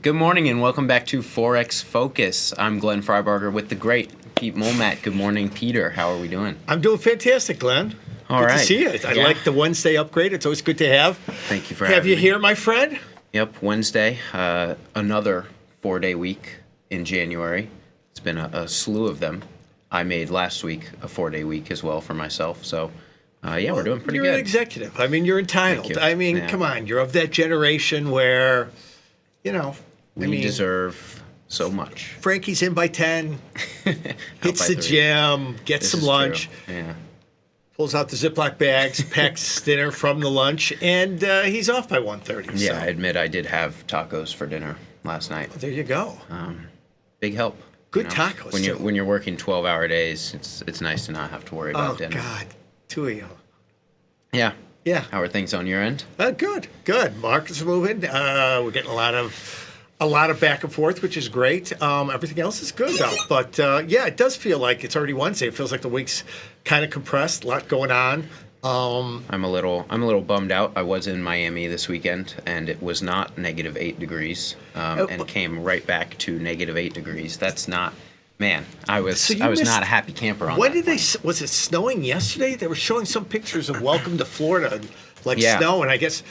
Good morning and welcome back to Forex Focus. I'm Glenn Freiberger with the great Pete Molmat. Good morning, Peter. How are we doing? I'm doing fantastic, Glenn. All good right. to see you. I like the Wednesday upgrade. It's always good to have. Thank you for having me. Have you here, my friend? Yep, Wednesday. Another 4-day week in January. It's been a slew of them. I made last week a 4-day week as well for myself. So, we're doing pretty good. You're an executive. I mean, you're entitled. Thank you. I mean, come on. You're of that generation where, we deserve so much. Frankie's in by 10, hits by the 3. gym, gets some lunch, pulls out the Ziploc bags, packs dinner from the lunch, and he's off by 1:30. Yeah, so. I admit I did have tacos for dinner last night. Well, there you go. Big help. Good tacos. When you're working 12-hour days, it's nice to not have to worry about dinner. Oh, God. 2 of you. Yeah. Yeah. How are things on your end? Good. Markets are moving. We're getting a lot of back and forth, which is great. Everything else is good though. But it does feel like it's already Wednesday. It feels like the week's kind of compressed. A lot going on. I'm a little bummed out. I was in Miami this weekend, and it was not -8 degrees, and came right back to -8 degrees. That's not. Man, I was not a happy camper on When that did plane. was it snowing yesterday? They were showing some pictures of welcome to Florida, Yeah. snow, and I guess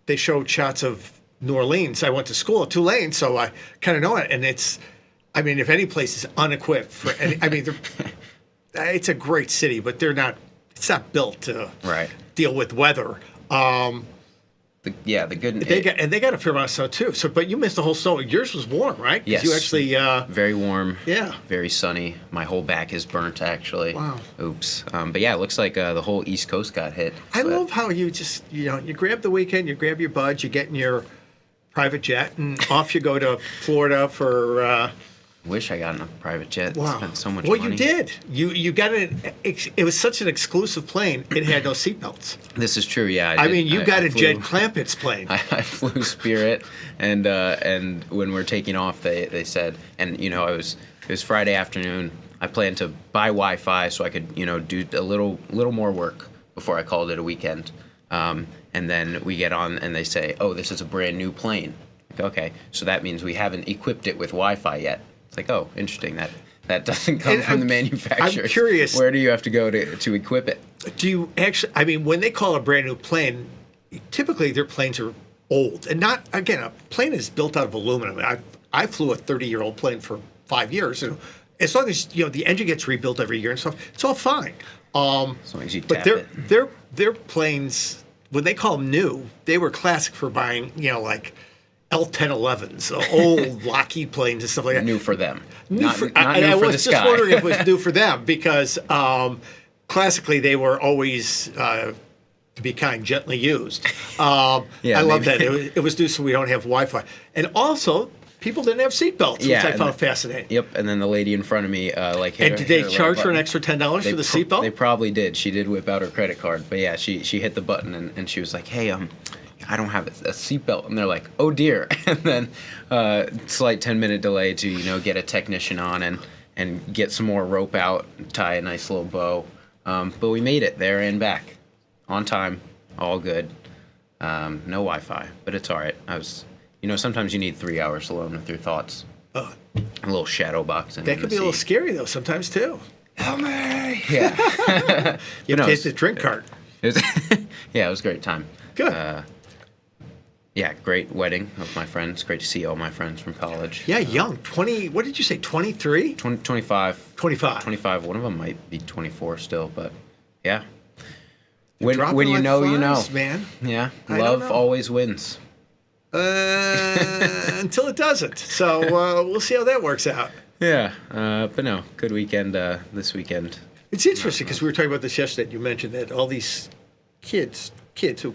they showed shots of New Orleans. I went to school at Tulane, so I kind of know it. And if any place is unequipped for it's a great city, but it's not built to deal with weather. The good. They got a fair amount of snow too. So, but you missed the whole snow. Yours was warm, right? Yes. You actually. Very warm. Yeah. Very sunny. My whole back is burnt, actually. Wow. Oops. But yeah, it looks like the whole East Coast got hit. I love how you just you grab the weekend, you grab your buds, you get in your private jet, and off you go to Florida for. Wish I got in a private jet. Wow. Spent so much well, money. you did. You got it. It was such an exclusive plane. It had no seatbelts. This is true. Yeah. You got a Jed Clampett's plane. I flew Spirit, and when we're taking off, they said, and it was Friday afternoon. I planned to buy Wi-Fi so I could do a little more work before I called it a weekend. And then we get on, and they say, "Oh, this is a brand new plane." Like, okay, so that means we haven't equipped it with Wi-Fi yet. It's like, oh, interesting. That doesn't come from the manufacturer. I'm curious. Where do you have to go to equip it? Do you actually? When they call a brand new plane, typically their planes are old, and not again. A plane is built out of aluminum. I flew a 30-year-old plane for 5 years, and as long as the engine gets rebuilt every year and stuff, it's all fine. As long as you tap it. Their planes, when they call them new, they were classic for buying like L-1011s, old Lockheed planes and stuff like that. New for them. I was just wondering if it was new for them because classically they were always, to be kind, gently used. I love that. It was new so we don't have Wi-Fi. And also, people didn't have seatbelts, which I found fascinating. Yep, and then the lady in front of me, and did they charge her an extra $10 for the seatbelt? They probably did. She did whip out her credit card. But yeah, she hit the button and she was like, hey, I don't have a seatbelt. And they're like, oh dear. And then slight 10-minute delay to, get a technician on and get some more rope out, and tie a nice little bow. But we made it there and back. On time, all good. No Wi-Fi, but it's all right. Sometimes you need 3 hours alone with your thoughts. A little shadow boxing. That could be a little scary, though, sometimes, too. Help me! Yeah. You have to hit the drink cart. It was a great time. Good. Great wedding of my friends. Great to see all my friends from college. Yeah, young. 20, what did you say, 23? 25. 25. 25. One of them might be 24 still, but yeah. When you you know, man. Yeah, love always wins. Until it doesn't. So we'll see how that works out. Yeah, but no, good weekend this weekend. It's interesting because we were talking about this yesterday. You mentioned that all these kids who,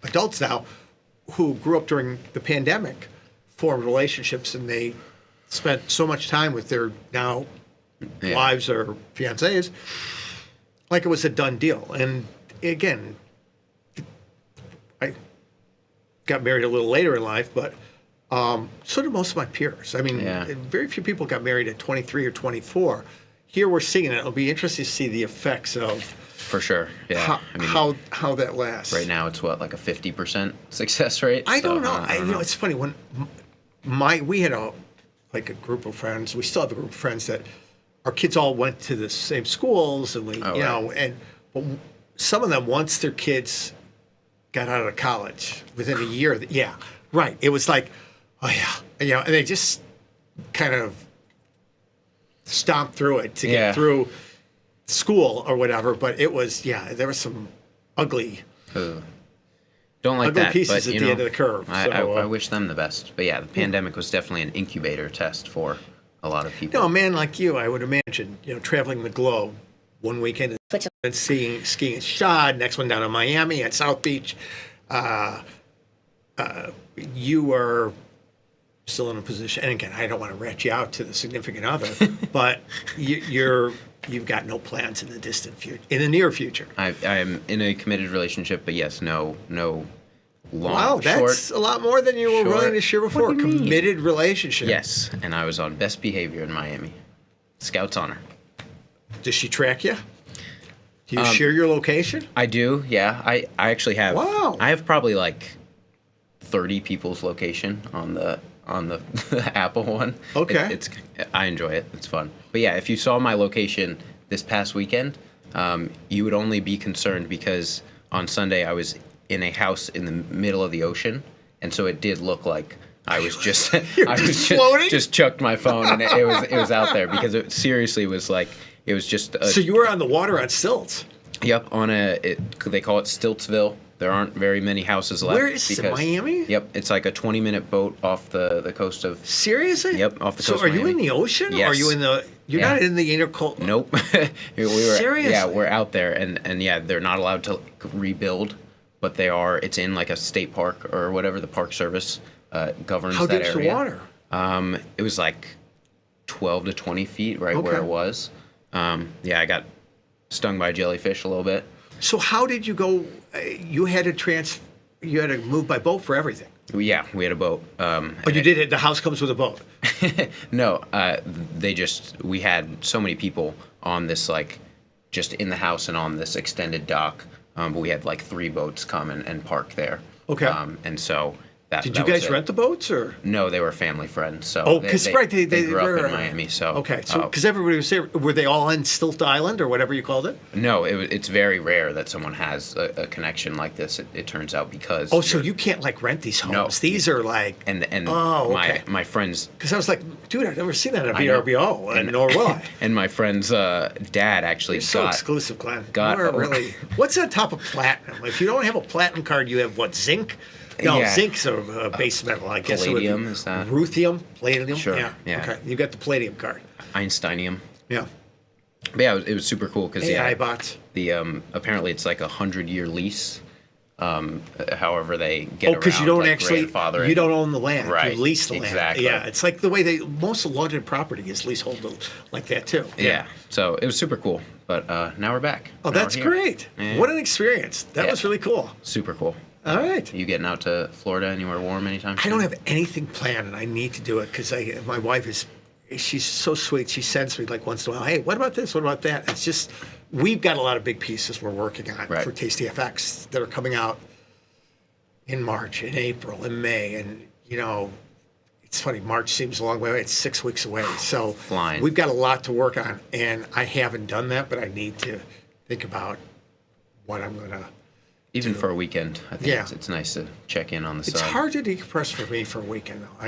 adults now, who grew up during the pandemic, formed relationships, and they spent so much time with their now wives or fiancés, like it was a done deal. And again, I got married a little later in life, but so did most of my peers. Very few people got married at 23 or 24. Here we're seeing it. It'll be interesting to see the effects of For sure. Yeah. how I mean, how that lasts. right now it's what, like a 50% success rate? I So, don't know. I don't know. It's funny when we had a group of friends. We still have a group of friends that our kids all went to the same schools, and we Oh, you right. know, and but some of them once their kids got out of college within a year. Yeah, right. It was like, oh yeah, you know, and they just kind of stomped through it to Yeah. get through school or whatever. But it was, yeah, there was some ugly Ugh. Don't like ugly that, pieces but at you the know, end of the curve. I wish them the best. But yeah, the pandemic was definitely an incubator test for a lot of people. No, a man like you, I would imagine, you know, traveling the globe, one weekend and skiing at Shad, next one down in Miami at South Beach. You are still in a position, and again, I don't want to rat you out to the significant other, but you've got no plans in the distant future, in the near future. I'm in a committed relationship, but yes, no long, Wow, that's short. a lot more than you were short. willing to share What before. do you mean? Committed relationship. Yes, and I was on best behavior in Miami. Scout's honor. Does she track you? Do you share your location? I do, yeah. I actually have. Wow. I have probably like 30 people's location on the Apple one. Okay. I enjoy it. It's fun. But yeah, if you saw my location this past weekend, you would only be concerned because on Sunday I was in a house in the middle of the ocean, and so it did look like I was just floating? just chucked my phone, and it was out there because it seriously was like it was just a, So you were on the water on stilts. Yep, they call it Stiltsville. There aren't very many houses left. Where is it, Miami? Yep, it's like a 20-minute boat off the coast of. Seriously? Yep, off the So coast are of you Miami. in the ocean? Yes. Or are you in the? You're Yeah. not in the intercoastal. Nope. we were. Seriously? Yeah, we're out there, and yeah, they're not allowed to rebuild, but they are. It's in like a state park or whatever. The Park Service governs How that deep's the area. water? It was like 12 to 20 feet, right where Okay. it was. Yeah, I got stung by a jellyfish a little bit. So how did you go? You had to You had to move by boat for everything. Yeah, we had a boat. But you did it. The house comes with a boat. No, we had so many people on this, like, just in the house and on this extended dock. But we had like 3 boats come and park there. Okay. And so that. Did that you was guys it. rent the boats or? No, they were family friends. So Oh, because right, they grew up were, in Miami. So okay, so because everybody was there, were they all on Stilt Island or whatever you called it? no, it's very rare that someone has a connection like this. It turns out because. Oh, so you can't like rent these homes. No. These are like. And Oh, okay. my friends. Because I was like, dude, I've never seen that at I know. VRBO, and nor will I. And my friend's dad actually You're so got. exclusive, Glenn. got- You are really. What's on top of platinum? If you don't have a platinum card, you have what? Zinc? No, Yeah. zinc's a base metal. I guess it would be. Palladium, is that- Ruthium, palladium. Sure, Yeah. yeah. Okay, you got the palladium card. Einsteinium. Yeah. But yeah, it was super cool because AI bots. the apparently it's like a 100-year lease. However they get Oh, around. because you don't like actually, grandfathering. you don't own the land. Right, You lease the land. exactly. Yeah, it's like the way most London property is leasehold like that too. Yeah. So it was super cool. But now we're back. Oh, Now that's we're here. great. Yeah. What an experience. That Yeah. was really cool. Super cool. All right. You getting out to Florida anywhere warm anytime soon? I don't have anything planned, and I need to do it because my wife she's so sweet. She sends me like once in a while, hey, what about this? What about that? It's just, we've got a lot of big pieces we're working on Right. for Tasty FX that are coming out in March, in April, in May. And, you know, it's funny, March seems a long way away. It's 6 weeks away. So Flying. we've got a lot to work on, and I haven't done that, but I need to think about what I'm going to. Even for a weekend, I think Yeah. it's nice to check in on the It's side. hard to decompress for me for a weekend, though.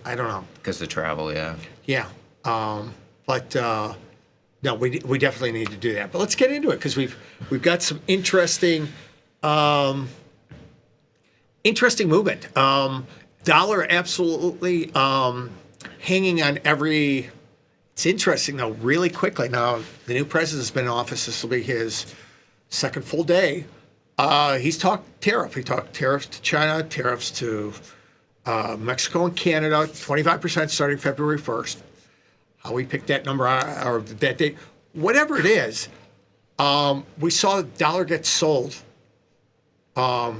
I don't know. Because the travel, yeah. Yeah, but no, we definitely need to do that. But let's get into it because we've got some interesting movement. Dollar absolutely hanging on every. It's interesting though, really quickly. Now the new president's been in office. This will be his second full day. He's talked tariff. He talked tariffs to China, tariffs to Mexico and Canada, 25% starting February 1st. How we picked that number or that date, whatever it is, we saw the dollar get sold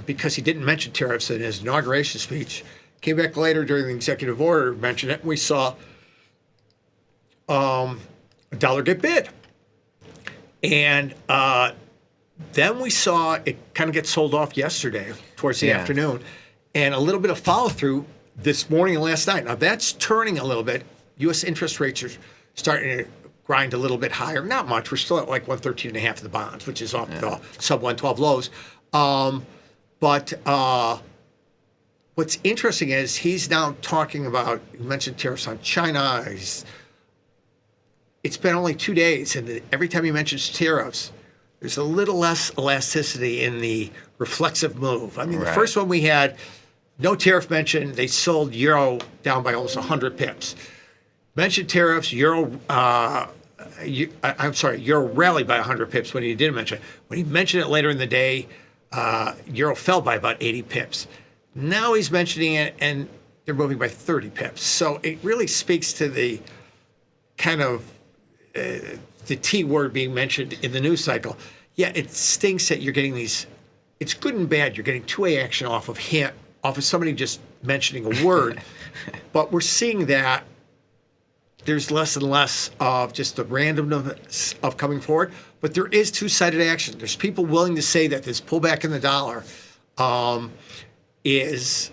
because he didn't mention tariffs in his inauguration speech. Came back later during the executive order, mentioned it, and we saw a dollar get bid. And Then we saw it kind of get sold off yesterday towards the Yeah. afternoon, and a little bit of follow through this morning and last night. Now that's turning a little bit. U.S. interest rates are starting to grind a little bit higher. Not much. We're still at like 113 and a half of the bonds, which is off the sub 112 lows. But what's interesting is he's now talking about, you mentioned tariffs on China. It's been only 2 days, and every time he mentions tariffs, there's a little less elasticity in the reflexive move. I mean, the first one we had, no tariff mention. They sold euro down by almost 100 pips. Mentioned tariffs, euro rallied by 100 pips when he didn't mention it. When he mentioned it later in the day, euro fell by about 80 pips. Now he's mentioning it, and they're moving by 30 pips. So it really speaks to the kind of the T word being mentioned in the news cycle. Yeah, it stinks that you're getting these. It's good and bad. You're getting two-way action off of somebody just mentioning a word, but we're seeing that there's less and less of just the randomness of coming forward. But there is two-sided action. There's people willing to say that this pullback in the dollar is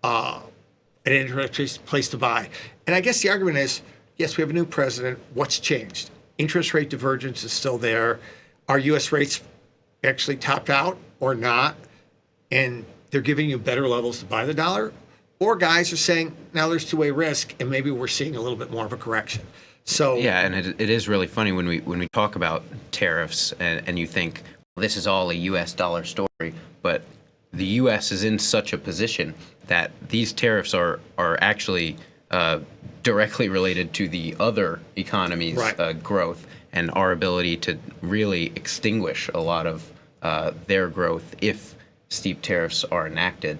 an interesting place to buy. And I guess the argument is, yes, we have a new president. What's changed? Interest rate divergence is still there. Are U.S. rates actually topped out or not? And they're giving you better levels to buy the dollar? Or guys are saying, now there's two-way risk, and maybe we're seeing a little bit more of a correction. So yeah, and it is really funny when we talk about tariffs and you think, well, this is all a U.S. dollar story, but the U.S. is in such a position that these tariffs are actually directly related to the other economies' growth and our ability to really extinguish a lot of their growth if steep tariffs are enacted.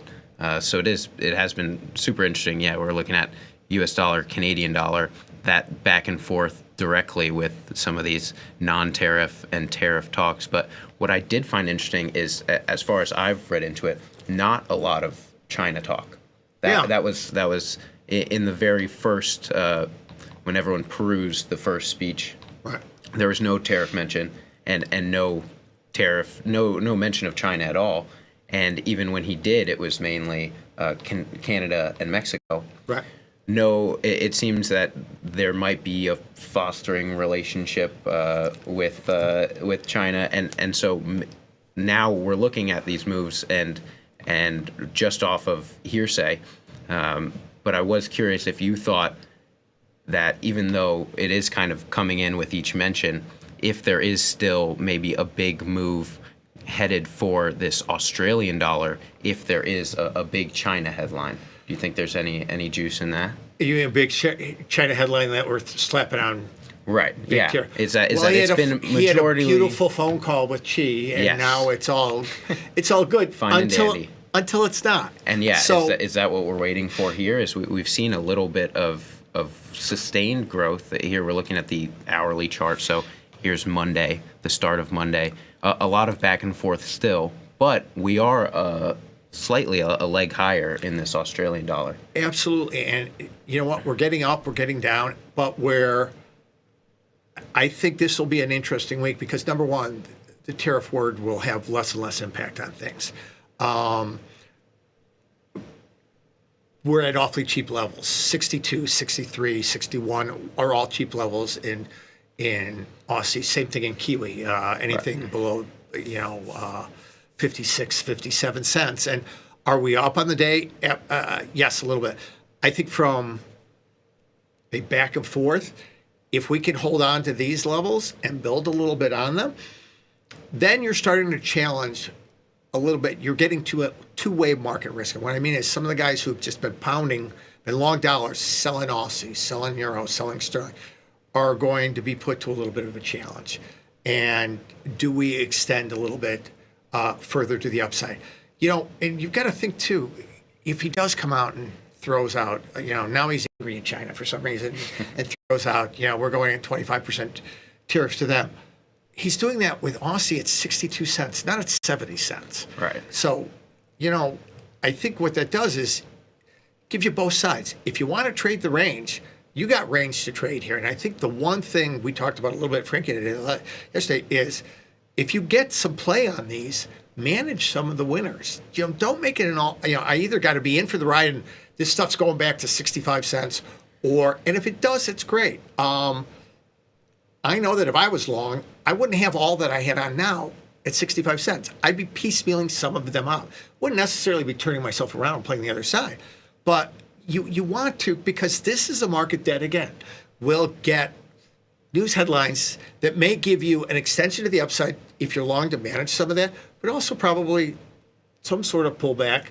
So it has been super interesting. Yeah, we're looking at U.S. dollar, Canadian dollar, that back and forth directly with some of these non-tariff and tariff talks. But what I did find interesting is, as far as I've read into it, not a lot of China talk. That was in the very first, when everyone perused the first speech. Right. There was no tariff mention and no tariff, no mention of China at all. And even when he did, it was mainly Canada and Mexico. Right. No, it seems that there might be a fostering relationship with China, and so now we're looking at these moves and just off of hearsay. But I was curious if you thought that even though it is kind of coming in with each mention, if there is still maybe a big move headed for this Australian dollar, if there is a big China headline. Do you think there's any juice in that? You mean a big China headline that we're slapping on? Right. Yeah. Tier. It's been majority. He had a beautiful phone call with Xi, and now it's all good until it's not. And yeah, so, is that what we're waiting for here? Is we've seen a little bit of sustained growth here. We're looking at the hourly chart. So here's Monday, the start of Monday. A lot of back and forth still, but we are slightly a leg higher in this Australian dollar. Absolutely. And you know what? We're getting up, we're getting down, but I think this will be an interesting week because, number one, the tariff word will have less and less impact on things. We're at awfully cheap levels. 62, 63, 61 are all cheap levels in Aussie. Same thing in Kiwi. Anything below, 56, 57 cents. And are we up on the day? Yes, a little bit. I think from a back and forth, if we can hold on to these levels and build a little bit on them, then you're starting to challenge a little bit. You're getting to a two-way market risk. And what I mean is some of the guys who've just been pounding, been long dollars, selling Aussie, selling Euro, selling Sterling, are going to be put to a little bit of a challenge. And do we extend a little bit further to the upside? And you've got to think, too, if he does come out and throws out, now he's angry in China for some reason, and throws out, we're going at 25% tariffs to them. He's doing that with Aussie at 62 cents, not at 70 cents. Right. So, I think what that does is give you both sides. If you want to trade the range, you got range to trade here. And I think the one thing we talked about a little bit, Frankie, yesterday is if you get some play on these, manage some of the winners. Don't make it an all. I either got to be in for the ride and this stuff's going back to 65 cents, and if it does, it's great. I know that if I was long, I wouldn't have all that I had on now at 65 cents. I'd be piecemealing some of them out. Wouldn't necessarily be turning myself around and playing the other side. But you want to, because this is a market that, again, will get news headlines that may give you an extension to the upside if you're long to manage some of that, but also probably some sort of pullback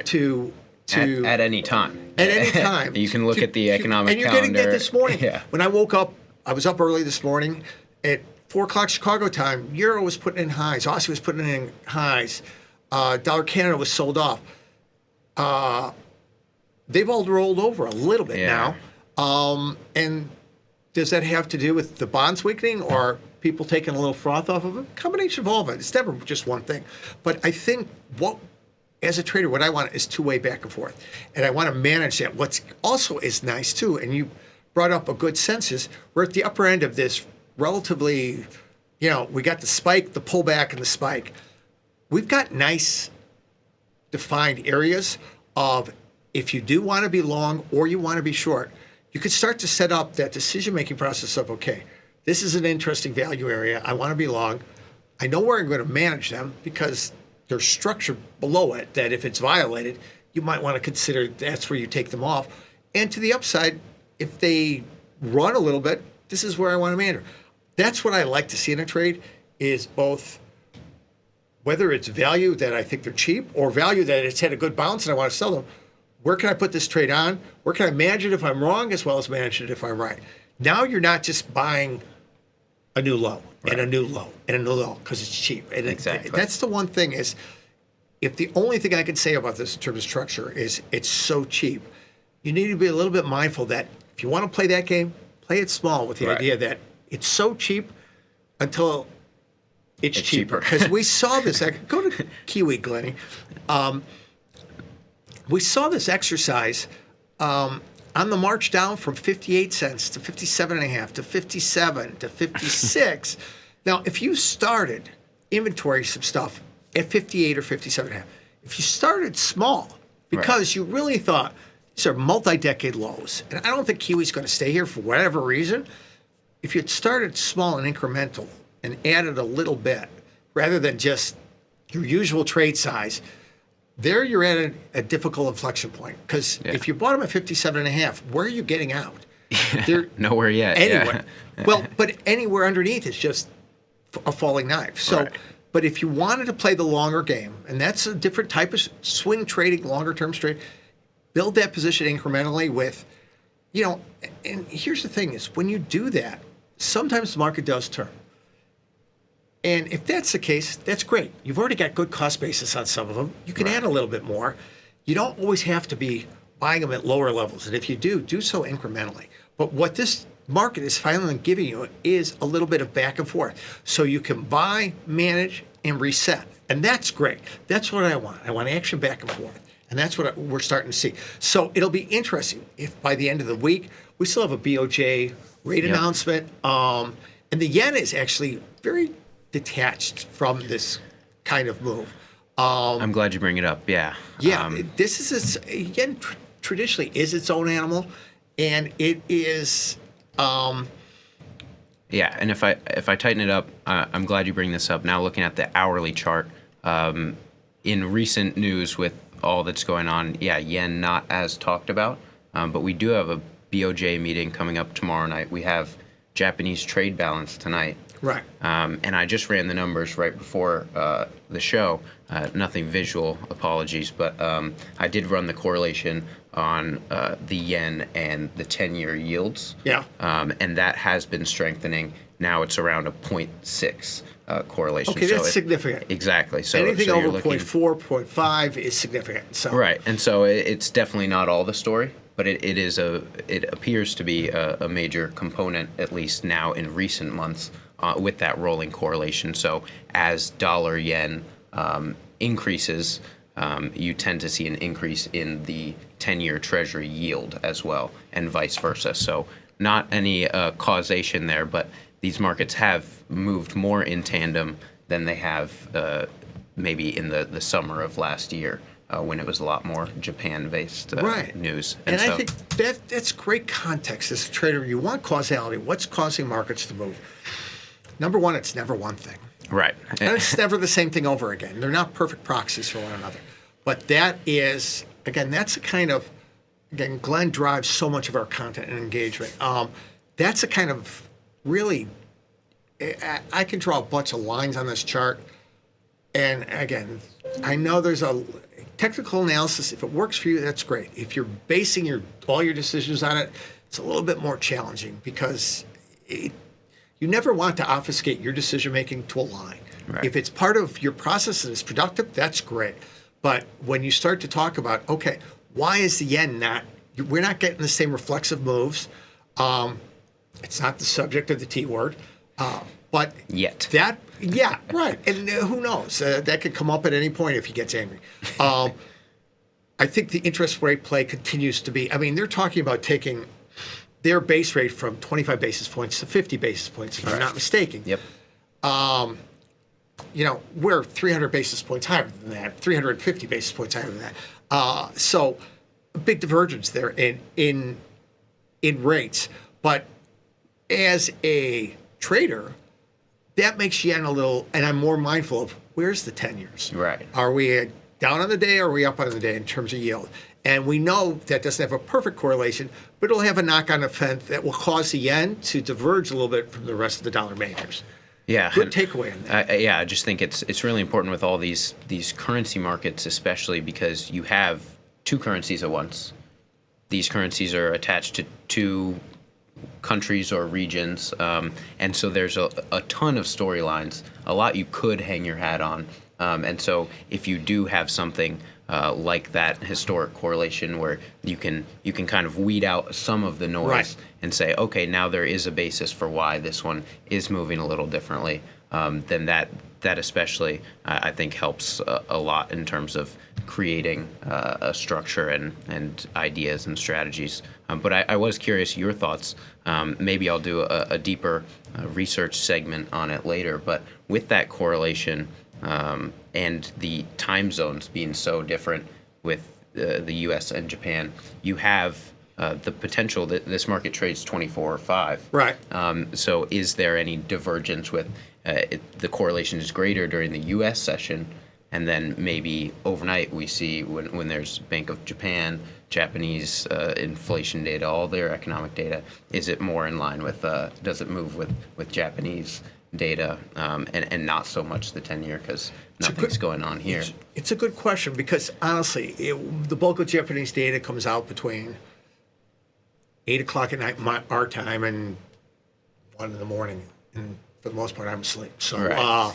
to at any time. At any time. You can look at the economic calendar. And you're getting that this morning. Yeah. When I woke up, I was up early this morning. At 4 o'clock Chicago time, Euro was putting in highs. Aussie was putting in highs. Dollar Canada was sold off. They've all rolled over a little bit now. And does that have to do with the bonds weakening or people taking a little froth off of them? Combination of all of it. It's never just one thing. But I think as a trader, what I want is two-way back and forth. And I want to manage that. What's also is nice, too, and you brought up a good sense, is we're at the upper end of this relatively, we got the spike, the pullback, and the spike. We've got nice defined areas of if you do want to be long or you want to be short, you could start to set up that decision-making process of, okay, this is an interesting value area. I want to be long. I know where I'm going to manage them because there's structure below it that if it's violated, you might want to consider that's where you take them off. And to the upside, if they run a little bit, this is where I want to manage. That's what I like to see in a trade, is both whether it's value that I think they're cheap or value that it's had a good bounce and I want to sell them. Where can I put this trade on? Where can I manage it if I'm wrong as well as manage it if I'm right? Now you're not just buying a new low and a new low and a new low because it's cheap. And exactly. That's the one thing is, if the only thing I can say about this in terms of structure is it's so cheap, you need to be a little bit mindful that if you want to play that game, play it small with the idea that it's so cheap until it's cheaper. Because we saw this. Go to Kiwi, Glennie. We saw this exercise on the march down from 58 cents to 57.5 to 57 to 56. Now, if you started inventory some stuff at 58 or 57.5, if you started small because you really thought these are multi-decade lows, and I don't think Kiwi's going to stay here for whatever reason, if you had started small and incremental and added a little bit rather than just your usual trade size, there you're at a difficult inflection point. Because if you bought them at 57.5, where are you getting out? They're nowhere yet. Anywhere. Well, but anywhere underneath is just a falling knife. So, but if you wanted to play the longer game, and that's a different type of swing trading, longer term trade, build that position incrementally with, and here's the thing is, when you do that, sometimes the market does turn. And if that's the case, that's great. You've already got good cost basis on some of them. You can add a little bit more. You don't always have to be buying them at lower levels. And if you do so incrementally. But what this market is finally giving you is a little bit of back and forth. So you can buy, manage, and reset. And that's great. That's what I want. I want action back and forth. And that's what we're starting to see. So it'll be interesting if by the end of the week, we still have a BOJ rate announcement. And the yen is actually very detached from this kind of move. I'm glad you bring it up. Yeah. This is yen traditionally is its own animal, and it is. And if I tighten it up, I'm glad you bring this up. Now looking at the hourly chart, in recent news with all that's going on, yen not as talked about, but we do have a BOJ meeting coming up tomorrow night. We have Japanese trade balance tonight. Right. And I just ran the numbers right before the show. Nothing visual, apologies, but I did run the correlation on the yen and the 10-year yields. Yeah. And that has been strengthening. Now it's around a 0.6 correlation. Okay, that's significant. Exactly. So anything so over 0.4, 0.5 is significant. So. Right, and so it's definitely not all the story, but it appears to be a major component, at least now in recent months, with that rolling correlation. So as dollar yen increases, you tend to see an increase in the 10-year Treasury yield as well, and vice versa. So not any causation there, but these markets have moved more in tandem than they have maybe in the summer of last year. When it was a lot more Japan-based news. And I think that's great context as a trader. You want causality. What's causing markets to move? Number one, it's never one thing. Right. And it's never the same thing over again. They're not perfect proxies for one another. But that is, again, that's a kind of, again, Glenn drives so much of our content and engagement. That's a kind of really, I can draw a bunch of lines on this chart. And again, I know there's a technical analysis. If it works for you, that's great. If you're basing all your decisions on it, it's a little bit more challenging because you never want to obfuscate your decision making to a line. Right. If it's part of your process and it's productive, that's great. But when you start to talk about, okay, why is the yen we're not getting the same reflexive moves. It's not the subject of the T word. But yet. Yeah, right. And who knows? That could come up at any point if he gets angry. I think the interest rate play continues to be, I mean, they're talking about taking their base rate from 25 basis points to 50 basis points, if I'm not mistaken. Yep. We're 300 basis points higher than that, 350 basis points higher than that. So a big divergence there in rates. But as a trader, that makes yen a little, and I'm more mindful of where's the 10 years? Right. Are we down on the day or are we up on the day in terms of yield? And we know that doesn't have a perfect correlation, but it'll have a knock-on effect that will cause the yen to diverge a little bit from the rest of the dollar majors. Yeah. Good takeaway on that. I just think it's really important with all these currency markets, especially because you have two currencies at once. These currencies are attached to two countries or regions, and so there's a ton of storylines, a lot you could hang your hat on, and so if you do have something like that historic correlation where you can kind of weed out some of the noise right. and say, okay, now there is a basis for why this one is moving a little differently, then that especially I think helps a lot in terms of creating a structure and ideas and strategies. But I was curious your thoughts. Maybe I'll do a deeper research segment on it later. But with that correlation and the time zones being so different with the U.S. and Japan, you have the potential that this market trades 24 or 5. Right. So is there any divergence with the correlation is greater during the U.S. session, and then maybe overnight we see when there's Bank of Japan, Japanese inflation data, all their economic data, is it more in line with, does it move with Japanese data and not so much the 10-year because nothing's going on here? It's a good question because honestly, the bulk of Japanese data comes out between 8 o'clock at night our time and 1 in the morning, and for the most part I'm asleep. So right.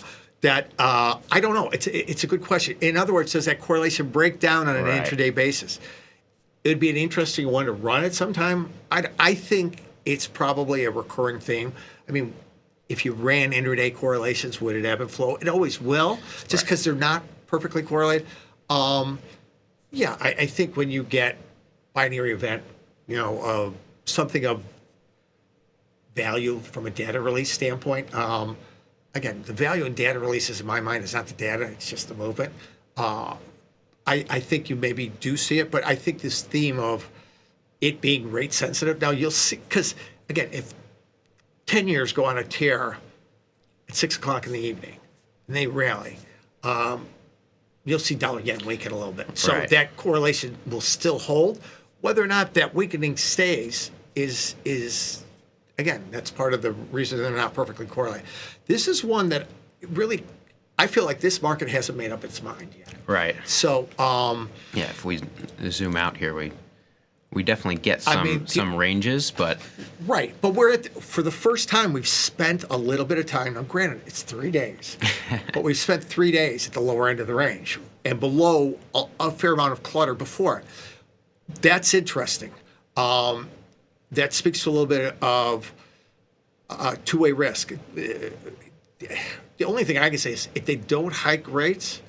I don't know. It's a good question. In other words, does that correlation break down on an right. intraday basis? It would be an interesting one to run at some time. I think it's probably a recurring theme. I mean, if you ran intraday correlations, would it ebb and flow? It always will, just because they're not perfectly correlated. I think when you get binary event, something of value from a data release standpoint. Again, the value in data releases in my mind is not the data; it's just the movement. I think you maybe do see it, but I think this theme of it being rate sensitive. Now you'll see, because again, if 10 years go on a tear at 6 o'clock in the evening and they rally, you'll see dollar yen weaken a little bit. So right. that correlation will still hold. Whether or not that weakening stays is again, that's part of the reason they're not perfectly correlated. This is one that really, I feel like this market hasn't made up its mind yet. Right. So if we zoom out here, we definitely get some ranges, but right. But for the first time we've spent a little bit of time. Now, granted, it's 3 days, but we've spent 3 days at the lower end of the range and below a fair amount of clutter before it. That's interesting. That speaks to a little bit of two-way risk. The only thing I can say is if they don't hike rates,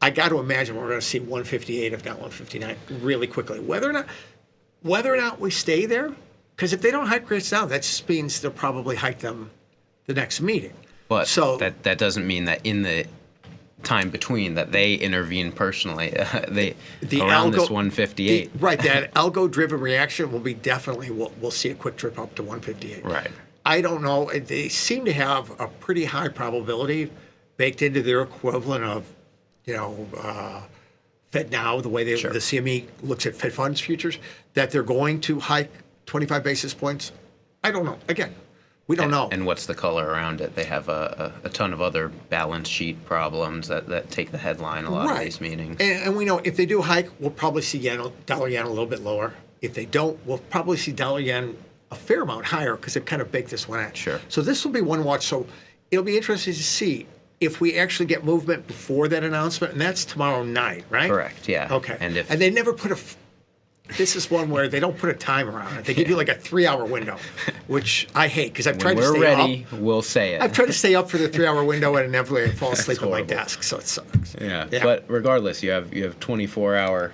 I got to imagine we're going to see 158, if not 159, really quickly. Whether or not we stay there, because if they don't hike rates now, that just means they'll probably hike them the next meeting. But So- that doesn't mean that in the time between that they intervene personally. Around this 158. Right, that algo-driven reaction will be definitely, we'll see a quick trip up to 158. Right. I don't know. They seem to have a pretty high probability baked into their equivalent of, Fed Now, the way the CME looks at Fed funds futures, that they're going to hike 25 basis points. I don't know. Again, we don't know. And what's the color around it? They have a ton of other balance sheet problems that take the headline a lot of these meetings. And we know if they do hike, we'll probably see dollar yen a little bit lower. If they don't, we'll probably see dollar yen a fair amount higher because they've kind of baked this one out. Sure. So this will be one watch. So it'll be interesting to see if we actually get movement before that announcement, and that's tomorrow night, right? Correct, yeah. Okay. And they never put this is one where they don't put a timer on it. They give you like a 3-hour window, which I hate because I've tried to stay When we're ready, we'll say it. I've tried to stay up for the 3-hour window and inevitably I fall asleep at my horrible. desk, so it sucks. Yeah. But regardless, you have 24-hour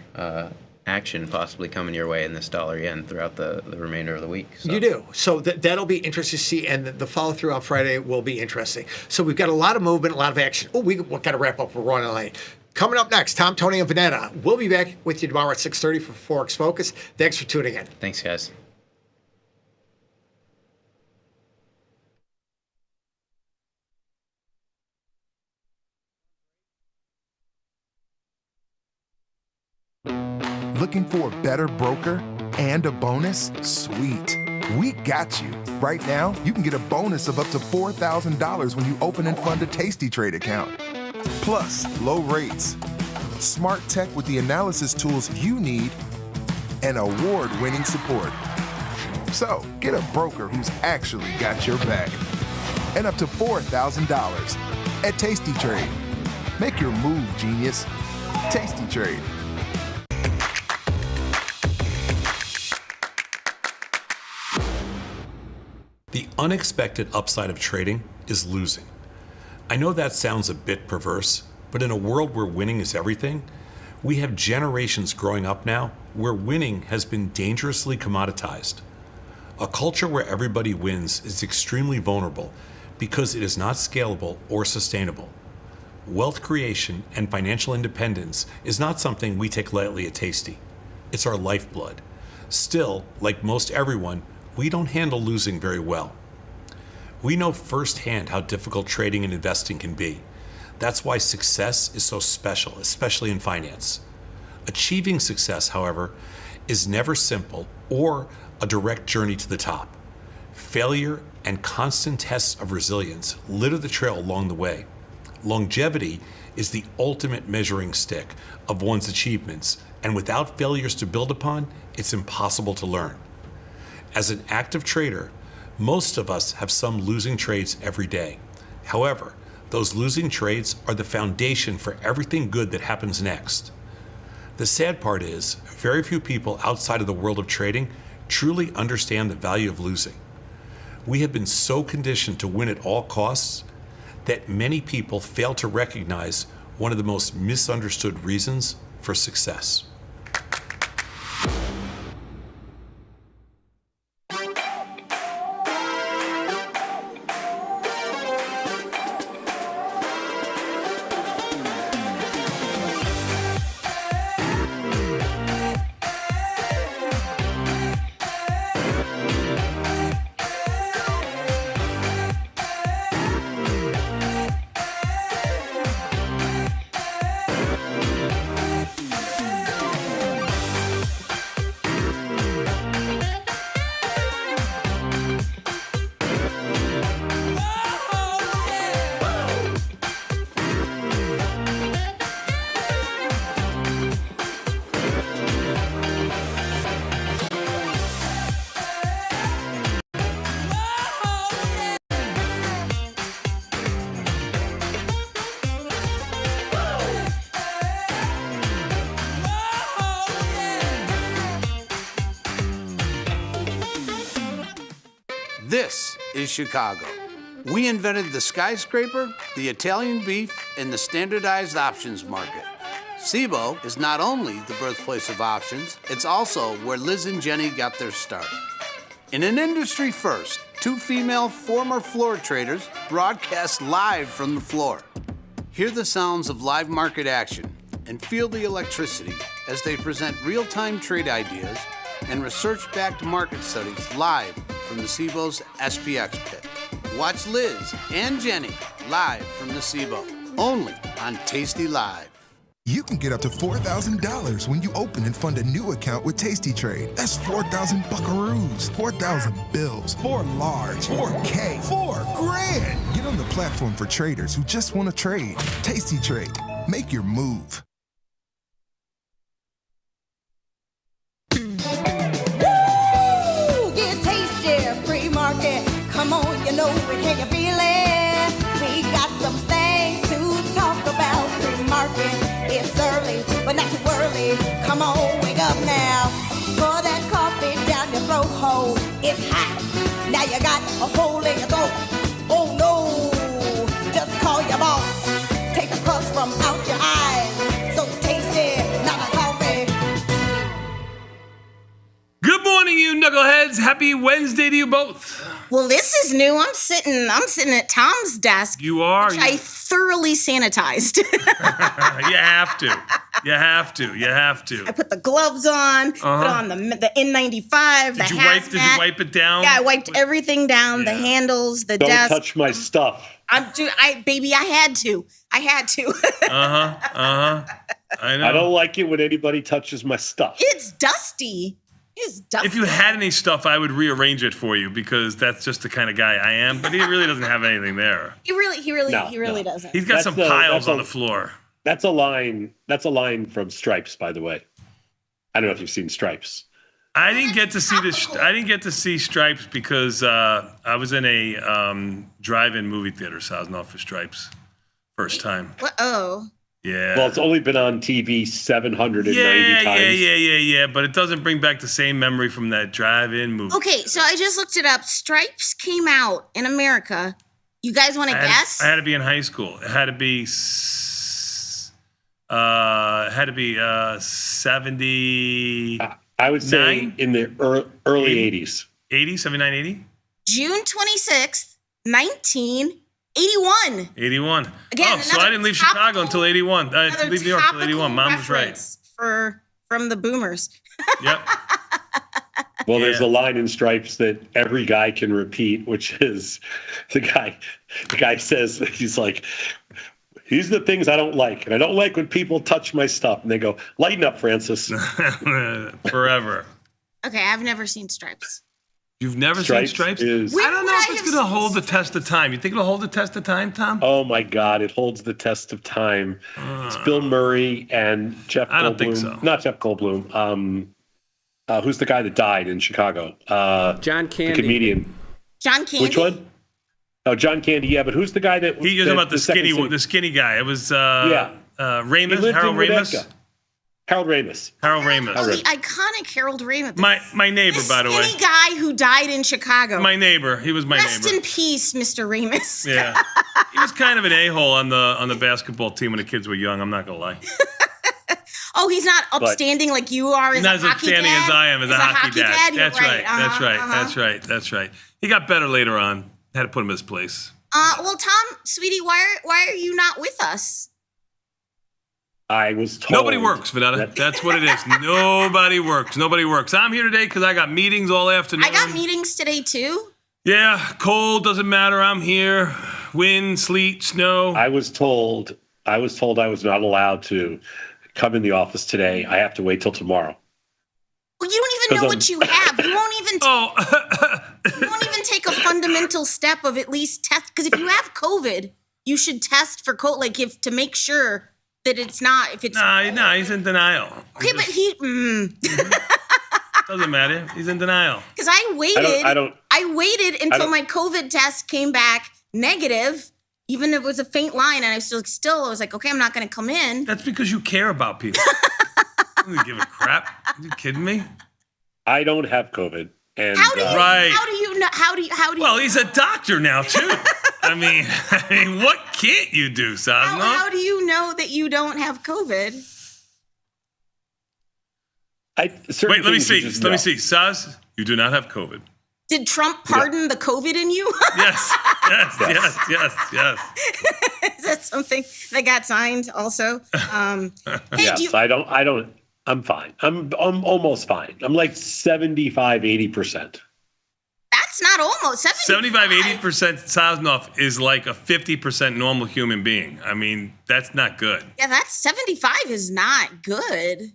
action possibly coming your way in this dollar yen throughout the remainder of the week. So. You do. So that'll be interesting to see, and the follow-through on Friday will be interesting. So we've got a lot of movement, a lot of action. Oh, we've got to wrap up. We're running late. Coming up next, Tom, Tony, and Vanetta. We'll be back with you tomorrow at 6:30 for Forex Focus. Thanks for tuning in. Thanks, guys. Looking for a better broker and a bonus? Sweet. We got you. Right now, you can get a bonus of up to $4,000 when you open and fund a tastytrade account. Plus, low rates, smart tech with the analysis tools you need, and award-winning support. So, get a broker who's actually got your back. And up to $4,000 at tastytrade. Make your move, genius. tastytrade. The unexpected upside of trading is losing. I know that sounds a bit perverse, but in a world where winning is everything, we have generations growing up now where winning has been dangerously commoditized. A culture where everybody wins is extremely vulnerable because it is not scalable or sustainable. Wealth creation and financial independence is not something we take lightly at Tasty. It's our lifeblood. Still, like most everyone, we don't handle losing very well. We know firsthand how difficult trading and investing can be. That's why success is so special, especially in finance. Achieving success, however, is never simple or a direct journey to the top. Failure and constant tests of resilience litter the trail along the way. Longevity is the ultimate measuring stick of one's achievements, and without failures to build upon, it's impossible to learn. As an active trader, most of us have some losing trades every day. However, those losing trades are the foundation for everything good that happens next. The sad part is, very few people outside of the world of trading truly understand the value of losing. We have been so conditioned to win at all costs that many people fail to recognize one of the most misunderstood reasons for success. This is Chicago. We invented the skyscraper, the Italian beef, and the standardized options market. SIBO is not only the birthplace of options, it's also where Liz and Jenny got their start. In an industry first, Two female former floor traders broadcast live from the floor. Hear the sounds of live market action and feel the electricity as they present real-time trade ideas and research-backed market studies live from the SIBO's SPX pit. Watch Liz and Jenny live from the SIBO, only on tastylive. You can get up to $4,000 when you open and fund a new account with Tasty Trade. That's 4,000 buckaroos, 4,000 bills, 4 large, 4K, 4 grand. Get on the platform for traders who just want to trade. Tasty Trade. Make your move. Woo! Get tasty, free market. Come on, you know it, can you feel it? We got some things to talk about, free market. It's early, but not too early. Come on, wake up now. Pour that coffee down your throat hole. It's hot. Now you got a hole in your throat. Oh no, just call your boss. Take the crust from out your eyes. So tasty, not a coffee. Good morning, you knuckleheads. Happy Wednesday to you both. Well, this is new. I'm sitting at Tom's desk. You are. Which I thoroughly sanitized. You have to. You have to. You have to. I put the gloves on, put on the N95, Did you wipe it down? Yeah, I wiped everything down, the handles, the desk. Don't touch my stuff. I had to. I know. I don't like it when anybody touches my stuff. It's dusty. It's dusty. If you had any stuff, I would rearrange it for you because that's just the kind of guy I am. But he really doesn't have anything there. He really doesn't. He's got some piles on the floor. That's a line. That's a line from Stripes, by the way. I don't know if you've seen Stripes. I didn't get to see this. I didn't get to see Stripes because I was in a drive-in movie theater, so I was not for Stripes. First time. Uh-oh. Yeah. Well, it's only been on TV 790 times. Yeah. But it doesn't bring back the same memory from that drive-in movie. Okay, so I just looked it up. Stripes came out in America. You guys want to guess? I had to be in high school. It had to be 70. I would say in the early 80s. 80, 79, 80? June 26th, 1981. 81. Again, so I didn't leave Chicago until 81. I didn't leave New York until 81. Mom was right. From the boomers. Yep. Well, there's a line in Stripes that every guy can repeat, which is the guy says, he's like, these are the things I don't like. And I don't like when people touch my stuff. And they go, lighten up, Francis. Forever. Okay, I've never seen Stripes. You've never seen Stripes? I don't know if it's going to hold the test of time. You think it'll hold the test of time, Tom? Oh, my God. It holds the test of time. It's Bill Murray and Jeff Goldblum. I don't think so. Not Jeff Goldblum. Who's the guy that died in Chicago? John Candy. The comedian. John Candy? Which one? Oh, John Candy. Yeah, but who's the guy that... He was about the skinny guy. It was Ramis, Harold Ramis. Harold Ramis. The iconic Harold Ramis. My neighbor, by the way. The skinny guy who died in Chicago. My neighbor. He was my Rest neighbor. in peace, Mr. Ramis. Yeah. He was kind of an a-hole on the basketball team when the kids were young. I'm not going to lie. Oh, he's not upstanding like you are as a hockey dad? Not as upstanding as I am as a hockey dad. That's right. Uh-huh. That's right. He got better later on. Had to put him in his place. Well, Tom, sweetie, why are you not with us? I was told. Nobody works, Vanetta. That's what it is. Nobody works. I'm here today because I got meetings all afternoon. I got meetings today, too. Yeah, cold, doesn't matter. I'm here. Wind, sleet, snow. I was told I was not allowed to come in the office today. I have to wait till tomorrow. Well, you don't even know what you have. You won't even you won't even take a fundamental step of at least test. Because if you have COVID, you should test for COVID, to make sure that it's not. If it's no, he's in denial. Okay, but he doesn't matter. He's in denial. Because I waited. I waited until my COVID test came back negative, even if it was a faint line, and I was still. I was like, okay, I'm not going to come in. That's because you care about people. I don't give a crap. Are you kidding me? I don't have COVID. And how do you know? Well, he's a doctor now too. I mean, what can't you do, Saz? How do you know that you don't have COVID? Wait, let me see. Saz, you do not have COVID. Did Trump pardon the COVID in you? Yes. Is that something that got signed also? Hey, Yes, I'm fine. I'm almost fine. I'm like 75, 80%. That's not almost 75, 80% Sazonov is like a 50% normal human being. I mean, that's not good. Yeah, that's 75 is not good.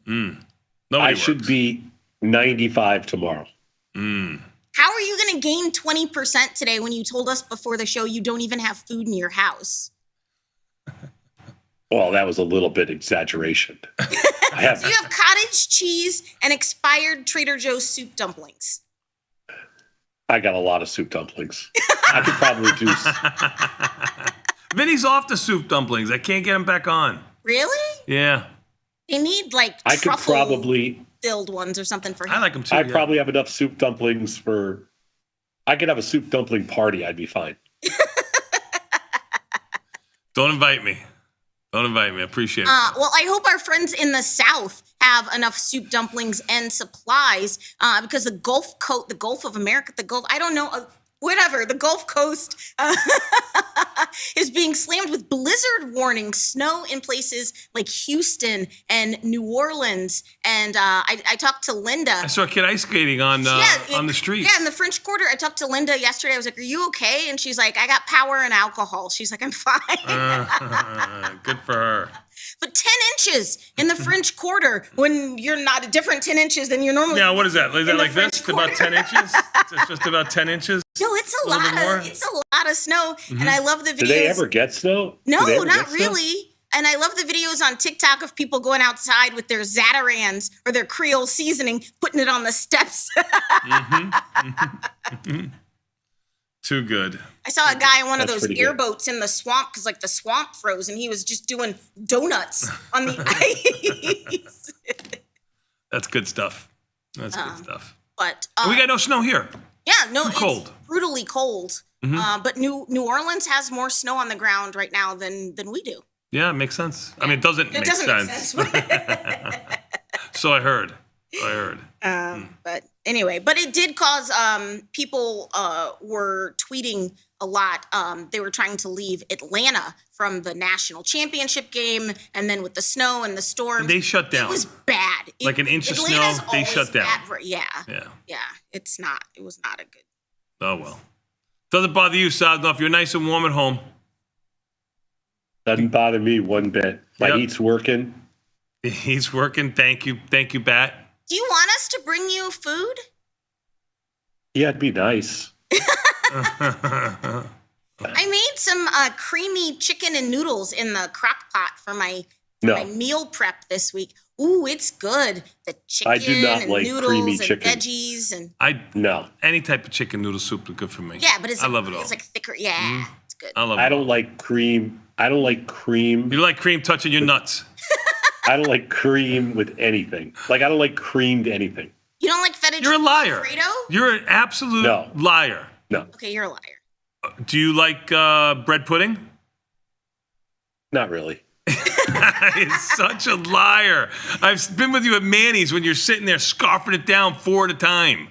Nobody should works. be 95 tomorrow. How are you going to gain 20% today when you told us before the show you don't even have food in your house? Well, that was a little bit exaggeration. So you have cottage cheese and expired Trader Joe's soup dumplings. I got a lot of soup dumplings. I could probably do. Vinny's off the soup dumplings. I can't get him back on. Really? Yeah. They need like I could truffle probably filled ones or something for him. I like them too. I probably have enough soup dumplings for. I could have a soup dumpling party. I'd be fine. Don't invite me. Don't invite me. I appreciate it. Well, I hope our friends in the South have enough soup dumplings and supplies because the Gulf of America, I don't know, whatever, the Gulf Coast is being slammed with blizzard warning, snow in places like Houston and New Orleans. And I talked to Linda. I saw a kid ice skating on the street. Yeah, in the French Quarter. I talked to Linda yesterday. I was like, "Are you okay?" And she's like, "I got power and alcohol." She's like, "I'm fine." Good for her. But 10 inches in the French Quarter when you're not a different 10 inches than you're normally. Yeah, what is that? Is that like this? Quarter. About 10 inches? It's just about 10 inches? No, it's a little bit more? It's a lot of snow. And I love the videos. Do they ever get snow? No, Do they ever not get snow? really. And I love the videos on TikTok of people going outside with their Zatarans or their Creole seasoning, putting it on the steps. Too good. I saw a guy in one of That's those pretty good. airboats in the swamp because like the swamp froze and he was just doing donuts on the ice. That's good stuff. That's good stuff. But We got no snow here. yeah, no, it's cold. brutally cold. But New Orleans has more snow on the ground right now than we do. Yeah, it makes sense. I mean, it doesn't make sense. So I heard. But anyway, but it did cause people were tweeting a lot. They were trying to leave Atlanta from the national championship game, and then with the snow and the storms, And they shut down. It was bad. Like an inch of Atlanta's snow, they always shut down. bad yeah. Yeah. It's not. It was not a good. Oh, well. Doesn't bother you, Sadnov. You're nice and warm at home. Doesn't bother me one bit. My Yep. heat's working. He's working. Thank you. Thank you, Bat. Do you want us to bring you food? Yeah, it'd be nice. I made some creamy chicken and noodles in the crock pot for my meal prep this week. Ooh, it's good. The chicken I do not and like noodles creamy and chicken. veggies and No. Any type of chicken noodle soup is good for me. yeah, but it's I love it all. It's like thicker. Yeah, it's good. I love I it. don't like cream. I don't like cream. You like cream touching your nuts? I don't like cream with anything. Like, I don't like creamed anything. You don't like fettuccine You're a liar. Alfredo? You're an absolute liar. No, Okay, you're a liar. Do you like bread pudding? not really. He's such a liar. I've been with you at Manny's when you're sitting there scarfing it down 4 at a time.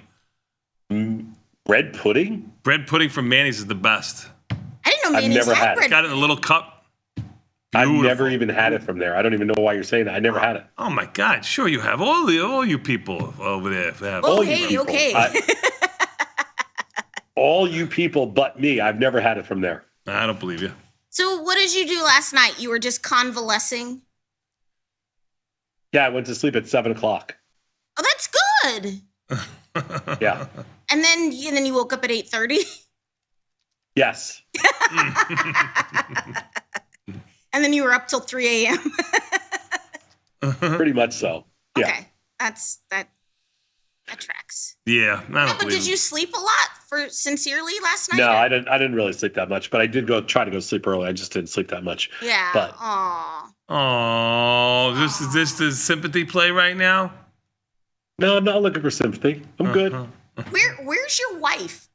Bread pudding? Bread pudding from Manny's is the best. I didn't know I've mayonnaise never had had it. bread. Got it in a little cup. I've Beautiful. never even had it from there. I don't even know why you're saying that. I never had it. Oh my God! Sure, you have all you people over there. Have Oh, All you hey, people. okay. All you people but me. I've never had it from there. I don't believe you. So what did you do last night? You were just convalescing? Yeah, I went to sleep at 7:00. Oh, that's good. Yeah. And then you woke up at 8:30? Yes. And then you were up till 3 a.m.? Pretty much so. Yeah. Okay. That tracks. Yeah, I don't Yeah, but believe did him. you sleep a lot sincerely last night? No, I didn't really sleep that much, but I did try to go to sleep early. I just didn't sleep that much. Yeah. But Aw. Oh, is this the sympathy play right now? no, I'm not looking for sympathy. I'm good. Where's your wife?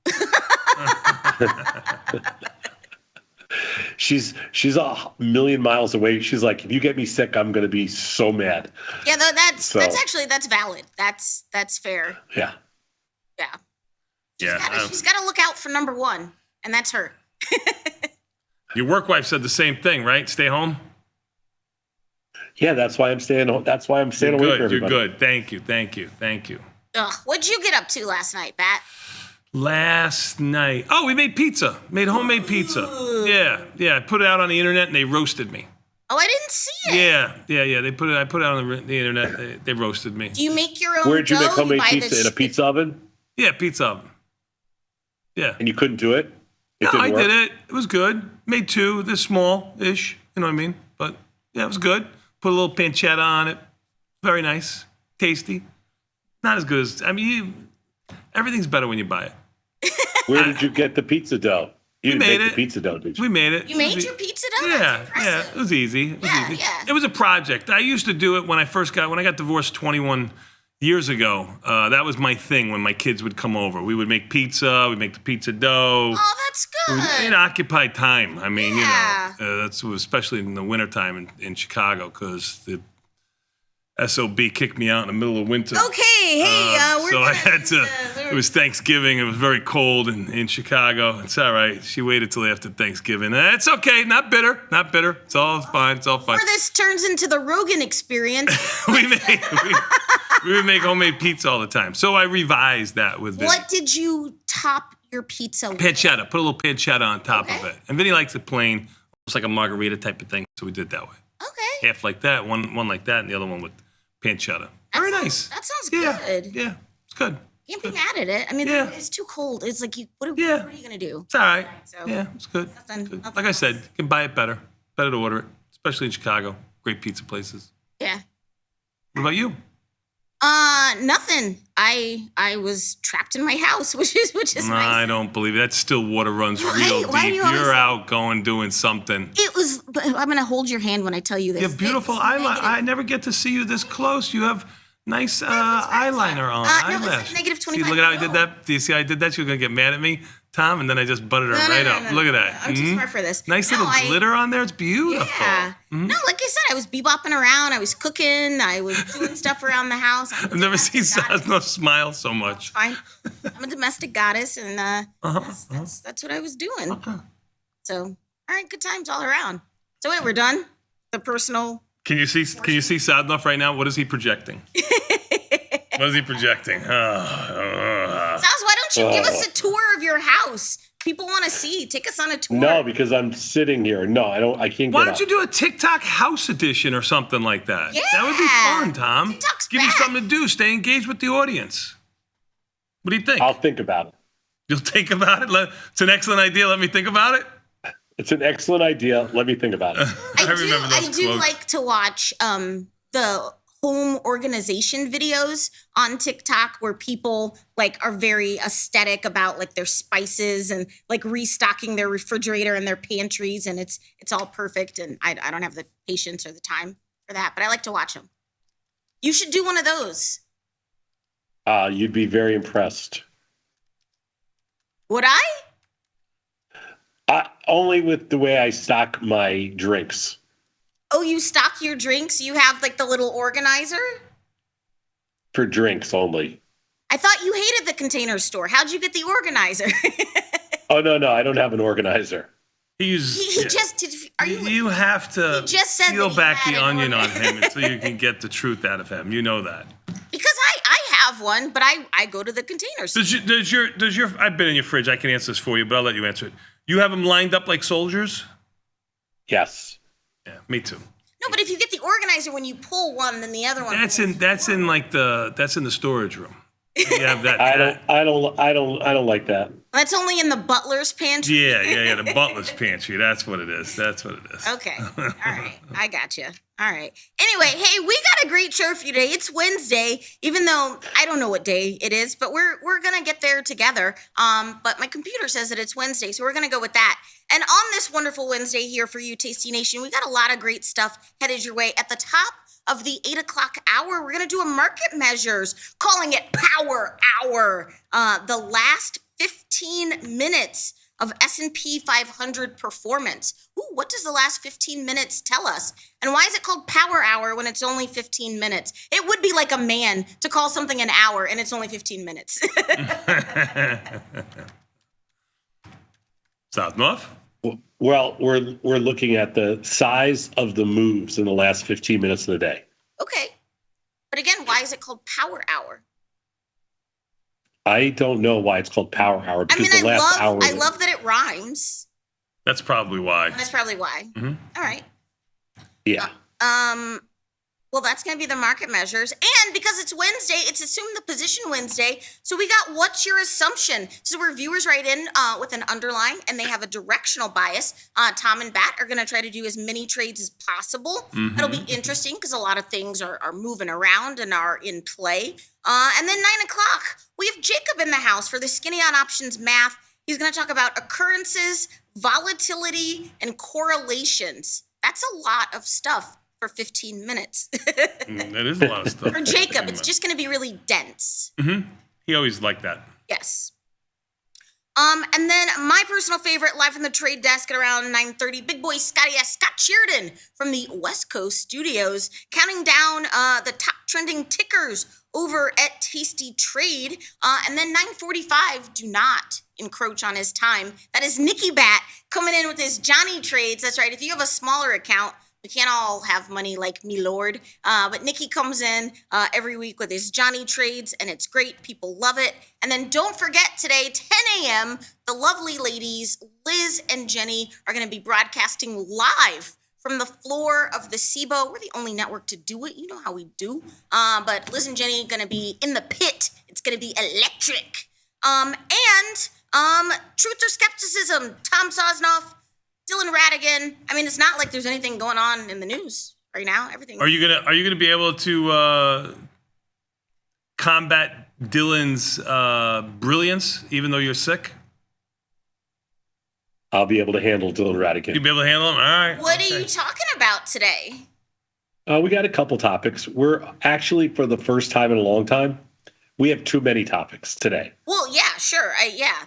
She's a million miles away. She's like, if you get me sick, I'm gonna be so mad. Yeah, that's So- valid. That's fair. Yeah. Yeah. She's got to look out for number one, and that's her. Your work wife said the same thing, right? Stay home. Yeah, that's why I'm staying. That's why I'm staying away from everybody. You're good. Thank you. Ugh, what'd you get up to last night, Bat? Last night, we made pizza. Made homemade pizza. Yeah. I put it out on the internet and they roasted me. Oh, I didn't see it. Yeah. I put it out on the internet. They roasted me. Do you make your own Where'd you make dough? homemade pizza? In a pizza oven? Yeah, pizza oven. Yeah. And you couldn't do it? I did it. It was good. Made two. They're small-ish. You know what I mean? But yeah, it was good. Put a little pancetta on it. Very nice. Tasty. Not as good as, everything's better when you buy it. Where did you get the pizza dough? You didn't make the pizza dough, did you? We made it. You made your pizza dough? Yeah. It was easy. It was a project. I used to do it when I got divorced 21 years ago. That was my thing when my kids would come over. We would make pizza. We'd make the pizza dough. Oh, that's good. It occupied time. That's especially in the wintertime in Chicago because the SOB kicked me out in the middle of winter. Okay, so I had to. It was Thanksgiving. It was very cold in Chicago. It's all right. She waited till after Thanksgiving. It's okay. Not bitter. It's all fine. Before this turns into the Rogan experience. we would make homemade pizza all the time. So I revised that with Vinny. What did you top your pizza with? Pancetta. Put a little pancetta on top of it. And Vinny likes it plain, almost like a margarita type of thing. So we did that way. Okay. Half like that, one like that, and the other one with pancetta. Very nice. That sounds good. Yeah, it's good. Can't be mad at it. It's too cold. It's like, what are you going to do? It's all right. So, it's good. Nothing Like I said, you can buy it better. Better to order it, especially in Chicago. Great pizza places. Yeah. What about you? Nothing. I was trapped in my house, which is nice. I don't believe it. That still water runs real deep. You're out going doing something. I'm gonna hold your hand when I tell you this. You have beautiful eyeliner. I never get to see you this close. You have nice eyeliner on. No, it's negative 25. See, look at how I did that. Do you see how I did that? She was gonna get mad at me, Tom, and then I just butted her up. Look at that. I'm too smart for this. Nice little glitter on there. It's beautiful. Yeah. No, like I said, I was bebopping around. I was cooking. I was doing stuff around the house. I've never seen Sasno smile so much. Fine. I'm a domestic goddess, and that's what I was doing. Okay. So, all right, good times all around. So wait, we're done. The personal. Can you see Sadnov right now? What is he projecting? What is he projecting? Saz, why don't you give us a tour of your house? People want to see. Take us on a tour. No, because I'm sitting here. No, I can't. Why don't you do a TikTok house edition or something like that? Yeah. That would be fun, Tom. TikTok's Give you something to do. Stay engaged with the audience. What do you think? I'll think about it. You'll think about it? It's an excellent idea. Let me think about it. It's an excellent idea. Let me think about it. I do like to watch the home organization videos on TikTok where people like are very aesthetic about like their spices and like restocking their refrigerator and their pantries, and it's all perfect. And I don't have the patience or the time for that, but I like to watch them. You should do one of those. You'd be very impressed. Would I? Only with the way I stock my drinks. Oh, you stock your drinks? You have like the little organizer? For drinks only. I thought you hated the Container Store. How'd you get the organizer? Oh, no, I don't have an organizer. You have to peel back the onion on him until you can get the truth out of him. You know that. Because I have one, but I go to the Container Store. Does your I've been in your fridge. I can answer this for you, but I'll let you answer it. You have them lined up like soldiers? Yes. Yeah, me too. No, but if you get the organizer, when you pull one, then the other one. That's in the storage room. You have that. I don't like that. That's only in the butler's pantry. Yeah, the butler's pantry. That's what it is. Okay. All right. I got you. All right. Anyway, hey, we got a great show for you today. It's Wednesday, even though I don't know what day it is, but we're gonna get there together. But my computer says that it's Wednesday, so we're gonna go with that. And on this wonderful Wednesday here for you, Tasty Nation, we got a lot of great stuff headed your way. At the top of the 8 o'clock hour, we're going to do a market measures, calling it Power Hour. The last 15 minutes of S&P 500 performance. Ooh, what does the last 15 minutes tell us? And why is it called Power Hour when it's only 15 minutes? It would be like a man to call something an hour and it's only 15 minutes. South North? Well, we're looking at the size of the moves in the last 15 minutes of the day. Okay. But again, why is it called Power Hour? I don't know why it's called Power Hour because the last hour. I love that it rhymes. That's probably why. That's probably why. Mm-hmm. All right. Yeah. Well, that's going to be the market measures. And because it's Wednesday, it's assumed the position Wednesday. So we got what's your assumption? This is where viewers write in with an underline and they have a directional bias. Tom and Bat are going to try to do as many trades as possible. Mm-hmm. It'll be interesting because a lot of things are moving around and are in play. And then 9 o'clock, we have Jacob in the house for the Skinny on Options math. He's going to talk about occurrences, volatility, and correlations. That's a lot of stuff for 15 minutes. That is a lot of stuff. For Jacob, it's just going to be really dense. Mm-hmm. He always liked that. Yes. And then my personal favorite, live from the trade desk at around 9:30, big boy Scott Sheridan from the West Coast studios, counting down the top trending tickers over at Tasty Trade. And then 9:45, do not encroach on his time. That is Nikki Bat coming in with his Johnny trades. That's right. If you have a smaller account, we can't all have money like me, Lord. But Nikki comes in every week with his Johnny trades, and it's great. People love it. And then don't forget today, 10 a.m., the lovely ladies, Liz and Jenny, are going to be broadcasting live from the floor of the SIBO. We're the only network to do it. You know how we do. But Liz and Jenny are going to be in the pit. It's going to be electric. And Truth or Skepticism, Tom Sosnoff, Dylan Radigan. I mean, it's not like there's anything going on in the news right now. Everything. Are you gonna be able to combat Dylan's brilliance, even though you're sick? I'll be able to handle Dylan Radigan. You'll be able to handle him? All right. What are you talking about today? We got a couple topics. We're actually, for the first time in a long time, we have too many topics today. Well, yeah, sure.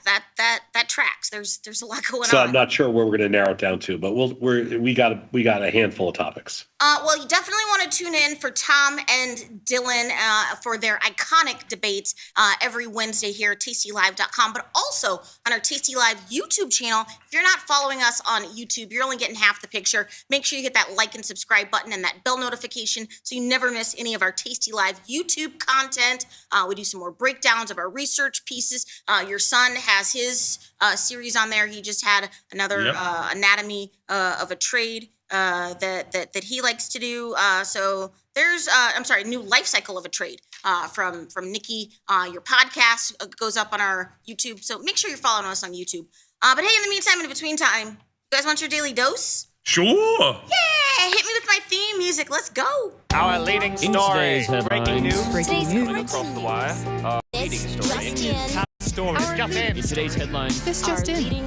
That tracks. There's a lot going on. So I'm not sure where we're going to narrow it down to, but we got a handful of topics. Well, you definitely want to tune in for Tom and Dylan for their iconic debates every Wednesday here at tastylive.com, but also on our Tasty Live YouTube channel. If you're not following us on YouTube, you're only getting half the picture. Make sure you hit that like and subscribe button and that bell notification so you never miss any of our Tasty Live YouTube content. We do some more breakdowns of our research pieces. Your son has his series on there. He just had another anatomy of a trade that he likes to do. So there's new life cycle of a trade from Nikki. Your podcast goes up on our YouTube, so make sure you're following us on YouTube. But hey, in the meantime, in between time, you guys want your daily dose? Sure. Yeah, hit me with my theme music. Let's go. Our leading story. Breaking news. Across the wire. Leading story. Top story. Just in. In today's headline. This just in.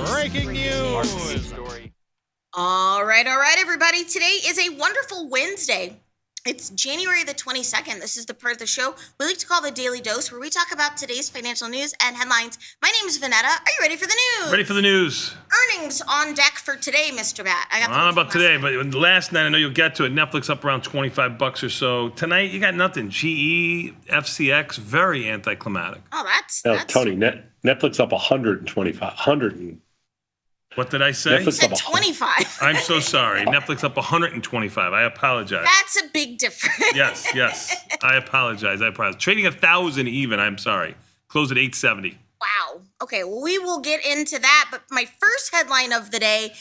Breaking news. All right, everybody. Today is a wonderful Wednesday. It's January the 22nd. This is the part of the show we like to call the Daily Dose, where we talk about today's financial news and headlines. My name is Vanetta. Are you ready for the news? Ready for the news. Earnings on deck for today, Mr. Bat. I don't know about today, but last night, I know you'll get to it. Netflix up around $25 or so. Tonight, you got nothing. GE, FCX, very anticlimactic. Oh, that's Tony, Netflix up 125. What did I say? You said 25. I'm so sorry. Netflix up 125. I apologize. That's a big difference. Yes. I apologize. Trading 1,000 even. I'm sorry. Closed at 870. Wow. Okay, well, we will get into that. But my first headline of the day,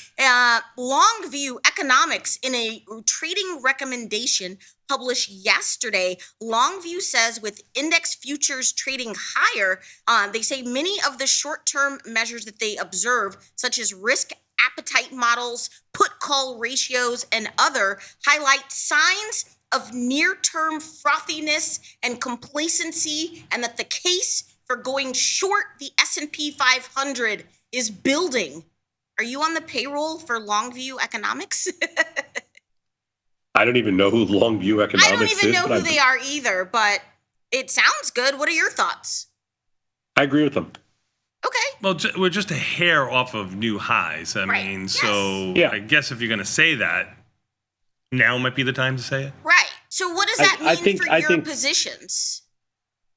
Longview Economics in a trading recommendation published yesterday. Longview says with index futures trading higher, they say many of the short-term measures that they observe, such as risk appetite models, put-call ratios, and other, highlight signs of near-term frothiness and complacency, and that the case for going short the S&P 500 is building. Are you on the payroll for Longview Economics? I don't even know who Longview Economics is. I don't even know who they are either, but it sounds good. What are your thoughts? I agree with them. Okay. Well, we're just a hair off of new highs. I Right. mean, Yes. so Yeah. I guess if you're going to say that, now might be the time to say it. Right. So what does that mean for I your think positions?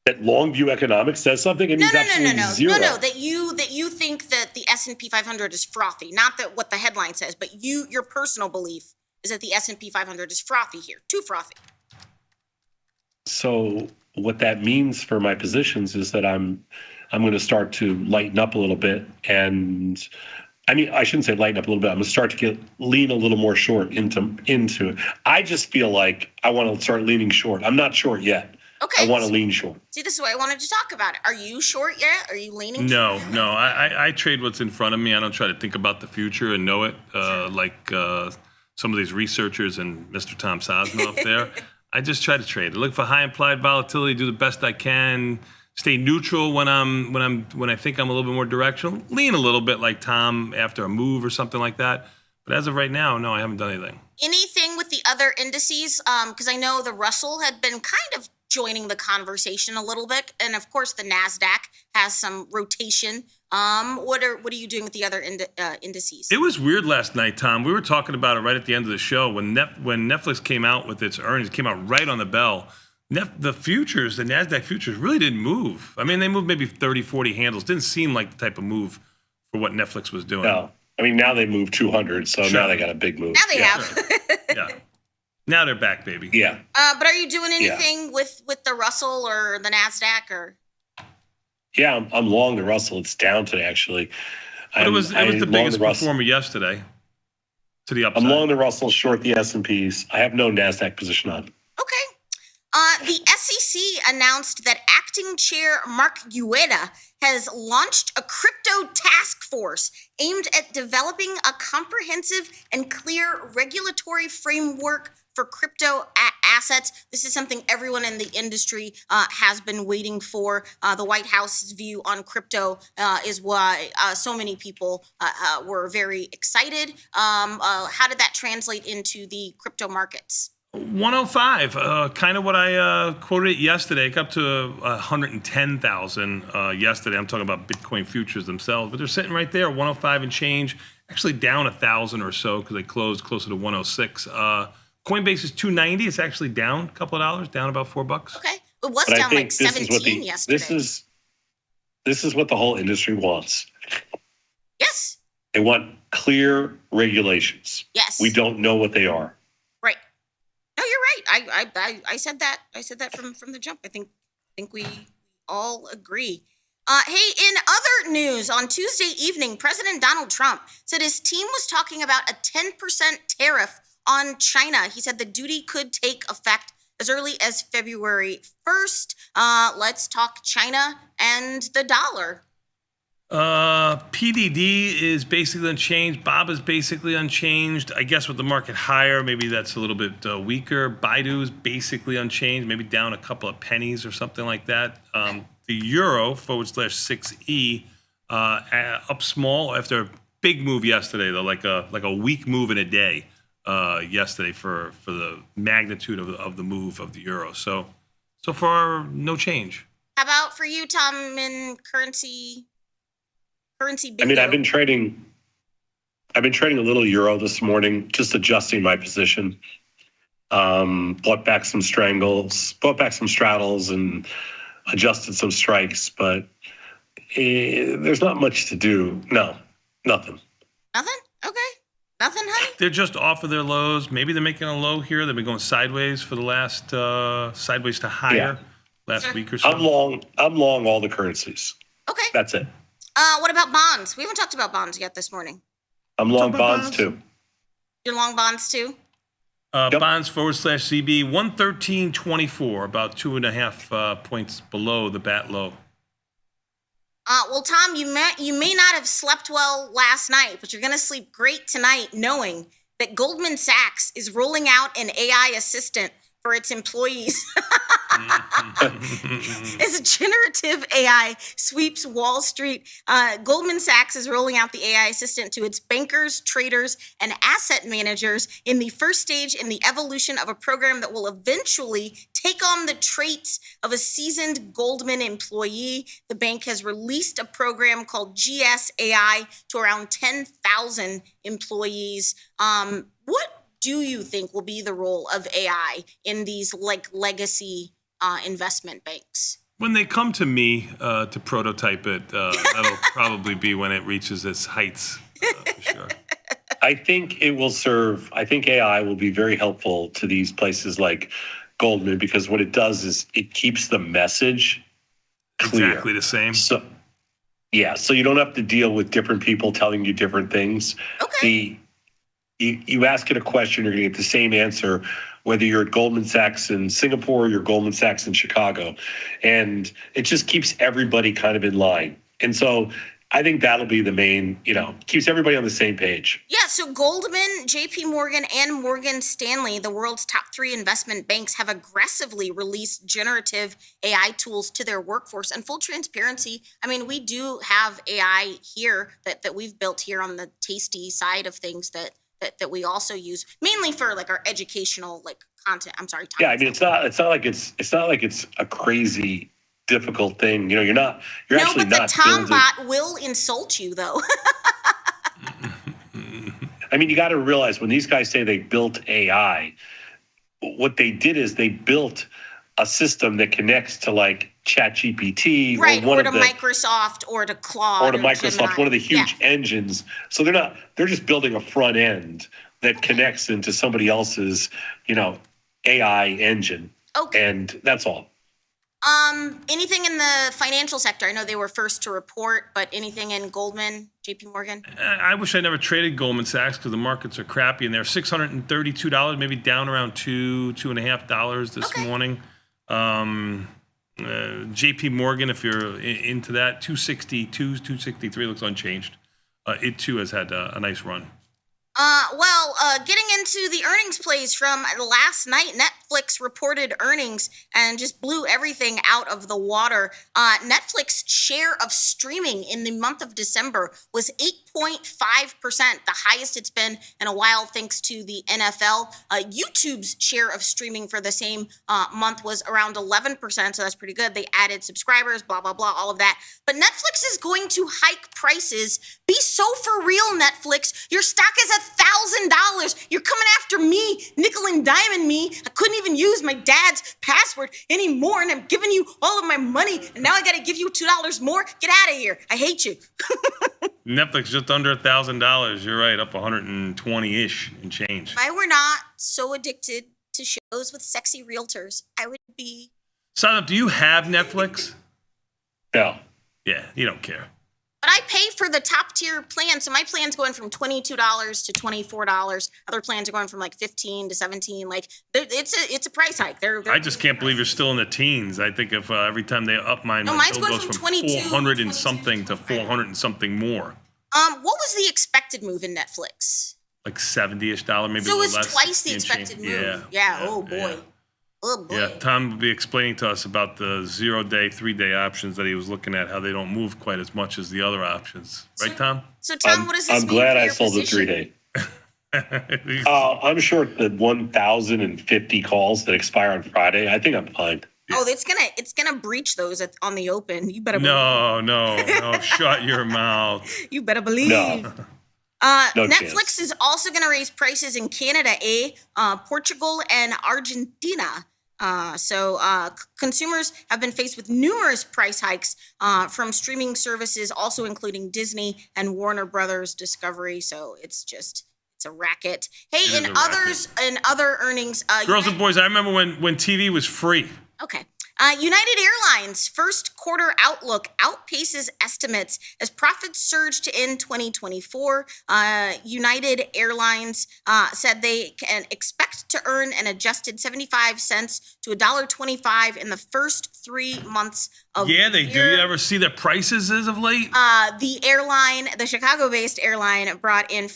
that Longview Economics says something. It No, means absolutely zero. no. That you think that the S&P 500 is frothy. Not that what the headline says, but your personal belief is that the S&P 500 is frothy here, too frothy. So what that means for my positions is that I'm going to start to lighten up a little bit, and I mean I shouldn't say lighten up a little bit. I'm going to start to lean a little more short into it. I just feel like I want to start leaning short. I'm not short yet. Okay. I want to lean short. See, this is what I wanted to talk about. Are you short yet? Are you leaning? No. I trade what's in front of me. I don't try to think about the future and know it like some of these researchers and Mr. Tom Sosnoff there. I just try to trade. I look for high implied volatility, do the best I can, stay neutral when I think I'm a little bit more directional, lean a little bit like Tom after a move or something like that. But as of right now, no, I haven't done anything. Anything with the other indices? Because I know the Russell had been kind of joining the conversation a little bit, and of course the Nasdaq has some rotation. What are you doing with the other indices? It was weird last night, Tom. We were talking about it right at the end of the show when Netflix came out with its earnings. It came out right on the bell. The futures, the Nasdaq futures, really didn't move. I mean, they moved maybe 30, 40 handles. Didn't seem like the type of move for what Netflix was doing. No, I mean now they moved 200, so now they got a big move. Now they have. Yeah. Now they're back, baby. Yeah. But are you doing anything with the Russell or the Nasdaq or? Yeah, I'm long the Russell. It's down today, actually. But it was the biggest performer yesterday to the upside. I'm long the Russell, short the S&Ps. I have no Nasdaq position on. Okay. The SEC announced that acting chair Mark Ueda has launched a crypto task force aimed at developing a comprehensive and clear regulatory framework for crypto assets. This is something everyone in the industry has been waiting for. The White House's view on crypto is why so many people were very excited. How did that translate into the crypto markets? 105, kind of what I quoted yesterday. It got up to 110,000 yesterday. I'm talking about Bitcoin futures themselves, but they're sitting right there, 105 and change. Actually down 1,000 or so because they closed closer to 106. Coinbase is 290. It's actually down a couple of dollars, down about $4. Okay, it was down like 17 yesterday. This is what the whole industry wants. Yes. They want clear regulations. Yes. We don't know what they are. Right. No, you're right. I said that. I said that from the jump. I think we all agree. Hey, in other news, on Tuesday evening, President Donald Trump said his team was talking about a 10% tariff on China. He said the duty could take effect as early as February 1st. Let's talk China and the dollar. PDD is basically unchanged. Bob is basically unchanged. I guess with the market higher, maybe that's a little bit weaker. Baidu is basically unchanged, maybe down a couple of pennies or something like that. The euro /6E up small after a big move yesterday, though, like a weak move in a day yesterday for the magnitude of the move of the euro. So far, no change. How about for you, Tom, in currency bingo? I mean, I've been trading a little euro this morning, just adjusting my position. Bought back some strangles, bought back some straddles, and adjusted some strikes. But there's not much to do. No, nothing. Nothing? Okay. Nothing, honey? They're just off of their lows. Maybe they're making a low here. They've been going sideways for the last sideways to higher last week or so. I'm long all the currencies. Okay. That's it. What about bonds? We haven't talked about bonds yet this morning. I'm long bonds too. You're long bonds too? Bonds /CB 113.24, about 2.5 points below the bat low. Well, Tom, you may not have slept well last night, but you're going to sleep great tonight knowing that Goldman Sachs is rolling out an AI assistant for its employees. As generative AI sweeps Wall Street, Goldman Sachs is rolling out the AI assistant to its bankers, traders, and asset managers in the first stage in the evolution of a program that will eventually take on the traits of a seasoned Goldman employee. The bank has released a program called GS AI to around 10,000 employees. What do you think will be the role of AI in these like legacy investment banks? When they come to me to prototype it, that'll probably be when it reaches its heights, for sure. I think AI will be very helpful to these places like Goldman, because what it does is it keeps the message clear. Exactly the same. So you don't have to deal with different people telling you different things. Okay. You ask it a question, you're going to get the same answer, whether you're at Goldman Sachs in Singapore or you're Goldman Sachs in Chicago. And it just keeps everybody kind of in line. And so I think that'll be the main, keeps everybody on the same page. Yeah, so Goldman, JP Morgan, and Morgan Stanley, the world's top 3 investment banks, have aggressively released generative AI tools to their workforce. And full transparency, I mean, we do have AI here that we've built here on the Tasty side of things that we also use mainly for like our educational content. I'm sorry. Yeah, I mean, it's not like it's a crazy difficult thing. You're actually not. No, but the Tombot will insult you though. I mean, you got to realize when these guys say they built AI, what they did is they built a system that connects to like ChatGPT, right, or to Microsoft, or to Claude, or to Microsoft, Gemini. one of the huge engines. So they're just building a front end that connects into somebody else's, AI engine. Okay. And that's all. Anything in the financial sector? I know they were first to report, but anything in Goldman, JP Morgan? I wish I never traded Goldman Sachs because the markets are crappy, and they're $632, maybe down around $2.50 this morning. JP Morgan, if you're into that, 262, 263 looks unchanged. It too has had a nice run. Getting into the earnings plays from last night, Netflix reported earnings and just blew everything out of the water. Netflix share of streaming in the month of December was 8.5%, the highest it's been in a while thanks to the NFL. YouTube's share of streaming for the same month was around 11%, so that's pretty good. They added subscribers, blah, blah, blah, all of that. But Netflix is going to hike prices. Be so for real, Netflix. Your stock is $1,000. You're coming after me, nickel and diming me. I couldn't even use my dad's password anymore, and I'm giving you all of my money, and now I got to give you $2 more? Get out of here. I hate you. Netflix just under $1,000. You're right, up 120-ish and change. If I were not so addicted to shows with sexy realtors, I would be. Son, do you have Netflix? No. Yeah, you don't care. But I pay for the top tier plan. So my plan's going from $22 to $24. Other plans are going from like $15 to $17. Like it's a price hike. I just can't believe you're still in the teens. I think if every time they up mine, my mine's bill going goes from from 22 400 and something to 400 and something more. What was the expected move in Netflix? Like $70-ish, maybe So a it was little less. twice the expected move. Yeah. Oh boy. Yeah. Oh boy. Yeah, Tom will be explaining to us about the 0-day, 3-day options that he was looking at, how they don't move quite as much as the other options. Right, Tom? So Tom, what does this I'm mean glad for I your sold position? the 3-day. I'm short the 1,050 calls that expire on Friday. I think I'm fine. Oh, it's gonna breach those on the open. You better No, shut your mouth. You better believe. No. No Netflix chance. is also going to raise prices in Canada, Portugal, and Argentina. Consumers have been faced with numerous price hikes from streaming services, also including Disney and Warner Brothers Discovery. So it's a racket. Hey, in other earnings, Girls and boys, I remember when TV was free. Okay. United Airlines' first quarter outlook outpaces estimates as profits surged in 2024. United Airlines said they can expect to earn an adjusted 75 cents to $1.25 in the first 3 months of the year. Yeah, they do. You ever see the prices as of late? The Chicago-based airline brought in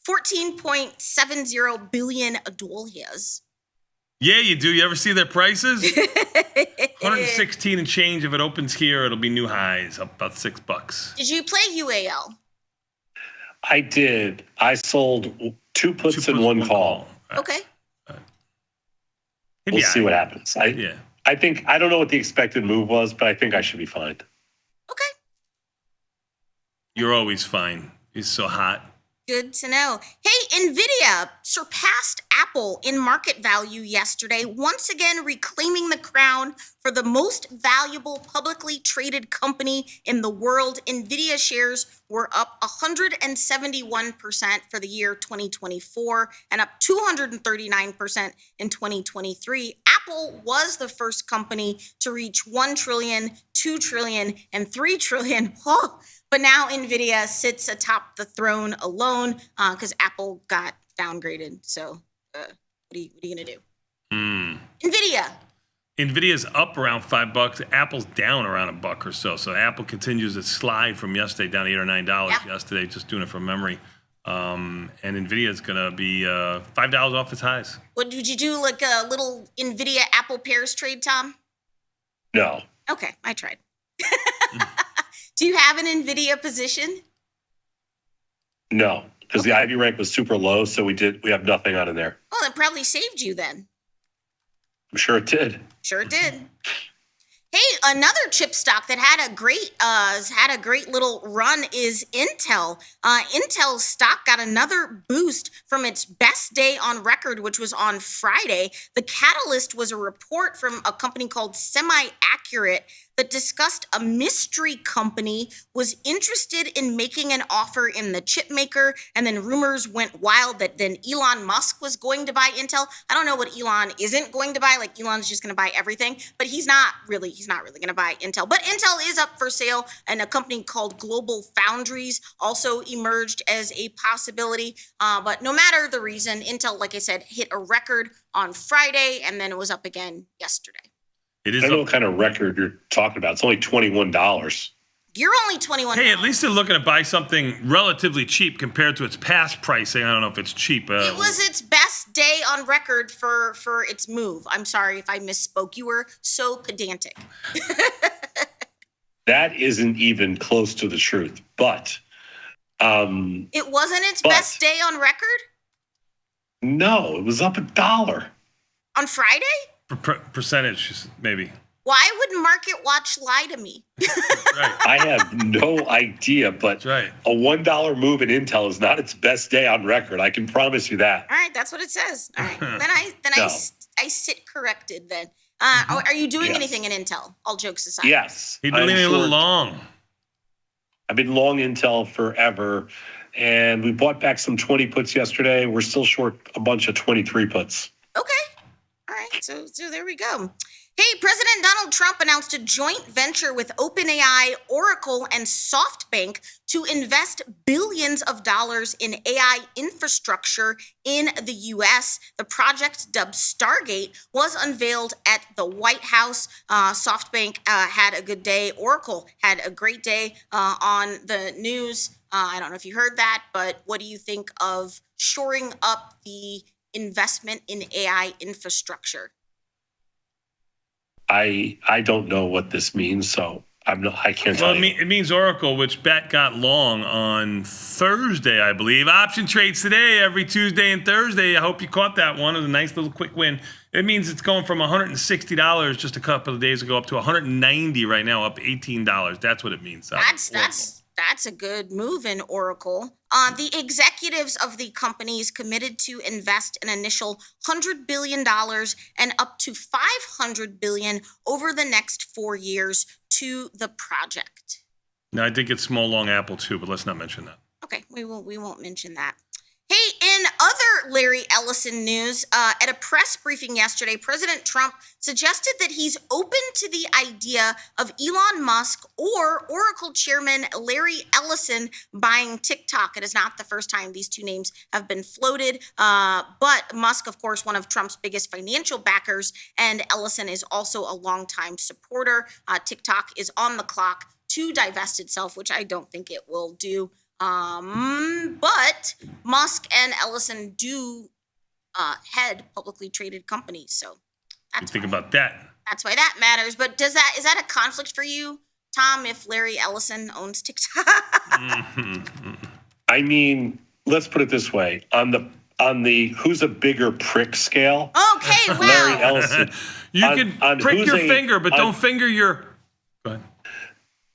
$14.70 billion dollars. Yeah, you do. You ever see their prices? 116 and change. If it opens here, it'll be new highs, up about $6. Did you play UAL? I did. I sold 2 puts and 1 call. Okay. We'll see what happens. I think, I don't know what the expected move was, but I think I should be fine. Okay. You're always fine. It's so hot. Good to know. Hey, NVIDIA surpassed Apple in market value yesterday, once again reclaiming the crown for the most valuable publicly traded company in the world. NVIDIA shares were up 171% for the year 2024 and up 239% in 2023. Apple was the first company to reach 1 trillion, 2 trillion, and 3 trillion. Oh, but now NVIDIA sits atop the throne alone because Apple got downgraded. So what are you going to do? NVIDIA's up around $5. Apple's down around $1 or so. So Apple continues its slide from yesterday down to $8 or $9 yesterday, just doing it from memory. And NVIDIA's going to be $5 off its highs. What did you do, like a little NVIDIA Apple pairs trade, Tom? No. Okay, I tried. Do you have an NVIDIA position? No, because the IV rank was super low, so we have nothing on in there. Well, it probably saved you then. I'm sure it did. Sure it did. Hey, another chip stock that had a great little run is Intel. Intel's stock got another boost from its best day on record, which was on Friday. The catalyst was a report from a company called Semi-Accurate that discussed a mystery company was interested in making an offer in the chip maker, and then rumors went wild that then Elon Musk was going to buy Intel. I don't know what Elon isn't going to buy. Like, Elon's just going to buy everything, but he's not really going to buy Intel. But Intel is up for sale, and a company called Global Foundries also emerged as a possibility. But no matter the reason, Intel, like I said, hit a record on Friday, and then it was up again yesterday. I don't know what kind of record you're talking about. It's only $21. You're only $21. Hey, at least they're looking to buy something relatively cheap compared to its past pricing. I don't know if it's cheap. It was its best day on record for its move. I'm sorry if I misspoke. You were so pedantic. That isn't even close to the truth. But it wasn't its best day on record? No, it was up $1. On Friday? Percentage, maybe. Why would Market Watch lie to me? Right. I have no idea, but a $1 move in Intel is not its best day on record. I can promise you that. All right, that's what it says. All right, I sit corrected then. Are you doing anything in Intel? All jokes aside. Yes. He's been leaving a little long. I've been long Intel forever, and we bought back some 20 puts yesterday. We're still short a bunch of 23 puts. Okay. All right, so there we go. Hey, President Donald Trump announced a joint venture with OpenAI, Oracle, and SoftBank to invest billions of dollars in AI infrastructure in the U.S. The project, dubbed Stargate, was unveiled at the White House. SoftBank had a good day. Oracle had a great day on the news. I don't know if you heard that, but what do you think of shoring up the investment in AI infrastructure? I don't know what this means, so I can't tell you. It means Oracle, which bet got long on Thursday, I believe. Option trades today every Tuesday and Thursday. I hope you caught that one. It was a nice little quick win. It means it's going from $160 just a couple of days ago up to $190 right now, up $18. That's what it means. That's a good move in Oracle. The executives of the companies committed to invest an initial $100 billion and up to $500 billion over the next 4 years to the project. Now, I did get small long Apple too, but let's not mention that. Okay, we won't mention that. Hey, in other Larry Ellison news, at a press briefing yesterday, President Trump suggested that he's open to the idea of Elon Musk or Oracle chairman Larry Ellison buying TikTok. It is not the first time these two names have been floated, but Musk, of course, one of Trump's biggest financial backers, and Ellison is also a longtime supporter. TikTok is on the clock to divest itself, which I don't think it will do. But Musk and Ellison do head publicly traded companies, so that's think about that. That's why that matters. But is that a conflict for you, Tom, if Larry Ellison owns TikTok? I mean, let's put it this way: on the who's a bigger prick scale. Okay, wow. Larry Ellison. You can prick your finger, but don't finger your. Go ahead.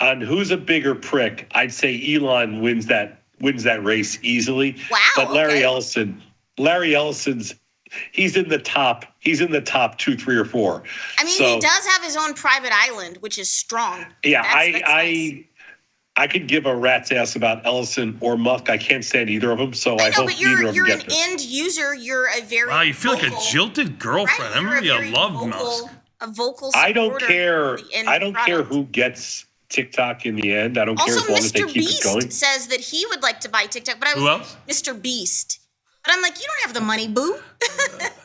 On who's a bigger prick, I'd say Elon wins that race easily. Wow. But Larry Ellison's he's in the top 2, 3, or 4. I mean, he does have his own private island, which is strong. Yeah, That's nice. I could give a rat's ass about Ellison or Musk. I can't stand either of them, so I hope neither of them get this. You're an end user. You're a very Wow, you feel like a jilted girlfriend. Right, I remember you loved Musk. A vocal supporter. I don't care. I don't care product. who gets TikTok in the end. I don't care Also, as long as they Mr. keep Beast it going. says that he would like to buy TikTok, but Who else? Mr. Beast. But I'm like, you don't have the money, boo.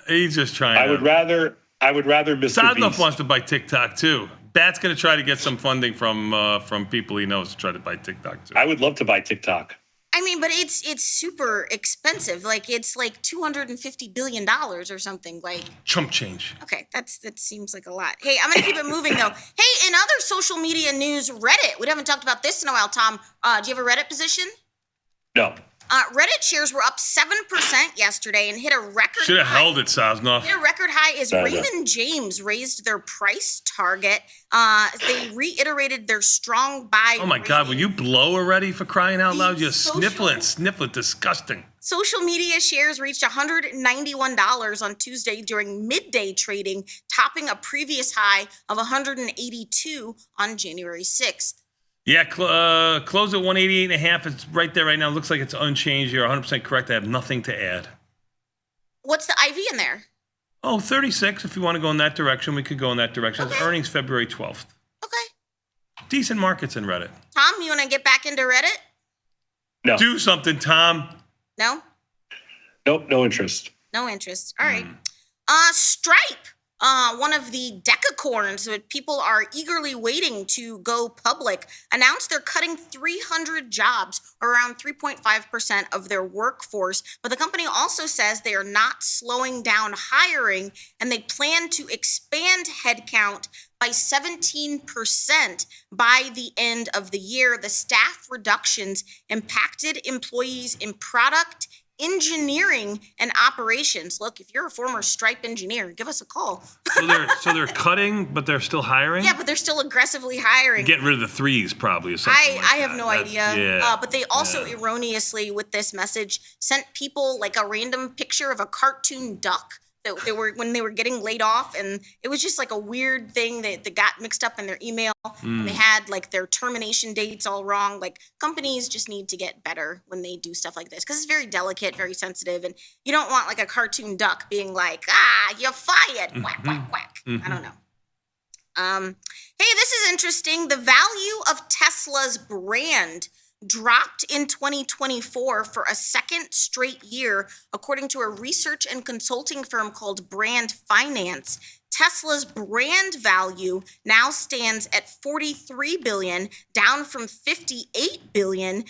He's just trying. I would rather Mr. Sadnov Beast. wants to buy TikTok too. Bat's going to try to get some funding from people he knows to try to buy TikTok too. I would love to buy TikTok. I mean, but it's super expensive. Like it's like $250 billion or something. Like chump change. Okay, that seems like a lot. Hey, I'm gonna keep it moving though. Hey, in other social media news, Reddit. We haven't talked about this in a while, Tom. Do you have a Reddit position? No. Reddit shares were up 7% yesterday and hit a record. Should have held it, Sosnoff. Hit a record high as Raymond James raised their price target. They reiterated their strong buy. Oh my God, will you blow already for crying out loud? You're sniffling, disgusting. Social media shares reached $191 on Tuesday during midday trading, topping a previous high of $182 on January 6th. Yeah, close at 188.5. It's right there right now. Looks like it's unchanged. You're 100% correct. I have nothing to add. What's the IV in there? Oh, 36. If you want to go in that direction, we could go in that direction. Okay. It's earnings February 12th. Okay. Decent markets in Reddit. Tom, you want to get back into Reddit? No. Do something, Tom. No? Nope, no interest. No interest. All right. Stripe. One of the decacorns that people are eagerly waiting to go public, announced they're cutting 300 jobs, or around 3.5% of their workforce. But the company also says they are not slowing down hiring, and they plan to expand headcount by 17% by the end of the year. The staff reductions impacted employees in product, engineering, and operations. Look, if you're a former Stripe engineer, give us a call. So they're cutting, but they're still hiring? Yeah, but they're still aggressively hiring. Getting rid of the threes, probably, or something I have no idea. Yeah. But they also erroneously, with this message, sent people like a random picture of a cartoon duck that they were when they were getting laid off, and it was just like a weird thing that got mixed up in their email. And they had like their termination dates all wrong. Like companies just need to get better when they do stuff like this, because it's very delicate, very sensitive, and you don't want like a cartoon duck being like, you're fired, quack, quack, quack. I don't know. Hey, this is interesting. The value of Tesla's brand dropped in 2024 for a second straight year, according to a research and consulting firm called Brand Finance. Tesla's brand value now stands at $43 billion, down from $58 billion,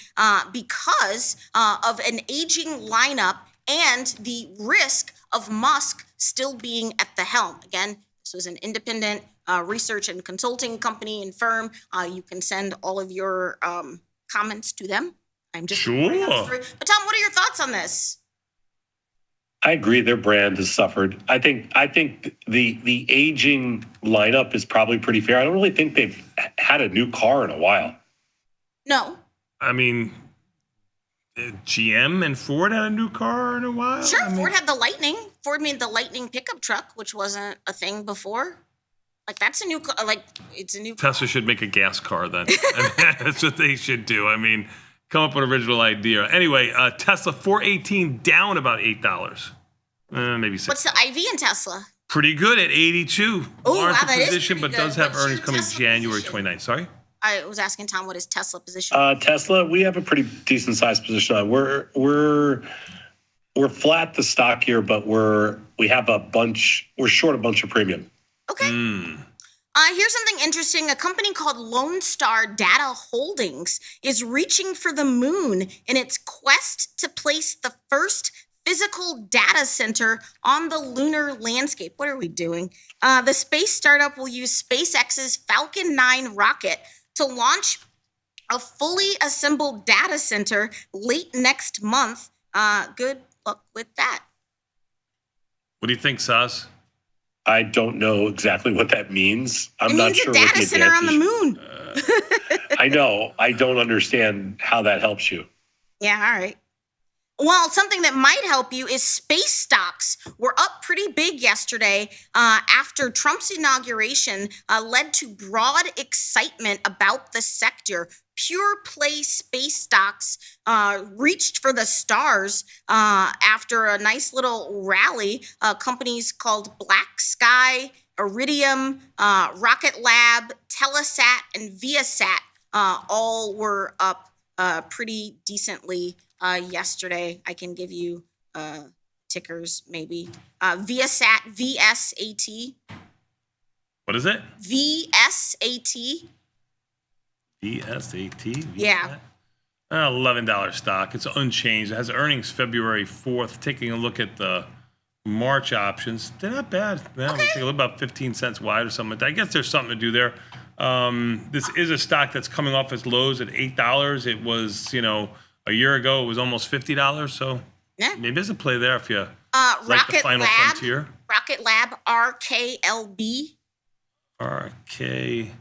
because of an aging lineup and the risk of Musk still being at the helm. Again, this was an independent research and consulting company and firm. You can send all of your comments to them. I'm just sure. But Tom, what are your thoughts on this? I agree. Their brand has suffered. I think the aging lineup is probably pretty fair. I don't really think they've had a new car in a while. No. I mean, GM and Ford had a new car in a while. Sure, Ford had the Lightning. Ford made the Lightning pickup truck, which wasn't a thing before. Like that's a new, it's a new. Tesla should make a gas car then. That's what they should do. I mean, come up with an original idea. Anyway, Tesla 418 down about $8, maybe $6. What's the IV in Tesla? Pretty good at 82. Oh, wow, Larger that is position, pretty but good. does have What's earnings your coming Tesla January position? 29th. Sorry. I was asking Tom what his Tesla position. Tesla, we have a pretty decent sized position on. We're flat the stock here, but we're short a bunch of premium. Okay. Here's something interesting. A company called Lone Star Data Holdings is reaching for the moon in its quest to place the first physical data center on the lunar landscape. What are we doing? The space startup will use SpaceX's Falcon 9 rocket to launch a fully assembled data center late next month. Good luck with that. What do you think, Saz? I don't know exactly what that means. I'm it not means sure a what data the center on the moon. I know. I don't understand how that helps you. Yeah, all right. Well, something that might help you is space stocks were up pretty big yesterday after Trump's inauguration led to broad excitement about the sector. Pure play space stocks reached for the stars after a nice little rally. Companies called Black Sky, Iridium, Rocket Lab, Telesat, and Viasat all were up pretty decently yesterday. I can give you tickers maybe. Viasat, VSAT. What is it? VSAT. VSAT? Yeah. $11 stock. It's unchanged. It has earnings February 4th. Taking a look at the March options, they're not bad. Yeah, okay. Take a look, about 15 cents wide or something like that. I guess there's something to do there. This is a stock that's coming off its lows at $8. It was, a year ago, it was almost $50. So yeah, maybe there's a play there if you like the final frontier. Rocket Lab, RKLB. RKLB.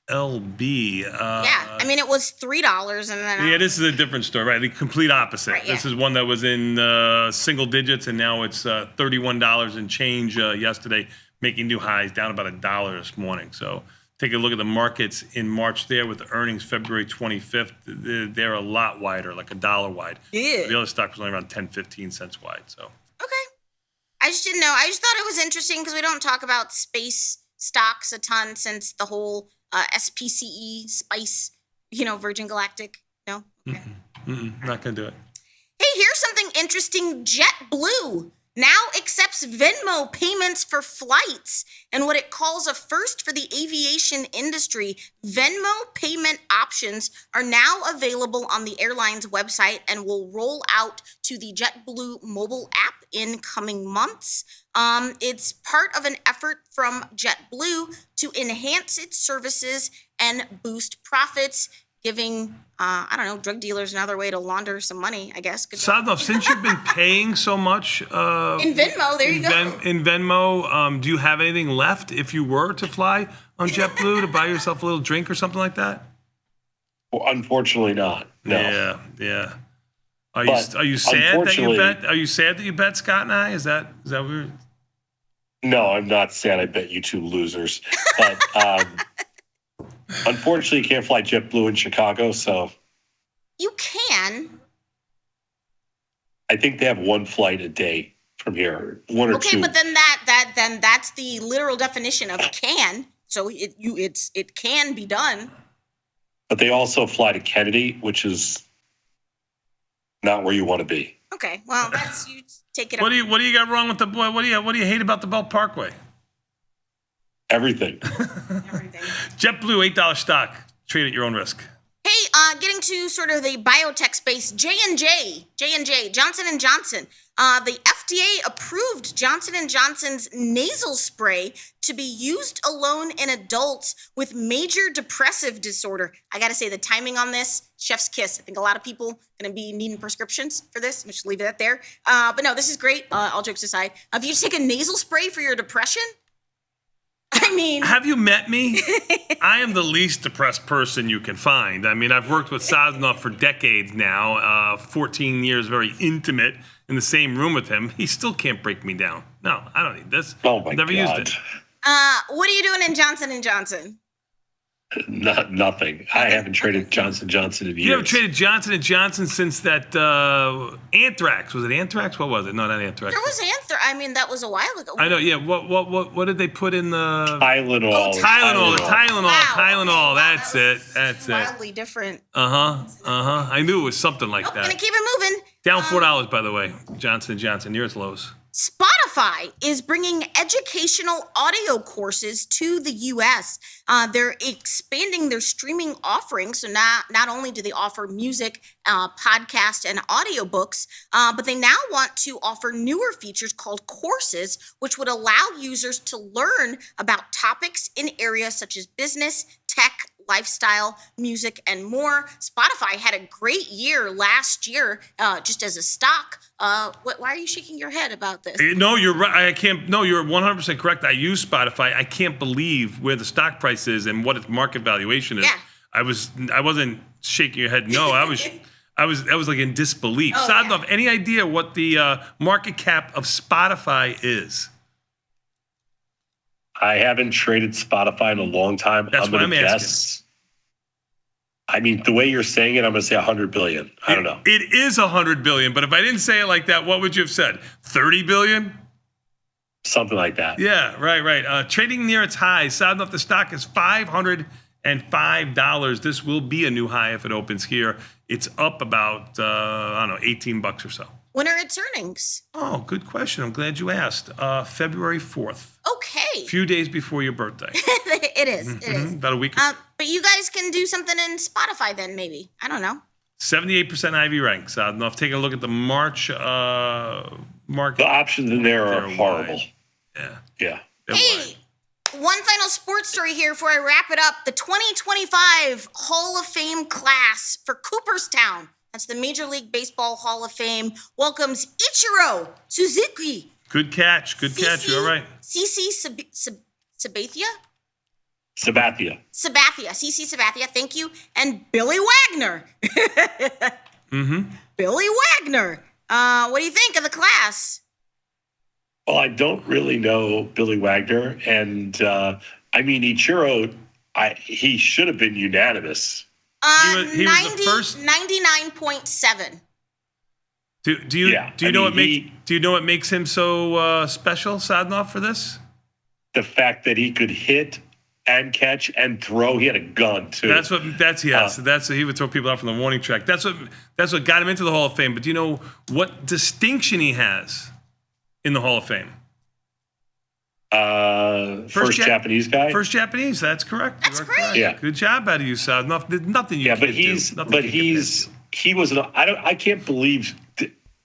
Yeah, I mean, it was $3 and then... Yeah, this is a different story, right? The complete opposite. Right, yeah. This is one that was in single digits, and now it's $31 and change yesterday, making new highs, down about $1 this morning. So take a look at the markets in March there with the earnings February 25th. They're a lot wider, like $1 wide. Yeah. The other stock was only around 10, 15 cents wide. So okay. I just didn't know. I just thought it was interesting because we don't talk about space stocks a ton since the whole SPCE, SPICE, Virgin Galactic. No? Okay. Not going to do it. Hey, here's something interesting. JetBlue now accepts Venmo payments for flights and what it calls a first for the aviation industry. Venmo payment options are now available on the airline's website and will roll out to the JetBlue mobile app in coming months. It's part of an effort from JetBlue to enhance its services and boost profits, giving, drug dealers another way to launder some money, I guess. Sadnov, since you've been paying so much... in Venmo, there you go. In Venmo, do you have anything left if you were to fly on JetBlue to buy yourself a little drink or something like that? Well, unfortunately not, no. Yeah. Are you sad that you bet? Are you sad that you bet Scott and I? Is that weird? No, I'm not sad. I bet you two losers. But unfortunately, you can't fly JetBlue in Chicago, so you can. I think they have one flight a day from here, one or two. Okay, but then that's the literal definition of can. So it can be done. But they also fly to Kennedy, which is not where you want to be. Okay, well, that's you take it. What do you got wrong with the boy? What do you hate about the Belt Parkway? Everything. JetBlue, $8 stock. Trade at your own risk. Hey, getting to sort of the biotech space, J&J, Johnson & Johnson. The FDA approved Johnson & Johnson's nasal spray to be used alone in adults with major depressive disorder. I got to say, the timing on this, chef's kiss. I think a lot of people going to be needing prescriptions for this. I'm just leave it there. But no, this is great. All jokes aside. If you take a nasal spray for your depression, I mean... Have you met me? I am the least depressed person you can find. I mean, I've worked with Sazonov for decades now, 14 years, very intimate, in the same room with him. He still can't break me down. No, I don't need this. Oh, my Never God. used it. What are you doing in Johnson & Johnson? Nothing. I haven't traded Johnson & Johnson in years. You haven't traded Johnson & Johnson since that anthrax. Was it anthrax? What was it? No, not anthrax. There was anthrax. I mean, that was a while ago. I know. Yeah. What did they put in the Tylenol? Tylenol. Wow. Tylenol. Okay, That's it. Wildly different. I knew it was something like that. Gonna keep it moving. Down $4, by the way. Johnson & Johnson near its lows. Spotify is bringing educational audio courses to the U.S. They're expanding their streaming offerings. So not only do they offer music, podcast, and audiobooks, but they now want to offer newer features called courses, which would allow users to learn about topics in areas such as business, tech, lifestyle, music, and more. Spotify had a great year last year, just as a stock. Why are you shaking your head about this? No, you're right. I can't. No, you're 100% correct. I use Spotify. I can't believe where the stock price is and what its market valuation is. Yeah. I wasn't shaking your head. No, I was like in disbelief. Oh, Sadnov, any idea what the market cap of Spotify is? I haven't traded Spotify in a long time. That's what I'm guess. I mean, the way you're saying it, I'm going to say 100 billion. I don't know. It is 100 billion, but if I didn't say it like that, what would you have said? 30 billion? Something like that. Yeah, right. Trading near its high. Sad enough, the stock is $505. This will be a new high if it opens here. It's up about, $18 or so. When are its earnings? Oh, good question. I'm glad you asked. February 4th. Okay. A few days before your birthday. It is. About a week. But you guys can do something in Spotify then, maybe. I don't know. 78% Ivy ranks. I don't know if taking a look at the March market. The options in there are horrible. Wide. Yeah. Hey, one final sports story here before I wrap it up. The 2025 Hall of Fame class for Cooperstown, that's the Major League Baseball Hall of Fame, welcomes Ichiro Suzuki. Good catch. You're all right. CC Sabathia? Sabathia. CC Sabathia, thank you. And Billy Wagner. Billy Wagner. What do you think of the class? Well, I don't really know Billy Wagner. And, Ichiro, he should have been unanimous. He was the first 99.7. Do you know what makes him so special, Sadnov, for this? The fact that he could hit and catch and throw. He had a gun too. That's he would throw people out from the warning track. That's what got him into the Hall of Fame. But do you know what distinction he has in the Hall of Fame? First Japanese guy. First Japanese. That's correct. That's great. Yeah. Good job out of you, Sad. Nothing you. Yeah, can't but he's do. Nothing he was. I can't believe.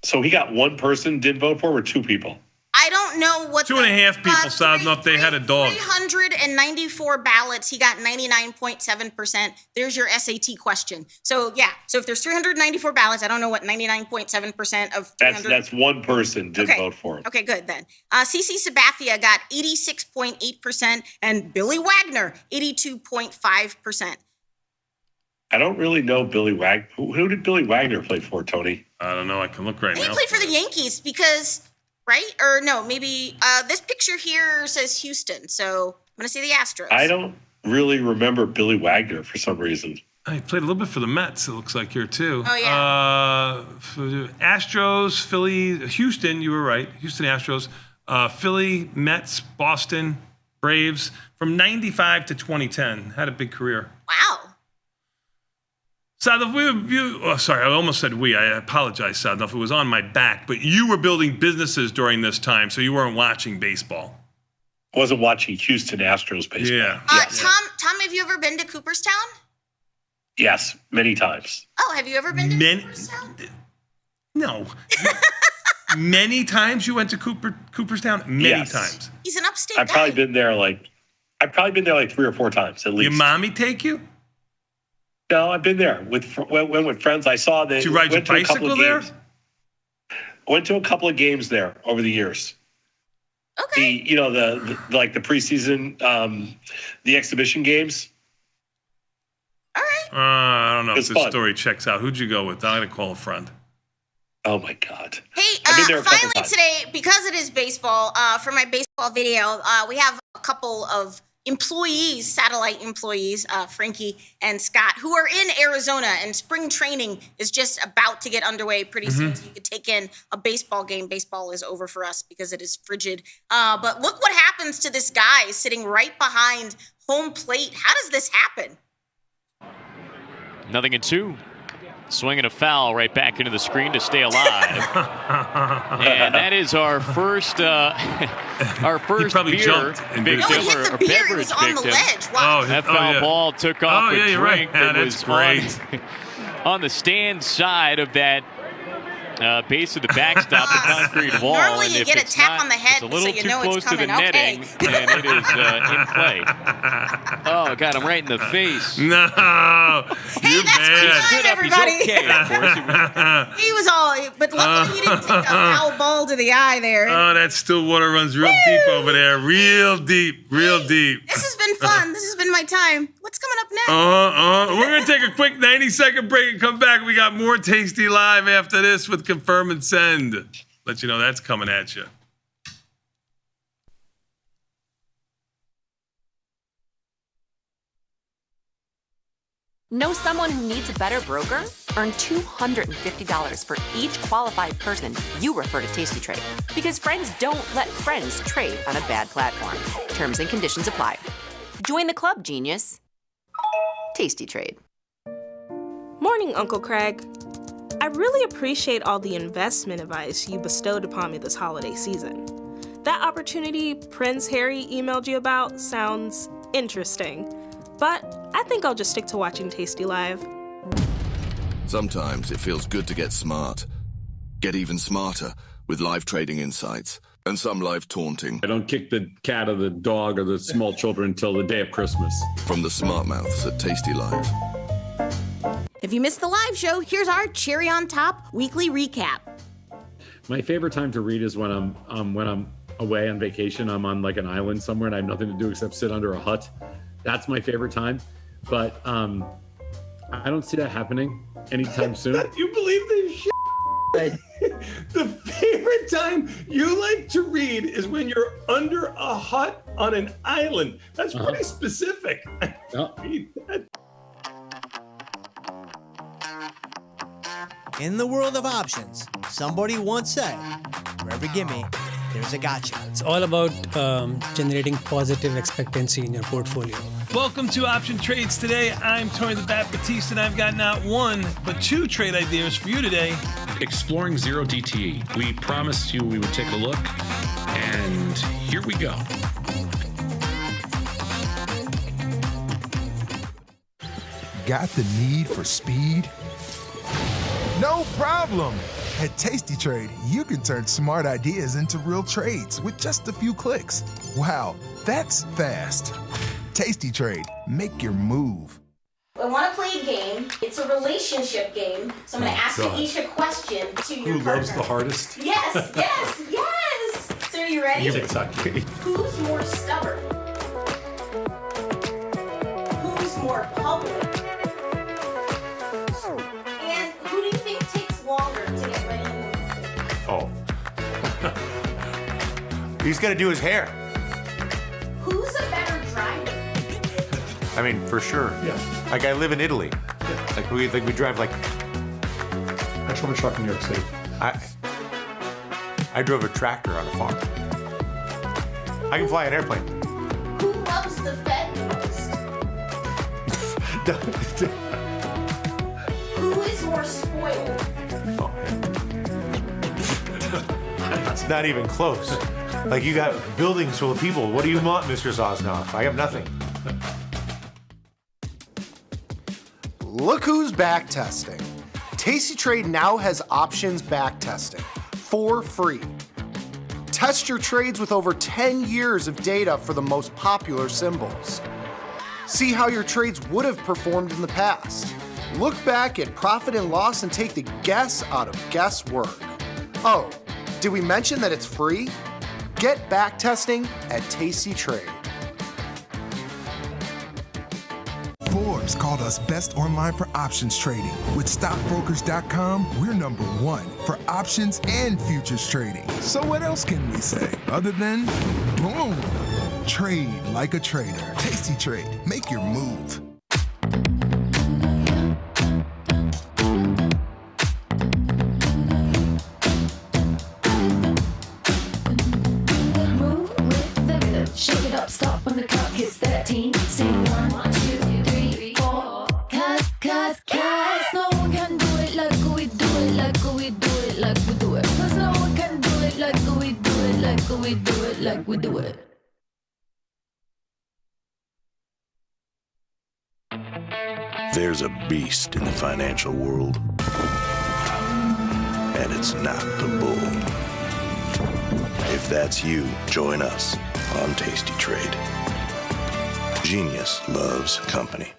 So he got one person didn't vote for, or two people. I don't know what 2.5 people sound enough. They had a dog. 394 ballots. He got 99.7%. There's your SAT question. So yeah. So if there's 394 ballots, I don't know what 99.7% of 300. That's one person didn't vote for him. Okay, good then. CC Sabathia got 86.8% and Billy Wagner 82.5%. I don't really know Billy Wagner. Who did Billy Wagner play for, Tony? I don't know. I can look right now. He played for the Yankees because. Right? Or no, maybe this picture here says Houston, so I'm going to say the Astros. I don't really remember Billy Wagner for some reason. He played a little bit for the Mets, it looks like here, too. Oh, yeah. Astros, Philly, Houston, you were right. Houston Astros, Philly, Mets, Boston, Braves. From 95 to 2010, had a big career. Wow. Sadnov, sorry, I almost said we. I apologize, Sadnov. It was on my back. But you were building businesses during this time, so you weren't watching baseball. I wasn't watching Houston Astros baseball. Yeah. Tom, have you ever been to Cooperstown? Yes, many times. Oh, have you ever been to Cooperstown? No. Many times you went to Cooperstown? Many times. He's an upstate guy. I've probably been there like 3 or 4 times at least. Your mommy take you? No, I've been there went with friends. I saw that. Did you ride your bicycle there? I went to a couple of games there over the years. Okay. The preseason, the exhibition games. All right. I don't know if this fun. story checks out. Who'd you go with? I'm going to call a friend. Oh my God. Hey, finally today, because it is baseball, for my baseball video, we have a couple of employees, satellite employees, Frankie and Scott, who are in Arizona, and spring training is just about to get underway pretty soon, so you could take in a baseball game. Baseball is over for us because it is frigid. But look what happens to this guy sitting right behind home plate. How does this happen? 0-2. swinging a foul right back into the screen to stay alive. And that is our first beer victim or beverage victim. That foul ball took off a drink that was on the stand side of that base of the backstop, the concrete wall. Normally and you if get a it's tap not, on the head it's a little so you too know close it's to the coming. netting, and it is in play. Oh, God, I'm right in the face. No. Hey, you're that's bad. good, everybody. He's okay, of course. He was all, but luckily he didn't take a foul ball to the eye there. Oh, that still water runs real deep over there. Real deep. Real deep. This has been fun. This has been my time. What's coming up next? We're going to take a quick 90-second break and come back. We got more Tasty Live after this with Confirm and Send. Let you know that's coming at you. Know someone who needs a better broker? Earn $250 for each qualified person you refer to Tasty Trade. Because friends don't let friends trade on a bad platform. Terms and conditions apply. Join the club, genius. Tasty Trade. Morning, Uncle Craig. I really appreciate all the investment advice you bestowed upon me this holiday season. That opportunity Prince Harry emailed you about sounds interesting, but I think I'll just stick to watching Tasty Live. Sometimes it feels good to get smart. Get even smarter with live trading insights and some live taunting. I don't kick the cat or the dog or the small children until the day of Christmas. From the smart mouths at Tasty Live. If you missed the live show, here's our cherry on top weekly recap. My favorite time to read is when I'm away on vacation. I'm on like an island somewhere and I have nothing to do except sit under a hut. That's my favorite time. But I don't see that happening anytime soon. You believe this shit? The favorite time you like to read is when you're under a hut on an island. That's pretty specific. In the world of options, somebody once said, for every gimme, there's a gotcha. It's all about generating positive expectancy in your portfolio. Welcome to Option Trades Today. I'm Tony the Bat Batiste, and I've got not one, but two trade ideas for you today. Exploring zero DTE. We promised you we would take a look, and here we go. Got the need for speed? No problem. At Tasty Trade, you can turn smart ideas into real trades with just a few clicks. Wow, that's fast. Tasty Trade, make your move. I want to play a game. It's a relationship game. So I'm going to ask you each a question to your partner. Who loves the hardest? Yes, yes, yes. So are you ready? Who's more stubborn? Who's more public? And who do you think takes longer to get ready in the morning? He's gonna do his hair. Who's a better driver? I mean, for sure. Yeah. Like I live in Italy. Yeah. Like we drive like. I drove a truck in New York City. I drove a tractor on a farm. I can fly an airplane. Who loves the Fed most? Who is more spoiled? It's not even close. Like you got buildings full of people. What do you want, Mr. Zosnoff? I have nothing. Look who's back testing. Tasty Trade now has options back testing for free. Test your trades with over 10 years of data for the most popular symbols. See how your trades would have performed in the past. Look back at profit and loss and take the guess out of guesswork. Oh, did we mention that it's free? Get back testing at Tasty Trade. Forbes called us best online for options trading. With stockbrokers.com, we're number one for options and futures trading. So what else can we say other than boom? Trade like a trader. Tasty Trade. Make your move. Shake it up, stop when the clock hits 13. Sing 1, 2, 3, 4. Cause no one can do it like we do it. There's a beast in the financial world, and it's not the bull. If that's you, join us on Tasty Trade. Genius loves company.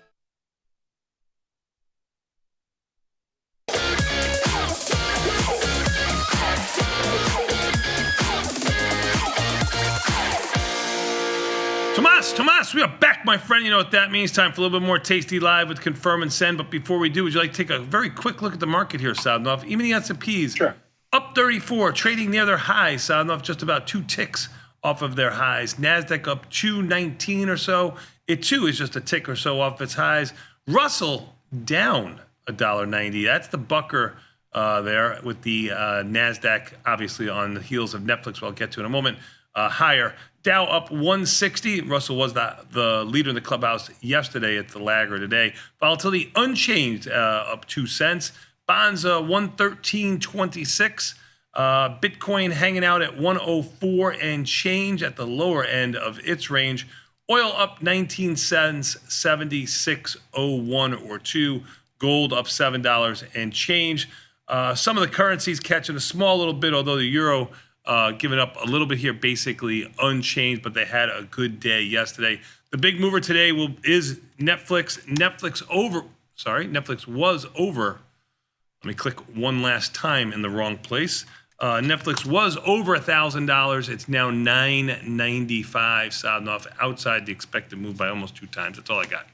Tomas, we are back, my friend. You know what that means. Time for a little bit more Tasty Live with Confirm and Send. But before we do, would you like to take a very quick look at the market here, Sadnov? Even the S&Ps, sure. Up 34, trading near their highs, Sadnov, just about 2 ticks off of their highs. NASDAQ up 219 or so. It, too, is just a tick or so off its highs. Russell down $1.90. That's the bucker there with the NASDAQ, obviously, on the heels of Netflix, I'll get to in a moment, higher. Dow up 160. Russell was the leader in the clubhouse yesterday. It's the lagger today. Volatility unchanged, up 2 cents. Bonds 113.26. Bitcoin hanging out at 104 and change at the lower end of its range. Oil up 19 cents, 76.01 or 2. Gold up $7 and change. Some of the currencies catching a small little bit, although the euro giving up a little bit here, basically unchanged, but they had a good day yesterday. The big mover today is Netflix. Netflix was over. Let me click one last time in the wrong place. Netflix was over $1,000. It's now $995. Sadnov outside the expected move by almost 2 times. That's all I got.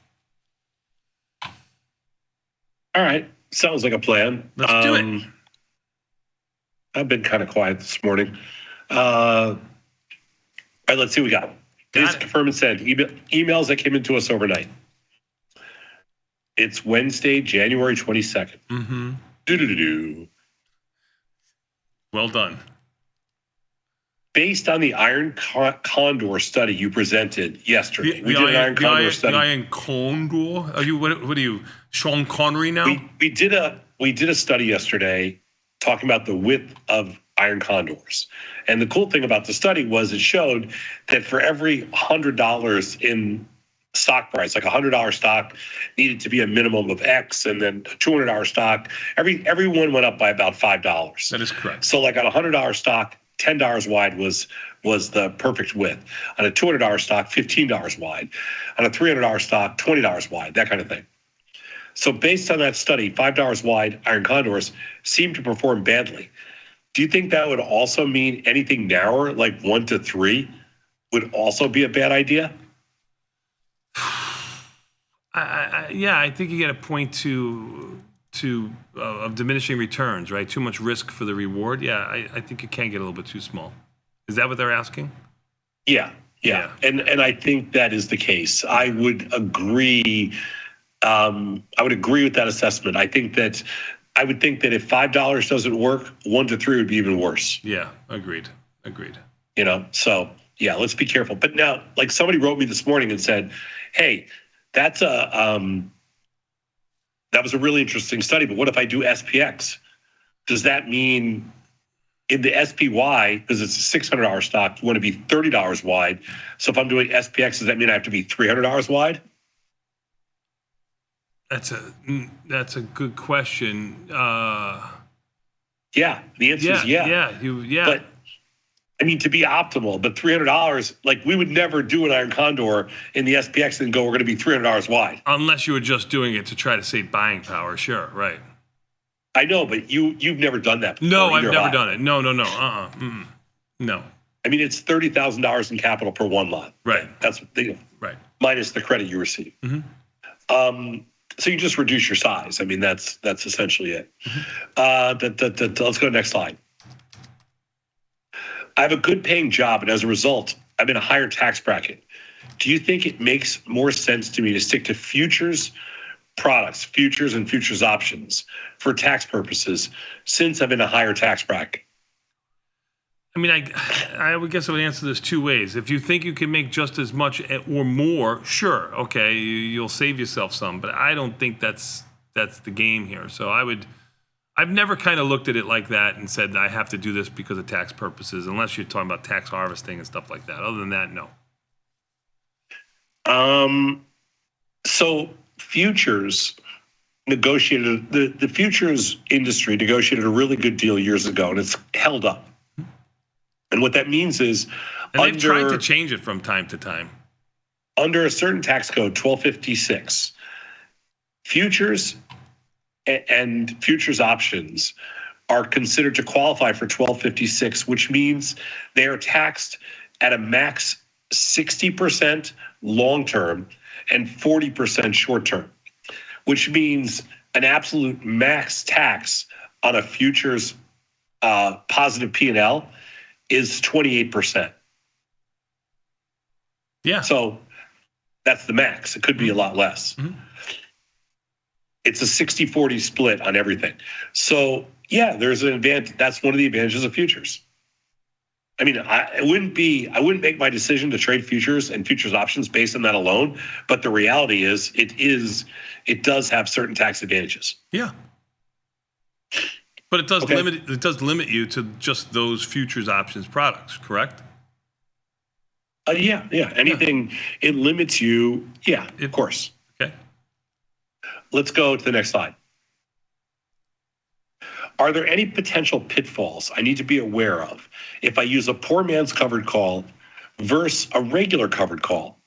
All right. Sounds like a plan. Let's do it. I've been kind of quiet this morning. All right, let's see what we got. This Confirm and Send. Emails that came into us overnight. It's Wednesday, January 22nd. Mm-hmm. Do-do-do-do. Well done. Based on the Iron Condor study you presented yesterday. We did an Iron Condor study. The Iron Condor? Are you, what are you, Sean Connery now? We did a study yesterday talking about the width of iron condors. And the cool thing about the study was it showed that for every $100 in stock price, like a $100 stock needed to be a minimum of X, and then a $200 stock, everyone went up by about $5. That is correct. So like on a $100 stock, $10 wide was the perfect width. On a $200 stock, $15 wide. On a $300 stock, $20 wide, that kind of thing. So based on that study, $5 wide iron condors seem to perform badly. Do you think that would also mean anything narrower, like 1 to 3, would also be a bad idea? I think you get a point of diminishing returns, right? Too much risk for the reward. Yeah, I think it can get a little bit too small. Is that what they're asking? Yeah. And I think that is the case. I would agree. I would agree with that assessment. I would think that if $5 doesn't work, 1 to 3 would be even worse. Yeah, agreed. So yeah, let's be careful. But now, like somebody wrote me this morning and said, "Hey, that was a really interesting study. But what if I do SPX? Does that mean in the SPY, because it's a $600 stock, you want to be $30 wide? So if I'm doing SPX, does that mean I have to be $300 wide?" That's a good question. Yeah, the answer is yeah. Yeah. But I mean, to be optimal, but $300, like we would never do an iron condor in the SPX and go, we're going to be $300 wide. Unless you were just doing it to try to save buying power. Sure, right. I know, but you've never done that before. No, I've never done it. No. No. I mean, it's $30,000 in capital per one lot. Right. That's right. Minus the credit you receive. Mm-hmm. So you just reduce your size. I mean, that's essentially it. Let's go to the next slide. I have a good paying job, and as a result, I'm in a higher tax bracket. Do you think it makes more sense to me to stick to futures products, futures and futures options for tax purposes, since I'm in a higher tax bracket? I mean, I would guess I would answer this 2 ways. If you think you can make just as much or more, sure, okay, you'll save yourself some. But I don't think that's the game here. So I would I've never kind of looked at it like that and said I have to do this because of tax purposes, unless you're talking about tax harvesting and stuff like that. Other than that, no. So futures negotiated, the futures industry negotiated a really good deal years ago, and it's held up. And what that means is, and they've tried to change it from time to time. Under a certain tax code, 1256, futures and futures options are considered to qualify for 1256, which means they are taxed at a max 60% long-term and 40% short-term, which means an absolute max tax on a futures positive P&L is 28%. Yeah. So that's the max. It could be a lot less. Mm-hmm. It's a 60-40 split on everything. So yeah, there's an advantage. That's one of the advantages of futures. I mean, I wouldn't make my decision to trade futures and futures options based on that alone. But the reality is, it does have certain tax advantages. Yeah. But it does limit you to just those futures options products, correct? Yeah. Anything, it limits you. Yeah, of course. Okay. Let's go to the next slide. Are there any potential pitfalls I need to be aware of if I use a poor man's covered call versus a regular covered call?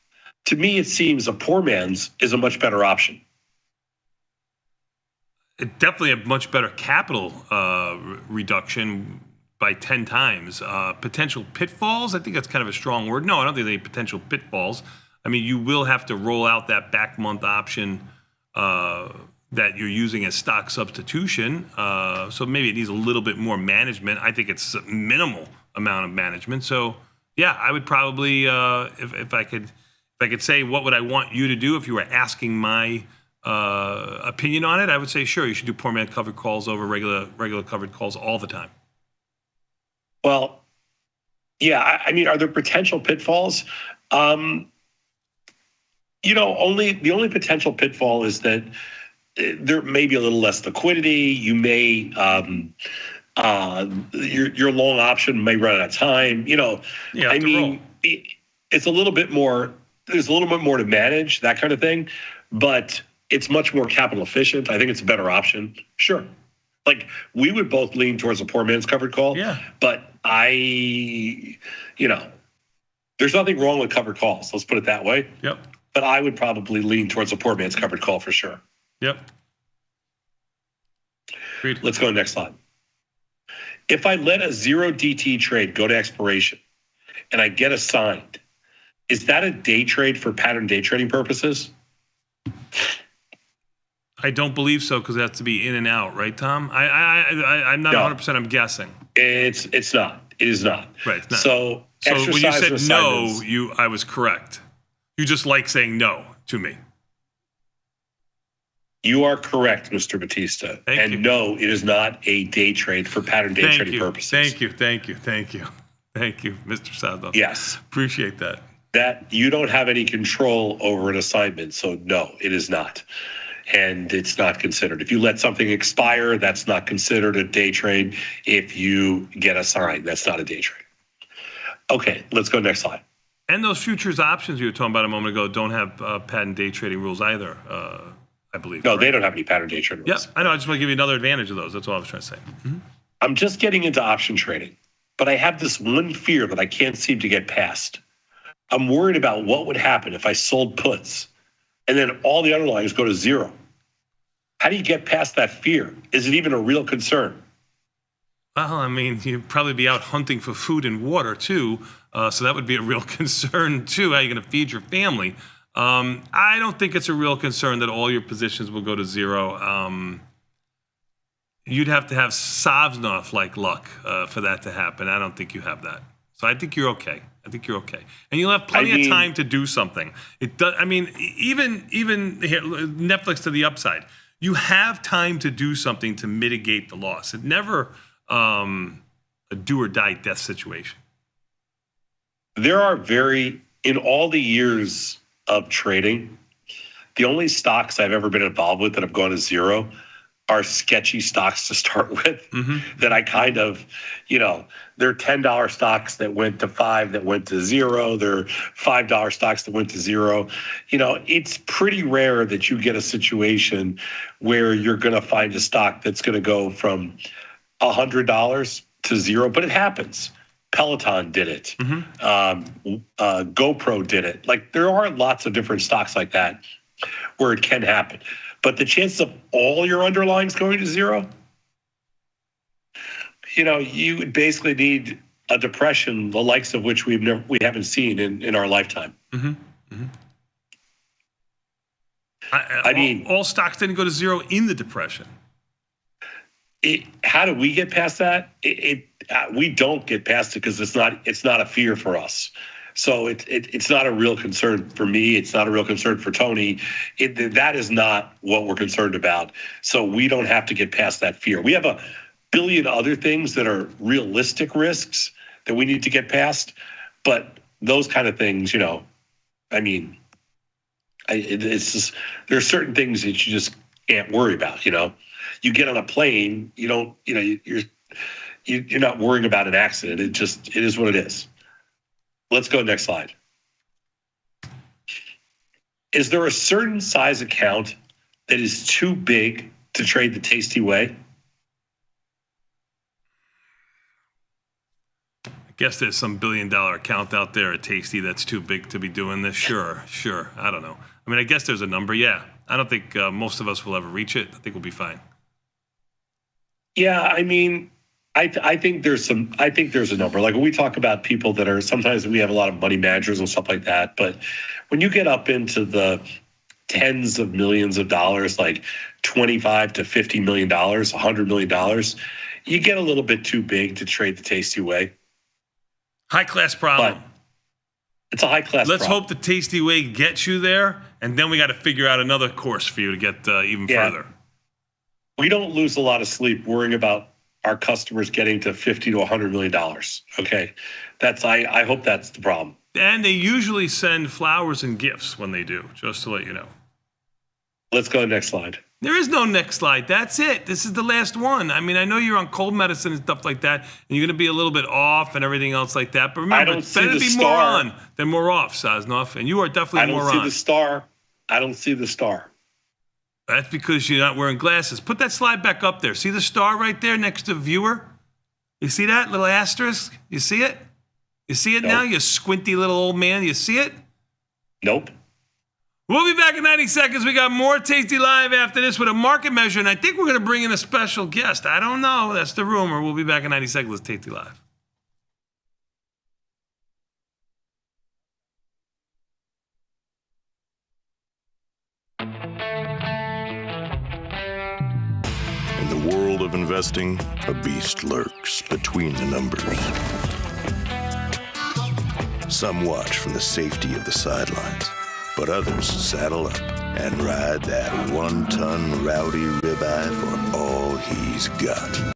To me, it seems a poor man's is a much better option. It definitely a much better capital reduction by 10 times. Potential pitfalls, I think that's kind of a strong word. No, I don't think there's any potential pitfalls. I mean, you will have to roll out that back month option that you're using as stock substitution. So maybe it needs a little bit more management. I think it's a minimal amount of management. So yeah, I would probably, if I could say, what would I want you to do if you were asking my opinion on it, I would say, sure, you should do poor man covered calls over regular covered calls all the time. Well, yeah, I mean, are there potential pitfalls? The only potential pitfall is that there may be a little less liquidity. You may, your long option may run out of time. It's a little bit more, there's a little bit more to manage, that kind of thing, but it's much more capital efficient. I think it's a better option. Sure. Like, we would both lean towards a poor man's covered call. Yeah. But there's nothing wrong with covered calls. Let's put it that way. Yep. But I would probably lean towards a poor man's covered call for sure. Yep. Agreed. Let's go to the next slide. If I let a 0 DT trade go to expiration and I get assigned, is that a day trade for pattern day trading purposes? I don't believe so, because it has to be in and out, right, Tom? I'm not 100%. I'm guessing. It's not. It is not. Right. It's not. So when you said no, I was correct. You just like saying no to me. You are correct, Mr. Batista. Thank you. No, it is not a day trade for pattern day trading purposes. Thank you, Mr. Sadler. Yes. Appreciate that. That you don't have any control over an assignment, so no, it is not. And it's not considered. If you let something expire, that's not considered a day trade. If you get assigned, that's not a day trade. Okay, let's go next slide. And those futures options you were talking about a moment ago don't have pattern day trading rules either, I believe. No, they don't have any pattern day trading rules. Yeah, I know. I just want to give you another advantage of those. That's all I was trying to say. Mm-hmm. I'm just getting into option trading, but I have this one fear that I can't seem to get past. I'm worried about what would happen if I sold puts and then all the underlyings go to zero. How do you get past that fear? Is it even a real concern? Well, I mean, you'd probably be out hunting for food and water too, so that would be a real concern too. How are you going to feed your family? I don't think it's a real concern that all your positions will go to zero. You'd have to have Savsnov-like luck for that to happen. I don't think you have that. So I think you're okay. And you'll have plenty of time to do something. It does. I mean, even here, Netflix to the upside. You have time to do something to mitigate the loss. It never a do or die death situation. There are in all the years of trading, the only stocks I've ever been involved with that have gone to zero are sketchy stocks to start with that I kind of, they're $10 stocks that went to 5, that went to 0. They're $5 stocks that went to 0. It's pretty rare that you get a situation where you're going to find a stock that's going to go from $100 to 0, but it happens. Peloton did it. GoPro did it. Like, there are lots of different stocks like that where it can happen. But the chance of all your underlyings going to 0, you would basically need a depression, the likes of which we haven't seen in our lifetime. I mean, all stocks didn't go to 0 in the depression. How do we get past that? We don't get past it because it's not a fear for us. So it's not a real concern for me. It's not a real concern for Tony. That is not what we're concerned about. So we don't have to get past that fear. We have a billion other things that are realistic risks that we need to get past. But those kind of things, it's just, there are certain things that you just can't worry about. You get on a plane, you're not worrying about an accident. It is what it is. Let's go next slide. Is there a certain size account that is too big to trade the Tasty way? I guess there's some $1 billion account out there at Tasty that's too big to be doing this. Sure. I don't know. I mean, I guess there's a number. Yeah. I don't think most of us will ever reach it. I think we'll be fine. Yeah, I mean, I think there's a number. Like, when we talk about people that are, sometimes we have a lot of money managers and stuff like that, but when you get up into the tens of millions of dollars, like $25 to $50 million, $100 million, you get a little bit too big to trade the Tasty way. High class problem. But it's a high class problem. Let's hope the Tasty way gets you there, and then we got to figure out another course for you to get even further. We don't lose a lot of sleep worrying about our customers getting to $50 to $100 million. Okay, I hope that's the problem. And they usually send flowers and gifts when they do, just to let you know. Let's go to the next slide. There is no next slide. That's it. This is the last one. I mean, I know you're on cold medicine and stuff like that, and you're going to be a little bit off and everything else like that. But remember, it's better to be more on than more off, Sosnoff. And you are definitely more on. I don't see the star. I don't see the star. That's because you're not wearing glasses. Put that slide back up there. See the star right there next to viewer? You see that little asterisk? You see it? You see it now, you squinty little old man? You see it? Nope. We'll be back in 90 seconds. We got more Tasty Live after this with a market measure, and I think we're going to bring in a special guest. I don't know. That's the rumor. We'll be back in 90 seconds with Tasty Live. In the world of investing, a beast lurks between the numbers. Some watch from the safety of the sidelines, but others saddle up and ride that 1-ton rowdy ribeye for all he's got.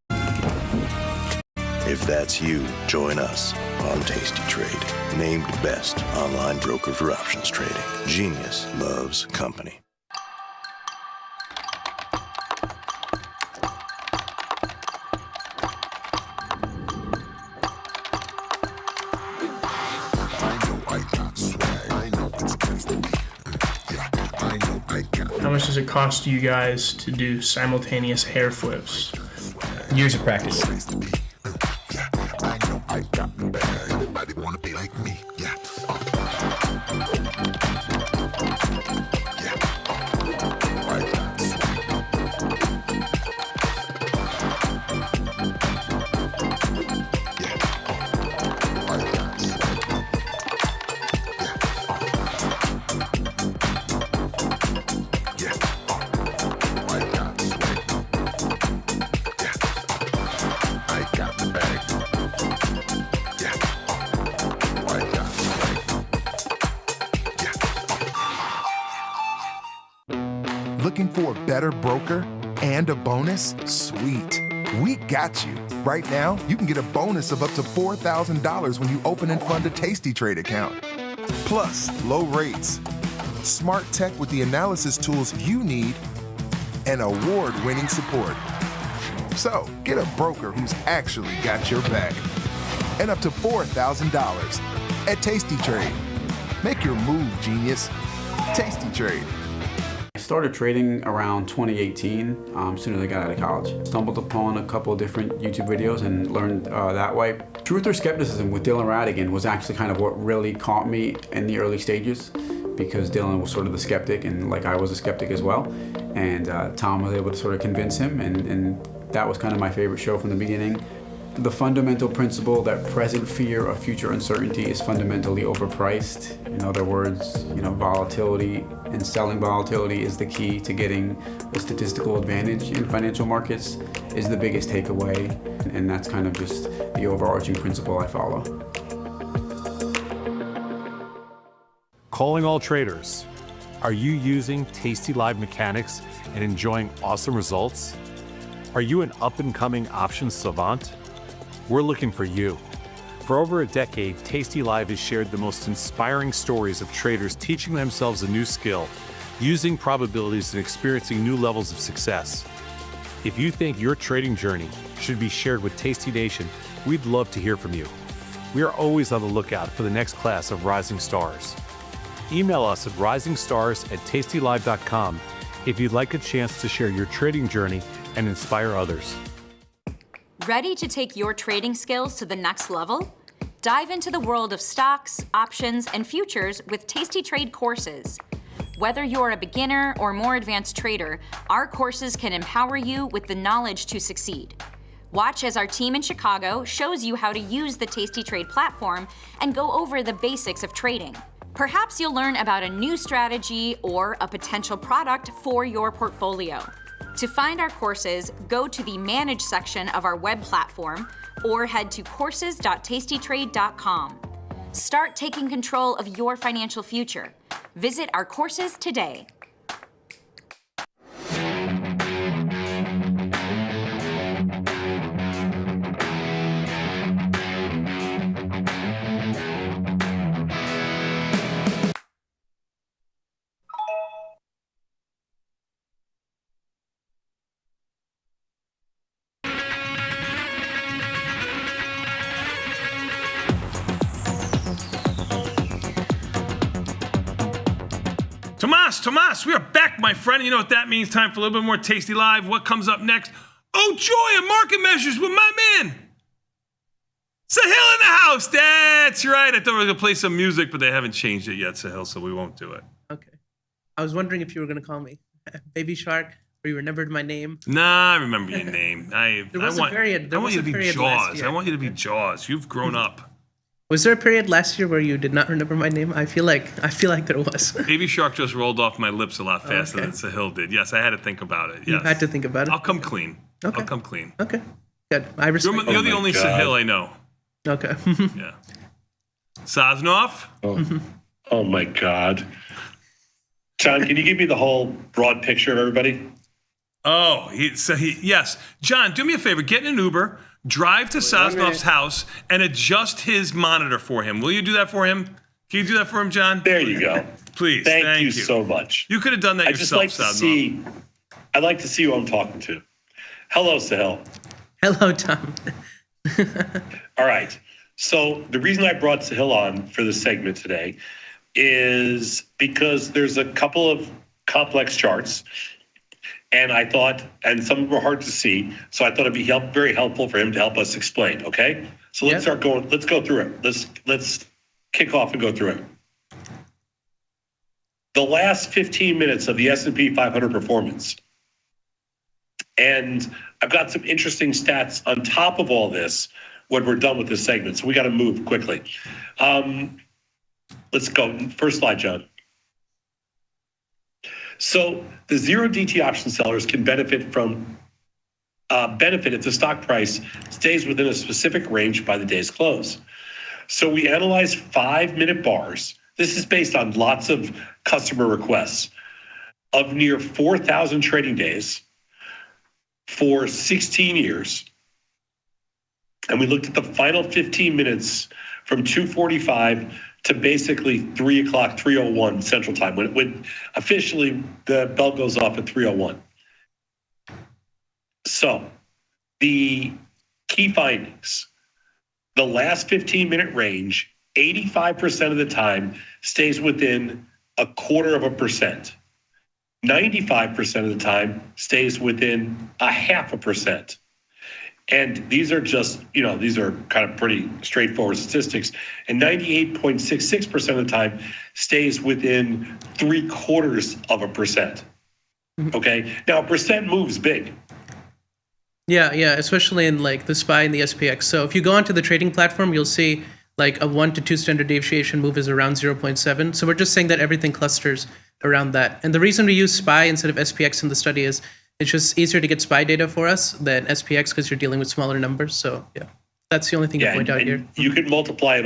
If that's you, join us on Tasty Trade, named best online broker for options trading. Genius loves company. How much does it cost you guys to do simultaneous hair flips? Years of practice. Looking for a better broker and a bonus? Sweet. We got you. Right now, you can get a bonus of up to $4,000 when you open and fund a Tasty Trade account. Plus, low rates, smart tech with the analysis tools you need, and award-winning support. So, get a broker who's actually got your back. And up to $4,000 at Tasty Trade. Make your move, genius. Tasty Trade. I started trading around 2018, as soon as I got out of college. Stumbled upon a couple of different YouTube videos and learned that way. Truth or Skepticism with Dylan Radigan was actually kind of what really caught me in the early stages, because Dylan was sort of the skeptic, and like I was a skeptic as well. And Tom was able to sort of convince him, and that was kind of my favorite show from the beginning. The fundamental principle that present fear of future uncertainty is fundamentally overpriced. In other words, volatility and selling volatility is the key to getting a statistical advantage in financial markets, is the biggest takeaway. And that's kind of just the overarching principle I follow. Calling all traders. Are you using tastylive mechanics and enjoying awesome results? Are you an up-and-coming options savant? We're looking for you. For over a decade, tastylive has shared the most inspiring stories of traders teaching themselves a new skill, using probabilities and experiencing new levels of success. If you think your trading journey should be shared with Tasty Nation, we'd love to hear from you. We are always on the lookout for the next class of rising stars. Email us at risingstars@tastylive.com if you'd like a chance to share your trading journey and inspire others. Ready to take your trading skills to the next level? Dive into the world of stocks, options, and futures with Tasty Trade courses. Whether you're a beginner or more advanced trader, our courses can empower you with the knowledge to succeed. Watch as our team in Chicago shows you how to use the Tasty Trade platform and go over the basics of trading. Perhaps you'll learn about a new strategy or a potential product for your portfolio. To find our courses, go to the Manage section of our web platform or head to courses.tastytrade.com. Start taking control of your financial future. Visit our courses today. Tomas, we are back, my friend. You know what that means? Time for a little bit more Tasty Live. What comes up next? Oh, joy of market measures with my man, Sahil in the house. That's right. I thought we were going to play some music, but they haven't changed it yet, Sahil, so we won't do it. Okay. I was wondering if you were going to call me Baby Shark, or you remembered my name. Nah, I remember your name. I want you to be Jaws. I want you to be Jaws. You've grown up. Was there a period last year where you did not remember my name? I feel like there was. Baby Shark just rolled off my lips a lot faster than Sahil did. Yes, I had to think about it. Yes. You had to think about it? I'll come clean. Okay. I'll come clean. Okay. Good. I respect You're the only God. Sahil I know. Okay. Yeah. Sosnoff? Oh my God. John, can you give me the whole broad picture of everybody? Oh, yes. John, do me a favor. Get in an Uber, drive to Sosnoff's house, and adjust his monitor for him. Will you do that for him? Can you do that for him, John? There you go. Please. Thank you so much. You could have done that yourself, Sosnoff. I'd like to see who I'm talking to. Hello, Sahil. Hello, Tom. All right. So the reason I brought Sahil on for this segment today is because there's a couple of complex charts. And I thought, and some of them are hard to see, so I thought it'd be very helpful for him to help us explain. Okay, so let's start going. Let's go through it. Let's kick off and go through it. The last 15 minutes of the S&P 500 performance, and I've got some interesting stats on top of all this when we're done with this segment. So we got to move quickly. Let's go. First slide, John. So the zero DT option sellers can benefit if the stock price stays within a specific range by the day's close. So we analyzed 5-minute bars. This is based on lots of customer requests of near 4,000 trading days for 16 years. And we looked at the final 15 minutes from 2:45 to basically 3 o'clock, 3:01 Central Time, when officially the bell goes off at 3:01. So the key findings, the last 15-minute range, 85% of the time stays within 1/4%. 95% of the time stays within 0.5%. And these are just, these are kind of pretty straightforward statistics. And 98.66% of the time stays within 0.75%. Okay. Now, a percent moves big. Yeah, especially in like the SPY and the SPX. So if you go onto the trading platform, you'll see like a 1 to 2 standard deviation move is around 0.7. So we're just saying that everything clusters around that. And the reason we use SPY instead of SPX in the study is it's just easier to get SPY data for us than SPX because you're dealing with smaller numbers. So yeah, that's the only thing to point out here. You can multiply it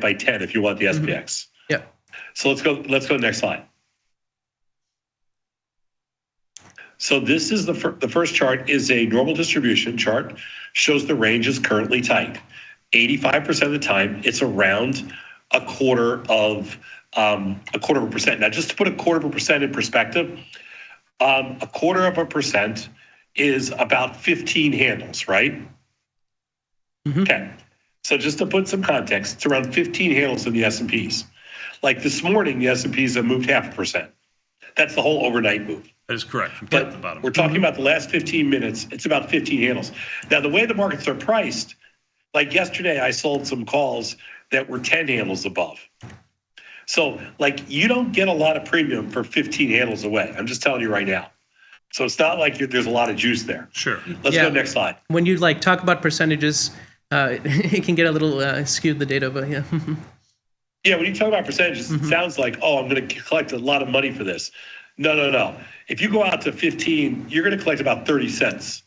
by 10 if you want the SPX. Yeah. So let's go next slide. So this is the first chart is a normal distribution chart, shows the range is currently tight. 85% of the time, it's around 0.25%. Now, just to put 0.25% in perspective, 0.25% is about 15 handles, right? Okay. So just to put some context, it's around 15 handles in the S&Ps. Like this morning, the S&Ps have moved 0.5%. That's the whole overnight move. That is correct. From top to bottom. We're talking about the last 15 minutes. It's about 15 handles. Now, the way the markets are priced, like yesterday, I sold some calls that were 10 handles above. So, like, you don't get a lot of premium for 15 handles away. I'm just telling you right now. So it's not like there's a lot of juice there. Sure. Let's go next slide. When you like talk about percentages, it can get a little skewed, the data, but yeah. Yeah, when you talk about percentages, it sounds like, oh, I'm going to collect a lot of money for this. No. If you go out to 15, you're going to collect about 30 cents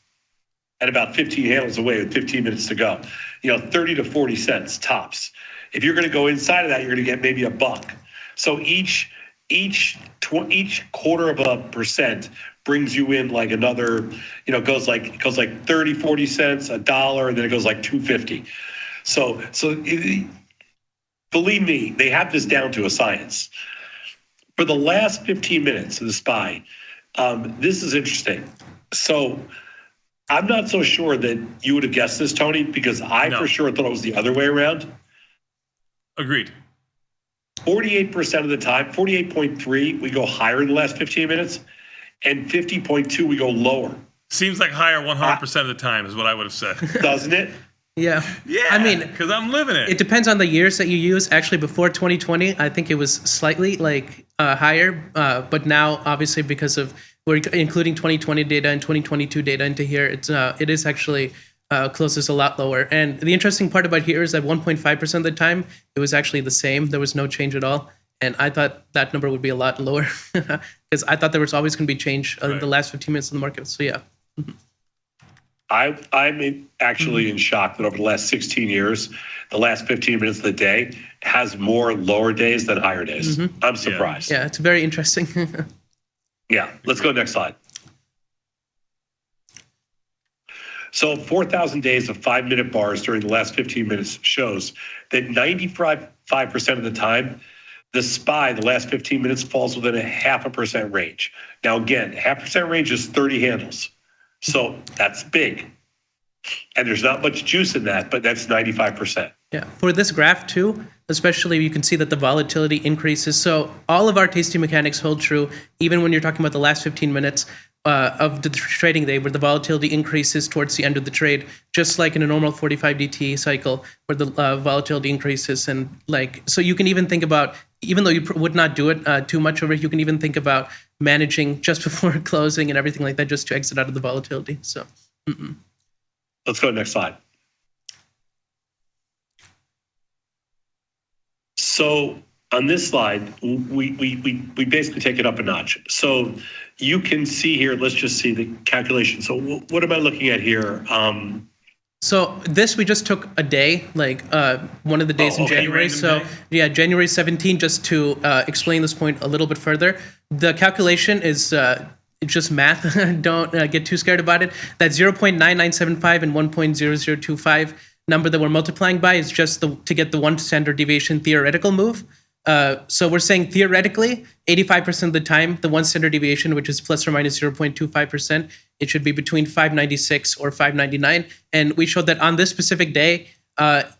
at about 15 handles away with 15 minutes to go. 30 to 40 cents tops. If you're going to go inside of that, you're going to get maybe $1. So each 0.25% brings you in like another, goes like 30, 40 cents, $1, and then it goes like 2.50. So believe me, they have this down to a science. For the last 15 minutes of the SPY, this is interesting. So I'm not so sure that you would have guessed this, Tony, because I for sure thought it was the other way around. Agreed. 48% of the time, 48.3, we go higher in the last 15 minutes, and 50.2, we go lower. Seems like higher 100% of the time is what I would have said. Doesn't it? Yeah. I mean, because I'm living it. It depends on the years that you use. Actually, before 2020, I think it was slightly higher, but now obviously because of we're including 2020 data and 2022 data into here, it is actually closes a lot lower. And the interesting part about here is that 1.5% of the time it was actually the same. There was no change at all. And I thought that number would be a lot lower because I thought there was always going to be change in the last 15 minutes of the market. So yeah. I'm actually in shock that over the last 16 years, the last 15 minutes of the day has more lower days than higher days. I'm surprised. Yeah, it's very interesting. Yeah, let's go next slide. So 4,000 days of 5-minute bars during the last 15 minutes shows that 95% of the time, the SPY, the last 15 minutes, falls within a 0.5% range. Now, again, 0.5% range is 30 handles. So that's big. And there's not much juice in that, but that's 95%. Yeah, for this graph too, especially you can see that the volatility increases. So all of our tasty mechanics hold true, even when you're talking about the last 15 minutes of the trading day, where the volatility increases towards the end of the trade, just like in a normal 45 DTE cycle, where the volatility increases. And so you can even think about, even though you would not do it too much over, you can even think about managing just before closing and everything like that, just to exit out of the volatility. So, Let's go to the next slide. So on this slide, we basically take it up a notch. So you can see here, let's just see the calculation. So what am I looking at here? So this, we just took a day, one of the days in January. So yeah, January 17, just to explain this point a little bit further. The calculation is it's just math. Don't get too scared about it. That 0.9975 and 1.0025 number that we're multiplying by is just to get the 1 standard deviation theoretical move. So we're saying theoretically, 85% of the time, the one standard deviation, which is plus or minus 0.25%, it should be between 596 or 599. And we showed that on this specific day,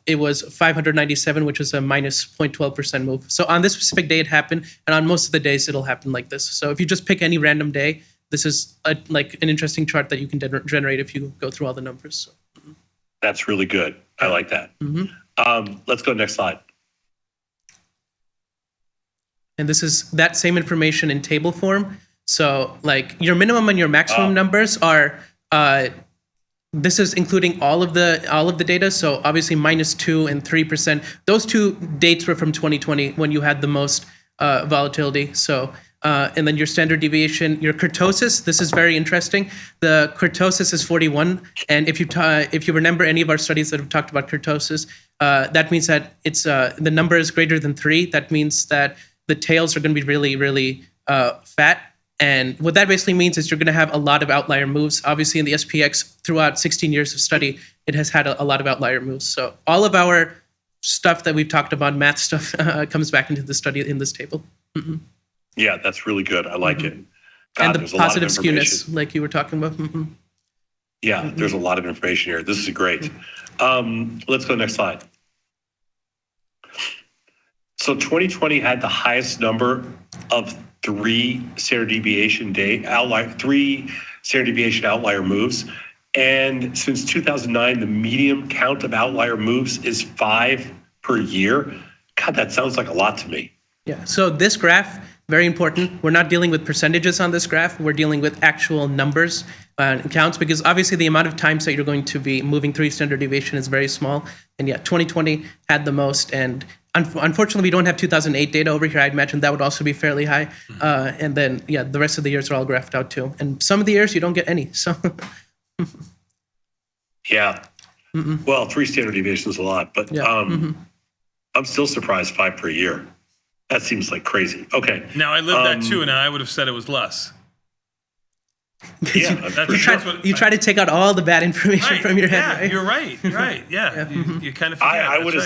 it was 597, which is a minus 0.12% move. So on this specific day, it happened. And on most of the days, it'll happen like this. So if you just pick any random day, this is like an interesting chart that you can generate if you go through all the numbers. So. That's really good. I like that. Let's go next slide. And this is that same information in table form. So like your minimum and your maximum numbers are, this is including all of the data. So obviously -2 and 3%. Those two dates were from 2020 when you had the most volatility. So and then your standard deviation, your kurtosis. This is very interesting. The kurtosis is 41, and if you remember any of our studies that have talked about kurtosis, that means that it's the number is greater than 3. That means that the tails are going to be really, really fat. And what that basically means is you're going to have a lot of outlier moves. Obviously, in the SPX, throughout 16 years of study, it has had a lot of outlier moves. So all of our stuff that we've talked about, math stuff, comes back into the study in this table. Yeah, that's really good. I like it. And the there's a lot of positive information. skewness, like you were talking about. Yeah, there's a lot of information here. This is great. Let's go next slide. So 2020 had the highest number of 3 standard deviation outlier moves. And since 2009, the median count of outlier moves is 5 per year. God, that sounds like a lot to me. Yeah, so this graph, very important. We're not dealing with percentages on this graph. We're dealing with actual numbers and counts, because obviously the amount of times that you're going to be moving 3 standard deviation is very small. And yeah, 2020 had the most. And unfortunately, we don't have 2008 data over here. I'd imagine that would also be fairly high. And then, yeah, the rest of the years are all graphed out too. And some of the years you don't get any. So, yeah. Well, 3 standard deviations is a lot, but yeah. I'm still surprised 5 per year. That seems like crazy. Okay. Now, I lived that too, and I would have said it was less. Yeah, you try to take out all the bad information from your head. Yeah, right? you're right. You're right. Yeah, you kind of forget. I would have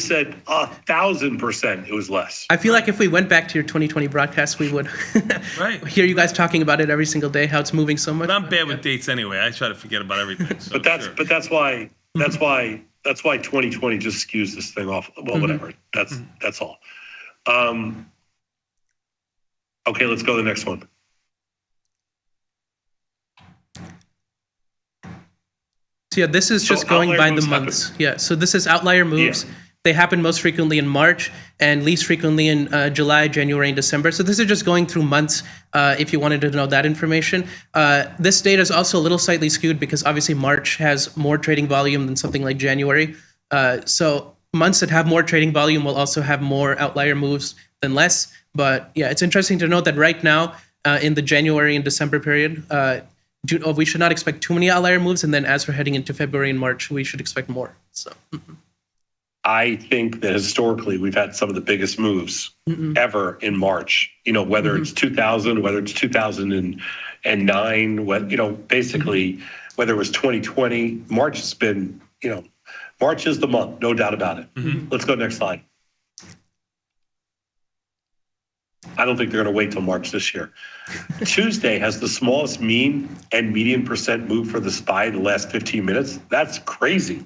said 1,000% it was less. I feel like if we went back to your 2020 broadcast, we would hear you guys talking about it every single day, how it's moving so much. But I'm bad with dates anyway. I try to forget about everything. So but that's why 2020 just skews this thing off. Well, whatever. That's all. Okay, let's go to the next one. So yeah, this is just going by the months. Yeah, so this is outlier moves. Yeah. They happen most frequently in March and least frequently in July, January, and December. So this is just going through months if you wanted to know that information. This data is also a little slightly skewed because obviously March has more trading volume than something like January. So months that have more trading volume will also have more outlier moves than less. But yeah, it's interesting to note that right now in the January and December period, we should not expect too many outlier moves. And then as we're heading into February and March, we should expect more. So. I think that historically we've had some of the biggest moves ever in March. You know, whether it's 2000, whether it's 2009, basically whether it was 2020, March has been, March is the month, no doubt about it. Let's go next slide. I don't think they're going to wait till March this year. Tuesday has the smallest mean and median percent move for the SPY in the last 15 minutes. That's crazy.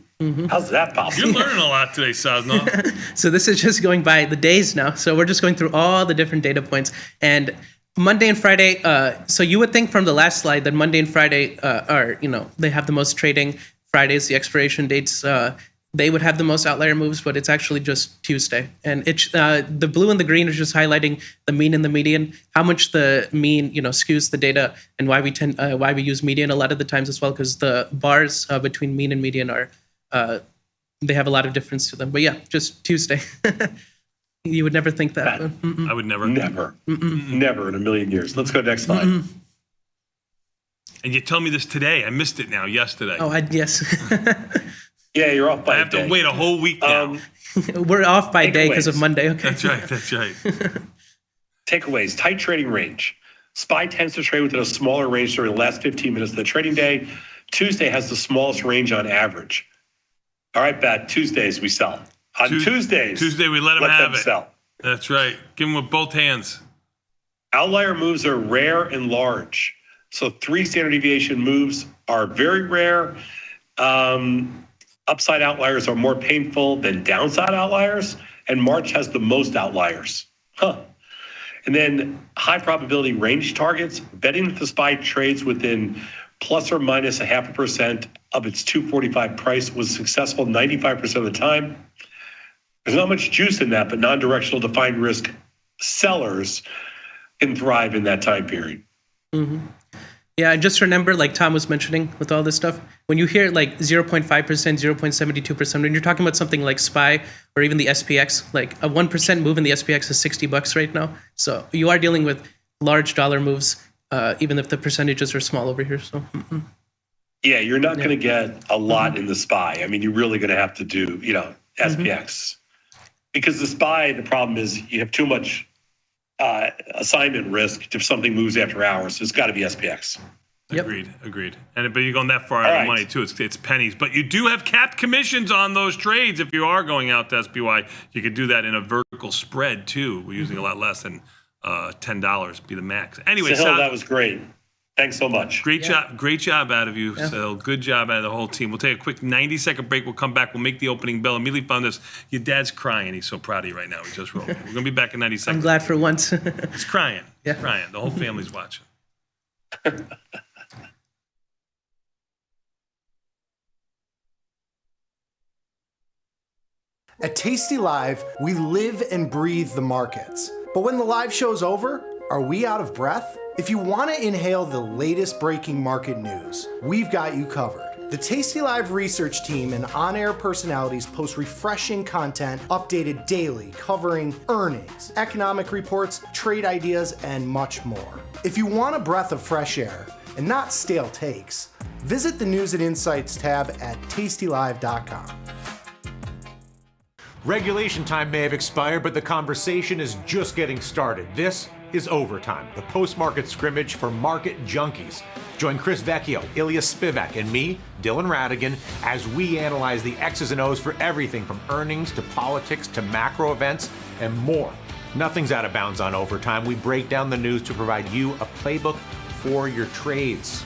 How's that possible? You're learning a lot today, Sazna. So this is just going by the days now. So we're just going through all the different data points. And Monday and Friday, so you would think from the last slide that Monday and Friday are, they have the most trading. Fridays, the expiration dates, they would have the most outlier moves, but it's actually just Tuesday. And it's the blue and the green are just highlighting the mean and the median, how much the mean, skews the data, and why we use median a lot of the times as well, because the bars between mean and median are, they have a lot of difference to them. But yeah, just Tuesday. You would never think that. I would never. Never in a million years. Let's go next slide. And you tell me this today. I missed it now, yesterday. Oh, yes. Yeah, you're off by I have to wait a whole week now. We're off by day because of Monday. Okay. That's right. Takeaways, tight trading range. SPY tends to trade within a smaller range during the last 15 minutes of the trading day. Tuesday has the smallest range on average. All right, Bat, Tuesdays we sell. On Tuesdays. Tuesday, we let them have it. Sell. That's right. Give them with both hands. Outlier moves are rare and large. So 3 standard deviation moves are very rare. Upside outliers are more painful than downside outliers. And March has the most outliers. And then high probability range targets, betting that the SPY trades within plus or minus 0.5% of its 245 price was successful 95% of the time. There's not much juice in that, but non-directional defined risk sellers can thrive in that time period. Mm-hmm. Yeah, and just remember, like Tom was mentioning with all this stuff, when you hear like 0.5%, 0.72%, when you're talking about something like SPY or even the SPX, like a 1% move in the SPX is $60 right now. So you are dealing with large dollar moves, even if the percentages are small over here. So. Mm-mm. Yeah, you're not going to get a lot in the SPY. I mean, you're really going to have to do, SPX. Because the SPY, the problem is you have too much assignment risk if something moves after hours. So it's got to be SPX. Yep. Agreed. But you're going that far out of money too. It's pennies. But you do have capped commissions on those trades. If you are going out to SPY, you could do that in a vertical spread too. We're using a lot less than $10 be the max. Anyway, Sahil, that was great. Thanks so much. Great job out of you. So good job out of the whole team. We'll take a quick 90-second break. We'll come back. We'll make the opening bell. Immediately found this. Your dad's crying. He's so proud of you right now. He just rolled. We're going to be back in 90 seconds. I'm glad for once. He's crying. Yeah. Crying. The whole family's watching. At Tasty Live, we live and breathe the markets. But when the live show's over, are we out of breath? If you want to inhale the latest breaking market news, we've got you covered. The Tasty Live research team and on-air personalities post refreshing content updated daily covering earnings, economic reports, trade ideas, and much more. If you want a breath of fresh air and not stale takes, visit the News and Insights tab at tastylive.com. Regulation time may have expired, but the conversation is just getting started. This is Overtime, the post-market scrimmage for market junkies. Join Chris Vecchio, Ilya Spivak, and me, Dylan Radigan, as we analyze the X's and O's for everything from earnings to politics to macro events and more. Nothing's out of bounds on Overtime. We break down the news to provide you a playbook for your trades.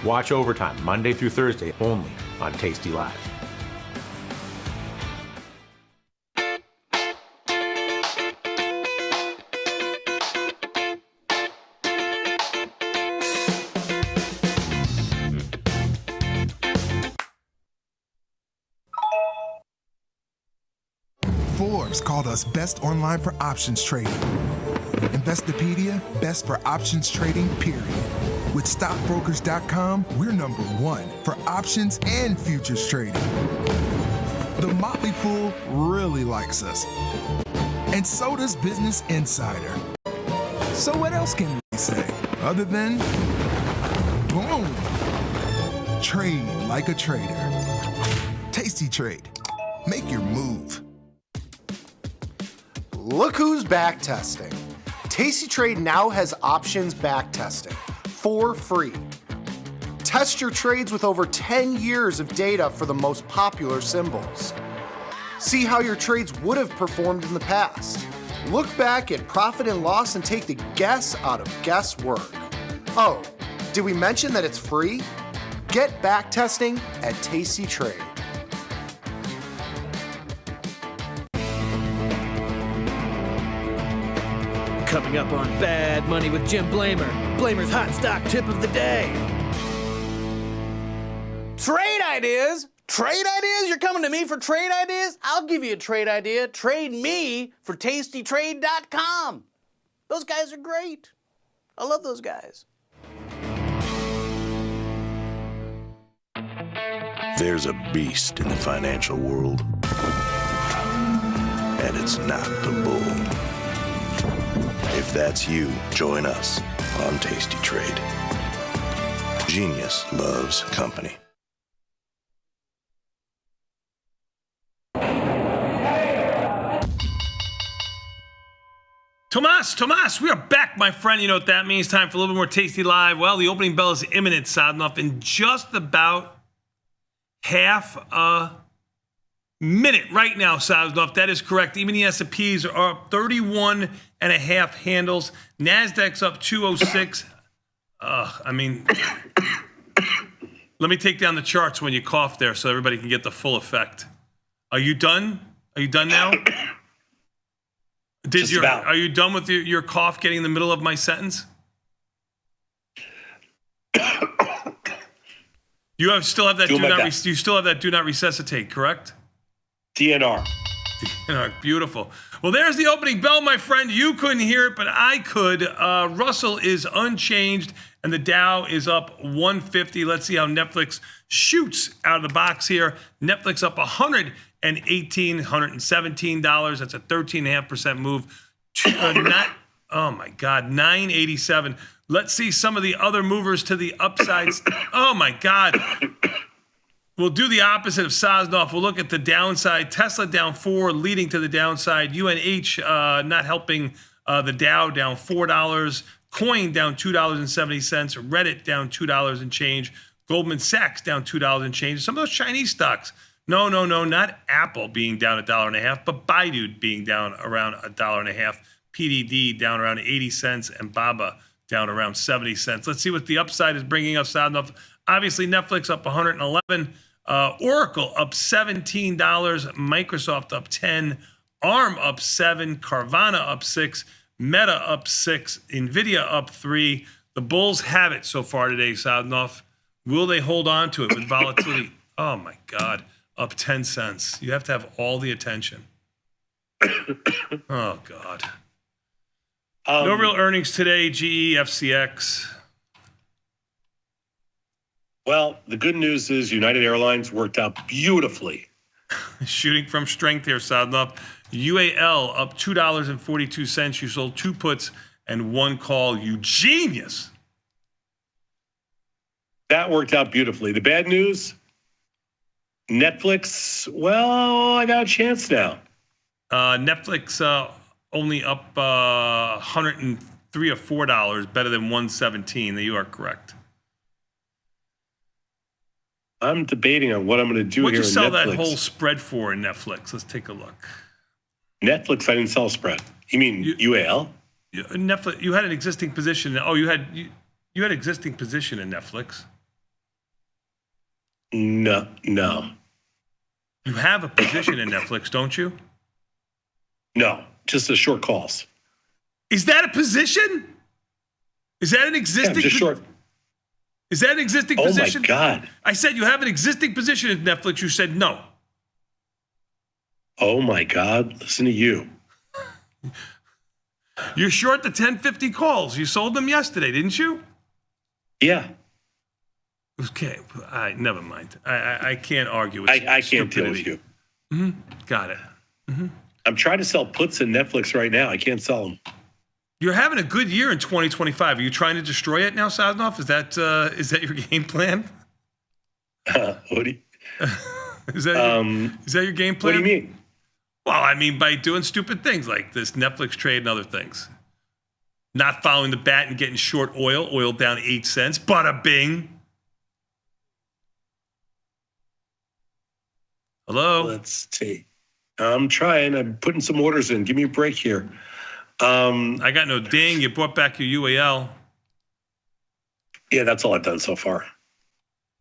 Watch Overtime Monday through Thursday only on Tasty Live. Forbes called us best online for options trading. Investopedia, best for options trading, period. With stockbrokers.com, we're #1 for options and futures trading. The Motley Fool really likes us. And so does Business Insider. So what else can we say other than, boom, trade like a trader. Tasty Trade. Make your move. Look who's back testing. Tasty Trade now has options back testing for free. Test your trades with over 10 years of data for the most popular symbols. See how your trades would have performed in the past. Look back at profit and loss and take the guess out of guesswork. Oh, did we mention that it's free? Get back testing at Tasty Trade. Coming up on Bad Money with Jim Blamer. Blamer's hot stock tip of the day. Trade ideas? Trade ideas? You're coming to me for trade ideas? I'll give you a trade idea. Trade me for tastytrade.com. Those guys are great. I love those guys. There's a beast in the financial world, and it's not the bull. If that's you, join us on Tasty Trade. Genius loves company. Tomas, we are back, my friend. You know what that means. Time for a little bit more Tasty Live. Well, the opening bell is imminent, Sadnov, in just about half a minute right now, Sosnoff. That is correct. Even the S&Ps are up 31.5 handles. NASDAQ's up 206. I mean, let me take down the charts when you cough there so everybody can get the full effect. Are you done? Are you done now? Are you done with your cough getting in the middle of my sentence? You still have that do not resuscitate, correct? DNR. Beautiful. Well, there's the opening bell, my friend. You couldn't hear it, but I could. Russell is unchanged, and the Dow is up 150. Let's see how Netflix shoots out of the box here. Netflix up $117. That's a 13.5% move. Oh my God, 987. Let's see some of the other movers to the upsides. Oh my God. We'll do the opposite of Sosnoff. We'll look at the downside. Tesla down 4, leading to the downside. UNH not helping the Dow, down $4. Coin down $2.70. Reddit down $2 and change. Goldman Sachs down $2 and change. Some of those Chinese stocks. No, not Apple being down $1.50, but Baidu being down around $1.50. PDD down around 80 cents and Baba down around 70 cents. Let's see what the upside is bringing us out of. Obviously, Netflix up 111, Oracle up $17, Microsoft up 10, ARM up 7, Carvana up 6, Meta up 6, Nvidia up 3. The bulls have it so far today, Sadnov. Will they hold on to it with volatility? Oh my God, up 10 cents. You have to have all the attention. Oh God. No real earnings today, GE, FCX. Well, the good news is United Airlines worked out beautifully. Shooting from strength here, Sadnov. UAL up $2.42. You sold 2 puts and 1 call. You genius. That worked out beautifully. The bad news, Netflix, well, I got a chance now. Netflix only up $103 or $4, better than $117. You are correct. I'm debating on what I'm going to do What'd here. You sell Netflix. that whole spread for in Netflix? Let's take a look. Netflix, I didn't sell a spread. You mean UAL? Netflix. You had an existing position. Oh, you had existing position in Netflix. No. You have a position in Netflix, don't you? No, just the short calls. Is that a position? Is that an existing? Yeah, just short. Is that an existing position? Oh my God! I said you have an existing position in Netflix. You said no. Oh my God! Listen to you. You're short the 1050 calls. You sold them yesterday, didn't you? Yeah. Okay. Never mind. I can't argue with I can't deal with you. Mm-hmm. Got it. Mm-hmm. I'm trying to sell puts in Netflix right now. I can't sell them. You're having a good year in 2025. Are you trying to destroy it now, Sadnov? Is that your game plan? What do you? Is that your game plan? What do you mean? Well, I mean by doing stupid things like this Netflix trade and other things. Not following the bat and getting short oil. Oil down 8 cents. Bada bing. Hello? Let's see. I'm trying. I'm putting some orders in. Give me a break here. I got no ding. You brought back your UAL. Yeah, that's all I've done so far.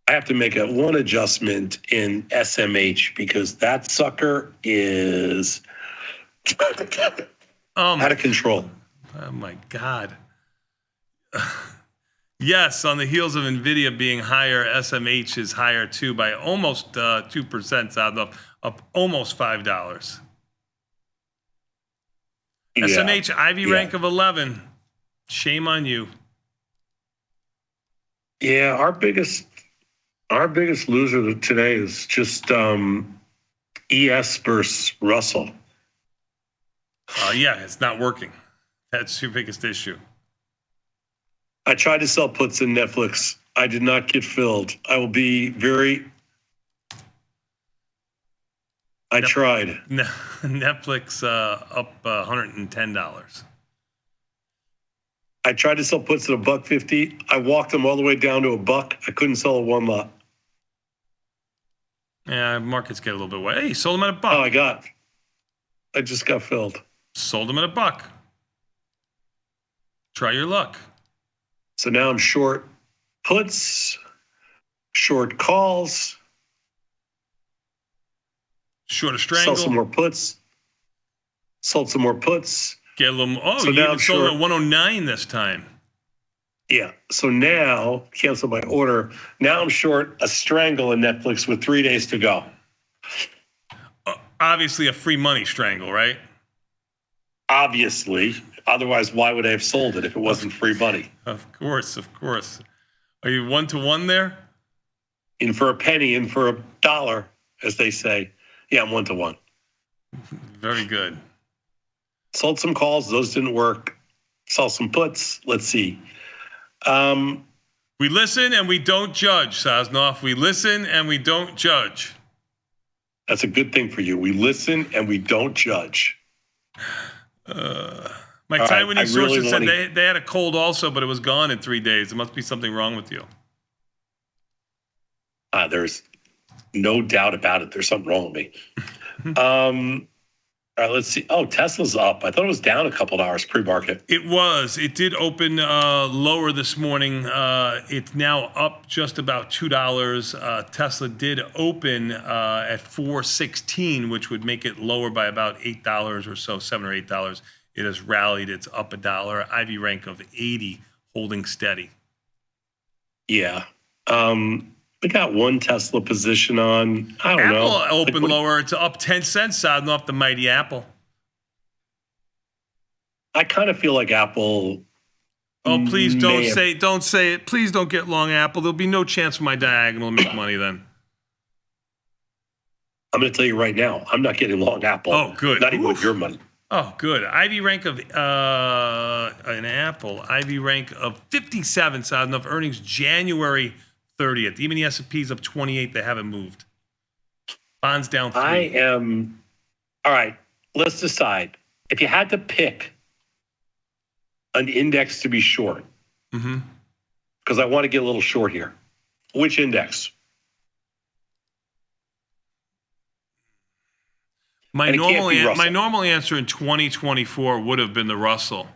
I have to make one adjustment in SMH because that sucker is out of control. Oh my God. Yes, on the heels of Nvidia being higher, SMH is higher too by almost 2%, up almost $5. Yeah. SMH Ivy rank of 11. Shame on you. Yeah, our biggest loser today is just ES versus Russell. Yeah, it's not working. That's your biggest issue. I tried to sell puts in Netflix. I did not get filled. I will be very. I tried. Netflix up $110. I tried to sell puts at $1.50. I walked them all the way down to $1. I couldn't sell a one lot. Yeah, markets get a little bit wet. Hey, sold them at $1. Oh, I just got filled. Sold them at $1. Try your luck. So now I'm short puts, short calls. Short a Strangle. Sell some more puts. Sold some more puts. Get a little. Oh, So you now even I'm sold short. at 109 this time. Yeah. So now, cancel my order. Now I'm short a Strangle in Netflix with 3 days to go. Obviously, a free money Strangle, right? Obviously. Otherwise, why would I have sold it if it wasn't free money? Of course. Are you 1-to-1 there? In for a penny, in for $1, as they say. Yeah, I'm 1-to-1. Very good. Sold some calls. Those didn't work. Saw some puts. Let's see. We listen and we don't judge, Sosnoff. We listen and we don't judge. That's a good thing for you. We listen and we don't judge. My All Taiwanese right, I really sources said wanna- they had a cold also, but it was gone in 3 days. There must be something wrong with you. There's no doubt about it. There's something wrong with me. All right, let's see. Oh, Tesla's up. I thought it was down a couple of hours pre-market. It was. It did open lower this morning. It's now up just about $2. Tesla did open at $4.16, which would make it lower by about $8 or so, $7 or $8. It has rallied. It's up $1. IV rank of 80, holding steady. Yeah. We got one Tesla position on. I don't know. Apple opened lower. It's up 10 cents, sounding off the mighty Apple. I kind of feel like Apple. Oh, please don't say it. Please don't get long Apple. There'll be no chance for my diagonal to make money then. I'm going to tell you right now, I'm not getting long Apple. Oh, good. Not even with your money. Oh, good. IV rank of an Apple. IV rank of 57. So enough earnings January 30th. Even the S&P's up 28. They haven't moved. Bonds down 3. All right, let's decide. If you had to pick an index to be short, because I want to get a little short here, which index? My normal answer in 2024 would have been the Russell.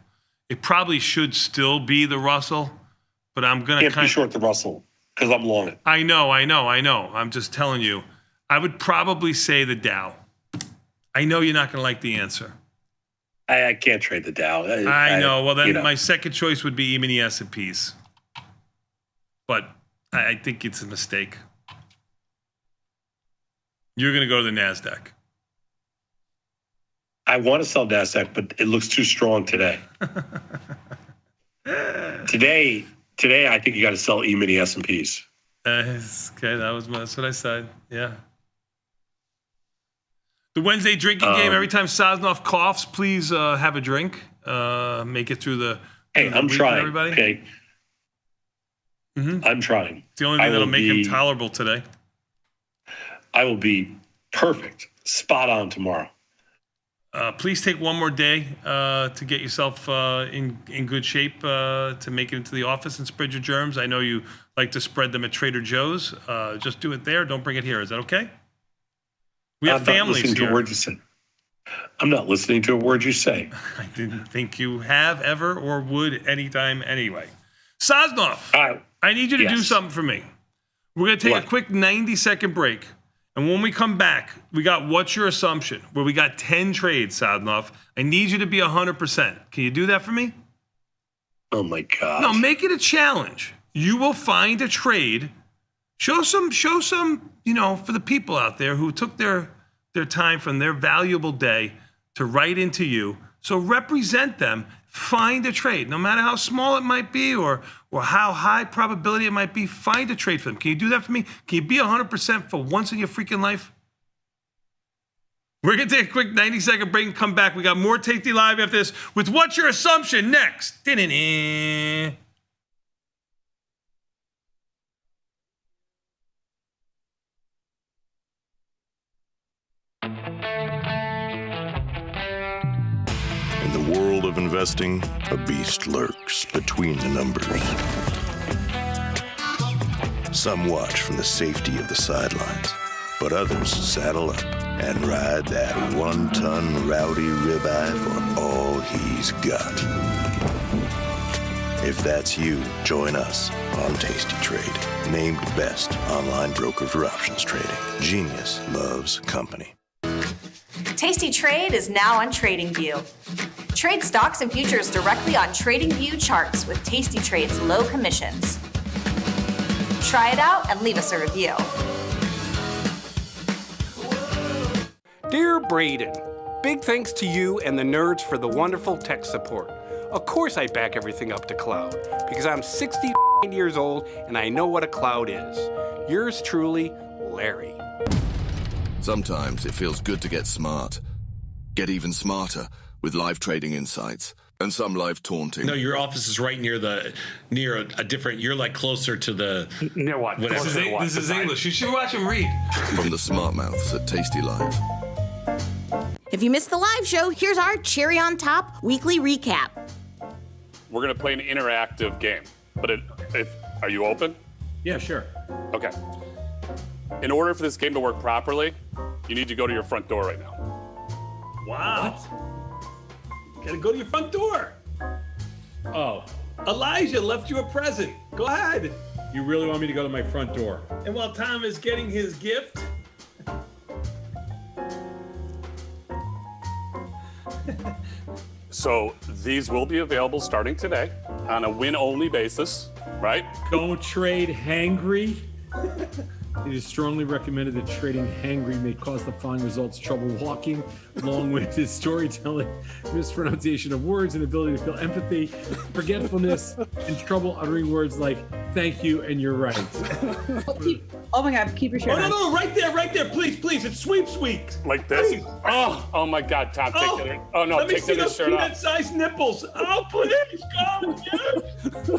It probably should still be the Russell, but I'm going to Can't be short the Russell because I'm long it. I know. I'm just telling you. I would probably say the Dow. I know you're not going to like the answer. I can't trade the Dow. I know. Well, then my second choice would be even the S&Ps. But I think it's a mistake. You're going to go to the NASDAQ. I want to sell NASDAQ, but it looks too strong today. Today, I think you got to sell E-mini S&Ps. Okay, that's what I said. Yeah. The Wednesday drinking game. Every time Sosnoff coughs, please have a drink. Make it through the. Hey, I'm trying. Everybody. Okay. I'm trying. It's the only thing that'll make him tolerable today. I will be perfect, spot on tomorrow. Please take one more day to get yourself in good shape to make it into the office and spread your germs. I know you like to spread them at Trader Joe's. Just do it there. Don't bring it here. Is that okay? We have families here. To a word you say. I'm not listening to a word you say. I didn't think you have ever or would anytime anyway. Sosnoff, I need you to do something for me. We're going to take a quick 90-second break. And when we come back, we got What's Your Assumption, where we got 10 trades, Sosnoff. I need you to be 100%. Can you do that for me? Oh, my God. No, make it a challenge. You will find a trade. Show some, for the people out there who took their time from their valuable day to write into you. So represent them. Find a trade, no matter how small it might be or how high probability it might be. Find a trade for them. Can you do that for me? Can you be 100% for once in your freaking life? We're going to take a quick 90-second break and come back. We got more Tasty Live after this with What's Your Assumption next. Da-da-da. In the world of investing, a beast lurks between the numbers. Some watch from the safety of the sidelines, but others saddle up and ride that 1-ton rowdy ribeye for all he's got. If that's you, join us on Tasty Trade, named best online broker for options trading. Genius loves company. Tasty Trade is now on TradingView. Trade stocks and futures directly on TradingView charts with Tasty Trade's low commissions. Try it out and leave us a review. Dear Braden, big thanks to you and the nerds for the wonderful tech support. Of course I back everything up to cloud, because I'm 60 years old and I know what a cloud is. Yours truly, Larry. Sometimes it feels good to get smart. Get even smarter with live trading insights and some live taunting. No, your office is right near a different. You're like closer to the. Near what? This is English. You should watch him read. From the smart mouths at tastylive. If you missed the live show, here's our cherry on top weekly recap. We're gonna play an interactive game, but are you open? Yeah, sure. Okay. In order for this game to work properly, you need to go to your front door right now. Wow. Gotta go to your front door. Oh, Elijah left you a present. Go ahead. you really want me to go to my front door? And while Tom is getting his gift, So these will be available starting today on a win-only basis, right? Don't trade hangry. It is strongly recommended that trading hangry may cause the following results: trouble walking, long-winded storytelling, mispronunciation of words, and ability to feel empathy, forgetfulness, and trouble uttering words like "thank you" and "you're right." Oh my God! Keep your shirt on. No, right there, please. It's sweep. Like this? Please. Oh my God, Tom, take that. Oh no, let me take see that those shirt off. peanut-sized nipples. Oh, please, go. Yes.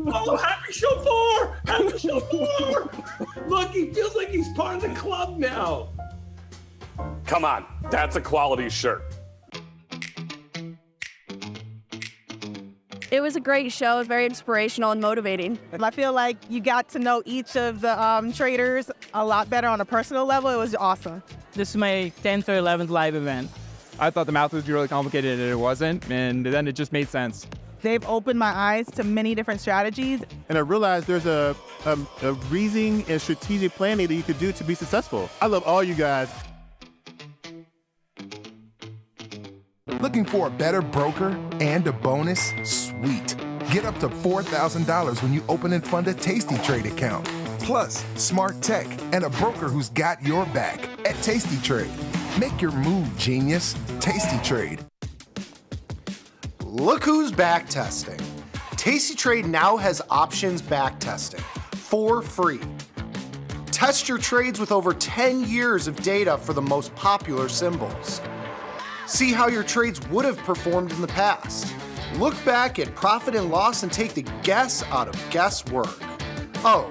Oh, happy chauffeur. Look, he feels like he's part of the club now. Come on, that's a quality shirt. It was a great show. It was very inspirational and motivating. I feel like you got to know each of the traders a lot better on a personal level. It was awesome. This is my 10th or 11th live event. I thought the math would be really complicated and it wasn't, and then it just made sense. They've opened my eyes to many different strategies. And I realized there's a reasoning and strategic planning that you could do to be successful. I love all you guys. Looking for a better broker and a bonus? Sweet. Get up to $4,000 when you open and fund a Tasty Trade account. Plus, smart tech and a broker who's got your back at Tasty Trade. Make your move, genius. Tasty Trade. Look who's back testing. Tasty Trade now has options back testing for free. Test your trades with over 10 years of data for the most popular symbols. See how your trades would have performed in the past. Look back at profit and loss and take the guess out of guesswork. Oh,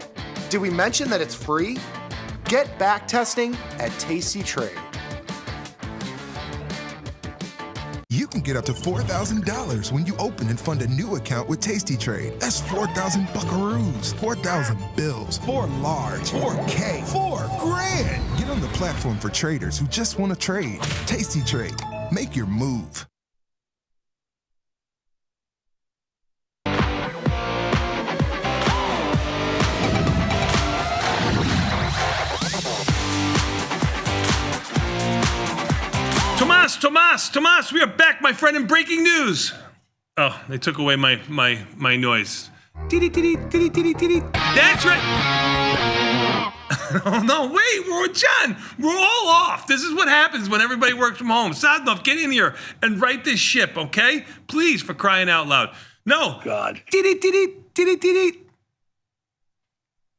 did we mention that it's free? Get back testing at Tasty Trade. You can get up to $4,000 when you open and fund a new account with Tasty Trade. That's 4,000 buckaroos, 4,000 bills, 4 large, 4K, 4 grand. Get on the platform for traders who just want to trade. Tasty Trade. Make your move. Tomas, we are back, my friend, in breaking news. Oh, they took away my noise. That's right. Oh, no, wait, John, we're all off. This is what happens when everybody works from home. Sadnov, get in here and right this ship, okay? Please, for crying out loud. No. God.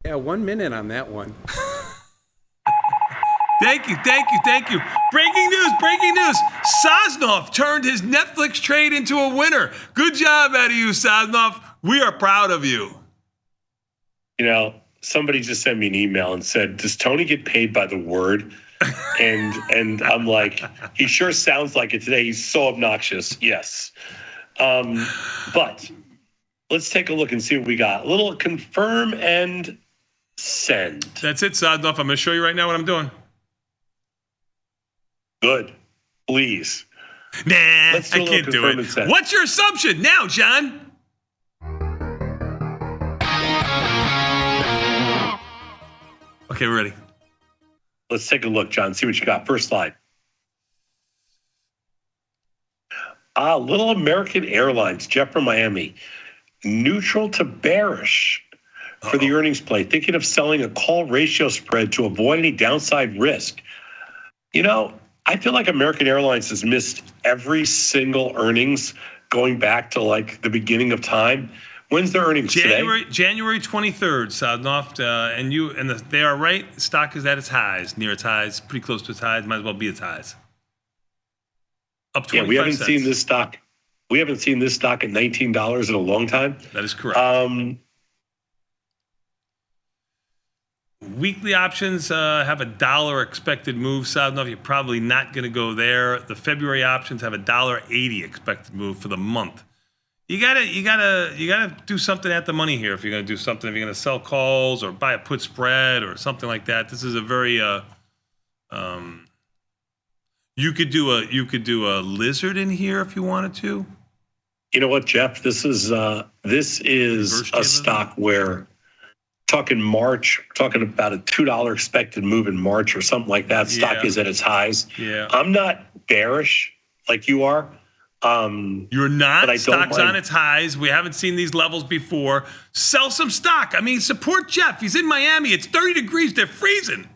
Yeah, 1 minute on that one. Thank you. Breaking news. Sosnov turned his Netflix trade into a winner. Good job out of you, Sosnov. We are proud of you. You know, somebody just sent me an email and said, does Tony get paid by the word? And I'm like, he sure sounds like it today. He's so obnoxious. Yes. But let's take a look and see what we got. A little confirm and Send. That's it, Sadnov. I'm going to show you right now what I'm doing. Good. Please. Nah, I Let's do a little can't do confirm it. and send. What's your assumption now, John? Okay, we're ready. Let's take a look, John. See what you got. First slide. Little American Airlines, Jeff from Miami. Neutral to bearish for the earnings play. Thinking of selling a call ratio spread to avoid any downside risk. You know, I feel like American Airlines has missed every single earnings going back to like the beginning of time. When's their earnings today? January 23rd, Sadnov, and they are right. The stock is at its highs, near its highs, pretty close to its highs. Might as well be its highs. Up 25 Yeah, we haven't cents. seen this stock. We haven't seen this stock at $19 in a long time. That is correct. Weekly options have $1 expected move. Sadnov, you're probably not going to go there. The February options have $1.80 expected move for the month. You gotta do something at the money here if you're gonna do something. If you're gonna sell calls or buy a put spread or something like that, this is a very you could do a lizard in here if you wanted to. You know what, Jeff? This is a stock where talking March, talking about a $2 expected move in March or something like that. Stock is at its highs. Yeah, I'm not bearish like you are. You're not. Stock's on its highs. We haven't seen these levels before. Sell some stock. I mean, support Jeff. He's in Miami. It's 30 degrees. They're freezing.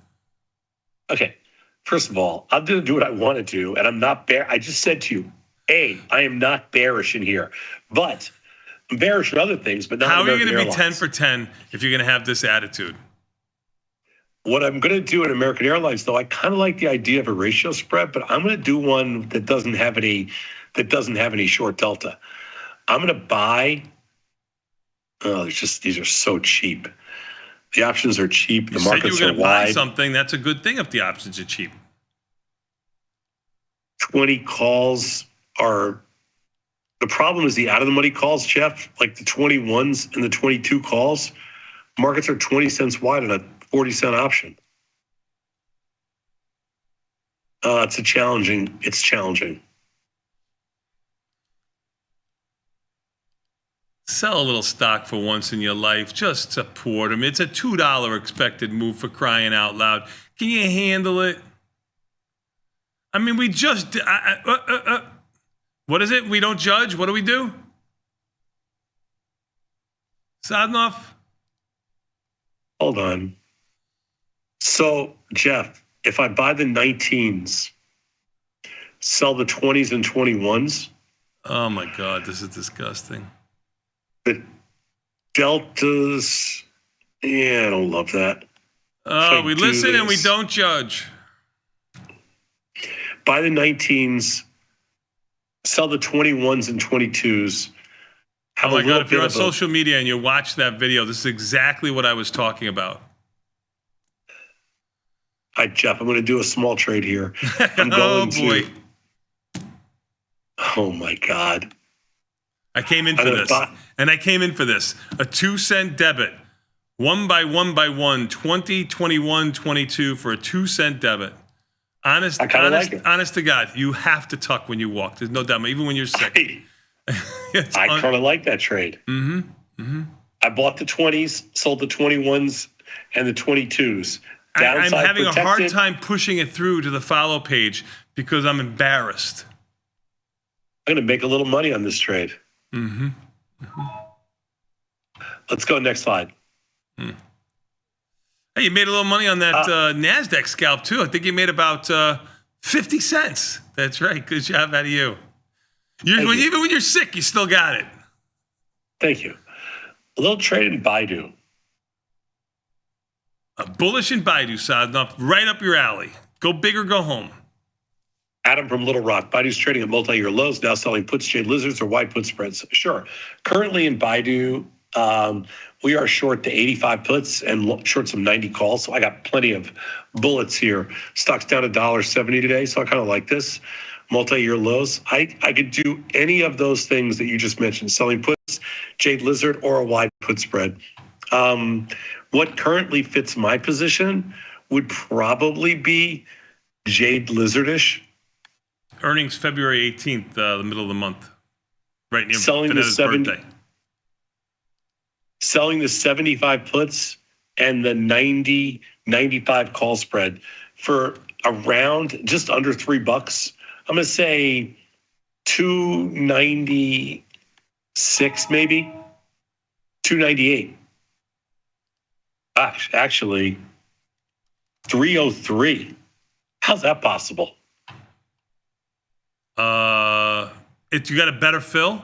Okay. First of all, I'm going to do what I want to do, and I'm not bear. I just said to you, I am not bearish in here, but I'm bearish in other things. But not how are you American going to be Airlines. 10 for 10 if you're going to have this attitude? What I'm going to do in American Airlines, though, I kind of like the idea of a ratio spread, but I'm going to do one that doesn't have any short delta. I'm going to buy. Oh, these are so cheap. The options are cheap. The markets are wide. You said you were going to buy something. That's a good thing if the options are cheap. 20 calls are. The problem is the out of the money calls, Jeff. Like the 21s and the 22 calls, markets are 20 cents wide on a 40-cent option. It's challenging. Sell a little stock for once in your life. Just support them. It's a $2 expected move, for crying out loud. Can you handle it? I mean, we just... what is it? We don't judge? What do we do? Sadnov? Hold on. So, Jeff, if I buy the 19s, sell the 20s and 21s... Oh, my God. This is disgusting. The deltas, I don't love that. Oh, we listen and we don't judge. Buy the 19s, sell the 21s and 22s. Oh my God, if you're on social media and you watch that video, this is exactly what I was talking about. Hi, Jeff, I'm going to do a small trade here. I'm going boy. Oh, my God. I came in for this. And I came in for this. A 2-cent debit. 1 by 1 by 1, 20, 21, 22 for a 2-cent debit. Honest to God, you have to tuck when you walk. There's no doubt. Even when you're sick. I kind of like that trade. I bought the 20s, sold the 21s, and the 22s. I'm having a hard time pushing it through to the follow page because I'm embarrassed. I'm going to make a little money on this trade. Let's go next slide. Hey, you made a little money on that NASDAQ scalp, too. I think you made about 50 cents. That's right. Good job out of you. Even when you're sick, you still got it. Thank you. A little trade in Baidu. Bullish in Baidu, Sadnov. Right up your alley. Go big or go home. Adam from Little Rock. Baidu's trading at multi-year lows, now selling puts, jade lizards, or wide put spreads. Sure. Currently in Baidu, we are short to 85 puts and short some 90 calls. So I got plenty of bullets here. Stock's down $1.70 today, so I kind of like this. Multi-year lows. I could do any of those things that you just mentioned, selling puts, jade lizard, or a wide put spread. What currently fits my position would probably be Jade Lizardish. Earnings February 18th, the middle of the month, right near Selling Vanetta's birthday. Selling the 75 puts and the 90-95 call spread for around just under $3. I'm going to say 296, maybe 298. Actually, 303. How's that possible? If you got a better fill,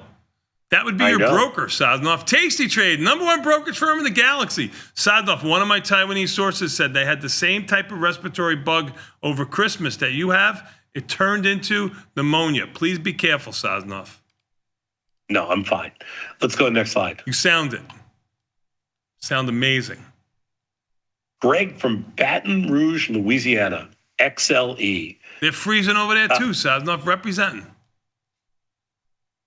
that would be your broker, Sosnoff. Tasty Trade, #1 brokerage firm in the galaxy. Sosnoff, one of my Taiwanese sources said they had the same type of respiratory bug over Christmas that you have. It turned into pneumonia. Please be careful, Sosnoff. No, I'm fine. Let's go to the next slide. You sound it. Sound amazing. Greg from Baton Rouge, Louisiana, XLE. They're freezing over there too, Sosnoff representing.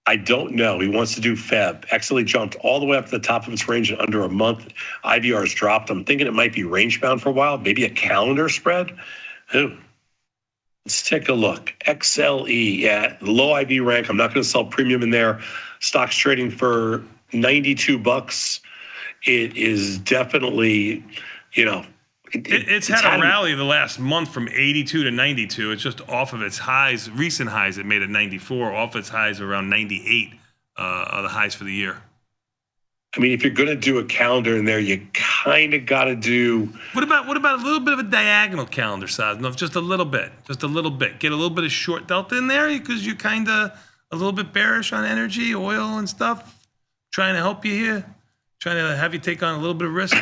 I don't know. He wants to do Feb. XLE jumped all the way up to the top of its range in under a month. IVR's dropped. I'm thinking it might be range bound for a while, maybe a calendar spread. Ooh. Let's take a look. XLE, yeah, low IV rank. I'm not going to sell premium in there. Stock's trading for $92. It is definitely, It's had a rally the last month from 82 to 92. It's just off of its highs, recent highs. It made it 94. Off its highs around 98 are the highs for the year. I mean, if you're going to do a calendar in there, you kind of got to do. What about a little bit of a diagonal calendar size? No, just a little bit. Get a little bit of short delta in there because you're kind of a little bit bearish on energy, oil, and stuff. Trying to help you here. Trying to have you take on a little bit of risk.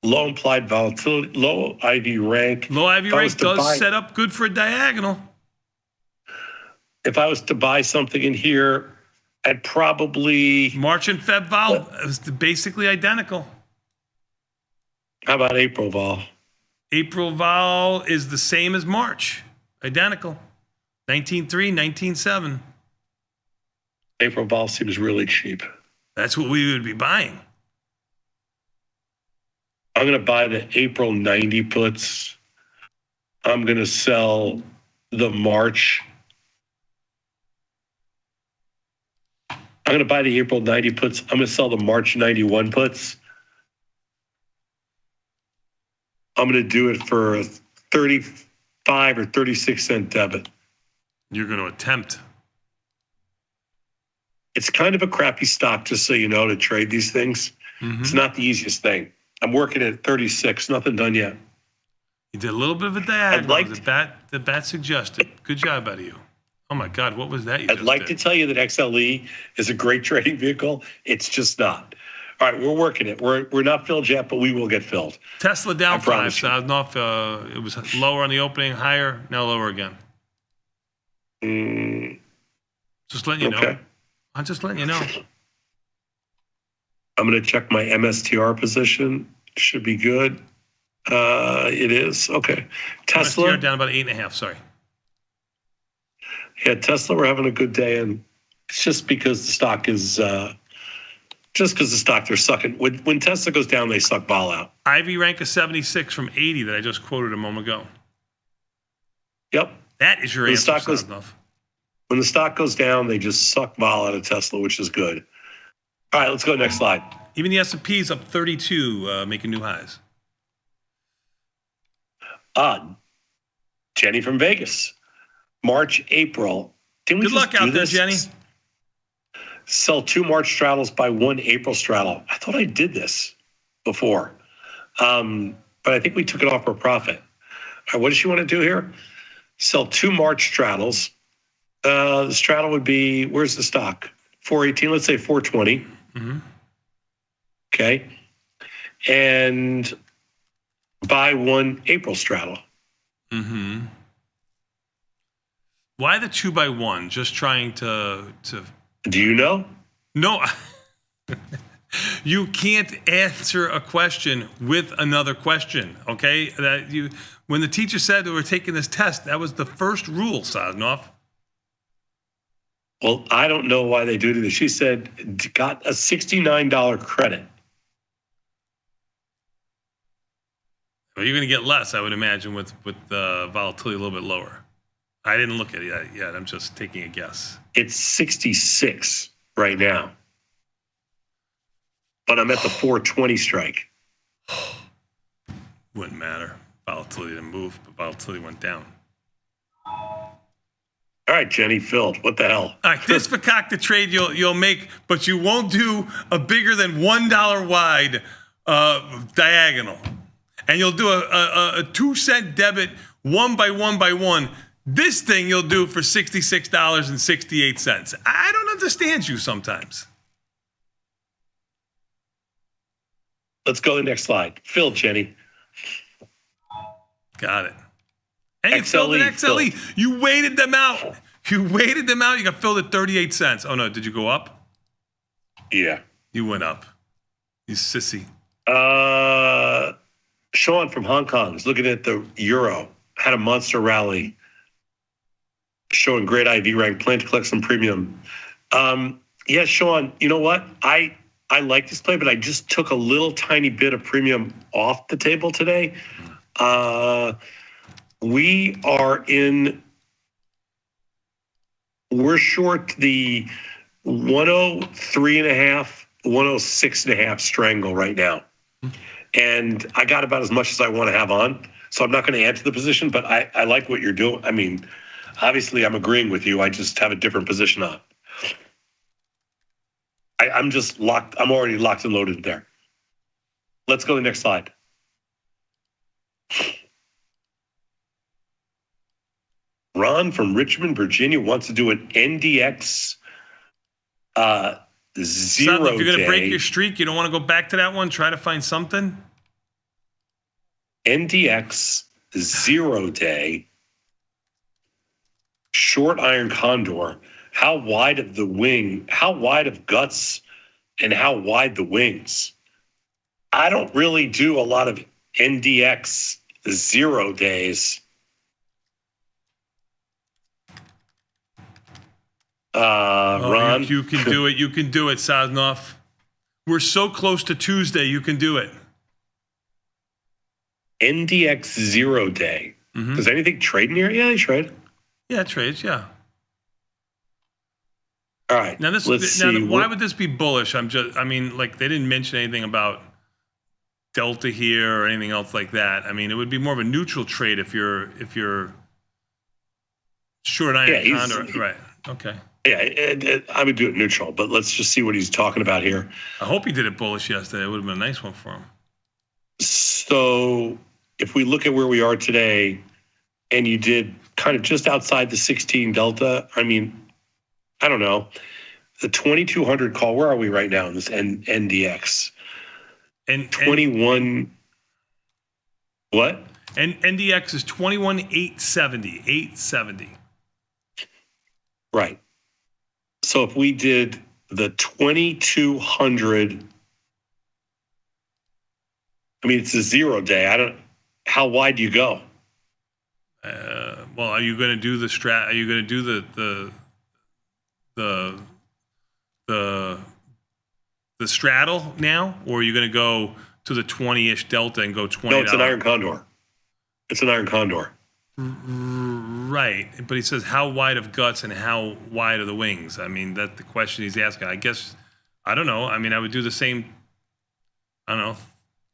Low implied volatility, low IV rank. Low IV rank does set up good for a diagonal. If I was to buy something in here, I'd probably March and Feb vol is basically identical. How about April vol? April vol is the same as March, identical. 19.3, 19.7. April vol seems really cheap. That's what we would be buying. I'm going to buy the April 90 puts. I'm going to sell the March. I'm going to buy the April 90 puts. I'm going to sell the March 91 puts. I'm going to do it for a 35 or 36 cent debit. You're going to attempt. It's kind of a crappy stock, just so you know, to trade these things. Mm-hmm. It's not the easiest thing. I'm working at 36, nothing done yet. You did a little bit of a diagonal. The bat suggested. Good job out of you. Oh my God, what was that? I'd like to tell you that XLE is a great trading vehicle. It's just not. All right, we're working it. We're not filled yet, but we will get filled. Tesla down 5. So off. It was lower on the opening, higher, now lower again. Just letting you know. I'm just letting you know. I'm going to check my MSTR position. Should be good. It is. Okay. Tesla. MSTR down about 8.5. Sorry. Yeah, Tesla, we're having a good day. And it's just because the stock is, they're sucking. When Tesla goes down, they suck vol out. IV rank of 76 from 80 that I just quoted a moment ago. Yep. That is your answer, when the stock goes down, they just suck vol out of Tesla, which is good. All right, let's go next slide. Even the S&P is up 32, making new highs. Jenny from Vegas. March, April. Good luck out there, Jenny. Sell 2 March straddles, buy 1 April straddle. I thought I did this before, but I think we took it off for profit. All right, what does she want to do here? Sell 2 March straddles. The straddle would be, where's the stock? 418, let's say 420. Mm-hmm. Okay. And buy 1 April straddle. Mm-hmm. Why the 2x1? Just trying to. Do you know? No. You can't answer a question with another question. Okay. When the teacher said that we're taking this test, that was the first rule, Sosnoff. Well, I don't know why they do this. She said got a $69 credit. Well, you're going to get less, I would imagine, with volatility a little bit lower. I didn't look at it yet. I'm just taking a guess. It's 66 right now. But I'm at the 420 strike. Wouldn't matter. Volatility didn't move, but volatility went down. All right, Jenny, filled. What the hell? All right, this fakakta trade you'll make, but you won't do a bigger than $1 wide diagonal. And you'll do a 2-cent debit 1 by 1 by 1. This thing you'll do for $66.68. I don't understand you sometimes. Let's go to the next slide. Fill, Jenny. Got it. And you filled an XLE. You waited them out. You got filled at 38 cents. Oh, no. Did you go up? Yeah. You went up. You sissy. Sean from Hong Kong is looking at the euro. Had a monster rally. Showing great IV rank. Plan to collect some premium. Yeah, Sean, you know what? I like this play, but I just took a little tiny bit of premium off the table today. We're short the 103.5, 106.5 strangle right now. And I got about as much as I want to have on. So I'm not going to add to the position, but I like what you're doing. I mean, obviously I'm agreeing with you. I just have a different position on. I'm just locked. I'm already locked and loaded there. Let's go to the next slide. Ron from Richmond, Virginia wants to do an NDX zero If you're going to break day. your streak, you don't want to go back to that one? Try to find something? NDX 0 day. Short iron condor. How wide of the wing? How wide of guts and how wide the wings? I don't really do a lot of NDX 0 days. Ron, you can do it. You can do it, Saznoff. We're so close to Tuesday. You can do it. NDX 0 day. Does anything trade in here? Yeah, they trade. Yeah, it trades. Yeah. All right. Now why would this be bullish? They didn't mention anything about delta here or anything else like that. I mean, it would be more of a neutral trade if you're short iron condor. Right. Okay. Yeah, I would do it neutral, but let's just see what he's talking about here. I hope he did it bullish yesterday. It would have been a nice one for him. So if we look at where we are today and you did kind of just outside the 16 delta, I mean, I don't know, the 2200 call, where are we right now in this NDX? And 21, what? And NDX is 21,870, 870. Right. So if we did the 2200, I mean, it's a 0 day. How wide do you go? Well, are you going to do the strat? Are you going to do the straddle now, or are you going to go to the 20-ish delta and go 20? No, it's an iron condor. It's an iron condor. Right, but he says how wide of guts and how wide are the wings? I mean, that's the question he's asking. I guess, I don't know. I mean, I would do the same, I don't know,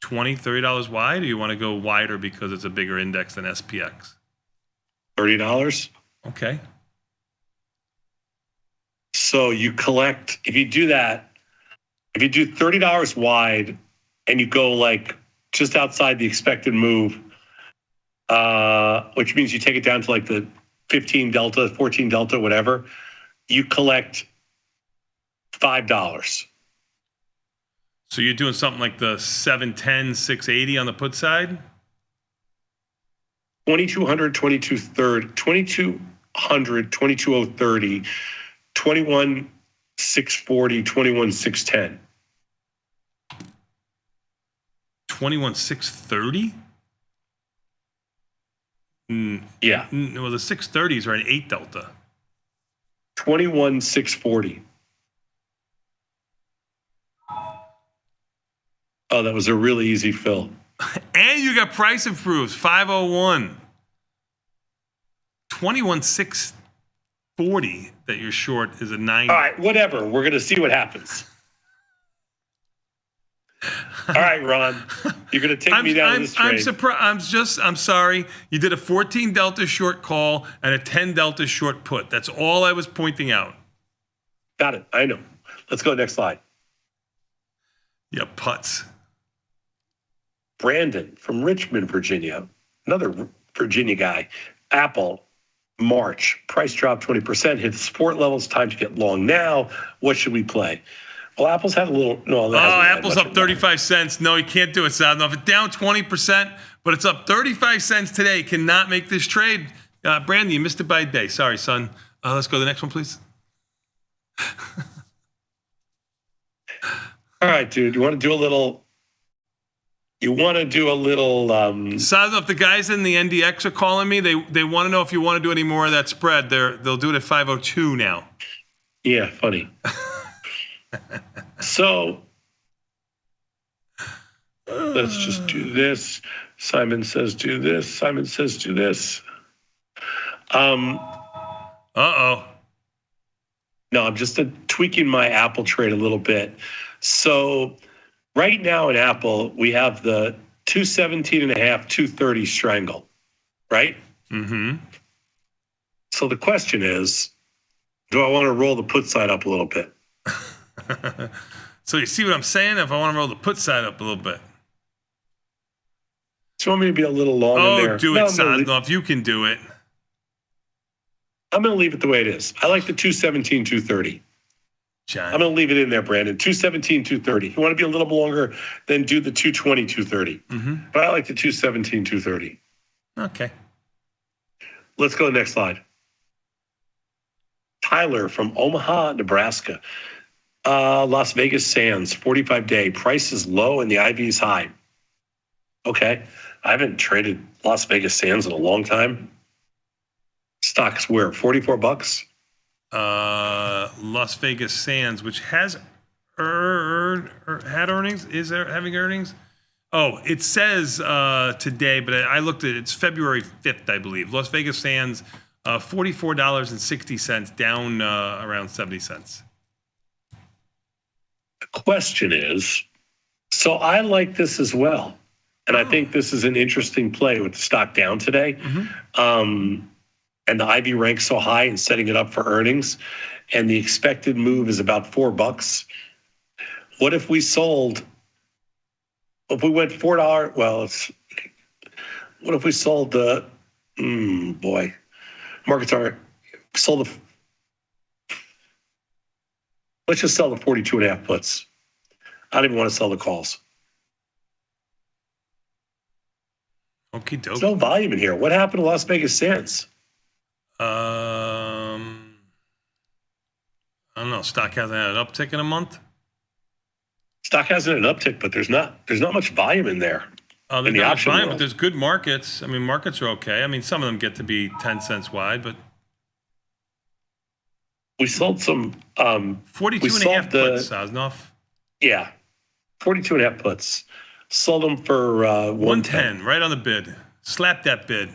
$20, $30 wide, or you want to go wider because it's a bigger index than SPX? $30. Okay. So you collect, if you do that, if you do $30 wide and you go like just outside the expected move, which means you take it down to like the 15 delta, 14 delta, whatever, you collect $5. So you're doing something like the 710, 680 on the put side? 2200, 2230, 2200, 22030, 21,640, 21,610. 21,630? Yeah. Well, the 630s are an 8 delta. 21,640. Oh, that was a really easy fill. And you got price improves, 501. 21,640 that you're short is a 9. All right, whatever. We're going to see what happens. All right, Ron, you're going to take me down to this trade. I'm surprised. I'm sorry. You did a 14 delta short call and a 10 delta short put. That's all I was pointing out. Got it. I know. Let's go next slide. Yeah, putts. Brandon from Richmond, Virginia, another Virginia guy. Apple, March, price drop 20%, hit support levels, time to get long now. What should we play? Well, Apple's had a little, no. Apple's up 35 cents. No, you can't do it, Sadnov. It's down 20%, but it's up 35 cents today. Cannot make this trade. Brandon, you missed it by a day. Sorry, son. Let's go to the next one, please. All right, dude, you want to do a little... Sadnov, the guys in the NDX are calling me. They want to know if you want to do any more of that spread. They'll do it at 502 now. Yeah, funny. So let's just do this. Simon says do this. Simon says do this. Uh-oh. No, I'm just tweaking my Apple trade a little bit. So right now in Apple, we have the 217.5, 230 strangle, right? Mm-hmm. So the question is, do I want to roll the put side up a little bit? So you see what I'm saying? If I want to roll the put side up a little bit. Do you want me to be a little long in there? Oh, do it, Sadnov. You can do it. I'm going to leave it the way it is. I like the 217, 230. John. I'm going to leave it in there, Brandon. 217, 230. If you want to be a little longer, then do the 220, 230. Mm-hmm. But I like the 217, 230. Okay. Let's go to the next slide. Tyler from Omaha, Nebraska. Las Vegas Sands, 45-day. Price is low and the IV is high. Okay. I haven't traded Las Vegas Sands in a long time. Stock's where? $44? Las Vegas Sands, which has had earnings, is there having earnings? Oh, it says today, but I looked at it. It's February 5th, I believe. Las Vegas Sands, $44.60, down around 70 cents. The question is, so I like this as well. And I think this is an interesting play with the stock down today. Mm-hmm. And the IV ranks so high and setting it up for earnings. And the expected move is about $4. What if we sold, if we went $4, well, what if we sold the, markets are, sold the, let's just sell the 42.5 puts. I don't even want to sell the calls. Okie dokie. There's no volume in here. What happened to Las Vegas Sands? I don't know. Stock hasn't had an uptick in a month. Stock hasn't had an uptick, but there's not much volume in there. There's in the not much option volume, world. but there's good markets. I mean, markets are okay. I mean, some of them get to be 10 cents wide, but we sold some 42.5 puts, Sosnoff. Yeah, 42.5 puts. Sold them for 110, right on the bid. Slap that bid.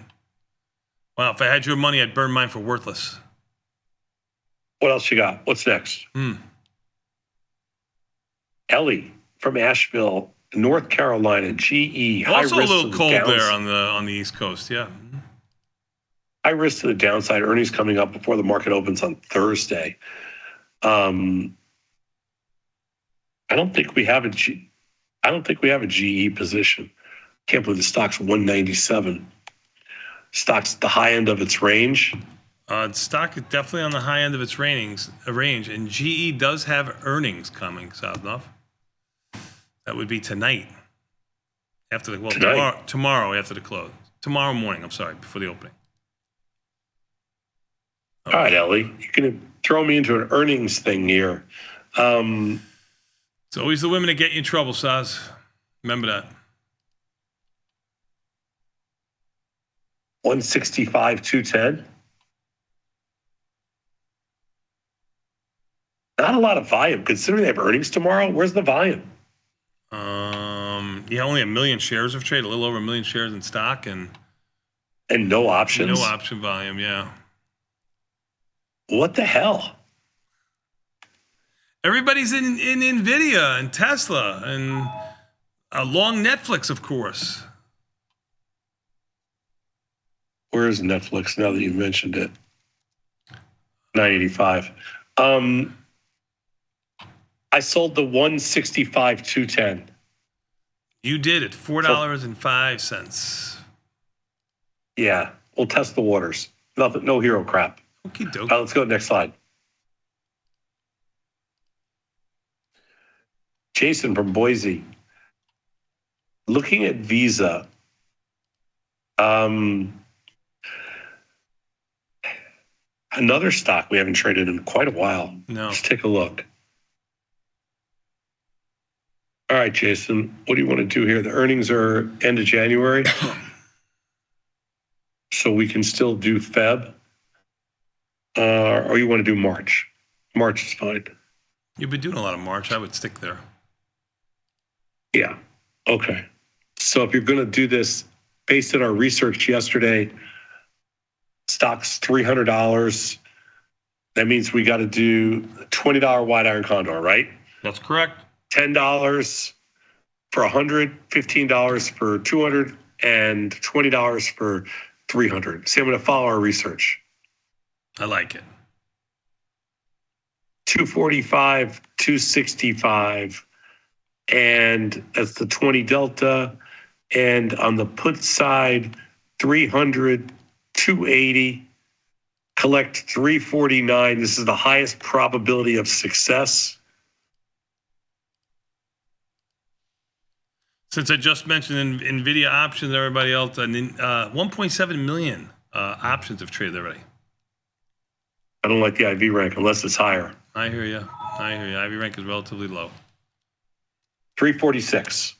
Wow, if I had your money, I'd burn mine for worthless. What else you got? What's next? Ellie from Asheville, North Carolina, GE. Also a little cold there on the East Coast, yeah. High risk to the downside. Earnings coming up before the market opens on Thursday. I don't think we have a GE position. Can't believe the stock's 197. Stock's at the high end of its range. Stock is definitely on the high end of its range, and GE does have earnings coming, Sadnov. That would be tonight. Tomorrow after the close. Tomorrow morning, I'm sorry, before the opening. All right, Ellie, you're going to throw me into an earnings thing here. It's always the women that get you in trouble, Saz. Remember that. 165, 210. a lot of volume considering they have earnings tomorrow. Where's the volume? Yeah, only 1 million shares of trade, a little over 1 million shares in stock, and no options. No option volume. Yeah. What the hell? Everybody's in Nvidia and Tesla and long Netflix, of course. Where is Netflix now that you mentioned it? 985. I sold the 165.210. You did it, $4.05. Yeah, we'll test the waters. Nothing, no hero crap. Okie doke. Let's go next slide. Jason from Boise. Looking at Visa, another stock we haven't traded in quite a while. No. Let's take a look. All right, Jason, what do you want to do here? The earnings are end of January, so we can still do Feb, or you want to do March? March is fine. You've been doing a lot of March. I would stick there. Yeah. Okay. So if you're going to do this, based on our research yesterday, stock's $300. That means we got to do $20 wide iron condor, right? That's correct. $10 for 100, $15 for 200, and $20 for 300. See, I'm going to follow our research. I like it. 245, 265, and that's the 20 delta. And on the put side, 300, 280, collect 349. This is the highest probability of success. Since I just mentioned Nvidia options, everybody else, 1.7 million options have traded already. I don't like the IV rank unless it's higher. I hear you. IV rank is relatively low. 346.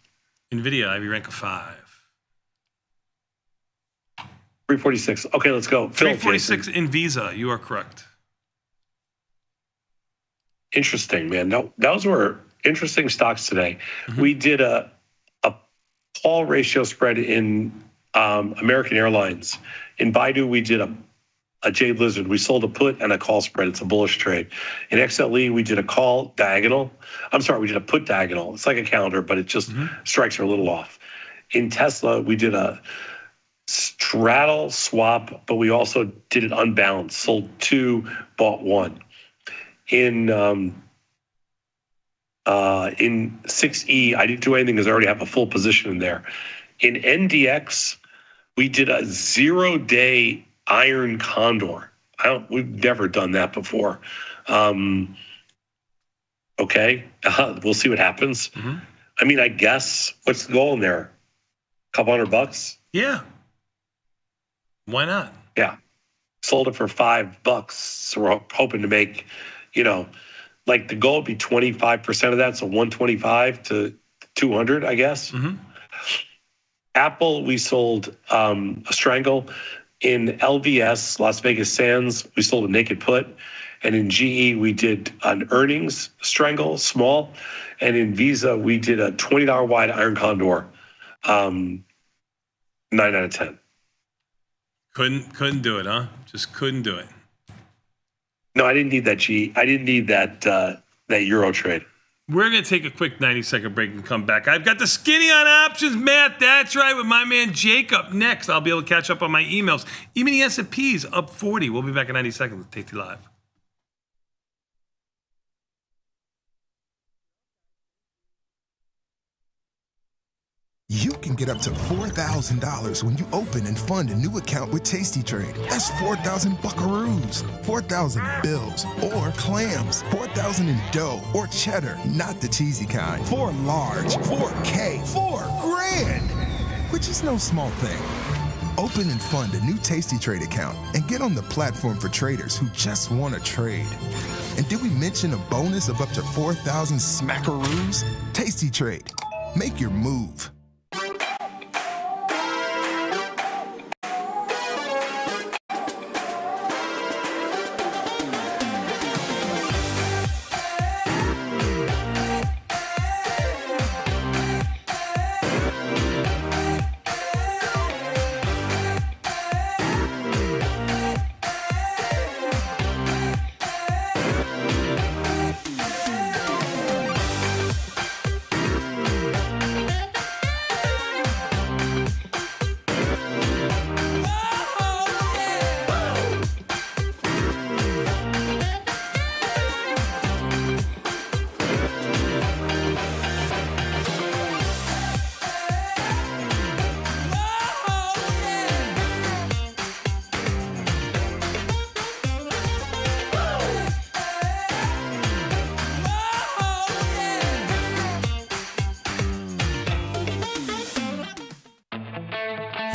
Nvidia, IV rank of 5. 346. Okay, let's go. 346 in Visa. You are correct. Interesting, man. No, those were interesting stocks today. Mm-hmm. We did a call ratio spread in American Airlines. In Baidu, we did a Jade Lizard. We sold a put and a call spread. It's a bullish trade. In XLE, we did a call diagonal. I'm sorry, we did a put diagonal. It's like a calendar, but it just strikes are a little off. In Tesla, we did a straddle swap, but we also did it unbalanced. Sold 2, bought 1. In 6E, I didn't do anything because I already have a full position in there. In NDX, we did a 0-day iron condor. We've never done that before. Okay, we'll see what happens. Mm-hmm. I mean, I guess what's the goal in there? A couple $100? Yeah. Why not? Yeah. Sold it for $5. So we're hoping to make, like the goal would be 25% of that. So 125 to 200, I guess. Mm-hmm. Apple, we sold a Strangle. In LVS, Las Vegas Sands, we sold a naked put. And in GE, we did an earnings Strangle, small. And in Visa, we did a $20 wide iron condor, 9 out of 10. Couldn't do it, huh? Just couldn't do it. No, I didn't need that I didn't need that Euro trade. We're going to take a quick 90-second break and come back. I've got the skinny on options, Matt. That's right, with my man Jacob. Next, I'll be able to catch up on my emails. Even the S&P's up 40. We'll be back in 90 seconds with Tasty Live. You can get up to $4,000 when you open and fund a new account with Tasty Trade. That's 4,000 buckaroos, 4,000 bills, or clams, 4,000 in dough or cheddar, not the cheesy kind. 4 large, 4K, 4 grand, which is no small thing. Open and fund a new Tasty Trade account and get on the platform for traders who just want to trade. And did we mention a bonus of up to 4,000 smackaroos? Tasty Trade. Make your move.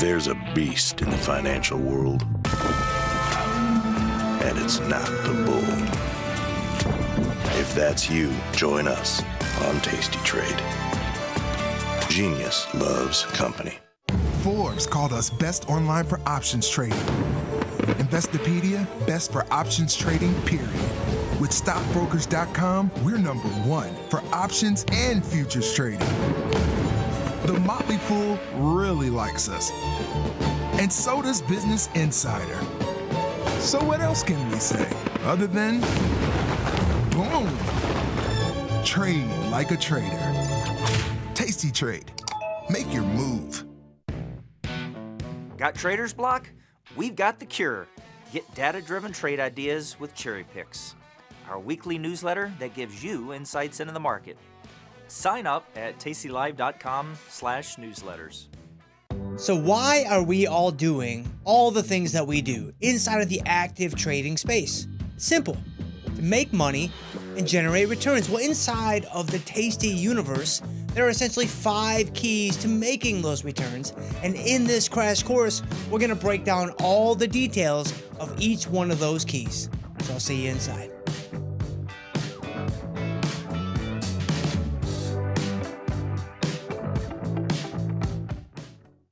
There's a beast in the financial world, and it's not the bull. If that's you, join us on Tasty Trade. Genius loves company. Forbes called us best online for options trading. Investopedia, best for options trading, period. With stockbrokers.com, we're number one for options and futures trading. The Motley Fool really likes us. And so does Business Insider. So what else can we say other than, boom, trade like a trader. Tasty Trade. Make your move. Got trader's block? We've got the cure. Get data-driven trade ideas with Cherry Picks, our weekly newsletter that gives you insights into the market. Sign up at tastylive.com/newsletters. So why are we all doing all the things that we do inside of the active trading space? Simple. To make money and generate returns. Well, inside of the Tasty universe, there are essentially 5 keys to making those returns. And in this crash course, we're going to break down all the details of each one of those keys. So I'll see you inside.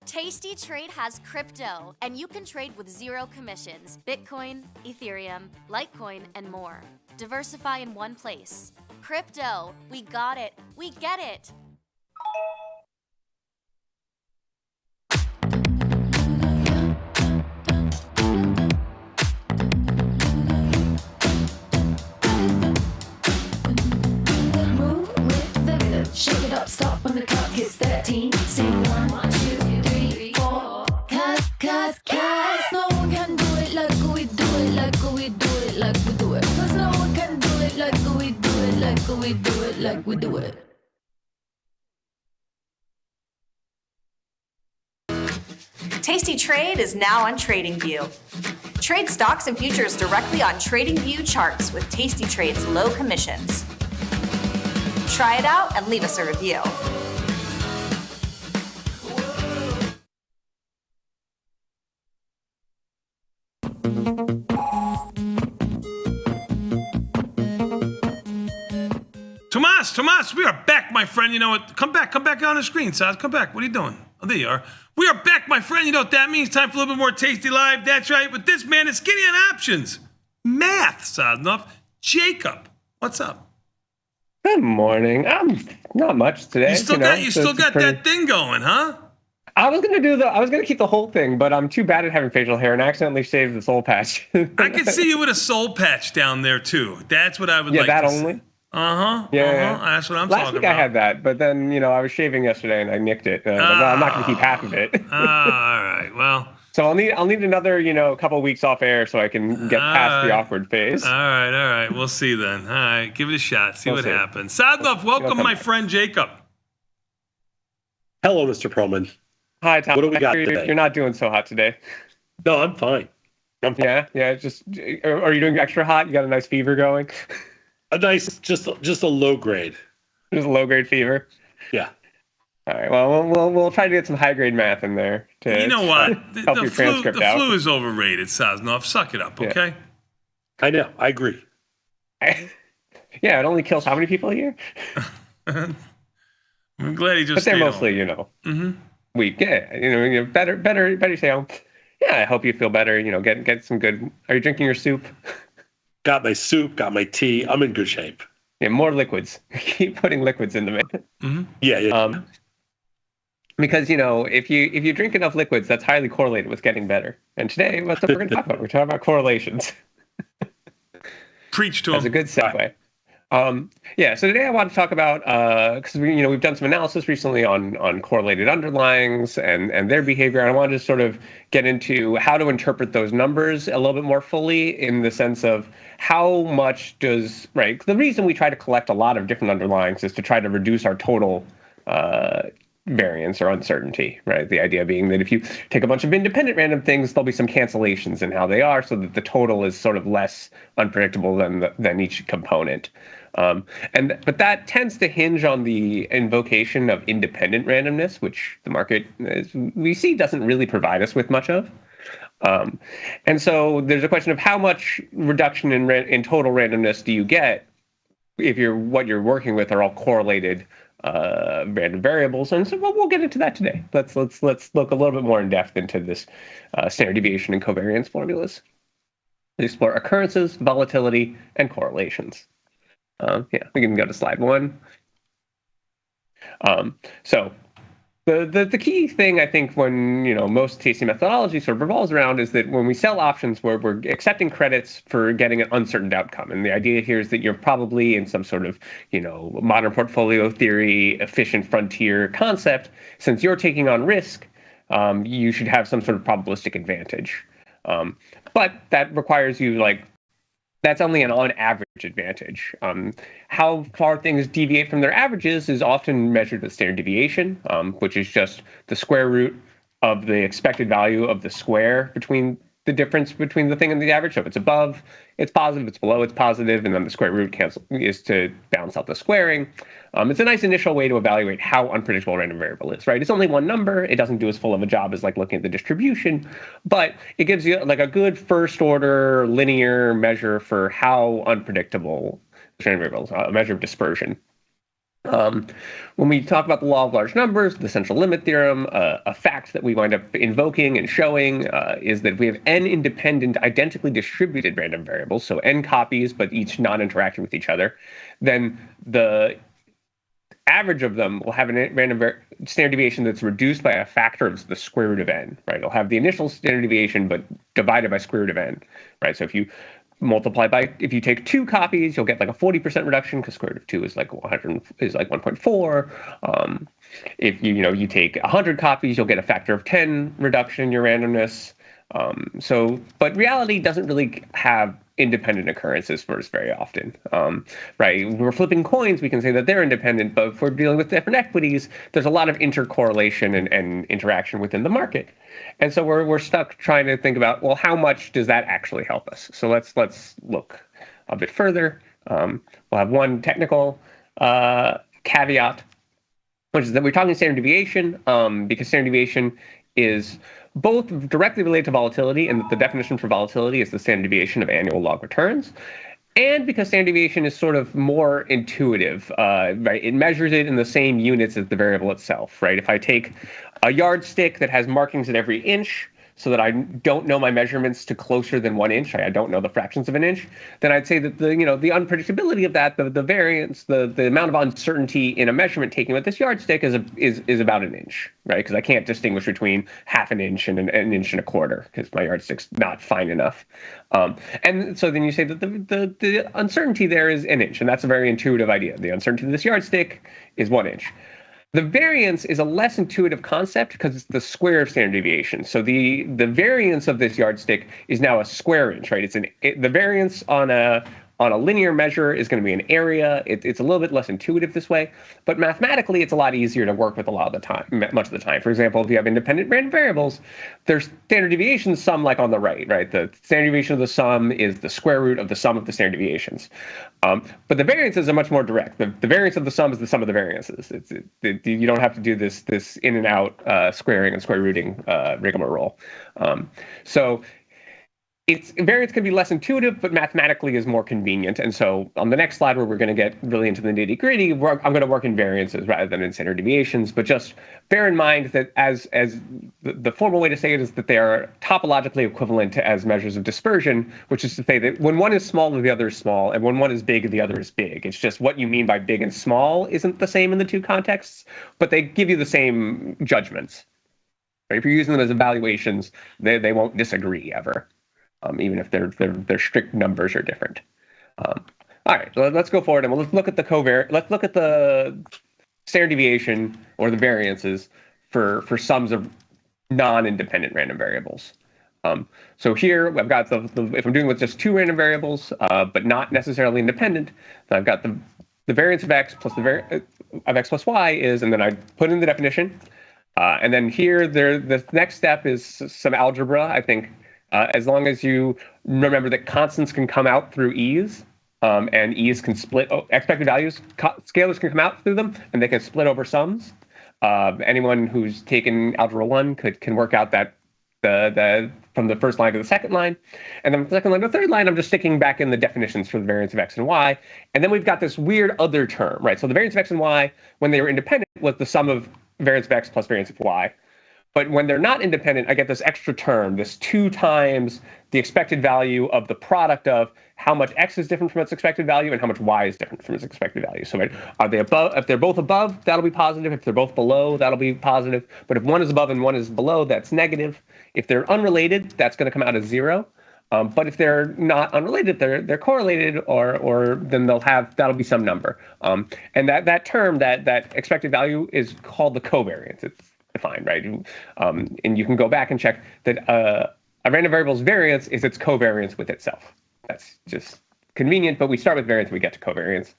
Tasty Trade has crypto, and you can trade with 0 commissions. Bitcoin, Ethereum, Litecoin, and more. Diversify in one place. Crypto, we got it. We get it. Shake it up, stop when the clock hits 13. Sing 1, 2, 3, 4. Cause no one can do it like we do it, like we do it, like we do it. Cause no one can do it like we do it, like we do it, like we do it. Tasty Trade is now on TradingView. Trade stocks and futures directly on TradingView charts with Tasty Trade's low commissions. Try it out and leave us a review. Tomas, we are back, my friend. You know what? Come back on the screen, Saz. Come back. What are you doing? Oh, there you are. We are back, my friend. You know what that means? Time for a little bit more Tasty Live. That's right. But this man is skinny on options. Math, Saznoff. Jacob, what's up? Good morning. Not much today. You still got that thing going, huh? I was gonna keep the whole thing, but I'm too bad at having facial hair and accidentally shaved the soul patch. I can see you with a soul patch down there too. That's what I would like that to only? see. Uh-huh. Yeah. That's what I'm Last talking week about. I had that, but then, I was shaving yesterday and I nicked it. And I was like, well, I'm not gonna keep half of it. All right. Well. So I'll need another, couple of weeks off air so I can get past the awkward phase. All right. We'll see then. All right. Give it a shot. See what happens. Sadlov, welcome my friend Jacob. Hello, Mr. Perlman. Hi, Tom. What do we got today? You're not doing so hot today. No, I'm fine. Yeah. Just, are you doing extra hot? You got a nice fever going? A nice, just a low grade. Just a low grade fever? Yeah. All right. Well, we'll try to get some high grade math in there. You know what? Help your transcript out. The flu is overrated, Saznoff. Suck it up, okay? I know. I agree. Yeah, it only kills how many people a year? I'm glad he just. But they're stayed mostly, home. weak. Yeah, better stay home. Yeah, I hope you feel better. Get some good. Are you drinking your soup? Got my soup. Got my tea. I'm in good shape. Yeah, more liquids. Keep putting liquids in the mix. Mm-hmm. Yeah. Because if you drink enough liquids, that's highly correlated with getting better. And today, that's what we're going to talk about. We're talking about correlations. Preach to That's him. a good segue. So today I want to talk about because we've done some analysis recently on correlated underlyings and their behavior. And I wanted to sort of get into how to interpret those numbers a little bit more fully in the sense of how much does the reason we try to collect a lot of different underlyings is to try to reduce our total variance or uncertainty, right? The idea being that if you take a bunch of independent random things, there'll be some cancellations in how they are so that the total is sort of less unpredictable than each component. But that tends to hinge on the invocation of independent randomness, which the market, as we see, doesn't really provide us with much of. And so there's a question of how much reduction in total randomness do you get if what you're working with are all correlated random variables. And so we'll get into that today. Let's look a little bit more in depth into this standard deviation and covariance formulas. We explore occurrences, volatility, and correlations. We can go to slide 1. So the key thing, I think, when most tasting methodology sort of revolves around is that when we sell options, we're accepting credits for getting an uncertain outcome. And the idea here is that you're probably in some sort of modern portfolio theory, efficient frontier concept. Since you're taking on risk, you should have some sort of probabilistic advantage. But that requires you that's only an on-average advantage. How far things deviate from their averages is often measured with standard deviation, which is just the square root of the expected value of the square between the difference between the thing and the average. So if it's above, it's positive. If it's below, it's positive. And then the square root is to balance out the squaring. It's a nice initial way to evaluate how unpredictable a random variable is, right? It's only one number. It doesn't do as full of a job as looking at the distribution, but it gives you a good first order linear measure for how unpredictable random variables, a measure of dispersion. When we talk about the law of large numbers, the central limit theorem, a fact that we wind up invoking and showing is that we have n independent, identically distributed random variables, so n copies, but each non-interacting with each other, then the average of them will have a random standard deviation that's reduced by a factor of the square root of n, right? It'll have the initial standard deviation, but divided by square root of n, right? So if you if you take 2 copies, you'll get a 40% reduction because square root of 2 is 1.4. If you take 100 copies, you'll get a factor of 10 reduction in your randomness. But reality doesn't really have independent occurrences for us very often, right? When we're flipping coins, we can say that they're independent, but if we're dealing with different equities, there's a lot of intercorrelation and interaction within the market. And so we're stuck trying to think about, well, how much does that actually help us? So let's look a bit further. We'll have one technical caveat, which is that we're talking standard deviation because standard deviation is both directly related to volatility, and that the definition for volatility is the standard deviation of annual log returns, and because standard deviation is sort of more intuitive, right? It measures it in the same units as the variable itself, right? If I take a yardstick that has markings at every inch, so that I don't know my measurements to closer than 1 inch, I don't know the fractions of an inch, then I'd say that the unpredictability of that, the variance, the amount of uncertainty in a measurement taken with this yardstick is about an inch, right? Because I can't distinguish between half an inch and an inch and a quarter because my yardstick's not fine enough. And so then you say that the uncertainty there is an inch, and that's a very intuitive idea. The uncertainty of this yardstick is 1 inch. The variance is a less intuitive concept because it's the square of standard deviation. So the variance of this yardstick is now a square inch, right? The variance on a linear measure is going to be an area. It's a little bit less intuitive this way, but mathematically it's a lot easier to work with much of the time. For example, if you have independent random variables, there's standard deviations sum on the right? The standard deviation of the sum is the square root of the sum of the standard deviations. But the variances are much more direct. The variance of the sum is the sum of the variances. You don't have to do this in and out squaring and square rooting rigmarole. So variance can be less intuitive, but mathematically is more convenient. And so on the next slide, where we're going to get really into the nitty gritty, I'm going to work in variances rather than in standard deviations. But just bear in mind that as the formal way to say it is that they are topologically equivalent as measures of dispersion, which is to say that when one is small, the other is small, and when one is big, the other is big. It's just what you mean by big and small isn't the same in the two contexts, but they give you the same judgments. If you're using them as evaluations, they won't disagree ever. Even if their strict numbers are different. All right, so let's go forward and let's look at let's look at the standard deviation or the variances for sums of non-independent random variables. So here I've got if I'm doing with just 2 random variables, but not necessarily independent, then I've got the variance of x plus of x plus y is, and then I put in the definition, and then here the next step is some algebra, I think. As long as you remember that constants can come out through e's, and e's can split expected values. Scalars can come out through them, and they can split over sums. Anyone who's taken Algebra 1 can work out that the from the first line to the second line. And then from the second line to the third line, I'm just sticking back in the definitions for the variance of x and y. And then we've got this weird other term, right? So the variance of x and y, when they were independent, was the sum of variance of x plus variance of y. But when they're not independent, I get this extra term, this 2 times the expected value of the product of how much x is different from its expected value and how much y is different from its expected value. So right, are they above? If they're both above, that'll be positive. If they're both below, that'll be positive. But if one is above and one is below, that's negative. If they're unrelated, that's going to come out as 0. But if they're not unrelated, they're correlated, or then that'll be some number. And that term, that expected value, is called the covariance. It's defined, right? And you can go back and check that a random variable's variance is its covariance with itself. That's just convenient, but we start with variance and we get to covariance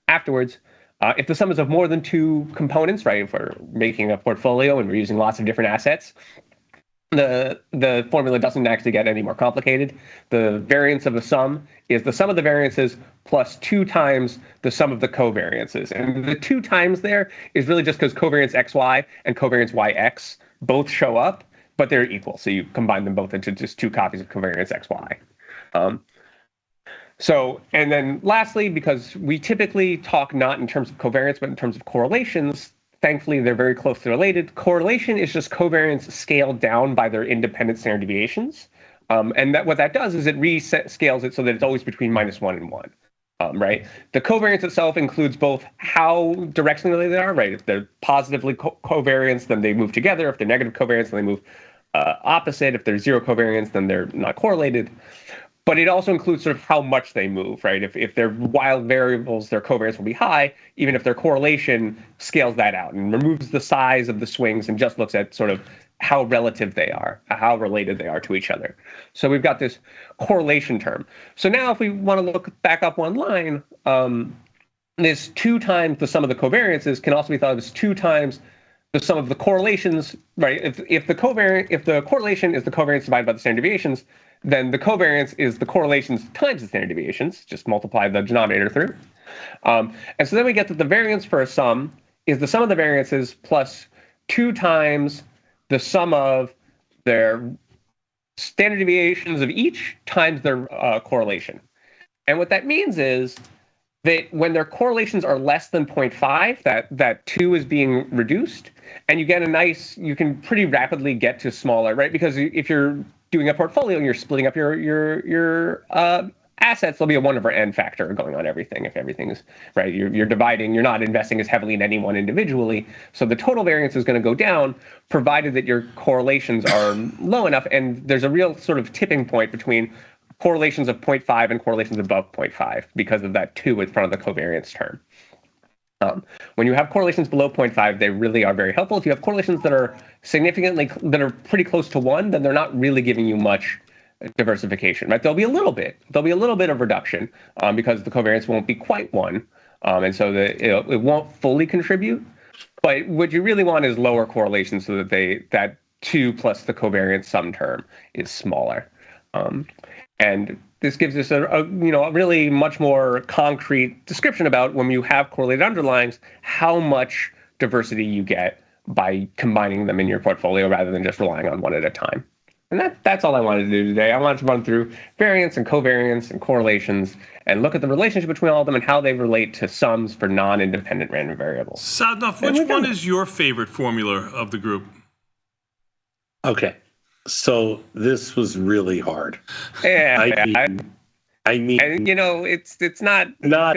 afterwards. If the sum is of more than 2 components, right? If we're making a portfolio and we're using lots of different assets, the formula doesn't actually get any more complicated. The variance of a sum is the sum of the variances plus 2 times the sum of the covariances. And the 2 times there is really just because covariance xy and covariance yx both show up, but they're equal. So you combine them both into just 2 copies of covariance xy. And then lastly, because we typically talk not in terms of covariance, but in terms of correlations, thankfully, they're very closely related. Correlation is just covariance scaled down by their independent standard deviations. And what that does is it rescales it so that it's always between -1 and 1, right? The covariance itself includes both how directionally they are, right? If they're positively covariance, then they move together. If they're negative covariance, then they move opposite. If they're 0 covariance, then they're not correlated. But it also includes sort of how much they move, right? If they're wild variables, their covariance will be high, even if their correlation scales that out and removes the size of the swings and just looks at sort of how relative they are, how related they are to each other. So we've got this correlation term. So now if we want to look back up one line, this 2 times the sum of the covariances can also be thought of as 2 times the sum of the correlations, right? If the correlation is the covariance divided by the standard deviations, then the covariance is the correlations times the standard deviations. Just multiply the denominator through. And so then we get that the variance for a sum is the sum of the variances plus 2 times the sum of their standard deviations of each times their correlation. And what that means is that when their correlations are less than 0.5, that 2 is being reduced, and you get you can pretty rapidly get to smaller, right? Because if you're doing a portfolio and you're splitting up your assets, there'll be a 1/n factor going on everything. If everything's right, you're dividing, you're not investing as heavily in any one individually. So the total variance is going to go down, provided that your correlations are low enough. And there's a real sort of tipping point between correlations of 0.5 and correlations above 0.5 because of that 2 in front of the covariance term. When you have correlations below 0.5, they really are very helpful. If you have correlations that are pretty close to 1, then they're not really giving you much diversification, right? There'll be a little bit of reduction because the covariance won't be quite 1, and so it won't fully contribute. But what you really want is lower correlation so that that 2 plus the covariance sum term is smaller. And this gives us a really much more concrete description about when you have correlated underlyings, how much diversity you get by combining them in your portfolio rather than just relying on one at a time. And that's all I wanted to do today. I wanted to run through variance and covariance and correlations and look at the relationship between all of them and how they relate to sums for non-independent random variables. Sadnaf, which one is your favorite formula of the group? Okay. So this was really hard. Yeah, I mean, it's not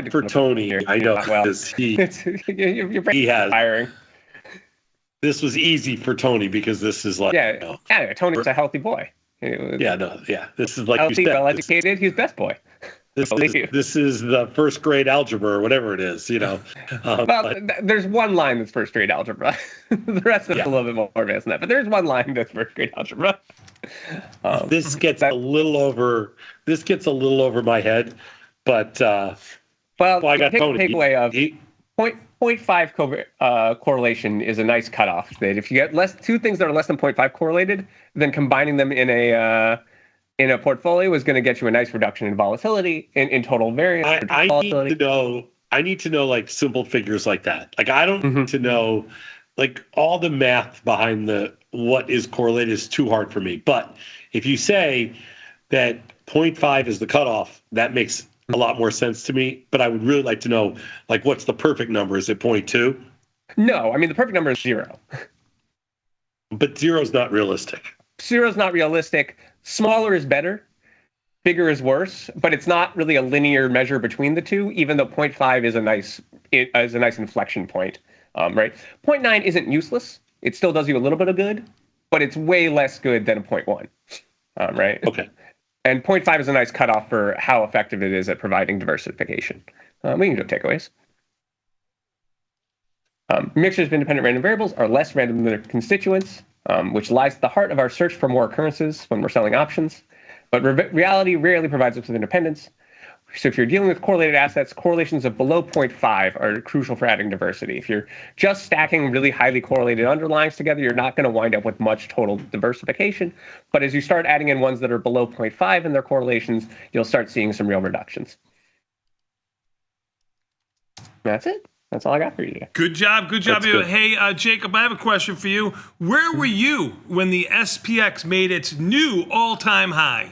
for Tony. I know because he has hiring. This was easy for Tony because this is like Tony's a healthy boy. This is like healthy, well-educated. He's best boy. This is the first grade algebra or whatever it is, there's one line that's first grade algebra. The rest of it's a little bit more advanced than that. But there's one line that's first grade algebra. This gets a little over my head, but I got Tony. Takeaway of 0.5 correlation is a nice cutoff. That if you get 2 things that are less than 0.5 correlated, then combining them in a in a portfolio is going to get you a nice reduction in volatility, in total variance. I need to know like simple figures like that. Like I don't need to know like all the math behind what is correlated is too hard for me. But if you say that 0.5 is the cutoff, that makes a lot more sense to me. But I would really like to know like what's the perfect number? Is it 0.2? No, I mean the perfect number is 0. But 0 is not realistic. 0 is not realistic. Smaller is better. Bigger is worse, but it's not really a linear measure between the two, even though 0.5 is a nice inflection point, right? 0.9 isn't useless. It still does you a little bit of good, but it's way less good than a 0.1, right? Okay. And 0.5 is a nice cutoff for how effective it is at providing diversification. We can go takeaways. Mixtures of independent random variables are less random than their constituents, which lies at the heart of our search for more occurrences when we're selling options. But reality rarely provides us with independence. So if you're dealing with correlated assets, correlations of below 0.5 are crucial for adding diversity. If you're just stacking really highly correlated underlyings together, you're not going to wind up with much total diversification. But as you start adding in ones that are below 0.5 in their correlations, you'll start seeing some real reductions. That's it. That's all I got for you today. Good job. Good job. Hey, Jacob, I have a question for you. Where were you when the SPX made its new all-time high?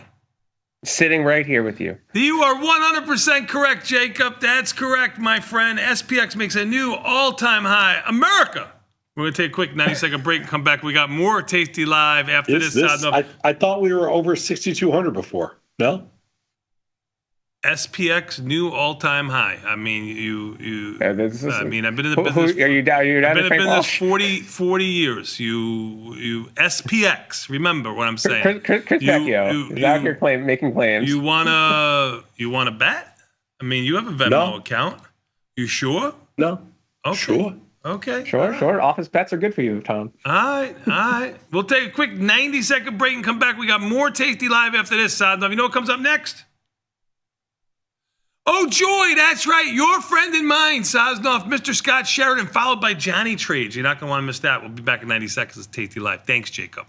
Sitting right here with you. You are 100% correct, Jacob. That's correct, my friend. SPX makes a new all-time high. America. We're going to take a quick 90-second break and come back. We got more Tasty Live after this. I thought we were over 6,200 before. No? SPX new all-time high. I mean, I've been in the business. Are you down? I've been in business 40 years. You SPX. Remember what I'm saying. Chris Vecchio is out here making claims. You wanna bet? I mean, you have a Venmo account. You sure? No. Okay. Sure. Okay. Sure. Office bets are good for you, Tom. All right. We'll take a quick 90-second break and come back. We got more Tasty Live after this, Sadnov. You know what comes up next? Oh, joy, that's right. Your friend and mine, Sosnoff, Mr. Scott Sheridan, followed by Johnny Trades. You're not going to want to miss that. We'll be back in 90 seconds. It's Tasty Live. Thanks, Jacob.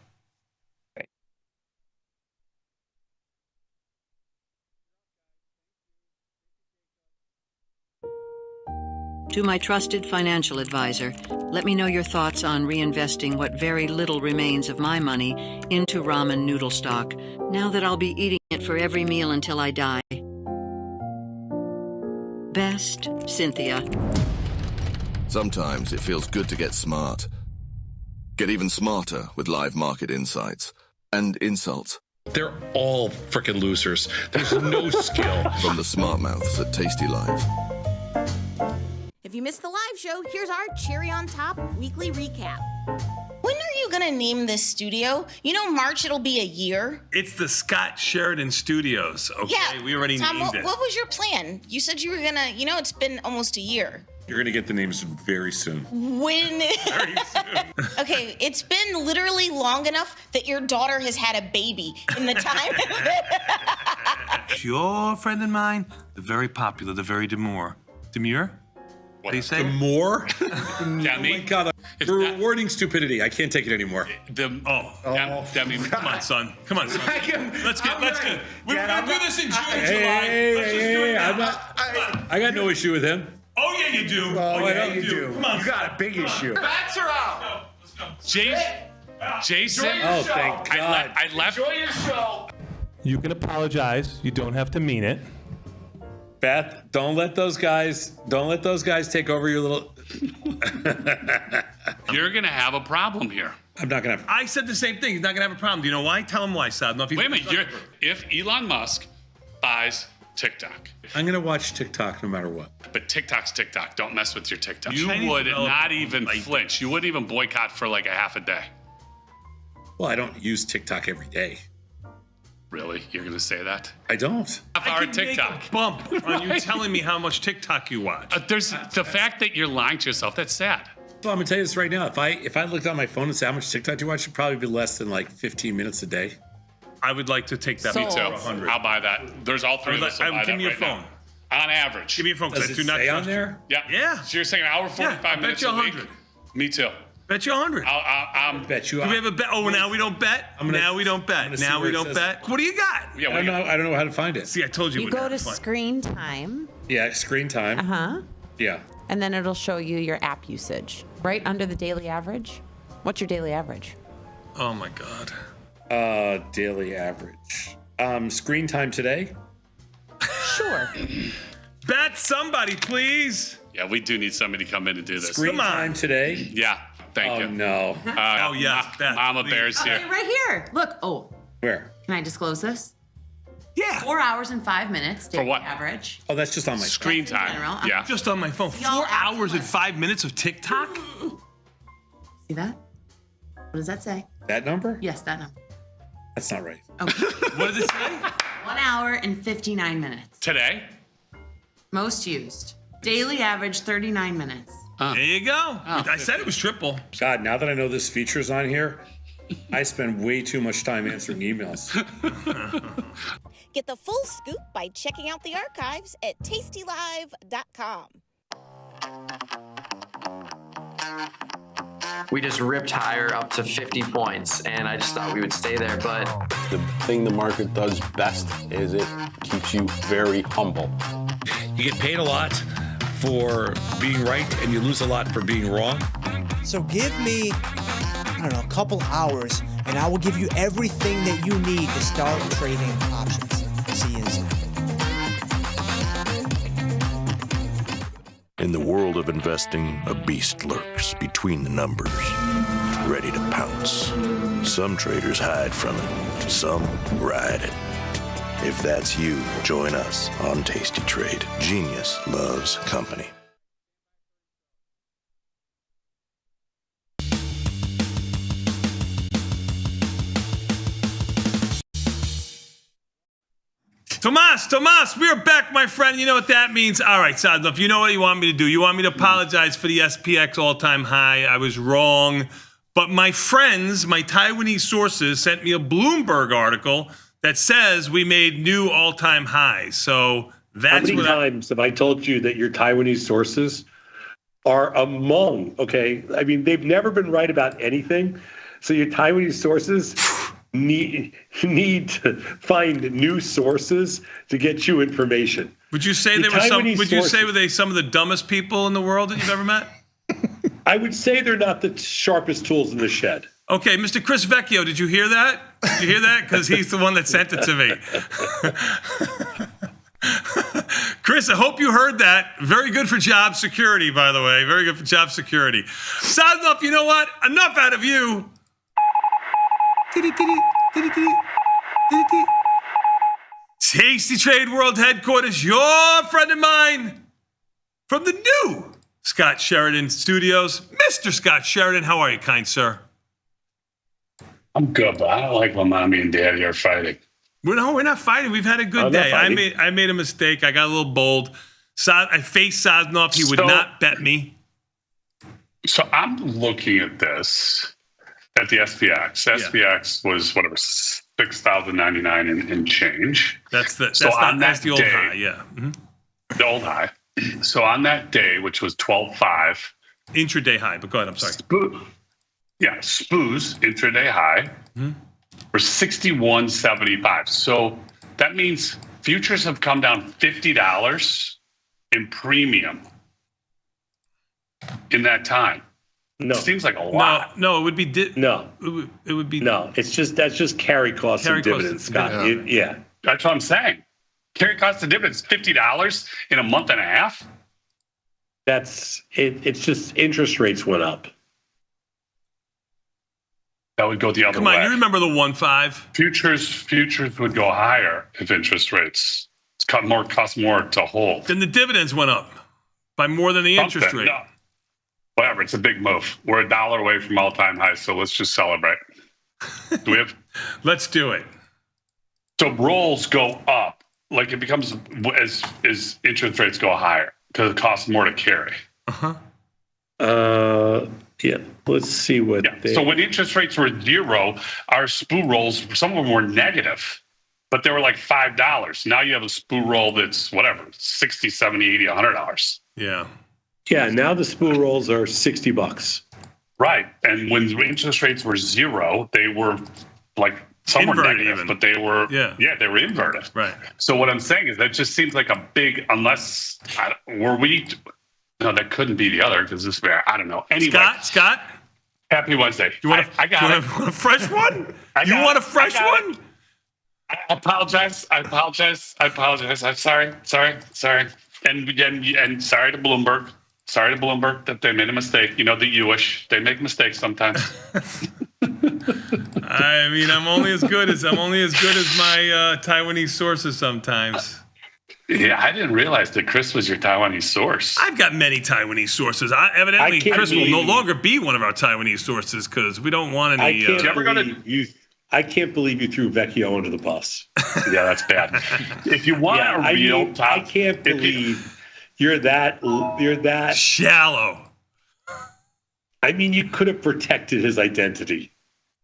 To my trusted financial advisor, let me know your thoughts on reinvesting what very little remains of my money into ramen noodle stock, now that I'll be eating it for every meal until I die. Best, Cynthia. Sometimes it feels good to get smart. Get even smarter with live market insights and insults. They're all frickin' losers. There's no skill. From the smart mouths at Tasty Live. If you missed the live show, here's our cherry on top weekly recap. When are you gonna name this studio? You know, March it'll be a year. It's the Scott Sheridan Studios. Okay, yeah, we already Tom, named it. What was your plan? You said you were gonna, it's been almost a year. You're going to get the names very soon. When? Very soon. Okay, it's been literally long enough that your daughter has had a baby in the time. Your friend and mine, the very popular, the very demure. Demure? What do you say? Demure? Demi? Oh my God, you're rewarding stupidity. I can't take it anymore. Demi, come on, son. Come on, son. Let's get. We're gonna do this in June, July. Hey, I got no issue with him. Oh yeah, you do. You do. Come on, you got a big issue. Bats are out. Jason. Oh, thank God. I left. Enjoy your show. You can apologize. You don't have to mean it. Beth, don't let those guys take over your little. You're gonna have a problem here. I'm not gonna have. I said the same thing. He's not gonna have a problem. Do you know why? Tell him why, Sadnov. Wait a minute. If Elon Musk buys TikTok, I'm gonna watch TikTok no matter what. But TikTok's TikTok. Don't mess with your TikTok. You Chinese would not developer even flinch. You wouldn't even boycott for like a half a day. Well, I don't use TikTok every day. Really? You're going to say that? I don't. I can TikTok. Make a bump on you telling me how much TikTok you watch. There's the fact that you're lying to yourself. That's sad. Well, I'm gonna tell you this right now. If I looked on my phone and said how much TikTok do you watch, it'd probably be less than like 15 minutes a day. I would like to take that. Me too. 100. I'll buy that. There's all three of us. Give me your phone. Now. On average. Give me your phone. Does it say on there? Yeah. Yeah. So you're saying an hour 45 minutes a week? Me too. Bet you 100. I'm Bet you. Do we have a bet? Oh, now we don't bet. Now we don't bet. Now we don't bet. What do you got? Yeah, I don't know how to find it. See, I told you. You go to screen time. Yeah, screen time. Yeah. And then it'll show you your app usage right under the daily average. What's your daily average? Oh my God. Daily average. Screen time today. Sure. Bet somebody, please. Yeah, we do need somebody to come in and do this. Screen time today. Yeah, thank you. No. Oh yes, Bet. Mama Bear's here. Okay, right here. Look. Oh. Where? Can I disclose this? Yeah. 4 hours and 5 minutes. Daily what? Average. Oh, that's just on my Screen That's in time. general. Yeah. Just on my phone. Y'all 4 hours and 5 minutes of TikTok. See that? What does that say? That number? Yes, that number. That's not right. Okay. What does it say? 1 hour and 59 minutes. Today? Most used. Daily average 39 minutes. There you go. I said it was triple. God, now that I know this feature's on here, I spend way too much time answering emails. Get the full scoop by checking out the archives at tastylive.com. We just ripped higher up to 50 points, and I just thought we would stay there, but the thing the market does best is it keeps you very humble. You get paid a lot for being right, and you lose a lot for being wrong. So give me, I don't know, a couple hours, and I will give you everything that you need to start trading options. See you inside. In the world of investing, a beast lurks between the numbers, ready to pounce. Some traders hide from it, some ride it. If that's you, join us on Tasty Trade. Genius loves company. Tomas, we are back, my friend. You know what that means? All right, Sadnov, you know what you want me to do. You want me to apologize for the SPX all-time high. I was wrong. But my friends, my Taiwanese sources, sent me a Bloomberg article that says we made new all-time highs. So that's how many times have I told you that your Taiwanese sources are among, okay? I mean, they've never been right about anything. So your Taiwanese sources need to find new sources to get you information. Would you say they were some of the dumbest people in the world that you've ever met? I would say they're not the sharpest tools in the shed. Okay, Mr. Chris Vecchio, did you hear that? Did you hear that? Because he's the one that sent it to me. Chris, I hope you heard that. Very good for job security, by the way. Very good for job security. Sadnov, you know what? Enough out of you. Tasty Trade World Headquarters, your friend of mine from the new Scott Sheridan Studios. Mr. Scott Sheridan, how are you, kind sir? I'm good, but I don't like when mommy and daddy are fighting. We're not fighting. We've had a good day. I made a mistake. I got a little bold. I faced Sadnov. He would not bet me. So I'm looking at this. At the SPX. SPX was whatever, 6,099 and change. That's the old high, yeah. Mm-hmm. The old high. So on that day, which was 12.5. Intraday high, but go ahead, I'm sorry. SPOO's intraday high were 61.75. So that means futures have come down $50 in premium in that time. No, it seems like a lot. No, it would be it would be that's just carry costs and dividends, Scott. Yeah, that's what I'm saying. Carry costs and dividends, $50 in a month and a half. That's it. It's just interest rates went up. That would go the other way. Come on, you remember the 1.5? Futures would go higher if interest rates cost more to hold. Then the dividends went up by more than the interest rate. No. Whatever, it's a big move. We're $1 away from all-time highs, so let's just celebrate. Do we have? Let's do it. So rolls go up, like it becomes as interest rates go higher because it costs more to carry. Yeah. Let's see what. So when interest rates were 0, our SPOO rolls, some of them were negative, but they were like $5. Now you have a SPOO roll that's whatever, $60, $70, $80, $100. Yeah. Yeah, now the SPOO rolls are $60. Right. And when interest rates were zero, they were like some were negative, but they were they were inverted. Right. So what I'm saying is that just seems like a big unless no, that couldn't be the other because this I don't know. Anyway, Scott, happy Wednesday. You want I got it. a fresh one? You want a fresh one? I apologize. I'm sorry. And sorry to Bloomberg. Sorry to Bloomberg that they made a mistake. You know, the Jewish, they make mistakes sometimes. I mean, I'm only as good as my Taiwanese sources sometimes. Yeah, I didn't realize that Chris was your Taiwanese source. I've got many Taiwanese sources. Evidently, Chris will no longer be one of our Taiwanese sources because we don't want any. I can't believe you threw Vecchio under the bus. Yeah, that's bad. If you want a real I can't believe you're that shallow. I mean, you could have protected his identity.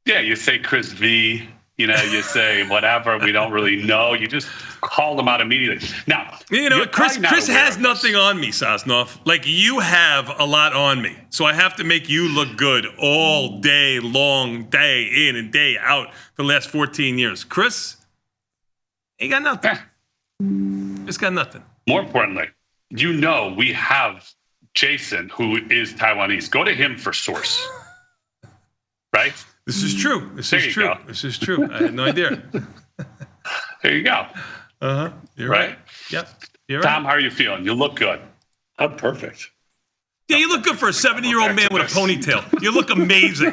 Yeah, you say Chris V. You know, you say whatever. We don't really know. You just called him out immediately. Now, Chris has nothing on me, Sosnoff. Like, you have a lot on me. So I have to make you look good all day long, day in and day out for the last 14 years. Chris, he got nothing. Just got nothing. More importantly, we have Jason, who is Taiwanese. Go to him for source. Right? This is true. This is true. I had no idea. There you go. You're right. Yep. You're Tom, right. how are you feeling? You look good. I'm perfect. Yeah, you look good for a 70-year-old man with a ponytail. You look amazing.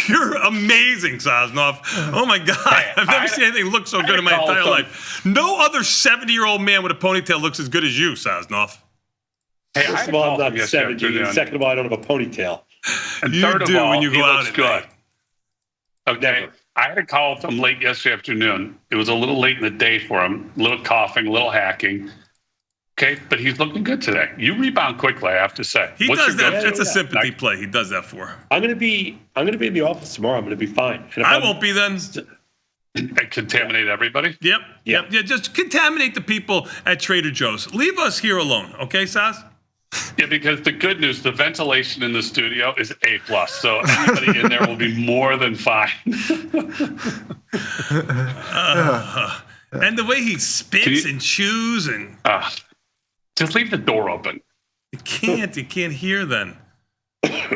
You're amazing, Sosnoff. Oh my God. I've never seen anything look so good in my entire life. No other 70-year-old man with a ponytail looks as good as you, Sosnoff. Hey, first of all, I'm not 70. Second of all, I don't have a ponytail. And third of all, when you go out looks good. Okay. Never. I had a call with him late yesterday afternoon. It was a little late in the day for him. A little coughing, a little hacking. Okay, but he's looking good today. You rebound quickly, I have to say. He does that. It's a sympathy play. He does that for him. I'm gonna be in the office tomorrow. I'm gonna be fine. I won't be then. And contaminate everybody? Yep. Yeah, just contaminate the people at Trader Joe's. Leave us here alone, okay, Saz? Yeah, because the good news, the ventilation in the studio is A+. So anybody in there will be more than fine. And the way he spits and chews and just leave the door open. You can't hear then.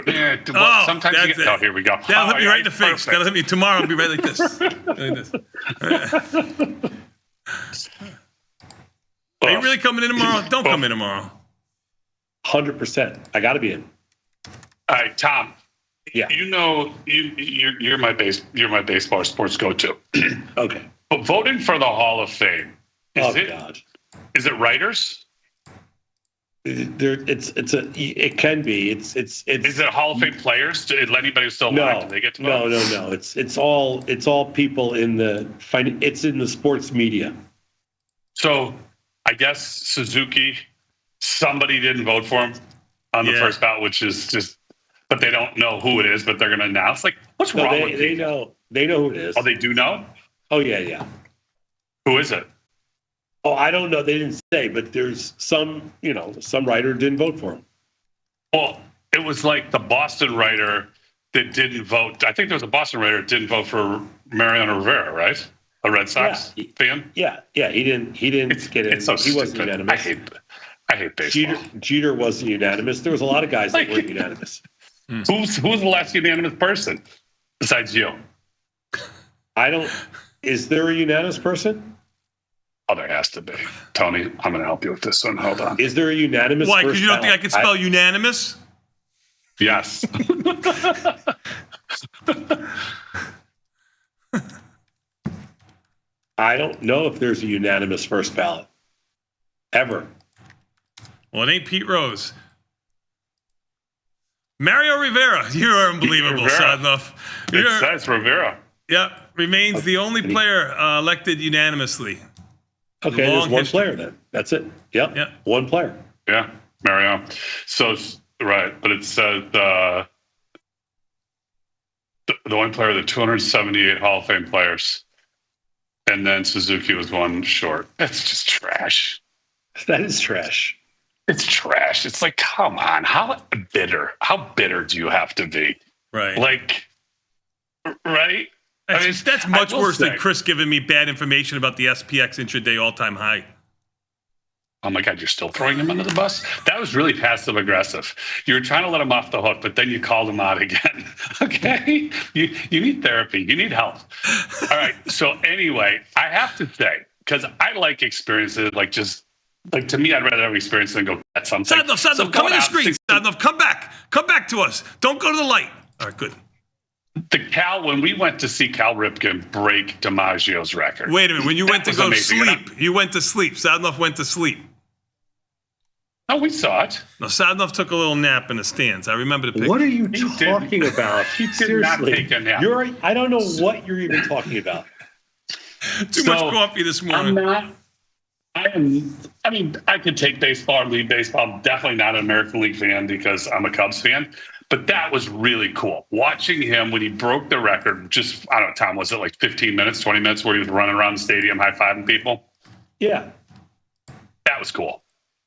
Yeah, sometimes you get. Oh, here we go. That'll hit me right in the face. That'll hit me tomorrow. I'll be right like this. Are you really coming in tomorrow? Don't come in tomorrow. 100%. I got to be in. All right, Tom. Yeah. You're my baseball sports go-to. Okay. But voting for the Hall of Fame. God. Is it writers? It can be. Is it Hall of Fame players? Anybody who's still alive? Do they get to vote? No. It's all people in the it's in the sports media. So I guess Suzuki. Somebody didn't vote for him on the first ballot, which is just, but they don't know who it is, but they're going to announce. Like, what's wrong with people? They know who it is. Oh, they do know? Oh, yeah. Who is it? Oh, I don't know. They didn't say, but there's some writer didn't vote for him. Well, it was like the Boston writer that didn't vote. I think there was a Boston writer that didn't vote for Mariano Rivera, right? A Red Sox fan? Yeah. He didn't get it. So he wasn't unanimous. I hate baseball. Jeter wasn't unanimous. There was a lot of guys that weren't unanimous. Who's the last unanimous person besides you? Is there a unanimous person? Oh, there has to be. Tony, I'm going to help you with this one. Hold on. Is there a unanimous? Why? Because you don't think I can spell unanimous? Yes. I don't know if there's a unanimous first ballot. Ever. Well, it ain't Pete Rose. Mario Rivera. You are unbelievable, Sadnoff. It says Rivera. Yep. Remains the only player elected unanimously. Okay, there's one player then. That's it. Yep. One player. Yeah, Mario. So, right. But it says the one player, the 278 Hall of Fame players. And then Suzuki was one short. That's just trash. That is trash. It's trash. It's like, come on, how bitter do you have to be? Right. Like, right? That's much worse than Chris giving me bad information about the SPX intraday all-time high. Oh my God, you're still throwing him under the bus? That was really passive aggressive. You were trying to let him off the hook, but then you called him out again. Okay? You need therapy. You need help. All right. So anyway, I have to say, because I like experiences, like to me, I'd rather have experience than go get something. Sadnov, come on the screen. Sadnov, come back. Come back to us. Don't go to the light. All right, good. When we went to see Cal Ripken break DiMaggio's record. Wait a minute. When you went to go sleep, you went to sleep. Sadnov went to sleep. No, we saw it. No, Sadnov took a little nap in the stands. I remember the picture. What are you talking about? He did not take a nap. I don't know what you're even talking about. Too much coffee this morning. I could take baseball or leave baseball. I'm definitely not an American League fan because I'm a Cubs fan. But that was really cool. Watching him when he broke the record, just, I don't know, Tom, was it like 15 minutes, 20 minutes where he was running around the stadium high-fiving people? Yeah. That was cool.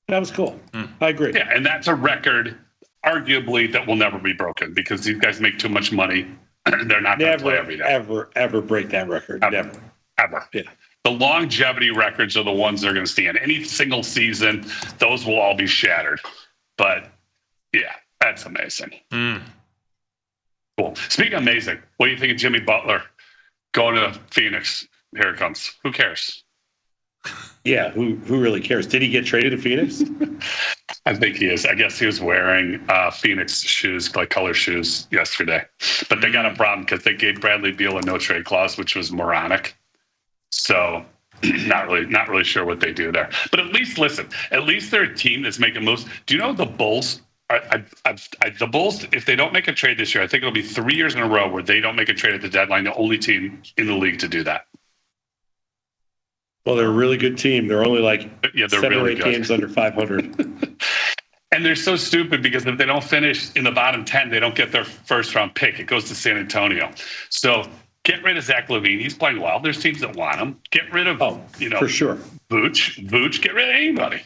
That was cool. I agree. Yeah, and that's a record, arguably, that will never be broken because these guys make too much money. They're not going to play every day. Ever break that record. Never. Ever. Yeah. The longevity records are the ones that are going to stand. Any single season, those will all be shattered. But, yeah. That's amazing. Cool. Speaking of amazing, what do you think of Jimmy Butler going to Phoenix? Here it comes. Who cares? Yeah, who really cares? Did he get traded to Phoenix? I think he is. I guess he was wearing Phoenix shoes, like color shoes, yesterday. But they got a problem because they gave Bradley Beal a no trade clause, which was moronic. So not really sure what they do there. But at least they're a team that's making moves. Do you know the Bulls? The Bulls, if they don't make a trade this year, I think it'll be 3 years in a row where they don't make a trade at the deadline. The only team in the league to do that. Well, they're a really good team. They're only like 7 really or 8 games under 500. And they're so stupid because if they don't finish in the bottom 10, they don't get their first round pick. It goes to San Antonio. So get rid of Zach LaVine. He's playing well. There's teams that want him. Get rid of, for sure. Vooch. Get rid of anybody.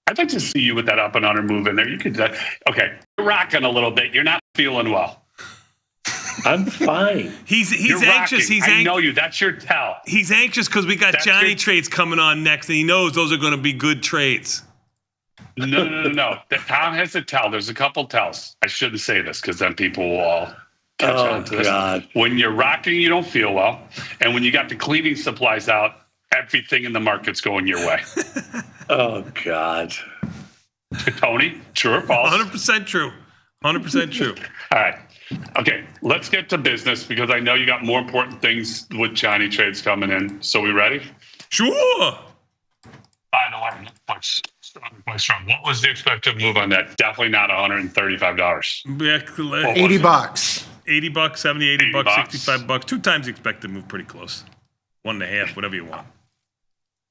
I'd like to see you with that up and under move in there. You could, okay, you're rocking a little bit. You're not feeling well. I'm fine. He's anxious. I know you. That's your tell. He's anxious because we got Johnny trades coming on next, and he knows those are going to be good trades. No. Tom has a tell. There's a couple tells. I shouldn't say this because then people will all catch on to this. God. When you're rocking, you don't feel well. And when you got the cleaning supplies out, everything in the market's going your way. Oh, God. Tony, true or false? 100% true. 100% true. All right. Okay, let's get to business because I know you got more important things with Johnny trades coming in. So we ready? Sure. By the way, quite strong. What was the expected move on that? Definitely not $135. $80. $80, 70, 80 bucks, 65 bucks. 2 times the expected move, pretty close. 1.5, whatever you want.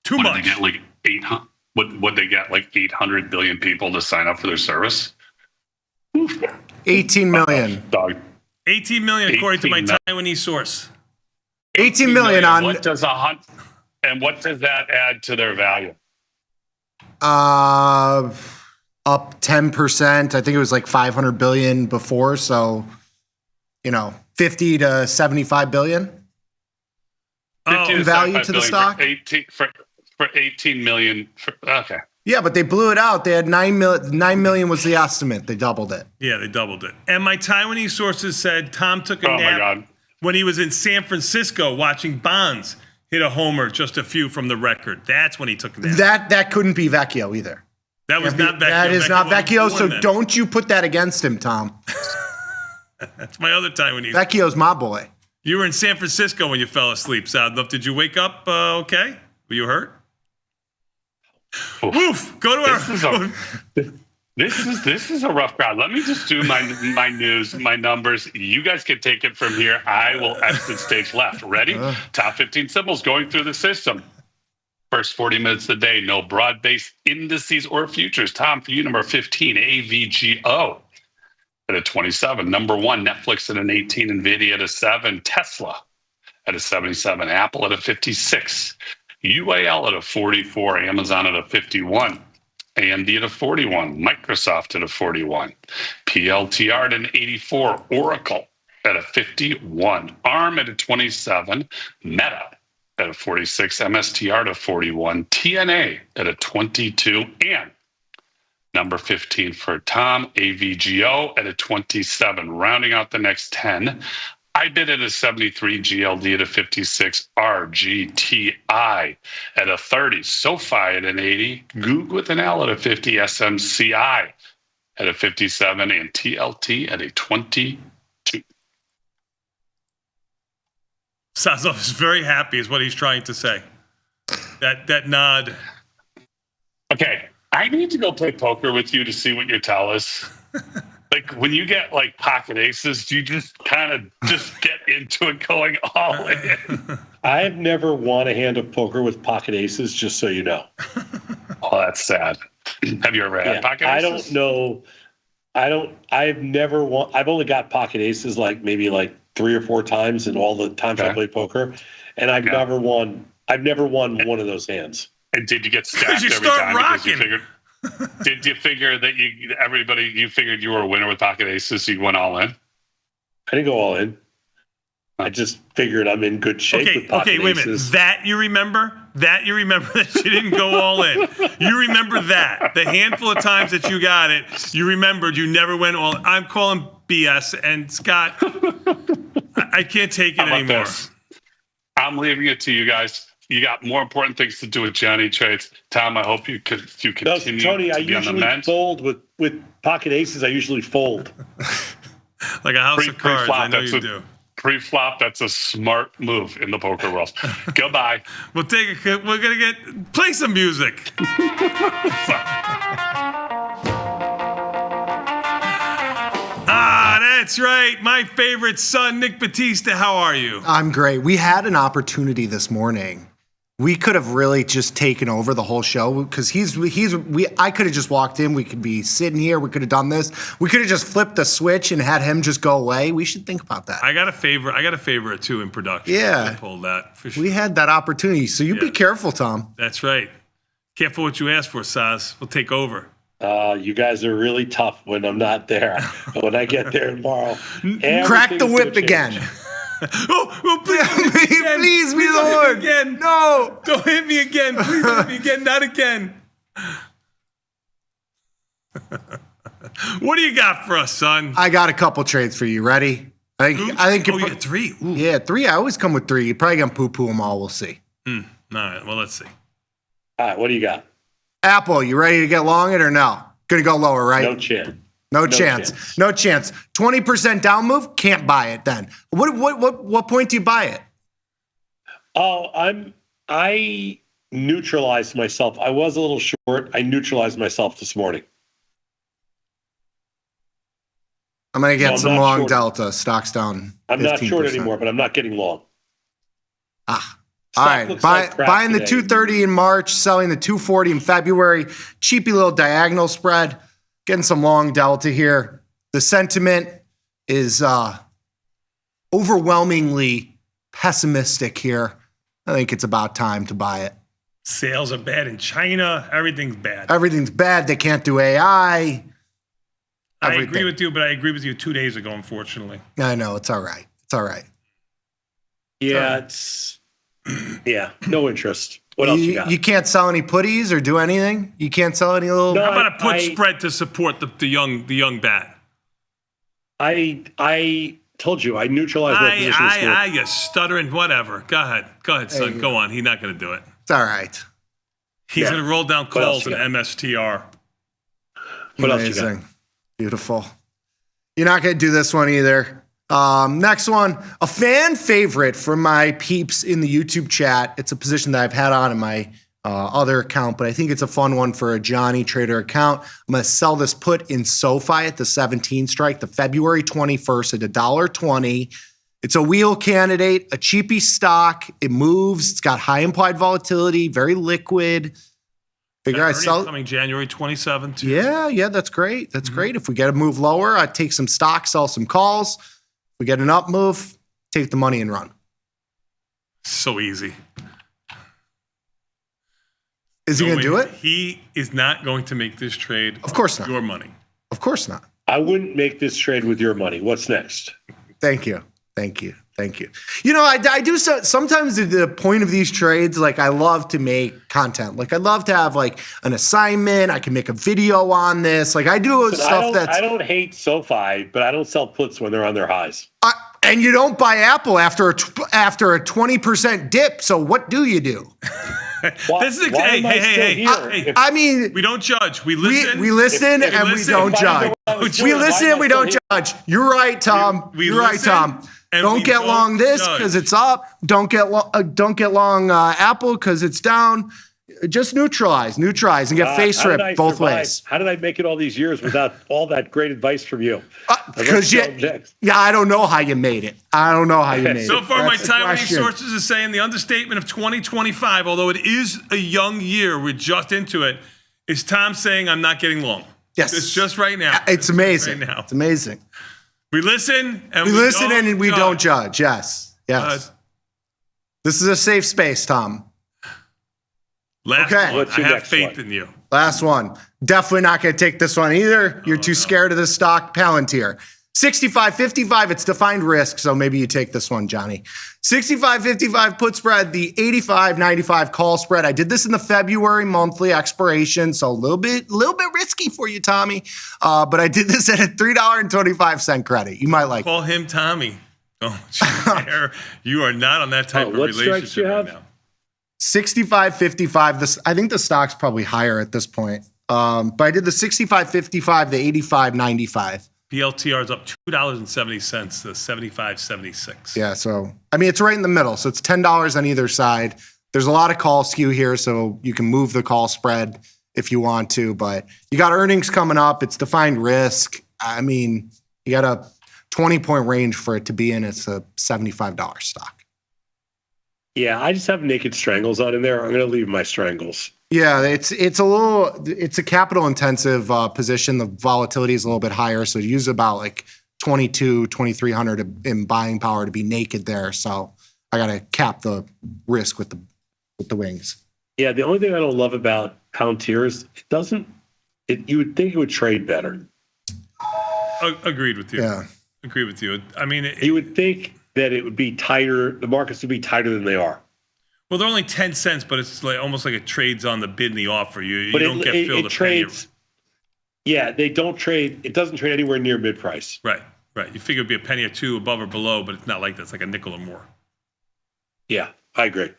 Too much. Did they get like 800? Would they get like 800 billion people to sign up for their service? 18 million. Dog. 18 million, according to my Taiwanese source. 18 million on. What does that add to their value? Up 10%. I think it was like 500 billion before. So, 50 to 75 billion. In value to the stock. For 18 million. Okay. Yeah, but they blew it out. They had 9 million was the estimate. They doubled it. Yeah, they doubled it. And my Taiwanese sources said Tom took a nap when he was in San Francisco watching Bonds hit a homer just a few from the record. That's when he took a nap. That couldn't be Vecchio either. That was not Vecchio. That is not Vecchio, so don't you put that against him, Tom. That's my other Taiwanese. Vecchio's my boy. You were in San Francisco when you fell asleep, Sadlov. Did you wake up okay? Were you hurt? Woof! Go to our. This is a rough crowd. Let me just do my news, my numbers. You guys can take it from here. I will exit stage left. Ready? Top 15 symbols going through the system. First 40 minutes of the day. No broad-based indices or futures. Tom, for you, number 15, AVGO at a 27. Number 1, Netflix at an 18. NVIDIA at a 7. Tesla at a 77. Apple at a 56. UAL at a 44, Amazon at a 51. AMD at a 41, Microsoft at a 41, PLTR at an 84, Oracle at a 51, ARM at a 27, Meta at a 46, MSTR at a 41, TNA at a 22, and number 15 for Tom, AVGO at a 27. Rounding out the next 10, I bid at a 73, GLD at a 56, RGTI at a 30, SoFi at an 80, Goog with an L at a 50, SMCI at a 57, and TLT at a 22. Sazov is very happy is what he's trying to say. That nod. Okay, I need to go play poker with you to see what your tell is. Like when you get like pocket aces, do you just kind of just get into it going all in? I've never won a hand of poker with pocket aces, just so you know. Oh, that's sad. Have you ever had pocket aces? I don't know. I've never won. I've only got pocket aces like maybe like 3 or 4 times in all the times I play poker. And I've never won. I've never won one of those hands. And did you get stacked you every start time? rocking. Because you figured, did you figure that you figured you were a winner with pocket aces, so you went all in? I didn't go all in. I just figured I'm in good shape with pocket Okay, wait a minute. aces. That you remember that you didn't go all in. You remember that. The handful of times that you got it, you remembered you never went all in. I'm calling BS. And Scott, I can't take it anymore. This? I'm leaving it to you guys. You got more important things to do with Johnny trades. Tom, I hope you continue Tony, to I be on the usually mend. fold with pocket aces. I usually fold. Like a house of cards. I know you do. Pre-flop, that's a smart move in the poker world. Goodbye. We're gonna play some music. That's right. My favorite son, Nick Batista. How are you? I'm great. We had an opportunity this morning. We could have really just taken over the whole show because I could have just walked in. We could be sitting here. We could have done this. We could have just flipped the switch and had him just go away. We should think about that. I got a favor or two in production. Yeah. I pulled that for sure. We had that opportunity. So you be careful, Tom. That's right. Careful what you ask for, Saz. We'll take over. You guys are really tough when I'm not there. When I get there tomorrow, crack the whip again. Please be the Lord. Again. No. Don't hit me again. Please don't hit me again. Not again. What do you got for us, son? I got a couple trades for you. Ready? I think you got 3. Ooh. Yeah, 3. I always come with 3. You're probably going to poo-poo them all. We'll see. All right. Well, let's see. All right. What do you got? Apple, you ready to get long it or no? Gonna go lower, right? No chance. No chance. No chance. 20% down move, can't buy it then. What point do you buy it? Oh, I neutralized myself. I was a little short. I neutralized myself this morning. I'm gonna get some long short. Delta. Stock's down. I'm 15%. Not short anymore, but I'm not getting long. All right, buying the 230 in March, selling the 240 in February. Cheapy little diagonal spread. Getting some long delta here. The sentiment is overwhelmingly pessimistic here. I think it's about time to buy it. Sales are bad in China. Everything's bad. Everything's bad. They can't do AI. I agree with you, but I agree with you 2 days ago, unfortunately. I know. It's all right. It's all right. Yeah, yeah, no interest. What else you got? You can't sell any putties or do anything? You can't sell any little... How about a put spread to support the young bat? I told you, I neutralized my position. You stuttering, whatever. Go ahead, son. Go on. He's not going to do it. It's all right. He's going to roll down calls in MSTR. What else you got? Beautiful. You're not going to do this one either. Next one, a fan favorite from my peeps in the YouTube chat. It's a position that I've had on in my other account, but I think it's a fun one for a Johnny Trader account. I'm going to sell this put in SoFi at the 17 strike, the February 21st at $1.20. It's a wheel candidate, a cheapy stock. It moves. It's got high implied volatility, very liquid. Figure I sell coming January 27th. Yeah, that's great. That's great. If we get a move lower, I'd take some stock, sell some calls. We get an up move, take the money and run. So easy. Is he going to do it? He is not going to make this trade. Of course not. Your money. Of course not. I wouldn't make this trade with your money. What's next? Thank you. You know, I do sometimes the point of these trades, like I love to make content. Like I love to have like an assignment. I can make a video on this. Like I do stuff I don't hate SoFi, but I don't sell puts when they're on their highs. And you don't buy Apple after a 20% dip. So what do you do? This is hey. I mean, we don't judge. We listen. We listen and we don't judge. We listen and we don't judge. You're right, Tom. You're right, Tom. Don't get long this because it's up. Don't get long Apple because it's down. Just neutralize, and get face ripped both ways. How did I make it all these years without all that great advice from you? Because I don't know how you made it. So far, my Taiwanese sources are saying the understatement of 2025, although it is a young year, we're just into it, is Tom saying I'm not getting long. Yes. It's just right now. It's amazing. Right now. It's amazing. We listen and we don't judge. Yes. This is a safe space, Tom. Last one. I have faith in you. Last one. Definitely not going to take this one either. You're too scared of this stock. Palantir. 65.55. It's defined risk, so maybe you take this one, Johnny. 65.55 put spread. The 85.95 call spread. I did this in the February monthly expiration, so a little bit risky for you, Tommy. But I did this at a $3.25 credit. You might like. Call him Tommy. Oh, you are not on that type of relationship right now. 65.55. I think the stock's probably higher at this point. But I did the 65.55, the 85.95. PLTR is up $2.70 to 75.76. Yeah, so I mean it's right in the middle. So it's $10 on either side. There's a lot of call skew here, so you can move the call spread if you want to. But you got earnings coming up. It's defined risk. I mean, you got a 20-point range for it to be in. It's a $75 stock. Yeah, I just have naked strangles on in there. I'm going to leave my strangles. Yeah, it's a capital intensive position. The volatility is a little bit higher, so you use about like 2,300 in buying power to be naked there. So I got to cap the risk with the wings. Yeah, the only thing I don't love about Palantir is you would think it would trade better. Agreed with you. Yeah, agreed with you. I mean, you would think that it would be tighter. The markets would be tighter than they are. Well, they're only 10 cents, but it's like almost like it trades on the bid and the offer. You don't get filled a trades, penny. Yeah, they don't trade. It doesn't trade anywhere near mid price. Right. You figure it'd be a penny or two above or below, but it's not like that. It's like a nickel or more. Yeah, I agree.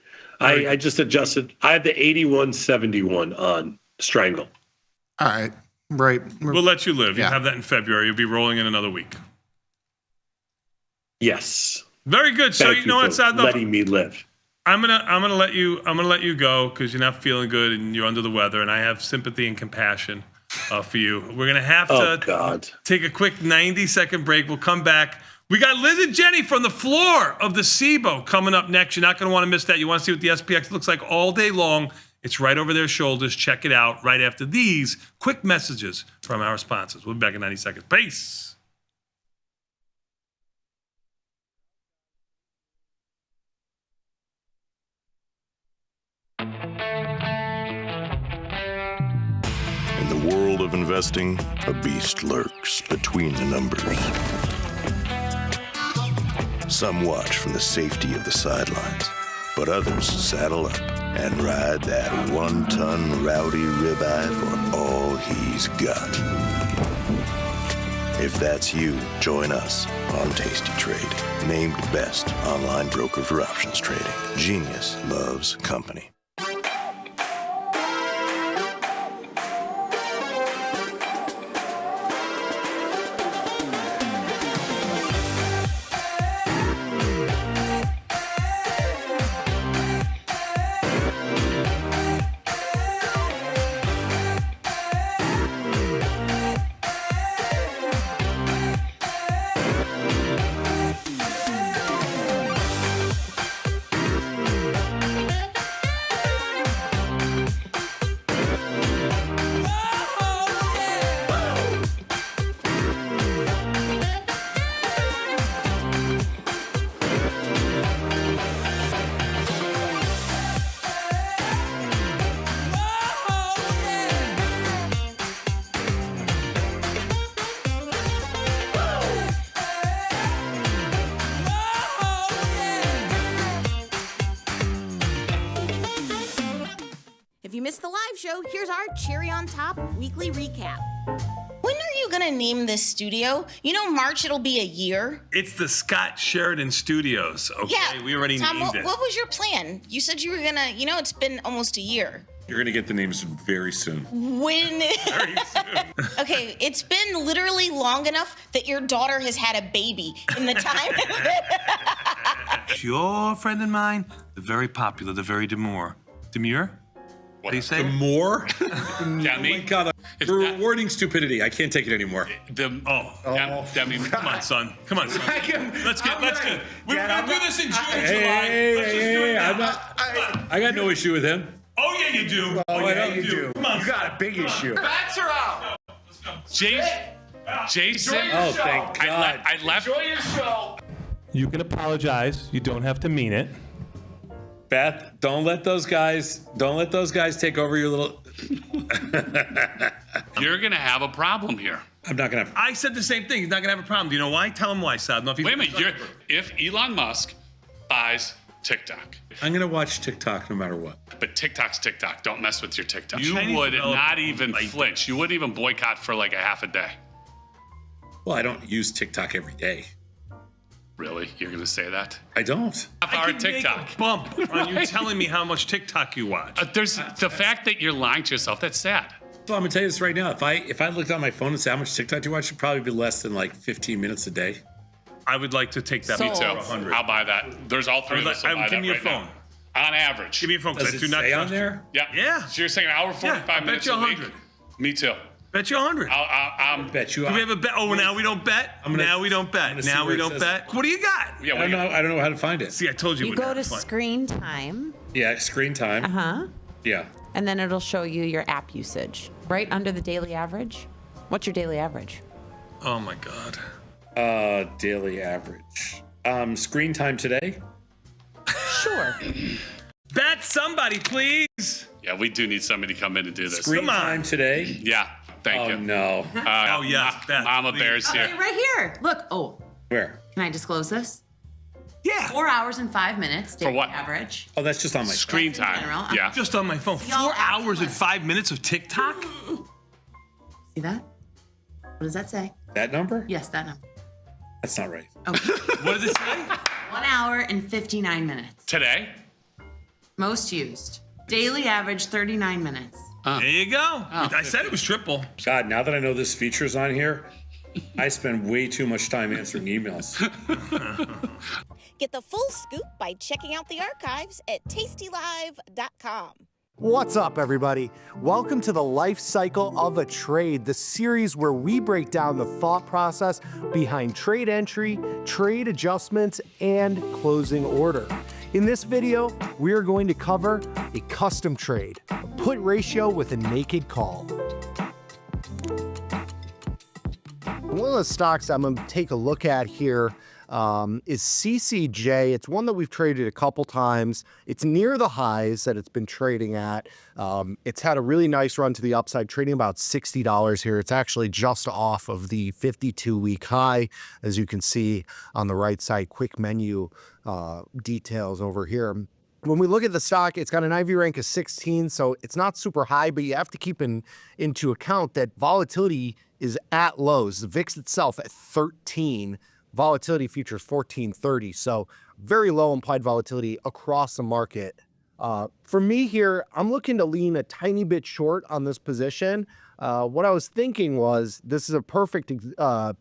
I just adjusted. I have the 81.71 on Strangle. All right. Right. We'll let you live. Yeah. You have that in February. You'll be rolling in another week. Yes. Very good. So you know what's letting me live. I'm gonna let you go because you're not feeling good and you're under the weather, and I have sympathy and compassion for you. We're gonna have to take a quick 90-second break. We'll come back. We got Liz and Jenny from the floor of the SIBO coming up next. You're not gonna want to miss that. You want to see what the SPX looks like all day long. It's right over their shoulders. Check it out right after these quick messages from our sponsors. We'll be back in 90 seconds. Peace. In the world of investing, a beast lurks between the numbers. Some watch from the safety of the sidelines, but others saddle up and ride that one-ton rowdy ribeye for all he's got. If that's you, join us on Tasty Trade, named best online broker for options trading. Genius loves company. you missed the live show, here's our cherry on top weekly recap. When are you gonna name this studio? You know, March it'll be a year. It's the Scott Sheridan Studios. Okay, Yeah, we already Tom, named it. what was your plan? You said you were gonna, it's been almost a year. You're going to get the names very soon. When? Very soon. Okay, it's been literally long enough that your daughter has had a baby in the time. Your friend and mine, the very popular, the very demure. Demure? What do you say? Demure? Demi? Oh my God, you're rewarding stupidity. I can't take it anymore. Demi, Come on, son. Come on, son. Let's get. We were gonna do this in June, July. Hey, Let's just do it now. I got no issue with him. Oh yeah, you do. Oh, yeah, you do. Come on. You got a big issue. Bats are out. Jason. Oh, thank God. I left. Enjoy your show. You can apologize. You don't have to mean it. Beth, don't let those guys take over your little. You're gonna have a problem here. I'm not gonna have. I said the same thing. He's not gonna have a problem. Do you know why? Tell him why, Sad. No, Wait a minute. If Elon Musk buys TikTok, I'm gonna watch TikTok no matter what. but TikTok's TikTok. Don't mess with your TikTok. You Chinese would developer not even like flinch. You wouldn't even boycott for like a half a day. Well, I don't use TikTok every day. Really? You're gonna say that? I don't. Half I hour can TikTok. make a bump on you telling me how much TikTok you watch. There's the fact that you're lying to yourself. That's sad. So I'm gonna tell you this right now. If I looked on my phone and said how much TikTok do you watch, it'd probably be less than like 15 minutes a day. I would like to take that. Me too. 100. I'll buy that. There's all three of us. will buy Give that me your right phone. now. On average. Give me your phone. Does I it do not say on trust you. there? Yeah. So you're saying an hour 45 I bet minutes you a week? 100. Me too. Bet you 100. I'm Bet you. Do we have a bet? Oh, now we don't bet. Now we don't bet. Now we don't bet. What do you got? Yeah, I don't know how to find it. See, I told you. You we'd go have to fun. screen time. Yeah, screen time. Yeah. And then it'll show you your app usage right under the daily average. What's your daily average? Oh my God. Daily average. Screen time today. Sure. Bet somebody, please. Yeah, we do need somebody to come in and do this. Screen time today. Yeah. Thank you. No. Oh yes, Beth, Mama please. Bear's here. Okay, right here. Look. Oh, Where? can I disclose this? Yeah. 4 hours and 5 minutes. Daily what? Average. Oh, that's just on my Screen That's in time. general. Yeah. Just on my phone. Y'all 4 hours and absolute- 5 minutes of TikTok. See that? What does that say? That number? Yes, that number. That's not right. Okay. What does it say? 1 hour and 59 minutes. Today? Most used. Daily average 39 minutes. There you go. I said it was triple. God, now that I know this feature's on here, I spend way too much time answering emails. Get the full scoop by checking out the archives at tastylive.com. What's up, everybody? Welcome to the Life Cycle of a Trade, the series where we break down the thought process behind trade entry, trade adjustments, and closing order. In this video, we are going to cover a custom trade, a put ratio with a naked call. One of the stocks I'm going to take a look at here is CCJ. It's one that we've traded a couple times. It's near the highs that it's been trading at. It's had a really nice run to the upside, trading about $60 here. It's actually just off of the 52-week high, as you can see on the right side. Quick menu details over here. When we look at the stock, it's got an IV rank of 16, so it's not super high, but you have to keep into account that volatility is at lows. The VIX itself at 13. Volatility futures 1430, so very low implied volatility across the market. For me here, I'm looking to lean a tiny bit short on this position. What I was thinking was this is a perfect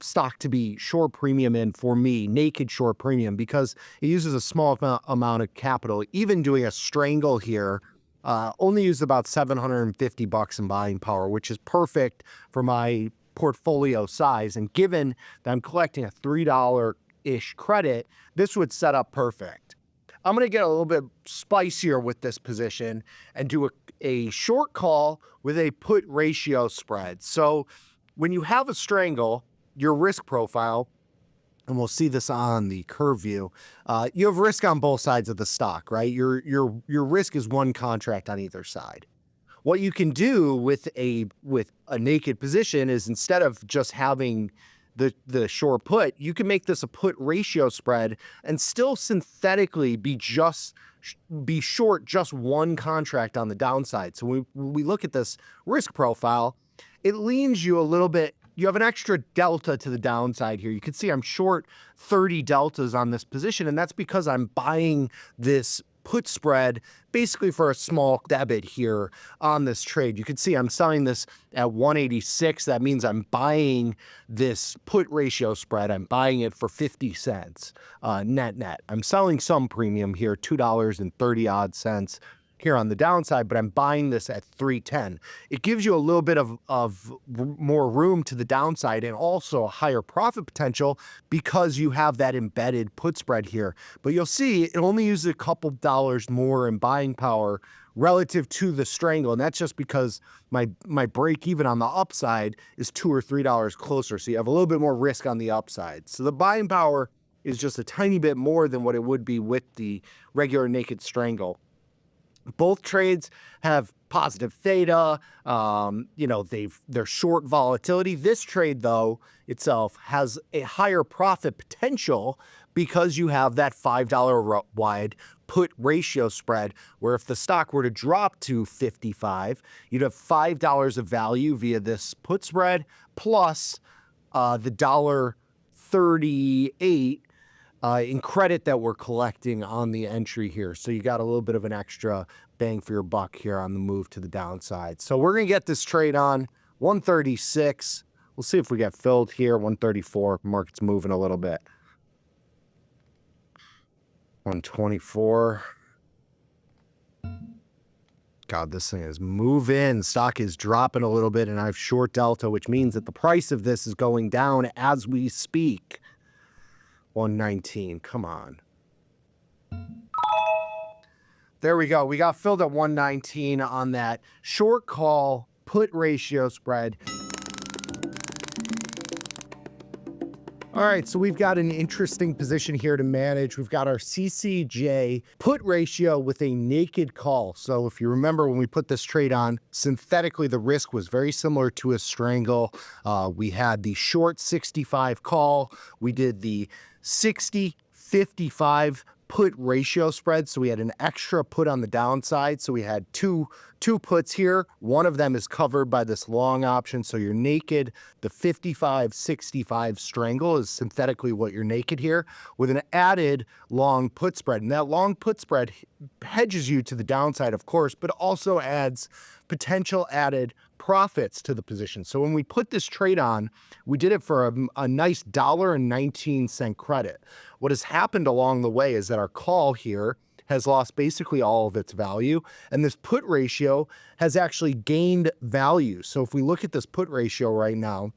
stock to be short premium in for me, naked short premium, because it uses a small amount of capital. Even doing a strangle here, only used about $750 in buying power, which is perfect for my portfolio size. And given that I'm collecting a $3-ish credit, this would set up perfect. I'm going to get a little bit spicier with this position and do a short call with a put ratio spread. So when you have a strangle, your risk profile, and we'll see this on the curve view, you have risk on both sides of the stock, right? Your risk is one contract on either side. What you can do with a naked position is, instead of just having the short put, you can make this a put ratio spread and still synthetically be just be short just one contract on the downside. So when we look at this risk profile, it leans you a little bit. You have an extra delta to the downside here. You can see I'm short 30 deltas on this position, and that's because I'm buying this put spread basically for a small debit here on this trade. You can see I'm selling this at 186. That means I'm buying this put ratio spread. I'm buying it for 50 cents net. I'm selling some premium here, $2.30 odd cents here on the downside, but I'm buying this at 310. It gives you a little bit of more room to the downside and also a higher profit potential because you have that embedded put spread here. But you'll see it only uses a couple dollars more in buying power relative to the Strangle, and that's just because my break even on the upside is $2 or $3 closer, so you have a little bit more risk on the upside. So the buying power is just a tiny bit more than what it would be with the regular naked Strangle. Both trades have positive theta. They're short volatility. This trade, though, itself has a higher profit potential because you have that $5 wide put ratio spread, where if the stock were to drop to 55, you'd have $5 of value via this put spread plus the $1.38 in credit that we're collecting on the entry here. So you got a little bit of an extra bang for your buck here on the move to the downside. So we're going to get this trade on 136. We'll see if we get filled here. 134. Market's moving a little bit. 124. God, this thing is moving. Stock is dropping a little bit, and I have short delta, which means that the price of this is going down as we speak. 119. Come on. There we go. We got filled at 119 on that short call put ratio spread. All right, so we've got an interesting position here to manage. We've got our CCJ put ratio with a naked call. So if you remember when we put this trade on, synthetically the risk was very similar to a Strangle. We had the short 65 call. We did the 60-55 put ratio spread. So we had an extra put on the downside. So we had two puts here. One of them is covered by this long option. So you're naked. The 55-65 Strangle is synthetically what you're naked here with an added long put spread. And that long put spread hedges you to the downside, of course, but also adds potential added profits to the position. So when we put this trade on, we did it for a nice $1.19 credit. What has happened along the way is that our call here has lost basically all of its value, and this put ratio has actually gained value. So if we look at this put ratio right now,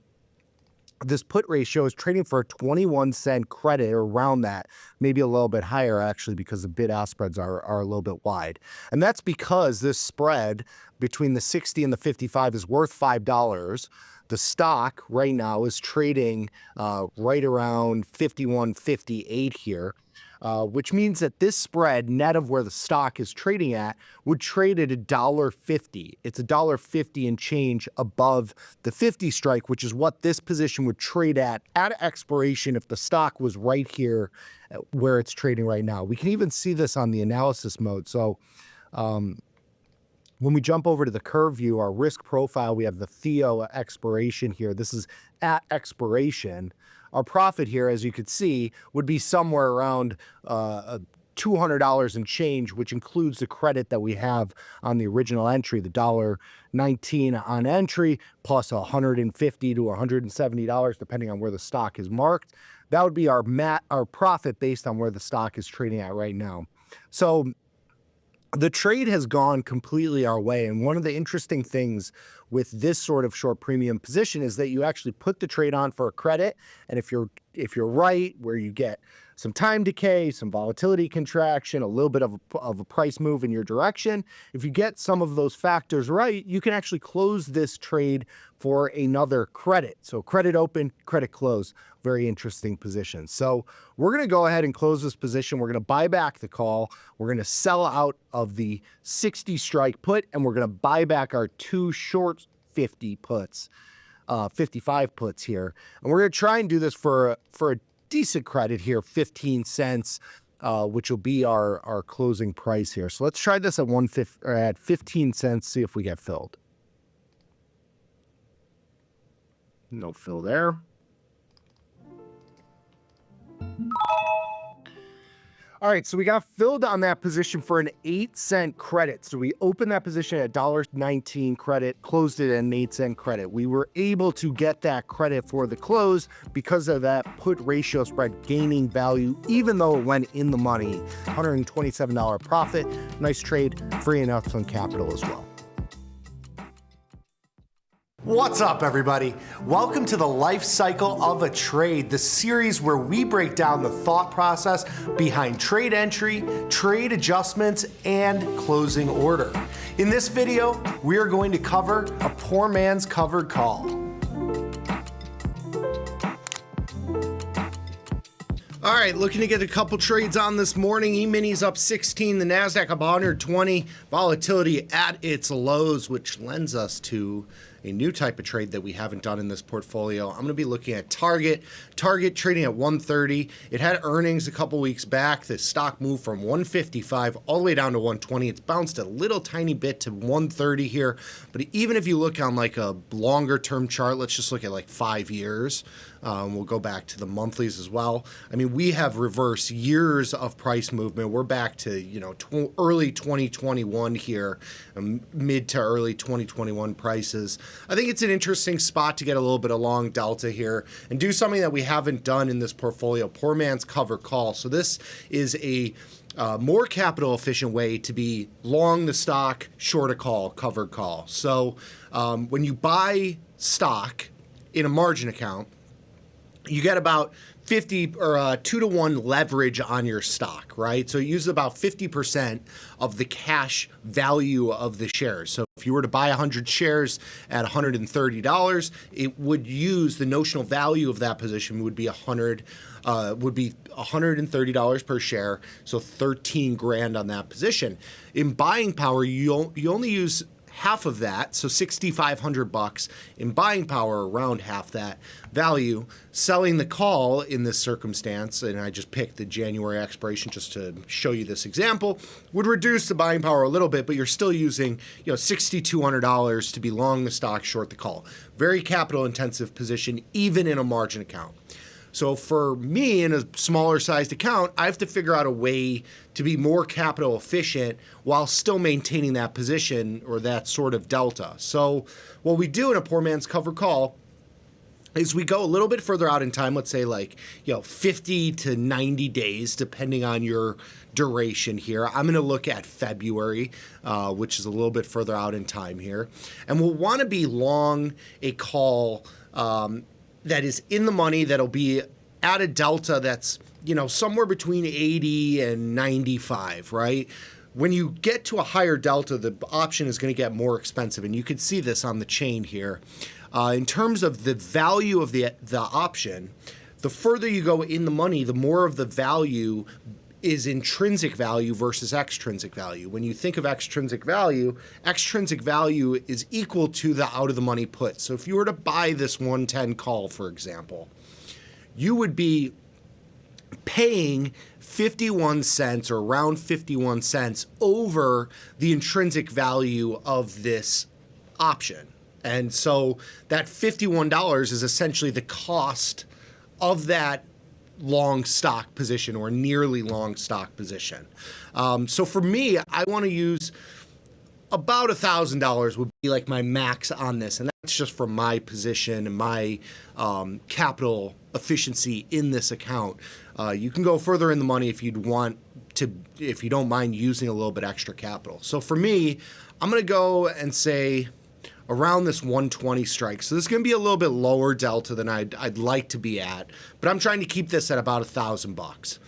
this put ratio is trading for a 21-cent credit or around that, maybe a little bit higher actually because the bid-ask spreads are a little bit wide. And that's because this spread between the 60 and the 55 is worth $5. The stock right now is trading right around 51.58 here. Which means that this spread, net of where the stock is trading at, would trade at $1.50. It's $1.50 and change above the 50 strike, which is what this position would trade at expiration if the stock was right here where it's trading right now. We can even see this on the analysis mode. So when we jump over to the curve view, our risk profile, we have the Theo expiration here. This is at expiration. Our profit here, as you could see, would be somewhere around $200 and change, which includes the credit that we have on the original entry, the $1.19 on entry, plus $150 to $170, depending on where the stock is marked. That would be our profit based on where the stock is trading at right now. So the trade has gone completely our way. And one of the interesting things with this sort of short premium position is that you actually put the trade on for a credit. And if you're right, where you get some time decay, some volatility contraction, a little bit of a price move in your direction, if you get some of those factors right, you can actually close this trade for another credit. So credit open, credit close, very interesting position. So we're going to go ahead and close this position. We're going to buy back the call. We're going to sell out of the 60 strike put, and we're going to buy back our two short 50 puts, 55 puts here. And we're going to try and do this for a decent credit here, 15 cents. which will be our closing price here. So let's try this at 15 cents, see if we get filled. No fill there. All right, so we got filled on that position for an 8-cent credit. So we opened that position at $1.19 credit, closed it at an 8-cent credit. We were able to get that credit for the close because of that put ratio spread gaining value, even though it went in the money. $127 profit. Nice trade, freeing up some capital as well. What's up, everybody? Welcome to the Life Cycle of a Trade, the series where we break down the thought process behind trade entry, trade adjustments, and closing order. In this video, we are going to cover a poor man's covered call. All right, looking to get a couple trades on this morning. E-minis up 16, the NASDAQ up 120, volatility at its lows, which lends us to a new type of trade that we haven't done in this portfolio. I'm going to be looking at Target. Target trading at 130. It had earnings a couple weeks back. The stock moved from 155 all the way down to 120. It's bounced a little tiny bit to 130 here. But even if you look on like a longer term chart, let's just look at like 5 years. We'll go back to the monthlies as well. I mean, we have reversed years of price movement. We're back to, early 2021 here, mid to early 2021 prices. I think it's an interesting spot to get a little bit of long delta here and do something that we haven't done in this portfolio, poor man's cover call. So this is a more capital efficient way to be long the stock, short a call, covered call. So when you buy stock in a margin account, you get about 50 or 2-to-1 leverage on your stock, right? So it uses about 50% of the cash value of the shares. So if you were to buy 100 shares at $130, it would use the notional value of that position would be $130 per share. So 13 grand on that position. In buying power, you only use half of that, so $6,500 in buying power, around half that value. Selling the call in this circumstance, and I just picked the January expiration just to show you this example, would reduce the buying power a little bit, but you're still using $6,200 to be long the stock, short the call. Very capital intensive position, even in a margin account. So for me, in a smaller sized account, I have to figure out a way to be more capital efficient while still maintaining that position or that sort of delta. So what we do in a poor man's cover call is we go a little bit further out in time, let's say 50 to 90 days, depending on your duration here. I'm going to look at February, which is a little bit further out in time here. And we'll want to be long a call that is in the money, that'll be at a delta that's, somewhere between 80 and 95, right? When you get to a higher delta, the option is going to get more expensive. And you can see this on the chain here. In terms of the value of the option, the further you go in the money, the more of the value is intrinsic value versus extrinsic value. When you think of extrinsic value is equal to the out of the money put. So if you were to buy this 110 call, for example, you would be paying 51 cents or around 51 cents over the intrinsic value of this option. And so that $51 is essentially the cost of that long stock position or nearly long stock position. So for me, I want to use about $1,000 would be like my max on this. And that's just for my position and my capital efficiency in this account. You can go further in the money if you'd want to, if you don't mind using a little bit extra capital. So for me, I'm going to go and say around this 120 strike. So this is going to be a little bit lower delta than I'd like to be at, but I'm trying to keep this at about $1,000.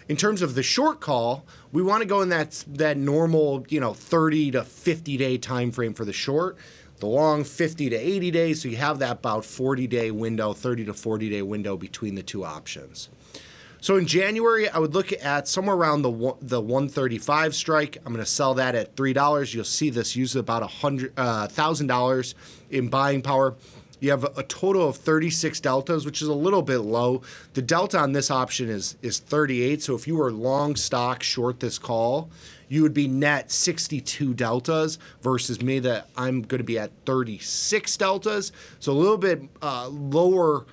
In terms of the short call, we want to go in that normal, 30 to 50 day time frame for the short. The long 50 to 80 days, so you have that about 40-day window, 30 to 40-day window between the two options. So in January, I would look at somewhere around the 135 strike. I'm going to sell that at $3. You'll see this use about $1,000 in buying power. You have a total of 36 deltas, which is a little bit low. The delta on this option is 38. So if you were long stock short this call, you would be net 62 deltas versus me that I'm going to be at 36 deltas. So a little bit lower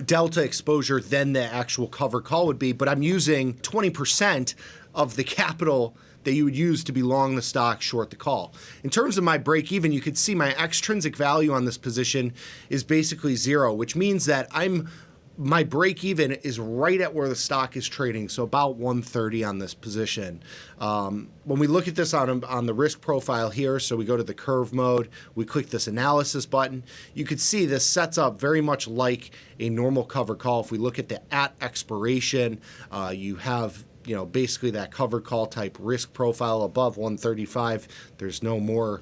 delta exposure than the actual cover call would be, but I'm using 20% of the capital that you would use to be long the stock, short the call. In terms of my break even, you could see my extrinsic value on this position is basically 0, which means that my break even is right at where the stock is trading, so about 130 on this position. When we look at this on the risk profile here, so we go to the curve mode, we click this analysis button, you could see this sets up very much like a normal cover call. If we look at the at expiration, you have basically that cover call type risk profile above 135. There's no more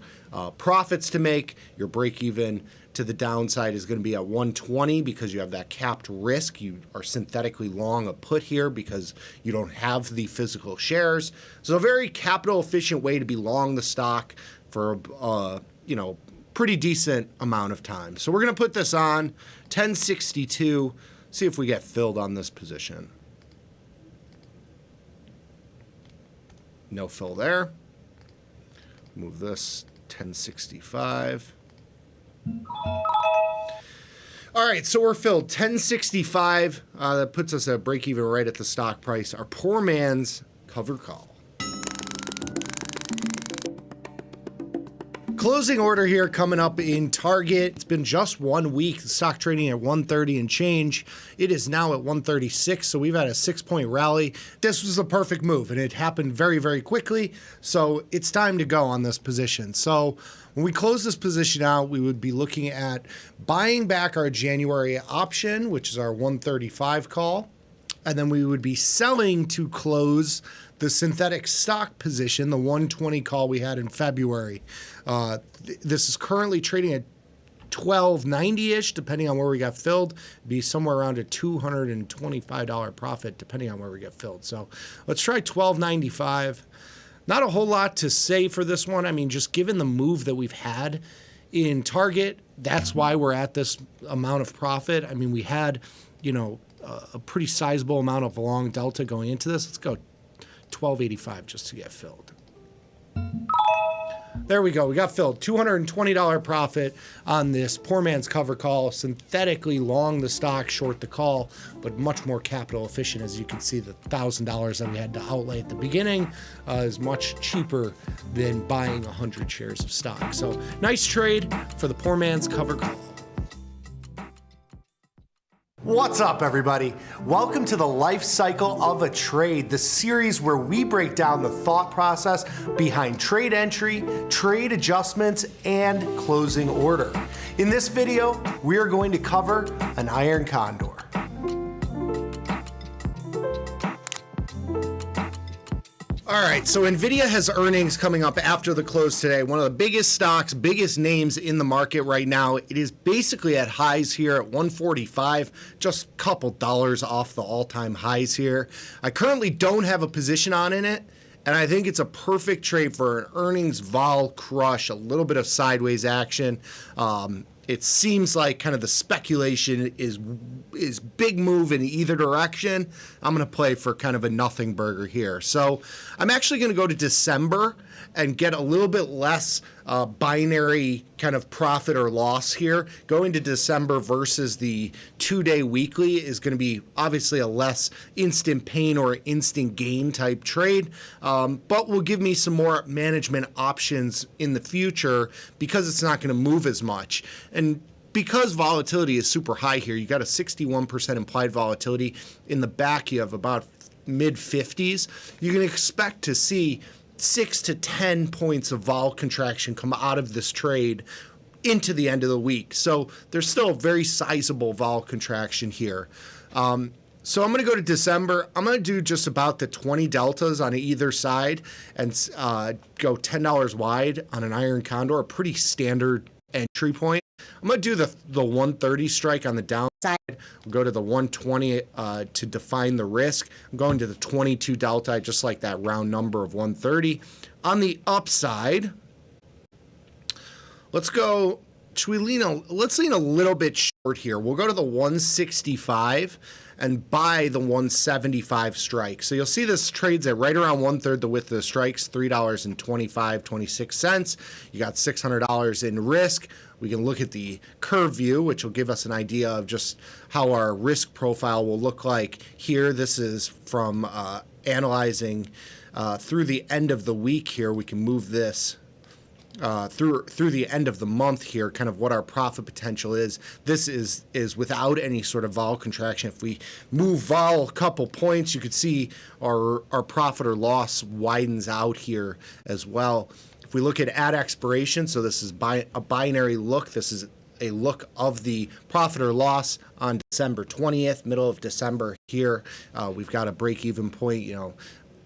profits to make. Your break even to the downside is going to be at 120 because you have that capped risk. You are synthetically long a put here because you don't have the physical shares. So a very capital efficient way to be long the stock for pretty decent amount of time. So we're going to put this on 1062, see if we get filled on this position. No fill there. Move this 1065. All right, so we're filled 1065. That puts us at break even right at the stock price. Our poor man's cover call. Closing order here coming up in Target. It's been just 1 week. The stock trading at 130 and change. It is now at 136, so we've had a 6-point rally. This was the perfect move, and it happened very, very quickly, so it's time to go on this position. So when we close this position out, we would be looking at buying back our January option, which is our 135 call, and then we would be selling to close the synthetic stock position, the 120 call we had in February. This is currently trading at 1290-ish, depending on where we got filled. It'd be somewhere around a $225 profit, depending on where we get filled. So let's try 1295. Not a whole lot to say for this one. I mean, just given the move that we've had in Target, that's why we're at this amount of profit. I mean, we had, a pretty sizable amount of long delta going into this. Let's go 1285 just to get filled. There we go. We got filled. $220 profit on this poor man's cover call. Synthetically long the stock, short the call, but much more capital efficient. As you can see, the $1,000 that we had to outlay at the beginning is much cheaper than buying 100 shares of stock. So nice trade for the poor man's cover call. What's up, everybody? Welcome to the Life Cycle of a Trade, the series where we break down the thought process behind trade entry, trade adjustments, and closing order. In this video, we are going to cover an iron condor. All right, so NVIDIA has earnings coming up after the close today. One of the biggest stocks, biggest names in the market right now. It is basically at highs here at 145, just a couple dollars off the all-time highs here. I currently don't have a position on in it, and I think it's a perfect trade for an earnings vol crush, a little bit of sideways action. It seems like kind of the speculation is big move in either direction. I'm going to play for kind of a nothing burger here. So I'm actually going to go to December and get a little bit less binary kind of profit or loss here. Going to December versus the 2-day weekly is going to be obviously a less instant pain or instant gain type trade, but will give me some more management options in the future because it's not going to move as much. And because volatility is super high here, you got a 61% implied volatility. In the back, you have about mid 50s. You can expect to see 6 to 10 points of vol contraction come out of this trade into the end of the week. So there's still a very sizable vol contraction here. So I'm going to go to December. I'm going to do just about the 20 deltas on either side and go $10 wide on an iron condor, a pretty standard entry point. I'm going to do the 130 strike on the downside. We'll go to the 120 to define the risk. I'm going to the 22 delta. I just like that round number of 130. On the upside, let's go let's lean a little bit short here. We'll go to the 165 and buy the 175 strike. So you'll see this trades at right around 1/3 the width of the strikes, $3.26. You got $600 in risk. We can look at the curve view, which will give us an idea of just how our risk profile will look like here. This is from analyzing through the end of the week here. We can move this through the end of the month here, kind of what our profit potential is. This is without any sort of vol contraction. If we move vol a couple points, you could see our profit or loss widens out here as well. If we look at expiration, so this is a binary look. This is a look of the profit or loss on December 20th, middle of December here. We've got a break-even point,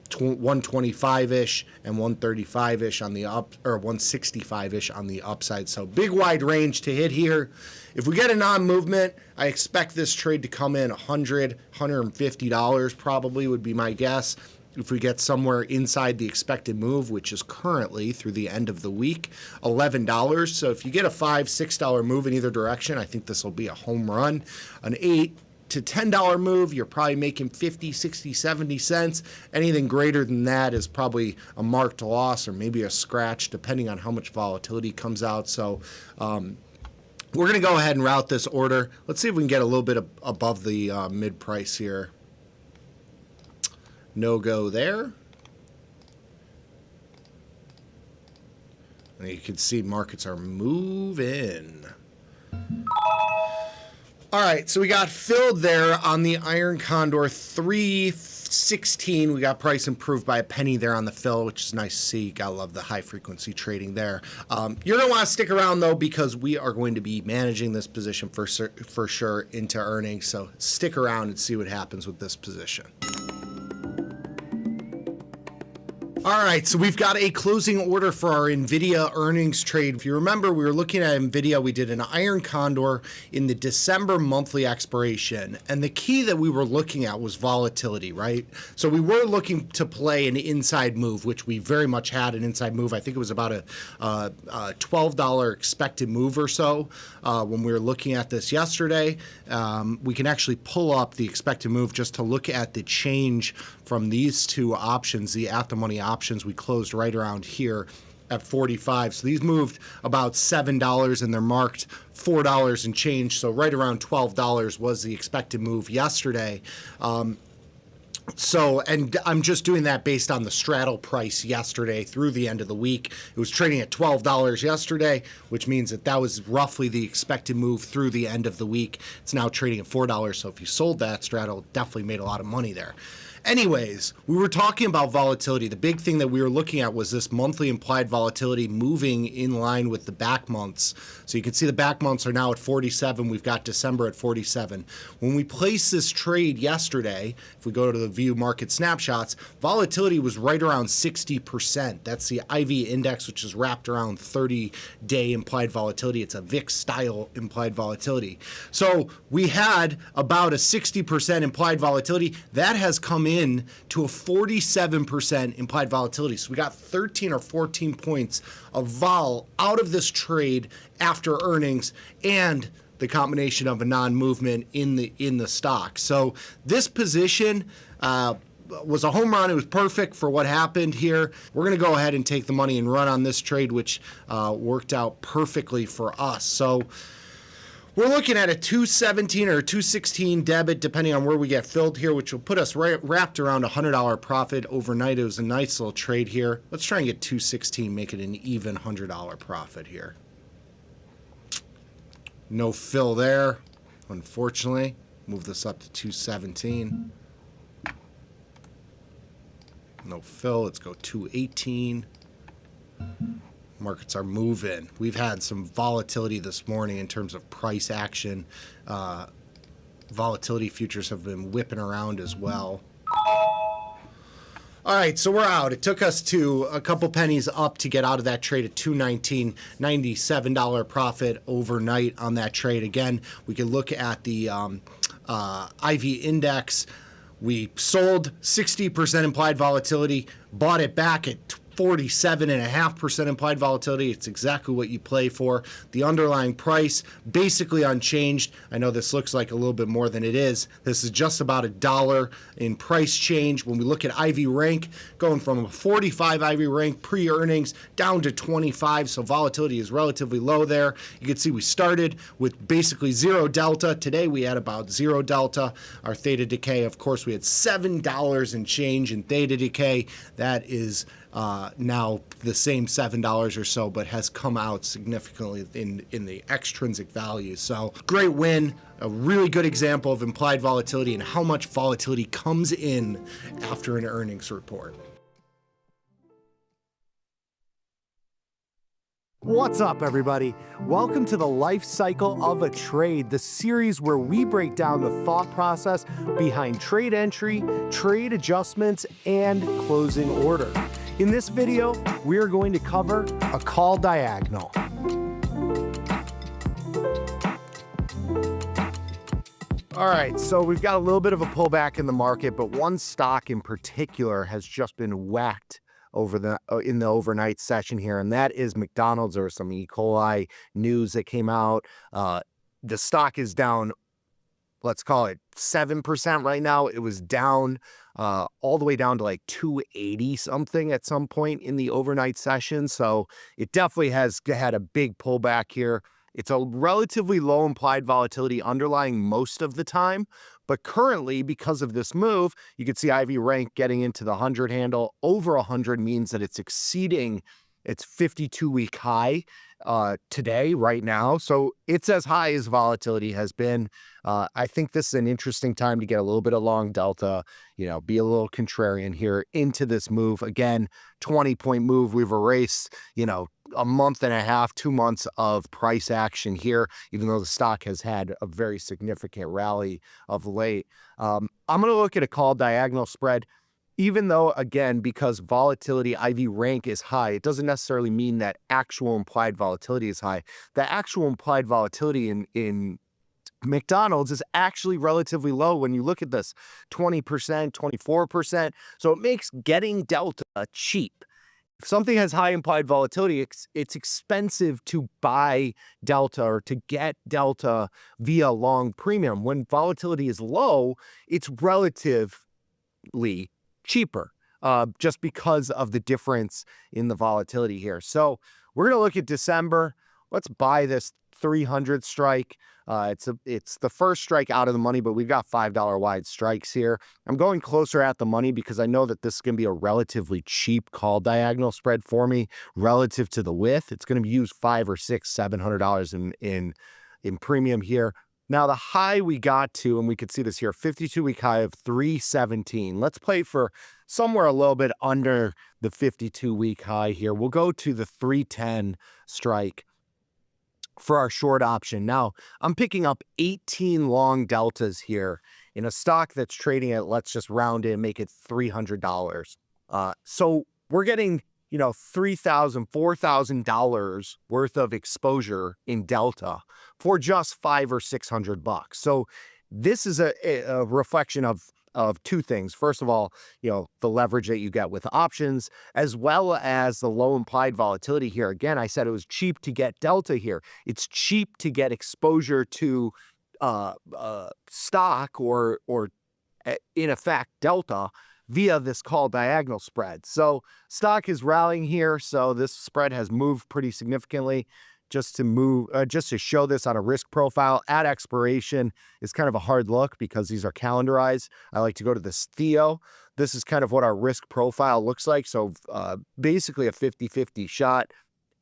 125-ish and 135-ish on the up, or 165-ish on the upside. So big wide range to hit here. If we get a non-movement, I expect this trade to come in $100, $150 probably would be my guess. If we get somewhere inside the expected move, which is currently through the end of the week, $11. So if you get a $5, $6 move in either direction, I think this will be a home run. An $8 to $10 move, you're probably making 50, 60, 70 cents. Anything greater than that is probably a marked loss or maybe a scratch, depending on how much volatility comes out. So we're going to go ahead and route this order. Let's see if we can get a little bit above the mid price here. No go there. And you can see markets are moving. All right, so we got filled there on the Iron Condor 316. We got price improved by a penny there on the fill, which is nice to see. Gotta love the high frequency trading there. You're gonna want to stick around though, because we are going to be managing this position for sure into earnings. So stick around and see what happens with this position. All right, so we've got a closing order for our NVIDIA earnings trade. If you remember, we were looking at NVIDIA. We did an Iron Condor in the December monthly expiration. And the key that we were looking at was volatility, right? So we were looking to play an inside move, which we very much had an inside move. I think it was about a $12 expected move or so when we were looking at this yesterday. We can actually pull up the expected move just to look at the change from these two options, the at-the-money options. We closed right around here at 45. So these moved about $7 and they're marked $4 and change. So right around $12 was the expected move yesterday. And I'm just doing that based on the straddle price yesterday through the end of the week. It was trading at $12 yesterday, which means that was roughly the expected move through the end of the week. It's now trading at $4. So if you sold that straddle, definitely made a lot of money there. Anyways, we were talking about volatility. The big thing that we were looking at was this monthly implied volatility moving in line with the back months. So you can see the back months are now at 47. We've got December at 47. When we placed this trade yesterday, if we go to the view market snapshots, volatility was right around 60%. That's the IV index, which is wrapped around 30-day implied volatility. It's a VIX style implied volatility. So we had about a 60% implied volatility. That has come in to a 47% implied volatility. So we got 13 or 14 points of vol out of this trade after earnings and the combination of a non-movement in the stock. So this position was a home run. It was perfect for what happened here. We're going to go ahead and take the money and run on this trade, which worked out perfectly for us. So we're looking at a 217 or a 216 debit, depending on where we get filled here, which will put us wrapped around $100 profit overnight. It was a nice little trade here. Let's try and get 216, make it an even $100 profit here. No fill there, unfortunately. Move this up to 217. No fill. Let's go 218. Markets are moving. We've had some volatility this morning in terms of price action. Volatility futures have been whipping around as well. All right, so we're out. It took us to a couple pennies up to get out of that trade at $219, $97 profit overnight on that trade. Again, we can look at the IV index. We sold 60% implied volatility, bought it back at 47.5% implied volatility. It's exactly what you play for. The underlying price, basically unchanged. I know this looks like a little bit more than it is. This is just about $1 in price change. When we look at IV rank, going from a 45 IV rank pre-earnings down to 25, so volatility is relatively low there. You can see we started with basically zero delta. Today we had about zero delta. Our theta decay, of course, we had $7 and change in theta decay. That is now the same $7 or so, but has come out significantly in the extrinsic value. So great win, a really good example of implied volatility and how much volatility comes in after an earnings report. What's up, everybody? Welcome to the life cycle of a trade, the series where we break down the thought process behind trade entry, trade adjustments, and closing order. In this video, we are going to cover a call diagonal. All right, so we've got a little bit of a pullback in the market, but one stock in particular has just been whacked in the overnight session here, and that is McDonald's. There was some E. coli news that came out. The stock is down, let's call it 7% right now. It was down all the way down to like 280 something at some point in the overnight session. So it definitely has had a big pullback here. It's a relatively low implied volatility underlying most of the time, but currently, because of this move, you can see IV rank getting into the 100 handle. Over 100 means that it's exceeding its 52-week high today, right now. So it's as high as volatility has been. I think this is an interesting time to get a little bit of long delta, be a little contrarian here into this move. Again, 20-point move. We've erased, a month and a half, 2 months of price action here, even though the stock has had a very significant rally of late. I'm going to look at a call diagonal spread. Even though, again, because volatility IV rank is high, it doesn't necessarily mean that actual implied volatility is high. The actual implied volatility in McDonald's is actually relatively low when you look at this, 20%, 24%. So it makes getting delta cheap. If something has high implied volatility, it's expensive to buy delta or to get delta via long premium. When volatility is low, it's relatively cheaper just because of the difference in the volatility here. So we're going to look at December. Let's buy this 300 strike. It's the first strike out of the money, but we've got $5 wide strikes here. I'm going closer at the money because I know that this is going to be a relatively cheap call diagonal spread for me relative to the width. It's going to use $500 or $600, $700 in premium here. Now, the high we got to, and we could see this here, 52-week high of 317. Let's play for somewhere a little bit under the 52-week high here. We'll go to the 310 strike for our short option. Now, I'm picking up 18 long deltas here in a stock that's trading at, let's just round it and make it $300. So we're getting $3,000, $4,000 worth of exposure in delta for just $500 or $600. So this is a reflection of two things. First of all, the leverage that you get with options, as well as the low implied volatility here. Again, I said it was cheap to get delta here. It's cheap to get exposure to stock or in effect delta via this call diagonal spread. So stock is rallying here. So this spread has moved pretty significantly. Just to show this on a risk profile at expiration is kind of a hard look because these are calendarized. I like to go to this Theo. This is kind of what our risk profile looks like. So basically a 50-50 shot.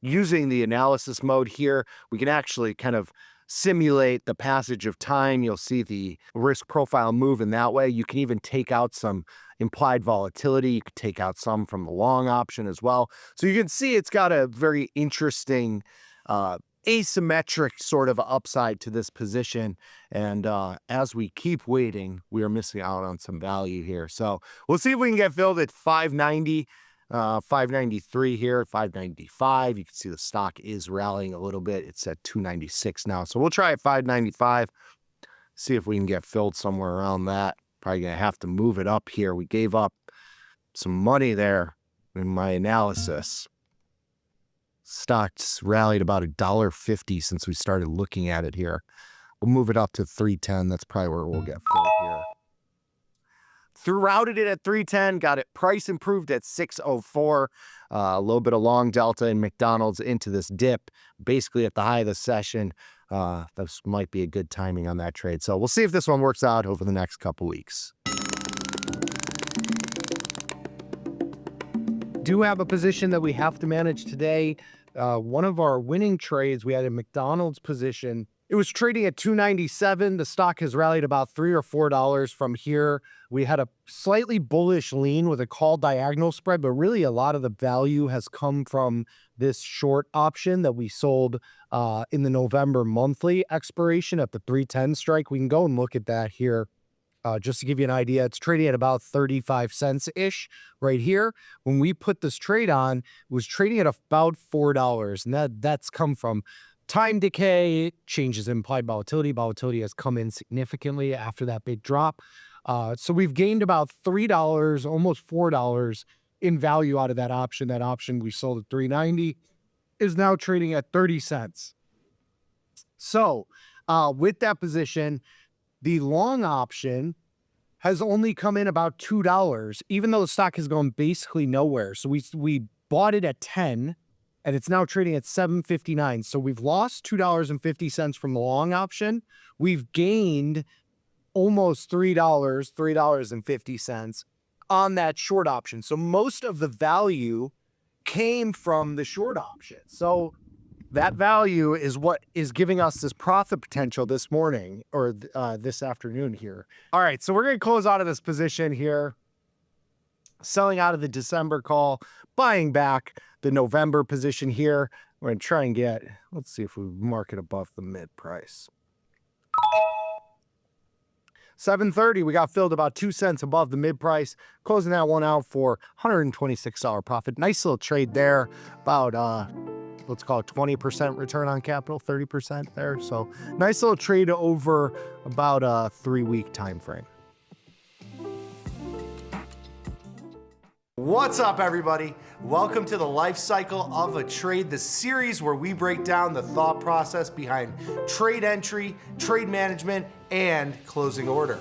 Using the analysis mode here, we can actually kind of simulate the passage of time. You'll see the risk profile move in that way. You can even take out some implied volatility. You could take out some from the long option as well. So you can see it's got a very interesting asymmetric sort of upside to this position. And as we keep waiting, we are missing out on some value here. So we'll see if we can get filled at 590. 593 here, 595. You can see the stock is rallying a little bit. It's at 296 now. So we'll try at 595, see if we can get filled somewhere around that. Probably going to have to move it up here. We gave up some money there. in my analysis. Stock's rallied about $1.50 since we started looking at it here. We'll move it up to 310. That's probably where we'll get filled here. Routed it at 310, got it price improved at 604. A little bit of long delta in McDonald's into this dip, basically at the high of the session. This might be a good timing on that trade. So we'll see if this one works out over the next couple weeks. Do have a position that we have to manage today. One of our winning trades, we had a McDonald's position. It was trading at $2.97. The stock has rallied about $3 or $4 from here. We had a slightly bullish lean with a call diagonal spread, but really a lot of the value has come from this short option that we sold in the November monthly expiration at the 310 strike. We can go and look at that here. Just to give you an idea, it's trading at about 35 cents-ish right here. When we put this trade on, it was trading at about $4, and that's come from time decay, changes in implied volatility. Volatility has come in significantly after that big drop. So we've gained about $3, almost $4 in value out of that option. That option we sold at $3.90 is now trading at 30 cents. So with that position, the long option has only come in about $2, even though the stock has gone basically nowhere. So we bought it at 10, and it's now trading at $7.59. So we've lost $2.50 from the long option. We've gained almost $3.50 on that short option. So most of the value came from the short option. So that value is what is giving us this profit potential this morning or this afternoon here. All right, so we're going to close out of this position here. Selling out of the December call, buying back the November position here. We're going to try and get, let's see if we mark it above the mid price. 730, we got filled about 2 cents above the mid price, closing that one out for $126 profit. Nice little trade there, about let's call it 20% return on capital, 30% there. So nice little trade over about a 3-week time frame. What's up, everybody? Welcome to the Life Cycle of a Trade, the series where we break down the thought process behind trade entry, trade management, and closing order.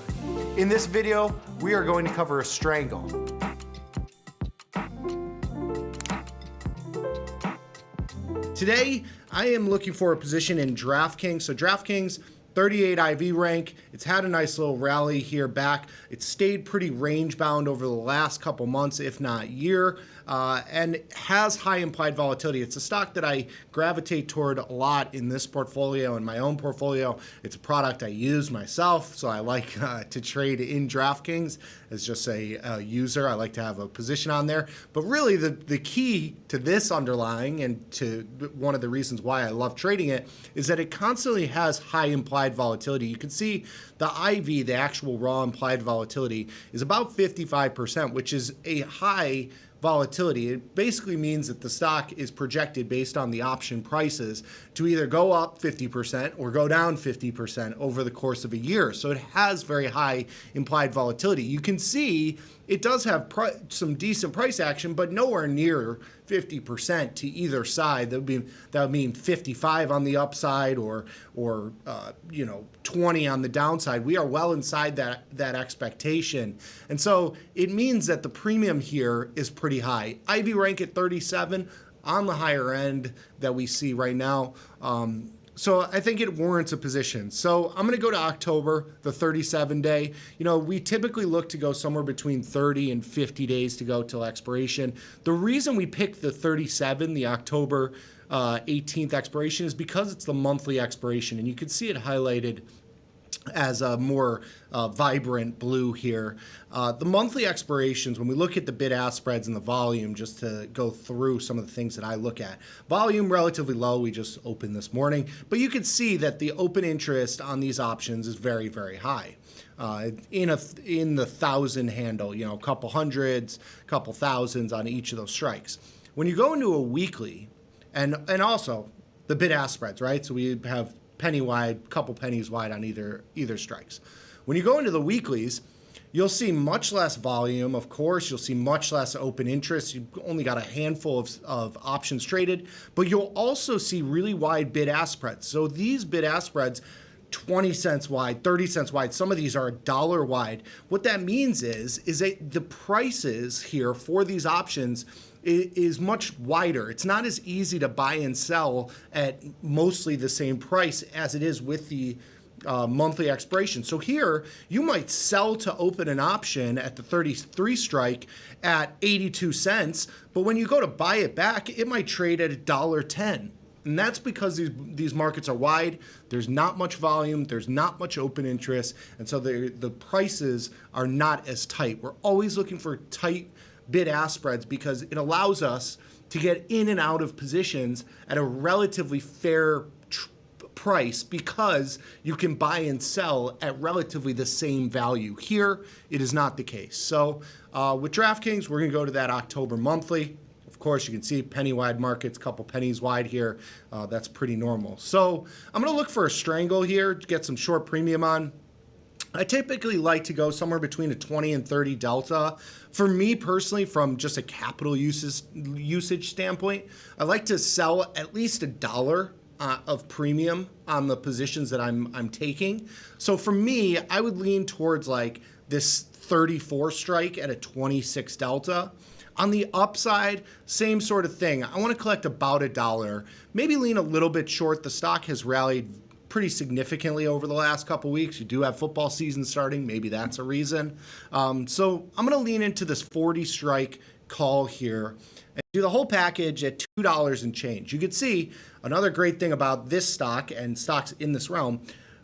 In this video, we are going to cover a strangle. Today, I am looking for a position in DraftKings. So DraftKings, 38 IV rank. It's had a nice little rally here back. It's stayed pretty range bound over the last couple months, if not year, and has high implied volatility. It's a stock that I gravitate toward a lot in this portfolio, in my own portfolio. It's a product I use myself, so I like to trade in DraftKings as just a user. I like to have a position on there. But really, the key to this underlying and to one of the reasons why I love trading it is that it constantly has high implied volatility. You can see the IV, the actual raw implied volatility, is about 55%, which is a high volatility. It basically means that the stock is projected based on the option prices to either go up 50% or go down 50% over the course of a year. So it has very high implied volatility. You can see it does have some decent price action, but nowhere near 50% to either side. That would mean 55 on the upside or 20 on the downside. We are well inside that expectation, and so it means that the premium here is pretty high. IV rank at 37 on the higher end that we see right now. So I think it warrants a position. So I'm going to go to October, the 37-day. We typically look to go somewhere between 30 and 50 days to go till expiration. The reason we picked the 37, the October 18th expiration, is because it's the monthly expiration, and you can see it highlighted as a more vibrant blue here. The monthly expirations, when we look at the bid-ask spreads and the volume, just to go through some of the things that I look at. Volume relatively low, we just opened this morning, but you can see that the open interest on these options is very, very high. In the 1,000 handle, a couple hundreds, couple thousands on each of those strikes. When you go into a weekly, and also the bid-ask spreads, right? So we have penny wide, couple pennies wide on either strikes. When you go into the weeklies, you'll see much less volume. Of course, you'll see much less open interest. You've only got a handful of options traded, but you'll also see really wide bid-ask spreads. So these bid-ask spreads, 20 cents wide, 30 cents wide. Some of these are $1 wide. What that means is that the prices here for these options is much wider. It's not as easy to buy and sell at mostly the same price as it is with the monthly expiration. So here, you might sell to open an option at the 33 strike at 82 cents, but when you go to buy it back, it might trade at $1.10. And that's because these markets are wide, there's not much volume, there's not much open interest, and so the prices are not as tight. We're always looking for tight bid-ask spreads because it allows us to get in and out of positions at a relatively fair price because you can buy and sell at relatively the same value. Here, it is not the case. So with DraftKings, we're going to go to that October monthly. Of course, you can see penny-wide markets, couple pennies wide here. That's pretty normal. So I'm going to look for a strangle here to get some short premium on. I typically like to go somewhere between a 20 and 30 delta. For me personally, from just a capital usage standpoint, I like to sell at least $1 of premium on the positions that I'm taking. So for me, I would lean towards like this 34 strike at a 26 delta. On the upside, same sort of thing. I want to collect about $1, maybe lean a little bit short. The stock has rallied pretty significantly over the last couple weeks. You do have football season starting. Maybe that's a reason. So I'm going to lean into this 40 strike call here and do the whole package at $2 and change. You can see another great thing about this stock and stocks in this realm,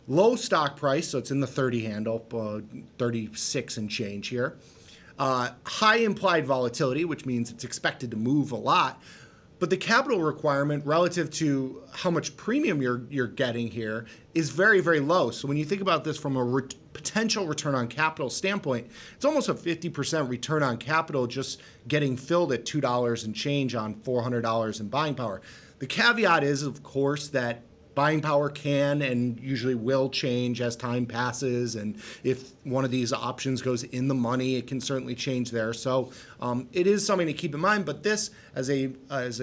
low stock price, so it's in the 30 handle, 36 and change here. High implied volatility, which means it's expected to move a lot, but the capital requirement relative to how much premium you're getting here is very, very low. So when you think about this from a potential return on capital standpoint, it's almost a 50% return on capital just getting filled at $2 and change on $400 in buying power. The caveat is, of course, that buying power can and usually will change as time passes, and if one of these options goes in the money, it can certainly change there. So it is something to keep in mind, but this as a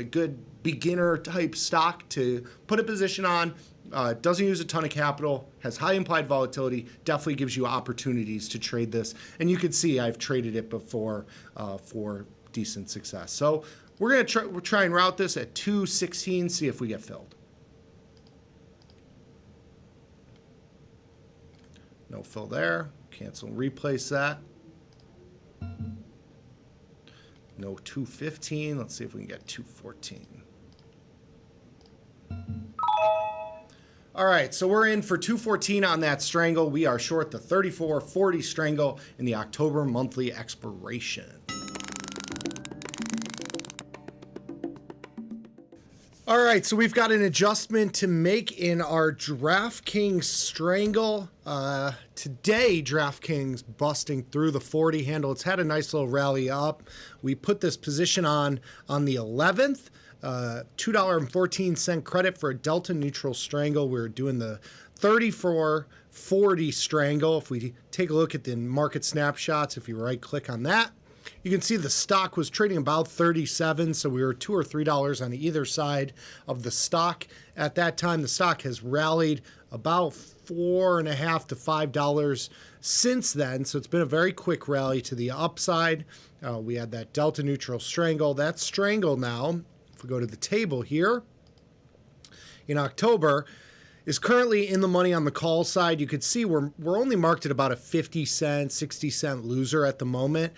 good beginner type stock to put a position on, doesn't use a ton of capital, has high implied volatility, definitely gives you opportunities to trade this. And you can see I've traded it before for decent success. So we're going to try and route this at 216, see if we get filled. No fill there. Cancel and replace that. No 215. Let's see if we can get 214. All right, so we're in for 214 on that strangle. We are short the 34.40 strangle in the October monthly expiration. All right, so we've got an adjustment to make in our DraftKings strangle. Today, DraftKings busting through the 40 handle. It's had a nice little rally up. We put this position on the 11th. $2.14 credit for a delta neutral strangle. We're doing the 34.40 strangle. If we take a look at the market snapshots, if you right click on that, you can see the stock was trading about 37, so we were $2 or $3 on either side of the stock. At that time, the stock has rallied about $4.50 to $5 since then, so it's been a very quick rally to the upside. We had that delta neutral strangle. That strangle now, if we go to the table here, in October, is currently in the money on the call side. You could see we're only marked at about a 50 cent, 60 cent loser at the moment,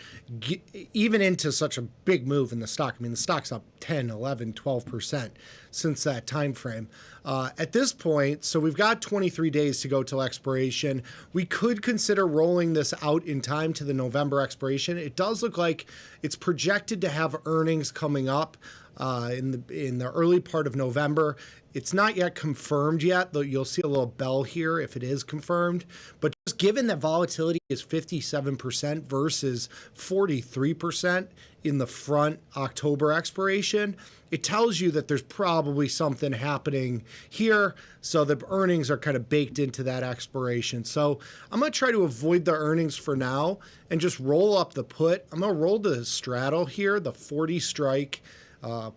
even into such a big move in the stock. I mean, the stock's up 10, 11, 12% since that time frame. At this point, so we've got 23 days to go till expiration. We could consider rolling this out in time to the November expiration. It does look like it's projected to have earnings coming up in the early part of November. It's not yet confirmed yet, though you'll see a little bell here if it is confirmed. But just given that volatility is 57% versus 43% in the front October expiration, it tells you that there's probably something happening here. So the earnings are kind of baked into that expiration. So I'm going to try to avoid the earnings for now and just roll up the put. I'm going to roll the straddle here, the 40 strike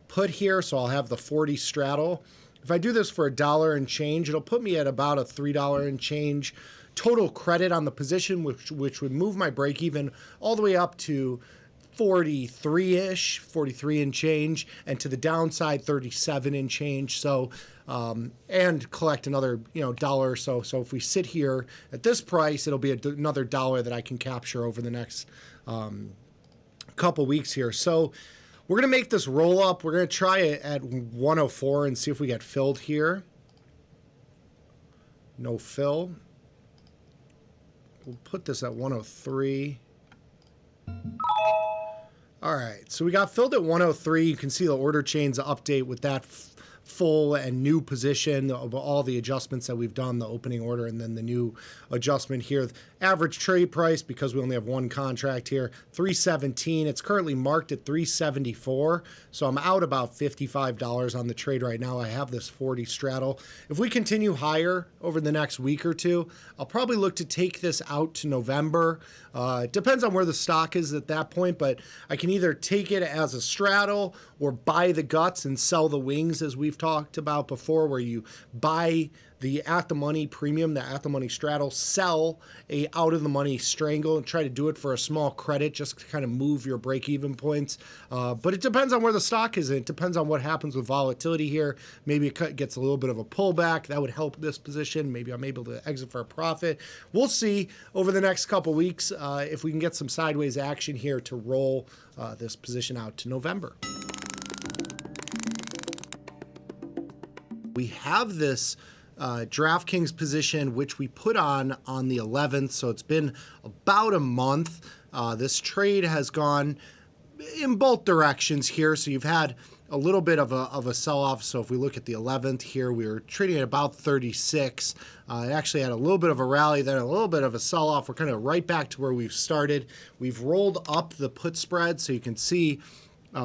put here. So I'll have the 40 straddle. If I do this for $1 and change, it'll put me at about a $3 and change total credit on the position, which would move my break even all the way up to 43-ish, 43 and change, and to the downside 37 and change. So and collect another dollar or so. So if we sit here at this price, it'll be another $1 that I can capture over the next couple weeks here. So we're going to make this roll up. We're going to try it at 104 and see if we get filled here. No fill. We'll put this at 103. All right, so we got filled at 103. You can see the order chains update with that full and new position of all the adjustments that we've done, the opening order and then the new adjustment here. Average trade price, because we only have one contract here, 317. It's currently marked at 374, so I'm out about $55 on the trade right now. I have this 40 straddle. If we continue higher over the next week or two, I'll probably look to take this out to November. It depends on where the stock is at that point, but I can either take it as a straddle or buy the guts and sell the wings, as we've talked about before, where you buy the at-the-money premium, the at-the-money straddle, sell a out-of-the-money strangle, and try to do it for a small credit just to kind of move your break-even points. But it depends on where the stock is. It depends on what happens with volatility here. Maybe it gets a little bit of a pullback. That would help this position. Maybe I'm able to exit for a profit. We'll see over the next couple weeks if we can get some sideways action here to roll this position out to November. We have this DraftKings position, which we put on the 11th, so it's been about a month. This trade has gone in both directions here, so you've had a little bit of a sell-off. So if we look at the 11th here, we were trading at about 36. It actually had a little bit of a rally, then a little bit of a sell-off. We're kind of right back to where we've started. We've rolled up the put spread, so you can see, we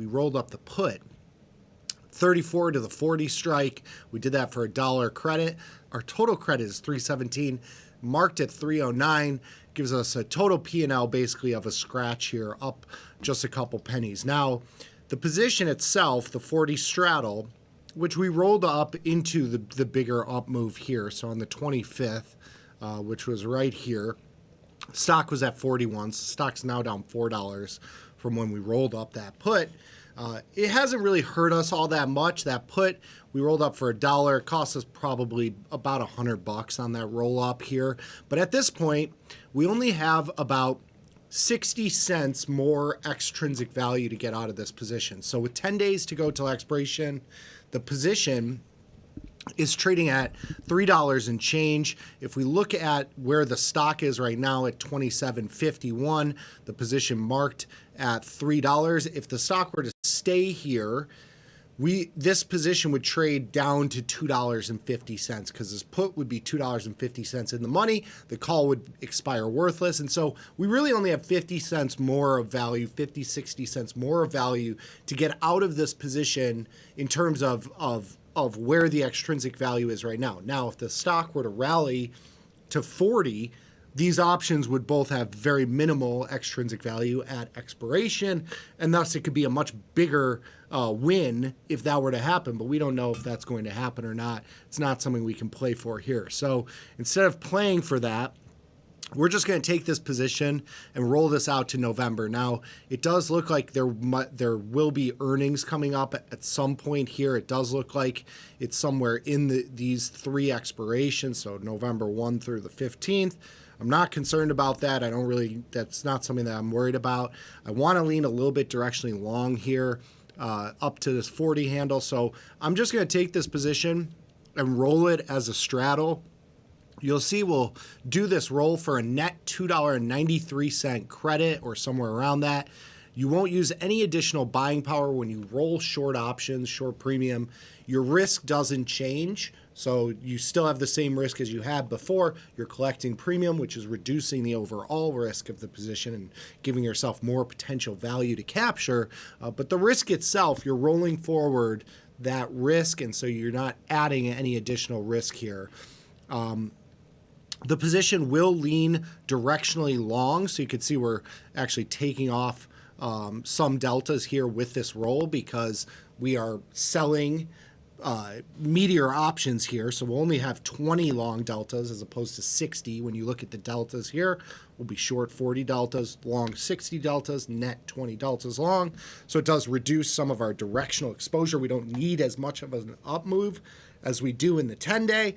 rolled up the put. 34 to the 40 strike. We did that for $1 credit. Our total credit is 317, marked at 309, gives us a total P&L basically of a scratch here, up just a couple pennies. Now, the position itself, the 40 straddle, which we rolled up into the bigger up move here. So on the 25th, which was right here, stock was at 41. So stock's now down $4 from when we rolled up that put. It hasn't really hurt us all that much. That put, we rolled up for $1. It cost us probably about $100 on that roll up here. But at this point, we only have about 60 cents more extrinsic value to get out of this position. So with 10 days to go till expiration, the position is trading at $3 and change. If we look at where the stock is right now at $27.51, the position marked at $3. If the stock were to stay here, this position would trade down to $2.50 because this put would be $2.50 in the money. The call would expire worthless. And so we really only have 50 cents more of value, 50, 60 cents more of value to get out of this position in terms of where the extrinsic value is right now. Now, if the stock were to rally to 40, these options would both have very minimal extrinsic value at expiration, and thus it could be a much bigger win if that were to happen, but we don't know if that's going to happen or not. It's not something we can play for here. So instead of playing for that, we're just going to take this position and roll this out to November. Now, it does look like there will be earnings coming up at some point here. It does look like it's somewhere in these three expirations, so November 1 through the 15th. I'm not concerned about that. That's not something that I'm worried about. I want to lean a little bit directionally long here up to this 40 handle. So I'm just going to take this position and roll it as a straddle. You'll see we'll do this roll for a net $2.93 credit or somewhere around that. You won't use any additional buying power when you roll short options, short premium. Your risk doesn't change. So you still have the same risk as you had before. You're collecting premium, which is reducing the overall risk of the position and giving yourself more potential value to capture. But the risk itself, you're rolling forward that risk, and so you're not adding any additional risk here. The position will lean directionally long, so you can see we're actually taking off some deltas here with this roll because we are selling meteor options here, so we'll only have 20 long deltas as opposed to 60. When you look at the deltas here, we'll be short 40 deltas, long 60 deltas, net 20 deltas long. So it does reduce some of our directional exposure. We don't need as much of an up move as we do in the 10-day.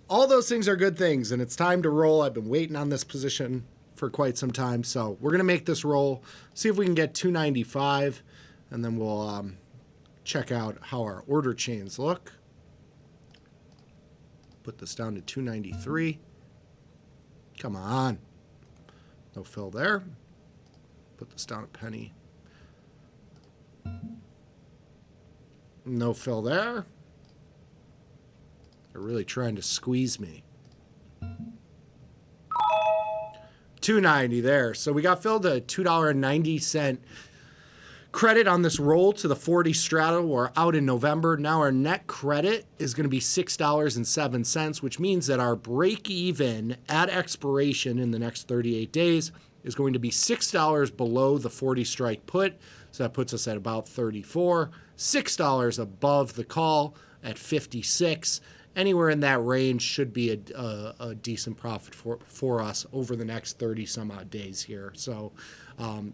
All those things are good things, and it's time to roll. I've been waiting on this position for quite some time, so we're going to make this roll, see if we can get 295, and then we'll check out how our order chains look. Put this down to 293. Come on. No fill there. Put this down a penny. No fill there. They're really trying to squeeze me. 290 there. So we got filled a $2.90 credit on this roll to the 40 straddle. We're out in November. Now our net credit is going to be $6.07, which means that our break even at expiration in the next 38 days is going to be $6 below the 40 strike put. So that puts us at about 34, $6 above the call at 56. Anywhere in that range should be a decent profit for us over the next 30 some odd days here. So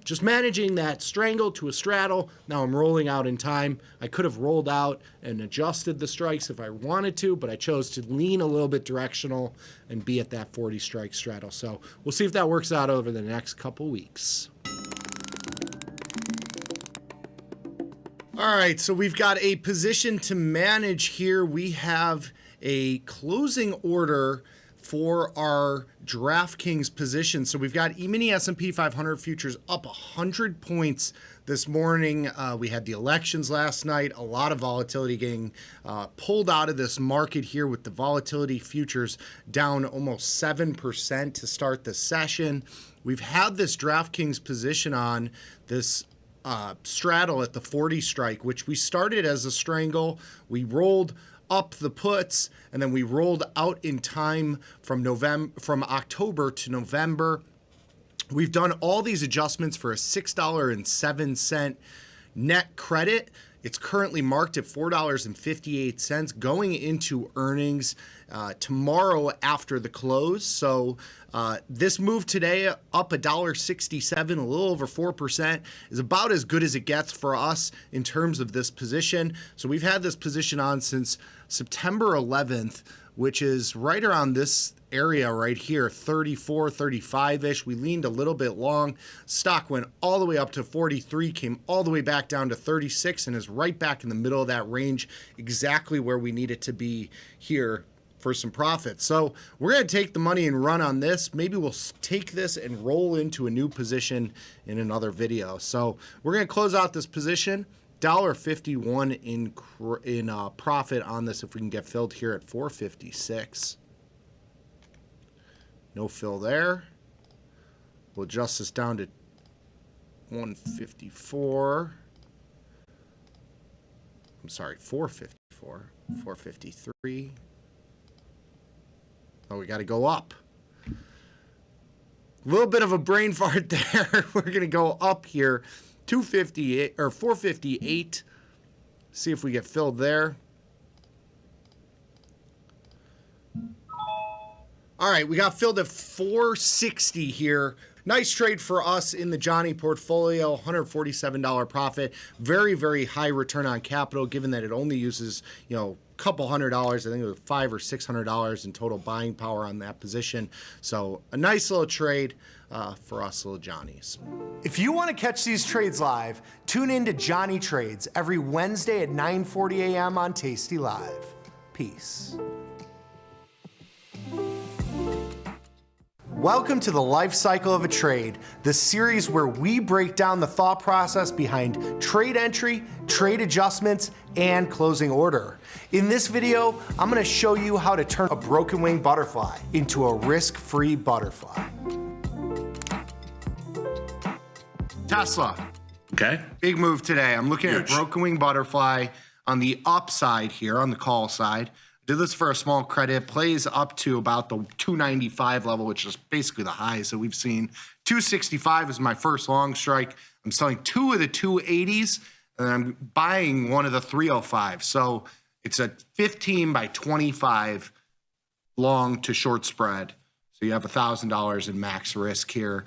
just managing that strangle to a straddle. Now I'm rolling out in time. I could have rolled out and adjusted the strikes if I wanted to, but I chose to lean a little bit directional and be at that 40 strike straddle. So we'll see if that works out over the next couple weeks. All right, so we've got a position to manage here. We have a closing order for our DraftKings position. So we've got E-mini S&P 500 futures up 100 points this morning. We had the elections last night. A lot of volatility getting pulled out of this market here with the volatility futures down almost 7% to start the session. We've had this DraftKings position on this straddle at the 40 strike, which we started as a strangle. We rolled up the puts, and then we rolled out in time from October to November. We've done all these adjustments for a $6.07 net credit. It's currently marked at $4.58 going into earnings tomorrow after the close. So this move today up $1.67, a little over 4%, is about as good as it gets for us in terms of this position. So we've had this position on since September 11th, which is right around this area right here, 34, 35-ish. We leaned a little bit long. Stock went all the way up to 43, came all the way back down to 36, and is right back in the middle of that range, exactly where we need it to be here for some profit. So we're going to take the money and run on this. Maybe we'll take this and roll into a new position in another video. So we're going to close out this position. $1.51 in profit on this if we can get filled here at 456. No fill there. We'll adjust this down to 154. I'm sorry, 454. 453. Oh, we got to go up. A little bit of a brain fart there. We're going to go up here. 258 or 458. See if we get filled there. All right, we got filled at 460 here. Nice trade for us in the Johnny portfolio, $147 profit. Very, very high return on capital, given that it only uses, a couple $100. I think it was $500 or $600 in total buying power on that position. So a nice little trade for us little Johnnies. If you want to catch these trades live, tune in to Johnny Trades every Wednesday at 9:40 a.m. on Tasty Live. Peace. Welcome to the life cycle of a trade, the series where we break down the thought process behind trade entry, trade adjustments, and closing order. In this video, I'm going to show you how to turn a broken wing butterfly into a risk-free butterfly. Tesla. Okay. Big move today. I'm looking at broken wing butterfly on the upside here, on the call side. Did this for a small credit, plays up to about the 295 level, which is basically the highs that we've seen. 265 is my first long strike. I'm selling 2 of the 280s, and I'm buying 1 of the 305s. So it's a 15 by 25 long to short spread. So you have $1,000 in max risk here.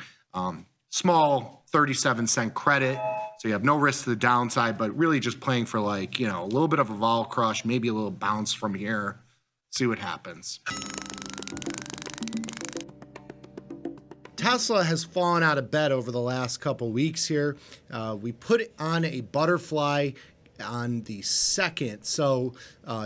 Small 37-cent credit. So you have no risk to the downside, but really just playing for like, you know, a little bit of a vol crush, maybe a little bounce from here. See what happens. Tesla has fallen out of bed over the last couple weeks here. We put it on a butterfly on the 2nd. So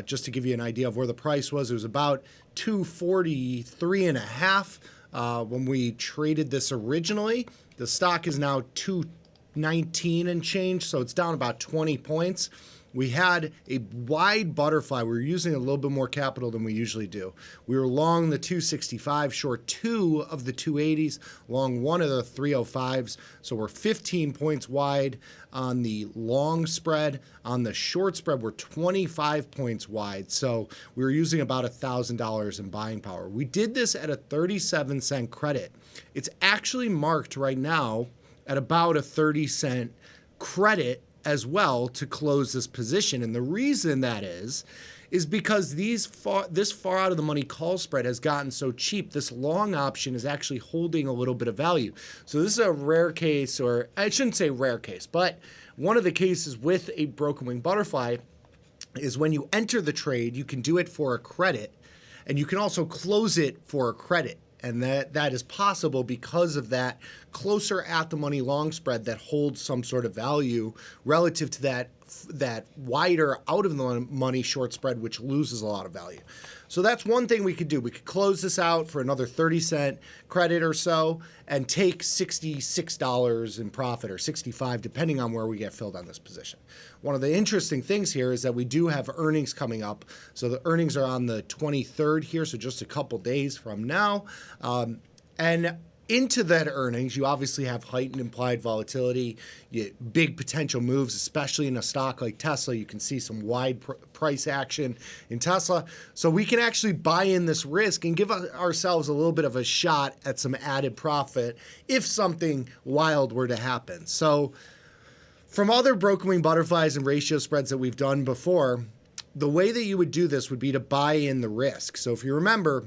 just to give you an idea of where the price was, it was about 243.5 when we traded this originally. The stock is now 219 and change, so it's down about 20 points. We had a wide butterfly. We were using a little bit more capital than we usually do. We were long the 265, short 2 of the 280s, long 1 of the 305s. So we're 15 points wide on the long spread. On the short spread, we're 25 points wide. So we were using about $1,000 in buying power. We did this at a 37-cent credit. It's actually marked right now at about a 30-cent credit as well to close this position. And the reason that is because this far out of the money call spread has gotten so cheap, this long option is actually holding a little bit of value. So this is a rare case, or I shouldn't say rare case, but one of the cases with a broken wing butterfly is when you enter the trade, you can do it for a credit, and you can also close it for a credit. And that is possible because of that closer at the money long spread that holds some sort of value relative to that wider out of the money short spread, which loses a lot of value. So that's one thing we could do. We could close this out for another 30-cent credit or so and take $66 in profit, or 65, depending on where we get filled on this position. One of the interesting things here is that we do have earnings coming up. So the earnings are on the 23rd here, so just a couple days from now. And into that earnings, you obviously have heightened implied volatility, big potential moves, especially in a stock like Tesla. You can see some wide price action in Tesla. So we can actually buy in this risk and give ourselves a little bit of a shot at some added profit if something wild were to happen. So from other broken wing butterflies and ratio spreads that we've done before, the way that you would do this would be to buy in the risk. So if you remember,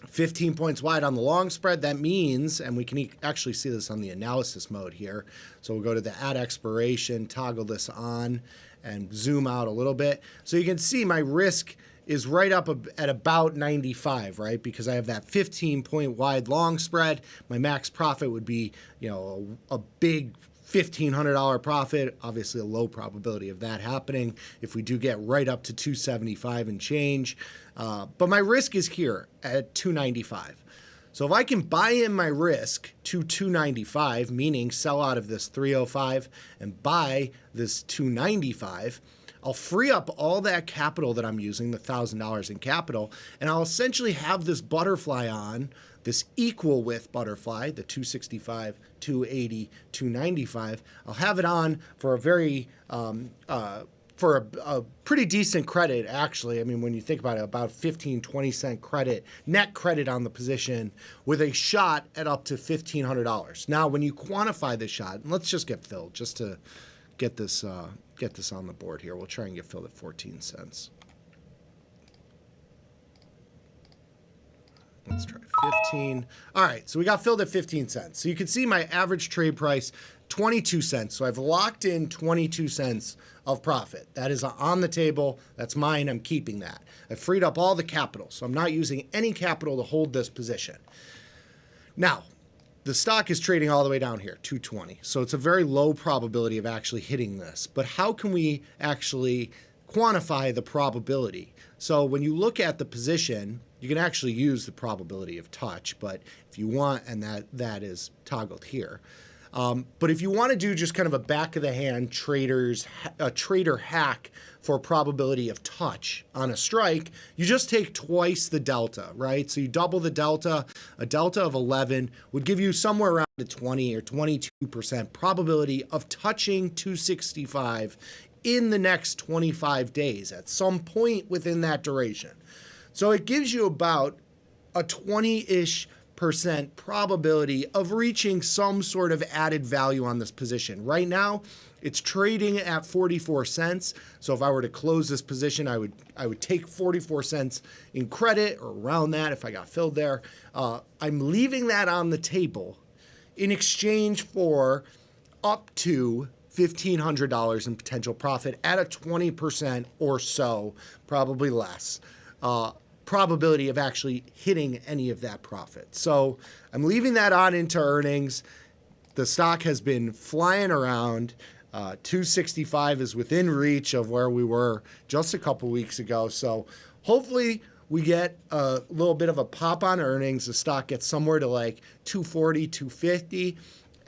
15 points wide on the long spread, that means, and we can actually see this on the analysis mode here. So we'll go to the at expiration, toggle this on, and zoom out a little bit. So you can see my risk is right up at about 95, right? Because I have that 15-point wide long spread. My max profit would be, you know, a big $1,500 profit, obviously a low probability of that happening if we do get right up to 275 and change. But my risk is here at 295. So if I can buy in my risk to 295, meaning sell out of this 305 and buy this 295, I'll free up all that capital that I'm using, the $1,000 in capital, and I'll essentially have this butterfly on, this equal width butterfly, the 265, 280, 295. I'll have it on for a very, for a pretty decent credit, actually. I mean, when you think about it, about 15, 20 cent credit, net credit on the position with a shot at up to $1,500. Now, when you quantify this shot, and let's just get filled just to get this on the board here. We'll try and get filled at 14 cents. Let's try 15. All right, so we got filled at 15 cents. So you can see my average trade price, 22 cents. So I've locked in 22 cents of profit. That is on the table. That's mine. I'm keeping that. I've freed up all the capital, so I'm not using any capital to hold this position. Now, the stock is trading all the way down here, 220. So it's a very low probability of actually hitting this. But how can we actually quantify the probability? So when you look at the position, you can actually use the probability of touch, but if you want, and that is toggled here. But if you want to do just kind of a back of the hand trader hack for probability of touch on a strike, you just take twice the delta, right? So you double the delta. A delta of 11 would give you somewhere around a 20 or 22% probability of touching 265 in the next 25 days at some point within that duration. So it gives you about a 20-ish % probability of reaching some sort of added value on this position. Right now, it's trading at 44 cents. So if I were to close this position, I would take 44 cents in credit or around that if I got filled there. I'm leaving that on the table in exchange for up to $1,500 in potential profit at a 20% or so, probably less, probability of actually hitting any of that profit. So I'm leaving that on into earnings. The stock has been flying around. 265 is within reach of where we were just a couple weeks ago. So hopefully we get a little bit of a pop on earnings. The stock gets somewhere to like 240, 250,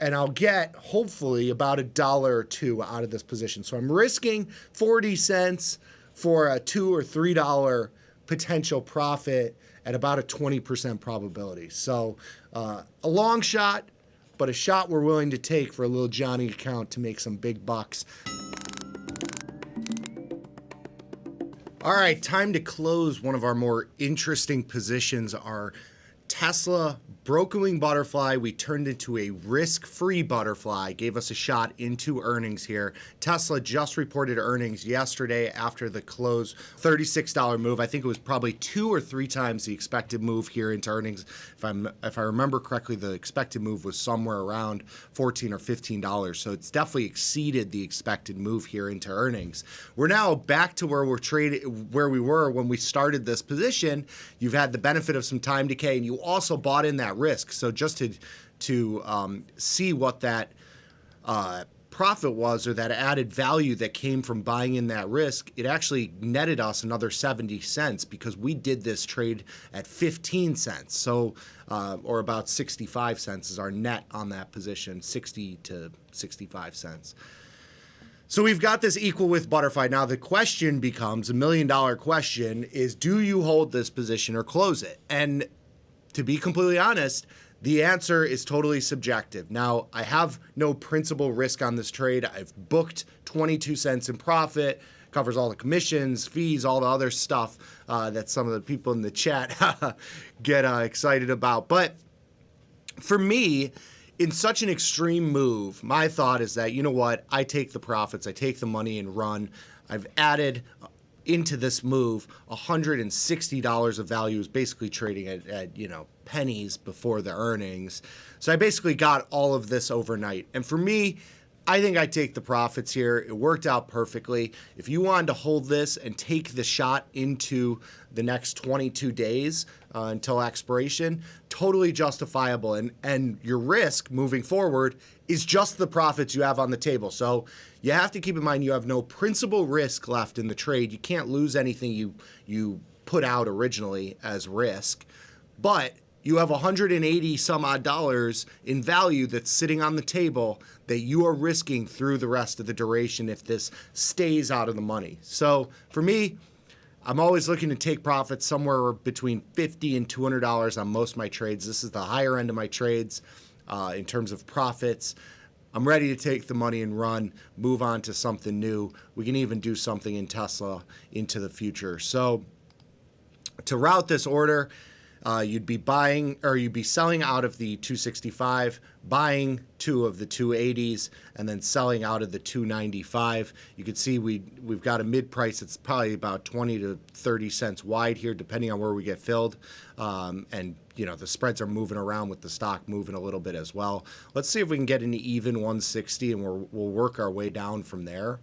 and I'll get hopefully about $1 or $2 out of this position. So I'm risking 40 cents for a $2 or $3 potential profit at about a 20% probability. So a long shot, but a shot we're willing to take for a little Johnny account to make some big bucks. All right, time to close one of our more interesting positions, our Tesla broken wing butterfly. We turned into a risk-free butterfly, gave us a shot into earnings here. Tesla just reported earnings yesterday after the close, $36 move. I think it was probably 2 or 3 times the expected move here into earnings. If I remember correctly, the expected move was somewhere around $14 or $15. So it's definitely exceeded the expected move here into earnings. We're now back to where where we were when we started this position. You've had the benefit of some time decay, and you also bought in that risk. So just to see what that profit was, or that added value that came from buying in that risk, it actually netted us another 70 cents because we did this trade at 15 cents. So, or about 65 cents is our net on that position, 60 to 65 cents. So we've got this equal with butterfly. Now the question becomes, $1 million question is, do you hold this position or close it? And to be completely honest, the answer is totally subjective. Now, I have no principal risk on this trade. I've booked 22 cents in profit, covers all the commissions, fees, all the other stuff that some of the people in the chat get excited about. But for me, in such an extreme move, my thought is that, you know what, I take the profits, I take the money and run. I've added into this move $160 of value, is basically trading at pennies before the earnings. So I basically got all of this overnight. And for me, I think I take the profits here. It worked out perfectly. If you wanted to hold this and take the shot into the next 22 days until expiration, totally justifiable. And your risk moving forward is just the profits you have on the table. So you have to keep in mind you have no principal risk left in the trade. You can't lose anything you put out originally as risk. But you have 180 some odd dollars in value that's sitting on the table that you are risking through the rest of the duration if this stays out of the money. So for me, I'm always looking to take profits somewhere between $50 and $200 on most of my trades. This is the higher end of my trades in terms of profits. I'm ready to take the money and run, move on to something new. We can even do something in Tesla into the future. So to route this order, you'd be selling out of the 265, buying 2 of the 280s, and then selling out of the 295. You can see we've got a mid price that's probably about 20 to 30 cents wide here, depending on where we get filled. And the spreads are moving around with the stock moving a little bit as well. Let's see if we can get an even 160, and we'll work our way down from there.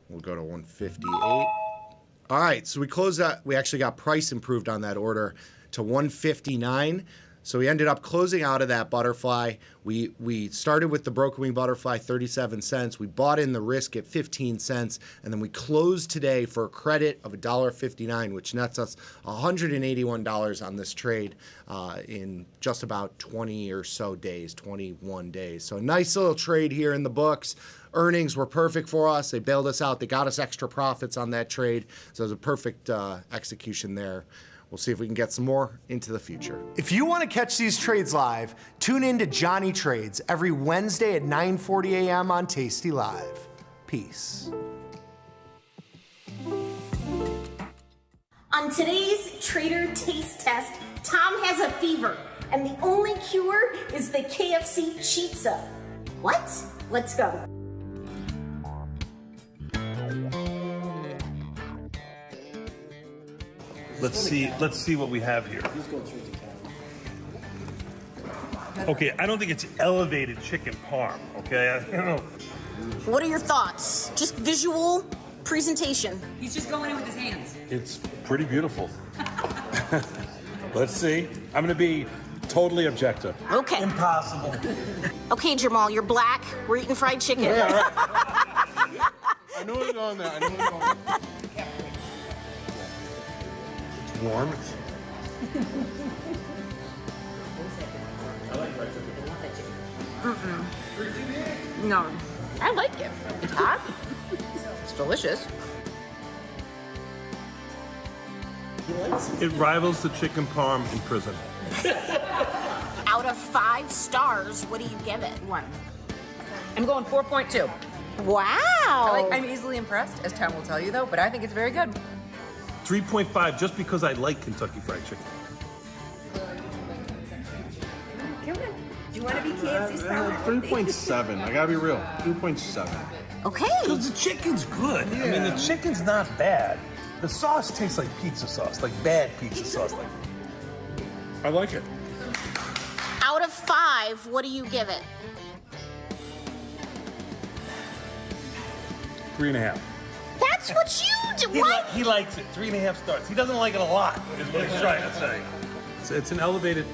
We'll go to 158. All right, so we closed that. We actually got price improved on that order to 159. So we ended up closing out of that butterfly. We started with the broken wing butterfly, 37 cents. We bought in the risk at 15 cents, and then we closed today for a credit of $1.59, which nets us $181 on this trade in just about 20 or so days, 21 days. So a nice little trade here in the books. Earnings were perfect for us. They bailed us out. They got us extra profits on that trade. So it was a perfect execution there. We'll see if we can get some more into the future. If you want to catch these trades live, tune in to Johnny Trades every Wednesday at 9:40 a.m. on Tasty Live. Peace. On today's Trader Taste Test, Tom has a fever, and the only cure is the KFC Chizza. What? Let's go. Let's see what we have here. Okay, I don't think it's elevated chicken parm, okay? I don't know. What are your thoughts? Just visual presentation. He's just going in with his hands. It's pretty beautiful. Let's see. I'm going to be totally objective. Okay. Impossible. Okay, Jamal, you're black. We're eating fried chicken. Yeah, right. I know it's on there. It's warm. No. I like it. It's hot. It's delicious. It rivals the chicken parm in prison. Out of 5 stars, what do you give it? 1. I'm going 4.2. Wow. I'm easily impressed, as Tom will tell you, though, but I think it's very good. 3.5 just because I like Kentucky Fried Chicken. Do you want to be KFC style? 3.7. I gotta be real. 2.7. Okay. Because the chicken's good. I mean, the chicken's not bad. The sauce tastes like pizza sauce, like bad pizza sauce. I like it. Out of 5, what do you give it? 3.5. That's what you do. What? He likes it. 3.5 stars. He doesn't like it a lot, is what he's trying to say. It's an elevated.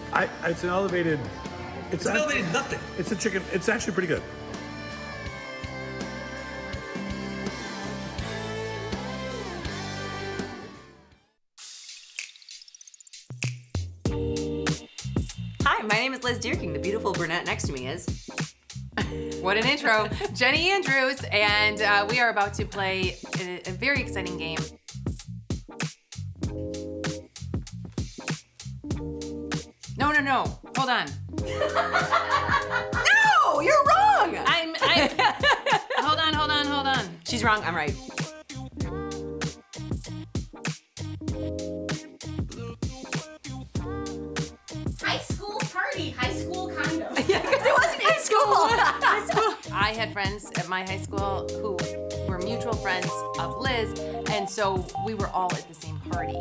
It's an elevated. It's an elevated nothing. It's a chicken. It's actually pretty good. Hi, my name is Liz Deerking. The beautiful brunette next to me is... What an intro. Jenny Andrews, and we are about to play a very exciting game. No. Hold on. No, you're wrong. Hold on. She's wrong. I'm right. High school party, high school condo. Yeah, because it wasn't in school. I had friends at my high school who were mutual friends of Liz, and so we were all at the same party.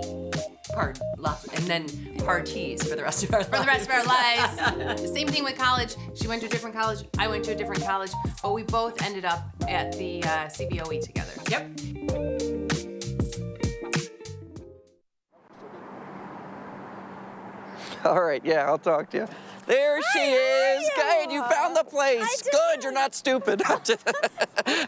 And then parties for the rest of our lives. The same thing with college. She went to a different college. I went to a different college, but we both ended up at the CBOE together. Yep. All right, yeah, I'll talk to you. There she is. Good, you found the place. Good, you're not stupid.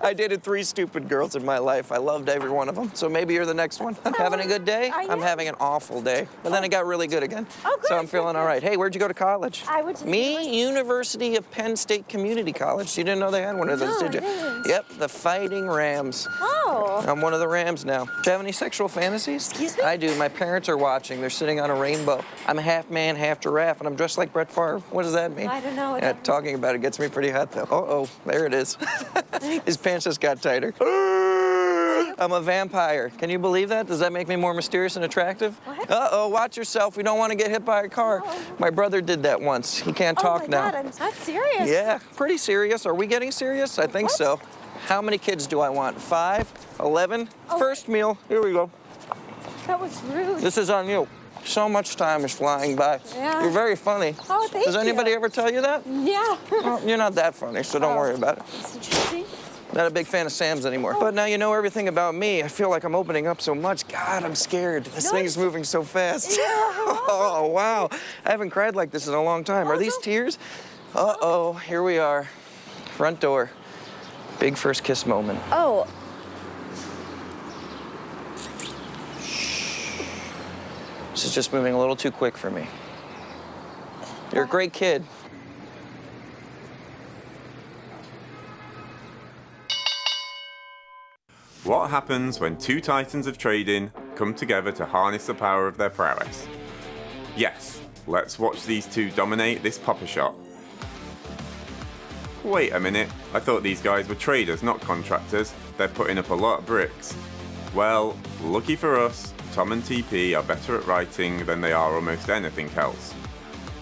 I dated 3 stupid girls in my life. I loved every one of them. So maybe you're the next one. Having a good day? I'm having an awful day. But then it got really good again. Oh, good. So I'm feeling all right. Hey, where'd you go to college? I went to University of Penn State Community College. You didn't know they had one of those, did you? Yep, the Fighting Rams. Oh. I'm one of the Rams now. Do you have any sexual fantasies? Excuse me? I do. My parents are watching. They're sitting on a rainbow. I'm half man, half giraffe, and I'm dressed like Brett Favre. What does that mean? I don't know. Yeah, talking about it gets me pretty hot, though. Uh-oh, there it is. His pants just got tighter. I'm a vampire. Can you believe that? Does that make me more mysterious and attractive? What? Uh-oh, watch yourself. We don't want to get hit by a car. Oh. My brother did that once. He can't talk now. Oh, my God, I'm not serious. Yeah, pretty serious. Are we getting serious? I think so. How many kids do I want? 5? 11? Oh. First meal. Here we go. That was rude. This is on you. So much time is flying by. Yeah. You're very funny. Oh, thank you. Does anybody ever tell you that? Yeah. Well, you're not that funny, so don't worry about it. That's interesting. Not a big fan of Sam's anymore. But now you know everything about me. I feel like I'm opening up so much. God, I'm scared. This thing's moving so fast. Oh, wow. I haven't cried like this in a long time. Are these tears? Uh-oh, here we are. Front door. Big first kiss moment. Oh. This is just moving a little too quick for me. You're a great kid. What happens when two titans of trading come together to harness the power of their prowess? Yes, let's watch these two dominate this popper shop. Wait a minute, I thought these guys were traders, not contractors. They're putting up a lot of bricks. Well, lucky for us, Tom and TP are better at writing than they are almost anything else.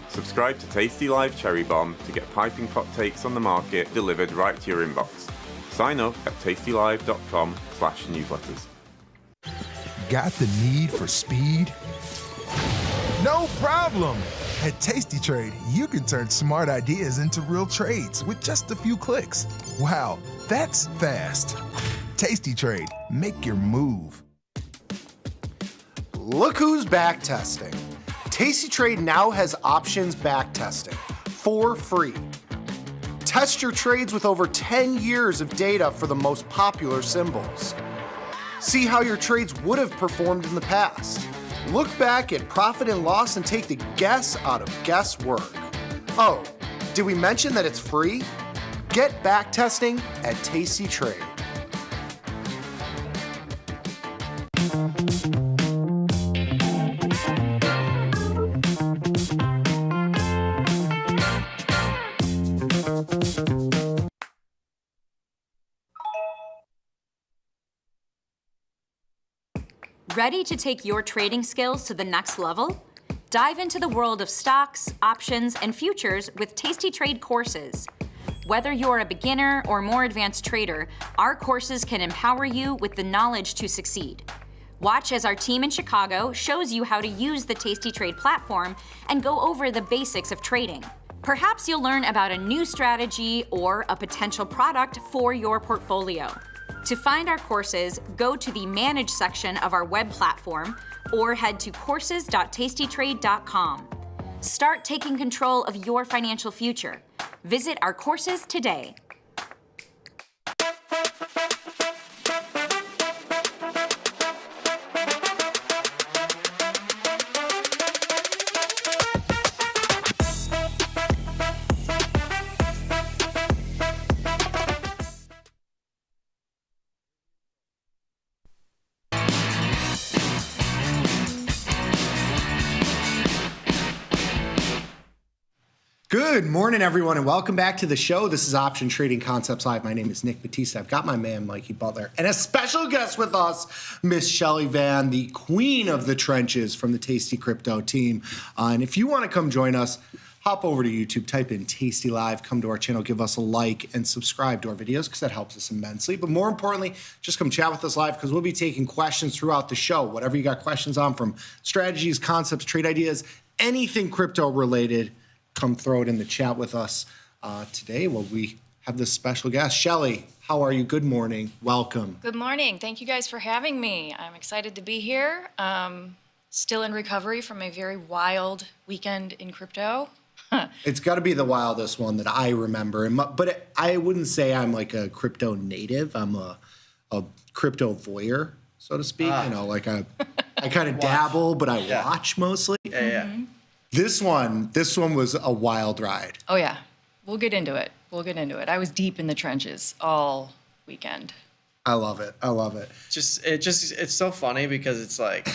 Subscribe to Tasty Live Cherry Bomb to get piping hot takes on the market delivered right to your inbox. Sign up at tastylive.com/newsletters. Got the need for speed? No problem! At Tasty Trade, you can turn smart ideas into real trades with just a few clicks. Wow, that's fast. Tasty Trade, make your move. Look who's back testing. Tasty Trade now has options back testing for free. Test your trades with over 10 years of data for the most popular symbols. See how your trades would have performed in the past. Look back at profit and loss and take the guess out of guesswork. Oh, did we mention that it's free? Get back testing at Tasty Trade. Ready to take your trading skills to the next level? Dive into the world of stocks, options, and futures with Tasty Trade courses. Whether you're a beginner or more advanced trader, our courses can empower you with the knowledge to succeed. Watch as our team in Chicago shows you how to use the Tasty Trade platform and go over the basics of trading. Perhaps you'll learn about a new strategy or a potential product for your portfolio. To find our courses, go to the Manage section of our web platform or head to courses.tastytrade.com. Start taking control of your financial future. Visit our courses today. Good morning, everyone, and welcome back to the show. This is Option Trading Concepts Live. My name is Nick Batista. I've got my man, Mikey Butler, and a special guest with us, Miss Shelly Van, the queen of the trenches from the Tasty Crypto team. And if you want to come join us, hop over to YouTube, type in Tasty Live, come to our channel, give us a like, and subscribe to our videos because that helps us immensely. But more importantly, just come chat with us live because we'll be taking questions throughout the show. Whatever you got questions on, from strategies, concepts, trade ideas, anything crypto related, come throw it in the chat with us today. Well, we have this special guest. Shelly, how are you? Good morning. Welcome. Good morning. Thank you guys for having me. I'm excited to be here. Still in recovery from a very wild weekend in crypto. It's got to be the wildest one that I remember. But I wouldn't say I'm like a crypto native. I'm a crypto voyeur, so to speak. You know, like I kind of dabble, but I watch mostly. Yeah. This one was a wild ride. Oh, yeah. We'll get into it. I was deep in the trenches all weekend. I love it. It's so funny because it's like,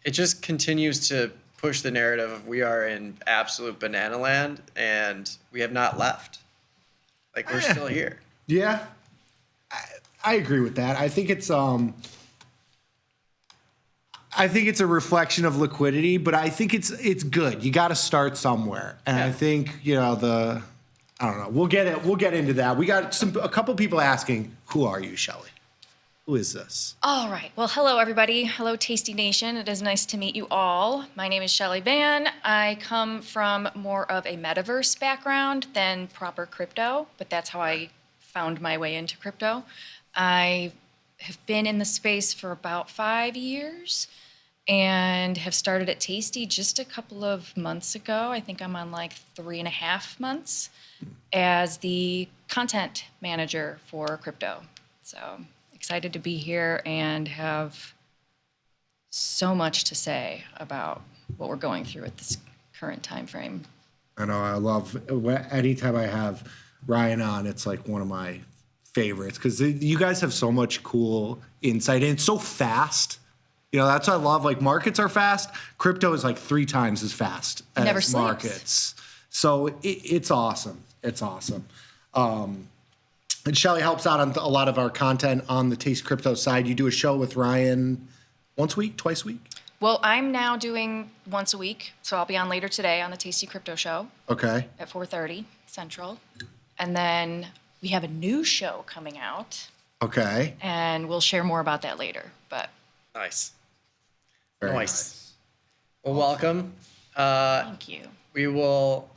it just continues to push the narrative of we are in absolute banana land and we have not left. Like, we're still here. Yeah, I agree with that. I think it's a reflection of liquidity, but I think it's good. You got to start somewhere, and I think I don't know. We'll get into that. We got a couple people asking, "Who are you, Shelly? Who is this?" All right. Well, hello, everybody. Hello, Tasty Nation. It is nice to meet you all. My name is Shelly Van. I come from more of a metaverse background than proper crypto, but that's how I found my way into crypto. I have been in the space for about 5 years and have started at Tasty just a couple of months ago. I think I'm on like 3.5 months as the content manager for crypto. So excited to be here and have so much to say about what we're going through at this current time frame. I know, I love, anytime I have Ryan on, it's like one of my favorites because you guys have so much cool insight and it's so fast. You know, that's what I love. Like, markets are fast. Crypto is like 3 times as fast as Never sleeps. markets. So it's awesome. It's awesome. And Shelly helps out on a lot of our content on the Taste Crypto side. You do a show with Ryan once a week, twice a week? Well, I'm now doing once a week, so I'll be on later today on the Tasty Crypto Show. Okay. At 4:30 Central. And then we have a new show coming out, Okay. and we'll share more about that later. But Nice. Very nice. Well, welcome. Thank you. We will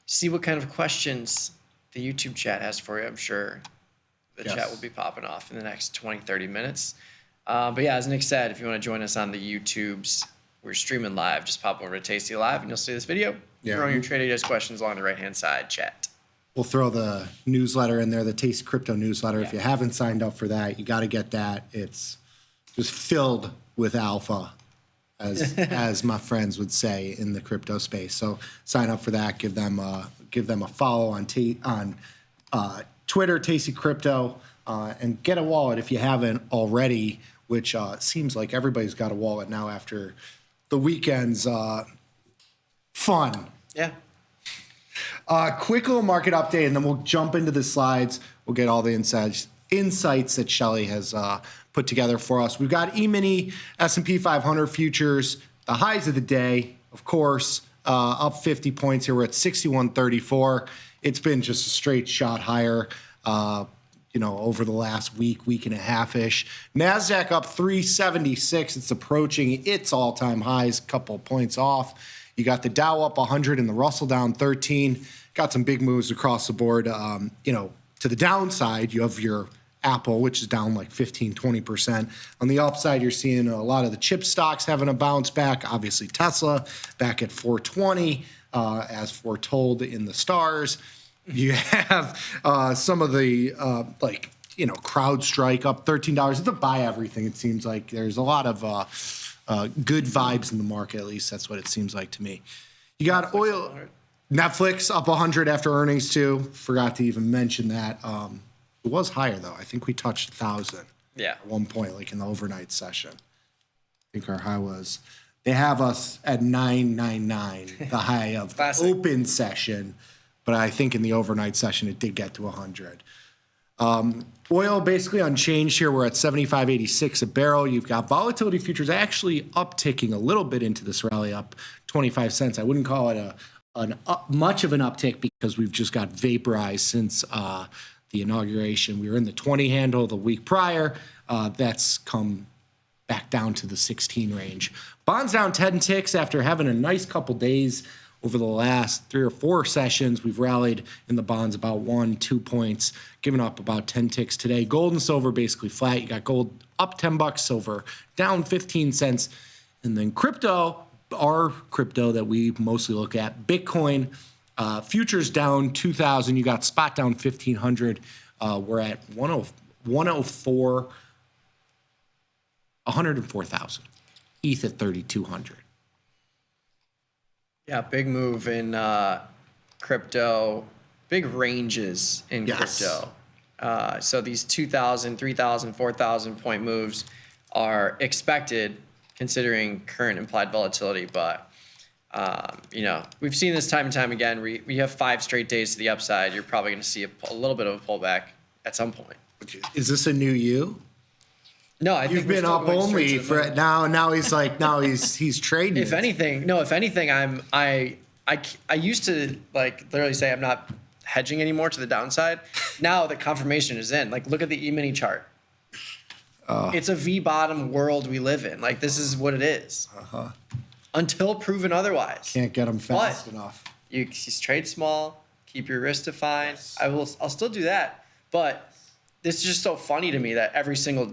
see what kind of questions the YouTube chat has for you. I'm sure the Yes. chat will be popping off in the next 20, 30 minutes. But yeah, as Nick said, if you want to join us on the YouTubes, we're streaming live. Just pop over to Tasty Live and you'll see this video. Yeah. Throw your trade ideas questions along the right-hand side chat. We'll throw the newsletter in there, the Taste Crypto newsletter. If you haven't signed up for that, you got to get that. It's just filled with alpha, as my friends would say in the crypto space. So sign up for that. Give them a follow on Twitter, Tasty Crypto, and get a wallet if you haven't already. Which seems like everybody's got a wallet now after the weekend's fun. Yeah. Quick little market update, and then we'll jump into the slides. We'll get all the insights that Shelly has put together for us. We've got E-mini S&P 500 futures, the highs of the day, of course, up 50 points here. We're at 61.34. It's been just a straight shot higher, over the last week and a half-ish. NASDAQ up 376. It's approaching its all-time highs, a couple of points off. You got the Dow up 100 and the Russell down 13. Got some big moves across the board. To the downside, you have your Apple, which is down like 15, 20%. On the upside, you're seeing a lot of the chip stocks having a bounce back. Obviously, Tesla back at 420, as foretold in the stars. You have some of the, CrowdStrike up $13. It's a buy everything, it seems like. There's a lot of good vibes in the market, at least that's what it seems like to me. You got oil. Netflix up 100 after earnings, too. Forgot to even mention that. It was higher, though. I think we touched 1,000 at one point, like in the overnight session. I think our high was, they have us at 999, the high of the open session. But I think in the overnight session, it did get to 100. Oil basically unchanged here. We're at 75.86 a barrel. You've got volatility futures actually upticking a little bit into this rally, up 25 cents. I wouldn't call it much of an uptick because we've just got vaporized since the inauguration. We were in the 20 handle the week prior. That's come back down to the 16 range. Bonds down 10 ticks after having a nice couple days. Over the last 3 or 4 sessions, we've rallied in the bonds about 1-2 points, giving up about 10 ticks today. Gold and silver basically flat. You got gold up $10, silver down 15 cents. And then crypto, our crypto that we mostly look at, Bitcoin, futures down 2,000. You got spot down 1,500. We're at 104,000. ETH at 3,200. Yeah, big move in crypto, big ranges in crypto. So these 2,000, 3,000, 4,000 point moves are expected considering current implied volatility. But, we've seen this time and time again. We have 5 straight days to the upside. You're probably going to see a little bit of a pullback at some point. Is this a new you? No, I think you've been up only for now. Now he's like, he's trading. If anything, I used to literally say I'm not hedging anymore to the downside. Now the confirmation is in. Look at the E-mini chart. It's a V-bottom world we live in. This is what it is. Until proven otherwise. Can't get them fast enough. You trade small, keep your risk defined. I'll still do that. But this is just so funny to me that every single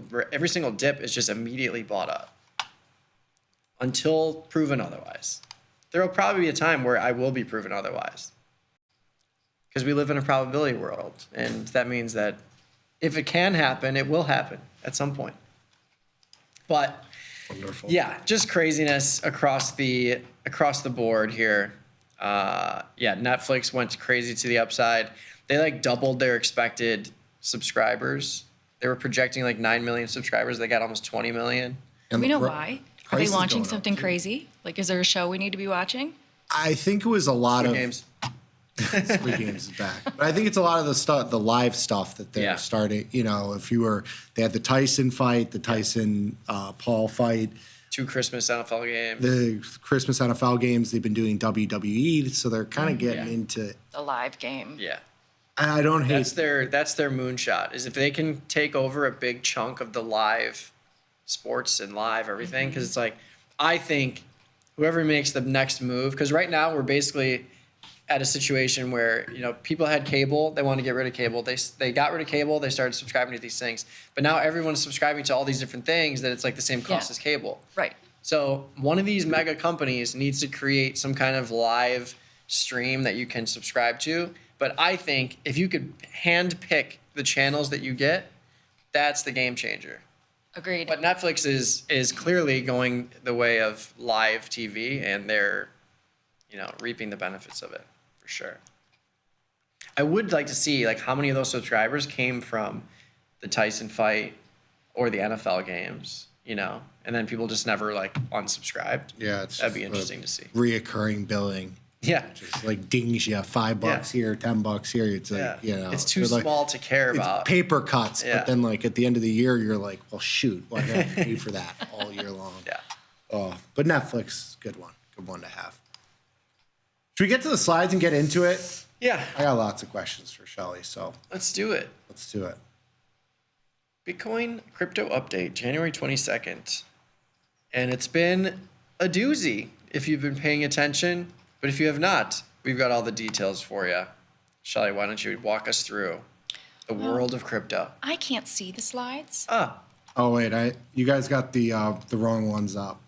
dip is just immediately bought up until proven otherwise. There will probably be a time where I will be proven otherwise, because we live in a probability world, and that means that if it can happen, it will happen at some point. But wonderful. Yeah, just craziness across the board here. Netflix went crazy to the upside. They like doubled their expected subscribers. They were projecting like 9 million subscribers. They got almost 20 million. Do we know why? Are they launching something crazy? Like, is there a show we need to be watching? I think it was a lot of games. Squid Games is back, but I think it's a lot of the stuff, the live stuff that they're starting. You know, they had the Tyson fight, the Tyson Paul fight, 2 Christmas NFL games, the Christmas NFL games. They've been doing WWE, so they're kind of getting into the live game. Yeah. I don't hate that's their moonshot, is if they can take over a big chunk of the live sports and live everything, because it's like, I think whoever makes the next move, because right now we're basically at a situation where, you know, people had cable, they want to get rid of cable, they got rid of cable, they started subscribing to these things, but now everyone's subscribing to all these different things that it's like the same cost as cable. Right. So one of these mega companies needs to create some kind of live stream that you can subscribe to. But I think if you could hand pick the channels that you get, that's the game changer. Agreed. But Netflix is clearly going the way of live TV, and they're, you know, reaping the benefits of it for sure. I would like to see like how many of those subscribers came from the Tyson fight or the NFL games, you know, and then people just never like unsubscribed. Yeah, that'd be interesting to see. Reoccurring billing. Yeah. Just like dings you $5 here, $10 here. It's like, you know, it's too they're like- small to care it's about. paper cuts, Yeah. but then like at the end of the year, you're like, well, shoot, why do I have to pay for that all year long? Yeah. Oh, but Netflix, good one to have. Should we get to the slides and get into it? Yeah. I got lots of questions for Shelly, so Let's do it. let's do it. Bitcoin crypto update, January 22nd. And it's been a doozy if you've been paying attention. But if you have not, we've got all the details for you. Shelly, why don't you walk us through the world of crypto? I can't see the slides. Oh wait, you guys got the wrong ones up.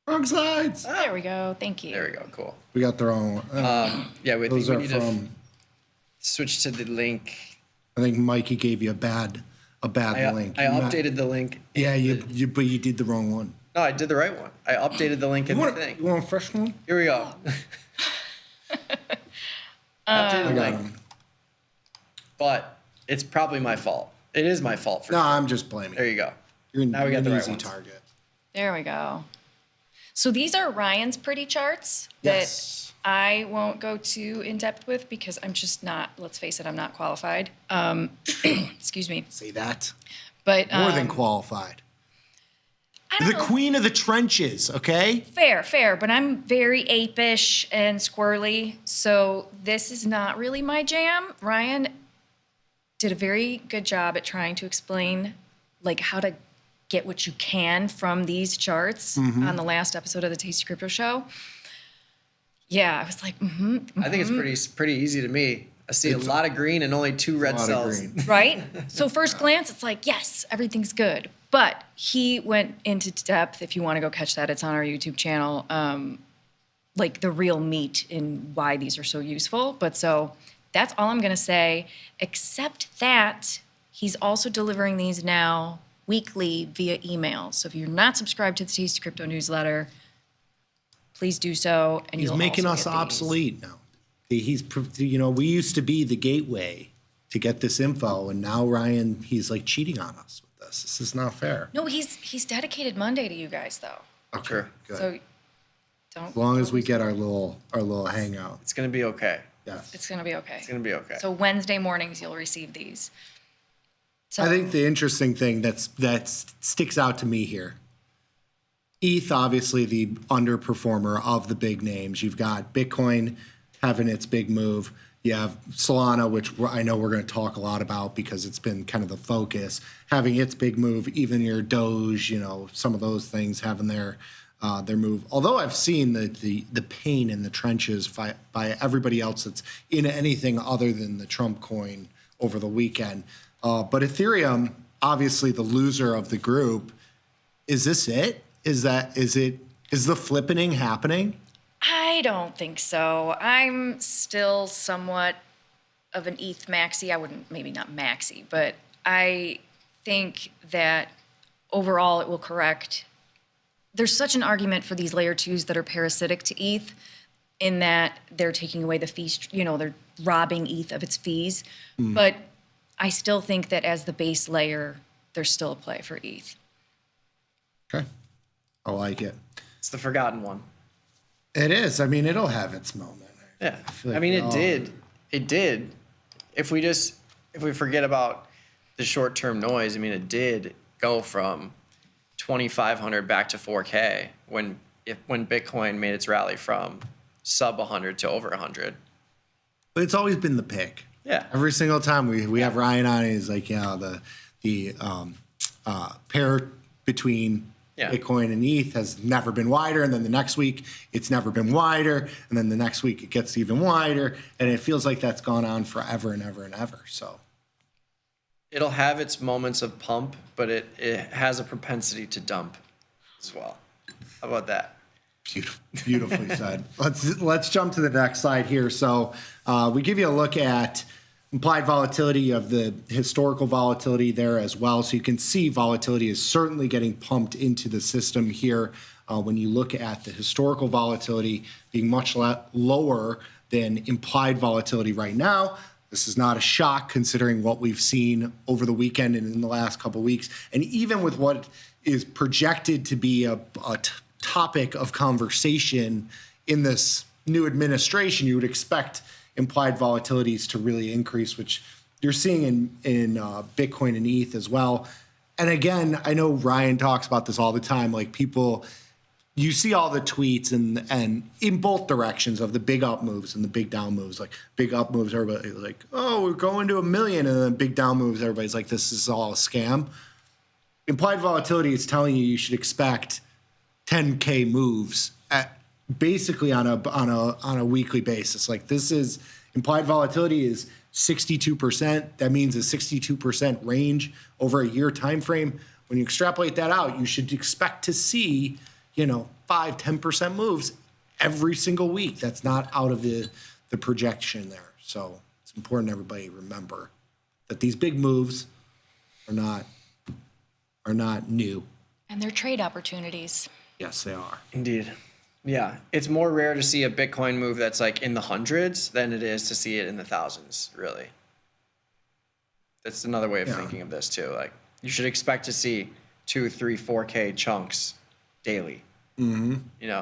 Wrong slides. There we go. Thank you. There we go. Cool. We got the wrong one. we those are need from. to switch to the link. I think Mikey gave you a bad link. I updated the link. Yeah, but you did the wrong one. No, I did the right one. I updated the link in the thing. You want a fresh one? Here we go. Updated the I got link. him. But it's probably my fault. It is my fault. No, I'm just blaming. There you go. Now we got the an right easy ones. target. There we go. So these are Ryan's pretty charts Yes. that I won't go too in depth with because I'm just not, let's face it, I'm not qualified. Excuse me. Say that. But More than qualified. The queen of the trenches, okay? Fair, but I'm very apish and squirrely, so this is not really my jam. Ryan did a very good job at trying to explain like how to get what you can from these charts on the last episode of the Tasty Crypto Show. Yeah, I was like, I think it's pretty easy to me. I see a lot of green and only 2 red cells. right? So first glance, it's like, yes, everything's good. But he went into depth. If you want to go catch that, it's on our YouTube channel. Like the real meat in why these are so useful. But so that's all I'm going to say, except that he's also delivering these now weekly via email. So if you're not subscribed to the Tasty Crypto newsletter, please do so. And He's you'll making also us get these. obsolete now. We used to be the gateway to get this info, and now Ryan, he's like cheating on us with this. This is not fair. No, he's dedicated Monday to you guys though. Okay, good. So don't. As long as we get our little hangout, it's gonna be okay. Yes. It's gonna be okay. It's gonna be okay. So Wednesday mornings you'll receive these. So I think the interesting thing that sticks out to me here, ETH obviously the underperformer of the big names. You've got Bitcoin having its big move. You have Solana, which I know we're going to talk a lot about because it's been kind of the focus, having its big move. Even your Doge, some of those things having their their move. Although I've seen the pain in the trenches by everybody else that's in anything other than the Trump coin over the weekend. But Ethereum, obviously the loser of the group. Is this it? Is the flippening happening? I don't think so. I'm still somewhat of an ETH maxi. I wouldn't, maybe not maxi, but I think that overall it will correct. There's such an argument for these layer 2s that are parasitic to ETH in that they're taking away the fees, they're robbing ETH of its fees. But I still think that as the base layer, there's still a play for ETH. Okay. I like it. It's the forgotten one. It is. I mean, it'll have its moment. Yeah. Like it did. It did. If we forget about the short-term noise, it did go from 2,500 back to 4K when Bitcoin made its rally from sub 100 to over 100. But it's always been the pick. Yeah. Every single time we have Ryan on, he's like, the pair between Bitcoin and ETH has never been wider, and then the next week it's never been wider, and then the next week it gets even wider, and it feels like that's gone on forever and ever and ever. So it'll have its moments of pump, but it has a propensity to dump as well. How about that? Beautifully said. Let's jump to the next slide here. So we give you a look at implied volatility of the historical volatility there as well. So you can see volatility is certainly getting pumped into the system here. When you look at the historical volatility being much lower than implied volatility right now. This is not a shock considering what we've seen over the weekend and in the last couple of weeks. And even with what is projected to be a topic of conversation in this new administration, you would expect implied volatilities to really increase, which you're seeing in Bitcoin and ETH as well. And again, I know Ryan talks about this all the time. Like people, you see all the tweets and in both directions of the big up moves and the big down moves. Like big up moves, everybody like, oh, we're going to 1 million, and then big down moves, everybody's like, this is all a scam. Implied volatility is telling you should expect 10K moves at basically on a weekly basis. Like this is implied volatility is 62%. That means a 62% range over a year time frame. When you extrapolate that out, you should expect to see 5-10% moves every single week. That's not out of the projection there. So it's important everybody remember that these big moves are not new. And they're trade opportunities. Yes, they are. Indeed. Yeah, it's more rare to see a Bitcoin move that's like in the hundreds than it is to see it in the thousands, really. That's another way of thinking of this too. Like you should expect to see 2, 3, 4K chunks daily. Mm-hmm.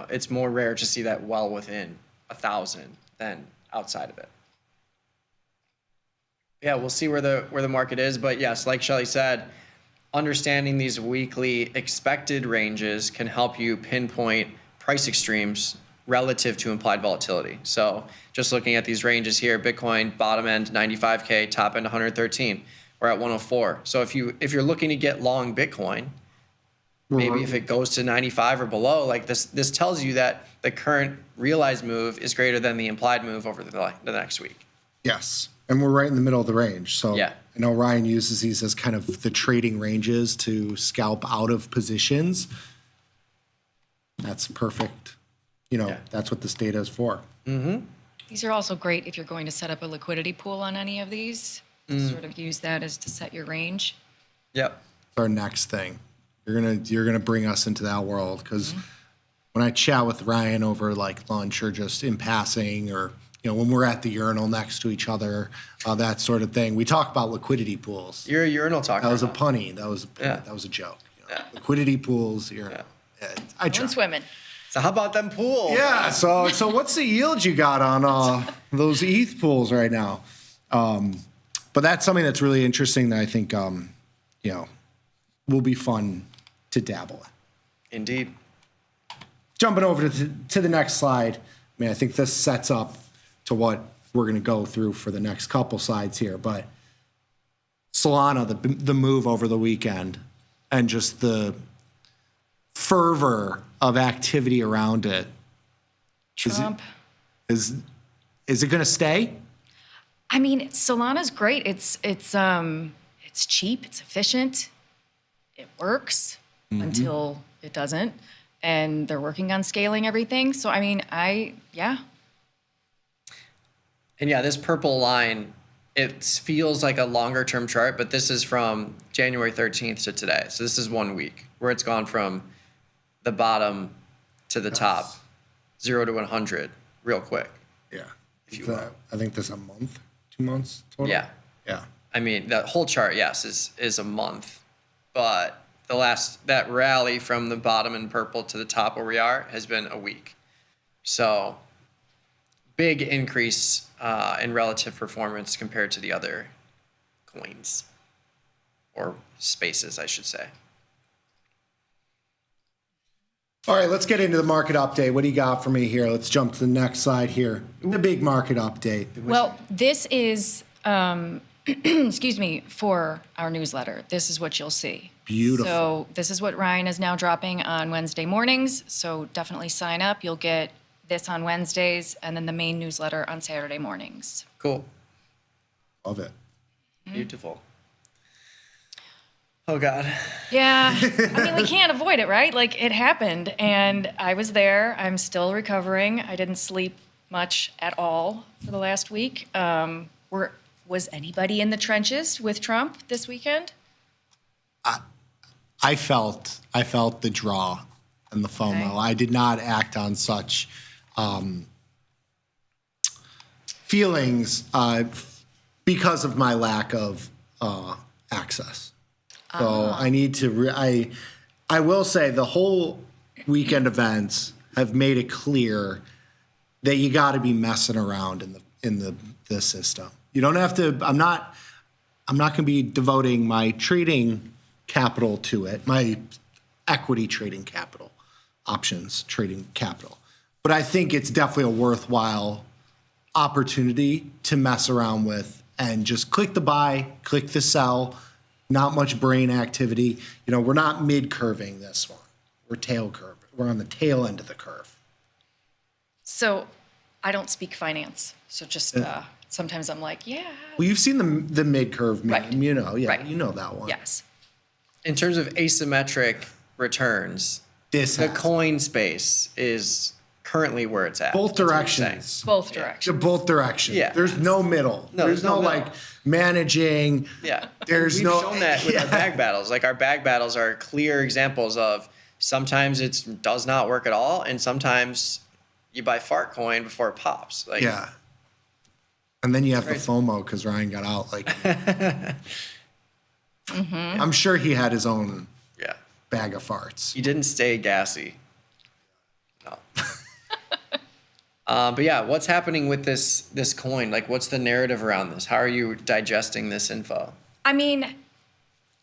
It's more rare to see that well within 1,000 than outside of it. Yeah, we'll see where the market is, but yes, like Shelly said, understanding these weekly expected ranges can help you pinpoint price extremes relative to implied volatility. So just looking at these ranges here, Bitcoin bottom end 95K, top end 113. We're at 104. So if you're looking to get long Bitcoin, maybe if it goes to 95 or below, like this tells you that the current realized move is greater than the implied move over the next week. Yes. And we're right in the middle of the range. So yeah. I know Ryan uses these as kind of the trading ranges to scalp out of positions. That's perfect. That's what this data is for. Mm-hmm. These are also great if you're going to set up a liquidity pool on any of these. Sort of use that as to set your range. Yep. Our next thing. You're gonna bring us into that world because when I chat with Ryan over like lunch or just in passing or when we're at the urinal next to each other, that sort of thing, we talk about liquidity pools. You're a urinal talker. That was a punny. That was a joke. Liquidity pools. I try. Swimming. So how about them pools? Yeah. So what's the yield you got on those ETH pools right now? But that's something that's really interesting that I think will be fun to dabble in. Indeed. Jumping over to the next slide. I think this sets up to what we're going to go through for the next couple slides here. But Solana, the move over the weekend, and just the fervor of activity around it. Trump. Is it going to stay? I mean, Solana's great. It's cheap. It's efficient. It works until it doesn't, and they're working on scaling everything. So I mean, yeah. And yeah, this purple line, it feels like a longer term chart, but this is from January 13th to today. So this is 1 week where it's gone from the bottom to the top, 0 to 100 real quick. Yeah. I think there's a month, 2 months total. Yeah. Yeah. I mean, that whole chart, yes, is a month, but that rally from the bottom in purple to the top where we are has been a week. So big increase in relative performance compared to the other coins or spaces, I should say. All right, let's get into the market update. What do you got for me here? Let's jump to the next slide here. The big market update. Well, this is, excuse me, for our newsletter. This is what you'll see. Beautiful. So this is what Ryan is now dropping on Wednesday mornings. So definitely sign up. You'll get this on Wednesdays and then the main newsletter on Saturday mornings. Cool. Love it. Beautiful. Oh, God. Yeah. I mean, we can't avoid it, right? Like, it happened, and I was there. I'm still recovering. I didn't sleep much at all for the last week. Was anybody in the trenches with Trump this weekend? I felt the draw and the FOMO. Okay. I did not act on such feelings because of my lack of access. So I need to. I will say the whole weekend events have made it clear that you got to be messing around in the system. You don't have to. I'm not going to be devoting my trading capital to it. My equity trading capital, options trading capital. But I think it's definitely a worthwhile opportunity to mess around with and just click the buy, click the sell. Not much brain activity. You know, we're not mid-curving this one. We're tail curve. We're on the tail end of the curve. So I don't speak finance. So just sometimes I'm like, yeah. Well, you've seen the mid-curve meme, right. You know. Yeah, right. You know that one. Yes. In terms of asymmetric returns, the coin space is currently where it's at. Both directions. Both directions. Both directions. Yeah. There's no middle. No, there's no middle. like managing. Yeah. There's We've shown that with our bag battles. Like our bag battles are clear examples of sometimes it does not work at all, and sometimes you buy fart coin before it pops. Like, yeah. And then you have the FOMO because Ryan got out. Like, I'm sure he had his own bag of farts. He didn't stay gassy. No. But yeah, what's happening with this coin? Like, what's the narrative around this? How are you digesting this info? I mean,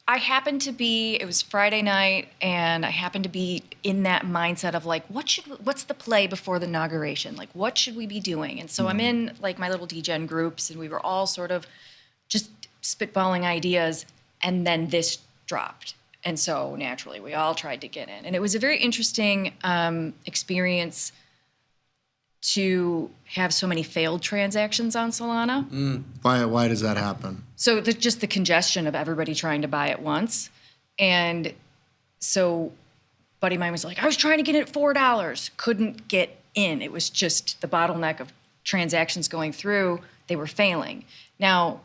it was Friday night, and I happened to be in that mindset of like, what's the play before the inauguration? Like, what should we be doing? And so I'm in like my little DGen groups, and we were all sort of just spitballing ideas, and then this dropped. And so naturally, we all tried to get in. And it was a very interesting experience to have so many failed transactions on Solana. Why does that happen? So just the congestion of everybody trying to buy at once. And so buddy of mine was like, I was trying to get in at $4, couldn't get in. It was just the bottleneck of transactions going through, they were failing. Now,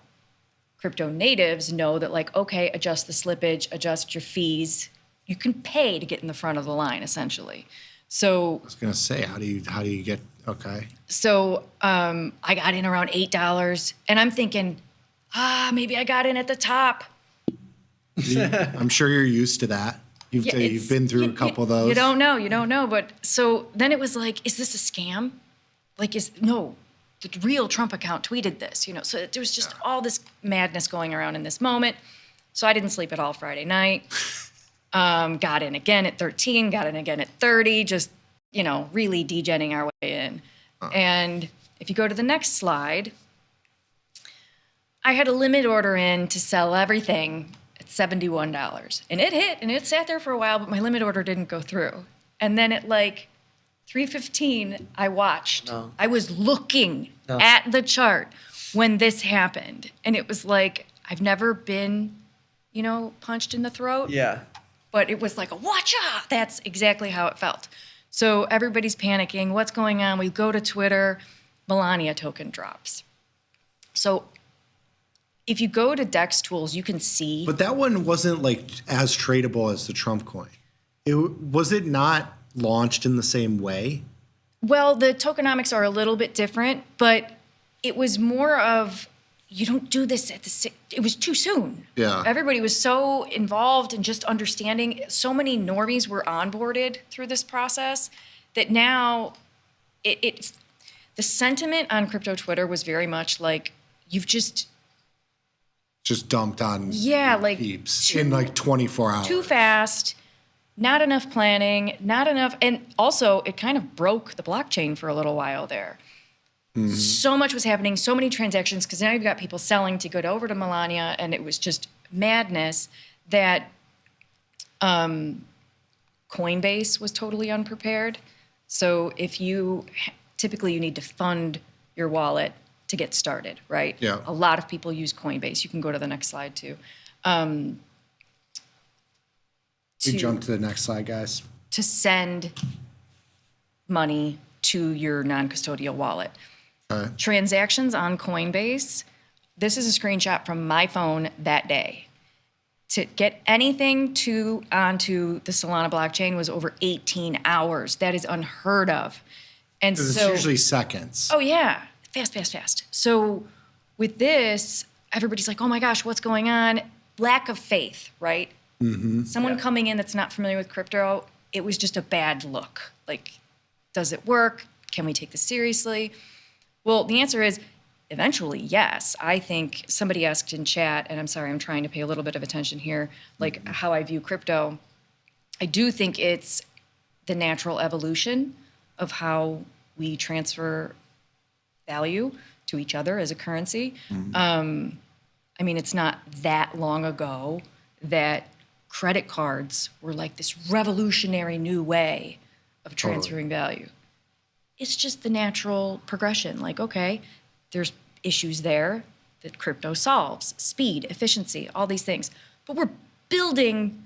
crypto natives know that like, okay, adjust the slippage, adjust your fees. You can pay to get in the front of the line, essentially. So I was gonna say, how do you get okay? So I got in around $8, and I'm thinking, maybe I got in at the top. I'm sure you're used to that. You've been through a couple of those. You don't know. But so then it was like, is this a scam? Like, the real Trump account tweeted this, So there was just all this madness going around in this moment. So I didn't sleep at all Friday night. Got in again at 13, got in again at 30, just, really degenning our way in. And if you go to the next slide, I had a limit order in to sell everything at $71. And it hit and it sat there for a while, but my limit order didn't go through. And then at like 3:15, I watched. No. I was looking No. at the chart when this happened. And it was like, I've never been, punched in the throat. Yeah. But it was like a watch out. That's exactly how it felt. So everybody's panicking. What's going on? We go to Twitter. Melania token drops. So if you go to Dex Tools, you can see. But that one wasn't like as tradable as the Trump coin. Was it not launched in the same way? Well, the tokenomics are a little bit different, but it was more of, you don't do this it was too soon. Yeah. Everybody was so involved in just understanding. So many normies were onboarded through this process that now the sentiment on crypto Twitter was very much like, you've just dumped on like peeps in like 24 hours. too fast, not enough planning, not enough. And also, it kind of broke the blockchain for a little while there. Mm-hmm. So much was happening, so many transactions, because now you've got people selling to go over to Melania, and it was just madness that Coinbase was totally unprepared. So typically you need to fund your wallet to get started, right? Yeah. A lot of people use Coinbase. You can go to the next slide too. We jump to the next slide, guys. To send money to your non-custodial wallet. Okay. Transactions on Coinbase, this is a screenshot from my phone that day. To get anything onto the Solana blockchain was over 18 hours. That is unheard of. And It's so usually seconds. Oh yeah, fast. So with this, everybody's like, oh my gosh, what's going on? Lack of faith, right? Mm-hmm. Someone coming in that's not familiar with crypto, it was just a bad look. Like, does it work? Can we take this seriously? Well, the answer is eventually, yes. I think somebody asked in chat, and I'm sorry, I'm trying to pay a little bit of attention here, like how I view crypto. I do think it's the natural evolution of how we transfer value to each other as a currency. I mean, it's not that long ago that credit cards were like this revolutionary new way of transferring value. It's just the natural progression. Like, okay, there's issues there that crypto solves. Speed, efficiency, all these things. But we're building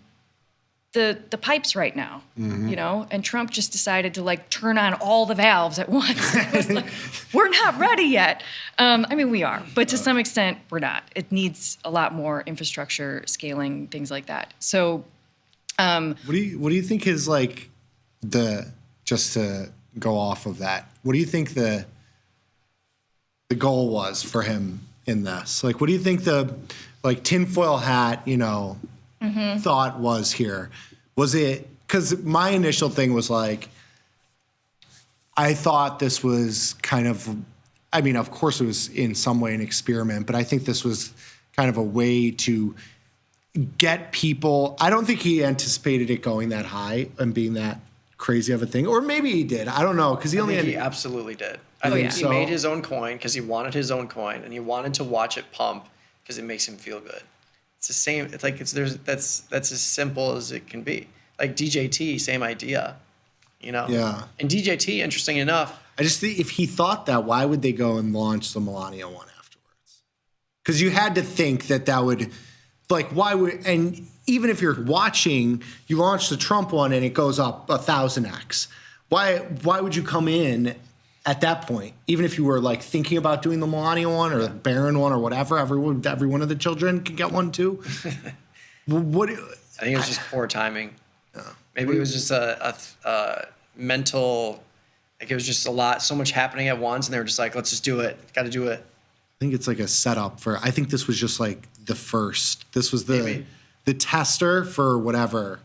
the pipes right now, and Trump just decided to like turn on all the valves at once. It was like, we're not ready yet. I mean, we are, but to some extent, we're not. It needs a lot more infrastructure, scaling, things like that. So, what do you think is like just to go off of that? What do you think the goal was for him in this? Like, what do you think the tinfoil hat, thought was here? Was it, because my initial thing was like, I thought this was kind of, I mean, of course it was in some way an experiment, but I think this was kind of a way to get people. I don't think he anticipated it going that high and being that crazy of a thing, or maybe he did. I don't know, because he He absolutely did. I think he made his own coin because he wanted his own coin, and he wanted to watch it pump because it makes him feel good. It's the same. It's like that's as simple as it can be. Like DJT, same idea, Yeah. And DJT, interesting enough. I just think if he thought that, why would they go and launch the Melania one afterwards? Because you had to think that would, like, why would, and even if you're watching, you launch the Trump one and it goes up 1,000x. Why would you come in at that point, even if you were like thinking about doing the Melania one or the Barron one or whatever? Every one of the children could get one too. What? I think it was just poor timing. Maybe it was just a mental, like it was just so much happening at once, and they were just like, let's just do it. Got to do it. I think it's like a setup for. I think this was just like the first. This was the tester for whatever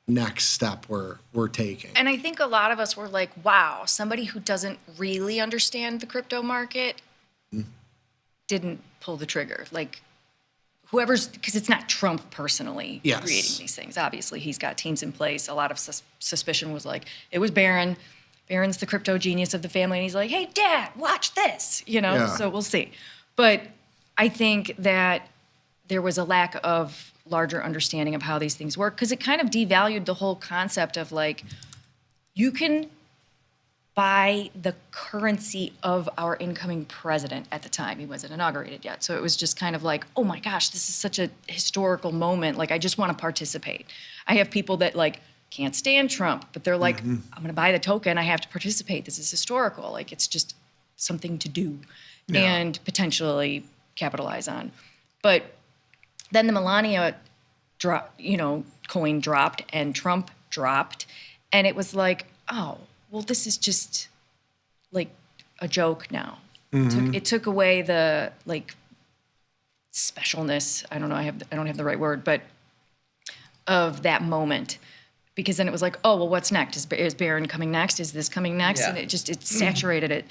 next step we're taking. And I think a lot of us were like, wow, somebody who doesn't really understand the crypto market didn't pull the trigger. Like, because it's not Trump personally creating these things. Obviously, he's got teams in place. A lot of suspicion was like, it was Barron. Barron's the crypto genius of the family. And he's like, hey, Dad, watch this, So we'll see. But I think that there was a lack of larger understanding of how these things work because it kind of devalued the whole concept of like, you can buy the currency of our incoming president at the time. He wasn't inaugurated yet. So it was just kind of like, oh my gosh, this is such a historical moment. Like, I just want to participate. I have people that like can't stand Trump, but they're like, I'm going to buy the token. I have to participate. This is historical. Like, it's just something to do and potentially capitalize on. But then the Melania coin dropped and Trump dropped. And it was like, oh, well, this is just like a joke now. It took away the like specialness. I don't know. I don't have the right word, but of that moment, because then it was like, oh, well, what's next? Is Barron coming next? Is this coming next? Yeah. And it saturated it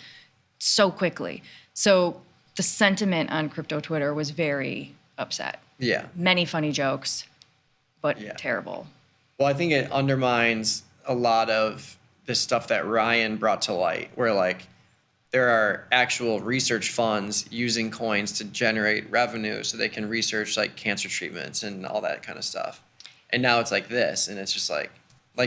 so quickly. So the sentiment on crypto Twitter was very upset. Yeah. Many funny jokes, but terrible. Well, I think it undermines a lot of this stuff that Ryan brought to light, where like there are actual research funds using coins to generate revenue so they can research like cancer treatments and all that kind of stuff. And now it's like this, and it's just like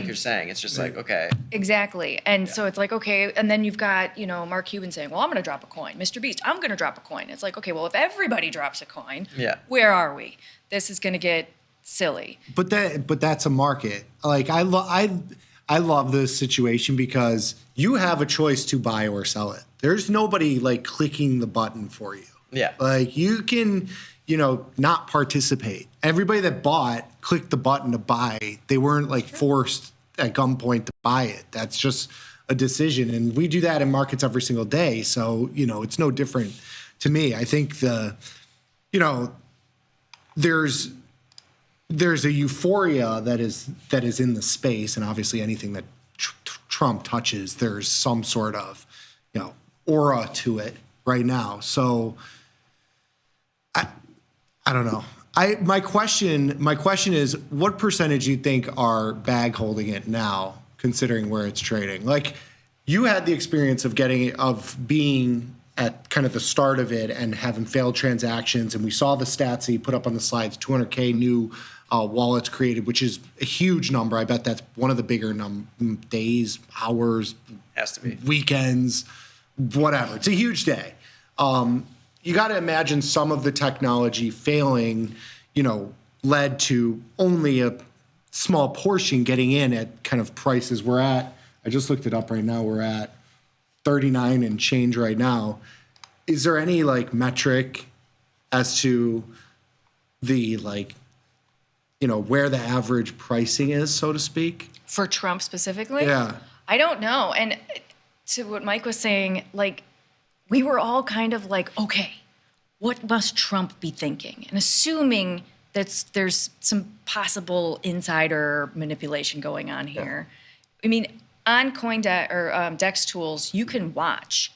you're saying, it's just like, okay. Exactly. And so it's like, okay, and then you've got, Mark Cuban saying, well, I'm going to drop a coin. Mr. Beast, I'm going to drop a coin. It's like, okay, well, if everybody drops a coin, where are we? This is going to get silly. But that's a market. Like I love this situation because you have a choice to buy or sell it. There's nobody like clicking the button for you. Yeah. Like you can, not participate. Everybody that bought clicked the button to buy. They weren't like forced at gunpoint to buy it. That's just a decision. And we do that in markets every single day. So, it's no different to me. I think there's a euphoria that is in the space, and obviously anything that Trump touches, there's some sort of aura to it right now. So I don't know. My question is, what percentage do you think are bag holding it now, considering where it's trading? Like, you had the experience of being at kind of the start of it and having failed transactions, and we saw the stats that you put up on the slides, 200K new wallets created, which is a huge number. I bet that's one of the bigger days, hours, has to be weekends, whatever. It's a huge day. You got to imagine some of the technology failing, led to only a small portion getting in at kind of prices we're at. I just looked it up right now. We're at 39 and change right now. Is there any like metric as to the where the average pricing is, so to speak? For Trump specifically? Yeah. I don't know. And to what Mike was saying, like, we were all kind of like, okay, what must Trump be thinking? And assuming that there's some possible insider manipulation going on here. I mean, on CoinDex or Dex tools, you can watch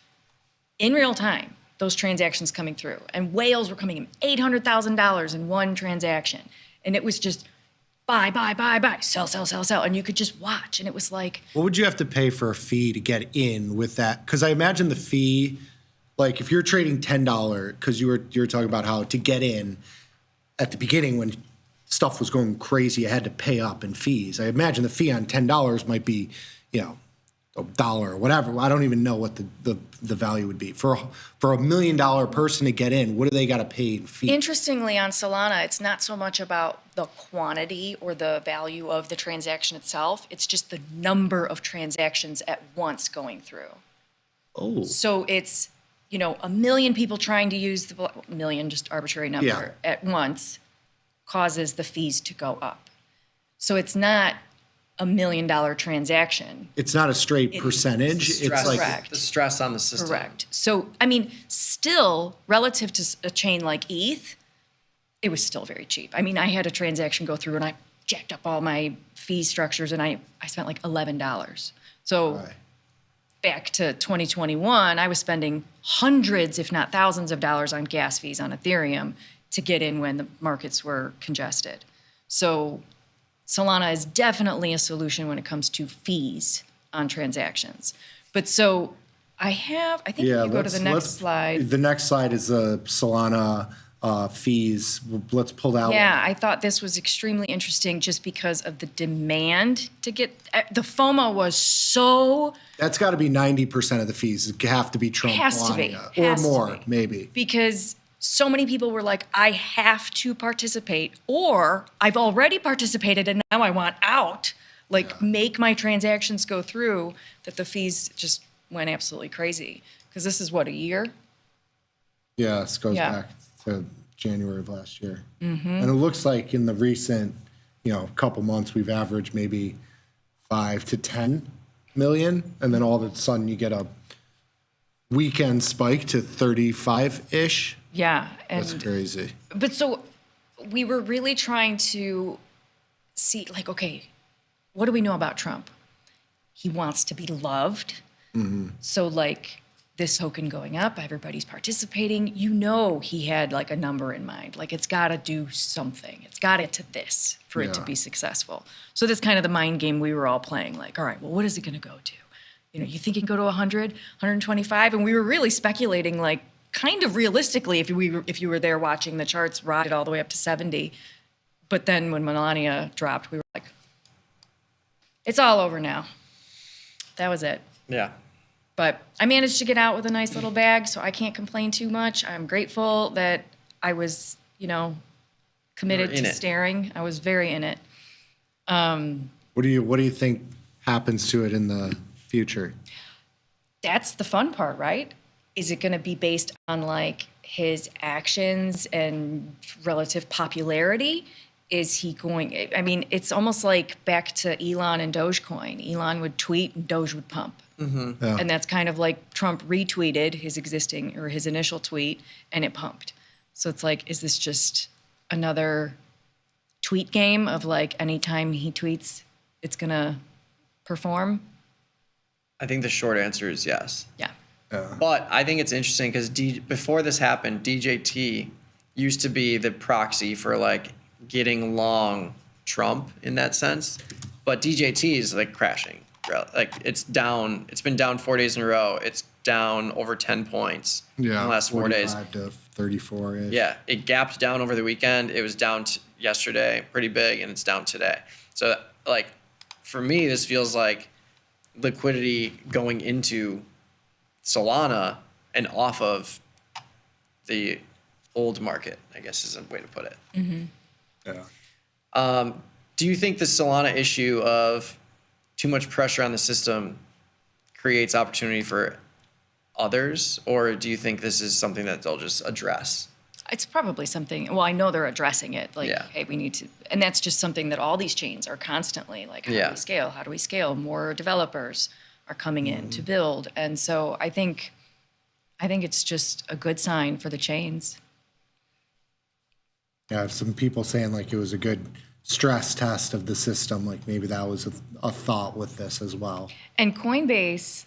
in real time those transactions coming through. And whales were coming in $800,000 in one transaction. And it was just buy, sell. And you could just watch. And it was like, what would you have to pay for a fee to get in with that? Because I imagine the fee, like if you're trading $10, because you were talking about how to get in at the beginning when stuff was going crazy, you had to pay up in fees. I imagine the fee on $10 might be, $1 or whatever. I don't even know what the value would be. For a $1 million person to get in, what do they got to pay in fees? interestingly, on Solana, it's not so much about the quantity or the value of the transaction itself. It's just the number of transactions at once going through. Oh. So it's, 1 million people trying to use the million, just arbitrary number, at once causes the fees to go up. So it's not $1 million transaction. It's not a straight percentage. It's like Correct. The stress on the system. Correct. So, I mean, still, relative to a chain like ETH, it was still very cheap. I mean, I had a transaction go through and I jacked up all my fee structures and I spent like $11. So back to 2021, I was spending hundreds, if not thousands of dollars on gas fees on Ethereum to get in when the markets were congested. So Solana is definitely a solution when it comes to fees on transactions. But so I think if you go to the next slide. The next slide is the Solana fees. Let's pull that Yeah, one. I thought this was extremely interesting just because of the demand to get the FOMO was so That's got to be 90% of the fees have to be Trump Has to be. Melania, or Has to more, maybe. because so many people were like, I have to participate, or I've already participated and now I want out. Like, make my transactions go through, that the fees just went absolutely crazy. Because this is what, a year? Yeah, this goes Yeah. back to January of last year. Mhm. And it looks like in the recent, couple months, we've averaged maybe 5 to 10 million. And then all of a sudden you get a weekend spike to 35-ish. Yeah. That's And crazy. But so we were really trying to see, like, okay, what do we know about Trump? He wants to be loved. Mm-hmm. So, like, this token going up, everybody's participating. He had, like, a number in mind. Like, it's got to do something. It's got to get to this for it to Yeah. be successful. So that's kind of the mind game we were all playing. Like, all right, well, what is it going to go to? You think it can go to 100, 125? And we were really speculating, like, kind of realistically, if you were there watching the charts, rotted all the way up to 70. But then when Melania dropped, we were like, it's all over now. That was it. Yeah. But I managed to get out with a nice little bag, so I can't complain too much. I'm grateful that I was, committed You were in to it. staring. I was very in it. What do you think happens to it in the future? That's the fun part, right? Is it going to be based on like his actions and relative popularity? Is he going, I mean, it's almost like back to Elon and Dogecoin. Elon would tweet and Doge would pump. Mm-hmm. Yeah. And that's kind of like Trump retweeted his initial tweet and it pumped. So it's like, is this just another tweet game of like anytime he tweets, it's going to perform? I think the short answer is yes. Yeah. But I think it's interesting because before this happened, DJT used to be the proxy for like getting long Trump in that sense. But DJT is like crashing. Like it's down. It's been down 4 days in a row. It's down over 10 points in the last 4 days. 45 to 34-ish. Yeah, it gapped down over the weekend. It was down yesterday, pretty big, and it's down today. So like for me, this feels like liquidity going into Solana and off of the old market, I guess is a way to put it. Mm-hmm. Yeah. Do you think the Solana issue of too much pressure on the system creates opportunity for others, or do you think this is something that they'll just address? It's probably something, well, I know they're addressing it. Like, Yeah. hey, we need to, and that's just something that all these chains are constantly like, how Yeah. do we scale? How do we scale? More developers are coming in to build. And so I think it's just a good sign for the chains. Yeah, some people saying like it was a good stress test of the system. Like maybe that was a thought with this as well. And Coinbase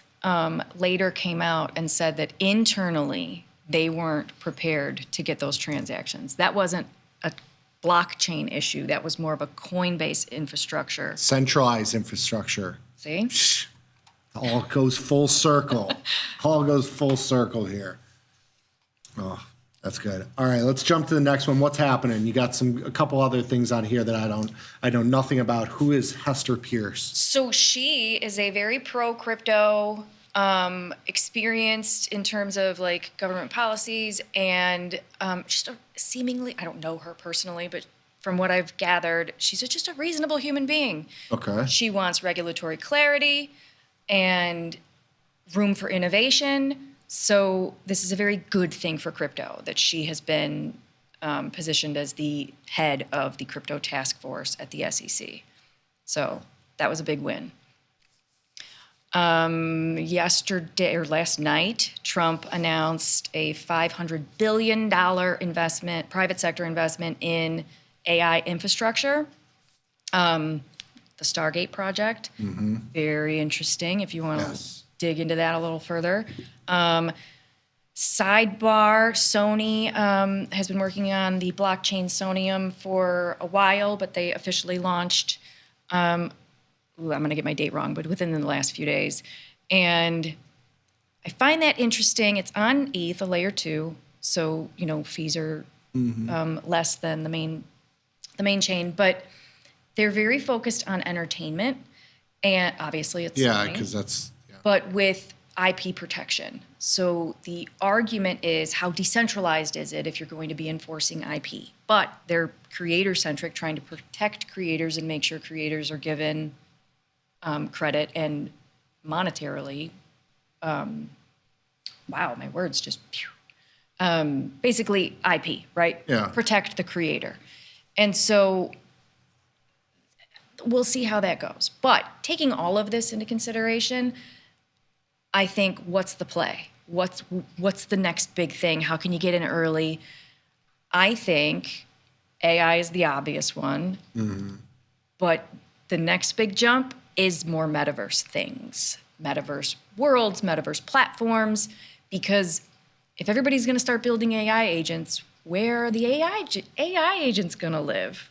later came out and said that internally they weren't prepared to get those transactions. That wasn't a blockchain issue. That was more of a Coinbase infrastructure. Centralized infrastructure. See? All goes full circle. All goes full circle here. Oh, that's good. All right, let's jump to the next one. What's happening? You got a couple other things on here that I know nothing about. Who is Hester Pierce? So she is a very pro-crypto, experienced in terms of like government policies and just seemingly, I don't know her personally, but from what I've gathered, she's just a reasonable human being. Okay. She wants regulatory clarity and room for innovation. So this is a very good thing for crypto that she has been positioned as the head of the crypto task force at the SEC. So that was a big win. Yesterday or last night, Trump announced a $500 billion investment, private sector investment in AI infrastructure. The Stargate project. Mm-hmm. Very interesting if you want to dig into that a little further. Sidebar, Sony has been working on the blockchain Sonium for a while, but they officially launched, I'm going to get my date wrong, but within the last few days. And I find that interesting. It's on ETH, a layer 2, so, fees are less than the main chain, but they're very focused on entertainment, and obviously it's Yeah, funny, because that's but with IP protection. So the argument is, how decentralized is it if you're going to be enforcing IP? But they're creator-centric, trying to protect creators and make sure creators are given credit and monetarily. Wow, my words just. Basically, IP, right? Yeah. Protect the creator, and so we'll see how that goes. But taking all of this into consideration, I think, what's the play? What's the next big thing? How can you get in early? I think AI is the obvious one, but the next big jump is more metaverse things, metaverse worlds, metaverse platforms, because if everybody's going to start building AI agents, where are the AI agents going to live?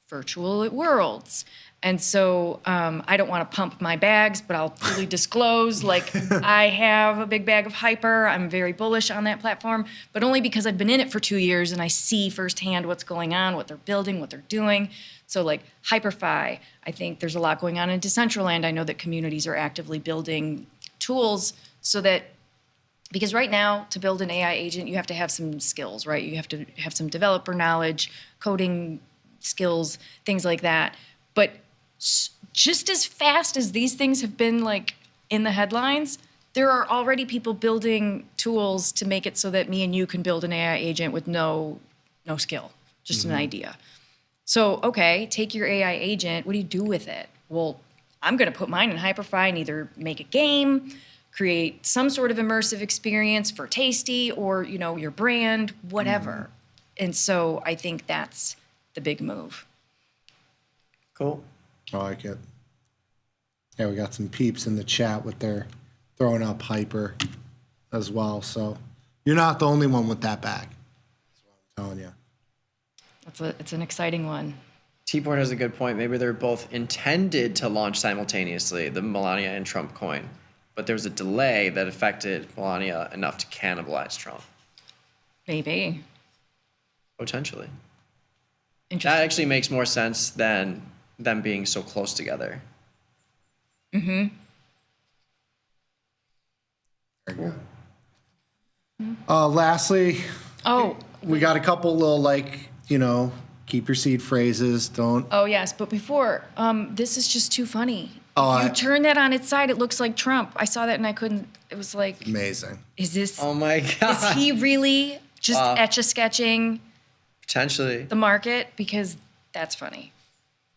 Virtual worlds. And so I don't want to pump my bags, but I'll fully disclose, like, I have a big bag of Hyper. I'm very bullish on that platform, but only because I've been in it for 2 years and I see firsthand what's going on, what they're building, what they're doing. So like HyperFi, I think there's a lot going on in Decentraland. I know that communities are actively building tools so that, because right now to build an AI agent, you have to have some skills, right? You have to have some developer knowledge, coding skills, things like that. But just as fast as these things have been like in the headlines, there are already people building tools to make it so that me and you can build an AI agent with no skill, just an idea. So, okay, take your AI agent. What do you do with it? Well, I'm going to put mine in HyperFi and either make a game, create some sort of immersive experience for Tasty or, you know, your brand, whatever. And so I think that's the big move. Cool. I like it. Yeah, we got some peeps in the chat with their throwing up Hyper as well. So you're not the only one with that bag. That's what I'm telling you. It's an exciting one. T-Port has a good point. Maybe they're both intended to launch simultaneously, the Melania and Trump coin, but there was a delay that affected Melania enough to cannibalize Trump. Maybe. Potentially. Interesting. That actually makes more sense than them being so close together. Mm-hmm. There you go. Lastly, we got a couple little, like, you know, keep your seed phrases. Don't. Oh, yes. But before, this is just too funny. Oh, If you turn that on its side, it looks like Trump. I saw that and I couldn't. It was like, amazing. is this? Oh my God. Is he really just etch-a-sketching Potentially. the market? Because that's funny.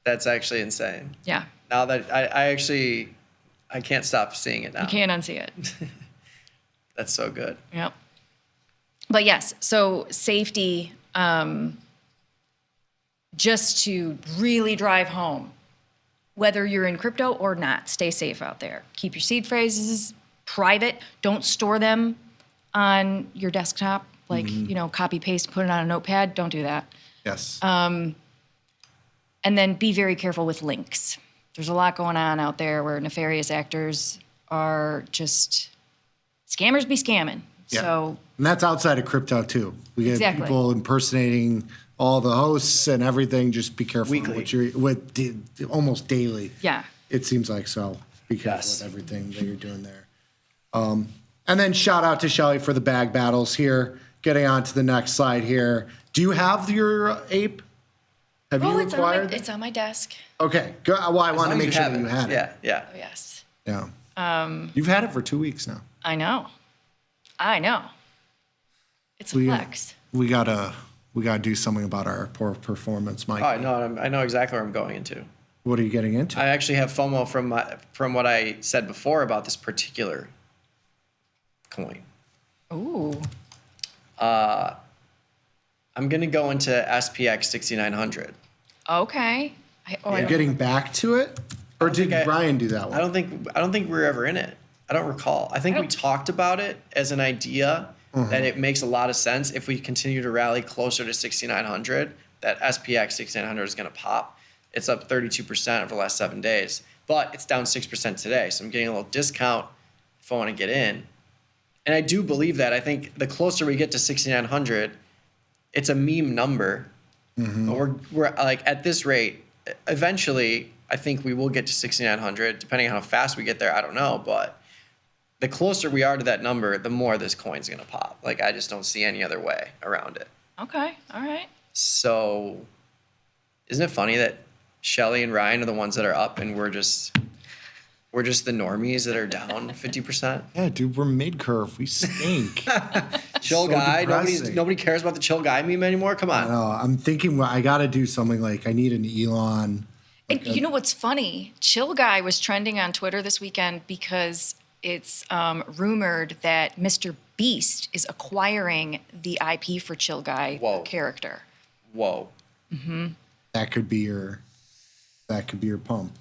That's actually insane. Yeah. Now that I can't stop seeing it now. You can't unsee it. That's so good. Yep. But yes, so safety, just to really drive home, whether you're in crypto or not, stay safe out there. Keep your seed phrases private. Don't store them on your desktop, like, you know, copy, paste, put it on a notepad. Don't do that. Yes. And then be very careful with links. There's a lot going on out there where nefarious actors are just, scammers be scamming. Yeah. So, and that's outside of crypto too. We get Exactly. people impersonating all the hosts and everything. Just be careful what you're almost daily. yeah. It seems like so. Be careful with everything that you're doing there. And then shout out to Shelly for the bag battles here. Getting on to the next slide here. Do you have your ape? Have you acquired it? It's on my desk. Okay. Good. Well, I wanted to make sure that you had it. Yeah, yeah. Oh, yes. Yeah. You've had it for 2 weeks now. I know. It's a flex. We gotta do something about our poor performance, Mike. Oh, I know exactly where I'm going into. What are you getting into? I actually have FOMO from what I said before about this particular coin. Ooh. I'm gonna go into SPX 6900. Okay. Are you getting back to it, or did Brian do that one? I don't think we were ever in it. I don't recall. I think we talked about it as an idea that it makes a lot of sense if we continue to rally closer to 6900. That SPX 6900 is gonna pop. It's up 32% over the last 7 days, but it's down 6% today. So I'm getting a little discount if I want to get in. And I do believe that. I think the closer we get to 6900, it's a meme number. Mm-hmm. But we're like at this rate, eventually I think we will get to 6,900. Depending on how fast we get there, I don't know. But the closer we are to that number, the more this coin's gonna pop. Like I just don't see any other way around it. Okay, all right. So, isn't it funny that Shelly and Ryan are the ones that are up, and we're just the normies that are down 50%? Yeah, dude, we're mid curve. We stink. Chill So guy. depressing. Nobody cares about the chill guy meme anymore. Come on. I know. I'm thinking I got to do something like I need an Elon. And you know what's funny? Chill Guy was trending on Twitter this weekend because it's rumored that Mr. Beast is acquiring the IP for Chill Guy character. Whoa. Mm-hmm. That could be your pump.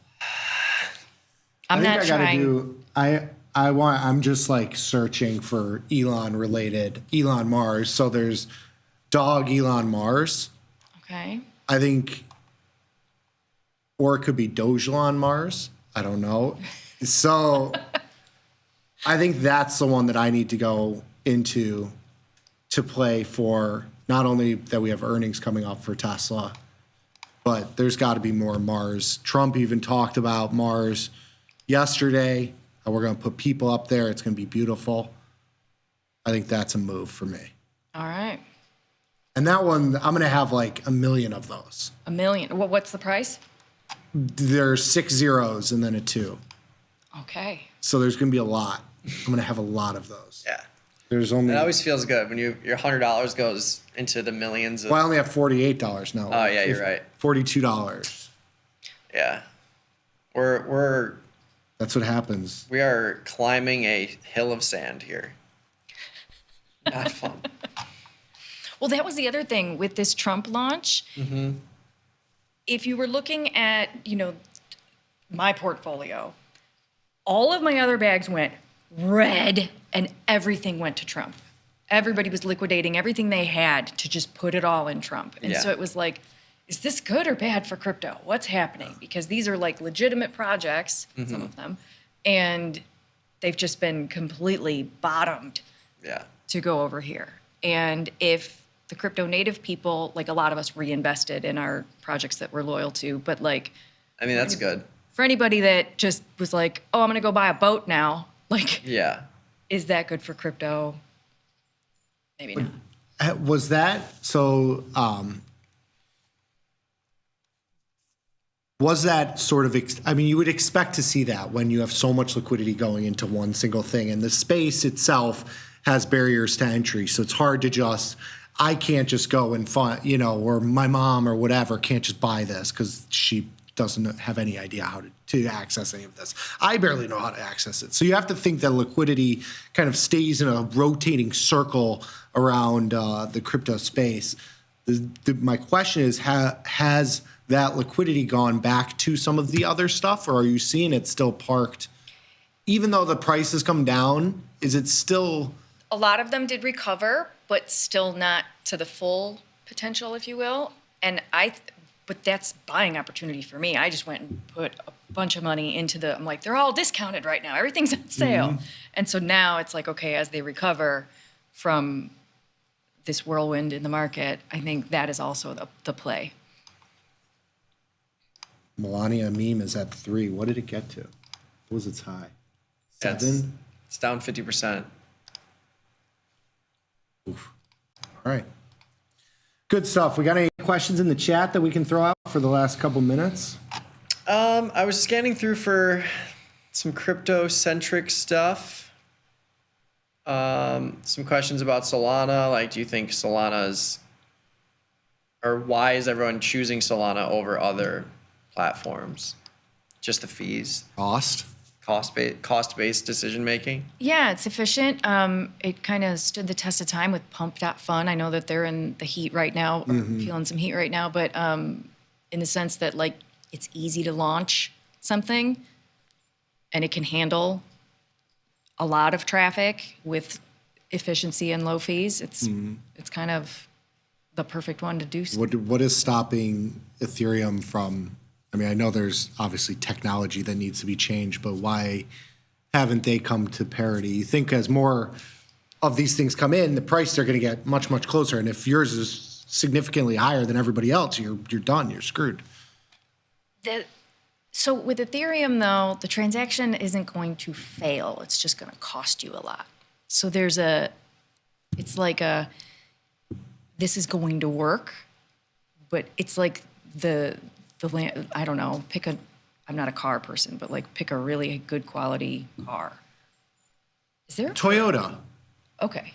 I'm not trying. I'm just like searching for Elon Mars. So there's dog Elon Mars. Okay. I think, or it could be Dogelon Mars. I don't know. So I think that's the one that I need to go into to play for. Not only that we have earnings coming up for Tesla, but there's got to be more Mars. Trump even talked about Mars yesterday. How we're going to put people up there. It's going to be beautiful. I think that's a move for me. All right. And that one, I'm going to have like 1 million of those. 1 million. What's the price? There's 6 zeros and then a 2. Okay. So there's going to be a lot. I'm going to have a lot of those. Yeah. There's only. It always feels good when your $100 goes into the millions. Well, I only have $48 now. Oh yeah, you're right. $42. Yeah. We're. That's what happens. We are climbing a hill of sand here. Not fun. Well, that was the other thing with this Trump launch. Mm-hmm. If you were looking at, my portfolio, all of my other bags went red and everything went to Trump. Everybody was liquidating everything they had to just put it all in Trump. And so it was like, is this good or bad for crypto? What's happening? Because these are like legitimate projects, some of them, and they've just been completely bottomed to go over here. And if the crypto native people, like a lot of us reinvested in our projects that we're loyal to, but like, I mean, that's good. For anybody that just was like, oh, I'm going to go buy a boat now, like, is that good for crypto? Maybe not. Was that so? Was that sort of? I mean, you would expect to see that when you have so much liquidity going into one single thing, and the space itself has barriers to entry, so it's hard to just. I can't just go and find, or my mom or whatever can't just buy this because she doesn't have any idea how to access any of this. I barely know how to access it. So you have to think that liquidity kind of stays in a rotating circle around the crypto space. My question is, has that liquidity gone back to some of the other stuff, or are you seeing it still parked? Even though the price has come down, is it still... A lot of them did recover, but still not to the full potential, if you will. And but that's buying opportunity for me. I just went and put a bunch of money into I'm like, they're all discounted right now. Everything's on sale. Mm-hmm. And so now it's like, okay, as they recover from this whirlwind in the market, I think that is also the play. Melania meme is at 3. What did it get to? What was its high? 7? It's down 50%. Oof. All right. Good stuff. We got any questions in the chat that we can throw out for the last couple minutes? I was scanning through for some crypto-centric stuff. Some questions about Solana. Like, do you think Solana's... Or why is everyone choosing Solana over other platforms? Just the fees? Cost-based decision-making? Yeah, it's efficient. It kind of stood the test of time with Pump.fun. I know that they're in the heat right now, feeling some heat right now, but in the sense that, like, it's easy to launch something and it can handle a lot of traffic with efficiency and low fees. It's kind of the perfect one to do so. What is stopping Ethereum from... I mean, I know there's obviously technology that needs to be changed, but why haven't they come to parity? You think as more of these things come in, the price they're going to get much, much closer. And if yours is significantly higher than everybody else, you're done. You're screwed. So with Ethereum, though, the transaction isn't going to fail. It's just going to cost you a lot. So it's like this is going to work, but it's like the land, I don't know, I'm not a car person, but like pick a really good quality car. Is there? Toyota. Okay.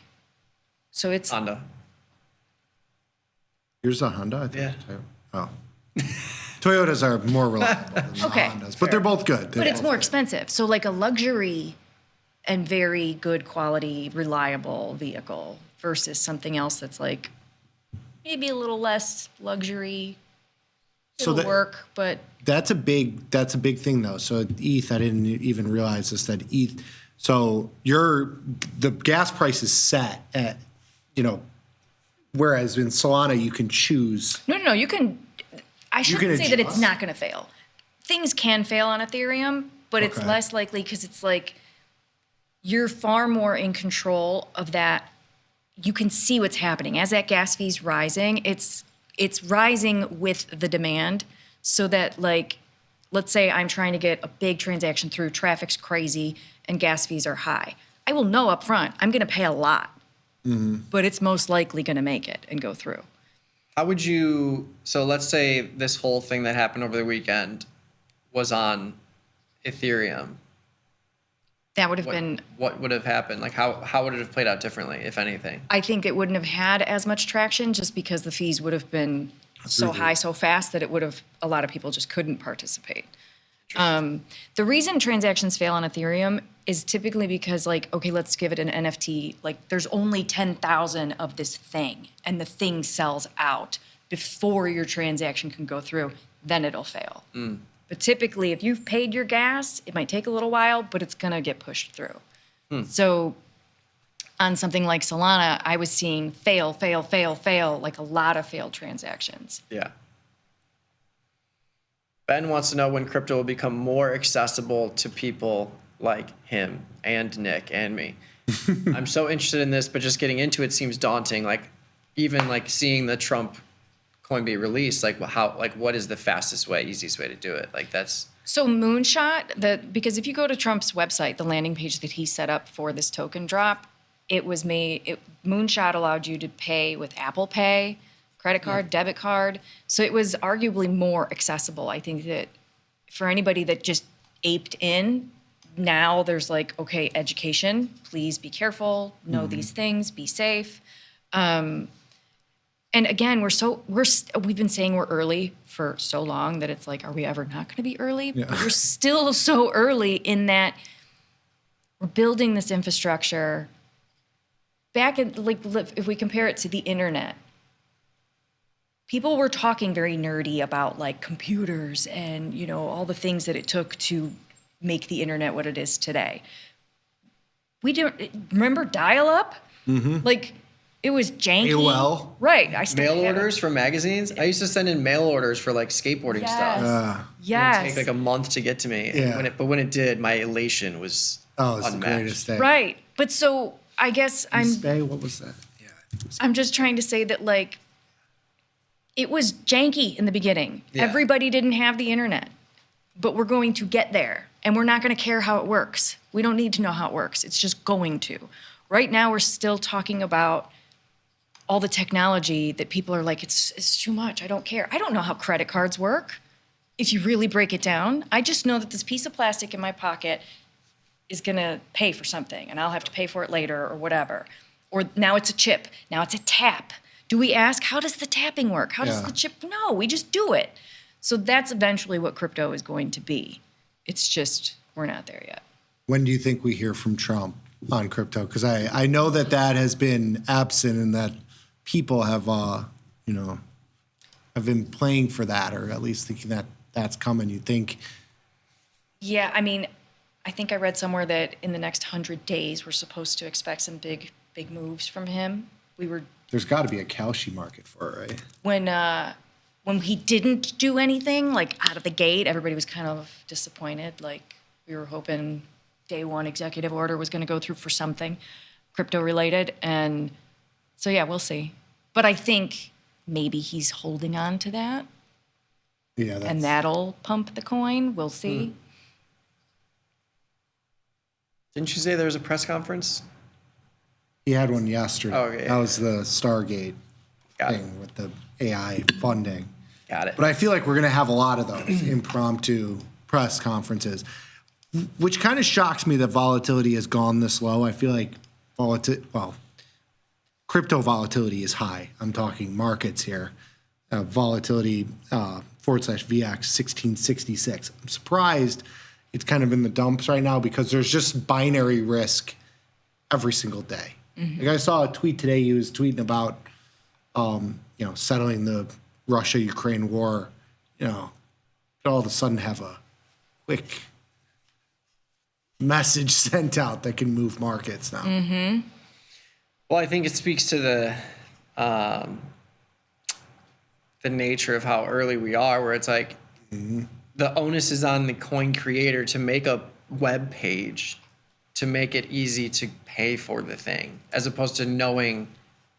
So it's Honda. Yours a Honda? I think. Yeah. Oh. Toyotas are more reliable than the Okay. Hondas, but they're both good. But it's more expensive. So like a luxury and very good quality, reliable vehicle versus something else that's like maybe a little less luxury. So It'll that- work, but That's a big thing though. So ETH, I didn't even realize this, that ETH, so the gas price is set at, whereas in Solana you can choose. no, you can. I shouldn't say that it's adjust? not going to fail. Things can fail on Ethereum, but it's Okay. less likely because it's like you're far more in control of that. You can see what's happening as that gas fee's rising. It's rising with the demand, so that like, let's say I'm trying to get a big transaction through, traffic's crazy, and gas fees are high. I will know up front I'm going to pay a lot, but it's most likely going to make it and go through. How would you? So let's say this whole thing that happened over the weekend was on Ethereum. That would have been. What would have happened? Like how would it have played out differently, if anything? I think it wouldn't have had as much traction just because the fees would have been so high so fast that a lot of people just couldn't participate. The reason transactions fail on Ethereum is typically because like, okay, let's give it an NFT. Like there's only 10,000 of this thing and the thing sells out before your transaction can go through, then it'll fail. But typically if you've paid your gas, it might take a little while, but it's gonna get pushed through. So on something like Solana, I was seeing fail, like a lot of failed transactions. Yeah. Ben wants to know when crypto will become more accessible to people like him and Nick and me. I'm so interested in this, but just getting into it seems daunting. Like even like seeing the Trump coin be released, like what is the fastest way, easiest way to do it? Like that's So Moonshot, because if you go to Trump's website, the landing page that he set up for this token drop, Moonshot allowed you to pay with Apple Pay, credit card, debit card. So it was arguably more accessible. I think that for anybody that just aped in, now there's like, okay, education, please be careful, know these things, be safe. And again, we've been saying we're early for so long that it's like, are we ever not going to be early? Yeah. But we're still so early in that we're building this infrastructure. Back in, like, if we compare it to the internet, people were talking very nerdy about like computers and, all the things that it took to make the internet what it is today. We don't remember dial-up? Like, it was janky. AOL. Right. mail orders for magazines. I used to send in mail orders for like skateboarding stuff. Yes. It would take like a month to get to me. Yeah. But when it did, my elation was It's unmatched. the greatest thing. Right. But so I guess What was that? I'm just trying to say that like it was janky in the beginning. Yeah. Everybody didn't have the internet. But we're going to get there and we're not going to care how it works. We don't need to know how it works. It's just going to. Right now we're still talking about all the technology that people are like, it's too much. I don't care. I don't know how credit cards work. If you really break it down, I just know that this piece of plastic in my pocket is going to pay for something and I'll have to pay for it later or whatever. Or now it's a chip. Now it's a tap. Do we ask, how does the tapping work? How does the chip? No, we just do it. So that's eventually what crypto is going to be. It's just, we're not there yet. When do you think we hear from Trump on crypto? Because I know that has been absent and that people have, have been playing for that, or at least thinking that that's coming. You think? Yeah, I mean, I think I read somewhere that in the next 100 days, we're supposed to expect some big moves from him. There's got to be a Kalshi market for it, right? When he didn't do anything, like out of the gate, everybody was kind of disappointed. Like we were hoping day one executive order was going to go through for something crypto related. And so, yeah, we'll see. But I think maybe he's holding on to that. Yeah, And that'll pump the coin. We'll see. Didn't you say there was a press conference? He had one yesterday. Oh, okay, that was the Stargate thing with the AI funding. Got it. But I feel like we're going to have a lot of those impromptu press conferences, which kind of shocks me that volatility has gone this low. I feel like crypto volatility is high. I'm talking markets here. Volatility /VX 1666. I'm surprised it's kind of in the dumps right now because there's just binary risk every single day. Like I saw a tweet today. He was tweeting about, settling the Russia-Ukraine war. All of a sudden have a quick message sent out that can move markets now. Well, I think it speaks to the nature of how early we are, where it's like the onus is on the coin creator to make a web page to make it easy to pay for the thing, as opposed to knowing,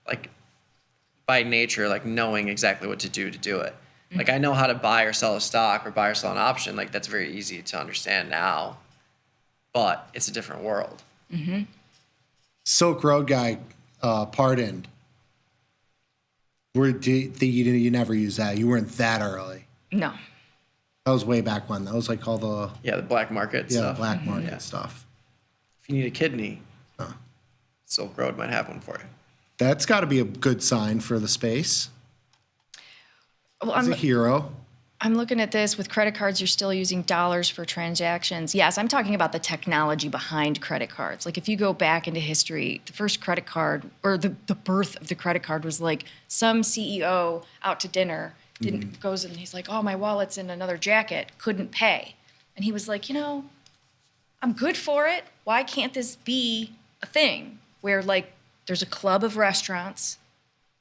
like, by nature, like knowing exactly what to do it. Like, I know how to buy or sell a stock or buy or sell an option. Like, that's very easy to understand now, but it's a different world. Silk Road guy pardoned. You never used that. You weren't that early. No. That was way back when. That was like all the the black market stuff. Yeah, black market stuff. If you need a kidney, Silk Road might have one for you. That's got to be a good sign for the space. Well, He's a hero. I'm looking at this. With credit cards, you're still using dollars for transactions. Yes, I'm talking about the technology behind credit cards. Like, if you go back into history, the first credit card, or the birth of the credit card, was like some CEO out to dinner, goes and he's like, oh, my wallet's in another jacket, couldn't pay. And he was like, I'm good for it. Why can't this be a thing where, like, there's a club of restaurants,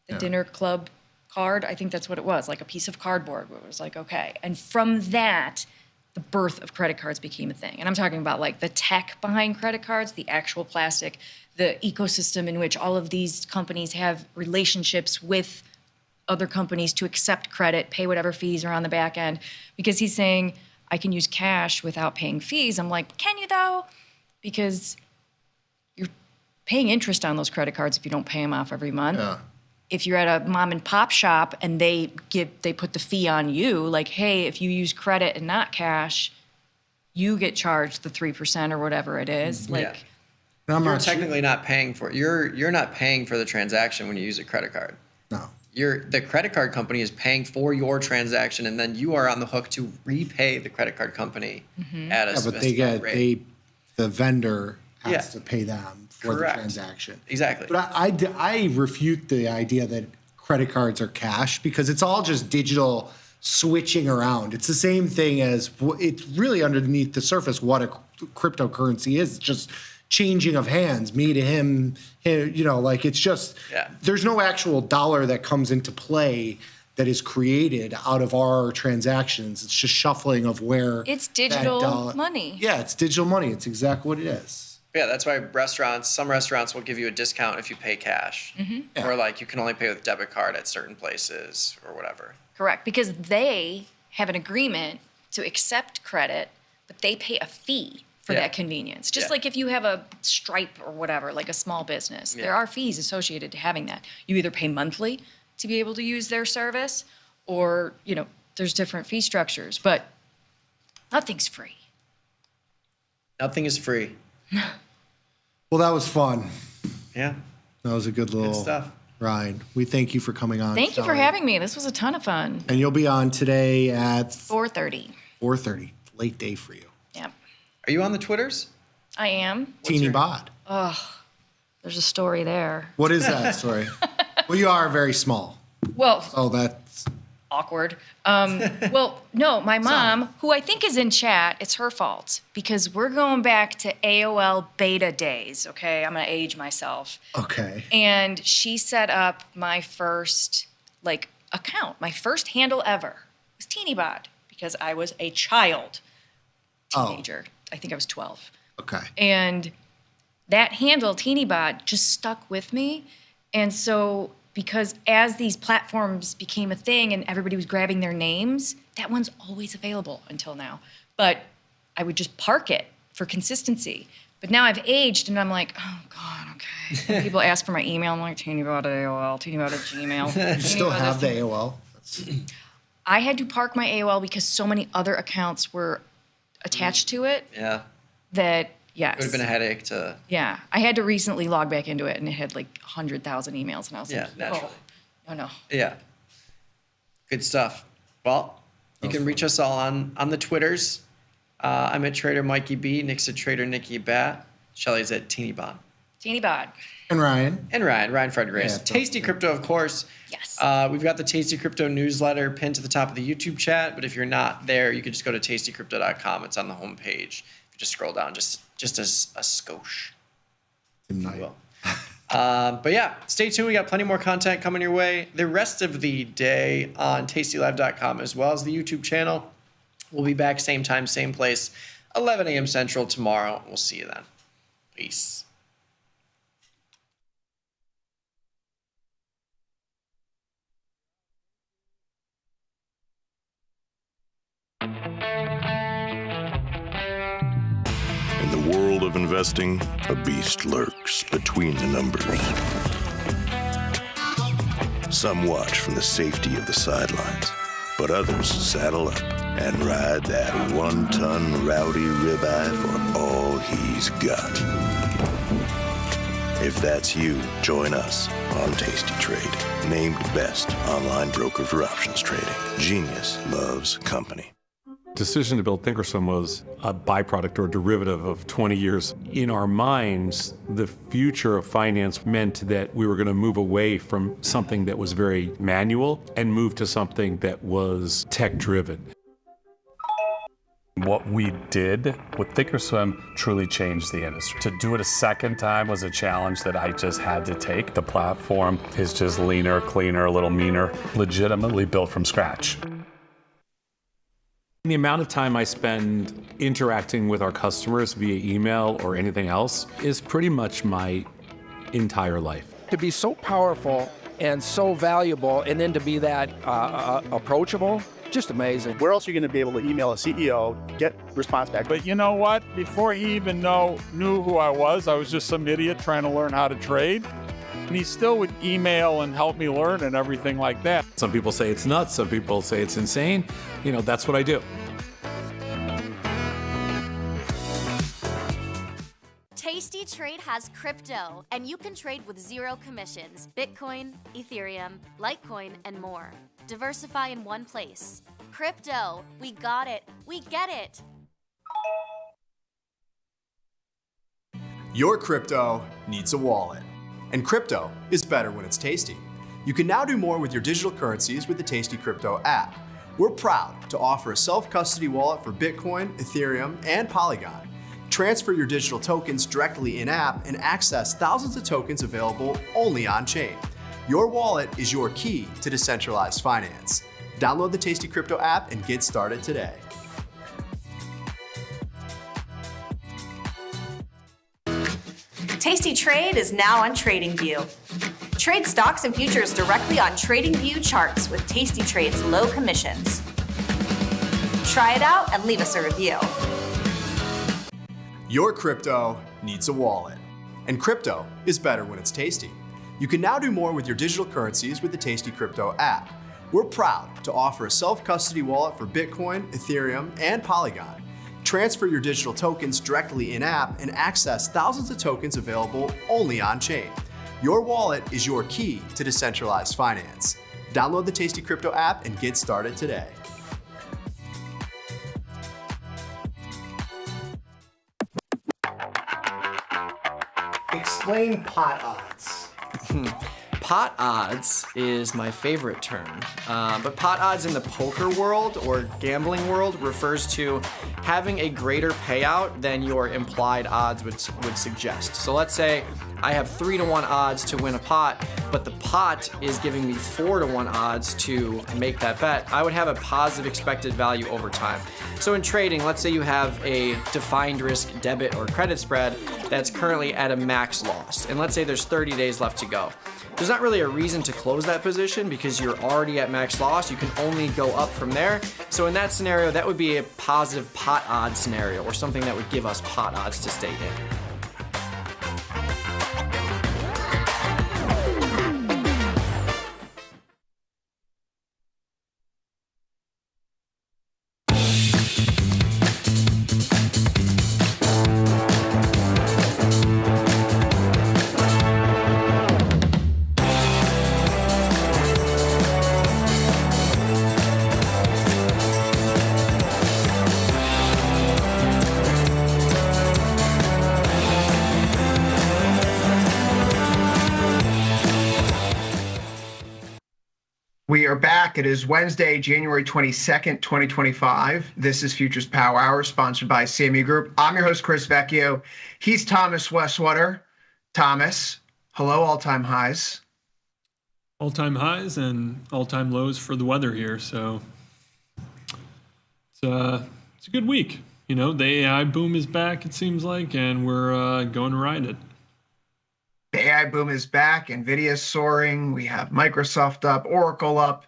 the dinner club card, I think that's what it was, like a piece of cardboard where it was like, okay. And from that, the birth of credit cards became a thing. And I'm talking about like the tech behind credit cards, the actual plastic, the ecosystem in which all of these companies have relationships with other companies to accept credit, pay whatever fees are on the back end. Because he's saying, I can use cash without paying fees. I'm like, can you though? Because you're paying interest on those credit cards if you don't pay them off every month. Yeah. If you're at a mom and pop shop and they put the fee on you, like, hey, if you use credit and not cash, you get charged the 3% or whatever it is. Like, you're technically not paying for it. You're not paying for the transaction when you use a credit card. No. The credit card company is paying for your transaction, and then you are on the hook to repay the credit card company at a specified rate. The vendor has to pay them for Correct. the transaction. Exactly. But I refute the idea that credit cards are cash because it's all just digital switching around. It's the same thing as it's really underneath the surface what a cryptocurrency is. It's just changing of hands, me to him, like it's just, there's no actual dollar that comes into play that is created out of our transactions. It's just shuffling of where it's digital money. Yeah, it's digital money. It's exactly what it is. Yeah, that's why some restaurants will give you a discount if you pay cash. Or like you can only pay with debit card at certain places or whatever. Correct, because they have an agreement to accept credit, but they pay a fee for that convenience. Just like if you have a Stripe or whatever, like a small business, there are fees associated to having that. You either pay monthly to be able to use their service or, there's different fee structures, but nothing's free. Nothing is free. Well, that was fun. Yeah. That was a good little stuff. ride. We thank you for coming on. Thank you for having me. This was a ton of fun. And you'll be on today at 4:30. 4:30. Late day for you. Yep. Are you on the Twitters? I am. Teeny Bod. Oh, there's a story there. What is that story? Well, you are very small. Well. Oh, that's awkward. Well, no, my mom, who I think is in chat, it's her fault because we're going back to AOL beta days, okay? I'm going to age myself. Okay. And she set up my first, account. My first handle ever was TeenyBot because I was a child teenager. I think I was 12. Okay. And that handle, TeenyBot, just stuck with me. And so because as these platforms became a thing and everybody was grabbing their names, that one's always available until now. But I would just park it for consistency. But now I've aged and I'm like, oh God, okay. When people ask for my email, I'm like, teeny about AOL, teeny about Gmail. You still have the AOL? I had to park my AOL because so many other accounts were attached to it Yeah. that, yes. It would have been a headache to. Yeah, I had to recently log back into it and it had like 100,000 emails and I was Yeah, like, naturally. oh, no. Yeah. Good stuff. Well, you can reach us all on the Twitters. I'm at Trader Mikey B. Nick's at Trader Nicky Bat. Shelly's at Teeny Bod. Teeny Bod. And Ryan. Ryan Fred Grace. Yeah, Tasty Crypto, of course. Yes. We've got the Tasty Crypto newsletter pinned to the top of the YouTube chat, but if you're not there, you can just go to tastycrypto.com. It's on the homepage. If you just scroll down just a skosh. Tonight. But yeah, stay tuned. We got plenty more content coming your way the rest of the day on tastylive.com as well as the YouTube channel. We'll be back same time, same place, 11 a.m. Central tomorrow. We'll see you then. Peace. In the world of investing, a beast lurks between the numbers. Some watch from the safety of the sidelines, but others saddle up and ride that one-ton rowdy ribeye for all he's got. If that's you, join us on Tasty Trade, named best online broker for options trading. Genius loves company. Decision to build Thinkorswim was a byproduct or derivative of 20 years. In our minds, the future of finance meant that we were going to move away from something that was very manual and move to something that was tech-driven. What we did with Thinkorswim truly changed the industry. To do it a second time was a challenge that I just had to take. The platform is just leaner, cleaner, a little meaner, legitimately built from scratch. The amount of time I spend interacting with our customers via email or anything else is pretty much my entire life. To be so powerful and so valuable, and then to be that approachable, just amazing. Where else are you going to be able to email a CEO, get response back? But you know what? Before he even knew who I was just some idiot trying to learn how to trade. And he still would email and help me learn and everything like that. Some people say it's nuts, some people say it's insane. You know, that's what I do. Tasty Trade has crypto, and you can trade with zero commissions. Bitcoin, Ethereum, Litecoin, and more. Diversify in one place. Crypto, we got it. We get it. Your crypto needs a wallet. And crypto is better when it's tasty. You can now do more with your digital currencies with the Tasty Crypto app. We're proud to offer a self-custody wallet for Bitcoin, Ethereum, and Polygon. Transfer your digital tokens directly in-app and access thousands of tokens available only on-chain. Your wallet is your key to decentralized finance. Download the Tasty Crypto app and get started today. Tasty Trade is now on TradingView. Trade stocks and futures directly on TradingView charts with Tasty Trade's low commissions. Try it out and leave us a review. Your crypto needs a wallet. And crypto is better when it's tasty. You can now do more with your digital currencies with the Tasty Crypto app. We're proud to offer a self-custody wallet for Bitcoin, Ethereum, and Polygon. Transfer your digital tokens directly in-app and access thousands of tokens available only on-chain. Your wallet is your key to decentralized finance. Download the Tasty Crypto app and get started today. Explain pot odds. Pot odds is my favorite term, but pot odds in the poker world or gambling world refers to having a greater payout than your implied odds would suggest. So let's say I have 3-to-1 odds to win a pot, but the pot is giving me 4-to-1 odds to make that bet. I would have a positive expected value over time. So in trading, let's say you have a defined risk debit or credit spread that's currently at a max loss, and let's say there's 30 days left to go. there's not really a reason to close that position because you're already at max loss. You can only go up from there. So in that scenario, that would be a positive pot odds scenario, or something that would give us pot odds to stay in. We are back. It is Wednesday, January 22nd, 2025. This is Futures Power Hour, sponsored by CME Group. I'm your host, Chris Vecchio. He's Thomas Westwater. Thomas, hello, all-time highs. All-time highs and all-time lows for the weather here. So it's a good week. You know, the AI boom is back, it seems like, and we're going to ride it. The AI boom is back. NVIDIA is soaring. We have Microsoft up, Oracle up.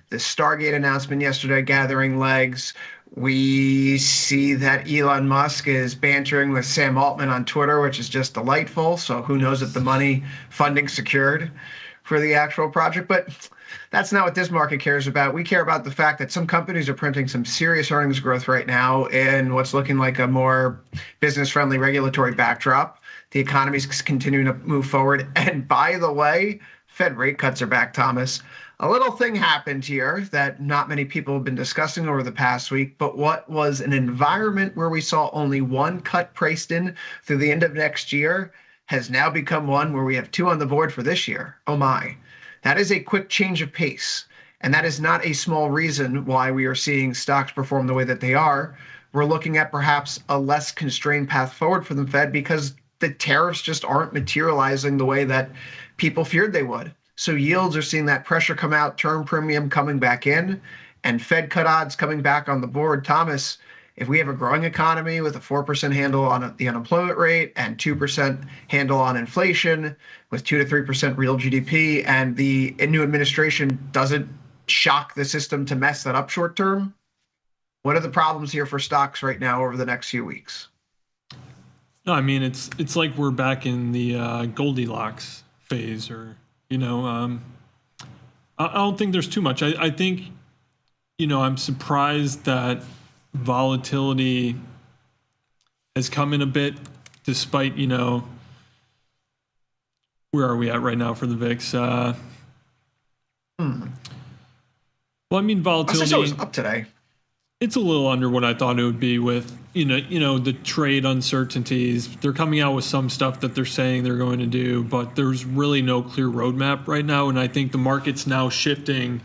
The Stargate announcement yesterday gathering legs. We see that Elon Musk is bantering with Sam Altman on Twitter, which is just delightful. So who knows if the money funding secured for the actual project. But that's not what this market cares about. We care about the fact that some companies are printing some serious earnings growth right now in what's looking like a more business-friendly regulatory backdrop. The economy is continuing to move forward. And by the way, Fed rate cuts are back, Thomas. A little thing happened here that not many people have been discussing over the past week, but what was an environment where we saw only one cut priced in through the end of next year has now become one where we have two on the board for this year. Oh my. That is a quick change of pace. And that is not a small reason why we are seeing stocks perform the way that they are. We're looking at perhaps a less constrained path forward for the Fed because the tariffs just aren't materializing the way that people feared they would. So yields are seeing that pressure come out, term premium coming back in, and Fed cut odds coming back on the board. Thomas, if we have a growing economy with a 4% handle on the unemployment rate and 2% handle on inflation, with 2 to 3% real GDP, and the new administration doesn't shock the system to mess that up short term, what are the problems here for stocks right now over the next few weeks? No, I mean, it's like we're back in the Goldilocks phase, or, you know, I don't think there's too much. I think, you know, I'm surprised that volatility has come in a bit despite, you know, where are we at right now for the VIX? Well, I mean, volatility. I was up today. It's a little under what I thought it would be with, you know, the trade uncertainties. They're coming out with some stuff that they're saying they're going to do, but there's really no clear roadmap right now. And I think the market's now shifting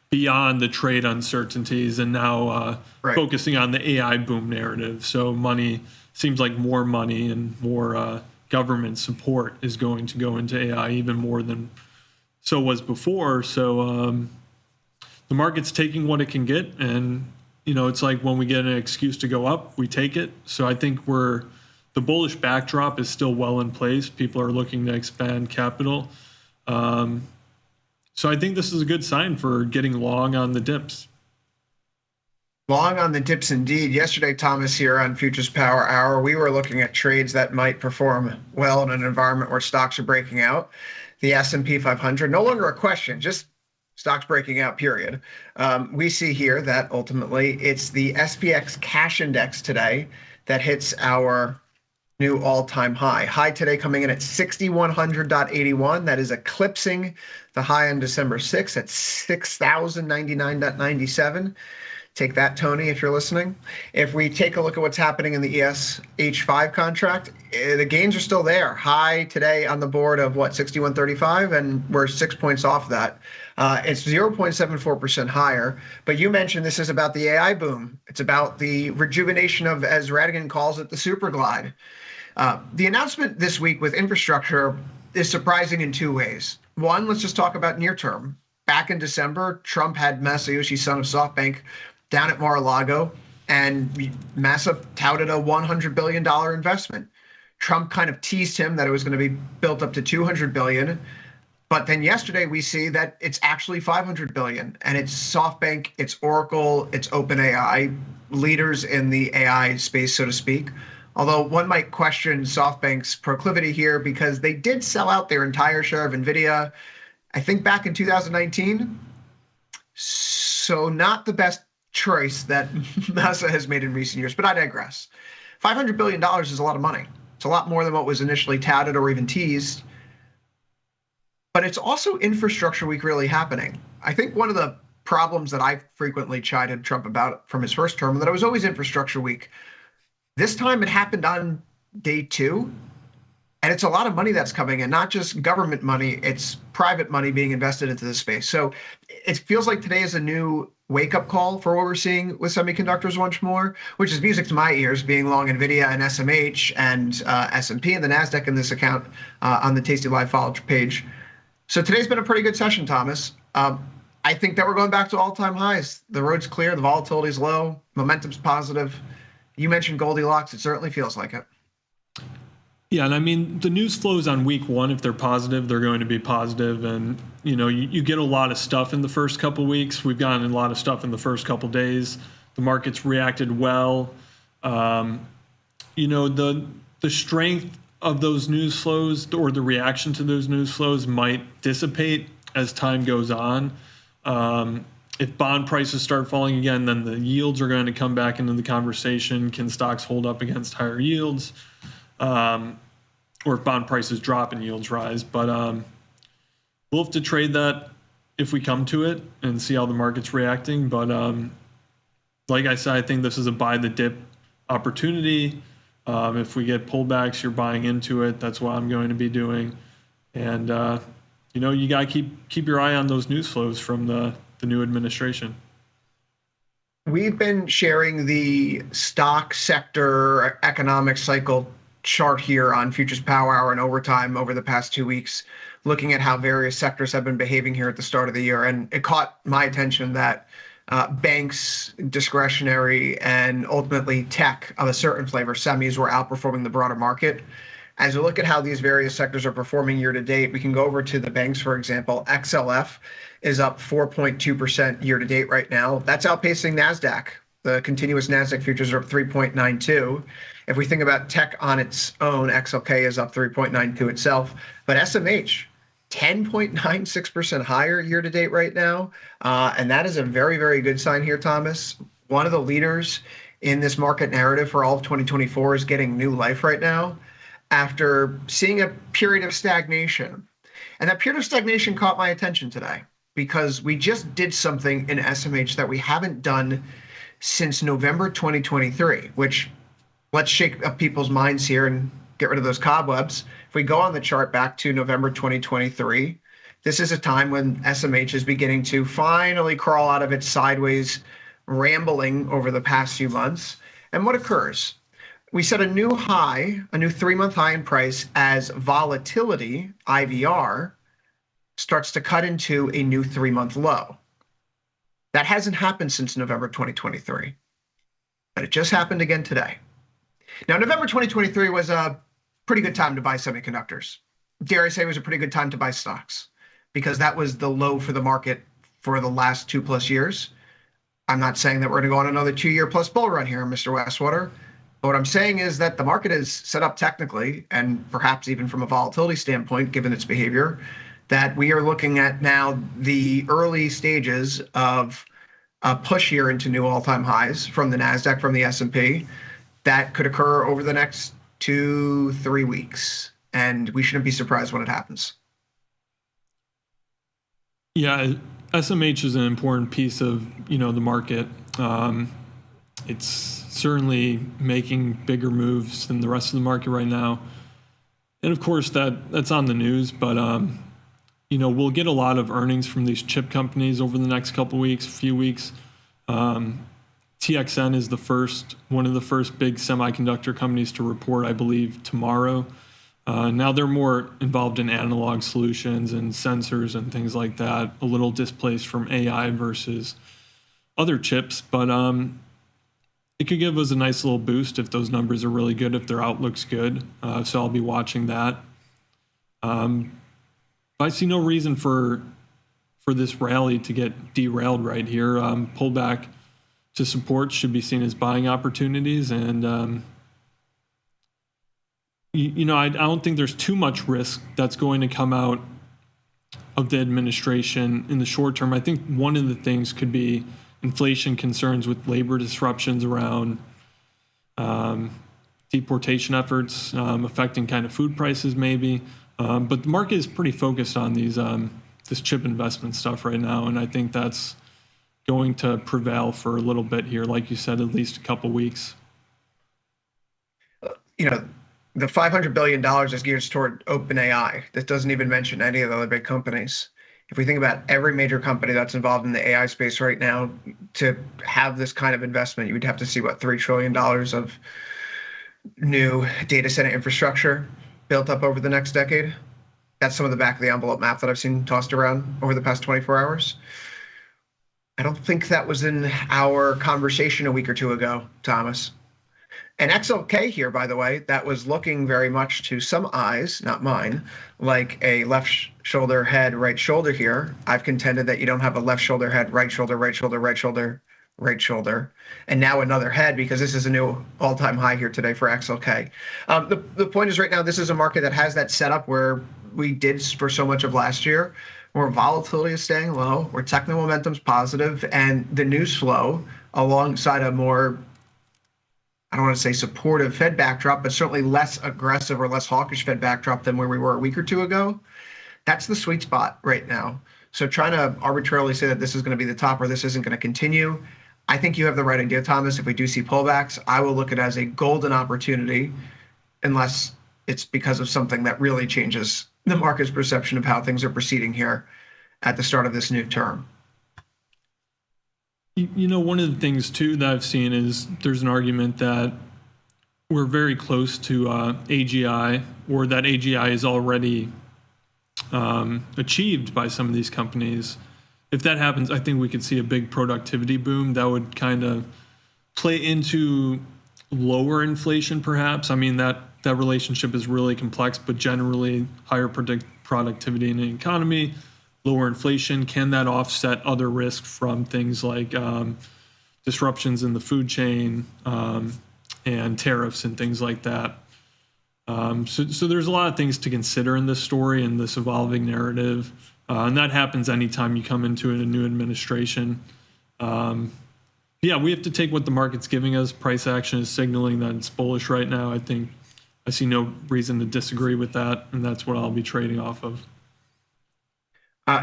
beyond the trade uncertainties and now focusing on the AI boom narrative. So money seems like more money and more government support is going to go into AI even more than so was before. So the market's taking what it can get, and you know, it's like when we get an excuse to go up, we take it. So I think the bullish backdrop is still well in place. People are looking to expand capital. So I think this is a good sign for getting long on the dips. Long on the dips indeed. Yesterday, Thomas, here on Futures Power Hour, we were looking at trades that might perform well in an environment where stocks are breaking out. The S&P 500, no longer a question, just stocks breaking out, period. We see here that ultimately it's the SPX cash index today that hits our new all-time high. High today coming in at 6,100.81. That is eclipsing the high on December 6th at 6,099.97. Take that, Tony, if you're listening. If we take a look at what's happening in the ESH5 contract, the gains are still there. High today on the board of, 6135, and we're 6 points off that. It's 0.74% higher. But you mentioned this is about the AI boom. It's about the rejuvenation of, as Radigan calls it, the super glide. The announcement this week with infrastructure is surprising in two ways. One, let's just talk about near term. Back in December, Trump had Masayoshi Son of SoftBank down at Mar-a-Lago, and Massa touted a $100 billion investment. Trump kind of teased him that it was going to be built up to $200 billion. But then yesterday we see that it's actually 500 billion, and it's SoftBank, it's Oracle, it's OpenAI, leaders in the AI space, so to speak. Although one might question SoftBank's proclivity here because they did sell out their entire share of NVIDIA, I think back in 2019. So not the best choice that NASA has made in recent years, but I digress. $500 billion is a lot of money. It's a lot more than what was initially touted or even teased. But it's also infrastructure week really happening. I think one of the problems that I frequently chided Trump about from his first term, that it was always infrastructure week. This time it happened on day 2. And it's a lot of money that's coming in, not just government money, it's private money being invested into this space. So it feels like today is a new wake-up call for what we're seeing with semiconductors once more, which is music to my ears, being long NVIDIA and SMH and S&P and the NASDAQ in this account on the Tasty Live follow page. So today's been a pretty good session, Thomas. I think that we're going back to all-time highs. The road's clear, the volatility's low, momentum's positive. You mentioned Goldilocks. It certainly feels like it. Yeah, and I mean, the news flows on week 1, if they're positive, they're going to be positive. And, you get a lot of stuff in the first couple weeks. We've gotten a lot of stuff in the first couple days. The market's reacted well. The strength of those news flows or the reaction to those news flows might dissipate as time goes on. If bond prices start falling again, then the yields are going to come back into the conversation. Can stocks hold up against higher yields? Or if bond prices drop and yields rise. But we'll have to trade that if we come to it and see how the market's reacting. But like I said, I think this is a buy the dip opportunity. If we get pullbacks, you're buying into it. That's what I'm going to be doing. And, you got to keep your eye on those news flows from the new administration. We've been sharing the stock sector economic cycle chart here on Futures Power Hour and Overtime over the past 2 weeks, looking at how various sectors have been behaving here at the start of the year. And it caught my attention that banks, discretionary, and ultimately tech of a certain flavor, semis, were outperforming the broader market. As we look at how these various sectors are performing year to date, we can go over to the banks, for example. XLF is up 4.2% year to date right now. That's outpacing NASDAQ. The continuous NASDAQ futures are up 3.92. If we think about tech on its own, XLK is up 3.92 itself. But SMH, 10.96% higher year to date right now. And that is a very, very good sign here, Thomas. One of the leaders in this market narrative for all of 2024 is getting new life right now after seeing a period of stagnation. And that period of stagnation caught my attention today because we just did something in SMH that we haven't done since November 2023, which, let's shake up people's minds here and get rid of those cobwebs. If we go on the chart back to November 2023, this is a time when SMH is beginning to finally crawl out of its sideways rambling over the past few months. And what occurs? We set a new high, a new 3-month high in price as volatility, IVR, starts to cut into a new 3-month low. That hasn't happened since November 2023, but it just happened again today. Now, November 2023 was a pretty good time to buy semiconductors. Dare I say it was a pretty good time to buy stocks because that was the low for the market for the last 2+ years. I'm not saying that we're going to go on another 2-year plus bull run here, Mr. Westwater. But what I'm saying is that the market is set up technically, and perhaps even from a volatility standpoint, given its behavior, that we are looking at now the early stages of a push here into new all-time highs from the NASDAQ, from the S&P, that could occur over the next 2-3 weeks. And we shouldn't be surprised when it happens. Yeah, SMH is an important piece of, the market. It's certainly making bigger moves than the rest of the market right now. And of course that's on the news, but we'll get a lot of earnings from these chip companies over the next few weeks. TXN is one of the first big semiconductor companies to report, I believe, tomorrow. Now they're more involved in analog solutions and sensors and things like that, a little displaced from AI versus other chips, but it could give us a nice little boost if those numbers are really good, if their outlook's good. So I'll be watching that. I see no reason for this rally to get derailed right here. Pullback to support should be seen as buying opportunities, and I don't think there's too much risk that's going to come out of the administration in the short term. I think one of the things could be inflation concerns with labor disruptions around deportation efforts affecting kind of food prices maybe. But the market is pretty focused on this chip investment stuff right now, and I think that's going to prevail for a little bit here, like you said, at least a couple weeks. The $500 billion is geared toward OpenAI. That doesn't even mention any of the other big companies. If we think about every major company that's involved in the AI space right now, to have this kind of investment, you would have to see, $3 trillion of new data center infrastructure built up over the next decade. That's some of the back of the envelope math that I've seen tossed around over the past 24 hours. I don't think that was in our conversation a week or two ago, Thomas. And XLK here, by the way, that was looking very much to some eyes, not mine, like a left shoulder, head, right shoulder here. I've contended that you don't have a left shoulder, head, right shoulder, right shoulder, right shoulder, right shoulder, and now another head, because this is a new all-time high here today for XLK. The point is, right now, this is a market that has that setup where we did for so much of last year, where volatility is staying low, where technical momentum's positive, and the news flow alongside a more, I don't want to say supportive Fed backdrop, but certainly less aggressive or less hawkish Fed backdrop than where we were a week or two ago. That's the sweet spot right now. So trying to arbitrarily say that this is going to be the top or this isn't going to continue, I think you have the right idea, Thomas. If we do see pullbacks, I will look at it as a golden opportunity, unless it's because of something that really changes the market's perception of how things are proceeding here at the start of this new term. One of the things, too, that I've seen is there's an argument that we're very close to AGI, or that AGI is already achieved by some of these companies. If that happens, I think we could see a big productivity boom that would kind of play into lower inflation, perhaps. I mean, that relationship is really complex, but generally higher productivity in an economy, lower inflation. Can that offset other risk from things like disruptions in the food chain and tariffs and things like that? So there's a lot of things to consider in this story and this evolving narrative. And that happens anytime you come into a new administration. We have to take what the market's giving us. Price action is signaling that it's bullish right now. I see no reason to disagree with that, and that's what I'll be trading off of.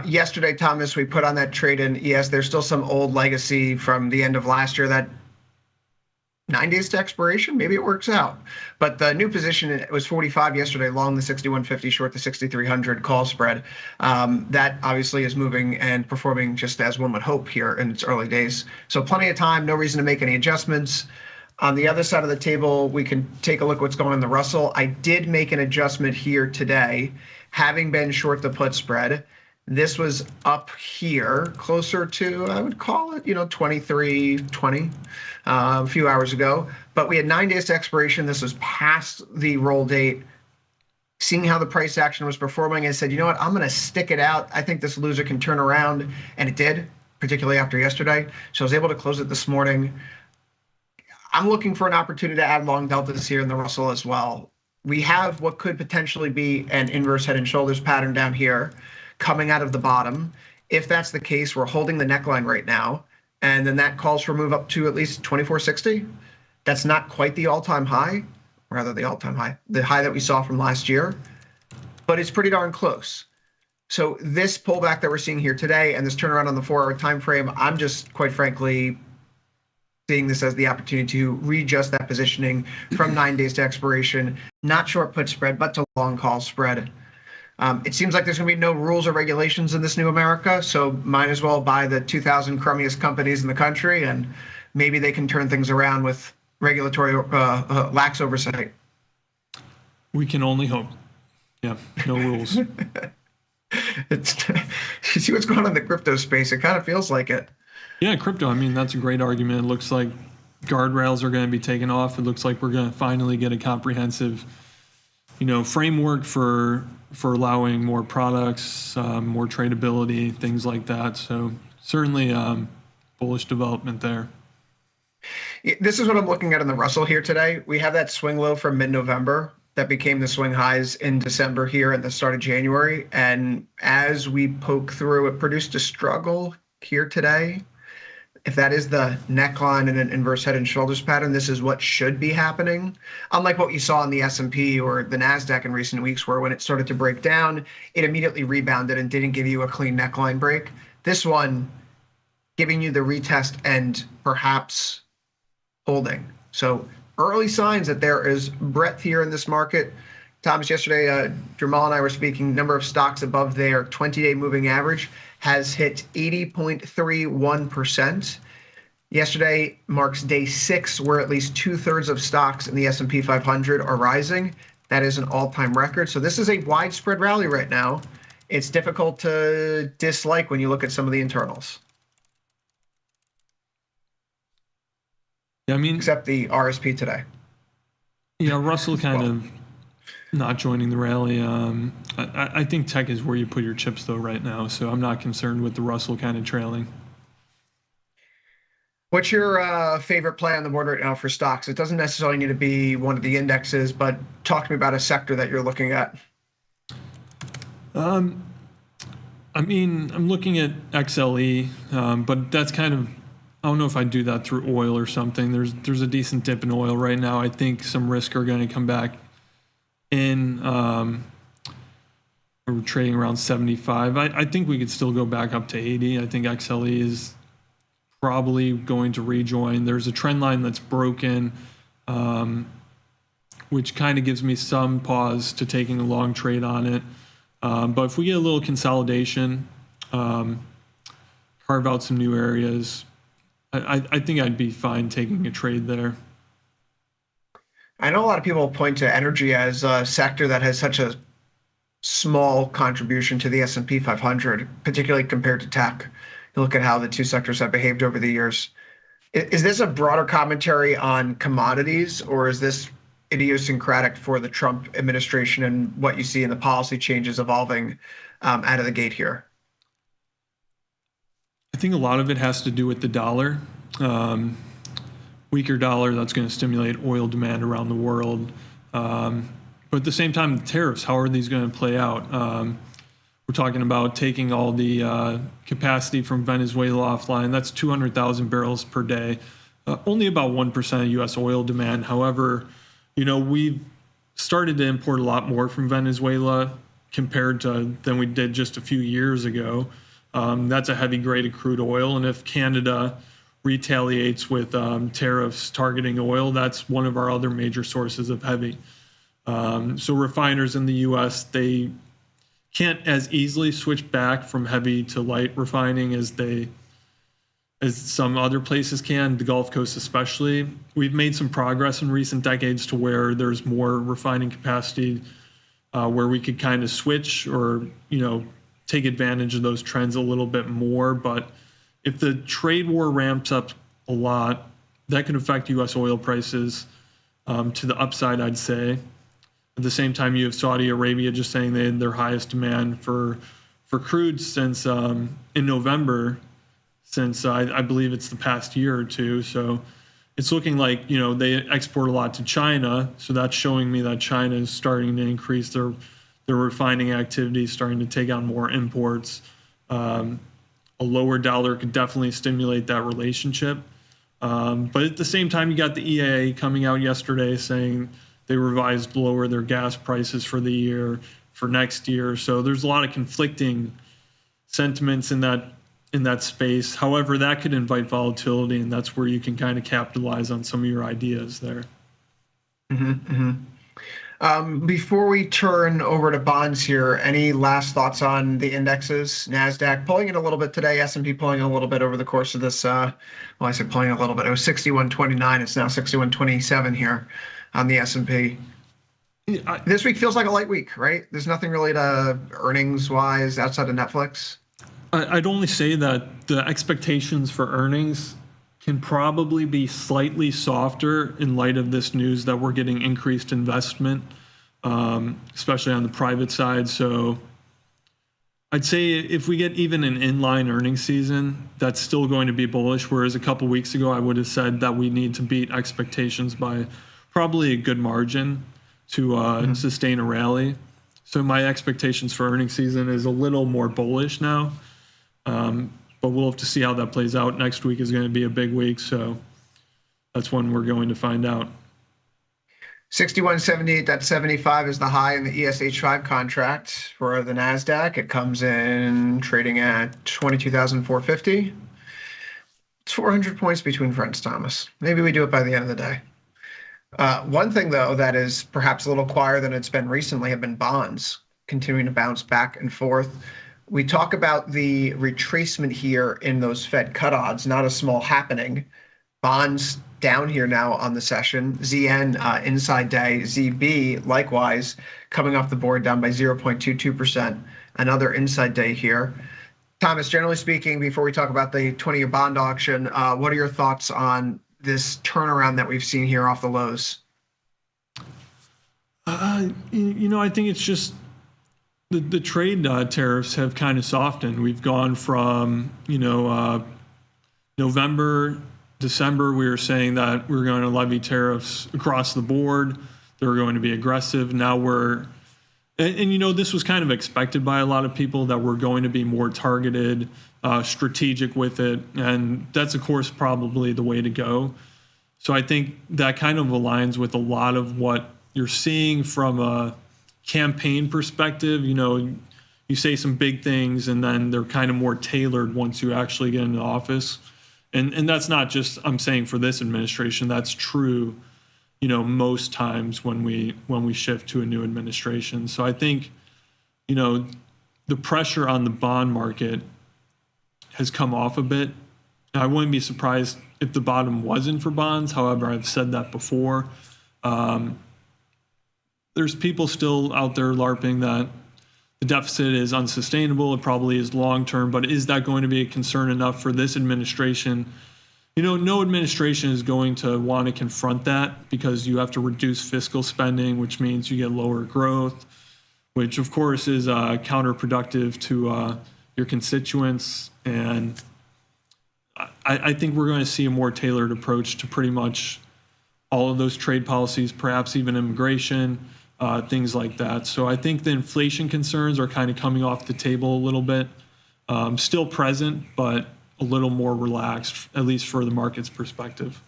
Yesterday, Thomas, we put on that trade in. Yes, there's still some old legacy from the end of last year, that 9 days to expiration. Maybe it works out. But the new position, it was 45 yesterday, long the 6150, short the 6300 call spread. That obviously is moving and performing just as one would hope here in its early days. So plenty of time, no reason to make any adjustments. On the other side of the table, we can take a look what's going on in the Russell. I did make an adjustment here today, having been short the put spread. This was up here, closer to, I would call it, 23.20 a few hours ago. But we had 9 days to expiration. This was past the roll date. Seeing how the price action was performing, I said, you know what, I'm going to stick it out. I think this loser can turn around, and it did, particularly after yesterday. So I was able to close it this morning. I'm looking for an opportunity to add long deltas here in the Russell as well. We have what could potentially be an inverse head and shoulders pattern down here coming out of the bottom. If that's the case, we're holding the neckline right now, and then that calls for a move up to at least 2460. That's not quite the all-time high, rather the all-time high, the high that we saw from last year, but it's pretty darn close. So this pullback that we're seeing here today and this turnaround on the 4-hour time frame, I'm just quite frankly seeing this as the opportunity to readjust that positioning from 9 days to expiration, not short put spread, but to long call spread. It seems like there's going to be no rules or regulations in this new America, so might as well buy the 2,000 crummiest companies in the country, and maybe they can turn things around with regulatory lax oversight. We can only hope. Yeah, no rules. You see what's going on in the crypto space? It kind of feels like it. Yeah, crypto, I mean, that's a great argument. It looks like guardrails are going to be taken off. It looks like we're going to finally get a comprehensive framework for allowing more products, more tradability, things like that. So certainly bullish development there. This is what I'm looking at in the Russell here today. We have that swing low from mid-November that became the swing highs in December here at the start of January. And as we poke through, it produced a struggle here today. If that is the neckline and an inverse head and shoulders pattern, this is what should be happening. Unlike what you saw in the S&P or the NASDAQ in recent weeks, where when it started to break down, it immediately rebounded and didn't give you a clean neckline break. This one giving you the retest and perhaps holding. So early signs that there is breadth here in this market. Thomas, yesterday, Jamal and I were speaking, number of stocks above their 20-day moving average has hit 80.31%. Yesterday marks day 6 where at least 2/3 of stocks in the S&P 500 are rising. That is an all-time record. So this is a widespread rally right now. It's difficult to dislike when you look at some of the internals. Yeah, I mean, except the RSP today. Russell kind of not joining the rally. I think tech is where you put your chips though right now, so I'm not concerned with the Russell kind of trailing. What's your favorite play on the board right now for stocks? It doesn't necessarily need to be one of the indexes, but talk to me about a sector that you're looking at. I mean, I'm looking at XLE, but that's kind of, I don't know if I'd do that through oil or something. There's a decent dip in oil right now. I think some risk are going to come back in. We're trading around 75. I think we could still go back up to 80. I think XLE is probably going to rejoin. There's a trend line that's broken, which kind of gives me some pause to taking a long trade on it. But if we get a little consolidation, carve out some new areas, I think I'd be fine taking a trade there. I know a lot of people point to energy as a sector that has such a small contribution to the S&P 500, particularly compared to tech. You look at how the two sectors have behaved over the years. Is this a broader commentary on commodities, or is this idiosyncratic for the Trump administration and what you see in the policy changes evolving out of the gate here? I think a lot of it has to do with the dollar. Weaker dollar, that's going to stimulate oil demand around the world. But at the same time, the tariffs, how are these going to play out? We're talking about taking all the capacity from Venezuela offline. That's 200,000 barrels per day, only about 1% of U.S. oil demand. However, we've started to import a lot more from Venezuela compared to than we did just a few years ago. That's a heavy grade of crude oil. And if Canada retaliates with tariffs targeting oil, that's one of our other major sources of heavy. So refiners in the U.S., they can't as easily switch back from heavy to light refining as some other places can, the Gulf Coast especially. We've made some progress in recent decades to where there's more refining capacity where we could kind of switch or, take advantage of those trends a little bit more. But if the trade war ramps up a lot, that could affect U.S. oil prices to the upside, I'd say. At the same time, you have Saudi Arabia just saying they had their highest demand for crude since in November, since I believe it's the past year or two. So it's looking like, they export a lot to China. So that's showing me that China is starting to increase their refining activity, starting to take on more imports. A lower dollar could definitely stimulate that relationship. But at the same time, you got the EIA coming out yesterday saying they revised lower their gas prices for the year, for next year. So there's a lot of conflicting sentiments in that space. However, that could invite volatility, and that's where you can kind of capitalize on some of your ideas there. Before we turn over to bonds here, any last thoughts on the indexes? NASDAQ pulling it a little bit today, S&P pulling a little bit over the course of this. I said pulling a little bit. It was 61.29. It's now 61.27 here on the S&P. This week feels like a light week, right? There's nothing really to earnings-wise outside of Netflix. I'd only say that the expectations for earnings can probably be slightly softer in light of this news that we're getting increased investment especially on the private side. So I'd say if we get even an inline earnings season, that's still going to be bullish. Whereas a couple weeks ago, I would have said that we need to beat expectations by probably a good margin to sustain a rally. So my expectations for earnings season is a little more bullish now. But we'll have to see how that plays out. Next week is going to be a big week. So that's when we're going to find out. 61.78.75 is the high in the ESH5 contract for the NASDAQ. It comes in trading at 22,450. It's 400 points between friends, Thomas. Maybe we do it by the end of the day. One thing, though, that is perhaps a little quieter than it's been recently have been bonds continuing to bounce back and forth. We talk about the retracement here in those Fed cut odds, not a small happening. Bonds down here now on the session. ZN inside day, ZB likewise coming off the board down by 0.22%. Another inside day here. Thomas, generally speaking, before we talk about the 20-year bond auction, what are your thoughts on this turnaround that we've seen here off the lows? I think it's just the trade tariffs have kind of softened. We've gone from, November, December, we were saying that we were going to levy tariffs across the board. They were going to be aggressive. Now this was kind of expected by a lot of people that we're going to be more targeted, strategic with it. And that's, of course, probably the way to go. So I think that kind of aligns with a lot of what you're seeing from a campaign perspective. You say some big things and then they're kind of more tailored once you actually get into office. And that's not just, I'm saying for this administration, that's true, most times when we shift to a new administration. So I think, the pressure on the bond market has come off a bit. Now, I wouldn't be surprised if the bottom wasn't for bonds. However, I've said that before. There's people still out there LARPing that the deficit is unsustainable. It probably is long-term, but is that going to be a concern enough for this administration? No administration is going to want to confront that because you have to reduce fiscal spending, which means you get lower growth, which of course is counterproductive to your constituents. And I think we're going to see a more tailored approach to pretty much all of those trade policies, perhaps even immigration, things like that. So I think the inflation concerns are kind of coming off the table a little bit. Still present, but a little more relaxed, at least for the market's perspective.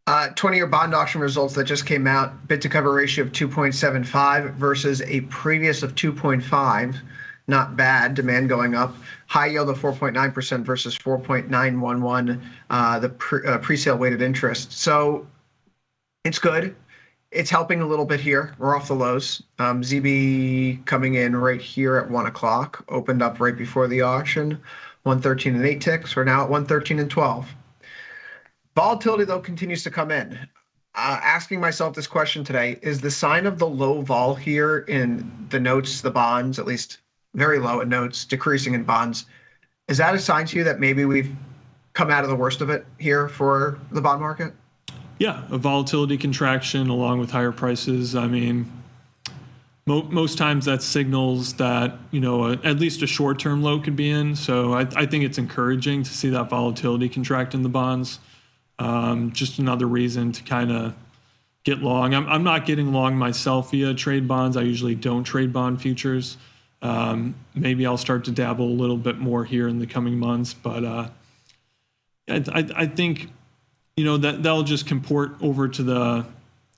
20-year bond auction results that just came out, bid to cover ratio of 2.75 versus a previous of 2.5. Not bad, demand going up. High yield of 4.9% versus 4.911, the pre-sale weighted interest. So it's good. It's helping a little bit here. We're off the lows. ZB coming in right here at 1 o'clock, opened up right before the auction, 113 and 8 ticks. We're now at 113 and 12. Volatility, though, continues to come in. Asking myself this question today, is the sign of the low vol here in the notes, the bonds, at least very low in notes, decreasing in bonds, is that a sign to you that maybe we've come out of the worst of it here for the bond market? Yeah, a volatility contraction along with higher prices. I mean, most times that signals that, at least a short-term low could be in. So I think it's encouraging to see that volatility contract in the bonds. Just another reason to kind of get long. I'm not getting long myself via trade bonds. I usually don't trade bond futures. Maybe I'll start to dabble a little bit more here in the coming months. But I think, that'll just comport over to the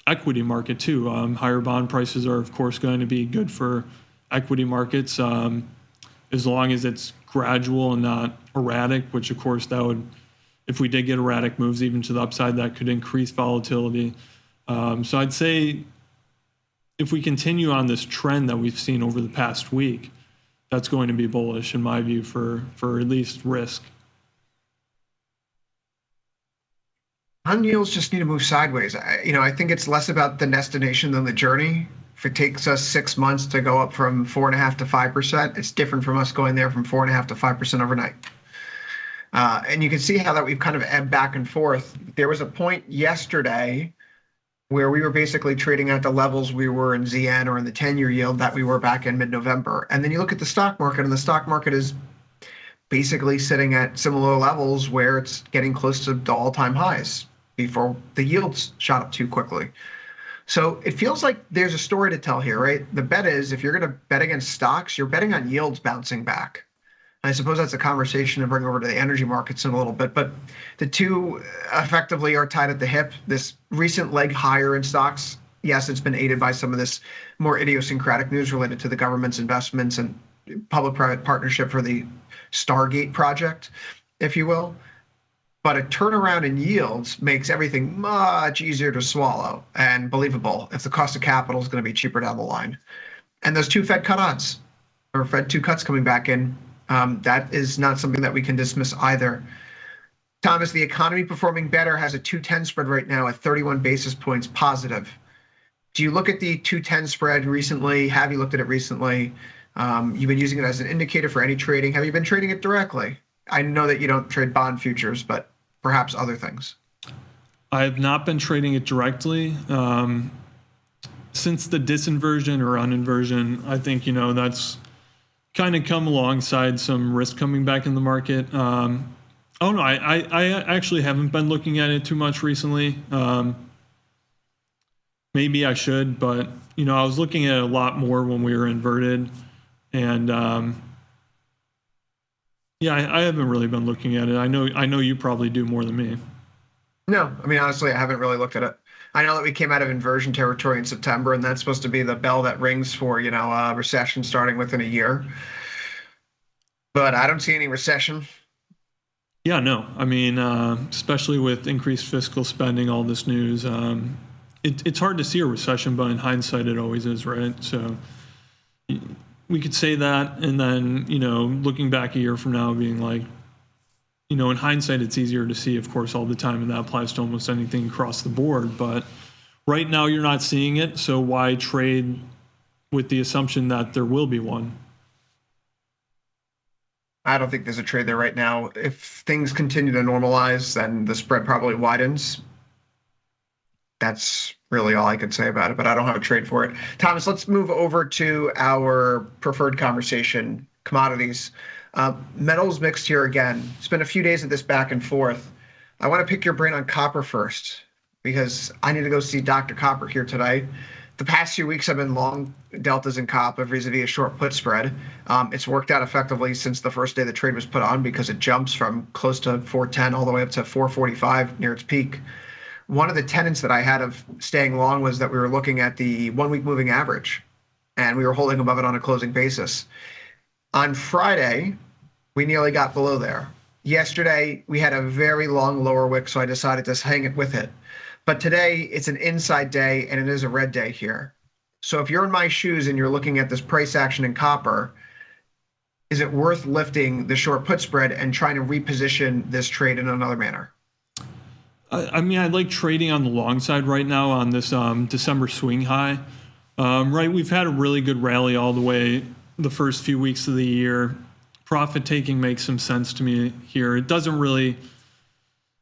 equity market too. Higher bond prices are, of course, going to be good for equity markets as long as it's gradual and not erratic, which, of course, that would, if we did get erratic moves even to the upside, that could increase volatility. So I'd say if we continue on this trend that we've seen over the past week, that's going to be bullish in my view for at least risk. Bond yields just need to move sideways. I think it's less about the destination than the journey. If it takes us 6 months to go up from 4.5% to 5%, it's different from us going there from 4.5% to 5% overnight. And you can see how that we've kind of ebbed back and forth. There was a point yesterday where we were basically trading at the levels we were in ZN or in the 10-year yield that we were back in mid-November. And then you look at the stock market, and the stock market is basically sitting at similar levels where it's getting close to the all-time highs before the yields shot up too quickly. So it feels like there's a story to tell here, right? The bet is if you're going to bet against stocks, you're betting on yields bouncing back. I suppose that's a conversation to bring over to the energy markets in a little bit, but the two effectively are tied at the hip. This recent leg higher in stocks, yes, it's been aided by some of this more idiosyncratic news related to the government's investments and public-private partnership for the Stargate project, if you will. But a turnaround in yields makes everything much easier to swallow and believable if the cost of capital is going to be cheaper down the line. And those two Fed cut odds, or Fed 2 cuts coming back in, that is not something that we can dismiss either. Thomas, the economy performing better has a 210 spread right now at 31 basis points positive. Do you look at the 210 spread recently? Have you looked at it recently? You've been using it as an indicator for any trading. Have you been trading it directly? I know that you don't trade bond futures, but perhaps other things. I have not been trading it directly. Since the disinversion or uninversion, I think, that's kind of come alongside some risk coming back in the market. I actually haven't been looking at it too much recently. Maybe I should, but, I was looking at it a lot more when we were inverted. And I haven't really been looking at it. I know you probably do more than me. No, honestly, I haven't really looked at it. I know that we came out of inversion territory in September, and that's supposed to be the bell that rings for, recession starting within a year. But I don't see any recession. Yeah, no. Especially with increased fiscal spending, all this news, it's hard to see a recession, but in hindsight, it always is, right? So we could say that, and then, looking back a year from now, being like, in hindsight, it's easier to see, of course, all the time, and that applies to almost anything across the board. But right now, you're not seeing it, so why trade with the assumption that there will be one? I don't think there's a trade there right now. If things continue to normalize, then the spread probably widens. That's really all I could say about it, but I don't have a trade for it. Thomas, let's move over to our preferred conversation, commodities. Metals mixed here again. It's been a few days of this back and forth. I want to pick your brain on copper first, because I need to go see Dr. Copper here today. The past few weeks I've been long deltas in copper vis-a-vis a short put spread. It's worked out effectively since the first day the trade was put on, because it jumps from close to 410 all the way up to 445 near its peak. One of the tenets that I had of staying long was that we were looking at the 1 week moving average, and we were holding above it on a closing basis. On Friday, we nearly got below there. Yesterday, we had a very long lower wick, so I decided to hang it with it. But today, it's an inside day, and it is a red day here. So if you're in my shoes and you're looking at this price action in copper, is it worth lifting the short put spread and trying to reposition this trade in another manner? I like trading on the long side right now on this December swing high. Right, we've had a really good rally all the way the first few weeks of the year. Profit taking makes some sense to me here. It doesn't really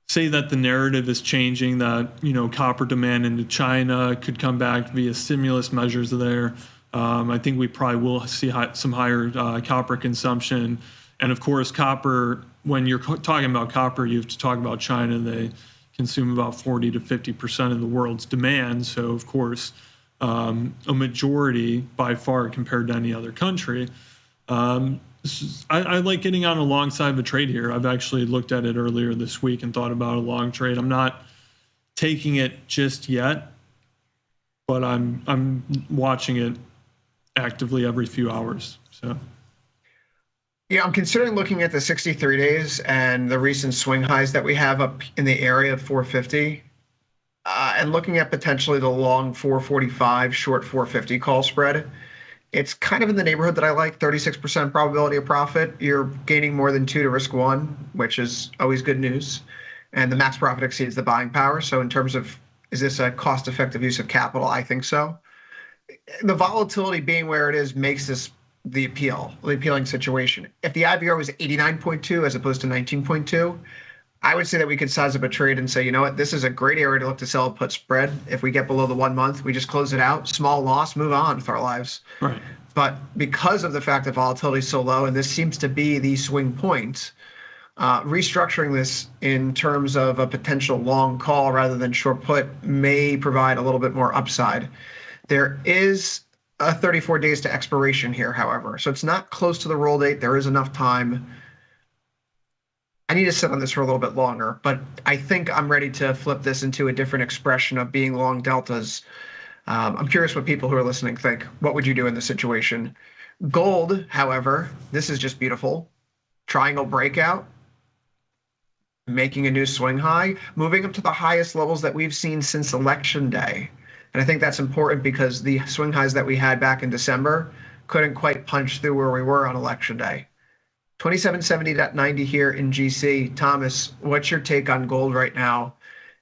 say that the narrative is changing, that copper demand into China could come back via stimulus measures there. I think we probably will see some higher copper consumption. And of course, copper, when you're talking about copper, you have to talk about China. They consume about 40 to 50% of the world's demand. So, of course, a majority by far compared to any other country. I like getting on a long side of a trade here. I've actually looked at it earlier this week and thought about a long trade. I'm not taking it just yet, but I'm watching it actively every few hours. So. Yeah, I'm considering looking at the 63 days and the recent swing highs that we have up in the area of 450, and looking at potentially the long 445, short 450 call spread. It's kind of in the neighborhood that I like, 36% probability of profit. You're gaining more than 2 to risk 1, which is always good news. And the max profit exceeds the buying power. So in terms of, is this a cost-effective use of capital? I think so. The volatility being where it is makes this the appealing situation. If the IVR was 89.2 as opposed to 19.2, I would say that we could size up a trade and say, you know what, this is a great area to look to sell a put spread. If we get below the 1 month, we just close it out, small loss, move on with our lives. Right. But because of the fact that volatility is so low, and this seems to be the swing point, restructuring this in terms of a potential long call rather than short put may provide a little bit more upside. There is a 34 days to expiration here, however, so it's not close to the roll date. There is enough time. I need to sit on this for a little bit longer, but I think I'm ready to flip this into a different expression of being long deltas. I'm curious what people who are listening think. What would you do in this situation? Gold, however, this is just beautiful. Triangle breakout, making a new swing high, moving up to the highest levels that we've seen since election day. And I think that's important because the swing highs that we had back in December couldn't quite punch through where we were on election day. 2770.90 here in GC. Thomas, what's your take on gold right now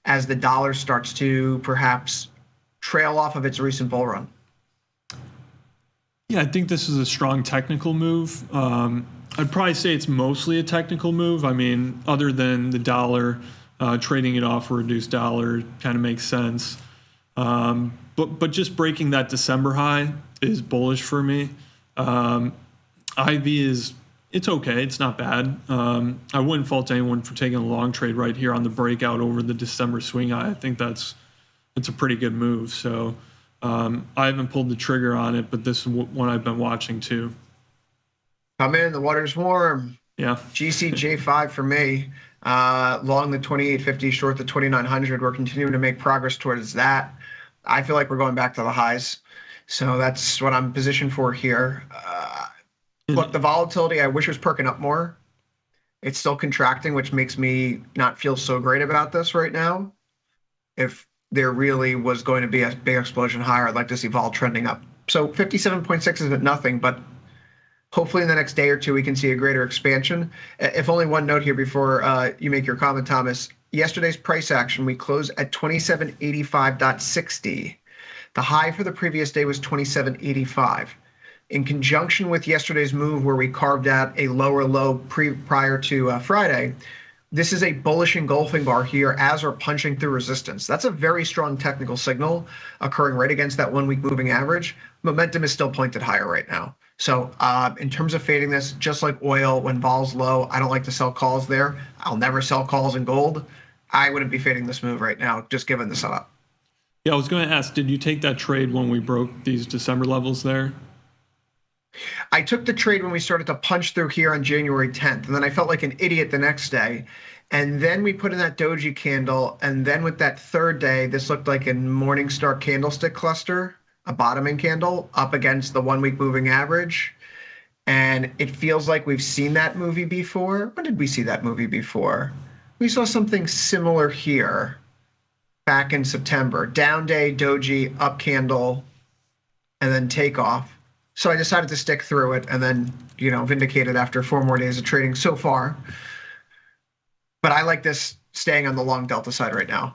as the dollar starts to perhaps trail off of its recent bull run? Yeah, I think this is a strong technical move. I'd probably say it's mostly a technical move. I mean, other than the dollar, trading it off for a reduced dollar kind of makes sense. But just breaking that December high is bullish for me. IV it's okay. It's not bad. I wouldn't fault anyone for taking a long trade right here on the breakout over the December swing high. I think it's a pretty good move. So I haven't pulled the trigger on it, but this is one I've been watching too. Come in, the water's warm. Yeah. GC J5 for me. Long the 2850, short the 2900. We're continuing to make progress towards that. I feel like we're going back to the highs. So that's what I'm positioned for here. Look, the volatility, I wish was perking up more. It's still contracting, which makes me not feel so great about this right now. If there really was going to be a big explosion higher, I'd like to see vol trending up. So 57.6 isn't nothing, but hopefully in the next day or two, we can see a greater expansion. If only one note here before you make your comment, Thomas. Yesterday's price action, we closed at 2785.60. The high for the previous day was 2785. In conjunction with yesterday's move where we carved out a lower low prior to Friday, this is a bullish engulfing bar here as we're punching through resistance. That's a very strong technical signal occurring right against that 1 week moving average. Momentum is still pointed higher right now. So in terms of fading this, just like oil, when vol's low, I don't like to sell calls there. I'll never sell calls in gold. I wouldn't be fading this move right now, just given the setup. Yeah, I was going to ask, did you take that trade when we broke these December levels there? I took the trade when we started to punch through here on January 10th, and then I felt like an idiot the next day. And then we put in that doji candle, and then with that third day, this looked like a Morningstar candlestick cluster, a bottoming candle up against the 1 week moving average. And it feels like we've seen that movie before. When did we see that movie before? We saw something similar here back in September. Down day, doji, up candle, and then takeoff. So I decided to stick through it and then, vindicated after 4 more days of trading so far. But I like this staying on the long delta side right now.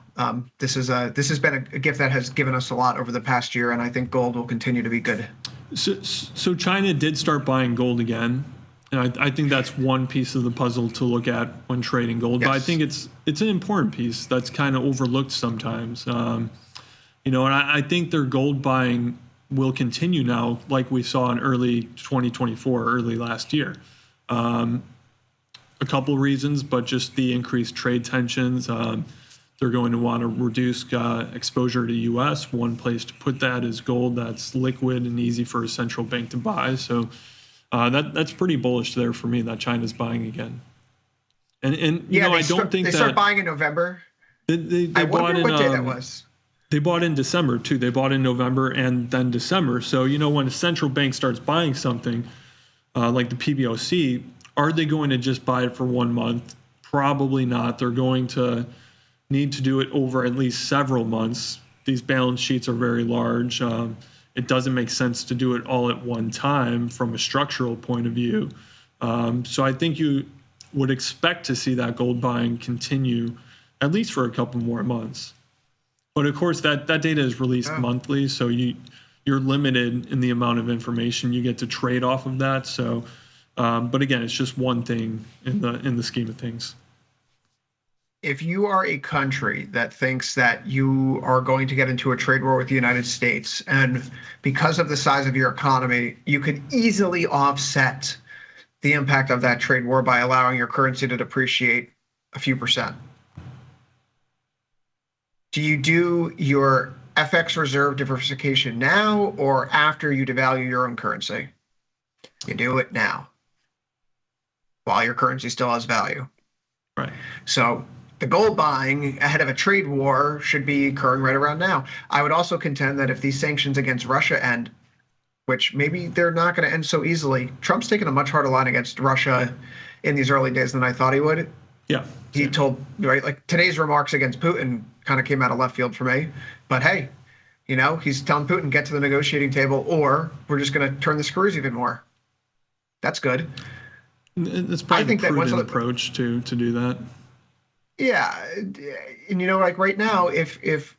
This has been a gift that has given us a lot over the past year, and I think gold will continue to be good. So China did start buying gold again, and I think that's one piece of the puzzle to look at when trading gold. Yes. But I think it's an important piece that's kind of overlooked sometimes. And I think their gold buying will continue now, like we saw in early 2024, early last year. A couple reasons, but just the increased trade tensions. They're going to want to reduce exposure to U.S. One place to put that is gold that's liquid and easy for a central bank to buy. So that's pretty bullish there for me that China's buying again. And I don't think they start buying in November. I wonder what day that was. They bought in December too. They bought in November and then December. So, when a central bank starts buying something like the PBOC, are they going to just buy it for 1 month? Probably not. They're going to need to do it over at least several months. These balance sheets are very large. It doesn't make sense to do it all at one time from a structural point of view. So I think you would expect to see that gold buying continue at least for a couple more months. But of course, that data is released monthly, so you're limited in the amount of information you get to trade off of that. So, but again, it's just one thing in the scheme of things. if you are a country that thinks that you are going to get into a trade war with the United States, and because of the size of your economy, you could easily offset the impact of that trade war by allowing your currency to depreciate a few percent. Do you do your FX reserve diversification now or after you devalue your own currency? You do it now, while your currency still has value. Right. So the gold buying ahead of a trade war should be occurring right around now. I would also contend that if these sanctions against Russia end, which maybe they're not going to end so easily, Trump's taken a much harder line against Russia in these early days than I thought he would. Yeah. He told, right, like today's remarks against Putin kind of came out of left field for me. But hey, you know, he's telling Putin, get to the negotiating table or we're just going to turn the screws even more. That's good. It's probably the prudent approach to do that. Yeah, and you know, like right now,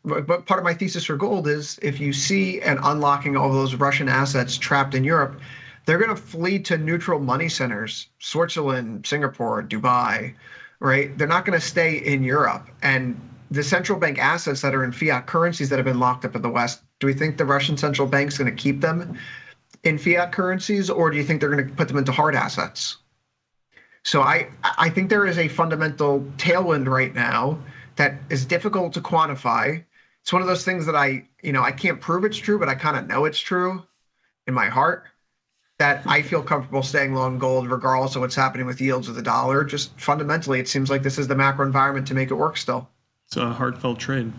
but part of my thesis for gold is if you see an unlocking all those Russian assets trapped in Europe, they're going to flee to neutral money centers, Switzerland, Singapore, Dubai, right? They're not going to stay in Europe. And the central bank assets that are in fiat currencies that have been locked up in the West, do we think the Russian central bank's going to keep them in fiat currencies, or do you think they're going to put them into hard assets? So I think there is a fundamental tailwind right now that is difficult to quantify. It's one of those things that I can't prove it's true, but I kind of know it's true in my heart, that I feel comfortable staying long gold regardless of what's happening with yields of the dollar. Just fundamentally, it seems like this is the macro environment to make it work still. It's a heartfelt trade.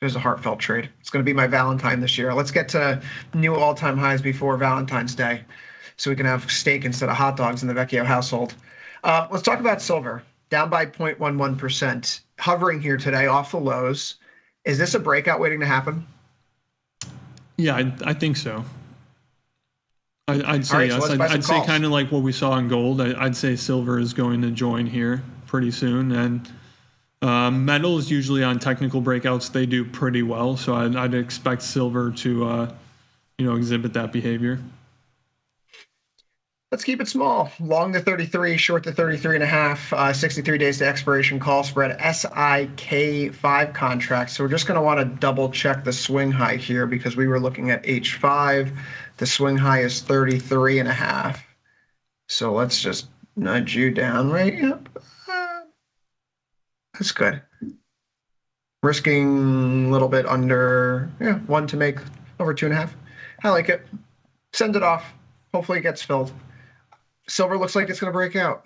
It is a heartfelt trade. It's going to be my Valentine this year. Let's get to new all-time highs before Valentine's Day, so we can have steak instead of hot dogs in the Vecchio household. Let's talk about silver, down by 0.11%, hovering here today off the lows. Is this a breakout waiting to happen? Yeah, I think so. I'd say All right, yes. so I'd say kind of like what we saw in gold. I'd say silver is going to join here pretty soon. And metals usually on technical breakouts, they do pretty well. So I'd expect silver to exhibit that behavior. Let's keep it small. Long to 33, short to 33.5, 63 days to expiration call spread SIK5 contracts. So we're just going to want to double check the swing high here because we were looking at H5. The swing high is 33.5. So let's just nudge you down right. Yep. That's good. Risking a little bit under, one to make over 2.5. I like it. Send it off. Hopefully it gets filled. Silver looks like it's going to break out.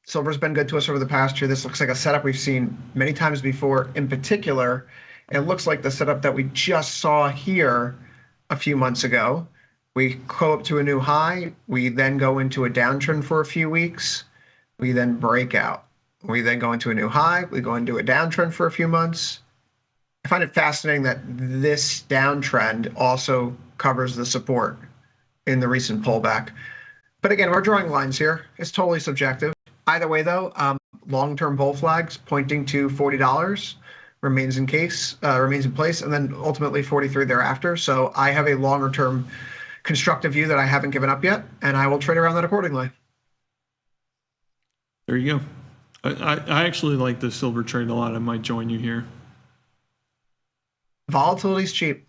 Silver's been good to us over the past year. This looks like a setup we've seen many times before. In particular, it looks like the setup that we just saw here a few months ago. We go up to a new high. We then go into a downtrend for a few weeks. We then break out. We then go into a new high. We go into a downtrend for a few months. I find it fascinating that this downtrend also covers the support in the recent pullback. But again, we're drawing lines here. It's totally subjective. Either way, though, long-term bull flags pointing to $40 remains in place, and then ultimately 43 thereafter. So I have a longer-term constructive view that I haven't given up yet, and I will trade around that accordingly. There you go. I actually like the silver trade a lot. I might join you here. Volatility's cheap.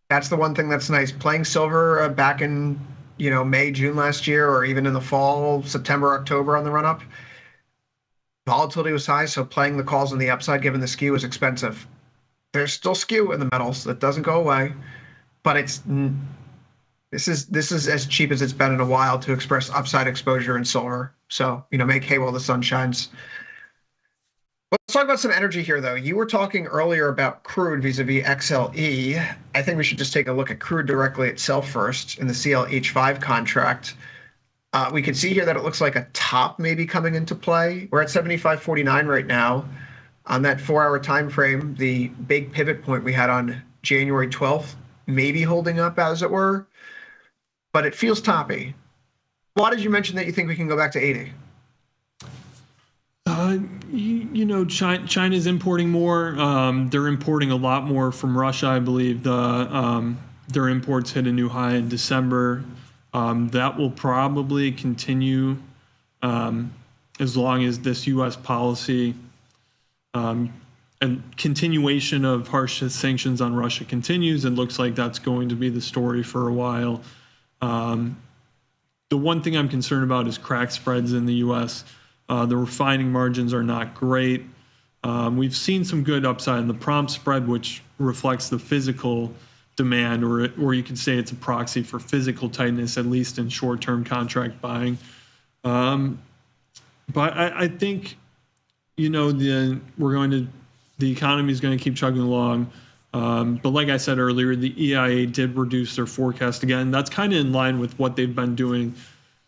That's the one thing that's nice. Playing silver back in May, June last year, or even in the fall, September, October on the run-up, volatility was high, so playing the calls on the upside, given the skew, is expensive. There's still skew in the metals. That doesn't go away, but this is as cheap as it's been in a while to express upside exposure in silver. So, make hay while the sun shines. Let's talk about some energy here, though. You were talking earlier about crude vis-a-vis XLE. I think we should just take a look at crude directly itself first in the CLH5 contract. We can see here that it looks like a top maybe coming into play. We're at 75.49 right now. On that 4-hour time frame, the big pivot point we had on January 12th maybe holding up, as it were. But it feels toppy. Why did you mention that you think we can go back to 80? China's importing more. They're importing a lot more from Russia, I believe. Their imports hit a new high in December. That will probably continue as long as this U.S. policy and continuation of harsh sanctions on Russia continues. It looks like that's going to be the story for a while. The one thing I'm concerned about is crack spreads in the U.S. The refining margins are not great. We've seen some good upside in the prompt spread, which reflects the physical demand, or you could say it's a proxy for physical tightness, at least in short-term contract buying. But I think, the economy is going to keep chugging along. But like I said earlier, the EIA did reduce their forecast again. That's kind of in line with what they've been doing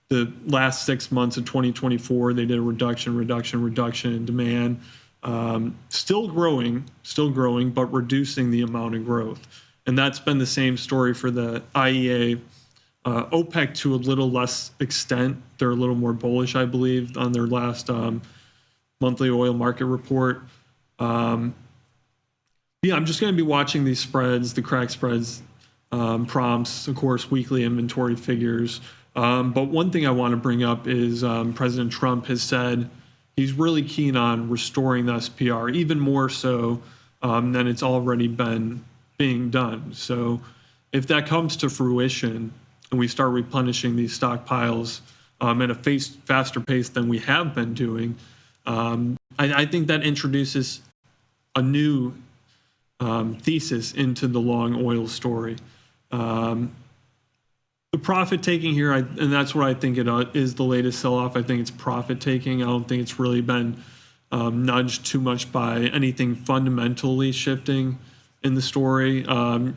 the last 6 months of 2024. They did a reduction in demand. Still growing, but reducing the amount of growth. And that's been the same story for the IEA. OPEC to a little less extent. They're a little more bullish, I believe, on their last monthly oil market report. I'm just going to be watching these spreads, the crack spreads, prompts, of course, weekly inventory figures. But one thing I want to bring up is President Trump has said he's really keen on restoring the SPR, even more so than it's already been being done. So if that comes to fruition and we start replenishing these stockpiles at a faster pace than we have been doing, I think that introduces a new thesis into the long oil story. The profit taking here, and that's what I think it is the latest sell-off. I think it's profit taking. I don't think it's really been nudged too much by anything fundamentally shifting in the story. You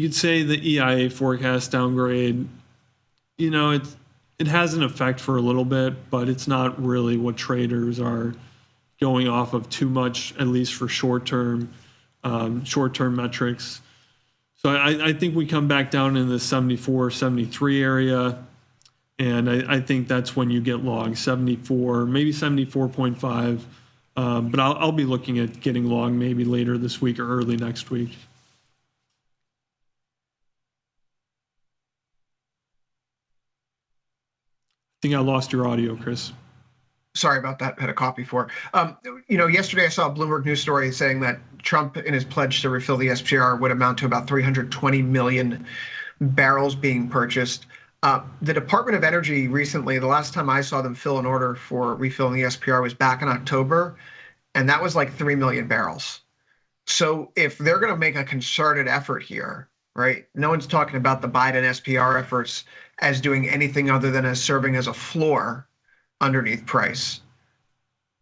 could say the EIA forecast downgrade, it has an effect for a little bit, but it's not really what traders are going off of too much, at least for short-term metrics. So I think we come back down in the 74, 73 area, and I think that's when you get long, 74, maybe 74.5. But I'll be looking at getting long maybe later this week or early next week. I think I lost your audio, Chris. Sorry about that. Had a copy for. Yesterday I saw a Bloomberg news story saying that Trump, in his pledge to refill the SPR, would amount to about 320 million barrels being purchased. The Department of Energy recently, the last time I saw them fill an order for refilling the SPR was back in October, and that was like 3 million barrels. So if they're going to make a concerted effort here, right? No one's talking about the Biden SPR efforts as doing anything other than as serving as a floor underneath price.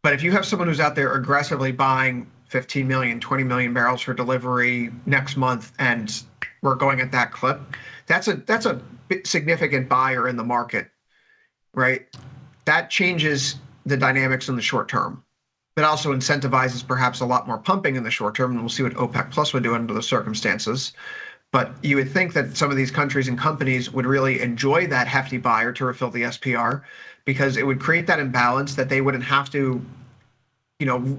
But if you have someone who's out there aggressively buying 15 million, 20 million barrels for delivery next month, and we're going at that clip, that's a significant buyer in the market, right? That changes the dynamics in the short term. That also incentivizes perhaps a lot more pumping in the short term, and we'll see what OPEC Plus would do under the circumstances. But you would think that some of these countries and companies would really enjoy that hefty buyer to refill the SPR, because it would create that imbalance that they wouldn't have to,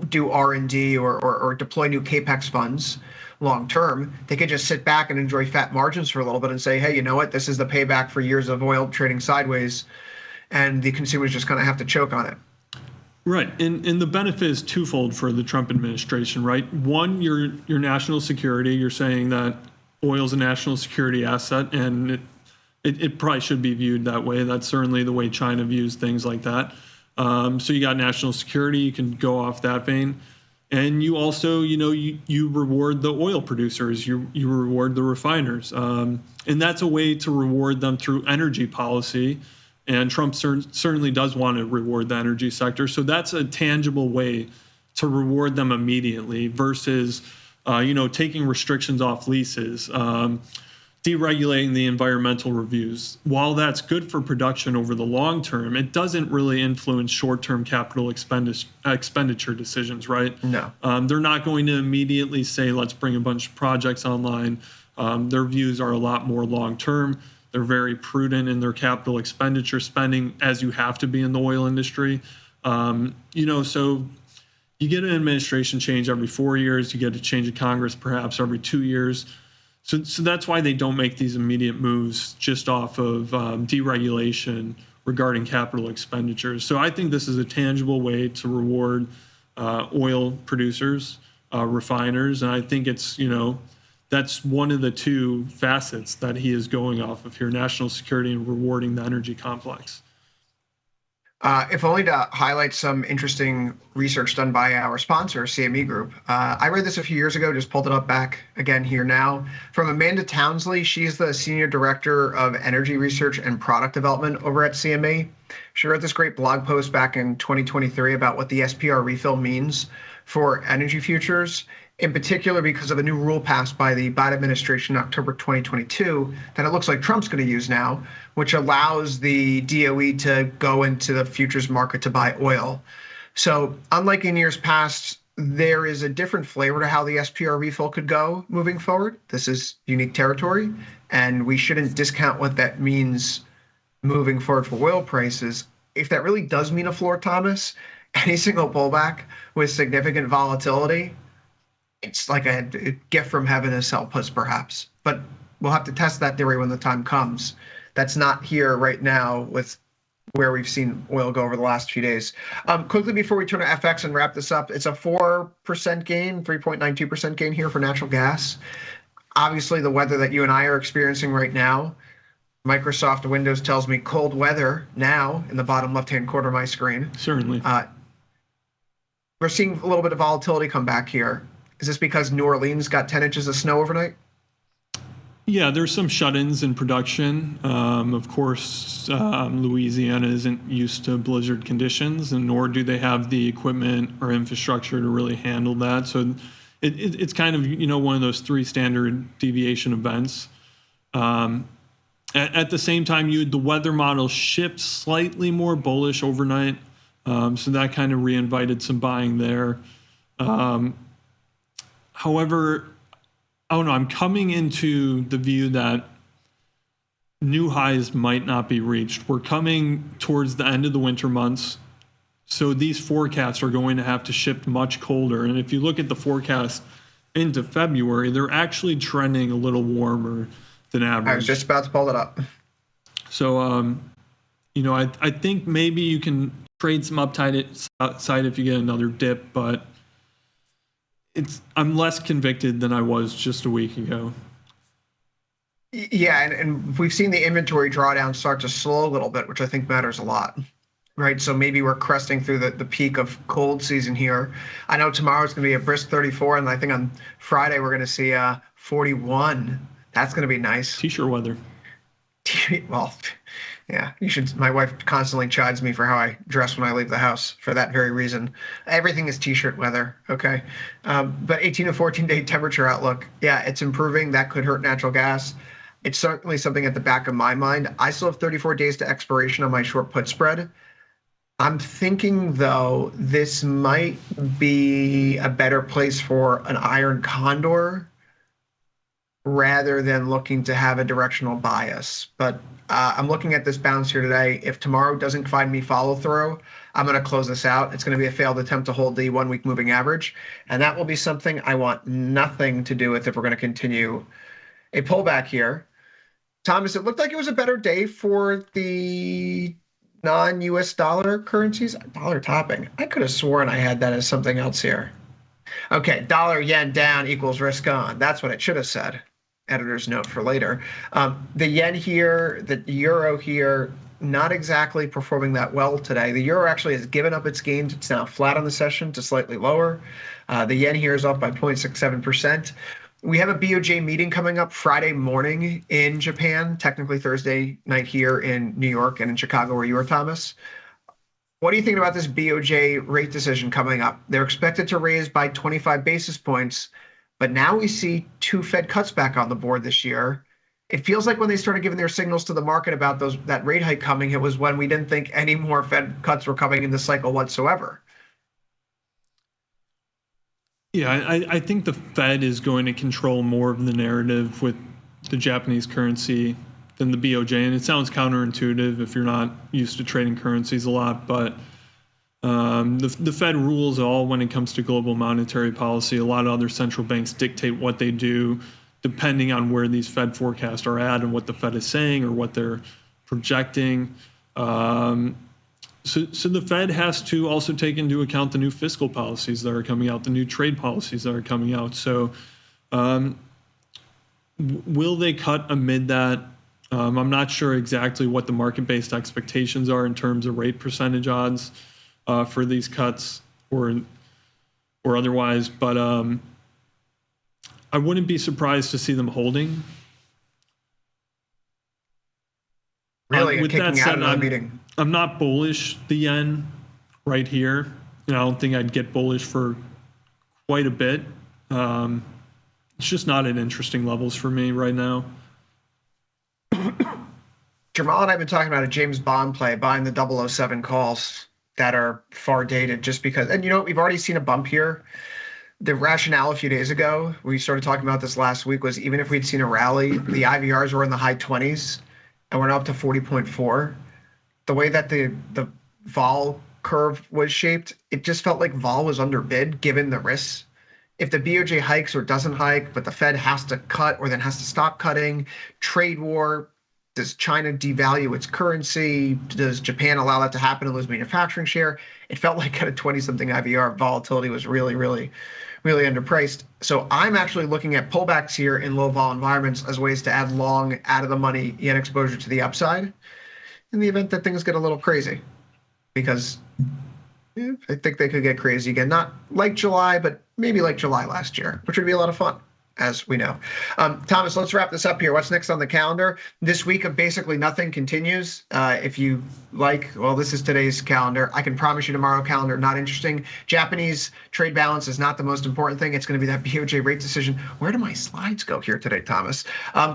do R&D or deploy new CAPEX funds long term. They could just sit back and enjoy fat margins for a little bit and say, hey, you know what? This is the payback for years of oil trading sideways, and the consumers just kind of have to choke on it. Right, and the benefit is twofold for the Trump administration, right? One, your national security. You're saying that oil is a national security asset, and it probably should be viewed that way. That's certainly the way China views things like that. So you got national security. You can go off that vein. And you also, you reward the oil producers. You reward the refiners. And that's a way to reward them through energy policy. And Trump certainly does want to reward the energy sector. So that's a tangible way to reward them immediately versus taking restrictions off leases, deregulating the environmental reviews. While that's good for production over the long term, it doesn't really influence short-term capital expenditure decisions, right? No. They're not going to immediately say, let's bring a bunch of projects online. Their views are a lot more long-term. They're very prudent in their capital expenditure spending, as you have to be in the oil industry. So you get an administration change every 4 years. You get a change of Congress perhaps every 2 years. So that's why they don't make these immediate moves just off of deregulation regarding capital expenditures. So I think this is a tangible way to reward oil producers, refiners, and I think it's, that's one of the two facets that he is going off of here: national security and rewarding the energy complex. If only to highlight some interesting research done by our sponsor, CME Group. I read this a few years ago, just pulled it up back again here now. From Amanda Townsley, she's the Senior Director of Energy Research and Product Development over at CME. She wrote this great blog post back in 2023 about what the SPR refill means for energy futures, in particular because of a new rule passed by the Biden administration in October 2022 that it looks like Trump's going to use now, which allows the DOE to go into the futures market to buy oil. So unlike in years past, there is a different flavor to how the SPR refill could go moving forward. This is unique territory, and we shouldn't discount what that means moving forward for oil prices. If that really does mean a floor, Thomas, any single pullback with significant volatility, it's like a gift from heaven, as Hell puts, perhaps. But we'll have to test that theory when the time comes. That's not here right now with where we've seen oil go over the last few days. Quickly before we turn to FX and wrap this up, it's a 4% gain, 3.92% gain here for natural gas. Obviously, the weather that you and I are experiencing right now, Microsoft Windows tells me cold weather now in the bottom left-hand corner of my screen. Certainly. We're seeing a little bit of volatility come back here. Is this because New Orleans got 10 inches of snow overnight? Yeah, there's some shut-ins in production. Of course, Louisiana isn't used to blizzard conditions, and nor do they have the equipment or infrastructure to really handle that. So it's kind of, one of those three standard deviation events. At the same time, the weather model shift slightly more bullish overnight. So that kind of reinvited some buying there. However, I don't know, I'm coming into the view that new highs might not be reached. We're coming towards the end of the winter months, so these forecasts are going to have to shift much colder. And if you look at the forecast into February, they're actually trending a little warmer than average. I was just about to pull it up. So, I think maybe you can trade some upside if you get another dip, but I'm less convicted than I was just a week ago. Yeah, and we've seen the inventory drawdown start to slow a little bit, which I think matters a lot, right? So maybe we're cresting through the peak of cold season here. I know tomorrow's going to be a brisk 34, and I think on Friday we're going to see 41. That's going to be nice. T-shirt weather. Well, yeah, you should. My wife constantly chides me for how I dress when I leave the house for that very reason. Everything is t-shirt weather, okay? But 18 to 14 day temperature outlook, yeah, it's improving. That could hurt natural gas. It's certainly something at the back of my mind. I still have 34 days to expiration on my short put spread. I'm thinking, though, this might be a better place for an iron condor rather than looking to have a directional bias. But I'm looking at this bounce here today. If tomorrow doesn't find me follow through, I'm going to close this out. It's going to be a failed attempt to hold the 1 week moving average. And that will be something I want nothing to do with if we're going to continue a pullback here. Thomas, it looked like it was a better day for the non-US dollar currencies. Dollar topping. I could have sworn I had that as something else here. Okay, dollar yen down equals risk on. That's what it should have said. Editor's note for later. The yen here, the euro here, not exactly performing that well today. The euro actually has given up its gains. It's now flat on the session to slightly lower. The yen here is off by 0.67%. We have a BOJ meeting coming up Friday morning in Japan, technically Thursday night here in New York and in Chicago where you are, Thomas. What are you thinking about this BOJ rate decision coming up? They're expected to raise by 25 basis points, but now we see 2 Fed cuts back on the board this year. It feels like when they started giving their signals to the market about that rate hike coming, it was when we didn't think any more Fed cuts were coming in this cycle whatsoever. Yeah, I think the Fed is going to control more of the narrative with the Japanese currency than the BOJ. And it sounds counterintuitive if you're not used to trading currencies a lot, but the Fed rules all when it comes to global monetary policy. A lot of other central banks dictate what they do depending on where these Fed forecasts are at and what the Fed is saying or what they're projecting. So the Fed has to also take into account the new fiscal policies that are coming out, the new trade policies that are coming out. So will they cut amid that? I'm not sure exactly what the market-based expectations are in terms of rate percentage odds for these cuts or otherwise, but I wouldn't be surprised to see them holding. Really, kicking out of the meeting. I'm not bullish the yen right here. I don't think I'd get bullish for quite a bit. It's just not at interesting levels for me right now. Jamal and I have been talking about a James Bond play, buying the 007 calls that are far dated just because, and we've already seen a bump here. The rationale a few days ago, we started talking about this last week, was even if we'd seen a rally, the IVRs were in the high 20s and we're now up to 40.4. The way that the vol curve was shaped, it just felt like vol was underbid given the risks. If the BOJ hikes or doesn't hike, but the Fed has to cut or then has to stop cutting, trade war, does China devalue its currency? Does Japan allow that to happen and lose manufacturing share? It felt like at a 20-something IVR, volatility was really, really, really underpriced. So I'm actually looking at pullbacks here in low vol environments as ways to add long, out of the money yen exposure to the upside in the event that things get a little crazy. Because I think they could get crazy again. Not like July, but maybe like July last year, which would be a lot of fun, as we know. Thomas, let's wrap this up here. What's next on the calendar? This week of basically nothing continues. If you like, well, this is today's calendar. I can promise you tomorrow calendar, not interesting. Japanese trade balance is not the most important thing. It's going to be that BOJ rate decision. Where do my slides go here today, Thomas?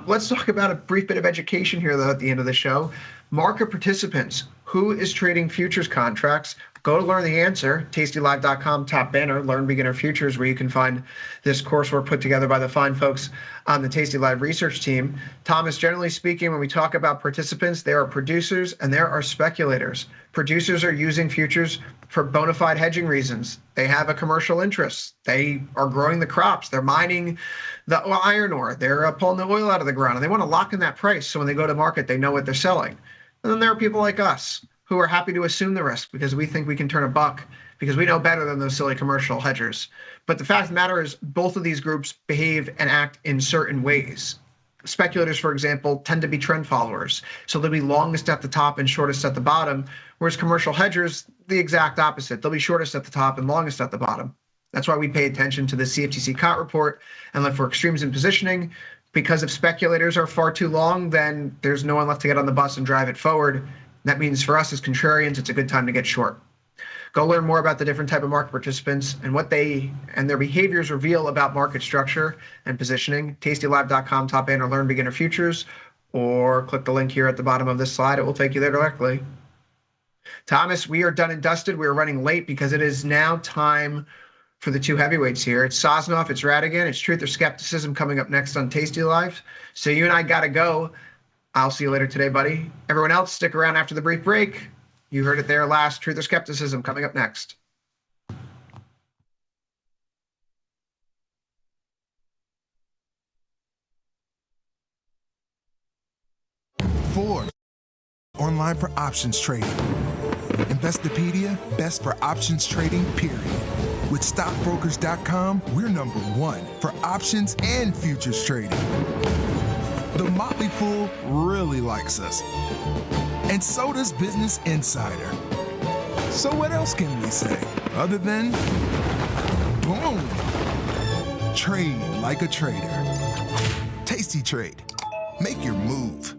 Let's talk about a brief bit of education here, though, at the end of the show. Market participants, who is trading futures contracts? Go to learn the answer, tastylive.com, top banner, learn beginner futures, where you can find this coursework put together by the fine folks on the Tasty Live research team. Thomas, generally speaking, when we talk about participants, there are producers and there are speculators. Producers are using futures for bona fide hedging reasons. They have a commercial interest. They are growing the crops. They're mining the iron ore. They're pulling the oil out of the ground, and they want to lock in that price so when they go to market, they know what they're selling. And then there are people like us who are happy to assume the risk because we think we can turn a buck because we know better than those silly commercial hedgers. But the fact of the matter is both of these groups behave and act in certain ways. Speculators, for example, tend to be trend followers. So they'll be longest at the top and shortest at the bottom, whereas commercial hedgers, the exact opposite. They'll be shortest at the top and longest at the bottom. That's why we pay attention to the CFTC COT report and look for extremes in positioning. Because if speculators are far too long, then there's no one left to get on the bus and drive it forward. That means for us as contrarians, it's a good time to get short. Go learn more about the different type of market participants and what they and their behaviors reveal about market structure and positioning. tastylive.com, top banner, learn beginner futures, or click the link here at the bottom of this slide. It will take you there directly. Thomas, we are done and dusted. We are running late because it is now time for the two heavyweights here. It's Sosnoff, it's Radigan, it's Truth or Skepticism coming up next on Tasty Live. So you and I got to go. I'll see you later today, buddy. Everyone else, stick around after the brief break. You heard it there last. Truth or Skepticism coming up next. Forex, online for options trading. Investopedia, best for options trading, period. With stockbrokers.com, we're number one for options and futures trading. The Motley Fool really likes us. And so does Business Insider. So what else can we say other than boom? Trade like a trader. Tasty Trade. Make your move.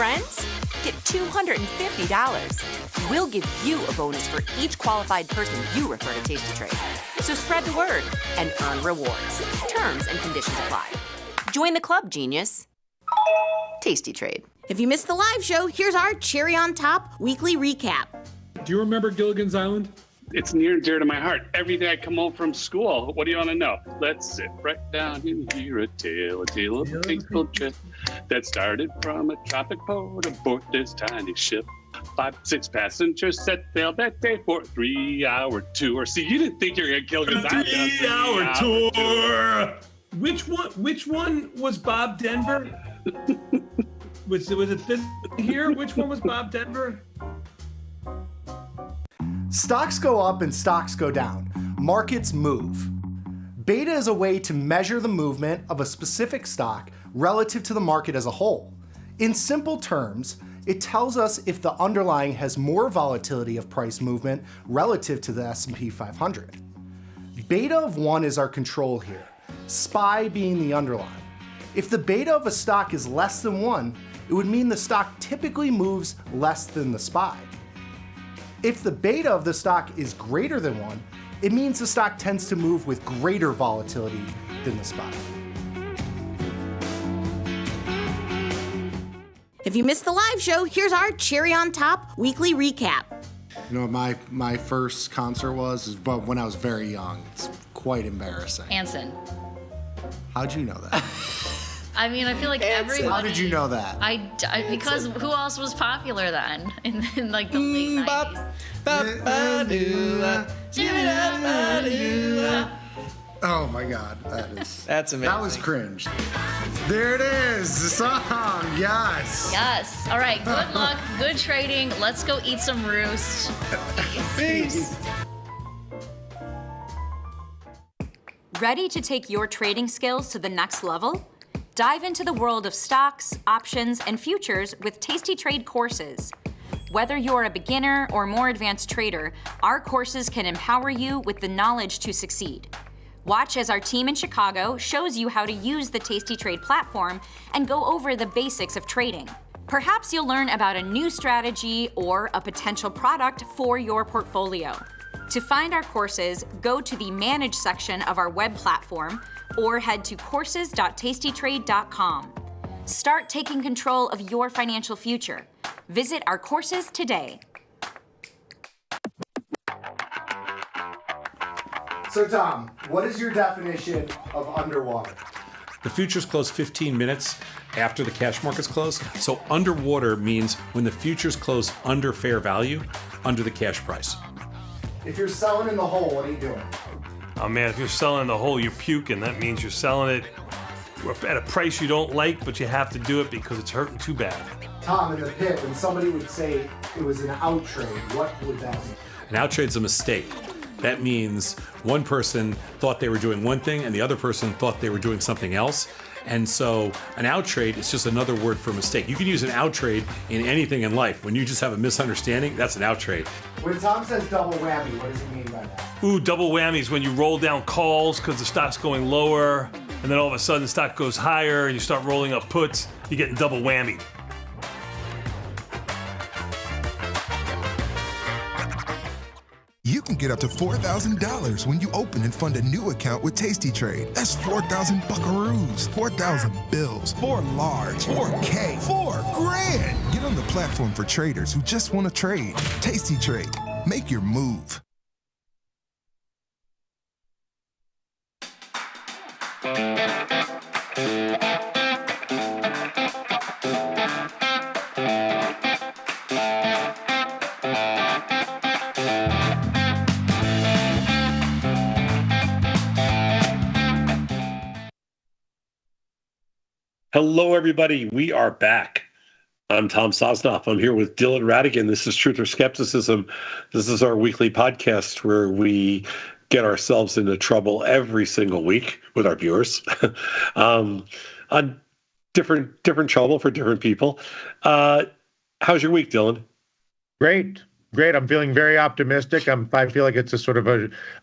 friends? Get $250. We'll give you a bonus for each qualified person you refer to Tasty Trade. So spread the word and earn rewards. Terms and conditions apply. Join the club, genius. Tasty Trade. If you missed the live show, here's our cherry on top weekly recap. Do you remember Gilligan's Island? It's near and dear to my heart. Every day I come home from school. What do you want to know? Let's sit right down and hear a tale of a fateful trip that started from a tropic port aboard this tiny ship. 5-6 passengers set sail that day for a 3-hour tour. See, you didn't think you were going to Gilligan's Island. 3-hour tour. Which one was Bob Denver? was it this here? Which one was Bob Denver? Stocks go up and stocks go down. Markets move. Beta is a way to measure the movement of a specific stock relative to the market as a whole. In simple terms, it tells us if the underlying has more volatility of price movement relative to the S&P 500. Beta of 1 is our control here, SPY being the underlying. If the beta of a stock is less than 1, it would mean the stock typically moves less than the SPY. If the beta of the stock is greater than 1, it means the stock tends to move with greater volatility than the SPY. If you missed the live show, here's our cherry on top weekly recap. You know what my first concert was but when I was very young. It's quite embarrassing. Anson. How'd you know that? I mean, I feel like everybody. How did you know that? Because who else was popular then in like the late 90s? Oh my God, that's amazing. That was cringe. There it is, the song. Yes. Yes. All right. Good luck. Good trading. Let's go eat some roost. Peace. Ready to take your trading skills to the next level? Dive into the world of stocks, options, and futures with Tasty Trade courses. Whether you're a beginner or more advanced trader, our courses can empower you with the knowledge to succeed. Watch as our team in Chicago shows you how to use the Tasty Trade platform and go over the basics of trading. Perhaps you'll learn about a new strategy or a potential product for your portfolio. To find our courses, go to the Manage section of our web platform or head to courses.tastytrade.com. Start taking control of your financial future. Visit our courses today. So Tom, what is your definition of underwater? The futures close 15 minutes after the cash markets close. So underwater means when the futures close under fair value, under the cash price. If you're selling in the hole, what are you doing? Oh man, if you're selling the hole, you're puking. That means you're selling it at a price you don't like, but you have to do it because it's hurting too bad. Tom, in the pit, when somebody would say it was an out trade, what would that mean? An out trade's a mistake. That means one person thought they were doing one thing and the other person thought they were doing something else. And so an out trade is just another word for mistake. You can use an out trade in anything in life. When you just have a misunderstanding, that's an out trade. When Tom says double whammy, what does he mean by that? Ooh, double whammies when you roll down calls because the stock's going lower, and then all of a sudden the stock goes higher and you start rolling up puts, you're getting double whammied. You can get up to $4,000 when you open and fund a new account with Tasty Trade. That's 4,000 buckaroos, 4,000 bills, 4 large, 4K, 4 grand. Get on the platform for traders who just want to trade. Tasty Trade. Make your move. Hello, everybody. We are back. I'm Tom Sosnoff. I'm here with Dylan Radigan. This is Truth or Skepticism. This is our weekly podcast where we get ourselves into trouble every single week with our viewers on different trouble for different people. How's your week, Dylan? Great. I'm feeling very optimistic. I feel like it's a sort of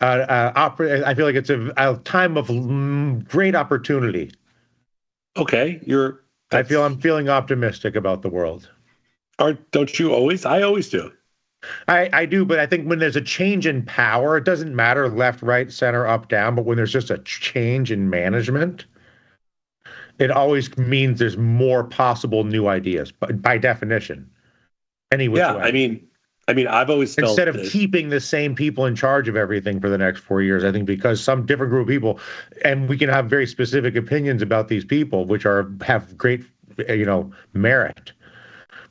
I feel like it's a time of great opportunity. Okay, you're I'm feeling optimistic about the world. Don't you always? I always do. I do, but I think when there's a change in power, it doesn't matter left, right, center, up, down, but when there's just a change in management, it always means there's more possible new ideas, but by definition. Any which way. I mean, I've always felt instead of keeping the same people in charge of everything for the next 4 years, I think because some different group of people, and we can have very specific opinions about these people, which have great, merit.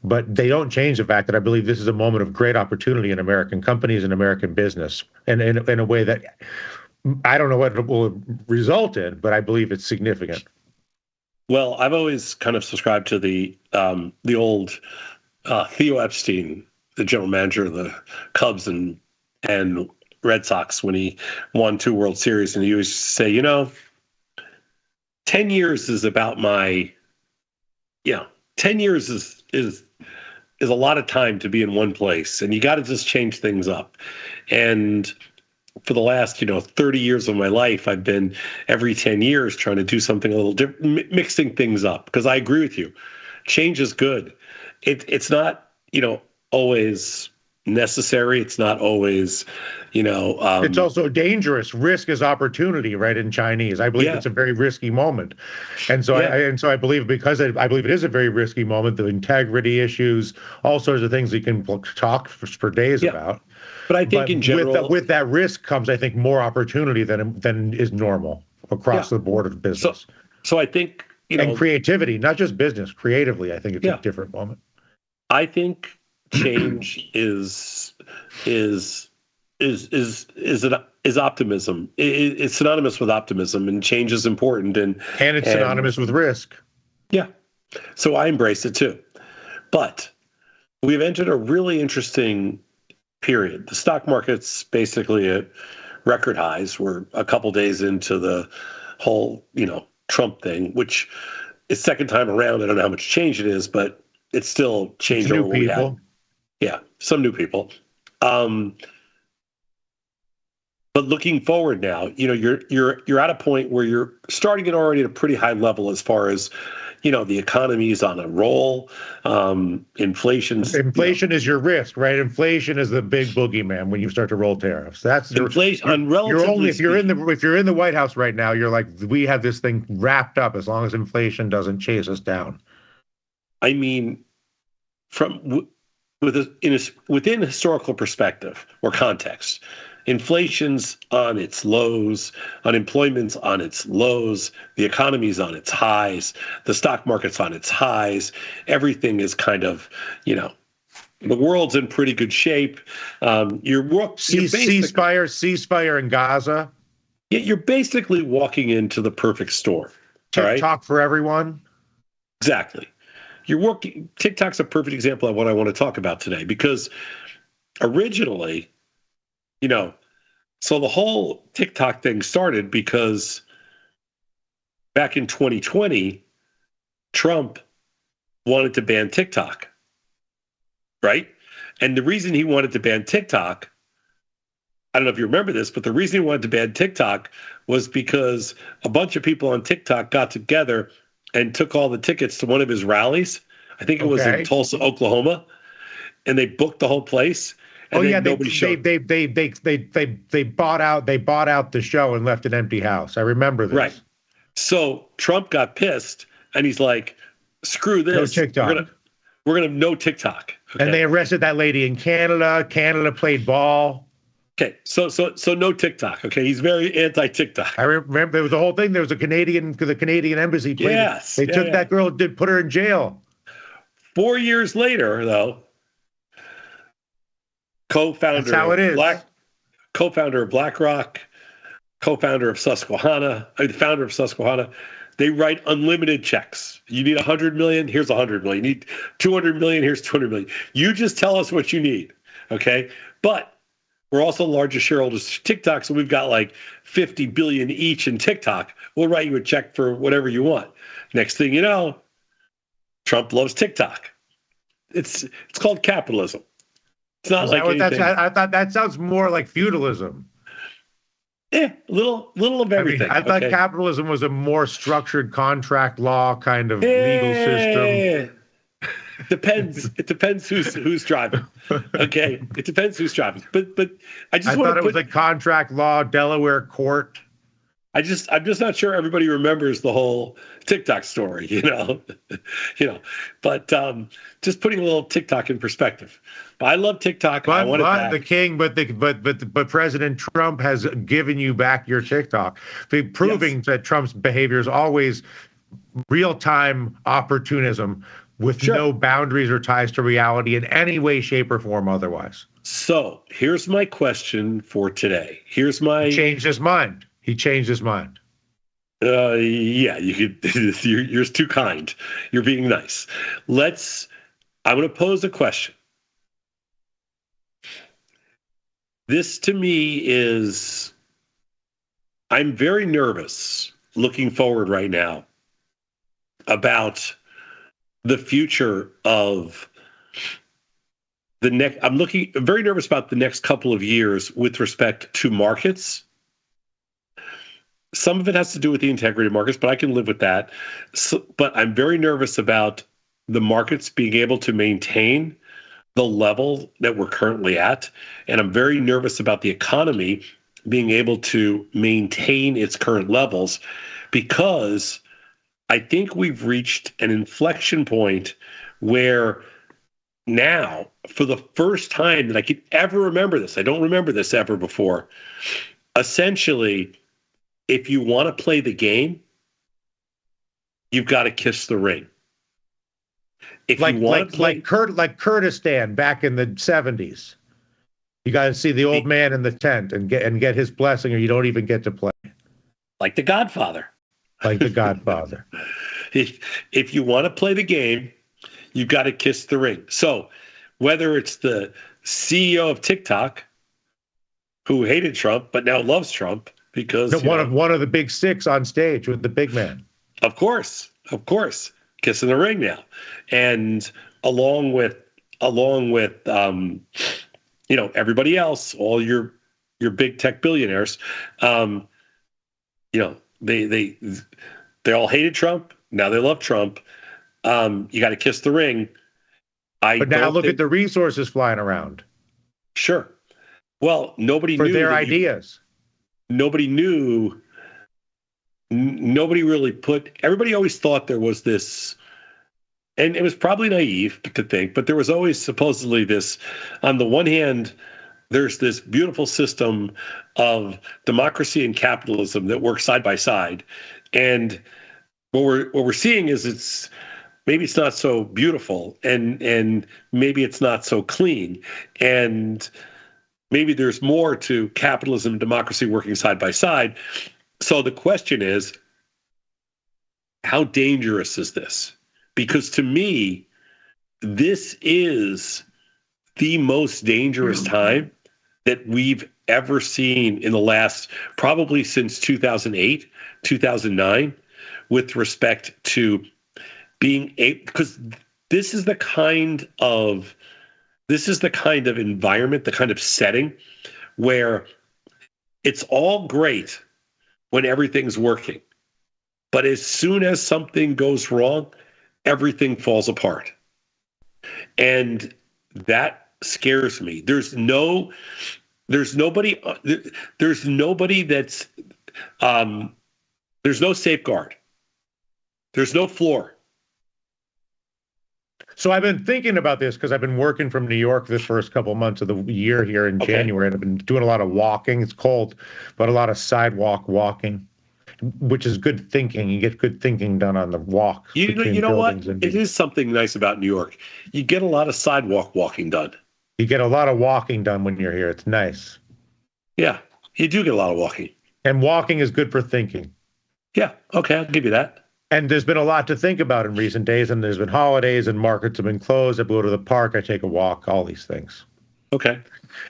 But they don't change the fact that I believe this is a moment of great opportunity in American companies and American business, and in a way that I don't know what it will result in, but I believe it's significant. Well, I've always kind of subscribed to the old Theo Epstein, the general manager of the Cubs and Red Sox, when he won 2 World Series, and he used to say, 10 years is about 10 years is a lot of time to be in one place, and you got to just change things up. And for the last, 30 years of my life, I've been every 10 years trying to do something a little different, mixing things up, because I agree with you. Change is good. It's not, always necessary. It's not always, it's also dangerous. Risk is opportunity, right? In Chinese, I believe it's a very risky moment, and so I believe I believe it is a very risky moment. The integrity issues, all sorts of things we can talk for days about. But I think in general, with that risk comes, I think, more opportunity than is normal across the board of business. So I think and creativity, not just business, creatively, I think it's a different moment. I think change is optimism. It's synonymous with optimism, and change is important, and it's synonymous with risk. Yeah, so I embrace it too. But we've entered a really interesting period. The stock market's basically at record highs. We're a couple days into the whole, Trump thing, which is second time around. I don't know how much change it is, but it's still changed over what we had. Yeah, some new people. But looking forward now, you're at a point where you're starting it already at a pretty high level as far as, the economy is on a roll. Inflation is your risk, right? Inflation is the big boogeyman when you start to roll tariffs. That's inflation. If you're in the White House right now, you're like, we have this thing wrapped up as long as inflation doesn't chase us down. I mean, within historical perspective or context, inflation's on its lows, unemployment's on its lows, the economy's on its highs, the stock market's on its highs. Everything is kind of, the world's in pretty good shape. Ceasefire in Gaza. Yeah, you're basically walking into the perfect storm. TikTok for everyone. Exactly. TikTok's a perfect example of what I want to talk about today, because originally, so the whole TikTok thing started because back in 2020, Trump wanted to ban TikTok, right? And the reason he wanted to ban TikTok, I don't know if you remember this, but the reason he wanted to ban TikTok was because a bunch of people on TikTok got together and took all the tickets to one of his rallies. I think it was in Tulsa, Oklahoma, and they booked the whole place. And nobody showed. They bought out the show and left an empty house. I remember this. Right. So Trump got pissed, and he's like, "Screw this! No TikTok. We're gonna no TikTok." Okay? And they arrested that lady in Canada. Canada played ball. Okay, so no TikTok. Okay, he's very anti-TikTok. I remember there was a whole thing. There was the Canadian embassy. They took that girl, put her in jail. 4 years later, though, co-founder of BlackRock, co-founder of Susquehanna, the founder of Susquehanna, they write unlimited checks. You need 100 million, here's 100 million. You need 200 million, here's 200 million. You just tell us what you need, okay? But we're also the largest shareholders of TikTok, so we've got like 50 billion each in TikTok. We'll write you a check for whatever you want. Next thing you know, Trump loves TikTok. It's called capitalism. It's not like anything. I thought that sounds more like feudalism. little of everything. I thought okay? capitalism was a more structured contract law kind of legal system. Depends. It depends who's driving. Okay, it depends who's driving. But I just I want thought to it was a contract law, Delaware court. I'm just not sure everybody remembers the whole TikTok story, But just putting a little TikTok in perspective. But I love TikTok. I want it back. The king, but President Trump has given you back your TikTok, proving that Trump's behavior is always real-time opportunism with no boundaries or ties to reality in any way, shape, or form otherwise. So here's my question for today. He changed his mind. He changed his mind. Yeah, you could. You're too kind. You're being nice. I'm going to pose a question. This to me is, I'm very nervous looking forward right now about the future of the next. I'm very nervous about the next couple of years with respect to markets. Some of it has to do with the integrity of markets, but I can live with that. But I'm very nervous about the markets being able to maintain the level that we're currently at. And I'm very nervous about the economy being able to maintain its current levels, because I think we've reached an inflection point where now, for the first time that I could ever remember this, I don't remember this ever before, essentially, if you want to play the game, you've got to kiss the ring. If you want to play like Kurdistan back in the 70s, you got to see the old man in the tent and get his blessing, or you don't even get to play. Like The Godfather. Like The Godfather. If you want to play the game, you've got to kiss the ring. So whether it's the CEO of TikTok, who hated Trump but now loves Trump because one of the big six on stage with the big man. Of course, kissing the ring now, and along with everybody else, all your big tech billionaires, they all hated Trump. Now they love Trump. You got to kiss the ring. But now look at the resources flying around. Sure. Well, nobody knew their ideas. Nobody knew. Nobody really everybody always thought there was this, and it was probably naive to think, but there was always supposedly this, on the one hand, there's this beautiful system of democracy and capitalism that work side by side. And what we're seeing is maybe it's not so beautiful, and maybe it's not so clean, and maybe there's more to capitalism and democracy working side by side. So the question is, how dangerous is this? Because to me, this is the most dangerous time that we've ever seen in the last, probably since 2008, 2009, with respect to being because this is the kind of environment, the kind of setting where it's all great when everything's working, but as soon as something goes wrong, everything falls apart. And that scares me. There's nobody that's there's no safeguard. There's no floor. So I've been thinking about this because I've been working from New York the first couple of months of the year here in January, and I've been doing a lot of walking. It's cold, but a lot of sidewalk walking, which is good thinking. You get good thinking done on the walk. You know what? It is something nice about New York. You get a lot of sidewalk walking done. You get a lot of walking done when you're here. It's nice. Yeah, you do get a lot of walking. And walking is good for thinking. Yeah, okay, I'll give you that. And there's been a lot to think about in recent days, and there's been holidays and markets have been closed. I go to the park, I take a walk, all these things. Okay.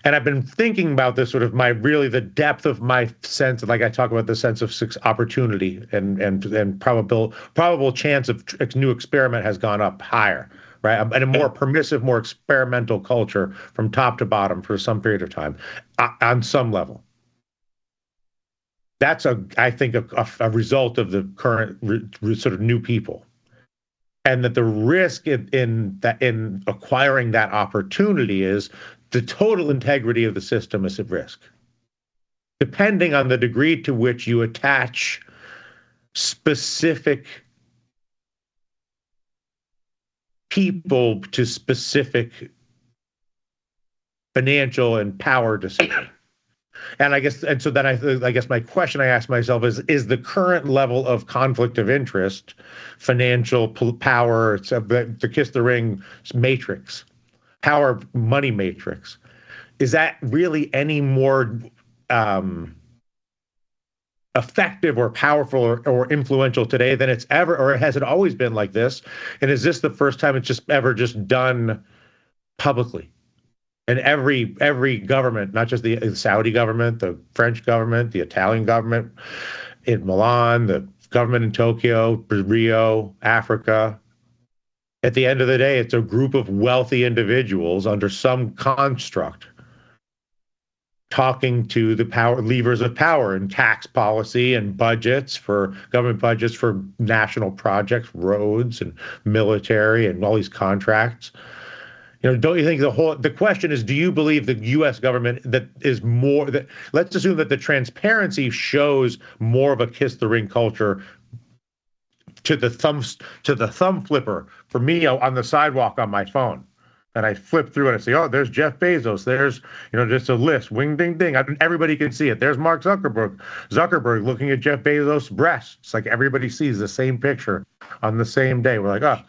And I've been thinking about this sort of the depth of my sense, like I talk about the sense of opportunity and probable chance of new experiment has gone up higher, right? And a more permissive, more experimental culture from top to bottom for some period of time on some level. That's I think a result of the current sort of new people, and that the risk in acquiring that opportunity is the total integrity of the system is at risk, depending on the degree to which you attach specific people to specific financial and power decisions. And I guess my question I ask myself is the current level of conflict of interest, financial power, it's the kiss the ring matrix, power money matrix, is that really any more effective or powerful or influential today than it's ever, or has it always been like this? And is this the first time it's ever done publicly? And every government, not just the Saudi government, the French government, the Italian government in Milan, the government in Tokyo, Rio, Africa, at the end of the day, it's a group of wealthy individuals under some construct talking to the levers of power in tax policy and government budgets for national projects, roads and military and all these contracts. Don't you think the question is, do you believe the U.S. government let's assume that the transparency shows more of a kiss the ring culture to the thumb flipper for me on the sidewalk on my phone, and I flip through and I say, oh, there's Jeff Bezos, there's just a list, wing ding ding, everybody can see it. There's Mark Zuckerberg looking at Jeff Bezos' breasts. It's like everybody sees the same picture on the same day. We're like, oh.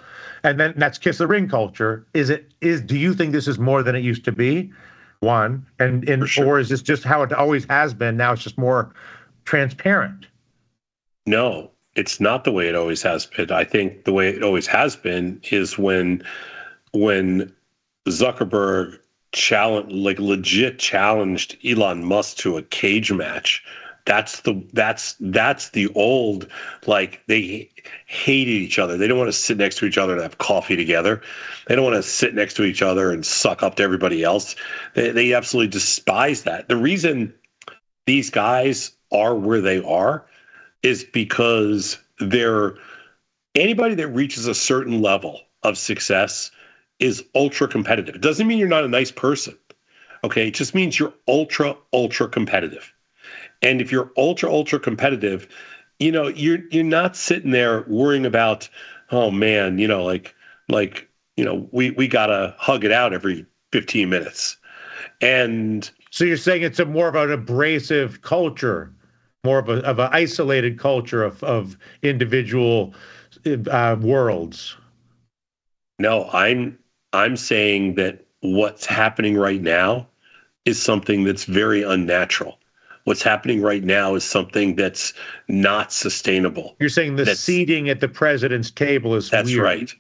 And then that's kiss the ring culture. Do you think this is more than it used to be? One, or is this just how it always has been? Now it's just more transparent. No, it's not the way it always has been. I think the way it always has been is when Zuckerberg legit challenged Elon Musk to a cage match. That's the old, like, they hated each other. They don't want to sit next to each other and have coffee together. They don't want to sit next to each other and suck up to everybody else. They absolutely despise that. The reason these guys are where they are is because anybody that reaches a certain level of success is ultra competitive. It doesn't mean you're not a nice person. Okay, it just means you're ultra competitive. And if you're ultra competitive, you're not sitting there worrying about, oh man, we gotta hug it out every 15 minutes. And so you're saying it's more of an abrasive culture, more of an isolated culture of individual worlds. No, I'm saying that what's happening right now is something that's very unnatural. What's happening right now is something that's not sustainable. You're saying the seating at the president's table is that's weird. Right.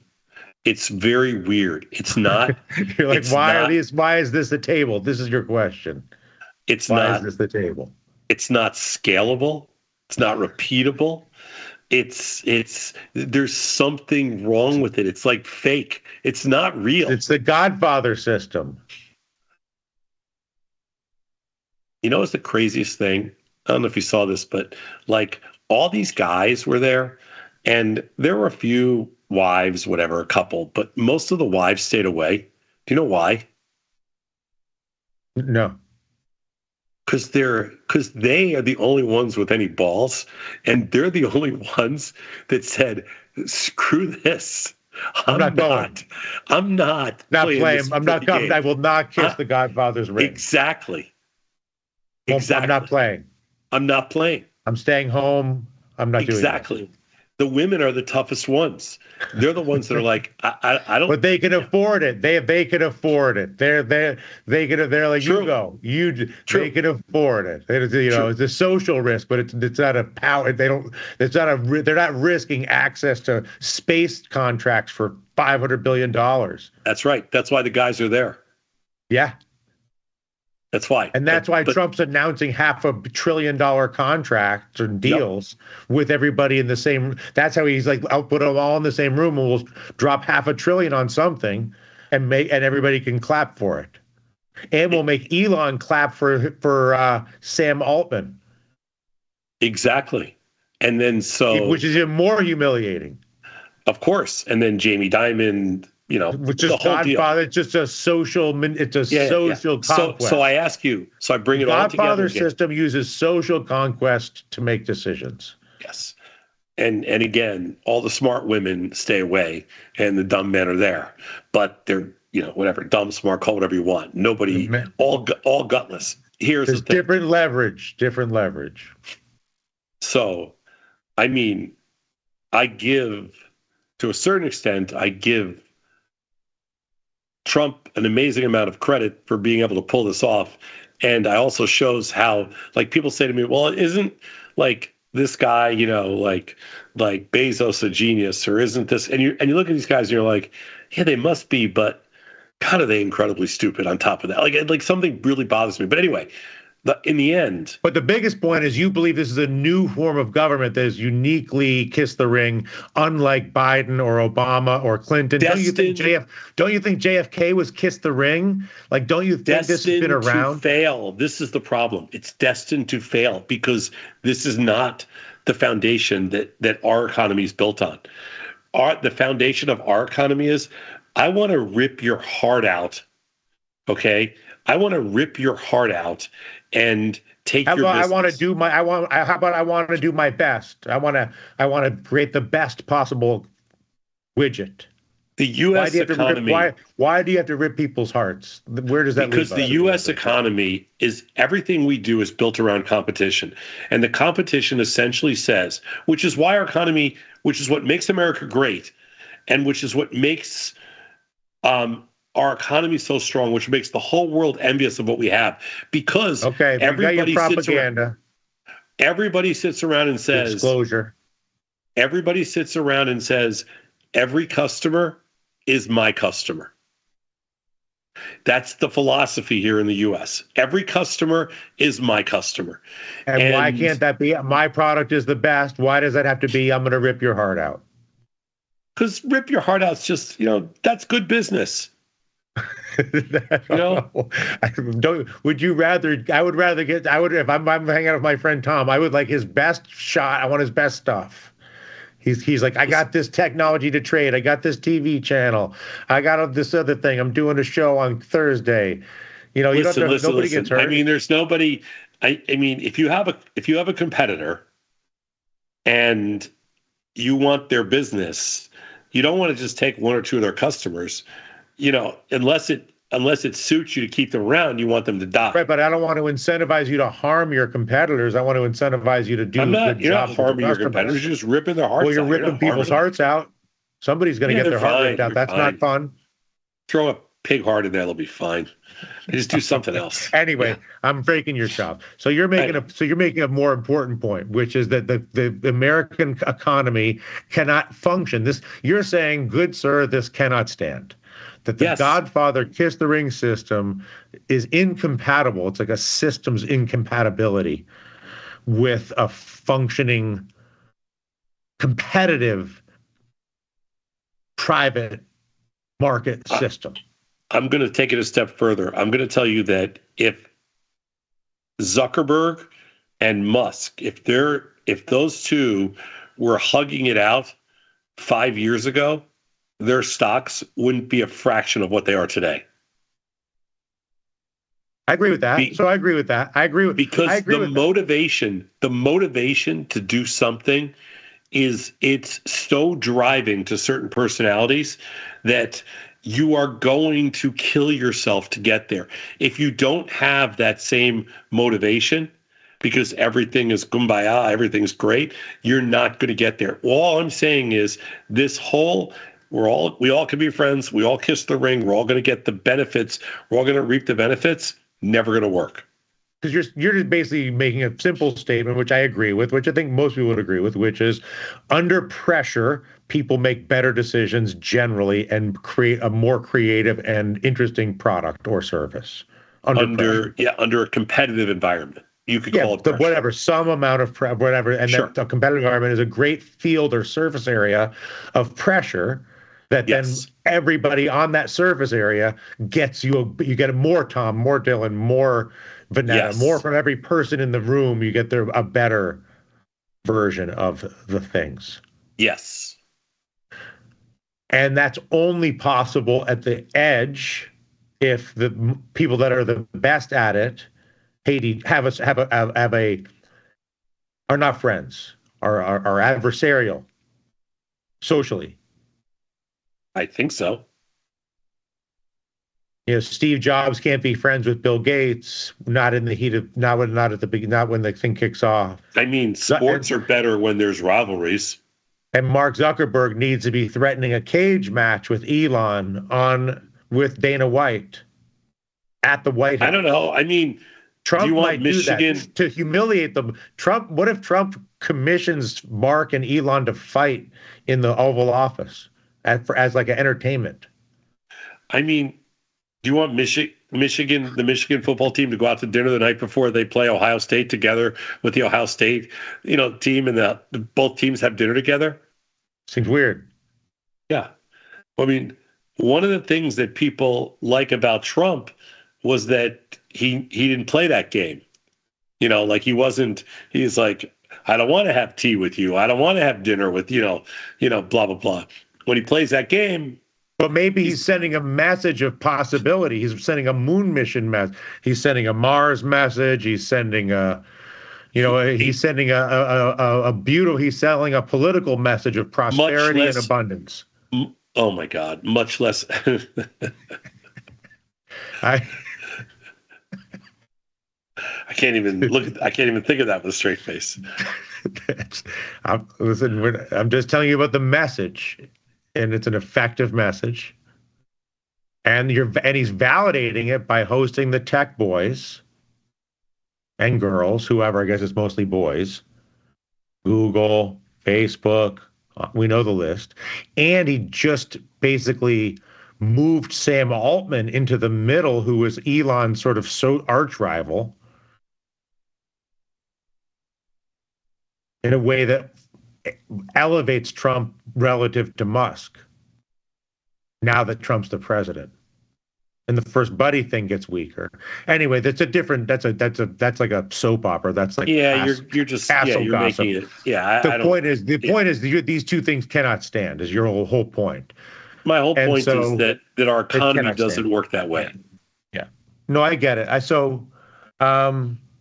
It's very weird. It's not. You're like, why is this the table? This is your question. Why is this the table? It's not scalable. It's not repeatable. There's something wrong with it. It's like fake. It's not real. It's the Godfather system. What's the craziest thing? I don't know if you saw this, but like all these guys were there, and there were a few wives, whatever, a couple, but most of the wives stayed away. Do you know why? No. Because they are the only ones with any balls, and they're the only ones that said, "Screw this. I'm not playing. I will not kiss the Godfather's ring." Exactly. I'm not playing. I'm not playing. I'm staying home. I'm not doing that. Exactly. The women are the toughest ones. They're the ones that are like, I don't. But they can afford it. They can afford it. They're like, True. you go. True. They can afford it. It's a social risk, but it's not a power. They're not risking access to space contracts for $500 billion. That's right. That's why the guys are there. Yeah. That's why. And that's why Trump's announcing $500 billion contracts or deals with everybody in the same. That's how he's like, I'll put them all in the same room and we'll drop $500 billion on something and everybody can clap for it. And we'll make Elon clap for Sam Altman. Exactly. And then which is even more humiliating. Of course. And then Jamie Dimon, which the is whole deal. Godfather. It's just a social. It's a social conquest. So I ask you. So I bring it all together. Godfather system uses social conquest to make decisions. Yes. And again, all the smart women stay away, and the dumb men are there. But they're whatever, dumb, smart, call whatever you want. Nobody, all gutless. There's the thing. Different leverage. So, I mean, to a certain extent, I give Trump an amazing amount of credit for being able to pull this off. And I also shows how, like, people say to me, well, isn't like this guy, like Bezos a genius, or isn't this? And you look at these guys and you're like, yeah, they must be, but God, are they incredibly stupid on top of that? Like something really bothers me. But anyway, in the end. But the biggest point is you believe this is a new form of government that is uniquely kiss the ring, unlike Biden or Obama or Clinton. Don't you think JFK was kiss the ring? Like, don't you think this has been around? To fail. This is the problem. It's destined to fail because this is not the foundation that our economy is built on. The foundation of our economy is, I want to rip your heart out. Okay? I want to rip your heart out and take your business. I want to do my best. I want to create the best possible widget. The U.S. economy. Why do you have to rip people's hearts? Where does that lead? Because the U.S. economy is, everything we do is built around competition, and the competition essentially says, which is why our economy, which is what makes America great, and which is what makes our economy so strong, which makes the whole world envious of what we have, because everybody sits around and says, disclosure. Everybody sits around and says, every customer is my customer. That's the philosophy here in the U.S. Every customer is my customer. And why can't that be? My product is the best. Why does that have to be? I'm going to rip your heart out. Because rip your heart out is just, that's good business. Would you rather? I would rather get. If I'm hanging out with my friend Tom, I would like his best shot. I want his best stuff. He's like, I got this technology to trade. I got this TV channel. I got this other thing. I'm doing a show on Thursday. Nobody gets hurt. I mean, there's nobody. I mean, if you have a competitor, and you want their business, you don't want to just take one or two of their customers. Unless it suits you to keep them around, you want them to die. Right, but I don't want to incentivize you to harm your competitors. I want to incentivize you to do a good job. You're not harming your competitors. You're just ripping their hearts out. Well, you're ripping people's hearts out. Somebody's going to get their heart ripped out. That's not fun. Throw a pig heart in there. It'll be fine. Just do something else. Anyway, I'm breaking your shop. So you're making a more important point, which is that the American economy cannot function. You're saying, good sir, this cannot stand. That the Godfather kiss the ring system is incompatible. It's like a systems incompatibility with a functioning, competitive, private market system. I'm going to take it a step further. I'm going to tell you that if Zuckerberg and Musk, if those two were hugging it out 5 years ago, their stocks wouldn't be a fraction of what they are today. I agree with that. Because the motivation to do something it's so driving to certain personalities that you are going to kill yourself to get there. If you don't have that same motivation, because everything is kumbaya, everything's great, you're not going to get there. All I'm saying is we all can be friends. We all kiss the ring. We're all going to get the benefits. We're all going to reap the benefits. Never going to work. Because you're just basically making a simple statement, which I agree with, which I think most people would agree with, which is under pressure, people make better decisions generally and create a more creative and interesting product or service. Under a competitive environment. You could call it pressure. Whatever, some amount of whatever, and sure. That a competitive environment is a great field or surface area of pressure that then everybody on that surface area gets you get more Tom, more Dylan, more Vanessa, more from every person in the room. You get a better version of the things. Yes. And that's only possible at the edge if the people that are the best at it are not friends, are adversarial socially. I think so. Steve Jobs can't be friends with Bill Gates, not in the heat of, not when the thing kicks off. I mean, sports are better when there's rivalries. And Mark Zuckerberg needs to be threatening a cage match with Elon with Dana White at the White House. I don't know. I mean, Trump do you want might Michigan do that to humiliate them. What if Trump commissions Mark and Elon to fight in the Oval Office as like an entertainment? I mean, do you want the Michigan football team to go out to dinner the night before they play Ohio State together with the Ohio State, team, and both teams have dinner together? Seems weird. Yeah. I mean, one of the things that people like about Trump was that he didn't play that game. He's like, I don't want to have tea with you. I don't want to have dinner with, blah, blah, blah. When he plays that game. But maybe he's sending a message of possibility. He's sending a moon mission message. He's sending a Mars message. He's sending he's selling a political message of prosperity and abundance. Oh my God, much less. I can't even think of that with a straight face. I'm just telling you about the message. And it's an effective message, and he's validating it by hosting the tech boys and girls, whoever. I guess it's mostly boys. Google, Facebook, we know the list. And he just basically moved Sam Altman into the middle, who was Elon's sort of arch rival, in a way that elevates Trump relative to Musk now that Trump's the president. And the first buddy thing gets weaker. Anyway, that's like a soap opera. That's like you're just making it. Yeah, the point is these two things cannot stand. Is your whole point? My whole point is that our economy doesn't work that way. Yeah. No, I get it.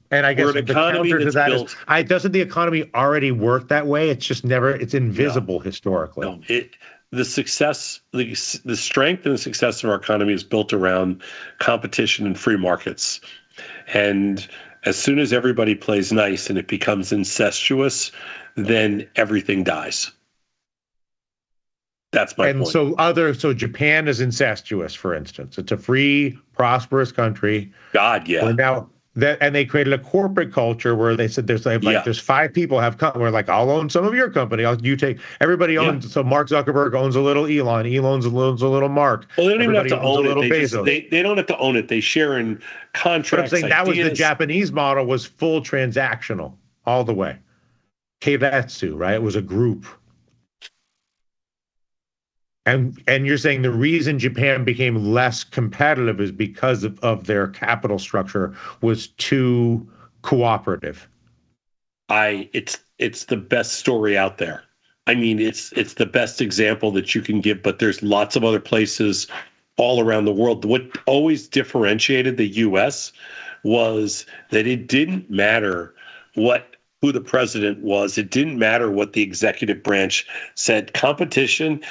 And I guess the counter to that is, doesn't the economy already work that way? It's just it's invisible historically. No, the success, the strength and the success of our economy is built around competition and free markets. And as soon as everybody plays nice and it becomes incestuous, then everything dies. That's my point. So Japan is incestuous, for instance. It's a free, prosperous country. God, yeah. And they created a corporate culture where they said there's 5 people we're like, I'll own some of your company. Everybody owns. Yeah. So Mark Zuckerberg owns a little Elon. Elon owns a little Mark. Well, they don't even have to own it. They don't have to own it. They share in contracts. But I'm saying that was the Japanese model, was full transactional all the way. Keiretsu, right? It was a group. And you're saying the reason Japan became less competitive is because of their capital structure was too cooperative. It's the best story out there. I mean, it's the best example that you can give, but there's lots of other places all around the world. What always differentiated the US was that it didn't matter who the president was. It didn't matter what the executive branch said. Competition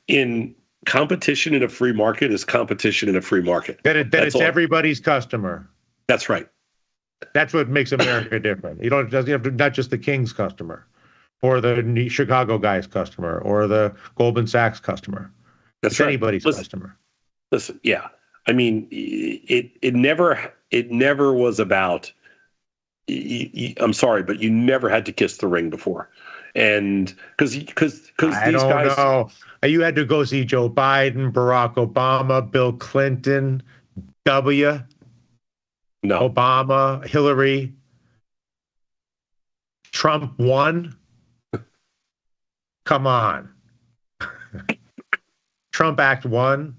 in a free market is competition in a free market. It's everybody's customer. That's right. That's what makes America different. You have to, not just the King's customer, or the Chicago guy's customer, or the Goldman Sachs customer. That's right. Anybody's customer. Listen, yeah. I mean, it never was about. I'm sorry, but you never had to kiss the ring before. And because these guys, know. You had to go see Joe Biden, Barack Obama, Bill Clinton, Obama, Hillary. Trump won. Come on. Trump Act 1.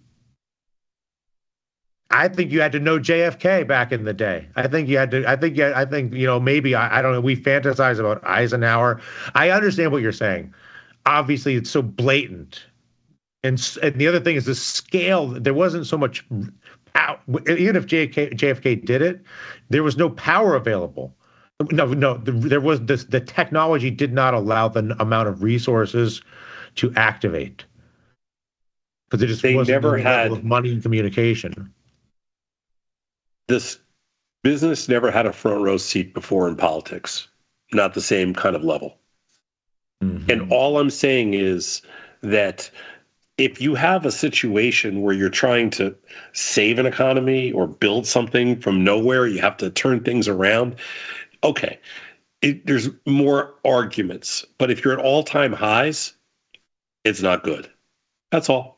I think you had to know JFK back in the day. I think maybe I don't know. We fantasize about Eisenhower. I understand what you're saying. Obviously, it's so blatant. And the other thing is the scale. There wasn't so much power. Even if JFK did it, there was no power available. No, there was this. The technology did not allow the amount of resources to activate because it just wasn't never the had level of money and communication. This business never had a front row seat before in politics, not the same kind of level. Mm-hmm. And all I'm saying is that if you have a situation where you're trying to save an economy or build something from nowhere, you have to turn things around. Okay, there's more arguments. But if you're at all-time highs, it's not good. That's all.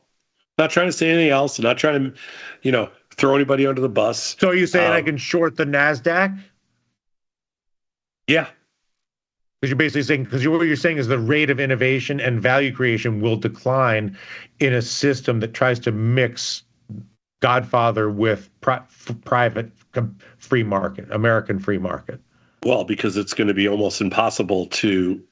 Not trying to say anything else. Not trying to, throw anybody under the bus. So are you saying I can short the NASDAQ? Yeah. Because you're basically saying, what you're saying is the rate of innovation and value creation will decline in a system that tries to mix Godfather with private free market, American free market. Well, because it's going to be almost impossible to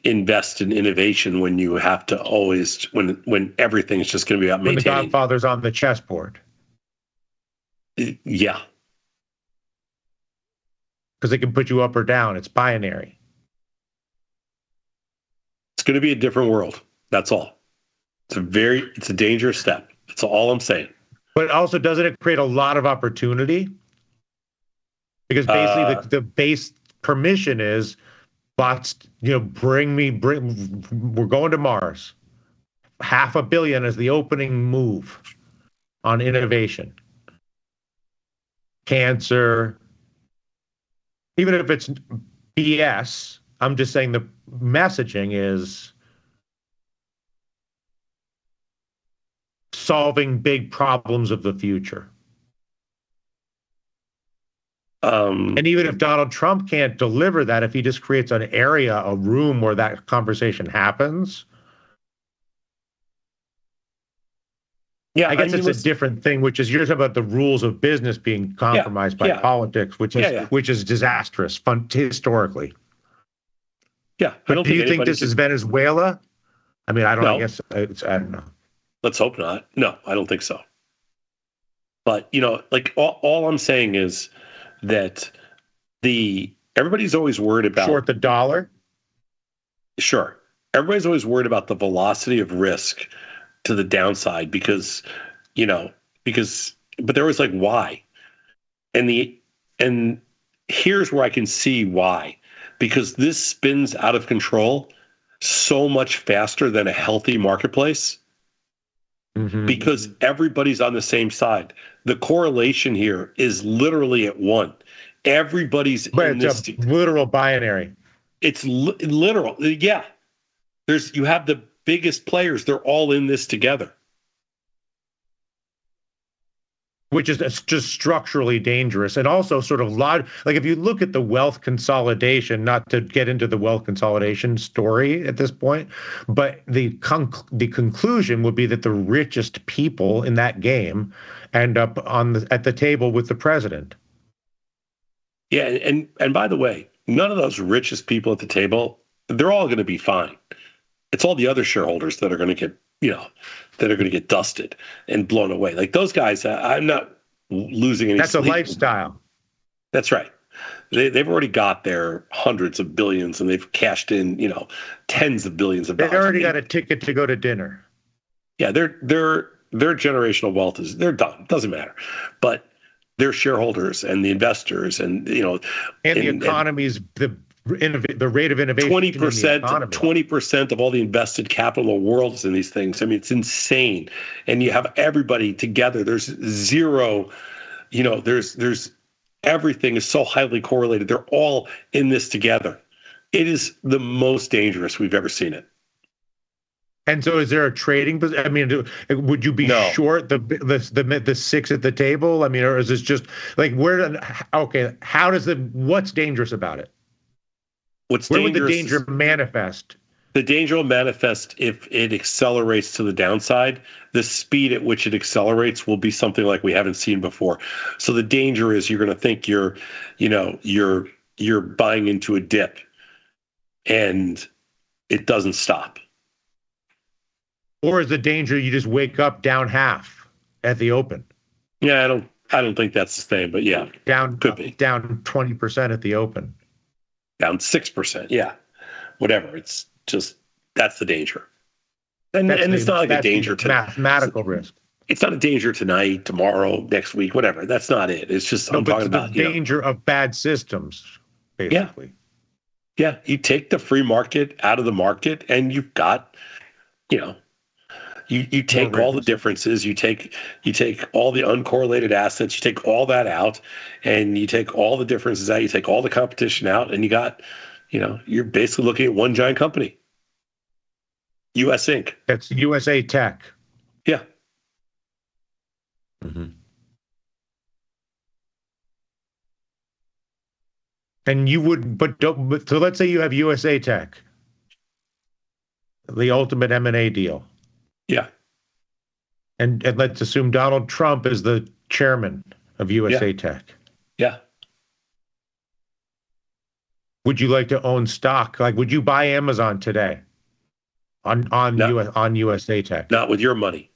invest in innovation when you have to always when everything is just going to be about maintaining. When the Godfather's on the chessboard. Yeah. Because they can put you up or down. It's binary. It's going to be a different world. That's all. It's a dangerous step. That's all I'm saying. But also, doesn't it create a lot of opportunity? Because basically the base permission is bots, we're going to Mars. $500 million is the opening move on innovation. Cancer, even if it's BS, I'm just saying the messaging is solving big problems of the future. And even if Donald Trump can't deliver that, if he just creates an area, a room where that conversation happens, I guess it's a different thing, which is you're talking about the rules of business being compromised by politics, which is disastrous historically. Yeah, but do you think this is Venezuela? I mean, I don't. No. I guess I don't know. Let's hope not. No, I don't think so. But all I'm saying is that everybody's always worried about short the dollar. Sure, everybody's always worried about the velocity of risk to the downside because but they're always like, why? And here's where I can see why. Because this spins out of control so much faster than a healthy marketplace. Mm-hmm. Because everybody's on the same side. The correlation here is literally at 1. Everybody's in this. It's a literal binary. It's literal. Yeah. You have the biggest players. They're all in this together. Which is just structurally dangerous and also sort of like if you look at the wealth consolidation, not to get into the wealth consolidation story at this point, but the conclusion would be that the richest people in that game end up at the table with the president. Yeah, and by the way, none of those richest people at the table, they're all going to be fine. It's all the other shareholders that are going to get that are going to get dusted and blown away. Like those guys, I'm not losing any. That's a lifestyle. That's right. They've already got their hundreds of billions and they've cashed in, tens of billions of dollars. They've already got a ticket to go to dinner. Yeah, their generational wealth they're done. It doesn't matter. But their shareholders and the investors and the economy's the rate of innovation. 20% of all the invested capital in the world is in these things. I mean, it's insane. And you have everybody together. There's zero, there's everything is so highly correlated. They're all in this together. It is the most dangerous we've ever seen it. And so, is there a trading? I mean, would you be short the 6 at the table? I mean, or is this just like what's dangerous about it? Where would the danger manifest? The danger will manifest if it accelerates to the downside. The speed at which it accelerates will be something like we haven't seen before. So the danger is you're going to think you're buying into a dip, and it doesn't stop. Or is the danger you just wake up down half at the open? Yeah, I don't think that's the same, but yeah, could be down 20% at the open, down 6%. Yeah, whatever. It's just that's the danger, and it's not like a danger to mathematical risk. It's not a danger tonight, tomorrow, next week, whatever. That's not it. It's just I'm talking about the danger of bad systems, basically. Yeah, you take the free market out of the market, and you've got, you take all the differences, you take all the uncorrelated assets, you take all that out, and you take all the differences out, you take all the competition out, and you got, you're basically looking at one giant company, US Inc. That's USA Tech. Yeah. Mm-hmm. And you would, so let's say you have USA Tech, the ultimate M&A deal. Yeah. And let's assume Donald Trump is the chairman of USA Tech. Yeah. Would you like to own stock? Like, would you buy Amazon today on USA Tech? Not with your money.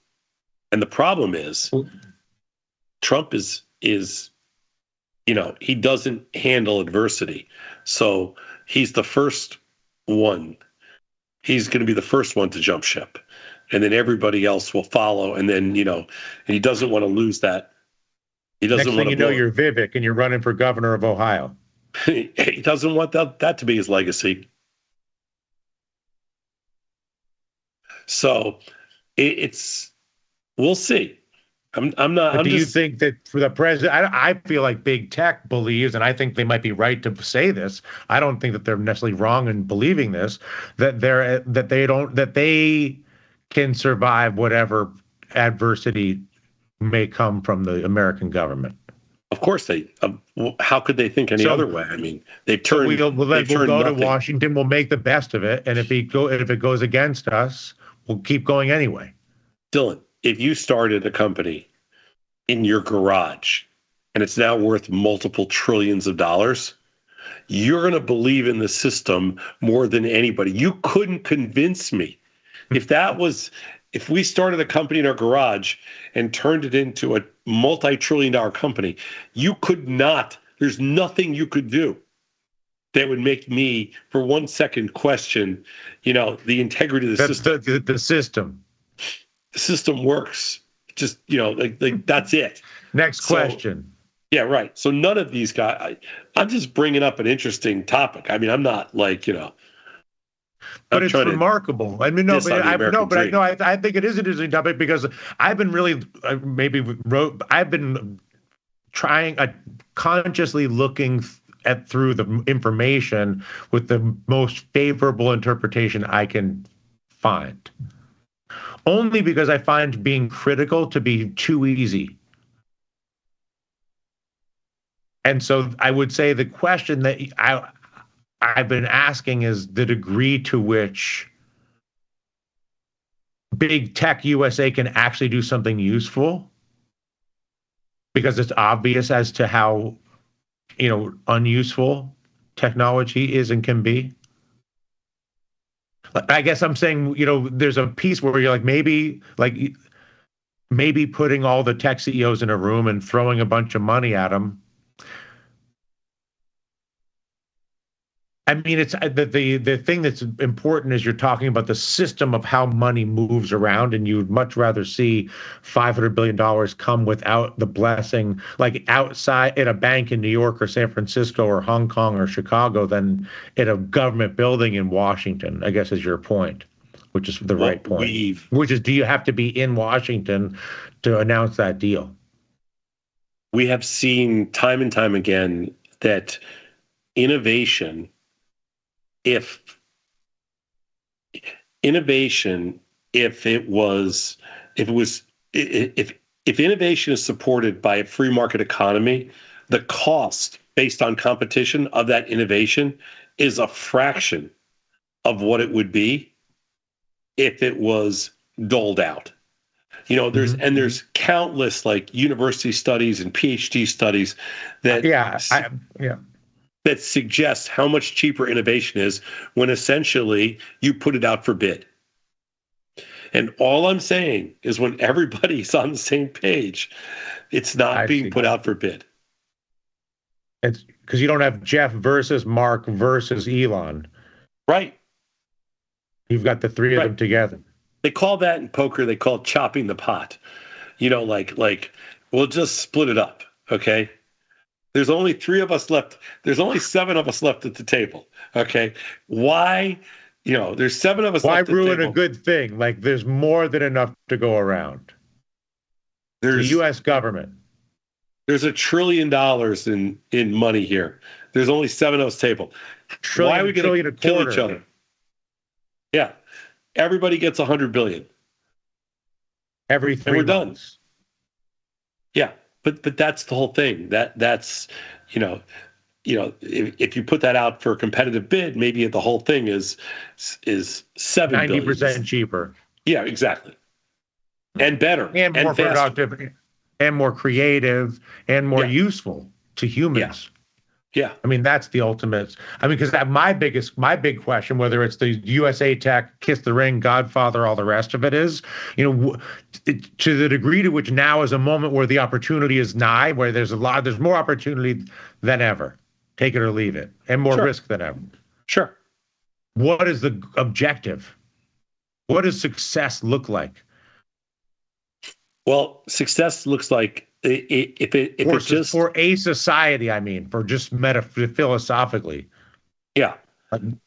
And the problem is, Trump is he doesn't handle adversity. So he's the first one. He's going to be the first one to jump ship. And then everybody else will follow. And then, and he doesn't want to lose that. He doesn't want to. Next thing you know, you're Vivek and you're running for governor of Ohio. He doesn't want that to be his legacy. So we'll see. I'm not. Do you think that for the president? I feel like big tech believes, and I think they might be right to say this. I don't think that they're necessarily wrong in believing this. That they can survive whatever adversity may come from the American government. Of course they. How could they think any other way? I mean, they've turned. We'll go to Washington. We'll make the best of it, and if it goes against us, we'll keep going anyway. Dylan, if you started a company in your garage and it's now worth multiple trillions of dollars, you're going to believe in the system more than anybody. You couldn't convince me. If we started a company in our garage and turned it into a multi-trillion-dollar company, you could not, there's nothing you could do that would make me for 1 second question, the integrity of the system. The system. The system works. Just, that's it. Next question. Yeah, right. So none of these guys, I'm just bringing up an interesting topic. I mean, I'm not like, but it's remarkable. I mean, I think it is an interesting topic because I've been really, I've been trying, consciously looking through the information with the most favorable interpretation I can find. Only because I find being critical to be too easy. And so I would say the question that I've been asking is the degree to which big tech USA can actually do something useful, because it's obvious as to how, unuseful technology is and can be. I guess I'm saying, there's a piece where you're like, maybe putting all the tech CEOs in a room and throwing a bunch of money at them. I mean, it's the thing that's important is you're talking about the system of how money moves around, and you'd much rather see $500 billion come without the blessing, like outside at a bank in New York or San Francisco or Hong Kong or Chicago, than at a government building in Washington, I guess is your point, which is the right point. Which is, do you have to be in Washington to announce that deal? We have seen time and time again that innovation, if innovation is supported by a free market economy, the cost based on competition of that innovation is a fraction of what it would be if it was doled out. You know, there's countless like university studies and PhD studies that that suggest how much cheaper innovation is when essentially you put it out for bid. And all I'm saying is when everybody's on the same page, it's not being put out for bid. It's because you don't have Jeff versus Mark versus Elon. Right. You've got the three of them together. They call that in poker, they call it chopping the pot. You know, like we'll just split it up, okay? There's only 3 of us left. There's only 7 of us left at the table, okay? Why, you know, there's 7 of us left at the table. Why ruin a good thing? Like, there's more than enough to go around. There's the U.S. government. There's $1 trillion in money here. There's only 7 of us table. Why are we going to kill each other? Yeah. Everybody gets 100 billion. Every 3 and we're months. Done. Yeah, but that's the whole thing. That's you know, if you put that out for a competitive bid, maybe the whole thing is 7 billion. 90% cheaper. Yeah, exactly. And better and more faster. productive and more creative and more useful to humans. Yeah. I mean, that's the ultimate. I mean, because my big question, whether it's the USA Tech, Kiss the Ring, Godfather, all the rest of it is, you know, to the degree to which now is a moment where the opportunity is nigh, where there's more opportunity than ever. Take it or leave it, and more risk than ever. Sure. What is the objective? What does success look like? Well, success looks like it's just for a society. I mean, for just philosophically. Yeah.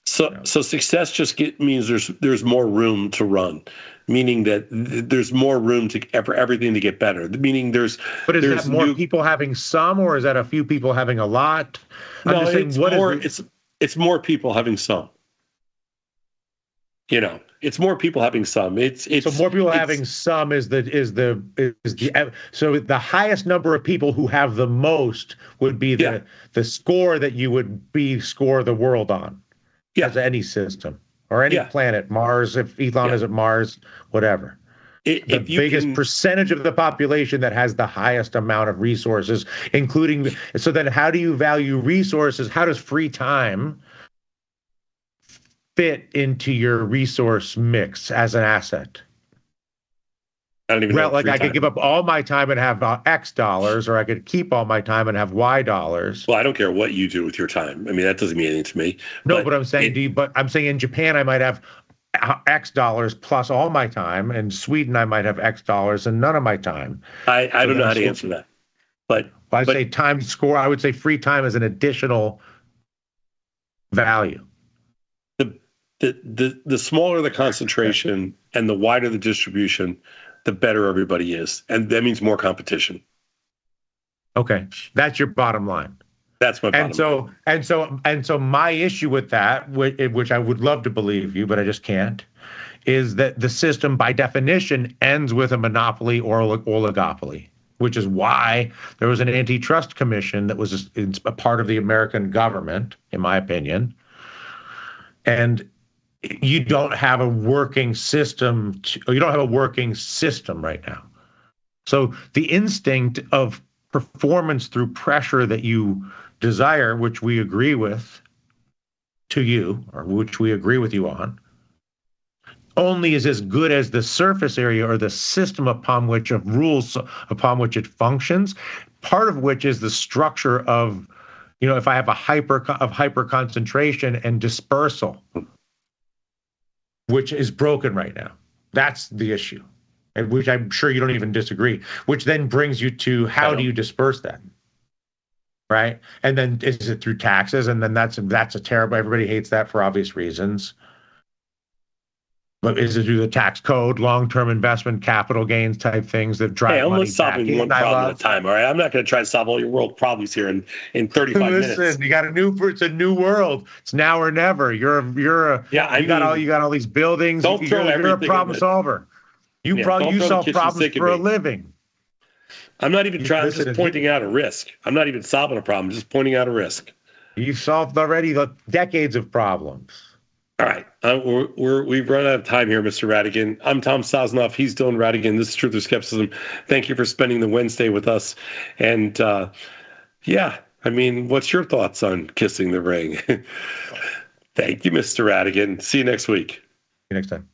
So success just means there's more room to run, meaning that there's more room for everything to get better. Meaning there's. But is that more people having some, or is that a few people having a lot? No, it's more people having some. You know, it's more people having some. So more people having some is the so the highest number of people who have the most would be the score that you would score the world on. Yeah. As any system or any planet, Mars, if Elon is at Mars, whatever. The biggest percentage of the population that has the highest amount of resources, including. So then, how do you value resources? How does free time fit into your resource mix as an asset? I don't even know. Like I could give up all my time and have X dollars, or I could keep all my time and have Y dollars. Well, I don't care what you do with your time. I mean, that doesn't mean anything to me. No, but I'm saying, I'm saying in Japan I might have X dollars plus all my time, and Sweden I might have X dollars and none of my time. I don't know how to answer that. But I say time score. I would say free time is an additional value. The smaller the concentration and the wider the distribution, the better everybody is. And that means more competition. Okay. That's your bottom line. That's my bottom line. And so my issue with that, which I would love to believe you, but I just can't, is that the system by definition ends with a monopoly or oligopoly, which is why there was an antitrust commission that was a part of the American government, in my opinion. And you don't have a working system. You don't have a working system right now. So the instinct of performance through pressure that you desire, which we agree with to you, or which we agree with you on, only is as good as the surface area or the system upon which of rules upon which it functions. Part of which is the structure of, you know, if I have a hyper concentration and dispersal, which is broken right now. That's the issue, and which I'm sure you don't even disagree, which then brings you to how do you disperse that? Right? And then is it through taxes? And then that's a terrible, everybody hates that for obvious reasons. But is it through the tax code, long-term investment, capital gains type things that drive money back? I'm solving one problem at a time, all right? I'm not going to try to solve all your world problems here in 35 minutes. Listen, you got it's a new world. It's now or never. You got all these buildings. You're a problem solver. You solve problems for a living. I'm not even trying. I'm just pointing out a risk. I'm not even solving a problem. Just pointing out a risk. You've solved already decades of problems. All right. We've run out of time here, Mr. Radigan. I'm Tom Sosnoff. He's Dylan Radigan. This is Truth or Skepticism. Thank you for spending the Wednesday with us. And yeah, I mean, what's your thoughts on kissing the ring? Thank you, Mr. Radigan. See you next week. See you next time.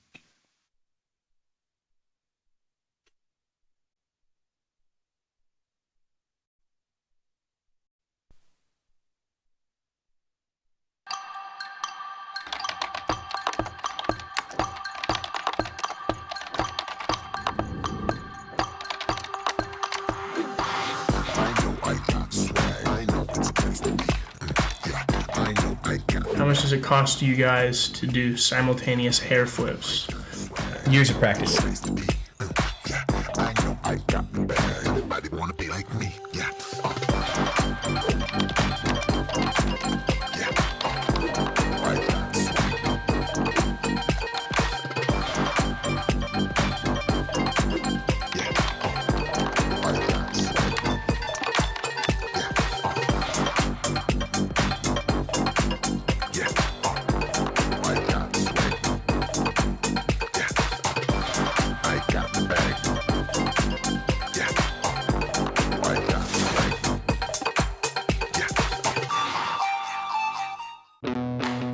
How much does it cost you guys to do simultaneous hair flips? Years of practice. Everybody wanna be like me, yeah.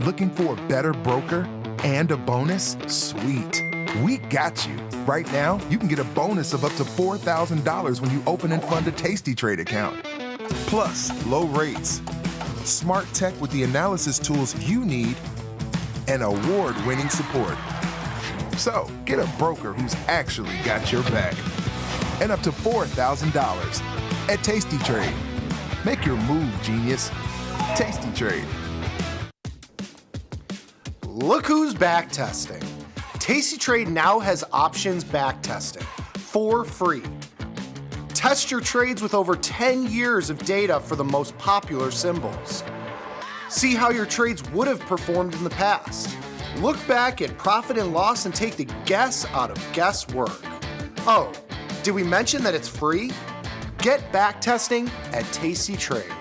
Looking for a better broker and a bonus? Sweet. We got you. Right now, you can get a bonus of up to $4,000 when you open and fund a Tasty Trade account. Plus, low rates, smart tech with the analysis tools you need, and award-winning support. So, get a broker who's actually got your back. And up to $4,000 at Tasty Trade. Make your move, genius. Tasty Trade. Look who's back testing. Tasty Trade now has options back testing for free. Test your trades with over 10 years of data for the most popular symbols. See how your trades would have performed in the past. Look back at profit and loss and take the guess out of guesswork. Oh, did we mention that it's free? Get back testing at Tasty Trade.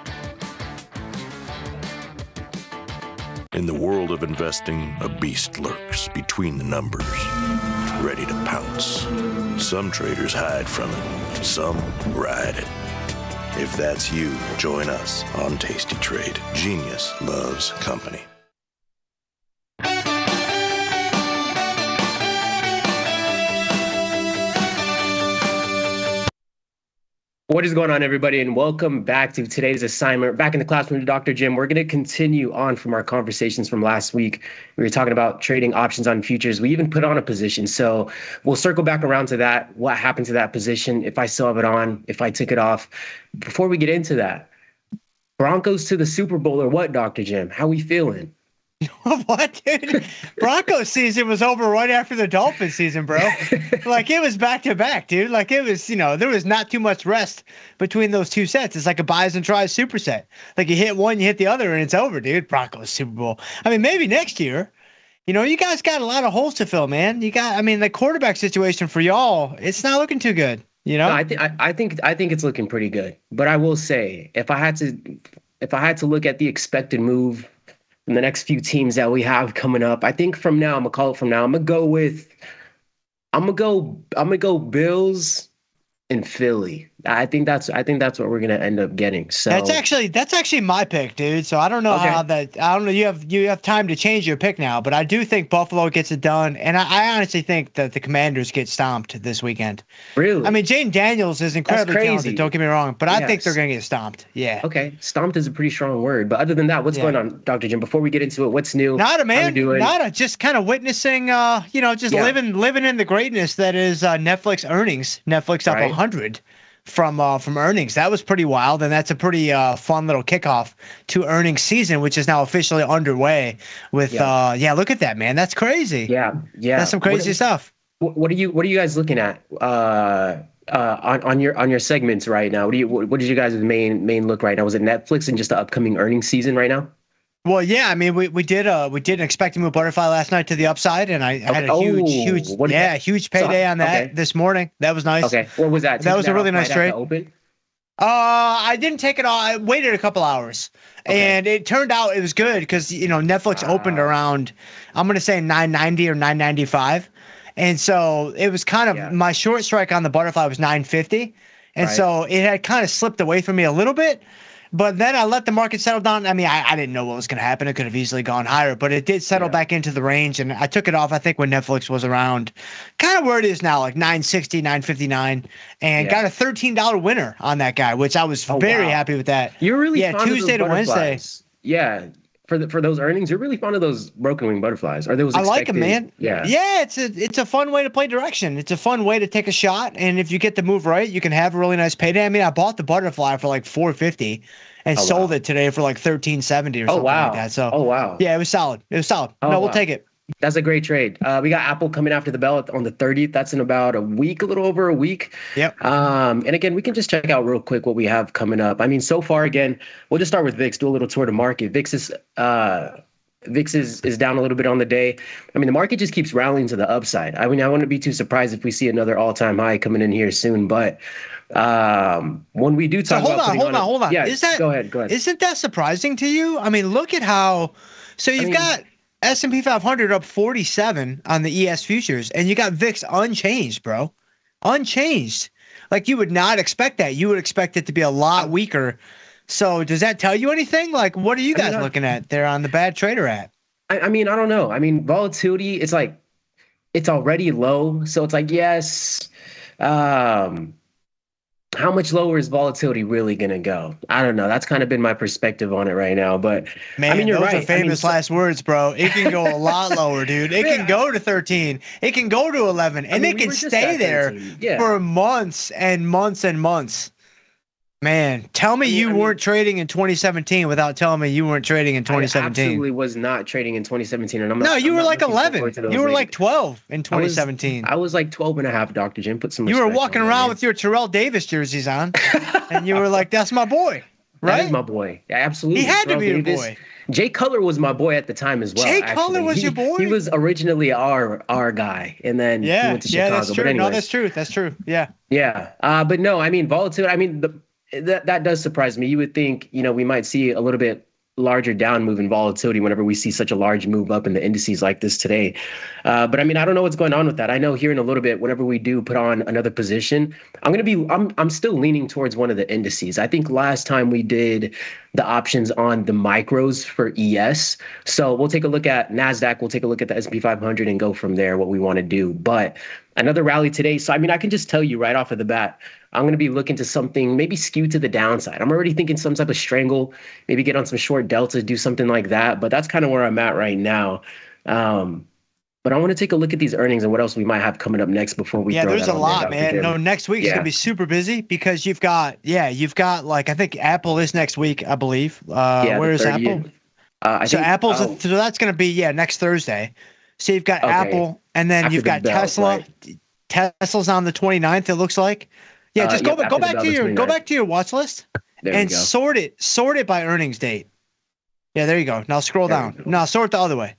In the world of investing, a beast lurks between the numbers, ready to pounce. Some traders hide from it, some ride it. If that's you, join us on Tasty Trade. Genius loves company. What is going on, everybody, and welcome back to today's assignment. Back in the classroom with Dr. Jim. We're going to continue on from our conversations from last week. We were talking about trading options on futures. We even put on a position. So we'll circle back around to that, what happened to that position, if I still have it on, if I took it off. Before we get into that, Broncos to the Super Bowl or what, Dr. Jim? How we feeling? What, dude? Broncos season was over right after the Dolphins season, bro. Like, it was back to back, dude. Like, it was, there was not too much rest between those two sets. It's like a buys and tries superset. Like, you hit one, you hit the other, and it's over, dude. Broncos Super Bowl. I mean, maybe next year. You guys got a lot of holes to fill, man. The quarterback situation for y'all, it's not looking too good. No, I think it's looking pretty good. But I will say, if I had to look at the expected move in the next few teams that we have coming up, I think from now, I'm gonna call it from now. I'm gonna go Bills and Philly. I think that's what we're gonna end up getting. So that's actually my pick, dude. So I don't know how that. I don't know. You have time to change your pick now, but I do think Buffalo gets it done, and I honestly think that the Commanders get stomped this weekend. Really? I mean, Jaden Daniels is incredibly talented. Don't get me wrong, but I think they're gonna get stomped. Yeah. Okay, stomped is a pretty strong word, but other than that, what's going on, Dr. Jim? Before we get into it, what's new? Nada, man. Nada. Just kind of witnessing. Living in the greatness that is Netflix earnings. Netflix up 100. From earnings. That was pretty wild, and that's a pretty fun little kickoff to earnings season, which is now officially underway with look at that, man. That's crazy. Yeah. That's some crazy stuff. What are you guys looking at on your segments right now? What is you guys' main look right now? Was it Netflix and just the upcoming earnings season right now? Well, yeah, I mean, we did an expecting move butterfly last night to the upside, and I had a huge payday on that this morning. That was nice. Okay, what was that? That was a really nice trade. I didn't take it all. I waited a couple hours, and it turned out it was good because Netflix opened around, I'm gonna say 990 or 995, and so it was kind of my short strike on the butterfly was 950, and so it had kind of slipped away from me a little bit. But then I let the market settle down. I mean, I didn't know what was going to happen. It could have easily gone higher, but it did settle back into the range. And I took it off, I think, when Netflix was around kind of where it is now, like 960, 959, and got a $13 winner on that guy, which I was very happy with that. You're really fond Tuesday of those to Wednesday. butterflies. Yeah. For those earnings, you're really fond of those broken wing butterflies. Are those? I like them, man. Yeah. Yeah, it's a fun way to play direction. It's a fun way to take a shot, and if you get the move right, you can have a really nice payday. I mean, I bought the butterfly for like $450 and sold it today for like $13.70 or something like that. So yeah, it was solid. It was solid. We'll take it. That's a great trade. We got Apple coming after the bell on the 30th. That's in about a week, a little over a week. Yep. And again, we can just check out real quick what we have coming up. I mean, so far, again, we'll just start with VIX, do a little tour to market. VIX is down a little bit on the day. I mean, the market just keeps rallying to the upside. I mean, I wouldn't be too surprised if we see another all-time high coming in here soon. But when we do talk about hold on. Yeah, go ahead. Isn't that surprising to you? I mean, look at how. So you've got S&P 500 up 47 on the ES futures, and you got VIX unchanged, bro. Unchanged. Like, you would not expect that. You would expect it to be a lot weaker. So does that tell you anything? Like, what are you guys looking at there on the bad trader app? I mean, I don't know. I mean, volatility, it's like, it's already low. So it's like, yes. How much lower is volatility really going to go? I don't know. That's kind of been my perspective on it right now. But man, I mean, you're those right. are famous last words, bro. It can go a lot lower, dude. It can go to 13. It can go to 11, and it can stay there for months and months and months. Man, tell me you weren't trading in 2017 without telling me you weren't trading in 2017. I absolutely was not trading in 2017. And you were like 11. You were like 12 in 2017. I was like 12 and a half, Dr. Jim. Put some. You were walking around with your Terrell Davis jerseys on, and you were like, that's my boy, right? That is my boy. Yeah, absolutely. He had to be your boy. Jay Cutler was my boy at the time as well. Jay Cutler was your boy? He was originally our guy, and then he went to Chicago. Yeah, that's true. But No, that's true. That's true. Yeah. Yeah. But no, I mean, volatility, I mean, that does surprise me. You would think, we might see a little bit larger down move in volatility whenever we see such a large move up in the indices like this today. But I mean, I don't know what's going on with that. I know here in a little bit, whenever we do put on another position, I'm still leaning towards one of the indices. I think last time we did the options on the micros for ES. So we'll take a look at NASDAQ. We'll take a look at the S&P 500 and go from there, what we want to do. But another rally today. So, I mean, I can just tell you right off of the bat, I'm going to be looking to something maybe skewed to the downside. I'm already thinking some type of strangle, maybe get on some short deltas, do something like that. But that's kind of where I'm at right now. But I want to take a look at these earnings and what else we might have coming up next before we. Yeah, throw there's that a on lot, there, man. Jim. No, next week is gonna be super busy because you've got like I think Apple is next week, I believe. Where is Apple? So Apple's so that's gonna be next Thursday. So you've got Apple, and then you've got Tesla. Right. Tesla's on the 29th. It looks like. Yeah, just go back to your watch list and sort it by earnings date. Yeah, there you go. Now scroll down. Now sort the other way.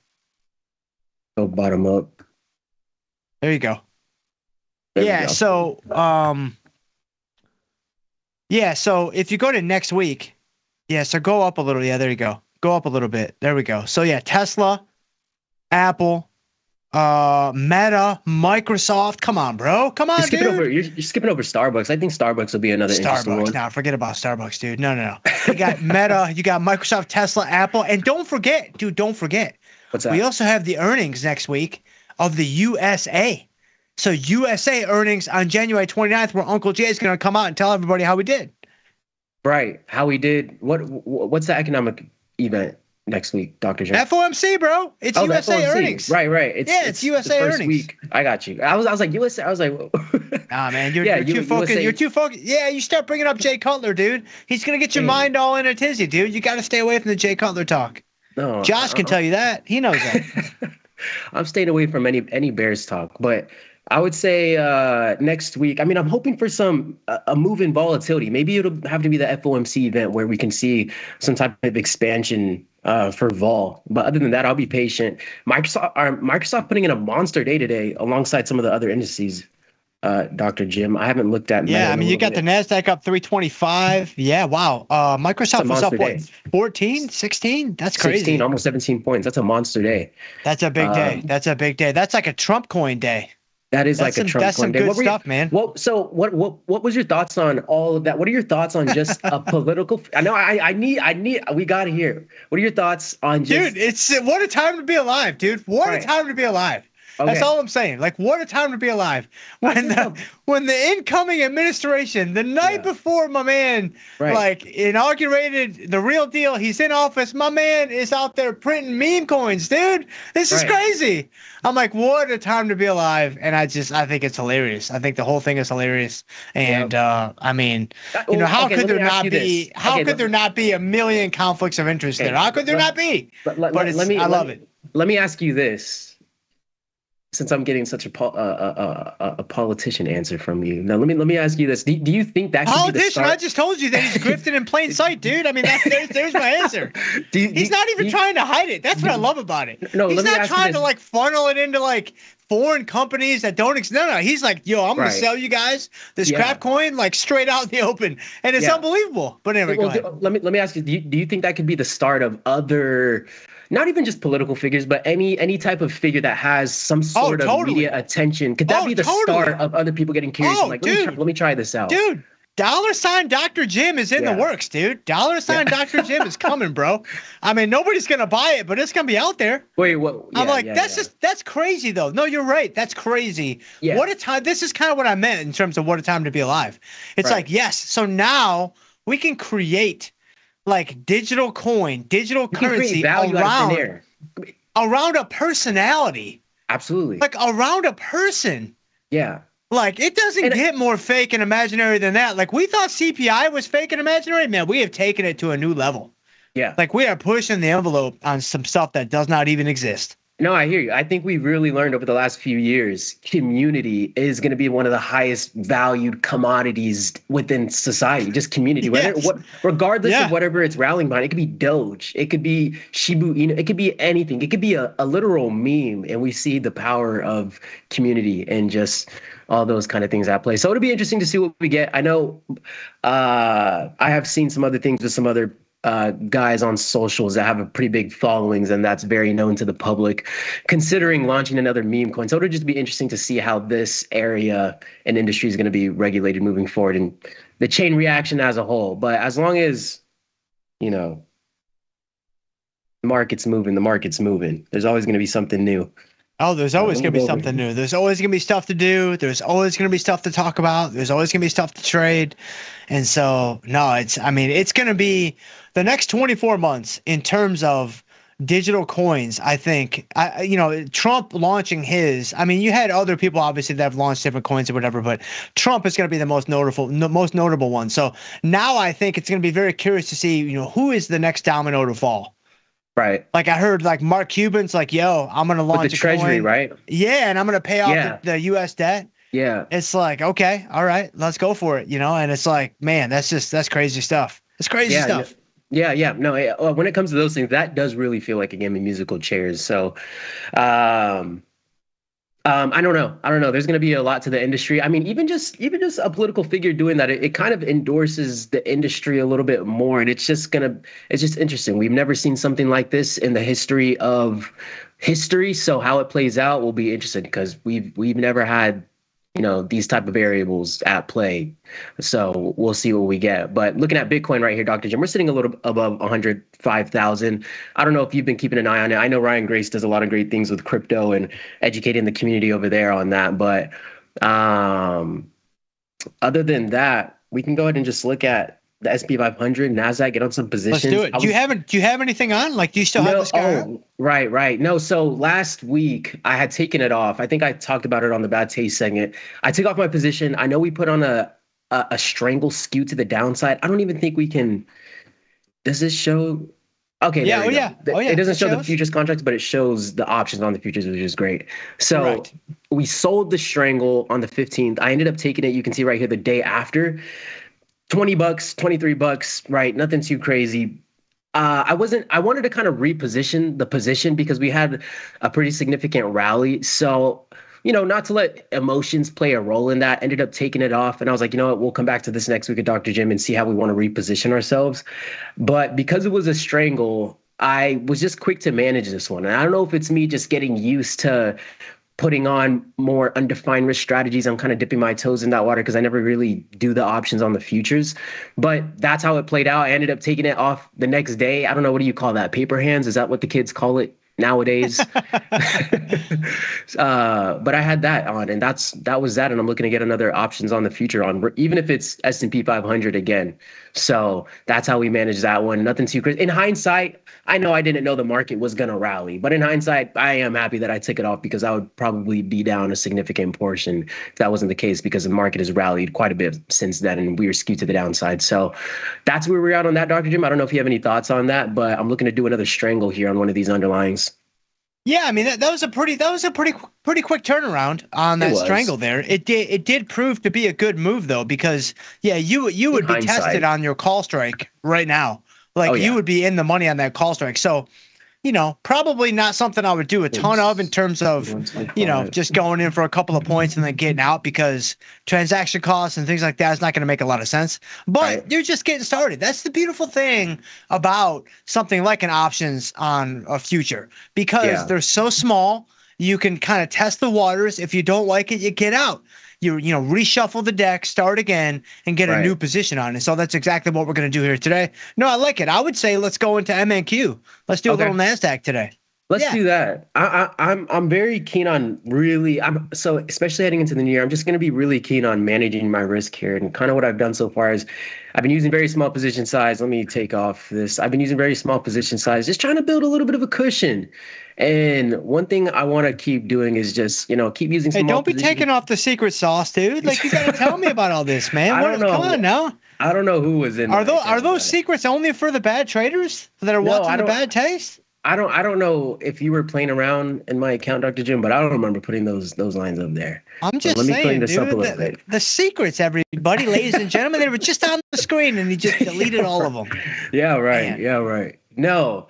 Go bottom up. There you go. So so if you go to next week, so go up a little. Yeah, there you go. Go up a little bit. There we go. So Tesla, Apple, Meta, Microsoft. Come on, bro. Come on, dude. You're skipping over Starbucks. I think Starbucks will be another interesting one. Now forget about Starbucks, dude. No. You got Meta, you got Microsoft, Tesla, Apple, and don't forget. What's that? We also have the earnings next week of the USA. So USA earnings on January 29th, where Uncle Jay is going to come out and tell everybody how we did. Right. How we did. What's the economic event next week, Dr. Jim? FOMC, bro. It's USA earnings. Right. It's USA earnings. Week. I got you. I was like USA. I was like, nah, man, you're too focused. You're too focused. Yeah, you start bringing up Jay Cutler, dude. He's gonna get your mind all in a tizzy, dude. You got to stay away from the Jay Cutler talk. No, Josh can tell you that. He knows that. I'm staying away from any Bears talk, but I would say next week. I mean, I'm hoping for a move in volatility. Maybe it'll have to be the FOMC event where we can see some type of expansion for vol. But other than that, I'll be patient. Microsoft putting in a monster day today alongside some of the other indices. Dr. Jim. I haven't looked at. Yeah, I mean, you got the NASDAQ up 325. Yeah, wow. Microsoft was up, what, 14, 16? That's crazy. 16, almost 17 points. That's a monster day. That's a big day. That's a big day. That's like a Trump coin day. That is like a Trump That's some coin day. good stuff, man. So what was your thoughts on all of that? What are your thoughts on just a political? I know we got to hear. What are your thoughts on just? Dude, it's what a time to be alive, dude. What a time to be alive. That's all I'm saying. Like, what a time to be alive. When the incoming administration, the night before my man, like, inaugurated the real deal, he's in office, my man is out there printing meme coins, dude. This is crazy. I'm like, what a time to be alive. And I think it's hilarious. I think the whole thing is hilarious. And, I mean, you know, how could there not be a million conflicts of interest there? How could there not be? I love it. Let me ask you this. Since I'm getting such a politician answer from you, now let me ask you this: Do you think that could be the start? I just told you that he's grifting in plain sight, dude. I mean, there's my answer. He's not even trying to hide it. That's what I love about it. No, he's not trying to like funnel it into like foreign companies that don't exist. No, he's like, yo, I'm gonna sell you guys this crap coin like straight out in the open, and it's unbelievable. But anyway, go ahead. Let me ask you: Do you think that could be the start of other? Not even just political figures, but any type of figure that has some sort of media attention. Could that be the start of other people getting curious? And like, let me try this out. Dude, $ Dr. Jim is in the works, dude. $ Dr. Jim is coming, bro. I mean, nobody's going to buy it, but it's going to be out there. Wait, what? I'm like, that's crazy, though. No, you're right. That's crazy. Yeah. What a time. This is kind of what I meant in terms of what a time to be alive. It's like, yes. So now we can create like digital coin, digital currency around a personality. Absolutely. Like around a person. Yeah. Like it doesn't get more fake and imaginary than that. Like we thought CPI was fake and imaginary. Man, we have taken it to a new level. Yeah. Like we are pushing the envelope on some stuff that does not even exist. No, I hear you. I think we've really learned over the last few years, community is going to be one of the highest valued commodities within society, just community. Regardless of whatever it's rallying behind, it could be Doge, it could be Shibu Inu, it could be anything. It could be a literal meme, and we see the power of community and just all those kind of things at play. So it'll be interesting to see what we get. I know I have seen some other things with some other guys on socials that have a pretty big followings, and that's very known to the public, considering launching another meme coin. So it'll just be interesting to see how this area and industry is going to be regulated moving forward and the chain reaction as a whole. But as long as, you know, the market's moving, there's always going to be something new. Oh, there's always going to be something new. There's always going to be stuff to do. There's always going to be stuff to talk about. There's always going to be stuff to trade. And so, no, it's going to be the next 24 months in terms of digital coins. I think, Trump launching his, you had other people obviously that have launched different coins or whatever, but Trump is going to be the most notable one. So now I think it's going to be very curious to see, who is the next domino to fall. Right. Like I heard like Mark Cuban's like, yo, I'm going to launch with the treasury, coin. Right? Yeah. And I'm going to pay off the U.S. debt. Yeah. It's like, okay, all right, let's go for it. And it's like, man, that's crazy stuff. It's crazy stuff. Yeah. No, when it comes to those things, that does really feel like a game of musical chairs. So, I don't know. There's going to be a lot to the industry. Even just a political figure doing that, it kind of endorses the industry a little bit more. And it's just interesting. We've never seen something like this in the history of history. So how it plays out will be interesting because we've never had, these type of variables at play. So we'll see what we get. But looking at Bitcoin right here, Dr. Jim, we're sitting a little above 105,000. I don't know if you've been keeping an eye on it. I know Ryan Grace does a lot of great things with crypto and educating the community over there on that. But other than that, we can go ahead and just look at the SP 500, NASDAQ, get on some positions. Let's do it. Do you have anything on? Like, do you still have this guy on? Right. No, so last week I had taken it off. I think I talked about it on the Bad Taste segment. I took off my position. I know we put on a strangle skew to the downside. I don't even think we can. Does this show? Okay. Yeah. It doesn't show the futures contracts, but it shows the options on the futures, which is great. So we sold the strangle on the 15th. I ended up taking it. You can see right here the day after. $20, $23, right? Nothing too crazy. I wanted to kind of reposition the position because we had a pretty significant rally. So not to let emotions play a role in that, ended up taking it off. And I was like, you know what, we'll come back to this next week at Dr. Jim and see how we want to reposition ourselves. But because it was a strangle, I was just quick to manage this one. And I don't know if it's me just getting used to putting on more undefined risk strategies. I'm kind of dipping my toes in that water because I never really do the options on the futures. But that's how it played out. I ended up taking it off the next day. I don't know, what do you call that? Paper hands? Is that what the kids call it nowadays? But I had that on, and that was that. And I'm looking to get another options on the future on, even if it's S&P 500 again. So that's how we manage that one. Nothing too crazy. In hindsight, I know I didn't know the market was going to rally, but in hindsight, I am happy that I took it off because I would probably be down a significant portion if that wasn't the case, because the market has rallied quite a bit since then and we were skewed to the downside. So that's where we're at on that, Dr. Jim. I don't know if you have any thoughts on that, but I'm looking to do another strangle here on one of these underlyings. Yeah, I mean that was a pretty quick turnaround on that strangle there. It did prove to be a good move though, because you would be tested on your call strike right now. Like you would be in the money on that call strike. So, probably not something I would do a ton of in terms of, just going in for a couple of points and then getting out, because transaction costs and things like that is not going to make a lot of sense. But you're just getting started. That's the beautiful thing about something like an options on a future, because they're so small. You can kind of test the waters. If you don't like it, you get out. You reshuffle the deck, start again, and get a new position on it. So that's exactly what we're going to do here today. No, I like it. I would say let's go into MNQ. Let's do a little NASDAQ today. Let's do that. I'm very keen on so especially heading into the new year, I'm just going to be really keen on managing my risk here. And kind of what I've done so far is I've been using very small position size. Let me take off this. I've been using very small position size, just trying to build a little bit of a cushion. And one thing I want to keep doing is just, keep using small. Hey, don't be taking off the secret sauce, dude. Like, you got to tell me about all this, man. I don't know. Come on now. I don't know who was in. Are those secrets only for the bad traders that are watching the bad taste? I don't know if you were playing around in my account, Dr. Jim, but I don't remember putting those lines up there. I'm just saying, let me clean this up a little bit. The secrets, everybody, ladies and gentlemen, they were just on the screen, and he just deleted all of them. Yeah, right. Man. Yeah, right. No.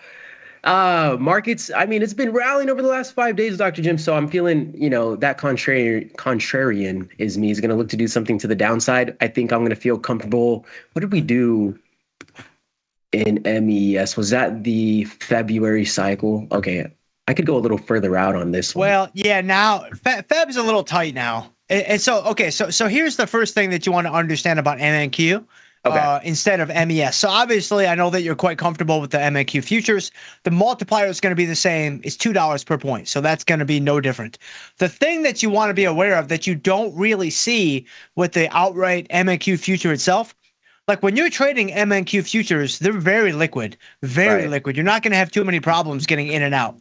Markets, I mean, it's been rallying over the last 5 days, Dr. Jim. So I'm feeling, that contrarian is me. Is going to look to do something to the downside. I think I'm going to feel comfortable. What did we do in MES? Was that the February cycle? Okay, I could go a little further out on this one. Well, yeah, now Feb's a little tight now. And so, okay, so here's the first thing that you want to understand about MNQ. Instead of MES. So obviously, I know that you're quite comfortable with the MNQ futures. The multiplier is going to be the same. It's $2 per point. So that's going to be no different. The thing that you want to be aware of that you don't really see with the outright MNQ future itself, like when you're trading MNQ futures, they're very liquid, very liquid. You're not going to have too many problems getting in and out.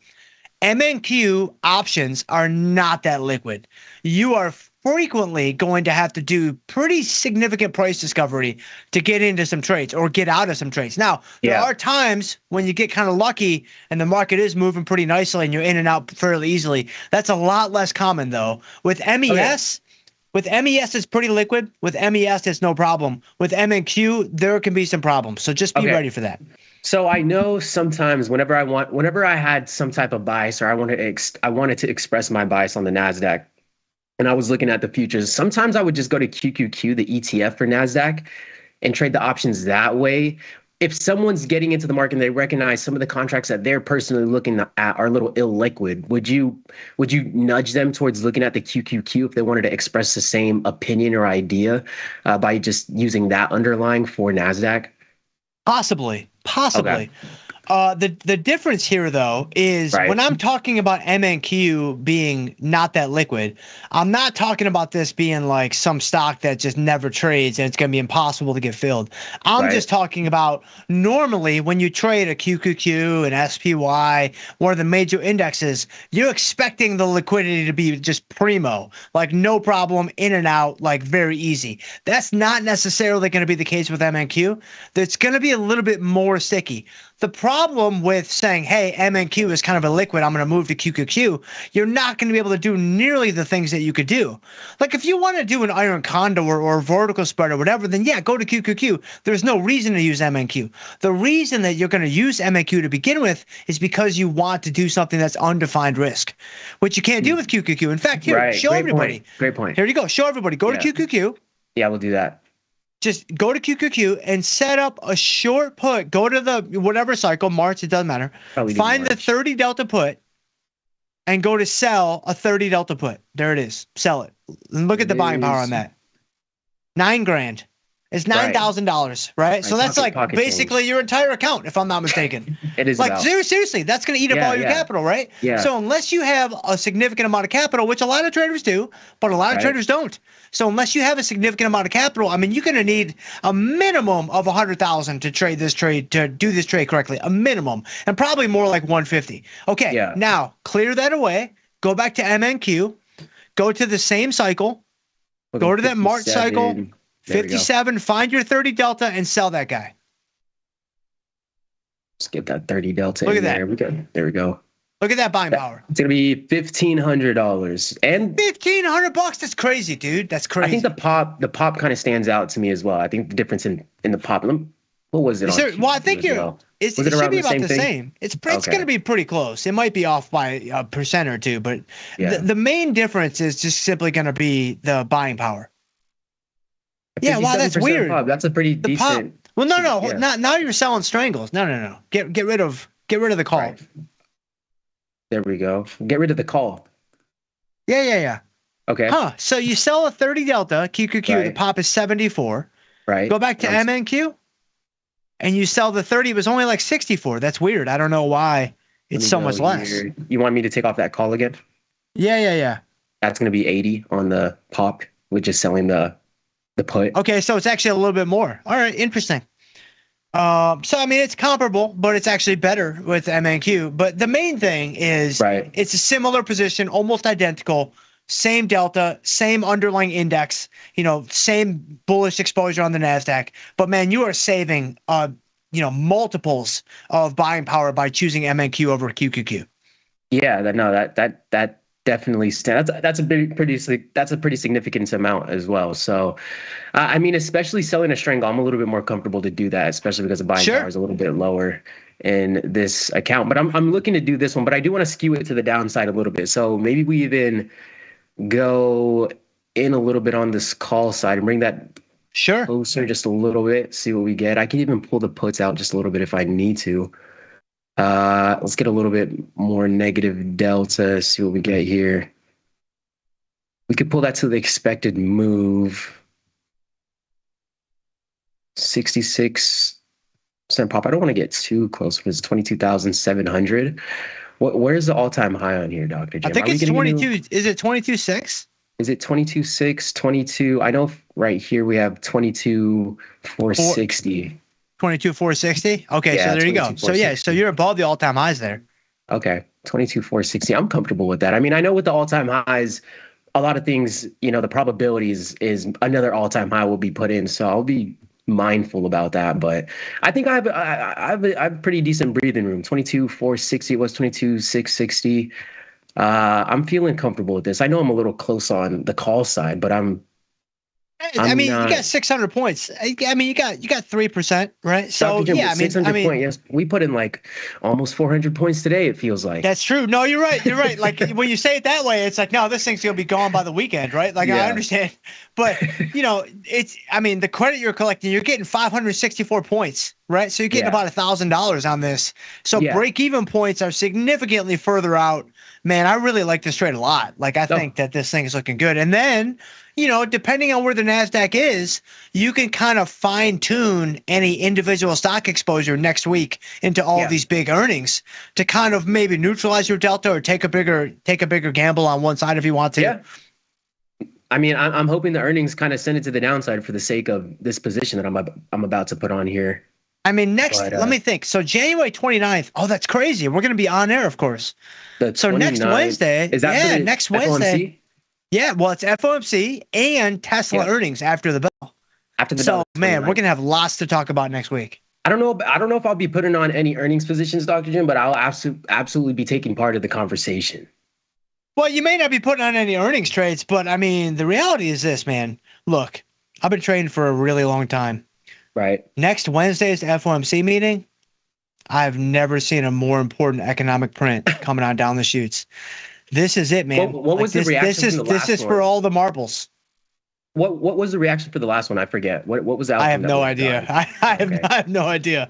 MNQ options are not that liquid. You are frequently going to have to do pretty significant price discovery to get into some trades or get out of some trades. Now, there are times when you get kind of lucky and the market is moving pretty nicely and you're in and out fairly easily. That's a lot less common, though. With MES, it's pretty liquid. With MES, it's no problem. With MNQ, there can be some problems. So just be ready for that. So I know sometimes whenever I had some type of bias, or I wanted to express my bias on the NASDAQ, and I was looking at the futures, sometimes I would just go to QQQ, the ETF for NASDAQ, and trade the options that way. If someone's getting into the market and they recognize some of the contracts that they're personally looking at are a little illiquid, would you nudge them towards looking at the QQQ if they wanted to express the same opinion or idea by just using that underlying for NASDAQ? Possibly. Okay. The difference here, though, is when I'm talking about MNQ being not that liquid, I'm not talking about this being like some stock that just never trades and it's going to be impossible to get filled. I'm just talking about normally when you trade a QQQ, an SPY, one of the major indexes, you're expecting the liquidity to be just primo, like no problem, in and out, like very easy. That's not necessarily going to be the case with MNQ. That's going to be a little bit more sticky. The problem with saying, hey, MNQ is kind of a liquid, I'm going to move to QQQ, you're not going to be able to do nearly the things that you could do. Like if you want to do an iron condor or vertical spread or whatever, then yeah, go to QQQ. There's no reason to use MNQ. The reason that you're going to use MNQ to begin with is because you want to do something that's undefined risk, which you can't do with QQQ. In fact, here, show everybody. Great point. Here you go. Show everybody. Go to QQQ. Yeah, we'll do that. Just go to QQQ and set up a short put. Go to the whatever cycle, March, it doesn't matter. Find the 30 delta put and go to sell a 30 delta put. There it is. Sell it. And look at the buying power on that. $9,000. It's $9,000, right? So that's like basically your entire account, if I'm not mistaken. It is like seriously, that's going to eat up all your capital, right? Yeah. So unless you have a significant amount of capital, which a lot of traders do, but a lot of traders don't. So unless you have a significant amount of capital, I mean, you're going to need a minimum of 100,000 to trade this trade, to do this trade correctly, a minimum, and probably more like 150. Okay. Now clear that away. Go back to MNQ. Go to the same cycle. Go to that March cycle. 57, find your 30 delta and sell that guy. Let's get that 30 delta Look in at there. There we go. Look at that buying power. It's going to be $1,500. And $1,500, that's crazy, dude. That's crazy. I think the pop kind of stands out to me as well. I think the difference in the pop, what was it? Well, I think it should be about the same. It's going to be pretty close. It might be off by a percent or two, but the main difference is just simply going to be the buying power. Yeah, wow, that's weird. Pop. That's a pretty decent. Well, no. Now you're selling strangles. No. Get rid of the call. Right. There we go. Get rid of the call. Yeah. Okay. So you sell a 30 delta QQQ. The pop is 74. Right. Go back to MNQ, and you sell the 30. It was only like 64. That's weird. I don't know why it's so much less. You want me to take off that call again? Yeah. That's going to be 80 on the pop, which is selling the put. Okay, so it's actually a little bit more. All right, interesting. So I mean, it's comparable, but it's actually better with MNQ. But the main thing is, it's a similar position, almost identical, same delta, same underlying index, same bullish exposure on the Nasdaq. But man, you are saving, multiples of buying power by choosing MNQ over QQQ. Yeah, that definitely stands. That's a pretty significant amount as well. So, I mean, especially selling a strangle, I'm a little bit more comfortable to do that, especially because the buying power is a little bit lower in this account. But I'm looking to do this one, but I do want to skew it to the downside a little bit. So maybe we even go in a little bit on this call side and bring that closer just a little bit, see what we get. I can even pull the puts out just a little bit if I need to. Let's get a little bit more negative delta, see what we get here. We could pull that to the expected move. 66% pop. I don't want to get too close because it's 22,700. Where's the all-time high on here, Dr. Jim? I think it's 22. Is it 22.6? Is it 22.6, 22? I know right here we have 22,460. 22,460. Okay, so there you go. So so you're above the all-time highs there. Okay, 22,460. I'm comfortable with that. I mean, I know with the all-time highs, a lot of things, the probabilities is another all-time high will be put in. So I'll be mindful about that. But I think I have a pretty decent breathing room. 22,460 was 22,660. I'm feeling comfortable with this. I know I'm a little close on the call side, but you got 600 points. I mean, you got 3%, right? So Jim, yeah, 600 points. Yes, we put in like almost 400 points today. It feels like that's true. No, you're right. You're right. Like when you say it that way, it's like, no, this thing's gonna be gone by the weekend, right? Like I understand, but the credit you're collecting, you're getting 564 points, right? So you're getting about $1,000 on this. So break-even points are significantly further out. Man, I really like this trade a lot. Like I think that this thing is looking good, and then. Depending on where the Nasdaq is, you can kind of fine tune any individual stock exposure next week into all these big earnings to kind of maybe neutralize your delta or take a bigger gamble on one side if you want to. Yeah. I mean, I'm hoping the earnings kind of send it to the downside for the sake of this position that I'm about to put on here. I mean, let me think. So January 29th. Oh, that's crazy. We're going to be on air, of course. So next Wednesday. Is that next Wednesday? FOMC? Yeah, well, it's FOMC and Tesla earnings after the bell. After the bell. So, man, we're going to have lots to talk about next week. I don't know. I don't know if I'll be putting on any earnings positions, Dr. Jim, but I'll absolutely be taking part of the conversation. Well, you may not be putting on any earnings trades, but I mean, the reality is this, man. Look, I've been trading for a really long time. Right. Next Wednesday's FOMC meeting. I've never seen a more important economic print coming on down the chutes. This is it, man. What was the reaction from the last This is for all the marbles. What was the reaction for the last one? I forget. What was that? I have no idea. I have no idea.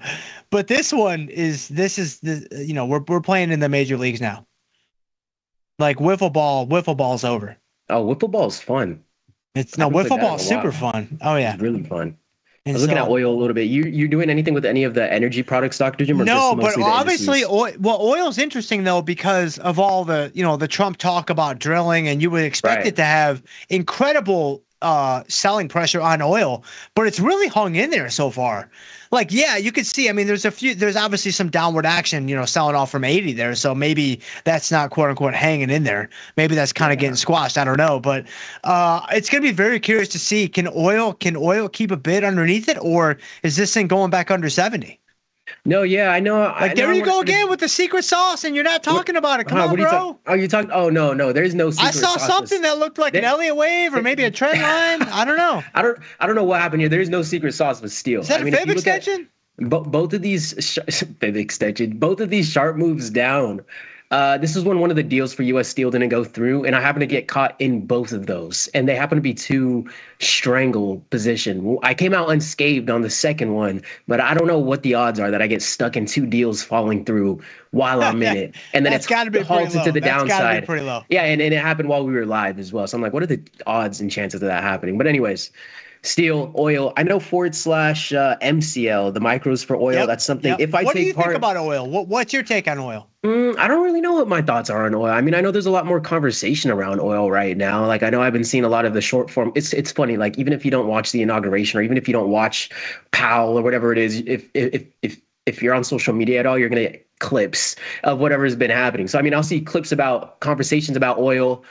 But this is we're playing in the major leagues now. Like wiffle ball's over. Oh, wiffle ball's fun. Wiffle ball's super fun. Oh yeah, it's really fun. I was looking at oil a little bit. You doing anything with any of the energy products, Dr. Jim? Or no, just but obviously, oil's interesting though because of all the the Trump talk about drilling, and you would expect it to have incredible selling pressure on oil, but it's really hung in there so far. Like, yeah, you could see, I mean, there's obviously some downward action, selling off from 80 there. So maybe that's not quote unquote hanging in there. Maybe that's kind of getting squashed. I don't know, but it's going to be very curious to see, can oil keep a bid underneath it, or is this thing going back under 70? No, yeah, I know. Like, there you go again with the secret sauce, and you're not talking about it. Come on, bro. You talking? Oh, no, there's no secret sauce. I saw something that looked like an Elliott wave or maybe a trend line. I don't know. I don't know what happened here. There's no secret sauce with steel. Is that a fib extension? Both of these fib extension. Both of these sharp moves down. This is when one of the deals for U.S. Steel didn't go through, and I happened to get caught in both of those, and they happen to be two strangle position. I came out unscathed on the second one, but I don't know what the odds are that I get stuck in two deals falling through while I'm in it, and then it's halted to the downside. Pretty low. Yeah, and it happened while we were live as well. So I'm like, what are the odds and chances of that happening? But anyways. Steel, oil. I know / MCL, the micros for oil. That's something. Yep. If I what take do you part, think about oil? What's your take on oil? I don't really know what my thoughts are on oil. I mean, I know there's a lot more conversation around oil right now. Like, I know I've been seeing a lot of the short form. It's funny. Like, even if you don't watch the inauguration, or even if you don't watch Powell or whatever it is, if you're on social media at all, you're gonna get clips of whatever's been happening. So I mean, I'll see clips about conversations about oil.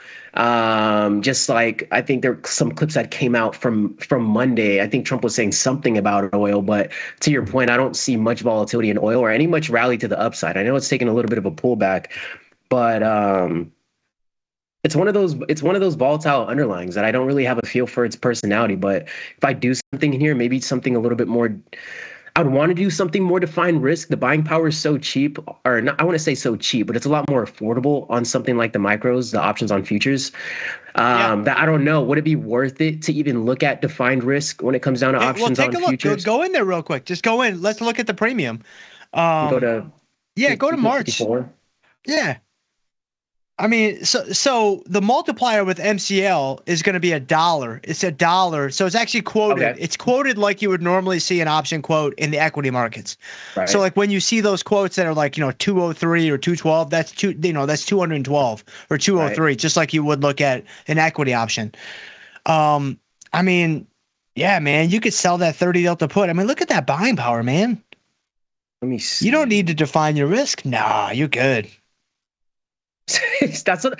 Just like I think there are some clips that came out from Monday. I think Trump was saying something about oil, but to your point, I don't see much volatility in oil or any much rally to the upside. I know it's taken a little bit of a pullback, but it's one of those volatile underlyings that I don't really have a feel for its personality. But if I do something in here, maybe something a little bit more. I would want to do something more defined risk. The buying power is so cheap, or not, I want to say so cheap, but it's a lot more affordable on something like the micros, the options on futures. That I don't know. Would it be worth it to even look at defined risk when it comes down to options on futures? Go in there real quick. Just go in. Let's look at the premium. Go to March. 54. Yeah. I mean, so the multiplier with MCL is going to be $1. It's $1. So it's actually quoted. Okay. It's quoted like you would normally see an option quote in the equity markets. Right. So like when you see those quotes that are like, 203 or 212, that's that's 212 or 203, right. Just like you would look at an equity option. I mean, yeah, man, you could sell that 30 delta put. I mean, look at that buying power, man. Let me see. You don't need to define your risk. Nah, you're good. That's what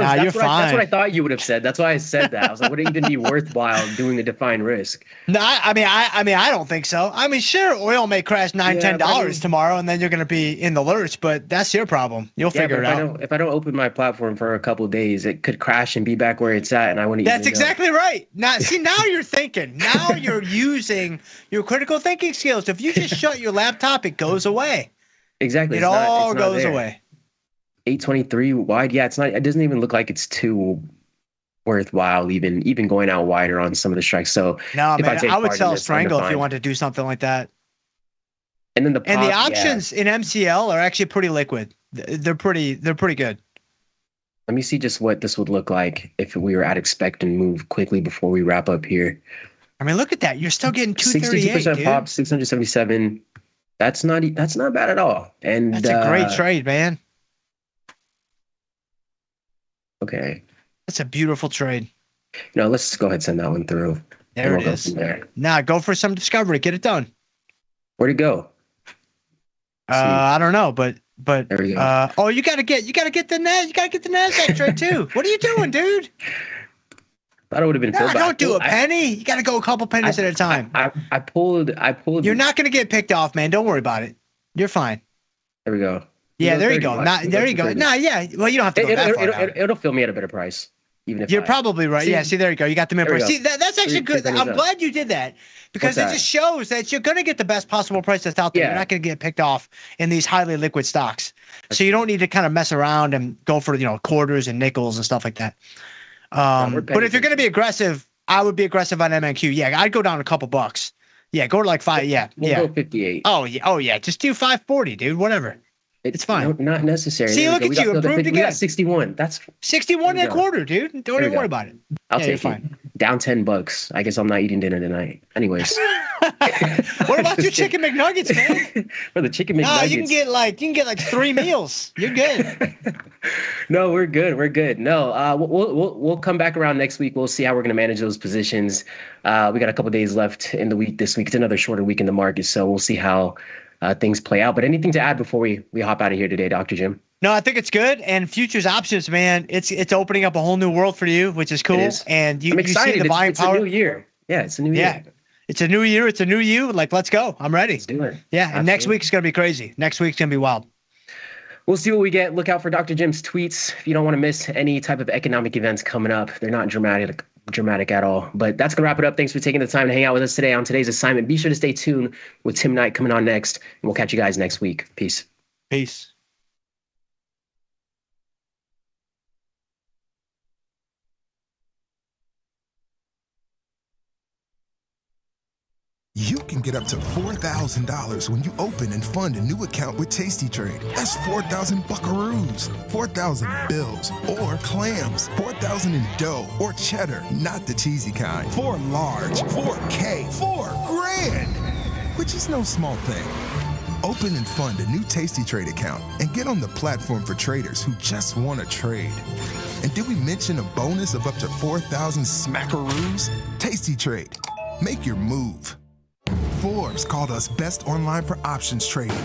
I thought you would have said. That's why I said that. I was like, would it even be worthwhile doing a defined risk? No, I mean, I don't think so. I mean, sure, oil may crash $10 tomorrow, and then you're going to be in the lurch. But that's your problem. You'll figure it out. If I don't open my platform for a couple of days, it could crash and be back where it's at, and I wouldn't. That's exactly right. Now you're thinking. Now you're using your critical thinking skills. If you just shut your laptop, it goes away. Exactly. It all goes away. 823 wide. Yeah, it's not. It doesn't even look like it's too worthwhile even going out wider on some of the strikes. So no, man, I would sell Strangle if you want to do something like that. And then the options in MCL are actually pretty liquid. They're pretty good. Let me see just what this would look like if we were at expect and move quickly before we wrap up here. I mean, look at that. You're still getting 238, 62% pop, 677. That's not bad at all. And that's a great trade, man. Okay. That's a beautiful trade. No, let's go ahead and send that one through. There it is. Now go for some discovery. Get it done. Where'd it go? I don't know, but there we go. You gotta get the NASDAQ trade too. What are you doing, dude? Thought it would have been filled. Don't do a penny. You got to go a couple pennies at a time. I pulled. You're not going to get picked off, man. Don't worry about it. You're fine. There we go. Yeah, there you go. There you go. Nah, yeah. Well, you don't have to go that far. It'll fill me at a better price. Even if you're probably right. Yeah, see, there you go. You got the mid-price. See, that's actually good. I'm glad you did that because it just shows that you're going to get the best possible price that's out there. You're not going to get picked off in these highly liquid stocks. So you don't need to kind of mess around and go for, quarters and nickels and stuff like that. But if you're going to be aggressive, I would be aggressive on MNQ. Yeah, I'd go down a couple bucks. Yeah, go to like 5. Yeah, we'll go 58. Oh yeah. Just do 540, dude. Whatever. It's fine. Not necessary. See, look at you, improved again. We got 61. That's 61 and a quarter, dude. Don't even worry about it. I'll take fine. Down $10. I guess I'm not eating dinner tonight. Anyways. What about your chicken McNuggets, man? For the chicken McNuggets. No, you can get like 3 meals. You're good. No, we're good. We're good. No, we'll come back around next week. We'll see how we're gonna manage those positions. We got a couple days left in the week this week. It's another shorter week in the market, so we'll see how things play out. But anything to add before we hop out of here today, Dr. Jim? No, I think it's good. And futures options, man, it's opening up a whole new world for you, which is cool. And I'm excited. You see the buying power. It's a new year. Yeah, it's a new year. Yeah. It's a new year. It's a new you. Like, let's go. I'm ready. Let's do it. Yeah. Absolutely. And next week's going to be crazy. Next week's going to be wild. We'll see what we get. Look out for Dr. Jim's tweets. If you don't want to miss any type of economic events coming up, they're not dramatic at all. But that's going to wrap it up. Thanks for taking the time to hang out with us today on today's assignment. Be sure to stay tuned with Tim Knight coming on next, and we'll catch you guys next week. Peace. Peace. You can get up to $4,000 when you open and fund a new account with Tasty Trade. That's 4,000 buckaroos, 4,000 bills, or clams, 4,000 in dough or cheddar, not the cheesy kind. 4 large, 4K, 4 grand, which is no small thing. Open and fund a new Tasty Trade account and get on the platform for traders who just want to trade. And did we mention a bonus of up to 4,000 smackaroos? Tasty Trade. Make your move. Forbes called us best online for options trading.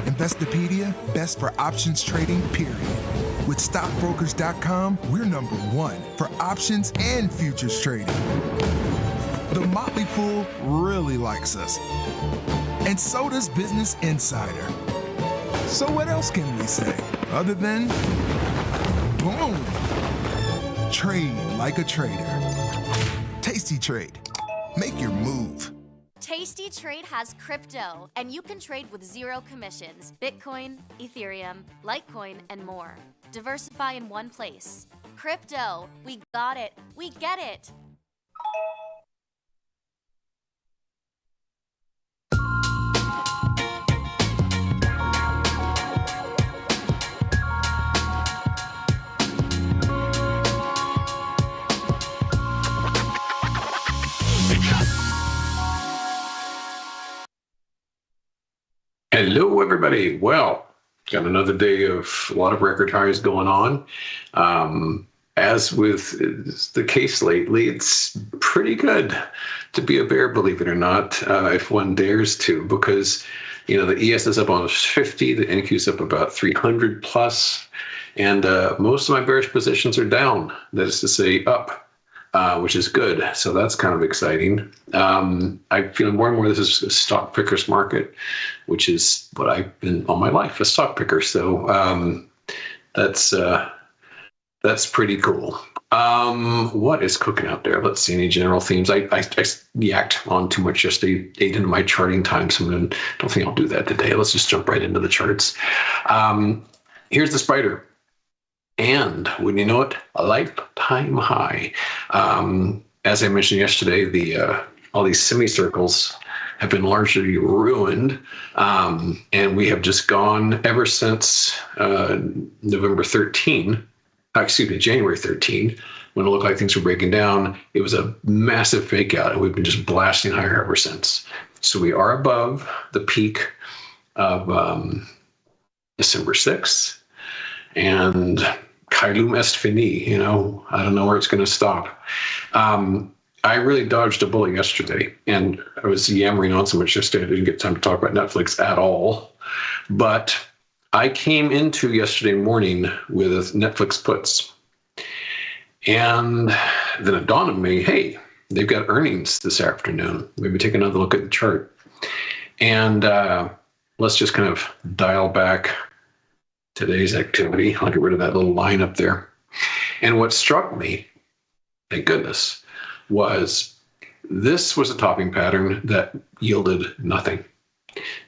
Investopedia, best for options trading, period. With stockbrokers.com, we're #1 for options and futures trading. The Motley Fool really likes us. And so does Business Insider. So what else can we say other than boom? Trade like a trader. Tasty Trade. Make your move. Tasty Trade has crypto, and you can trade with 0 commissions. Bitcoin, Ethereum, Litecoin, and more. Diversify in one place. Crypto, we got it. We get it. Hello, everybody. Well, got another day of a lot of record highs going on. As with the case lately, it's pretty good to be a bear, believe it or not, if one dares to, because, the ES is up almost 50, the NQ is up about 300 plus, and most of my bearish positions are down. That is to say, up. Which is good. So that's kind of exciting. I feel more and more this is a stock picker's market, which is what I've been all my life, a stock picker. So that's pretty cool. What is cooking out there? Let's see any general themes. I yacked on too much yesterday, ate into my charting time, so I don't think I'll do that today. Let's just jump right into the charts. Here's the spider. And when you know it, a lifetime high. As I mentioned yesterday, all these semicircles have been largely ruined, and we have just gone ever since January 13, when it looked like things were breaking down. It was a massive fake out, and we've been just blasting higher ever since. So we are above the peak of December 6th, and Kailum est fini, I don't know where it's going to stop. I really dodged a bullet yesterday, and I was yammering on so much yesterday I didn't get time to talk about Netflix at all. But I came into yesterday morning with Netflix puts. And then it dawned on me, hey, they've got earnings this afternoon. Maybe take another look at the chart. And let's just kind of dial back today's activity. I'll get rid of that little line up there. And what struck me, thank goodness, was this was a topping pattern that yielded nothing.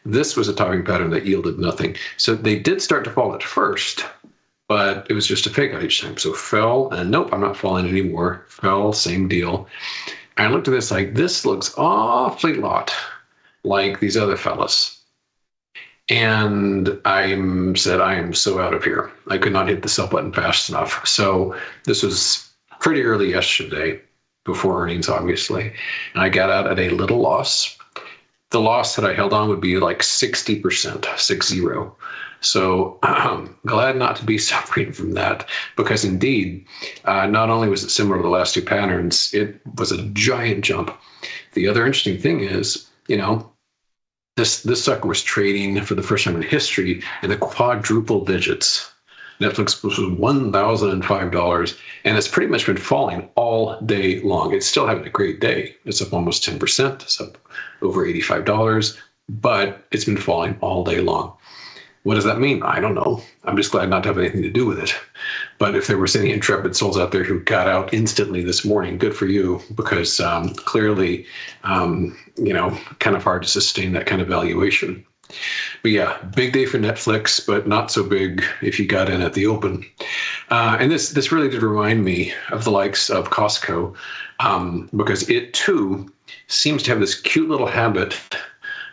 This was a topping pattern that yielded nothing. So they did start to fall at first, but it was just a fake out each time. So fell, and nope, I'm not falling anymore. Fell, same deal. And I looked at this like, this looks awfully lot like these other fellas. And I said, I am so out of here. I could not hit the sell button fast enough. So this was pretty early yesterday, before earnings, obviously. And I got out at a little loss. The loss that I held on would be like 60%, 60. So I'm glad not to be suffering from that, because indeed, not only was it similar to the last two patterns, it was a giant jump. The other interesting thing is, this sucker was trading for the first time in history in the quadruple digits. Netflix was $1,005, and it's pretty much been falling all day long. It's still having a great day. It's up almost 10%. It's up over $85, but it's been falling all day long. What does that mean? I don't know. I'm just glad not to have anything to do with it. But if there was any intrepid souls out there who got out instantly this morning, good for you, because clearly, kind of hard to sustain that kind of valuation. But yeah, big day for Netflix, but not so big if you got in at the open. And this really did remind me of the likes of Costco, because it too seems to have this cute little habit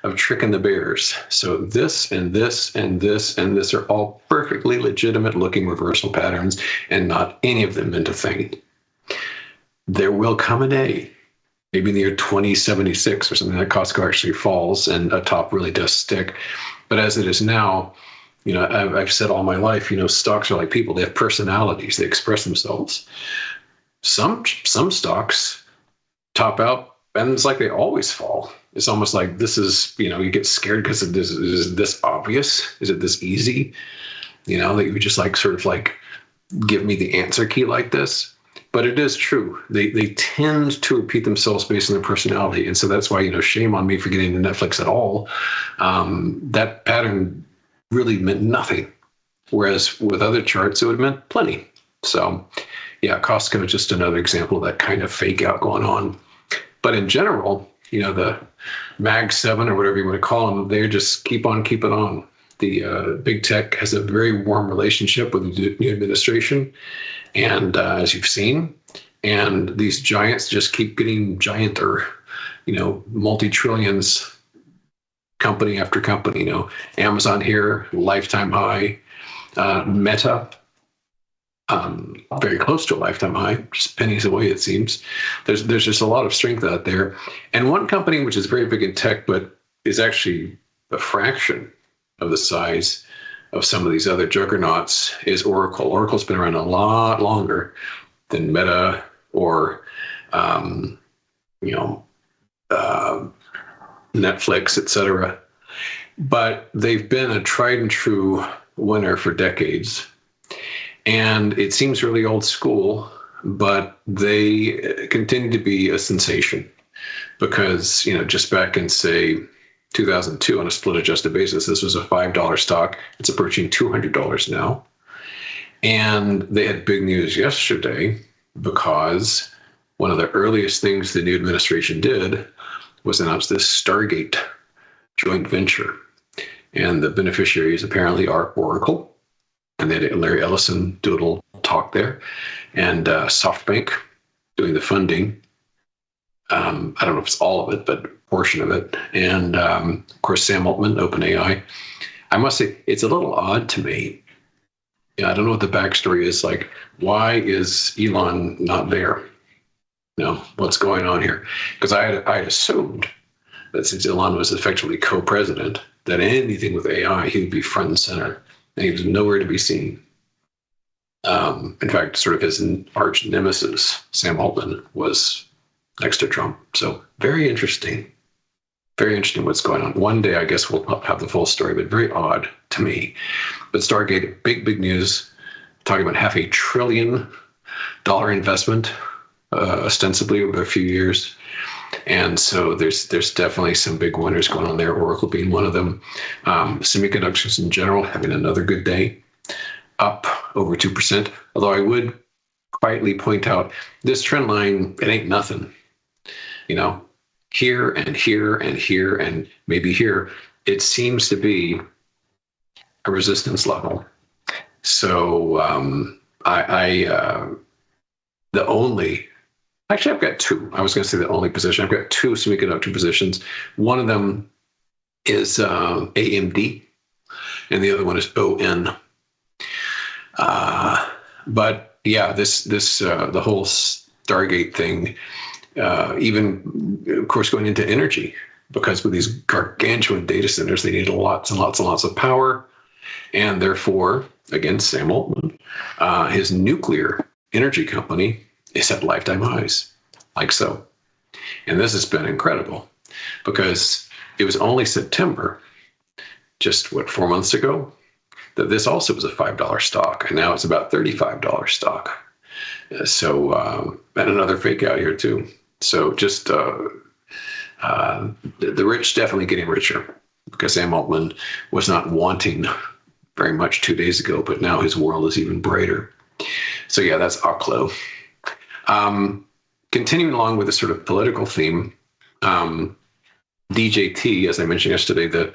of tricking the bears. So this and this and this and this are all perfectly legitimate looking reversal patterns, and not any of them meant a thing. There will come a day, maybe in the year 2076 or something, that Costco actually falls and a top really does stick. But as it is now, I've said all my life, stocks are like people. They have personalities. They express themselves. Some stocks top out, and it's like they always fall. It's almost like this is, you get scared because is this obvious? Is it this easy? That you would just sort of give me the answer key like this. But it is true. They tend to repeat themselves based on their personality. And so that's why, shame on me for getting into Netflix at all. That pattern really meant nothing. Whereas with other charts, it would have meant plenty. So yeah, Costco is just another example of that kind of fake out going on. But in general, the Mag 7 or whatever you want to call them, they just keep on keeping on. The big tech has a very warm relationship with the new administration. And as you've seen, and these giants just keep getting gianter, multi-trillions, company after company, Amazon here, lifetime high, Meta, very close to a lifetime high, just pennies away, it seems. There's just a lot of strength out there. And one company which is very big in tech, but is actually a fraction of the size of some of these other juggernauts, is Oracle. Oracle's been around a lot longer than Meta or, Netflix, etc. But they've been a tried and true winner for decades. And it seems really old school, but they continue to be a sensation because, just back in, say, 2002 on a split adjusted basis, this was a $5 stock. It's approaching $200 now. And they had big news yesterday because one of the earliest things the new administration did was announce this Stargate joint venture. And the beneficiaries apparently are Oracle. And they had Larry Ellison do a little talk there. And SoftBank doing the funding. I don't know if it's all of it, but a portion of it. And, of course, Sam Altman, OpenAI. I must say, it's a little odd to me. I don't know what the backstory is. Why is Elon not there? What's going on here? Because I had assumed that since Elon was effectively co-president, that anything with AI, he would be front and center. And he was nowhere to be seen. In fact, sort of his arch nemesis, Sam Altman, was next to Trump. So very interesting. Very interesting what's going on. One day, I guess we'll have the full story, but very odd to me. But Stargate, big news, talking about $500 billion investment ostensibly over a few years. And so there's definitely some big winners going on there, Oracle being one of them. Semiconductors in general having another good day, up over 2%. Although I would quietly point out this trend line, it ain't nothing. Here and here and here and maybe here, it seems to be a resistance level. So Actually, I've got two. I was going to say the only position. I've got two semiconductor positions. One of them is AMD, and the other one is ON. But yeah, the whole Stargate thing, even of course going into energy, because with these gargantuan data centers, they need lots and lots and lots of power, and therefore, again, Sam Altman, his nuclear energy company is at lifetime highs, like so. And this has been incredible because it was only September, just 4 months ago, that this also was a $5 stock, and now it's about $35 stock. So, and another fake out here too. So just the rich definitely getting richer because Sam Altman was not wanting very much 2 days ago, but now his world is even brighter. So yeah, that's Oklo. Continuing along with the sort of political theme, DJT, as I mentioned yesterday, the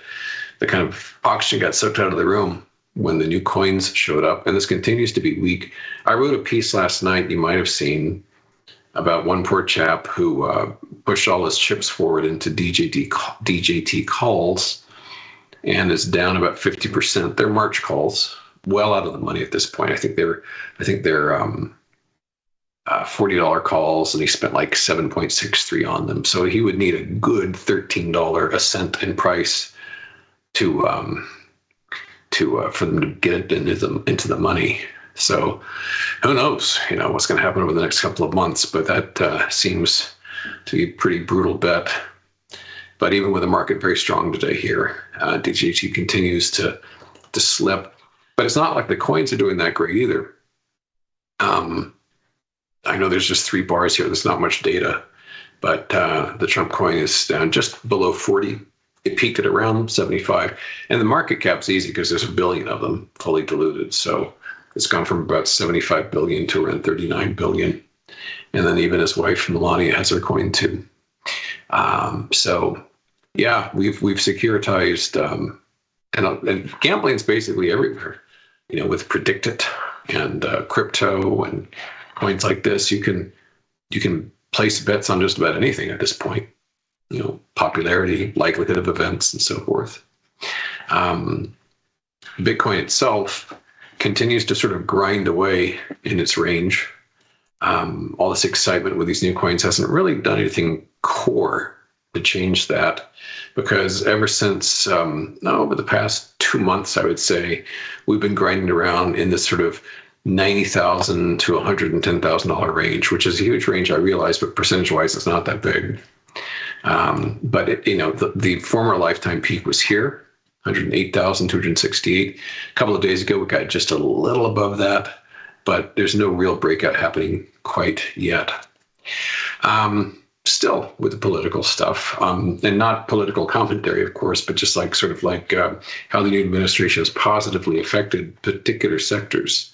kind of oxygen got sucked out of the room when the new coins showed up, and this continues to be weak. I wrote a piece last night you might have seen about one poor chap who pushed all his chips forward into DJT calls and is down about 50%. They're March calls, well out of the money at this point. I think they're $40 calls, and he spent like 7.63 on them. So he would need a good $13 a cent in price to for them to get into the money. So who knows, what's going to happen over the next couple of months, but that seems to be a pretty brutal bet. But even with the market very strong today here, DJT continues to slip, but it's not like the coins are doing that great either. I know there's just 3 bars here. There's not much data, but the Trump coin is down just below 40. It peaked at around 75, and the market cap's easy because there's 1 billion of them fully diluted. So it's gone from about 75 billion to around 39 billion. And then even his wife Melania has her coin too. So yeah, we've securitized, and gambling's basically everywhere. With Predictit and crypto and coins like this, you can place bets on just about anything at this point. Popularity, likelihood of events, and so forth. Bitcoin itself continues to sort of grind away in its range. All this excitement with these new coins hasn't really done anything core to change that, because ever since over the past 2 months, I would say, we've been grinding around in this sort of $90,000 to $110,000 range, which is a huge range, I realize, but percentage-wise, it's not that big. But the former lifetime peak was here, 108,268. A couple of days ago, we got just a little above that, but there's no real breakout happening quite yet. Still with the political stuff, and not political commentary, of course, but just like how the new administration has positively affected particular sectors.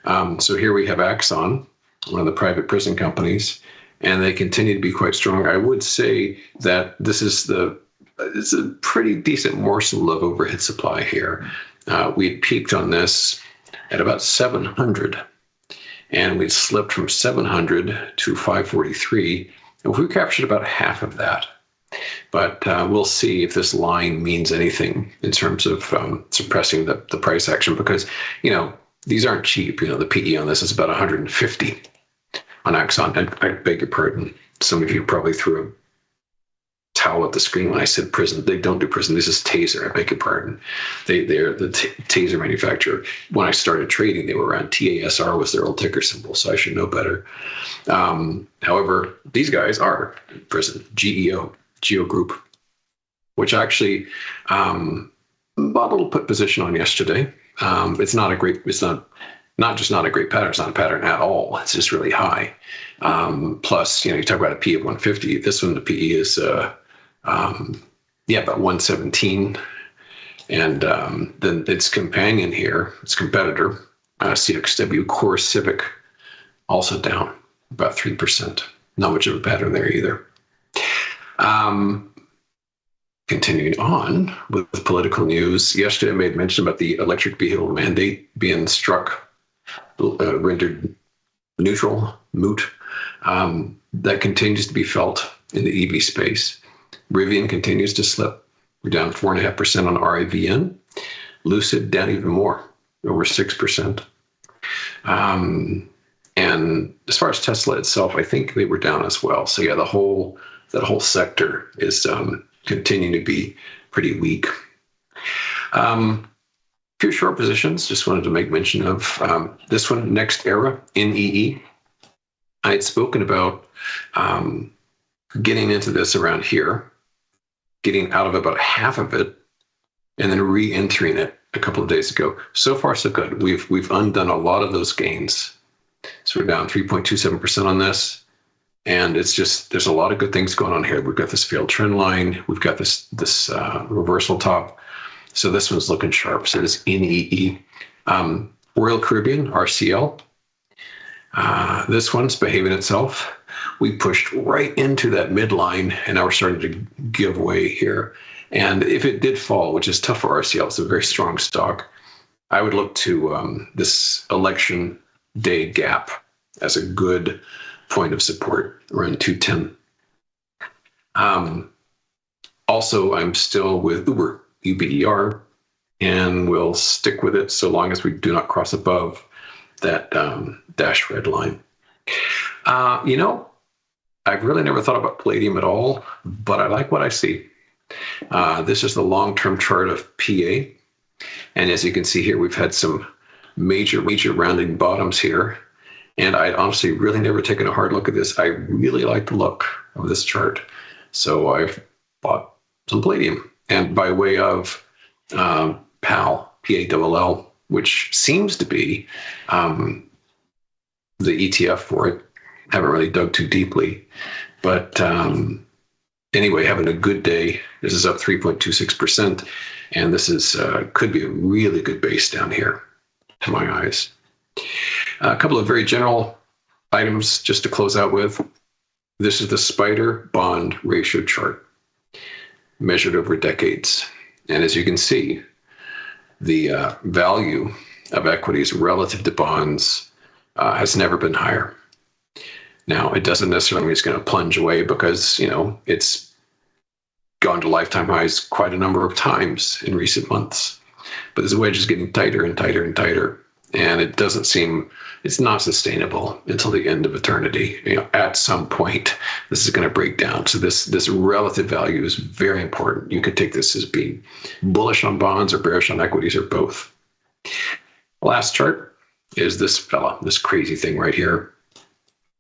So here we have Axon, one of the private prison companies, and they continue to be quite strong. I would say that it's a pretty decent morsel of overhead supply here. We had peaked on this at about 700, and we'd slipped from 700 to 543, and we captured about half of that. But we'll see if this line means anything in terms of suppressing the price action, because these aren't cheap. The PE on this is about 150 on Axon. And I beg your pardon. Some of you probably threw a towel at the screen when I said prison. They don't do prison. This is Taser. I beg your pardon. They're the Taser manufacturer. When I started trading, they were around TASR was their old ticker symbol, so I should know better. However, these guys are prison. Geo Group, which actually bought a little put position on yesterday. It's not not just not a great pattern, it's not a pattern at all. It's just really high. Plus, you talk about a P of 150. This one, the PE is, about 117. And then its companion here, its competitor, CXW Core Civic, also down about 3%. Not much of a pattern there either. Continuing on with political news, yesterday I made mention about the electric vehicle mandate being struck, rendered neutral, moot. That continues to be felt in the EV space. Rivian continues to slip. We're down 4.5% on RIVN. Lucid down even more, over 6%. And as far as Tesla itself, I think they were down as well. So yeah, that whole sector is continuing to be pretty weak. Few short positions. Just wanted to make mention of this one, Next Era, NEE. I had spoken about getting into this around here, getting out of about half of it, and then re-entering it a couple of days ago. So far, so good. We've undone a lot of those gains. So we're down 3.27% on this. And it's just, there's a lot of good things going on here. We've got this failed trend line. We've got this reversal top. So this one's looking sharp. So this NEE. Royal Caribbean, RCL. This one's behaving itself. We pushed right into that midline, and now we're starting to give way here. And if it did fall, which is tough for RCL, it's a very strong stock, I would look to this election day gap as a good point of support around 210. Also, I'm still with Uber, UBER, and we'll stick with it so long as we do not cross above that dash red line. I've really never thought about palladium at all, but I like what I see. This is the long-term chart of PA. And as you can see here, we've had some major rounding bottoms here. And I'd honestly really never taken a hard look at this. I really like the look of this chart. So I've bought some palladium. And by way of PAL, PALL, which seems to be the ETF for it. Haven't really dug too deeply. But anyway, having a good day. This is up 3.26%. And this is could be a really good base down here, to my eyes. A couple of very general items just to close out with. This is the spider bond ratio chart measured over decades. And as you can see, the value of equities relative to bonds has never been higher. Now, it doesn't necessarily mean it's going to plunge away because, it's gone to lifetime highs quite a number of times in recent months. But this wedge is getting tighter and tighter and tighter. And it doesn't seem, it's not sustainable until the end of eternity. At some point, this is going to break down. So this relative value is very important. You could take this as being bullish on bonds or bearish on equities or both. Last chart is this fella, this crazy thing right here,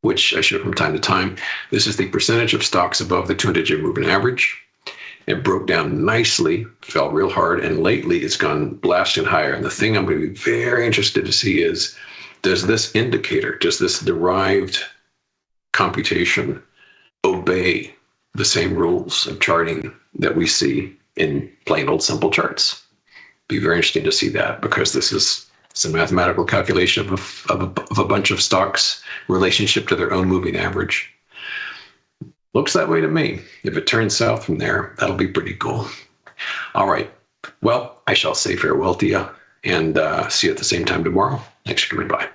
which I show from time to time. This is the percentage of stocks above the 200-day moving average. It broke down nicely, fell real hard, and lately it's gone blasting higher. And the thing I'm going to be very interested to see is, does this indicator, does this derived computation obey the same rules of charting that we see in plain old simple charts? Be very interesting to see that, because this is some mathematical calculation of a bunch of stocks' relationship to their own moving average. Looks that way to me. If it turns south from there, that'll be pretty cool. All right. Well, I shall say farewell to you and see you at the same time tomorrow. Thanks for coming by.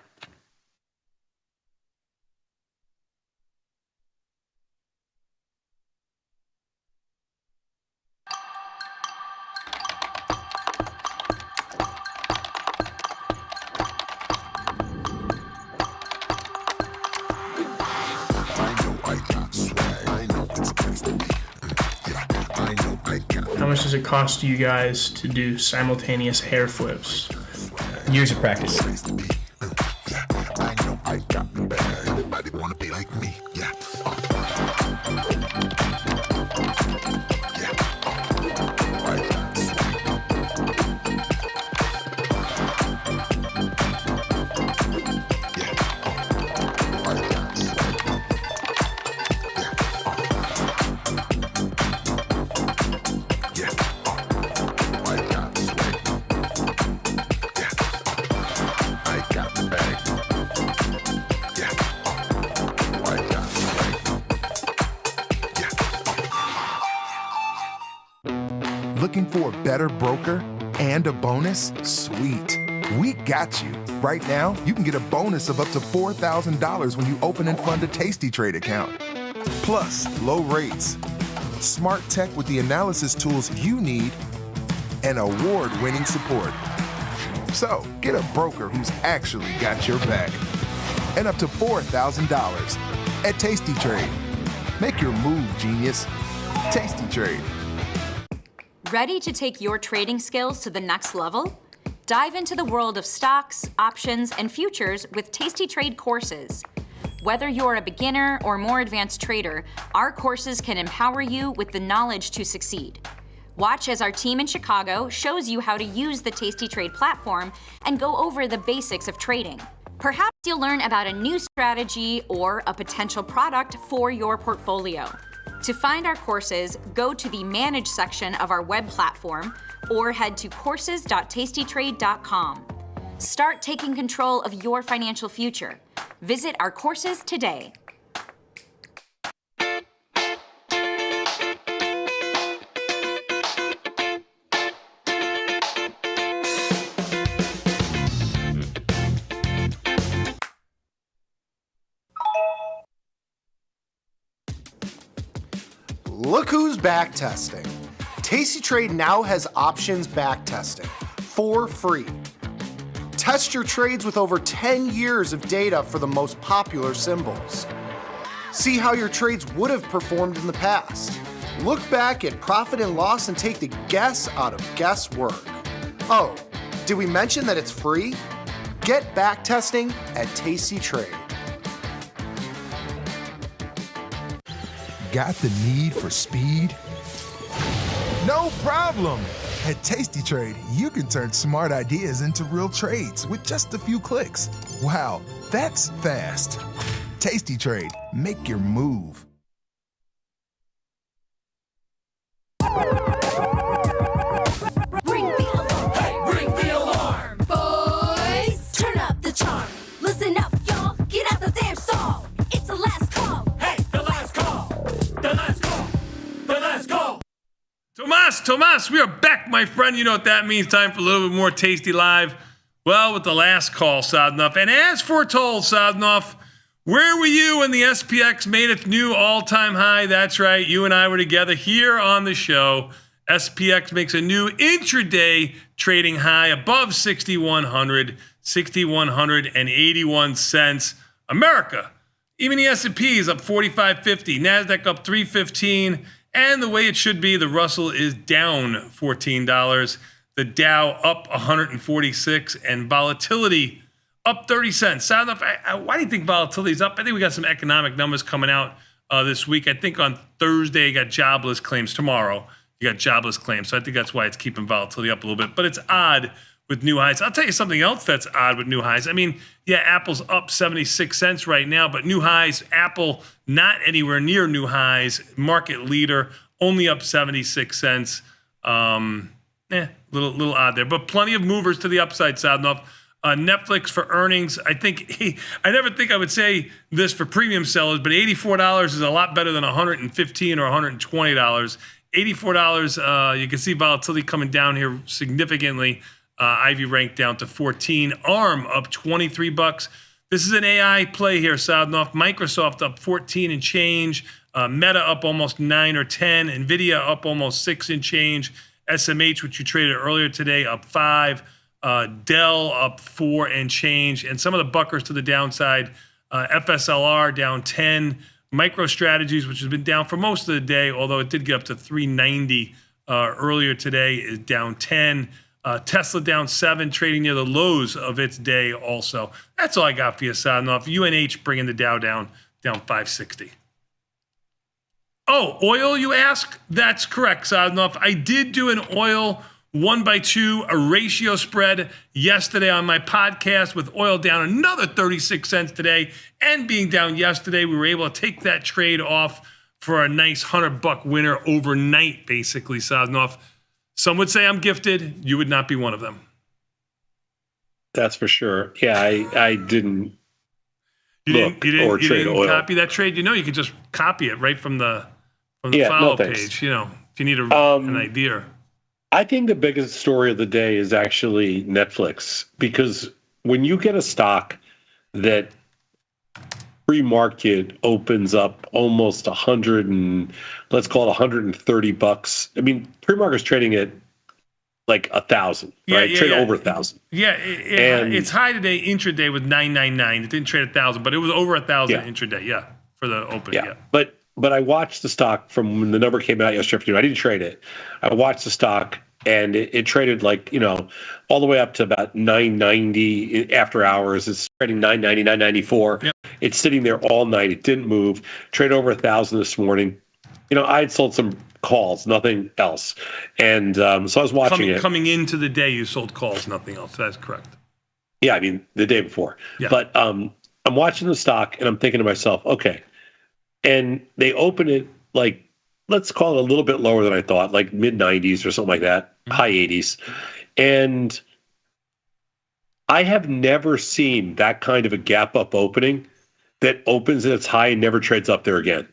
How much does it cost you guys to do simultaneous hair flips? Years of practice. Everybody wanna be like me, yeah. Looking for a better broker and a bonus? Sweet. We got you. Right now, you can get a bonus of up to $4,000 when you open and fund a Tasty Trade account. Plus, low rates, smart tech with the analysis tools you need, and award-winning support. So, get a broker who's actually got your back. And up to $4,000 at Tasty Trade. Make your move, genius. Tasty Trade. Ready to take your trading skills to the next level? Dive into the world of stocks, options, and futures with Tasty Trade courses. Whether you're a beginner or more advanced trader, our courses can empower you with the knowledge to succeed. Watch as our team in Chicago shows you how to use the Tasty Trade platform and go over the basics of trading. Perhaps you'll learn about a new strategy or a potential product for your portfolio. To find our courses, go to the Manage section of our web platform or head to courses.tastytrade.com. Start taking control of your financial future. Visit our courses today. Look who's back testing. Tasty Trade now has options back testing for free. Test your trades with over 10 years of data for the most popular symbols. See how your trades would have performed in the past. Look back at profit and loss and take the guess out of guesswork. Oh, did we mention that it's free? Get back testing at Tasty Trade. Got the need for speed? No problem! At Tasty Trade, you can turn smart ideas into real trades with just a few clicks. Wow, that's fast. Tasty Trade, make your move. Ring the alarm, hey, ring the alarm, boys! Turn up the charm, listen up, y'all, get out the damn stall. It's the last call, hey, the last call, the last call, the last call. Tomas, we are back, my friend. You know what that means. Time for a little bit more Tasty Live. Well, with the last call, Sadnov. And as foretold, Sadnov, where were you when the SPX made its new all-time high? That's right. You and I were together here on the show. SPX makes a new intraday trading high above 6,100, 6,181 cents. America, even the S&P is up 45.50. NASDAQ up 315. And the way it should be, the Russell is down $14. The Dow up 146, and volatility up 30 cents. Why do you think volatility is up? I think we got some economic numbers coming out this week. I think on Thursday, you got jobless claims. Tomorrow, you got jobless claims. So I think that's why it's keeping volatility up a little bit. But it's odd with new highs. I'll tell you something else that's odd with new highs. I mean, yeah, Apple's up 76 cents right now, but new highs, Apple not anywhere near new highs. Market leader only up 76 cents. Little odd there, but plenty of movers to the upside side enough. Netflix for earnings. I never think I would say this for premium sellers, but $84 is a lot better than $115 or $120. $84, you can see volatility coming down here significantly. Ivy ranked down to 14. ARM up $23. This is an AI play here, Sadnov. Microsoft up 14 and change. Meta up almost 9 or 10. Nvidia up almost 6 and change. SMH, which you traded earlier today, up 5. Dell up 4 and change. And some of the buckers to the downside, FSLR down 10. MicroStrategies, which has been down for most of the day, although it did get up to 390 earlier today, is down 10. Tesla down 7, trading near the lows of its day also. That's all I got for you, Sadnov. UNH bringing the Dow down 560. Oh, oil, you ask? That's correct, Sadnov. I did do an oil 1x2, a ratio spread yesterday on my podcast with oil down another 36 cents today and being down yesterday. We were able to take that trade off for a nice $100 winner overnight, basically, Sadnov. Some would say I'm gifted. You would not be one of them. That's for sure. Yeah, I didn't. You didn't copy that trade. You know, you could just copy it right from the follow page. You know, if you need an idea. I think the biggest story of the day is actually Netflix, because when you get a stock that pre-market opens up almost 100 and let's call it $130. I mean, pre-market's trading at like 1,000, right? Trade over 1,000. Yeah, it's high today. Intraday was 999. It didn't trade 1,000, but it was over 1,000 intraday. Yeah, for the open. Yeah. But I watched the stock from when the number came out yesterday afternoon. I didn't trade it. I watched the stock, and it traded like, all the way up to about 990 after hours. It's trading 990, 994. Yep. It's sitting there all night. It didn't move. Trade over 1,000 this morning. I had sold some calls, nothing else. And so I was watching it. Coming into the day, you sold calls, nothing else. That's correct. Yeah, I mean, the day before. Yeah. But I'm watching the stock, and I'm thinking to myself, okay. And they open it like, let's call it a little bit lower than I thought, like mid-90s or something like that, high 80s. And I have never seen that kind of a gap up opening that opens at its high and never trades up there again.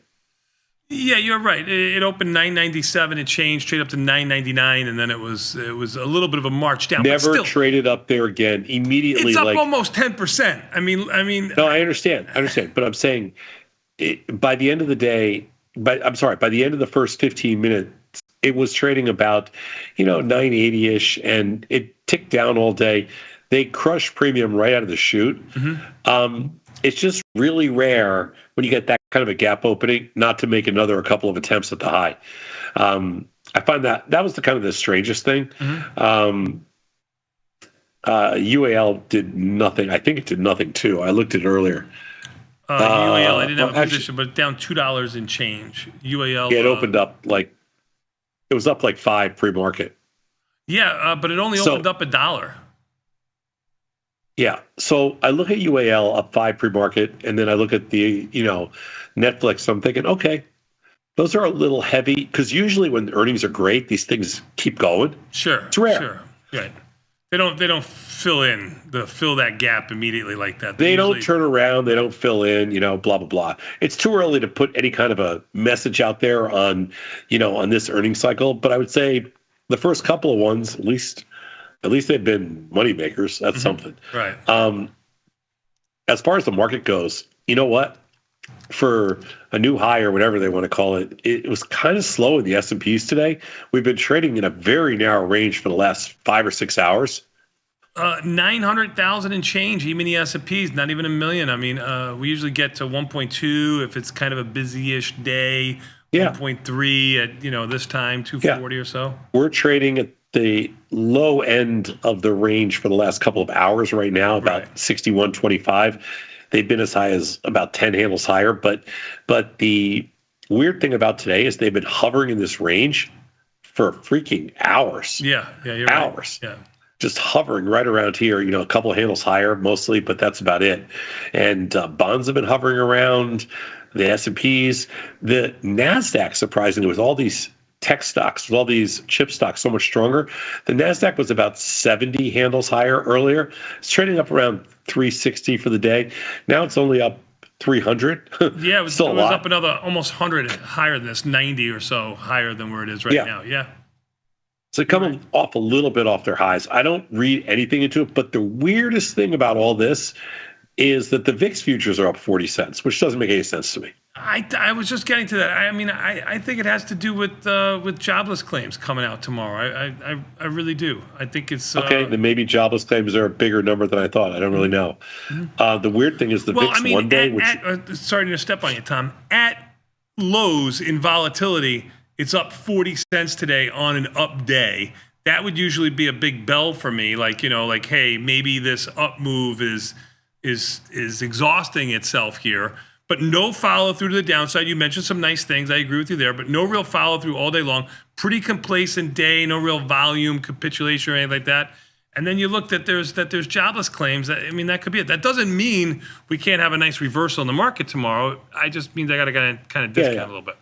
Yeah, you're right. It opened 997, it changed, traded up to 999, and then it was a little bit of a march down. Never but still, traded up there again. Immediately, it's up almost 10%. I mean. No, I understand, but I'm saying, by the end of the day, by the end of the first 15 minutes, it was trading about, 980-ish, and it ticked down all day. They crushed premium right out of the chute. Mm-hmm. It's just really rare when you get that kind of a gap opening not to make a couple of attempts at the high. I find that was the strangest thing. Mm-hmm. UAL did nothing. I think it did nothing too. I looked at it earlier. UAL, I didn't have a position, but down $2 and change. UAL. Yeah, it opened up it was up like 5 pre-market. Yeah, but it only opened up $1. Yeah. So I look at UAL up 5 pre-market, and then I look at the, Netflix. So I'm thinking, okay, those are a little heavy, because usually when earnings are great, these things keep going. Sure. It's rare. Sure. Right. They don't fill that gap immediately like that. They don't turn around. They don't fill in, blah, blah, blah. It's too early to put any kind of a message out there on, on this earnings cycle. But I would say the first couple of ones, at least they've been money makers. That's something. Right. As far as the market goes, you know what? For a new high or whatever they want to call it, it was kind of slow in the S&Ps today. We've been trading in a very narrow range for the last 5 or 6 hours. 900,000 and change, even the S&Ps, not even a million. I mean, we usually get to 1.2 if it's kind of a busy-ish day. Yeah. 1.3 at this time, 240 or so. We're trading at the low end of the range for the last couple of hours right now, about 61.25. They've been as high as about 10 handles higher. But the weird thing about today is they've been hovering in this range for freaking hours. Yeah, you're hours. Right. Yeah. Just hovering right around here, a couple of handles higher mostly, but that's about it. And bonds have been hovering around, the S&Ps, the NASDAQ, surprisingly, with all these tech stocks, with all these chip stocks so much stronger. The NASDAQ was about 70 handles higher earlier. It's trading up around 360 for the day. Now it's only up 300. Yeah, it was up another almost 100 higher than this, 90 or so higher than where it is right now. Yeah. So coming off a little bit off their highs. I don't read anything into it, but the weirdest thing about all this is that the VIX futures are up 40 cents, which doesn't make any sense to me. I was just getting to that. I mean, I think it has to do with jobless claims coming out tomorrow. I really do. I think it's okay. Then maybe jobless claims are a bigger number than I thought. I don't really know. The weird thing is the VIX one day. Sorry to step on you, Tom. At lows in volatility, it's up 40 cents today on an up day. That would usually be a big bell for me. Hey, maybe this up move is exhausting itself here. But no follow through to the downside. You mentioned some nice things. I agree with you there, but no real follow through all day long. Pretty complacent day, no real volume, capitulation or anything like that. And then you look that there's jobless claims. I mean, that could be it. That doesn't mean we can't have a nice reversal in the market tomorrow. I just means I got to kind of discount a little bit.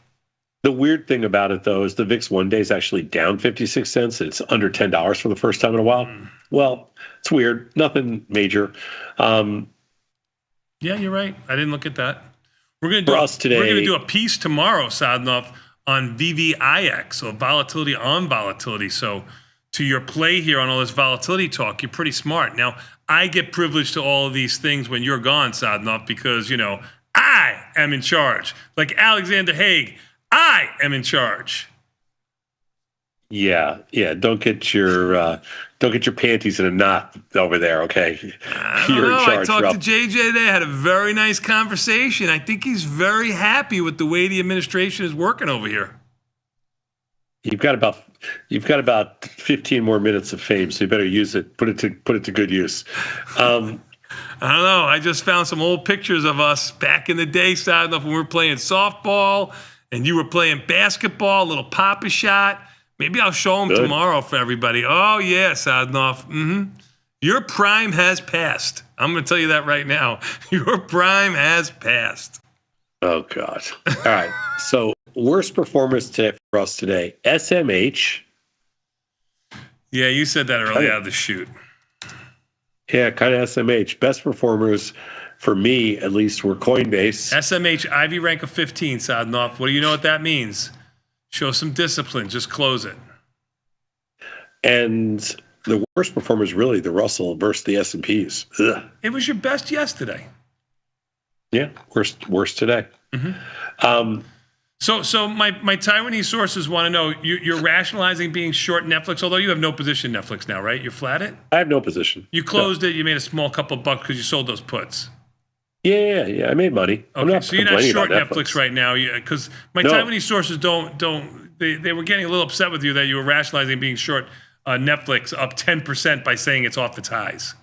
The weird thing about it, though, is the VIX one day is actually down 56 cents. It's under $10 for the first time in a while. Well, it's weird. Nothing major. Yeah, you're right. I didn't look at that. We're going to do a piece tomorrow, Sadnov, on VVIX, so volatility on volatility. So to your play here on all this volatility talk, you're pretty smart. Now, I get privileged to all of these things when you're gone, Sadnov, because, I am in charge. Like Alexander Haig, I am in charge. Yeah. Don't get your panties in a knot over there, okay? You're in charge, I talked Rob. to JJ today, had a very nice conversation. I think he's very happy with the way the administration is working over here. You've got about 15 more minutes of fame, so you better use it. Put it to good use. I don't know. I just found some old pictures of us back in the day, Sadnov, when we were playing softball and you were playing basketball, a little papa shot. Maybe I'll show them tomorrow for everybody. Oh, yeah, Sadnov. Your prime has passed. I'm going to tell you that right now. Your prime has passed. Oh, God. All right. So, worst performers for us today, SMH. Yeah, you said that early out of the chute. Yeah, kind of SMH. Best performers for me, at least, were Coinbase. SMH, Ivy rank of 15, Sadnov. What do you know what that means? Show some discipline. Just close it. And the worst performers, really, the Russell versus the S&Ps. Ugh. It was your best yesterday. Yeah, worst today. So my Taiwanese sources want to know, you're rationalizing being short Netflix, although you have no position in Netflix now, right? You're flat it? I have no position. You closed it. You made a small couple of bucks because you sold those puts. Yeah. I made money. I'm not so you're not complaining short about Netflix right now, because my No. Taiwanese sources they were getting a little upset with you that you were rationalizing being short Netflix up 10% by saying it's off its highs.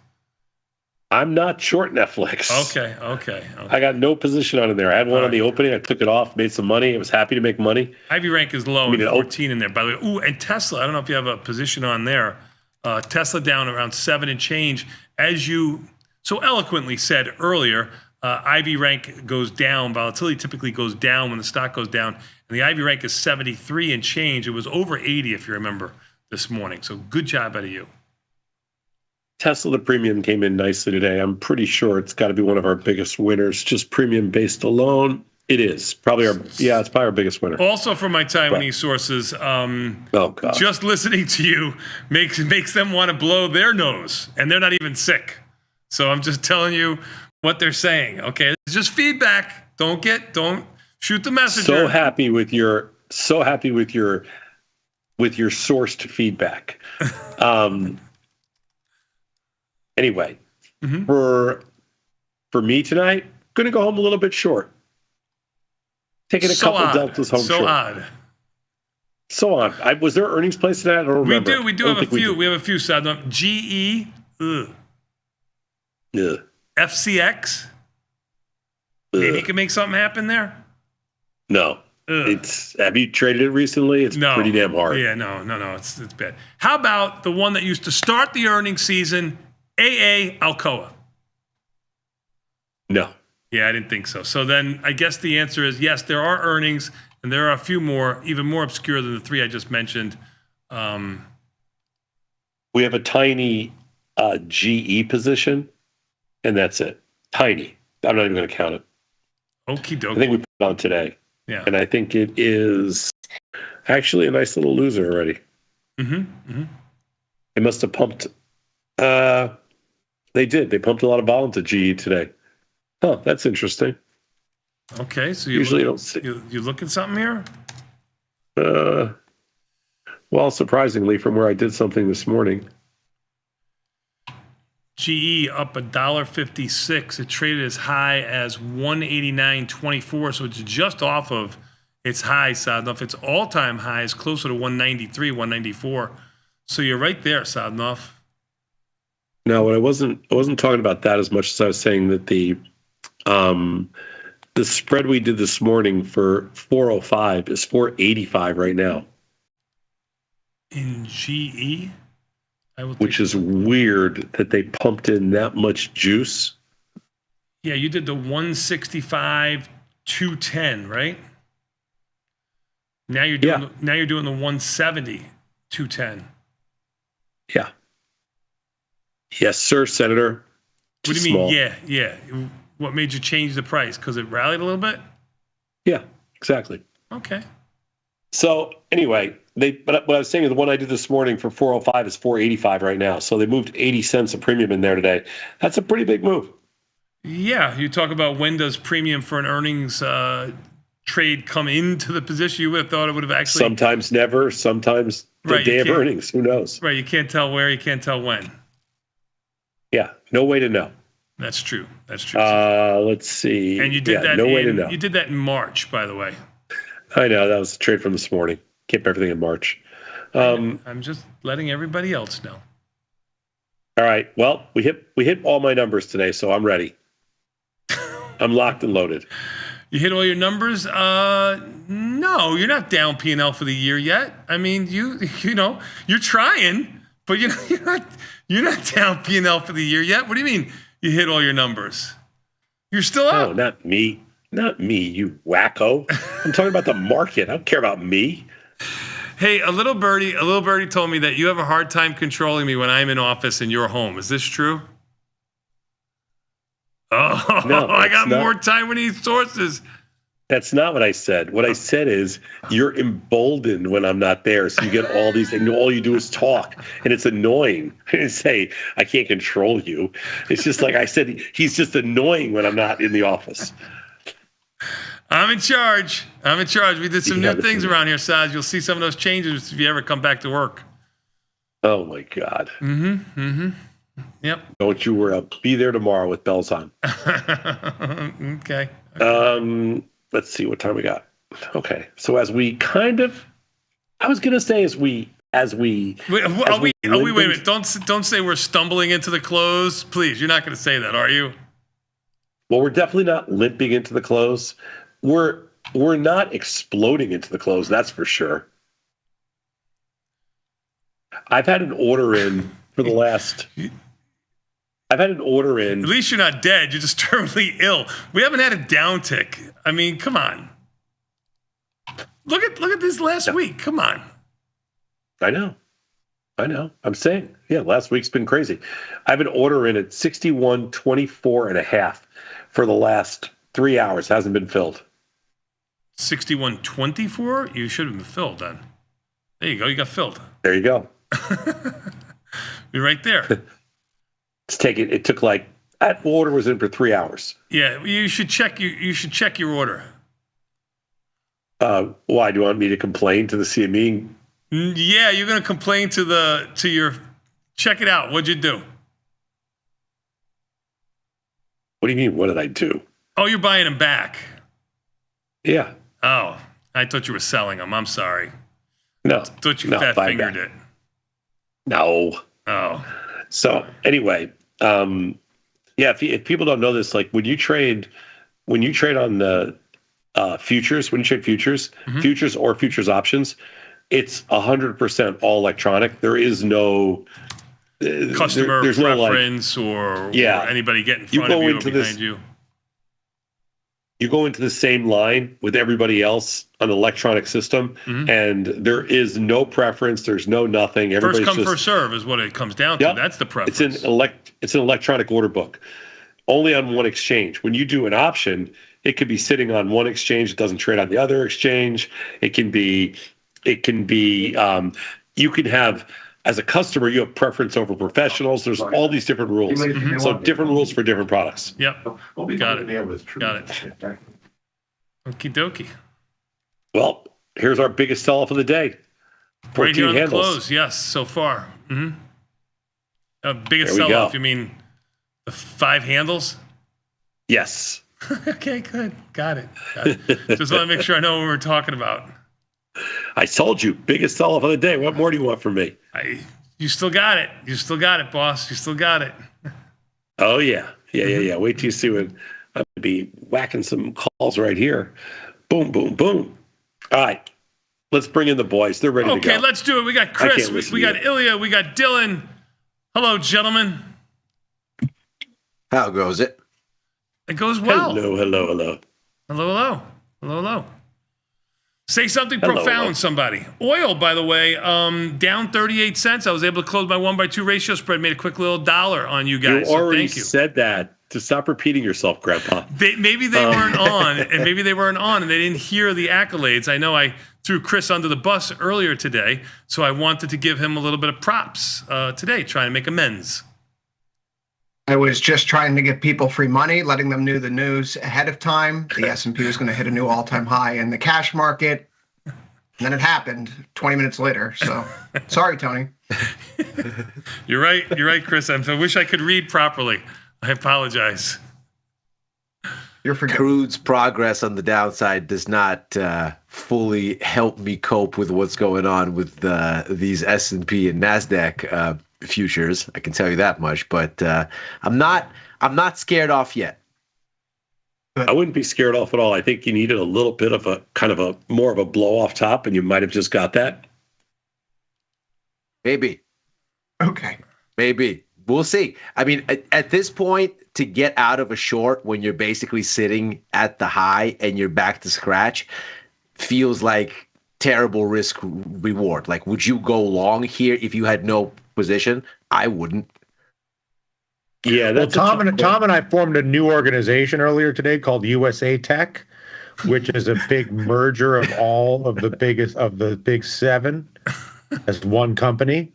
I'm not short Netflix. Okay. I got no position on it there. I had one on the opening. I took it off, made some money. I was happy to make money. Ivy rank is low, 14 in there, by the way. Ooh, and Tesla, I don't know if you have a position on there. Tesla down around 7 and change. As you so eloquently said earlier, Ivy rank goes down. Volatility typically goes down when the stock goes down. And the Ivy rank is 73 and change. It was over 80, if you remember, this morning. So good job out of you. Tesla, the premium came in nicely today. I'm pretty sure it's got to be one of our biggest winners. Just premium based alone, it is probably it's probably our biggest winner. Also, from my Taiwanese sources, oh God, just listening to you makes them want to blow their nose, and they're not even sick. So I'm just telling you what they're saying. Okay, it's just feedback. Don't shoot the messenger. So happy with your sourced feedback. Anyway, for me tonight, gonna go home a little bit short. Taking a couple deltas home short. So odd. Was there earnings placed tonight? I don't remember. We do have a few. We have a few. GE, FCX. Maybe you can make something happen there. No. Have you traded it recently? It's pretty damn hard. Yeah, no. It's bad. How about the one that used to start the earnings season? AA Alcoa. No. Yeah, I didn't think so. So then I guess the answer is yes, there are earnings, and there are a few more, even more obscure than the three I just mentioned. We have a tiny GE position, and that's it. Tiny. I'm not even going to count it. Okie dokie. I think we put it on today. Yeah. And I think it is actually a nice little loser already. It must have pumped. They did. They pumped a lot of vol into GE today. Huh, that's interesting. Okay, so you look at something here? Well, surprisingly, from where I did something this morning. GE up $1.56. It traded as high as 189.24, so it's just off of its high, Sadnov. Its all-time high is closer to 193, 194. So you're right there, Sadnov. No, I wasn't talking about that as much as I was saying that the spread we did this morning for 405 is 485 right now. In GE? Which is weird that they pumped in that much juice. Yeah, you did the 165, 210, right? Now you're doing the 170, 210. Yeah. Yes, sir, Senator. What do you mean? Yeah. What made you change the price? Because it rallied a little bit? Yeah, exactly. Okay. So anyway, but what I was saying is the one I did this morning for 405 is 485 right now. So they moved 80 cents of premium in there today. That's a pretty big move. Yeah, you talk about when does premium for an earnings trade come into the position. You would have thought it would have actually. Sometimes never, sometimes the day of earnings. Who knows? Right, you can't tell where, you can't tell when. Yeah, no way to know. That's true. That's true. Let's see. And you did that. No way to know. You did that in March, by the way. I know that was a trade from this morning. Keep everything in March. I'm just letting everybody else know. All right. Well, we hit all my numbers today, so I'm ready. I'm locked and loaded. You hit all your numbers? No, you're not down P&L for the year yet. I mean, you know, you're trying, but you're not down P&L for the year yet. What do you mean you hit all your numbers? You're still up. No, not me. Not me, you wacko. I'm talking about the market. I don't care about me. Hey, a little birdie told me that you have a hard time controlling me when I'm in office and you're home. Is this true? Oh, no, I got more time when he needs sources. That's not what I said. What I said is you're emboldened when I'm not there. So you get all these, and all you do is talk. And it's annoying. I didn't say I can't control you. It's just like I said, he's just annoying when I'm not in the office. I'm in charge. We did some new things around here, Saz. You'll see some of those changes if you ever come back to work. Oh, my God. Yep. Don't you worry. I'll be there tomorrow with bells on. Okay. Let's see what time we got. Okay. So I was going to say as we wait a minute. Don't say we're stumbling into the close. Please, you're not going to say that, are you? Well, we're definitely not limping into the close. We're not exploding into the close, that's for sure. I've had an order in for the last. I've had an order in. At least you're not dead. You're just terminally ill. We haven't had a downtick. I mean, come on. Look at this last week. Come on. I know. I'm saying, yeah, last week's been crazy. I have an order in at 61.24.5 for the last 3 hours. Hasn't been filled. 61.24? You should have been filled then. There you go. You got filled. There you go. You're right there. It took like that order was in for 3 hours. Yeah, you should check your order. Why do you want me to complain to the CME? Yeah, you're gonna complain to your. Check it out. What'd you do? What do you mean? What did I do? Oh, you're buying them back. Yeah. Oh, I thought you were selling them. I'm sorry. No. I thought you fat fingered it. No. Oh. So anyway, yeah. If people don't know this, like when you trade on the futures, when you trade futures, futures or futures options, it's 100% all electronic. There is no customer there's preference or anybody get in front of you or behind you. You go into the same line with everybody else on the electronic system, and there is no preference. There's no nothing. First come, first serve is what it comes down to. That's the preference. It's an electronic order book, only on one exchange. When you do an option, it could be sitting on one exchange. It doesn't trade on the other exchange. You can have, as a customer, you have preference over professionals. There's all these different rules. So different rules for different products. Yep. Got it. Okie dokie. Well, here's our biggest sell-off of the day. 14 right here on handles. the close, yes, so far. Biggest sell-off, you mean the 5 handles? Yes. Okay, good. Got it. Just want to make sure I know what we're talking about. I told you, biggest sell-off of the day. What more do you want from me? You still got it. You still got it, boss. You still got it. Oh, yeah. Yeah. Wait till you see when I'm going to be whacking some calls right here. Boom, boom, boom. All right. Let's bring in the boys. They're ready to go. Okay, let's do it. We got Chris. We got Ilya. We got Dylan. Hello, gentlemen. How goes it? It goes well. Hello. Say something profound, somebody. Oil, by the way, down 38 cents. I was able to close my 1/2 ratio spread. Made a quick little $1 on you guys. You already so thank you. said that. To stop repeating yourself, Grandpa. Maybe they weren't on, and they didn't hear the accolades. I know I threw Chris under the bus earlier today, so I wanted to give him a little bit of props today, trying to make amends. I was just trying to give people free money, letting them know the news ahead of time. The S&P was going to hit a new all-time high in the cash market. And then it happened 20 minutes later. So sorry, Tony. You're right. You're right, Chris. I wish I could read properly. I apologize. You're forgiven. Crude's progress on the downside does not fully help me cope with what's going on with these S&P and NASDAQ futures. I can tell you that much, but I'm not scared off yet. I wouldn't be scared off at all. I think you needed a little bit of a kind of a more of a blow off top, and you might have just got that. Maybe. Okay. Maybe. We'll see. I mean, at this point, to get out of a short when you're basically sitting at the high and you're back to scratch feels like terrible risk reward. Like, would you go long here if you had no position? I wouldn't. Yeah, well, Tom and I formed a new organization earlier today called USA Tech, which is a big merger of all of the big seven as one company.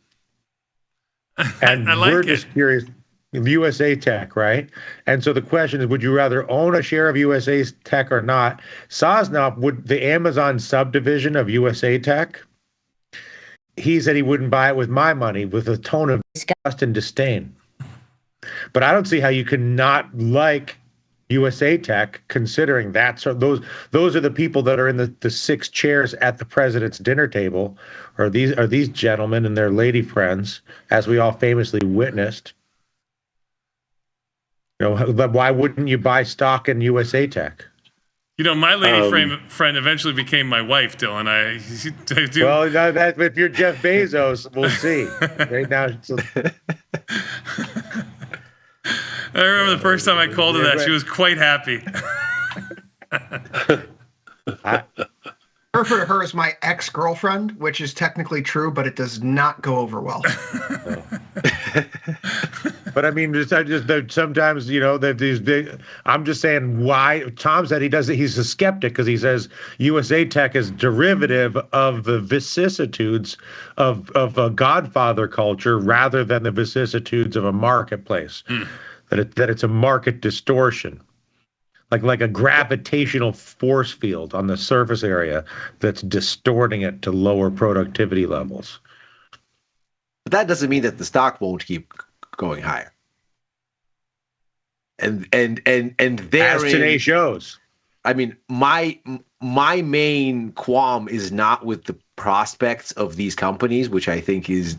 And I like we're it. just curious, USA Tech, right? And so the question is, would you rather own a share of USA Tech or not? Sosnoff, would the Amazon subdivision of USA Tech, he said he wouldn't buy it with my money, with a tone of disgust and disdain. But I don't see how you can not like USA Tech, considering that. So those are the people that are in the 6 chairs at the president's dinner table, or these gentlemen and their lady friends, as we all famously witnessed. You know, why wouldn't you buy stock in USA Tech? You know, my lady friend eventually became my wife, Dylan. I do. Well, that if you're Jeff Bezos, we'll see. Right now. I remember the first time I called her that. She was quite happy. Refer to her as my ex-girlfriend, which is technically true, but it does not go over well. But I mean, just sometimes, you know, that these big. I'm just saying why Tom said he's a skeptic because he says USA Tech is derivative of the vicissitudes of a Godfather culture rather than the vicissitudes of a marketplace. That it's a market distortion. Like a gravitational force field on the surface area that's distorting it to lower productivity levels. But that doesn't mean that the stock won't keep going higher. And as today shows. I mean, my main qualm is not with the prospects of these companies, which I think is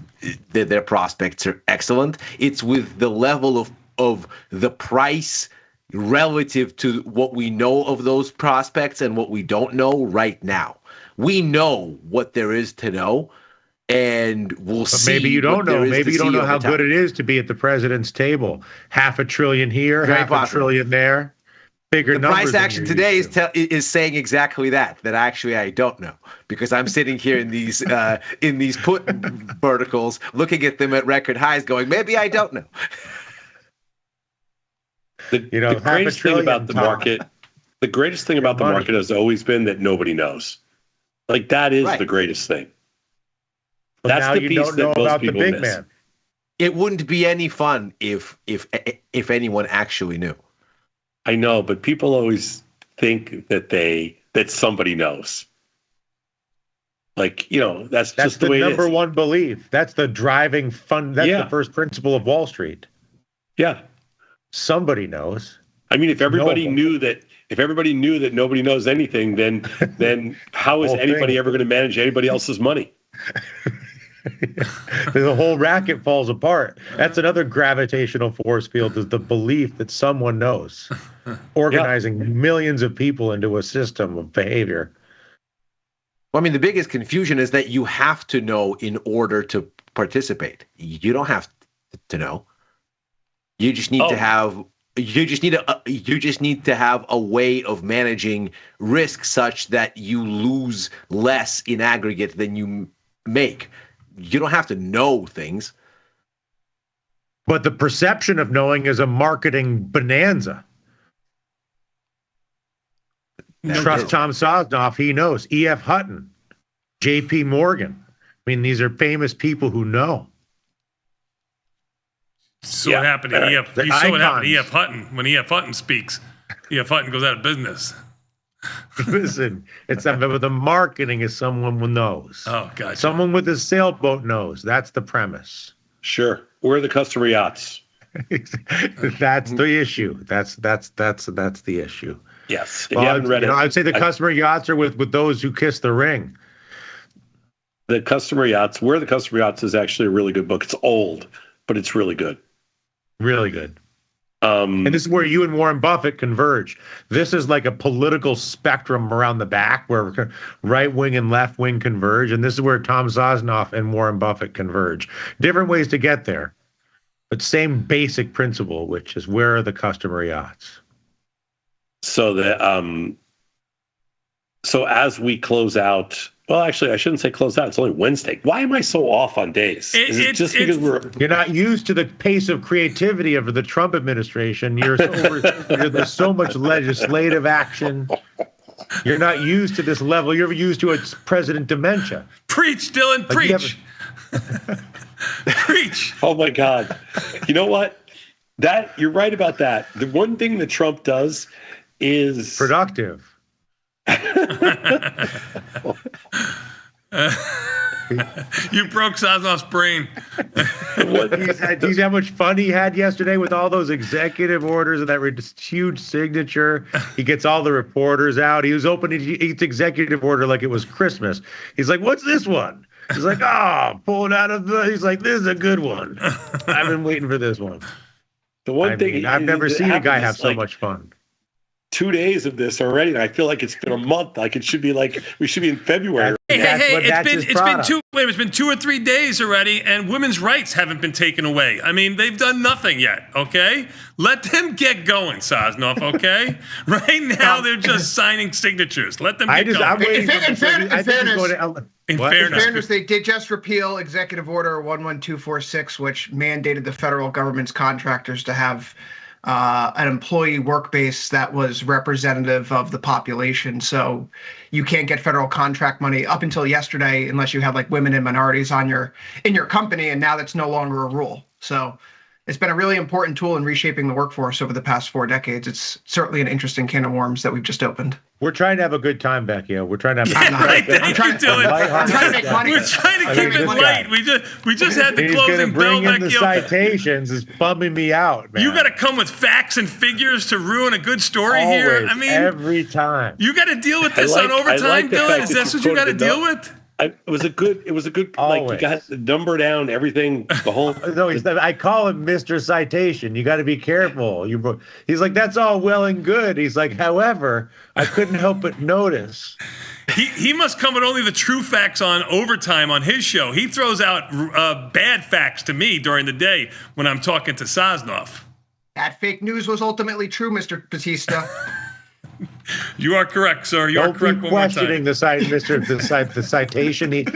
that their prospects are excellent. It's with the level of the price relative to what we know of those prospects and what we don't know right now. We know what there is to know, and we'll see. Maybe you don't know. Maybe you don't know how good it is to be at the president's table. $500 billion here, $500 billion there. Bigger numbers. The price action today is saying exactly that actually I don't know, because I'm sitting here in these put verticals, looking at them at record highs, going, maybe I don't know. The greatest thing about the market, has always been that nobody knows. Like, that is the greatest thing. But that's the piece that most people miss. Man. It wouldn't be any fun if anyone actually knew. I know, but people always think that somebody knows. Like, you know, that's just the way it is. That's the number one belief. That's the driving fun. That's the first principle of Wall Street. Yeah. Somebody knows. I mean, if everybody knew that nobody knows anything, then how is anybody ever going to manage anybody else's money? The whole racket falls apart. That's another gravitational force field, is the belief that someone knows, organizing millions of people into a system of behavior. Well, I mean, the biggest confusion is that you have to know in order to participate. You don't have to know. You just need to have. You just need to have a way of managing risk such that you lose less in aggregate than you make. You don't have to know things. But the perception of knowing is a marketing bonanza. Trust Tom Sosnoff, he knows. E.F. Hutton, J.P. Morgan. I mean, these are famous people who know. So what happened to E.F. They're You saw what happened to icons. E.F. Hutton when E.F. Hutton speaks. E.F. Hutton goes out of business. Listen, it's but the marketing is someone who knows. Oh, gotcha. Someone with a sailboat knows. That's the premise. Sure. Where are the customer yachts? That's the issue. That's the issue. Yes. If you haven't read it, I'd say the customer yachts are with those who kiss the ring. the customer yachts. Where the customer yachts is actually a really good book. It's old, but it's really good. Really good. And this is where you and Warren Buffett converge. This is like a political spectrum around the back where right wing and left wing converge. And this is where Tom Sosnoff and Warren Buffett converge. Different ways to get there, but same basic principle, which is where are the customer yachts? So that so as we close out, well, actually, I shouldn't say close out. It's only Wednesday. Why am I so off on days? Is it just because you're not used to the pace of creativity of the Trump administration? There's so much legislative action. You're not used to this level. You're used to its president dementia. Preach, Dylan, preach. Preach. Oh my God. You know what? That you're right about that. The one thing that Trump does is productive. You broke Sosnoff's brain. Do you see how much fun he had yesterday with all those executive orders and that huge signature? He gets all the reporters out. He was opening each executive order like it was Christmas. He's like, "What's this one?" He's like, "Oh, pull it out of the." He's like, "This is a good one. I've been waiting for this one." The one thing I've never seen a guy have so like, much fun. 2 days of this already, and I feel like it's been a month. Like it should be like we should be in February. It's been 2 or 3 days already, and women's rights haven't been taken away. I mean, they've done nothing yet. Okay, let them get going, Sosnoff. Okay, right now they're just signing signatures. Let them get going. I'm waiting In In fairness, they did just repeal Executive Order 11246, which mandated the federal government's contractors to have an employee work base that was representative of the population. So you can't get federal contract money up until yesterday unless you had like women and minorities in your company, and now that's no longer a rule. So it's been a really important tool in reshaping the workforce over the past 4 decades. It's certainly an interesting can of worms that we've just opened. We're trying to have a good time, Becky. We're trying to have I'm trying to make money. We're trying to keep it light. We just had the closing bell, bring in the Vecchio. Citations is bumming me out, man. You got to come with facts and figures to ruin a good story here. Always, I mean, every time. You got to deal with this on overtime, Dylan. Is that what you got to deal with? It was a good like you got the number down, everything, the whole. No, I call him Mr. Citation. You got to be careful. He's like, that's all well and good. He's like, however, I couldn't help but notice. He must come with only the true facts on overtime on his show. He throws out bad facts to me during the day when I'm talking to Sosnoff. That fake news was ultimately true, Mr. Batista. You are correct, sir. You are correct. Don't be questioning the citation. He's like the citationator.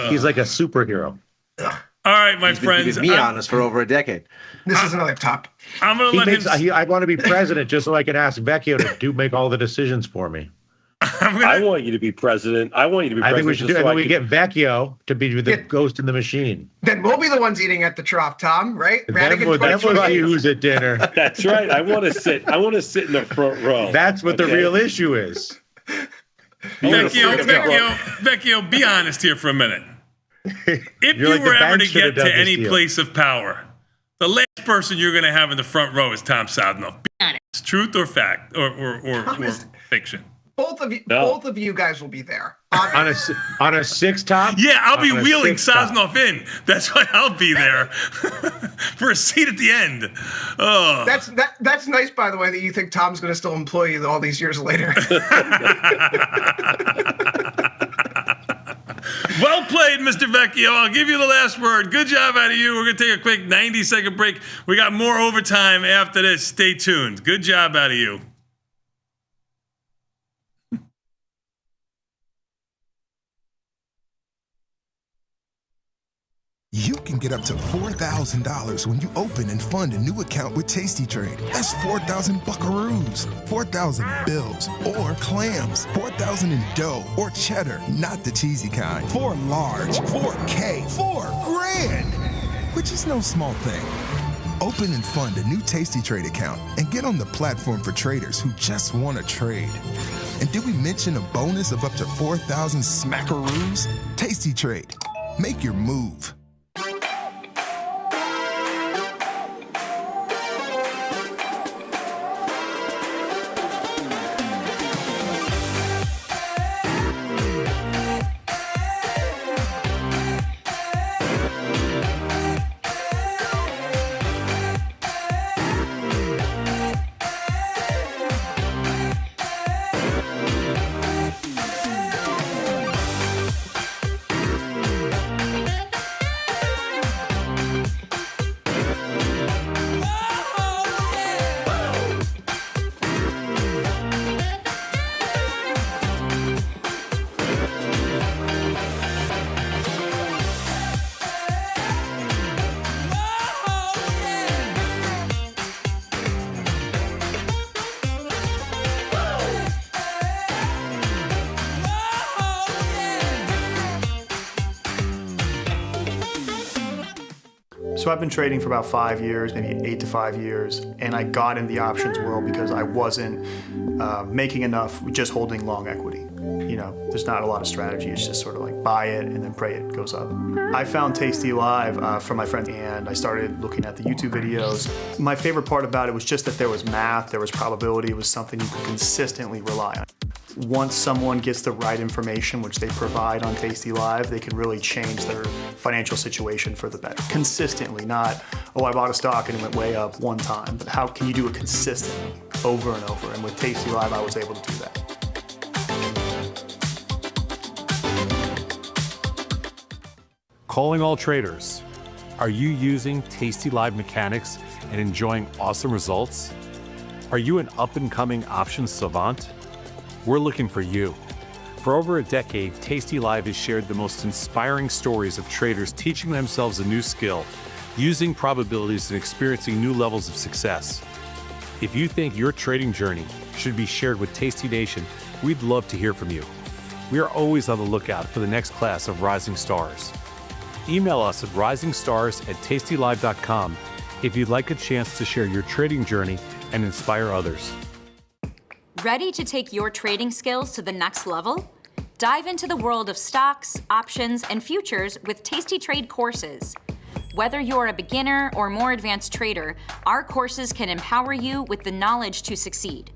He's like a superhero. All right, my friends. He's been honest for over a decade. This is another top. I'm going to let him. I want to be president just so I can ask Vecchio to make all the decisions for me. I want you to be president. I think we should do it. And we get Vecchio to be the ghost in the machine. Then we'll be the ones eating at the trough, Tom, right? That was who's at dinner. That's right. I want to sit in the front row. That's what the real issue is. Vecchio, be honest here for a minute. If you were ever to get to any place of power, the last person you're going to have in the front row is Tom Sosnoff. Be honest. Truth or fact or fiction? Both of you guys will be there. On a six top? Yeah, I'll be wheeling Sosnoff in. That's why I'll be there for a seat at the end. Oh. That's nice, by the way, that you think Tom's going to still employ you all these years later. Well played, Mr. Vecchio. I'll give you the last word. Good job out of you. We're going to take a quick 90-second break. We got more overtime after this. Stay tuned. Good job out of you. You can get up to $4,000 when you open and fund a new account with Tasty Trade. That's 4,000 buckaroos, 4,000 bills, or clams, 4,000 in dough or cheddar, not the cheesy kind. 4 large, 4K, 4 grand, which is no small thing. Open and fund a new Tasty Trade account and get on the platform for traders who just want to trade. And did we mention a bonus of up to 4,000 smackaroos? Tasty Trade. Make your move. So I've been trading for about 5 years, maybe 8 to 5 years, and I got in the options world because I wasn't making enough just holding long equity. You know, there's not a lot of strategy. It's just sort of like buy it and then pray it goes up. I found tastylive from my friend, and I started looking at the YouTube videos. My favorite part about it was just that there was math, there was probability, it was something you could consistently rely on. Once someone gets the right information, which they provide on tastylive, they can really change their financial situation for the better. Consistently, not, oh, I bought a stock and it went way up one time, but how can you do it consistently, over and over? And with tastylive, I was able to do that. Calling all traders. Are you using tastylive mechanics and enjoying awesome results? Are you an up-and-coming options savant? We're looking for you. For over a decade, tastylive has shared the most inspiring stories of traders teaching themselves a new skill, using probabilities and experiencing new levels of success. If you think your trading journey should be shared with Tasty Nation, we'd love to hear from you. We are always on the lookout for the next class of rising stars. Email us at risingstars@tastylive.com if you'd like a chance to share your trading journey and inspire others. Ready to take your trading skills to the next level? Dive into the world of stocks, options, and futures with Tasty Trade courses. Whether you're a beginner or more advanced trader, our courses can empower you with the knowledge to succeed.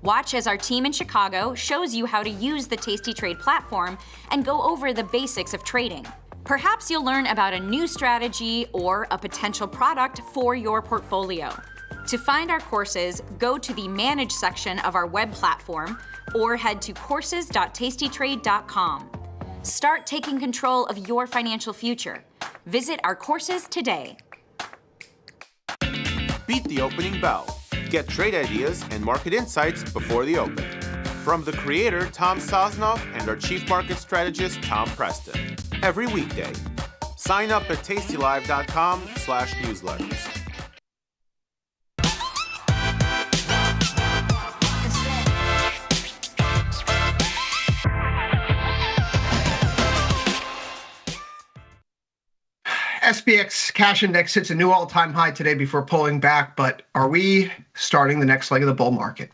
Watch as our team in Chicago shows you how to use the Tasty Trade platform and go over the basics of trading. Perhaps you'll learn about a new strategy or a potential product for your portfolio. To find our courses, go to the Manage section of our web platform or head to courses.tastytrade.com. Start taking control of your financial future. Visit our courses today. Beat the opening bell. Get trade ideas and market insights before the open. From the creator, Tom Sosnoff, and our chief market strategist, Tom Preston. Every weekday. Sign up at tastylive.com/newsletters. SPX cash index hits a new all-time high today before pulling back, but are we starting the next leg of the bull market?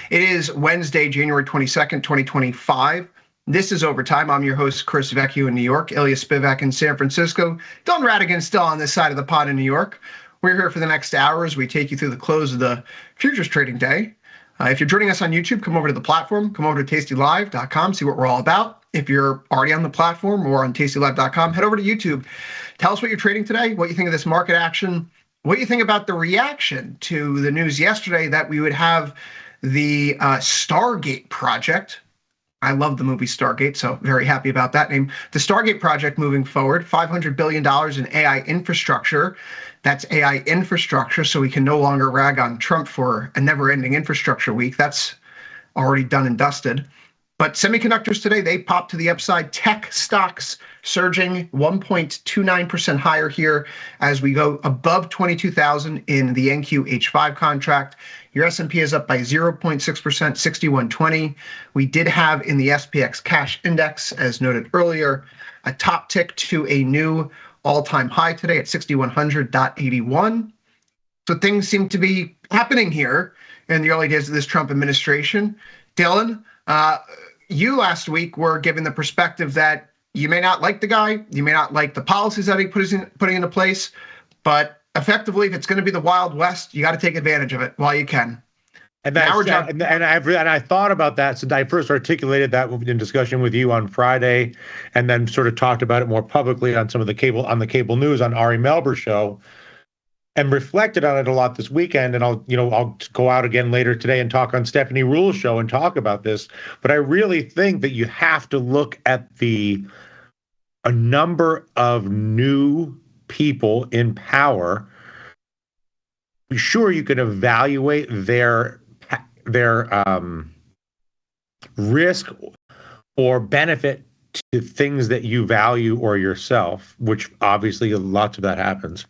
It is Wednesday, January 22nd, 2025. This is Overtime. I'm your host, Chris Vecchio in New York, Ilya Spivak in San Francisco, Dylan Radigan still on this side of the pond in New York. We're here for the next hour as we take you through the close of the futures trading day. If you're joining us on YouTube, come over to the platform, come over to tastylive.com, see what we're all about. If you're already on the platform or on tastylive.com, head over to YouTube. Tell us what you're trading today, what you think of this market action, what you think about the reaction to the news yesterday that we would have the Stargate project. I love the movie Stargate, so very happy about that name. The Stargate project moving forward, $500 billion in AI infrastructure. That's AI infrastructure, so we can no longer rag on Trump for a never-ending infrastructure week. That's already done and dusted. But semiconductors today, they popped to the upside. Tech stocks surging 1.29% higher here as we go above 22,000 in the NQH5 contract. Your S&P is up by 0.6%, 6120. We did have in the SPX cash index, as noted earlier, a top tick to a new all-time high today at 6100.81. So things seem to be happening here in the early days of this Trump administration. Dylan, you last week were given the perspective that you may not like the guy, you may not like the policies that he putting into place, but effectively, if it's going to be the Wild West, you got to take advantage of it while you can. And I thought about that since I first articulated that in discussion with you on Friday, and then sort of talked about it more publicly on some of the cable news on Ari Melber's show, and reflected on it a lot this weekend. And I'll go out again later today and talk on Stephanie Ruhl's show and talk about this. But I really think that you have to look at a number of new people in power. Sure, you can evaluate their risk or benefit to things that you value or yourself, which obviously lots of that happens.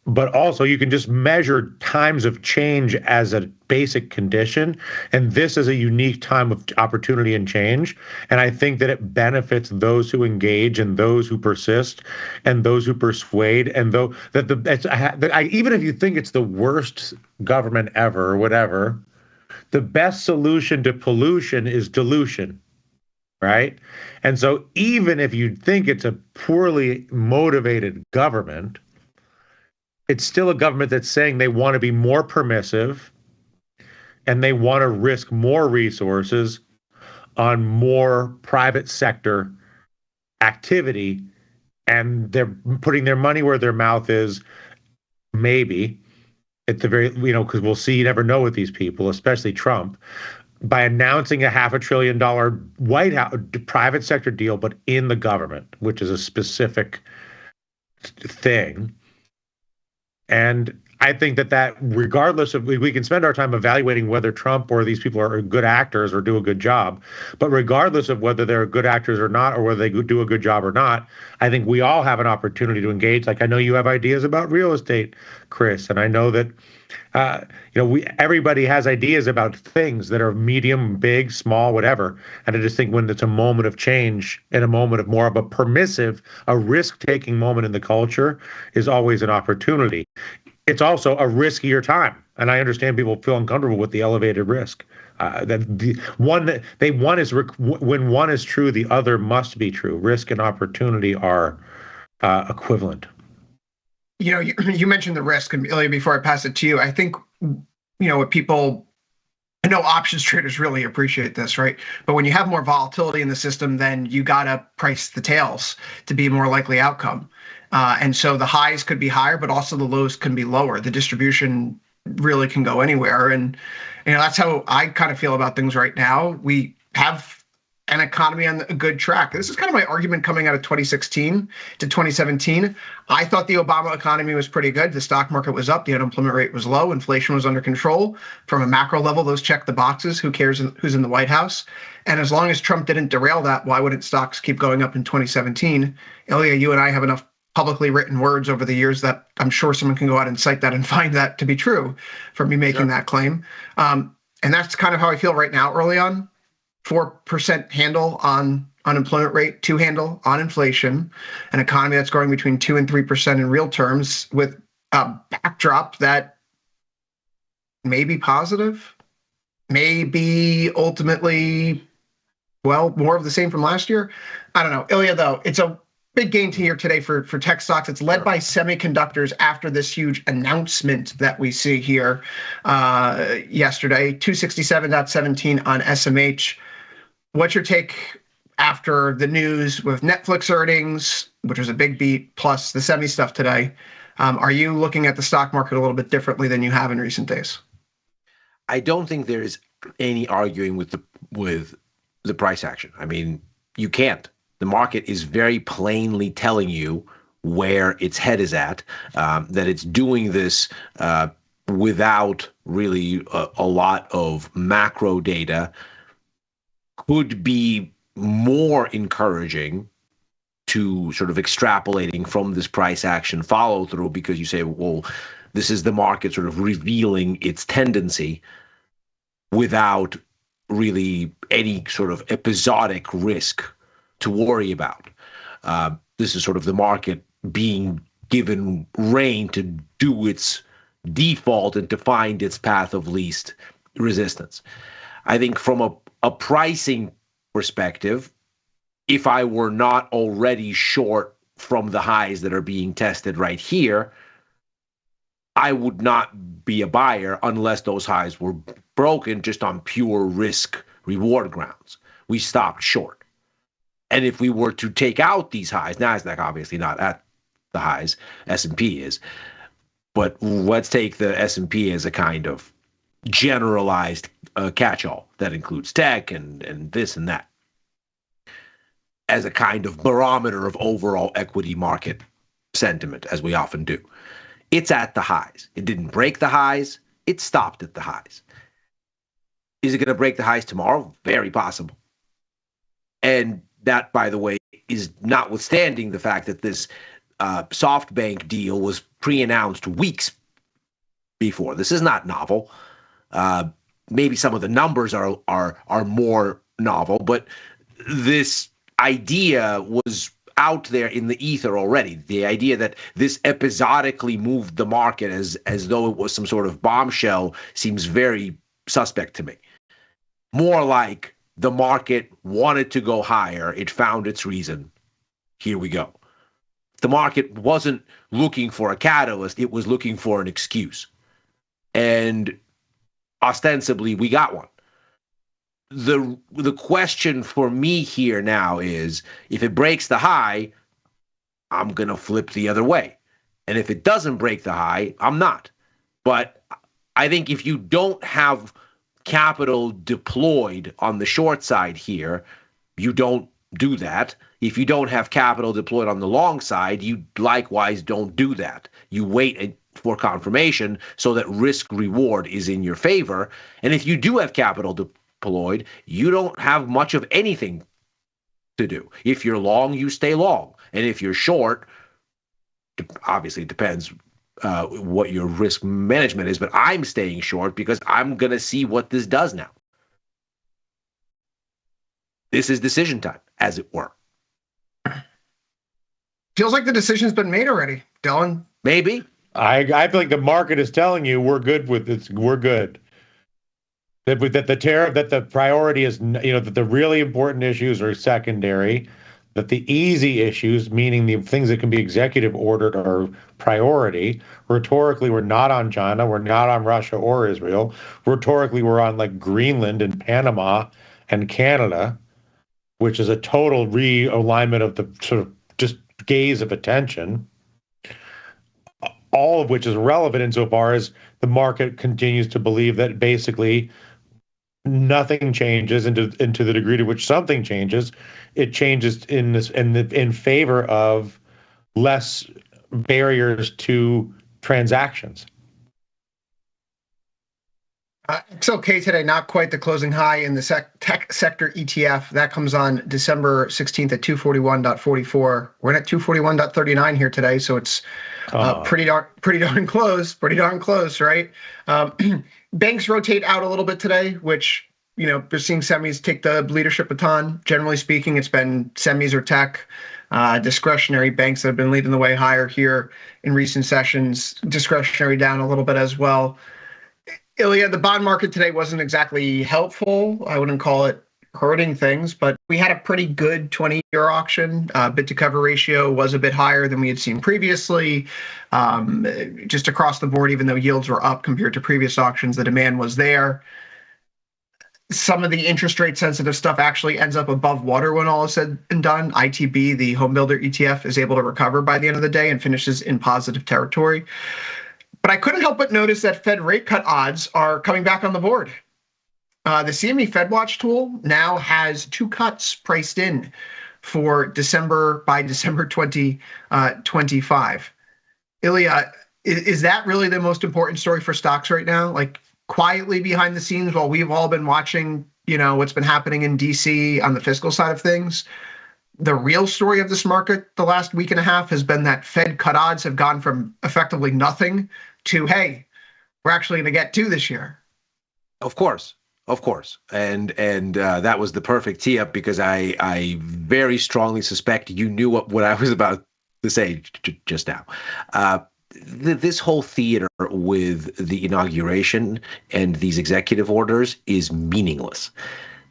But also you can just measure times of change as a basic condition. And this is a unique time of opportunity and change. And I think that it benefits those who engage and those who persist and those who persuade. And though even if you think it's the worst government ever or whatever, the best solution to pollution is dilution. Right? And so even if you think it's a poorly motivated government, it's still a government that's saying they want to be more permissive and they want to risk more resources on more private sector activity. And they're putting their money where their mouth is, maybe, at the very, because we'll see, you never know with these people, especially Trump, by announcing a $500 billion White House private sector deal, but in the government, which is a specific thing. And I think that regardless of, we can spend our time evaluating whether Trump or these people are good actors or do a good job, but regardless of whether they're good actors or not, or whether they do a good job or not, I think we all have an opportunity to engage. Like, I know you have ideas about real estate, Chris, and I know that everybody has ideas about things that are medium, big, small, whatever. And I just think when it's a moment of change and a moment of more of a permissive, a risk-taking moment in the culture is always an opportunity. It's also a riskier time. And I understand people feel uncomfortable with the elevated risk. When one is true, the other must be true. Risk and opportunity are equivalent. You mentioned the risk, and Ilya, before I pass it to you, I think, what people, I know options traders really appreciate this, right? But when you have more volatility in the system, then you got to price the tails to be a more likely outcome. And so the highs could be higher, but also the lows can be lower. The distribution really can go anywhere. And, that's how I kind of feel about things right now. We have an economy on a good track. This is kind of my argument coming out of 2016 to 2017. I thought the Obama economy was pretty good. The stock market was up. The unemployment rate was low. Inflation was under control. From a macro level, those check the boxes. Who cares who's in the White House? And as long as Trump didn't derail that, why wouldn't stocks keep going up in 2017? Ilya, you and I have enough publicly written words over the years that I'm sure someone can go out and cite that and find that to be true for me making that claim. And that's kind of how I feel right now early on. 4% handle on unemployment rate, 2 handle on inflation, an economy that's growing between 2 and 3% in real terms, with a backdrop that may be positive, may be ultimately, more of the same from last year. I don't know. Ilya, though, it's a big gain here today for tech stocks. It's led by semiconductors after this huge announcement that we see here yesterday, 267.17 on SMH. What's your take after the news with Netflix earnings, which was a big beat, plus the semi stuff today? Are you looking at the stock market a little bit differently than you have in recent days? I don't think there is any arguing with the price action. I mean, you can't. The market is very plainly telling you where its head is at, that it's doing this without really a lot of macro data. could be more encouraging to sort of extrapolating from this price action follow through, because you say, well, this is the market sort of revealing its tendency without really any sort of episodic risk to worry about. This is sort of the market being given rein to do its default and to find its path of least resistance. I think from a pricing perspective, if I were not already short from the highs that are being tested right here, I would not be a buyer unless those highs were broken just on pure risk reward grounds. We stopped short. And if we were to take out these highs, NASDAQ obviously not at the highs, S&P is, but let's take the S&P as a kind of generalized catch-all that includes tech and this and that, as a kind of barometer of overall equity market sentiment, as we often do. It's at the highs. It didn't break the highs. It stopped at the highs. Is it going to break the highs tomorrow? Very possible. And that, by the way, is notwithstanding the fact that this SoftBank deal was pre-announced weeks before. This is not novel. Maybe some of the numbers are more novel, but this idea was out there in the ether already. The idea that this episodically moved the market as though it was some sort of bombshell seems very suspect to me. More like the market wanted to go higher. It found its reason. Here we go. The market wasn't looking for a catalyst. It was looking for an excuse. And ostensibly, we got one. The question for me here now is, if it breaks the high, I'm going to flip the other way. And if it doesn't break the high, I'm not. But I think if you don't have capital deployed on the short side here, you don't do that. If you don't have capital deployed on the long side, you likewise don't do that. You wait for confirmation so that risk reward is in your favor. And if you do have capital deployed, you don't have much of anything to do. If you're long, you stay long. And if you're short, obviously it depends what your risk management is, but I'm staying short because I'm going to see what this does now. This is decision time, as it were. Feels like the decision's been made already, Dylan. Maybe. I feel like the market is telling you we're good with this. We're good. That the priority is, that the really important issues are secondary, that the easy issues, meaning the things that can be executive ordered, are priority. Rhetorically, we're not on China, we're not on Russia or Israel. Rhetorically, we're on like Greenland and Panama and Canada, which is a total realignment of the sort of just gaze of attention. All of which is relevant insofar as the market continues to believe that basically nothing changes, and to the degree to which something changes, it changes in favor of less barriers to transactions. XLK today, not quite the closing high in the tech sector ETF. That comes on December 16th at 241.44. We're at 241.39 here today, so it's pretty darn close. Pretty darn close, right? Banks rotate out a little bit today, which, we're seeing semis take the leadership baton. Generally speaking, it's been semis or tech. Discretionary banks that have been leading the way higher here in recent sessions. Discretionary down a little bit as well. Ilya, the bond market today wasn't exactly helpful. I wouldn't call it hurting things, but we had a pretty good 20-year auction. Bid to cover ratio was a bit higher than we had seen previously. Just across the board, even though yields were up compared to previous auctions, the demand was there. Some of the interest rate sensitive stuff actually ends up above water when all is said and done. ITB, the home builder ETF, is able to recover by the end of the day and finishes in positive territory. But I couldn't help but notice that Fed rate cut odds are coming back on the board. The CME FedWatch tool now has 2 cuts priced in for December 2025. Ilya, is that really the most important story for stocks right now? Like, quietly behind the scenes while we've all been watching what's been happening in DC on the fiscal side of things. The real story of this market the last week and a half has been that Fed cut odds have gone from effectively nothing to, hey, we're actually going to get 2 this year. Of course. And that was the perfect tee up, because I very strongly suspect you knew what I was about to say just now. This whole theater with the inauguration and these executive orders is meaningless,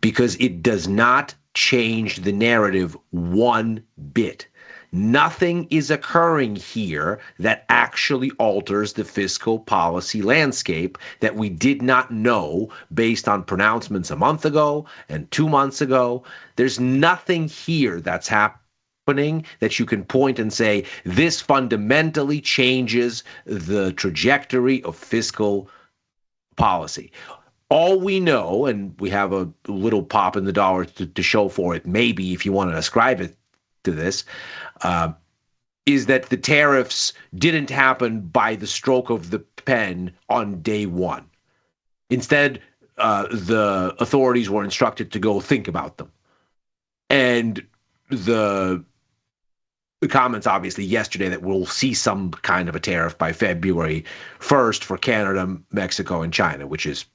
because it does not change the narrative one bit. Nothing is occurring here that actually alters the fiscal policy landscape that we did not know based on pronouncements a month ago and 2 months ago. There's nothing here that's happening that you can point and say, this fundamentally changes the trajectory of fiscal policy. All we know, and we have a little pop in the dollar to show for it, maybe if you want to ascribe it to this, is that the tariffs didn't happen by the stroke of the pen on day one. Instead, the authorities were instructed to go think about them. And the comments, obviously, yesterday that we'll see some kind of a tariff by February 1st for Canada, Mexico, and China, which is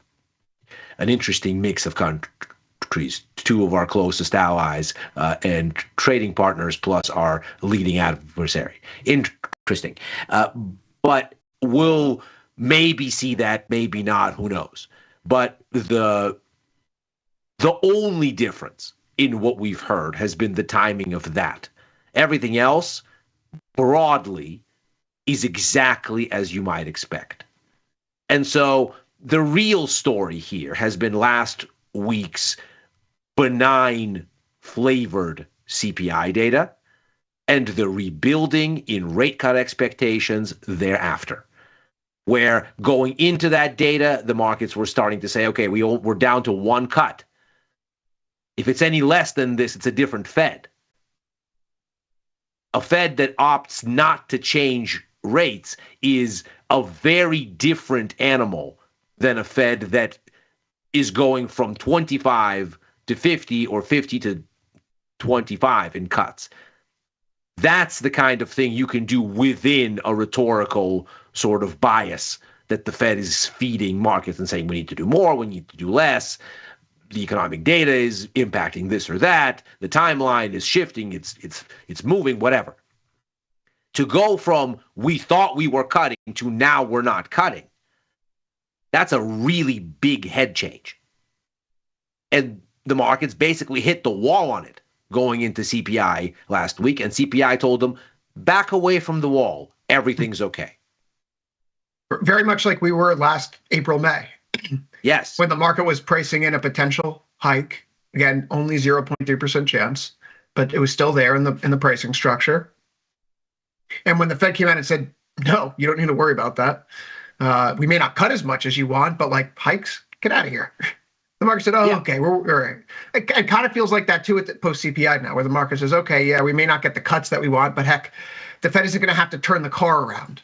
an interesting mix of countries, 2 of our closest allies and trading partners, plus our leading adversary. Interesting. But we'll maybe see that, maybe not, who knows. But the only difference in what we've heard has been the timing of that. Everything else, broadly, is exactly as you might expect. And so the real story here has been last week's benign flavored CPI data and the rebuilding in rate cut expectations thereafter, where going into that data, the markets were starting to say, okay, we're down to 1 cut. If it's any less than this, it's a different Fed. A Fed that opts not to change rates is a very different animal than a Fed that is going from 25 to 50 or 50 to 25 in cuts. That's the kind of thing you can do within a rhetorical sort of bias that the Fed is feeding markets and saying we need to do more, we need to do less. The economic data is impacting this or that. The timeline is shifting. It's moving, whatever. To go from we thought we were cutting to now we're not cutting, that's a really big head change. And the markets basically hit the wall on it going into CPI last week, and CPI told them, back away from the wall. Everything's okay. Very much like we were last April, May. Yes. When the market was pricing in a potential hike, again, only 0.3% chance, but it was still there in the pricing structure. And when the Fed came out and said, no, you don't need to worry about that. We may not cut as much as you want, but like hikes, get out of here. The market said, oh, okay, we're all right. It kind of feels like that too at the post-CPI now, where the market says, okay, yeah, we may not get the cuts that we want, but heck, the Fed isn't going to have to turn the car around,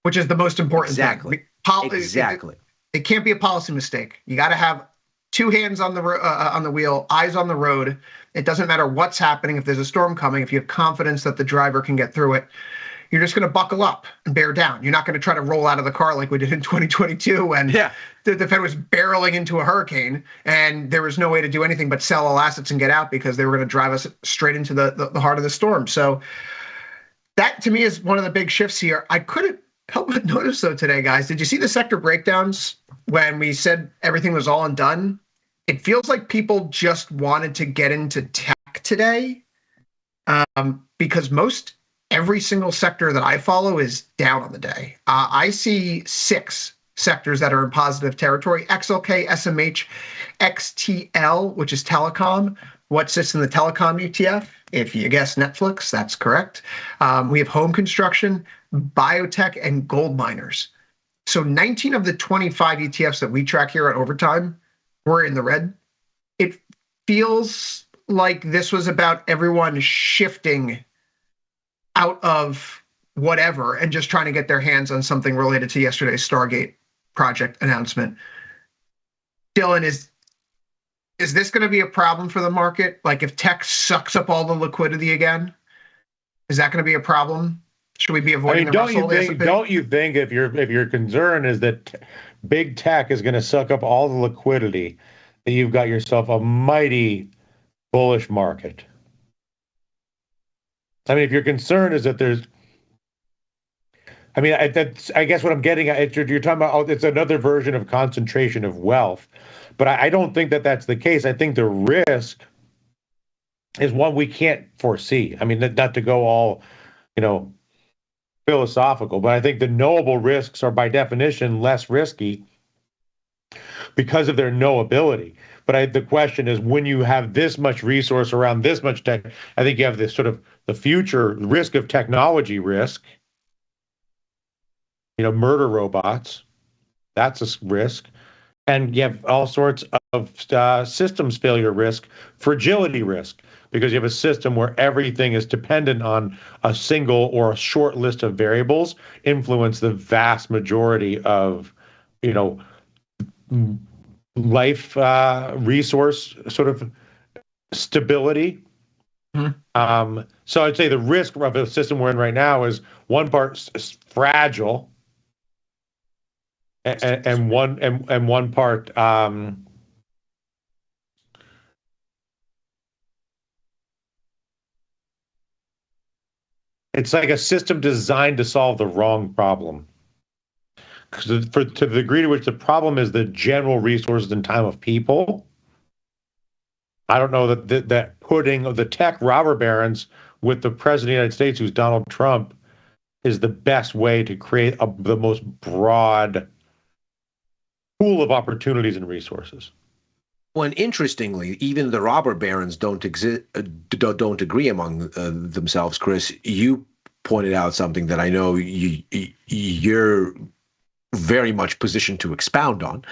which is the most important thing. Exactly. It can't be a policy mistake. You got to have 2 hands on the wheel, eyes on the road. It doesn't matter what's happening. If there's a storm coming, if you have confidence that the driver can get through it, you're just going to buckle up and bear down. You're not going to try to roll out of the car like we did in 2022 when the Fed was barreling into a hurricane and there was no way to do anything but sell all assets and get out because they were going to drive us straight into the heart of the storm. So that, to me, is one of the big shifts here. I couldn't help but notice, though, today, guys, did you see the sector breakdowns when we said everything was all undone? It feels like people just wanted to get into tech today because every single sector that I follow is down on the day. I see 6 sectors that are in positive territory: XLK, SMH, XTL, which is telecom. What sits in the telecom ETF? If you guess Netflix, that's correct. We have home construction, biotech, and gold miners. So 19 of the 25 ETFs that we track here at Overtime were in the red. It feels like this was about everyone shifting out of whatever and just trying to get their hands on something related to yesterday's Stargate project announcement. Dylan, is Is this going to be a problem for the market? Like if tech sucks up all the liquidity again, is that going to be a problem? Should we be avoiding the Russell S&P? Don't you think if your concern is that big tech is going to suck up all the liquidity, that you've got yourself a mighty bullish market? I mean, if your concern is that there's, I mean, I guess what I'm getting at, you're talking about, it's another version of concentration of wealth, but I don't think that that's the case. I think the risk is one we can't foresee. I mean, not to go all, philosophical, but I think the knowable risks are by definition less risky because of their knowability. But the question is, when you have this much resource around this much tech, I think you have this sort of the future risk of technology risk. Murder robots, that's a risk. And you have all sorts of systems failure risk, fragility risk, because you have a system where everything is dependent on a single or a short list of variables influence the vast majority of, life resource sort of stability. Mm-hmm. So I'd say the risk of a system we're in right now is one part fragile and one part it's like a system designed to solve the wrong problem. Because to the degree to which the problem is the general resources and time of people, I don't know that putting the tech robber barons with the president of the United States, who's Donald Trump, is the best way to create the most broad pool of opportunities and resources. Well, and interestingly, even the robber barons don't agree among themselves. Chris, you pointed out something that I know you're very much positioned to expound on,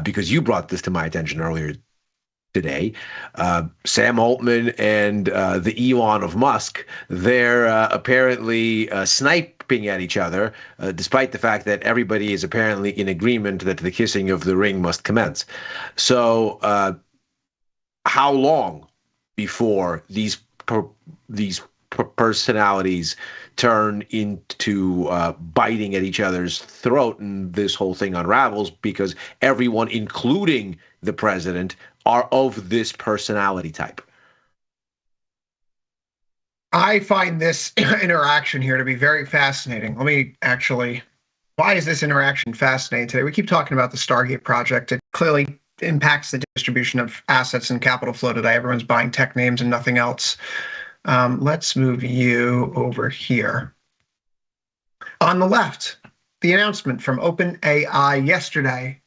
because you brought this to my attention earlier today. Sam Altman and the Elon of Musk, they're apparently sniping at each other, despite the fact that everybody is apparently in agreement that the kissing of the ring must commence. So how long before these personalities turn into biting at each other's throat and this whole thing unravels because everyone, including the president, are of this personality type? I find this interaction here to be very fascinating. Why is this interaction fascinating today? We keep talking about the Stargate project. It clearly impacts the distribution of assets and capital flow today. Everyone's buying tech names and nothing else. Let's move you over here. On the left, the announcement from OpenAI yesterday,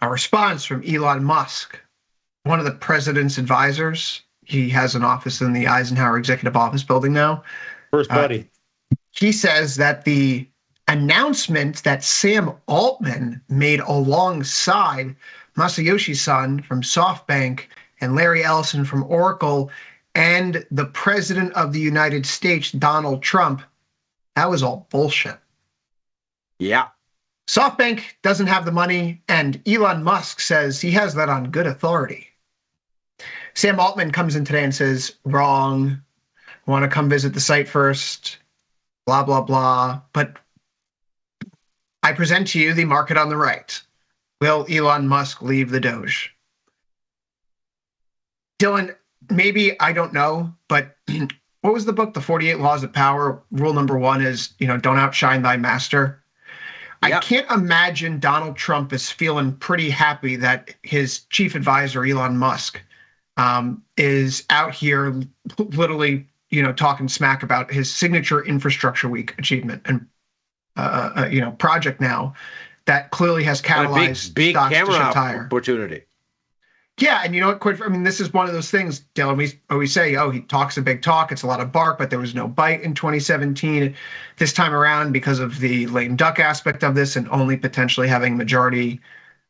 a response from Elon Musk, one of the president's advisors. He has an office in the Eisenhower Executive Office building now. First buddy. He says that the announcement that Sam Altman made alongside Masayoshi Son from SoftBank and Larry Ellison from Oracle and the president of the United States, Donald Trump, that was all bullshit. Yeah. SoftBank doesn't have the money, and Elon Musk says he has that on good authority. Sam Altman comes in today and says, wrong, want to come visit the site first, blah, blah, blah. But I present to you the market on the right. Will Elon Musk leave the Doge? Dylan, maybe, I don't know, but what was the book, The 48 Laws of Power? Rule number 1 is, don't outshine thy master. Yep. I can't imagine Donald Trump is feeling pretty happy that his chief advisor, Elon Musk, is out here literally, talking smack about his signature infrastructure week achievement and, project now that clearly has catalyzed big stocks camera to tire. Opportunity. Yeah, and you know what, this is one of those things, Dylan, we always say, he talks a big talk, it's a lot of bark, but there was no bite in 2017. This time around, because of the lame duck aspect of this and only potentially having majority,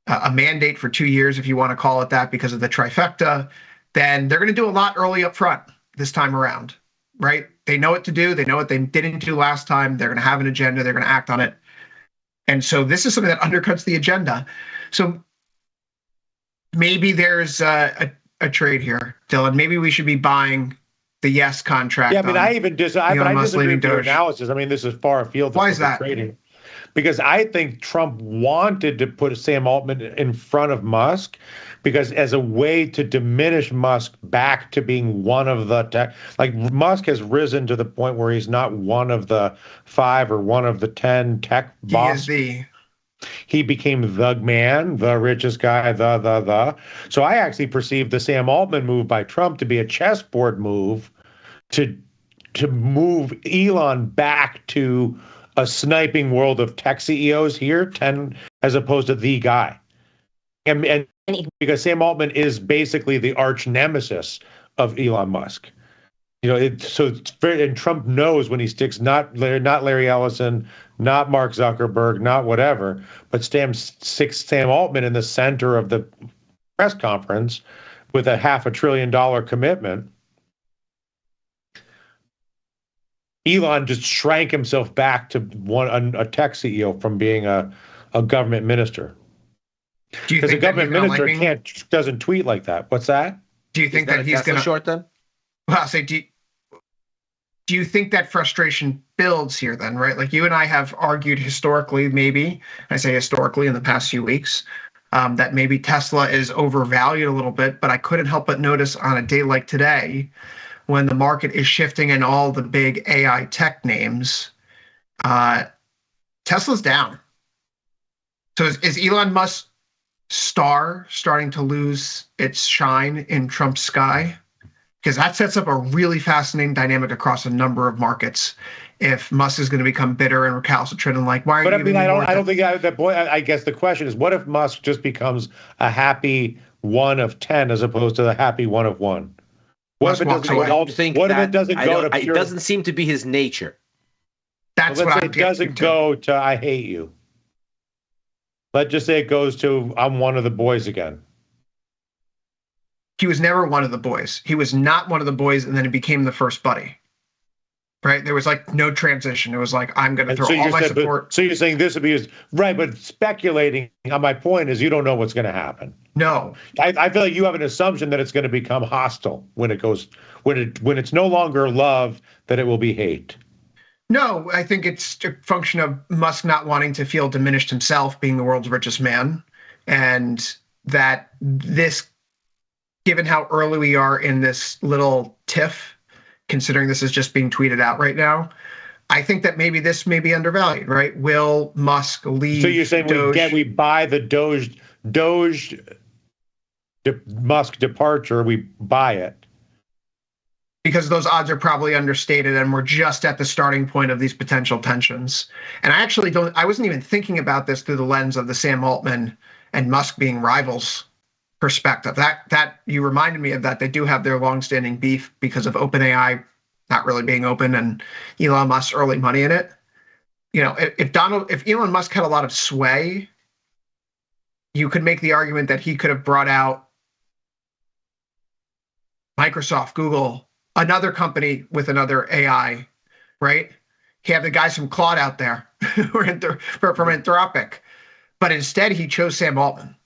a mandate for 2 years, if you want to call it that, because of the trifecta, then they're going to do a lot early up front this time around, right? They know what to do. They know what they didn't do last time. They're going to have an agenda. They're going to act on it. And so this is something that undercuts the agenda. So maybe there's a trade here, Dylan. Maybe we should be buying the yes contract. Yeah, I mean, I disagree with your Doge. analysis. I mean, this is far afield. Why is that? Trading. Because I think Trump wanted to put Sam Altman in front of Musk, because as a way to diminish Musk back to being one of the tech. Like Musk has risen to the point where he's not one of the 5 or one of the 10 tech bosses. He became the man, the richest guy, the. So I actually perceived the Sam Altman move by Trump to be a chessboard move to move Elon back to a sniping world of tech CEOs here, 10 as opposed to the guy. And because Sam Altman is basically the arch nemesis of Elon Musk. You know, it's very, and Trump knows when he sticks not Larry Ellison, not Mark Zuckerberg, not whatever, but sticks Sam Altman in the center of the press conference with a $500 billion commitment. Elon just shrank himself back to a tech CEO from being a government minister. Because a government minister doesn't tweet like that. What's that? Do you think that he's going to short then? Well, I'll say, do you think that frustration builds here then, right? Like you and I have argued historically, maybe, I say historically in the past few weeks, that maybe Tesla is overvalued a little bit, but I couldn't help but notice on a day like today, when the market is shifting in all the big AI tech names, Tesla's down. So is Elon Musk's star starting to lose its shine in Trump's sky? Because that sets up a really fascinating dynamic across a number of markets. If Musk is going to become bitter and recalcitrant and like, why are you? But I mean, I don't think that boy. I guess the question is, what if Musk just becomes a happy 1 of 10 as opposed to the happy 1 of 1? What if it doesn't go to pure? It doesn't seem to be his nature. That's what it doesn't go to. I hate you. Let's just say it goes to I'm one of the boys again. He was never one of the boys. He was not one of the boys, and then he became the first buddy. Right? There was like no transition. It was like, I'm going to throw all my support. So you're saying this would be right, but speculating on my point is you don't know what's going to happen. No. I feel like you have an assumption that it's going to become hostile when it's no longer love, that it will be hate. No, I think it's a function of Musk not wanting to feel diminished himself, being the world's richest man, and that this, given how early we are in this little tiff, considering this is just being tweeted out right now, I think that maybe this may be undervalued, right? Will Musk leave? So you're saying we buy the Doge Musk departure, we buy it. Because those odds are probably understated and we're just at the starting point of these potential tensions. And I wasn't even thinking about this through the lens of the Sam Altman and Musk being rivals perspective. That you reminded me of that. They do have their longstanding beef because of OpenAI not really being open and Elon Musk's early money in it. You know, if Elon Musk had a lot of sway, you could make the argument that he could have brought out Microsoft, Google, another company with another AI, right? He had the guys from Claude out there from Anthropic, but instead he chose Sam Altman.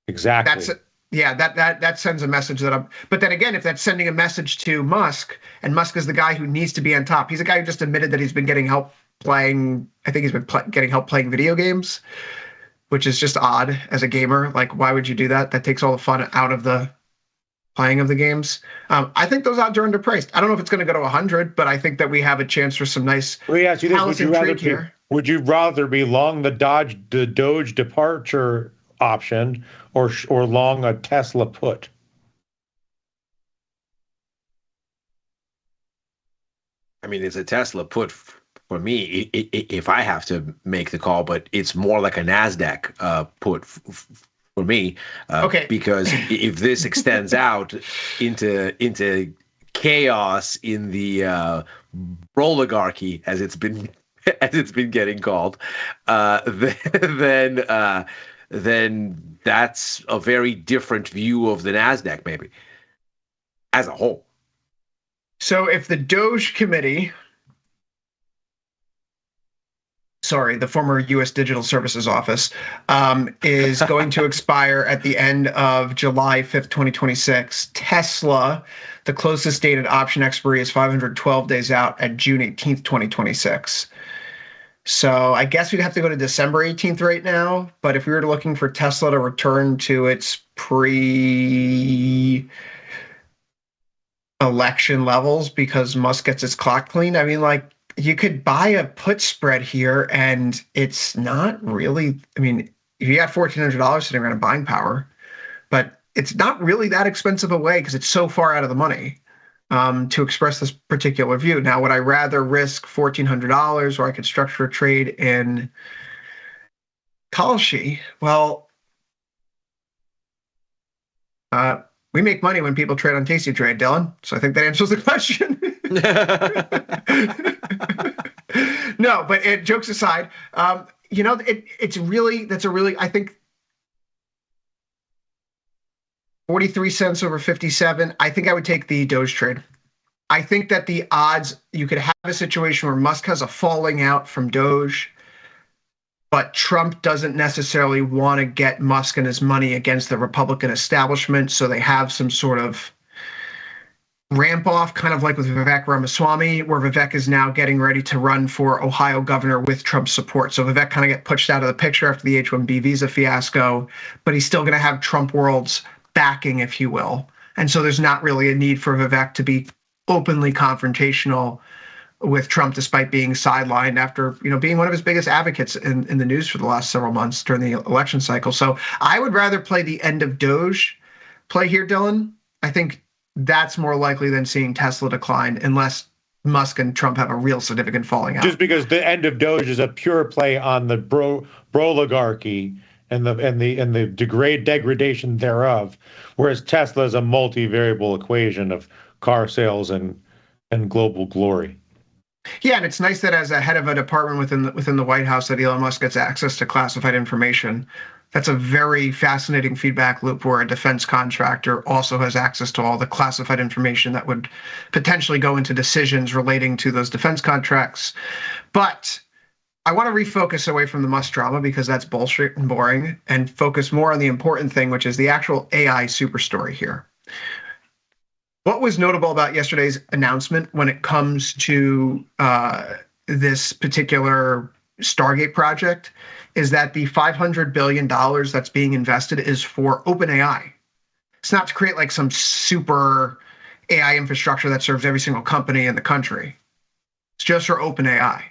Exactly. That sends a message but then again, if that's sending a message to Musk, and Musk is the guy who needs to be on top. He's a guy who just admitted that he's been getting help playing. I think he's been getting help playing video games, which is just odd as a gamer. Like, why would you do that? That takes all the fun out of the playing of the games. I think those odds are underpriced. I don't know if it's going to go to 100, but I think that we have a chance for some nice. Let me ask you this: would you rather be long the Doge departure option or long a Tesla put? I mean, it's a Tesla put for me if I have to make the call, but it's more like a NASDAQ put for me. Okay. Because if this extends out into chaos in the oligarchy, as it's been getting called, then that's a very different view of the NASDAQ, maybe, as a whole. So if the Doge committee sorry, the former U.S. Digital Services Office, is going to expire at the end of July 5th, 2026. Tesla, the closest dated option expiry is 512 days out at June 18th, 2026. So I guess we'd have to go to December 18th right now. But if we were looking for Tesla to return to its pre-election levels because Musk gets his clock cleaned, I mean, like, you could buy a put spread here, and it's not really, I mean, if you got $1,400 sitting around in buying power, but it's not really that expensive a way because it's so far out of the money. To express this particular view. Now, would I rather risk $1,400 or I could structure a trade in Kalshi? Well, we make money when people trade on Tasty Trade, Dylan. So I think that answers the question. No, but jokes aside, it's really, I think 43 cents over 57. I think I would take the Doge trade. I think that the odds, you could have a situation where Musk has a falling out from Doge, but Trump doesn't necessarily want to get Musk and his money against the Republican establishment, so they have some sort of ramp off, kind of like with Vivek Ramaswamy, where Vivek is now getting ready to run for Ohio governor with Trump's support. So Vivek kind of get pushed out of the picture after the H-1B visa fiasco, but he's still going to have Trump world's backing, if you will. And so there's not really a need for Vivek to be openly confrontational with Trump, despite being sidelined after, being one of his biggest advocates in the news for the last several months during the election cycle. So I would rather play the end of Doge play here, Dylan. I think that's more likely than seeing Tesla decline unless Musk and Trump have a real significant falling out. Just because the end of Doge is a pure play on the broligarchy and the degradation thereof, whereas Tesla is a multivariable equation of car sales and global glory. Yeah, and it's nice that as a head of a department within the White House that Elon Musk gets access to classified information. That's a very fascinating feedback loop where a defense contractor also has access to all the classified information that would potentially go into decisions relating to those defense contracts. But I want to refocus away from the Musk drama because that's bullshit and boring, and focus more on the important thing, which is the actual AI super story here. What was notable about yesterday's announcement when it comes to this particular Stargate project is that the $500 billion that's being invested is for OpenAI. It's not to create like some super AI infrastructure that serves every single company in the country. It's just for OpenAI.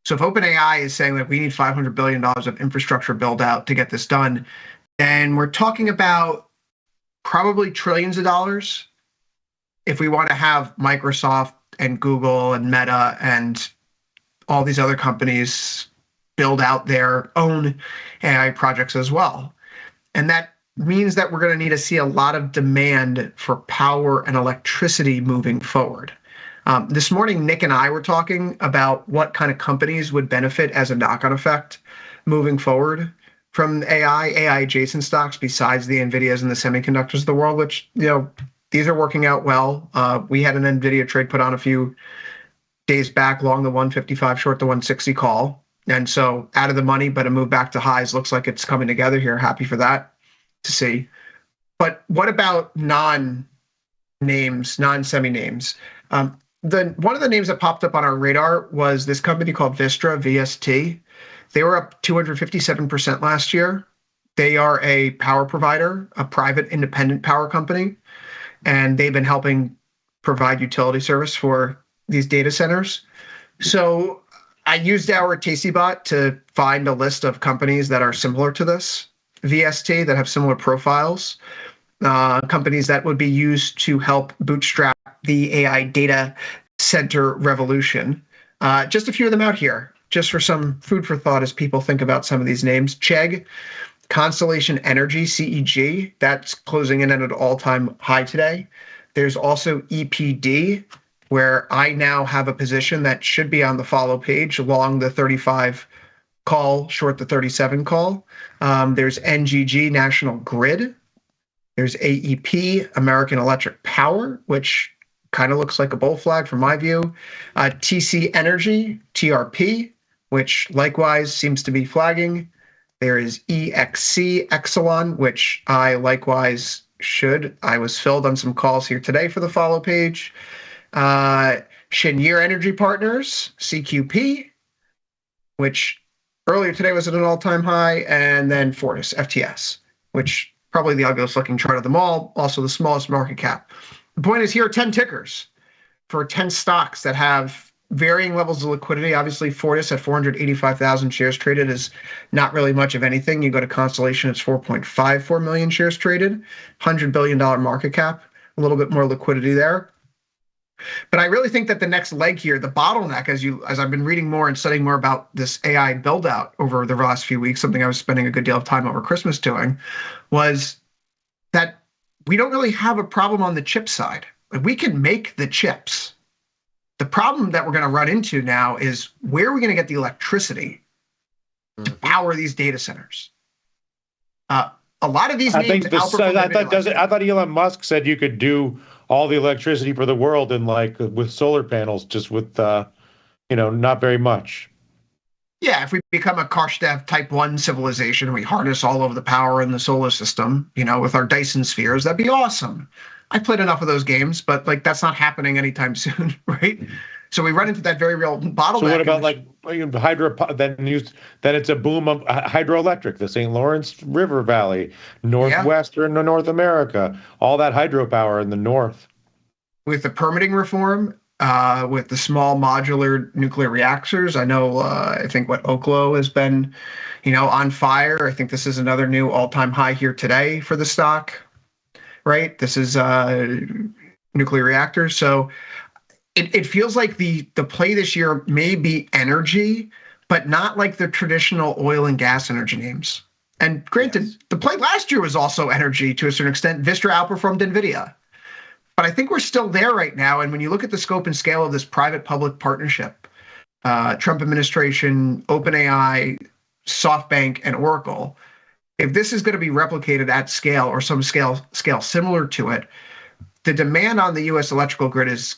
So if OpenAI is saying that we need $500 billion of infrastructure build out to get this done, then we're talking about probably trillions of dollars if we want to have Microsoft and Google and Meta and all these other companies build out their own AI projects as well. And that means that we're going to need to see a lot of demand for power and electricity moving forward. This morning, Nick and I were talking about what kind of companies would benefit as a knock-on effect moving forward from AI adjacent stocks besides the NVIDIAs and the semiconductors of the world, which, these are working out well. We had an NVIDIA trade put on a few days back, long the 155, short the 160 call. And so out of the money, but a move back to highs looks like it's coming together here. Happy for that to see. But what about non-names, non-semi names? One of the names that popped up on our radar was this company called Vistra, VST. They were up 257% last year. They are a power provider, a private independent power company, and they've been helping provide utility service for these data centers. So I used our TastyBot to find a list of companies that are similar to this VST, that have similar profiles, companies that would be used to help bootstrap the AI data center revolution. Just a few of them out here, just for some food for thought as people think about some of these names. Chegg, Constellation Energy, CEG, that's closing in at an all-time high today. There's also EPD, where I now have a position that should be on the follow page along the 35 call, short the 37 call. There's NGG, National Grid. There's AEP, American Electric Power, which kind of looks like a bull flag from my view. TC Energy, TRP, which likewise seems to be flagging. There is EXC Exelon, which I likewise should. I was filled on some calls here today for the follow page. Cheniere Energy Partners, CQP, which earlier today was at an all-time high, and then Fortis, FTS, which probably the ugliest looking chart of them all, also the smallest market cap. The point is, here are 10 tickers for 10 stocks that have varying levels of liquidity. Obviously, Fortis at 485,000 shares traded is not really much of anything. You go to Constellation, it's 4.54 million shares traded, $100 billion market cap, a little bit more liquidity there. But I really think that the next leg here, the bottleneck, as I've been reading more and studying more about this AI build out over the last few weeks, something I was spending a good deal of time over Christmas doing, was that we don't really have a problem on the chip side. Like, we can make the chips. The problem that we're going to run into now is, where are we going to get the electricity to power these data centers? A lot of these names I thought Elon Musk said you could do all the electricity for the world in with solar panels, just with not very much. Yeah, if we become a Karstev type 1 civilization, we harness all of the power in the solar system, with our Dyson spheres, that'd be awesome. I played enough of those games, but that's not happening anytime soon, right? So we run into that very real bottleneck. So what about hydro? Then it's a boom of hydroelectric, the St. Lawrence River Valley, Northwestern North America, all that hydropower in the north. With the permitting reform, with the small modular nuclear reactors, I know, I think Oklo has been, on fire. I think this is another new all-time high here today for the stock, right? This is nuclear reactors. So it feels like the play this year may be energy, but not like the traditional oil and gas energy names. And granted, the play last year was also energy to a certain extent. Vistra outperformed NVIDIA. But I think we're still there right now. And when you look at the scope and scale of this private-public partnership, Trump administration, OpenAI, SoftBank, and Oracle, if this is going to be replicated at scale or some scale similar to it, the demand on the U.S. electrical grid is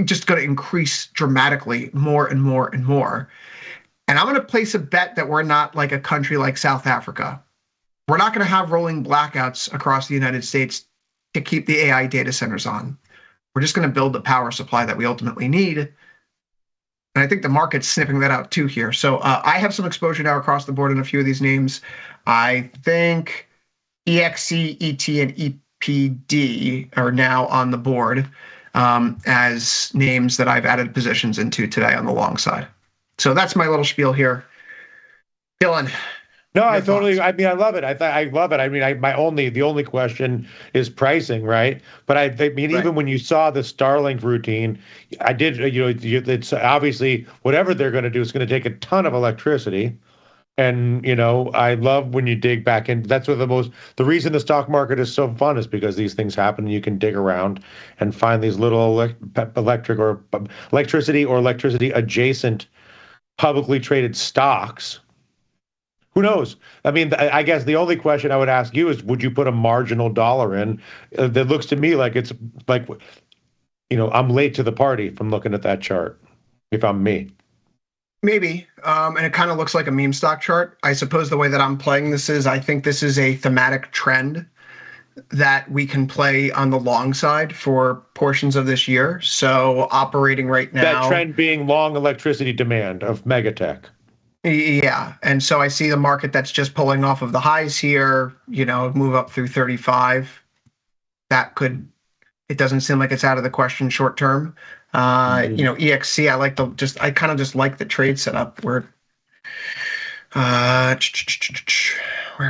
just going to increase dramatically more and more and more. And I'm going to place a bet that we're not like a country like South Africa. We're not going to have rolling blackouts across the United States to keep the AI data centers on. We're just going to build the power supply that we ultimately need. And I think the market's sniffing that out too here. So I have some exposure now across the board in a few of these names. I think EXC, ET, and EPD are now on the board as names that I've added positions into today on the long side. So that's my little spiel here. Dylan. No, I totally. I love it. I love it. The only question is pricing, right? But even when you saw the Starlink routine, I did. It's obviously whatever they're going to do is going to take a ton of electricity, and I love when you dig back in. That's what the reason the stock market is so fun is because these things happen, and you can dig around and find these little electricity adjacent publicly traded stocks. Who knows? I guess the only question I would ask you is, would you put a marginal dollar in? That looks to me like it's like, I'm late to the party from looking at that chart, if I'm me. Maybe. And it kind of looks like a meme stock chart. I suppose the way that I'm playing this is, I think this is a thematic trend that we can play on the long side for portions of this year. So operating right now. That trend being long electricity demand of megatech. Yeah. And so I see the market that's just pulling off of the highs here, move up through 35. It doesn't seem like it's out of the question short term. EXC, I kind of just like the trade setup where are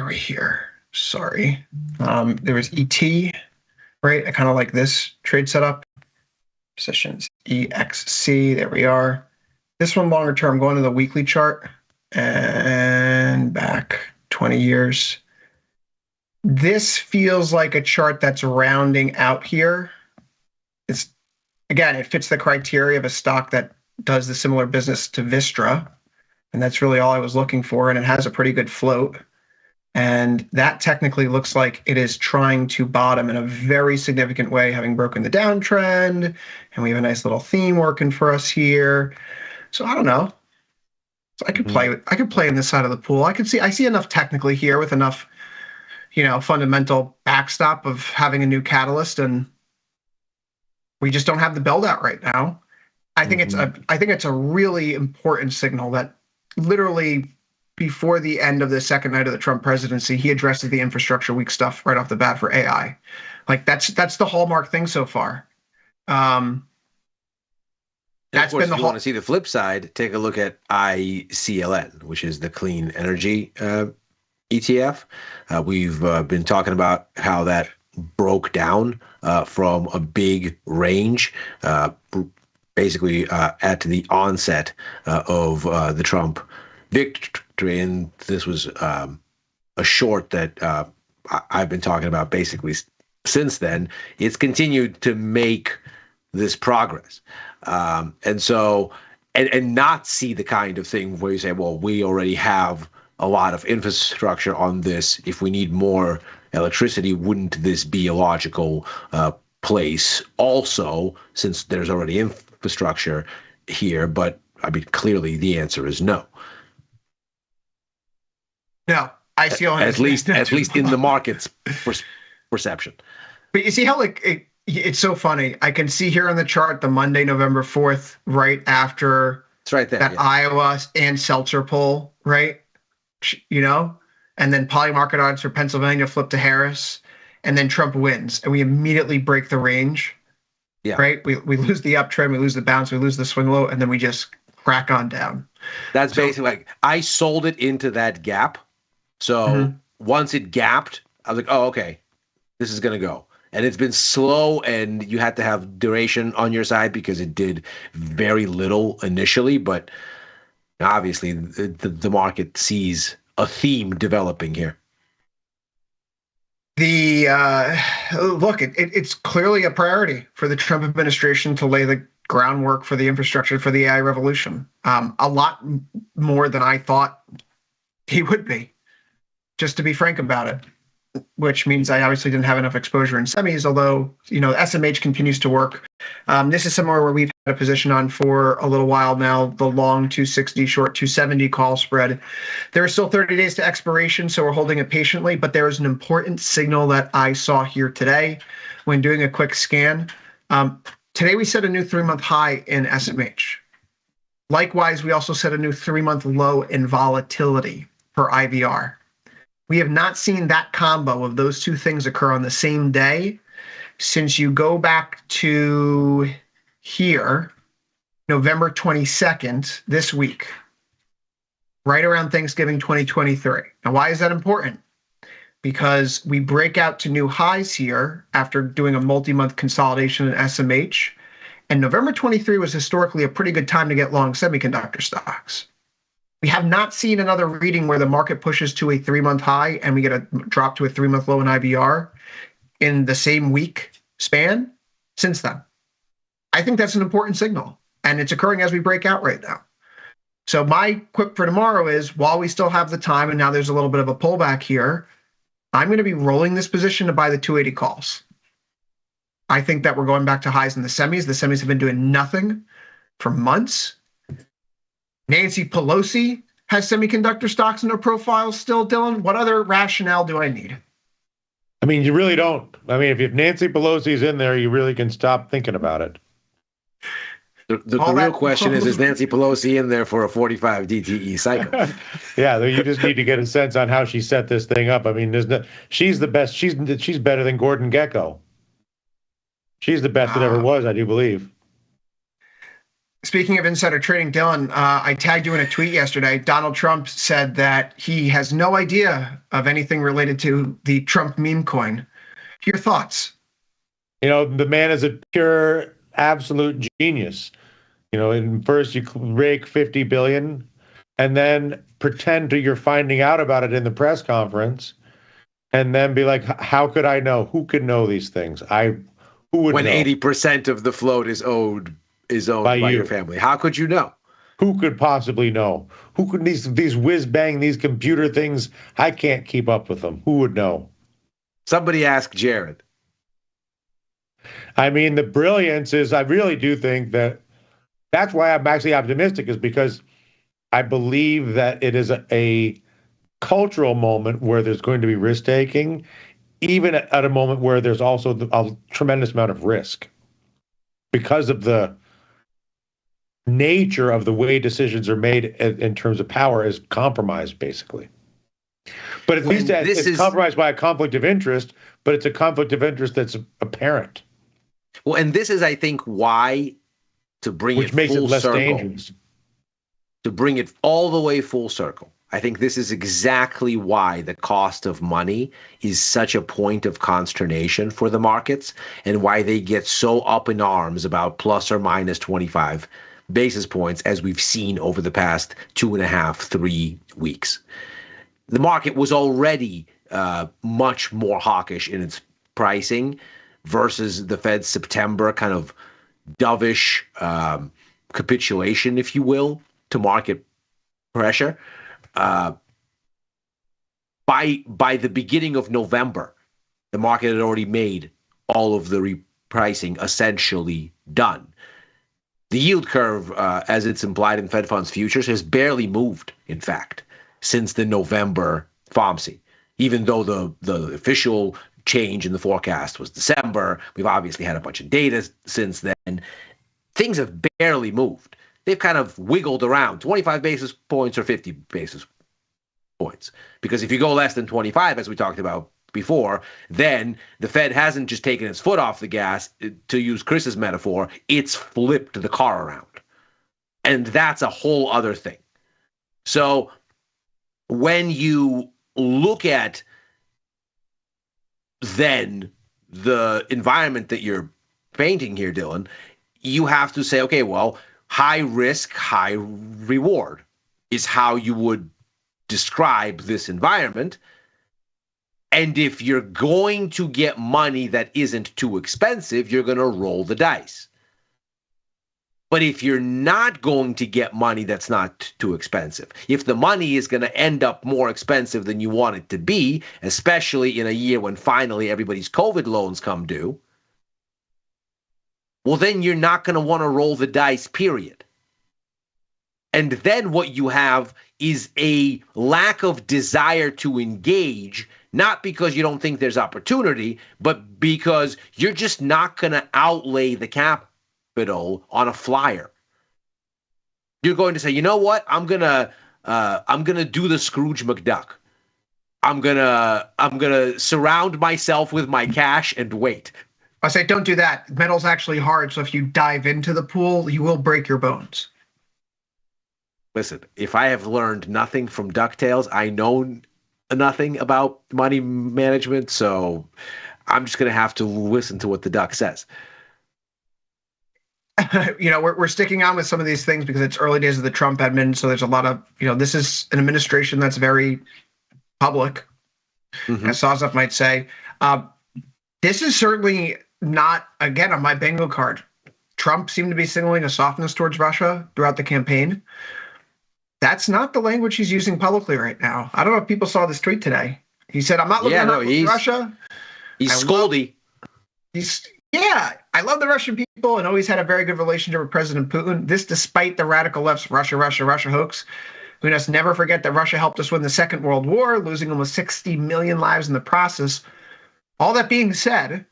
we here? Sorry. There was ET, right? I kind of like this trade setup. Positions, EXC, there we are. This one longer term, going to the weekly chart and back 20 years. This feels like a chart that's rounding out here. It fits the criteria of a stock that does the similar business to Vistra. And that's really all I was looking for. And it has a pretty good float. And that technically looks like it is trying to bottom in a very significant way, having broken the downtrend. And we have a nice little theme working for us here. So I don't know. So I could play in this side of the pool. I see enough technically here with enough, fundamental backstop of having a new catalyst, and we just don't have the build out right now. I think it's a really important signal that literally before the end of the second night of the Trump presidency, he addresses the infrastructure weak stuff right off the bat for AI. Like that's the hallmark thing so far. That's been the. If you want to see the flip side, take a look at ICLN, which is the clean energy ETF. We've been talking about how that broke down from a big range, basically at the onset of the Trump victory, and this was a short that I've been talking about basically since then. It's continued to make this progress. And so, and not see the kind of thing where you say, well, we already have a lot of infrastructure on this. If we need more electricity, wouldn't this be a logical place also, since there's already infrastructure here? But I mean, clearly the answer is no. No, I feel at least in the market's perception. But you see how it's so funny. I can see here on the chart the Monday, November 4th, right after it's right there, that Iowa and Seltzer poll, right? And then poly market odds for Pennsylvania flip to Harris, and then Trump wins, and we immediately break the range. Yeah. Right. We lose the uptrend, we lose the bounce, we lose the swing low, and then we just crack on down. That's basically like I sold it into that gap. So once it gapped, I was like, oh, okay, this is gonna go. And it's been slow, and you had to have duration on your side because it did very little initially. But obviously, the market sees a theme developing here. It's clearly a priority for the Trump administration to lay the groundwork for the infrastructure for the AI revolution. A lot more than I thought he would be, just to be frank about it. Which means I obviously didn't have enough exposure in semis, although, SMH continues to work. This is somewhere where we've had a position on for a little while now, the long 260, short 270 call spread. There are still 30 days to expiration, so we're holding it patiently, but there is an important signal that I saw here today when doing a quick scan. Today we set a new 3-month high in SMH. Likewise, we also set a new 3-month low in volatility for IVR. We have not seen that combo of those two things occur on the same day since you go back to here, November 22nd, this week, right around Thanksgiving 2023. Now, why is that important? Because we break out to new highs here after doing a multi-month consolidation in SMH, and November 23 was historically a pretty good time to get long semiconductor stocks. We have not seen another reading where the market pushes to a 3-month high and we get a drop to a 3-month low in IBR in the same week span since then. I think that's an important signal, and it's occurring as we break out right now. So my quip for tomorrow is, while we still have the time and now there's a little bit of a pullback here, I'm going to be rolling this position to buy the 280 calls. I think that we're going back to highs in the semis. The semis have been doing nothing for months. Nancy Pelosi has semiconductor stocks in her profile still, Dylan. What other rationale do I need? I mean, you really don't. I mean, if Nancy Pelosi's in there, you really can stop thinking about it. The real question is Nancy Pelosi in there for a 45 DTE cycle? Yeah, you just need to get a sense on how she set this thing up. I mean, she's the best. She's better than Gordon Gekko. She's the best that ever was, I do believe. Speaking of insider trading, Dylan, I tagged you in a tweet yesterday. Donald Trump said that he has no idea of anything related to the Trump meme coin. Your thoughts? The man is a pure, absolute genius. First you rake 50 billion and then pretend you're finding out about it in the press conference and then be like, how could I know? Who could know these things? Who would when know? 80% of the float is owned by your family. How could you know? Who could possibly know? Who could these whiz bang, these computer things? I can't keep up with them. Who would know? Somebody ask Jared. I mean, the brilliance is, I really do think that's why I'm actually optimistic, is because I believe that it is a cultural moment where there's going to be risk taking, even at a moment where there's also a tremendous amount of risk because of the nature of the way decisions are made in terms of power is compromised, basically. But at least it's compromised by a conflict of interest, but it's a conflict of interest that's apparent. Well, and this is, I think, why, to bring Which it makes full it less circle, dangerous. to bring it all the way full circle, I think this is exactly why the cost of money is such a point of consternation for the markets, and why they get so up in arms about plus or minus 25 basis points, as we've seen over the past 2.5, 3 weeks. The market was already much more hawkish in its pricing versus the Fed's September kind of dovish capitulation, if you will, to market pressure. By the beginning of November, the market had already made all of the repricing essentially done. The yield curve, as it's implied in Fed funds futures, has barely moved, in fact, since the November FOMC. Even though the official change in the forecast was December, we've obviously had a bunch of data since then. Things have barely moved. They've kind of wiggled around 25 basis points or 50 basis points. Because if you go less than 25, as we talked about before, then the Fed hasn't just taken its foot off the gas, to use Chris's metaphor, it's flipped the car around. And that's a whole other thing. So when you look at then the environment that you're painting here, Dylan, you have to say, okay, well, high risk, high reward is how you would describe this environment. And if you're going to get money that isn't too expensive, you're going to roll the dice. But if you're not going to get money that's not too expensive, if the money is going to end up more expensive than you want it to be, especially in a year when finally everybody's COVID loans come due, well, then you're not going to want to roll the dice, period. And then what you have is a lack of desire to engage, not because you don't think there's opportunity, but because you're just not going to outlay the capital on a flyer. You're going to say, you know what? I'm gonna do the Scrooge McDuck. I'm gonna surround myself with my cash and wait. I say, don't do that. Metal's actually hard, so if you dive into the pool, you will break your bones. Listen, if I have learned nothing from DuckTales, I know nothing about money management, so I'm just gonna have to listen to what the duck says. We're sticking on with some of these things because it's early days of the Trump admin. So there's a lot of, this is an administration that's very public, as Sosnoff might say. This is certainly not, again, on my bingo card. Trump seemed to be signaling a softness towards Russia throughout the campaign. That's not the language he's using publicly right now. I don't know if people saw this tweet today. He said, I'm not looking at Russia. He's scoldy. Yeah, I love the Russian people and always had a very good relationship with President Putin. This despite the radical left's Russia hoax. We must never forget that Russia helped us win the Second World War, losing almost 60 million lives in the process. All that being said,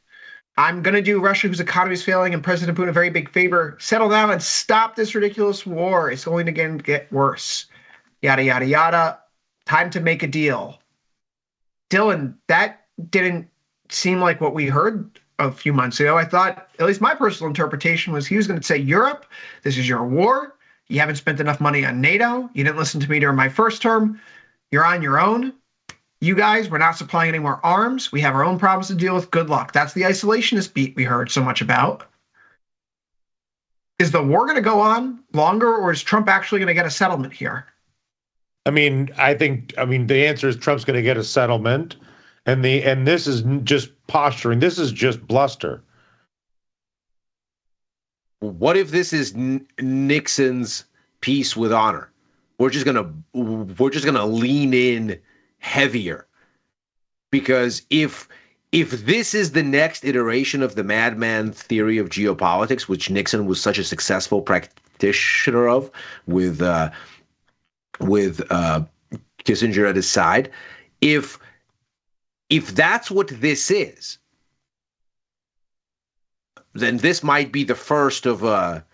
I'm going to do Russia, whose economy is failing, and President Putin a very big favor. Settle down and stop this ridiculous war. It's going to get worse. Yada, yada, yada. Time to make a deal. Dylan, that didn't seem like what we heard a few months ago. I thought, at least my personal interpretation was he was going to say, Europe, this is your war. You haven't spent enough money on NATO. You didn't listen to me during my first term. You're on your own. You guys, we're not supplying any more arms. We have our own problems to deal with. Good luck. That's the isolationist beat we heard so much about. Is the war going to go on longer, or is Trump actually going to get a settlement here? I mean, the answer is Trump's going to get a settlement. And this is just posturing. This is just bluster. What if this is Nixon's peace with honor? We're just gonna lean in heavier, because if this is the next iteration of the madman theory of geopolitics, which Nixon was such a successful practitioner of, with Kissinger at his side. If that's what this is, then this might be the first of a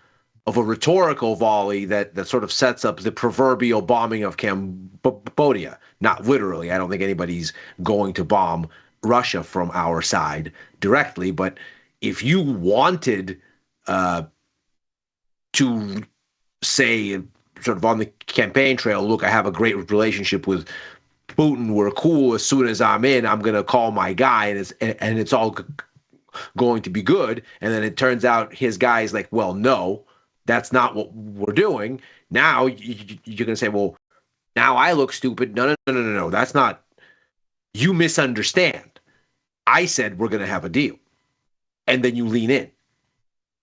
rhetorical volley that sort of sets up the proverbial bombing of Cambodia. Not literally. I don't think anybody's going to bomb Russia from our side directly, but if you wanted to say sort of on the campaign trail, look, I have a great relationship with Putin, we're cool, as soon as I'm in, I'm going to call my guy, and it's all going to be good, and then it turns out his guy is like, well, no, that's not what we're doing. Now you're going to say, well, now I look stupid. No, that's not, you misunderstand. I said we're going to have a deal, and then you lean in.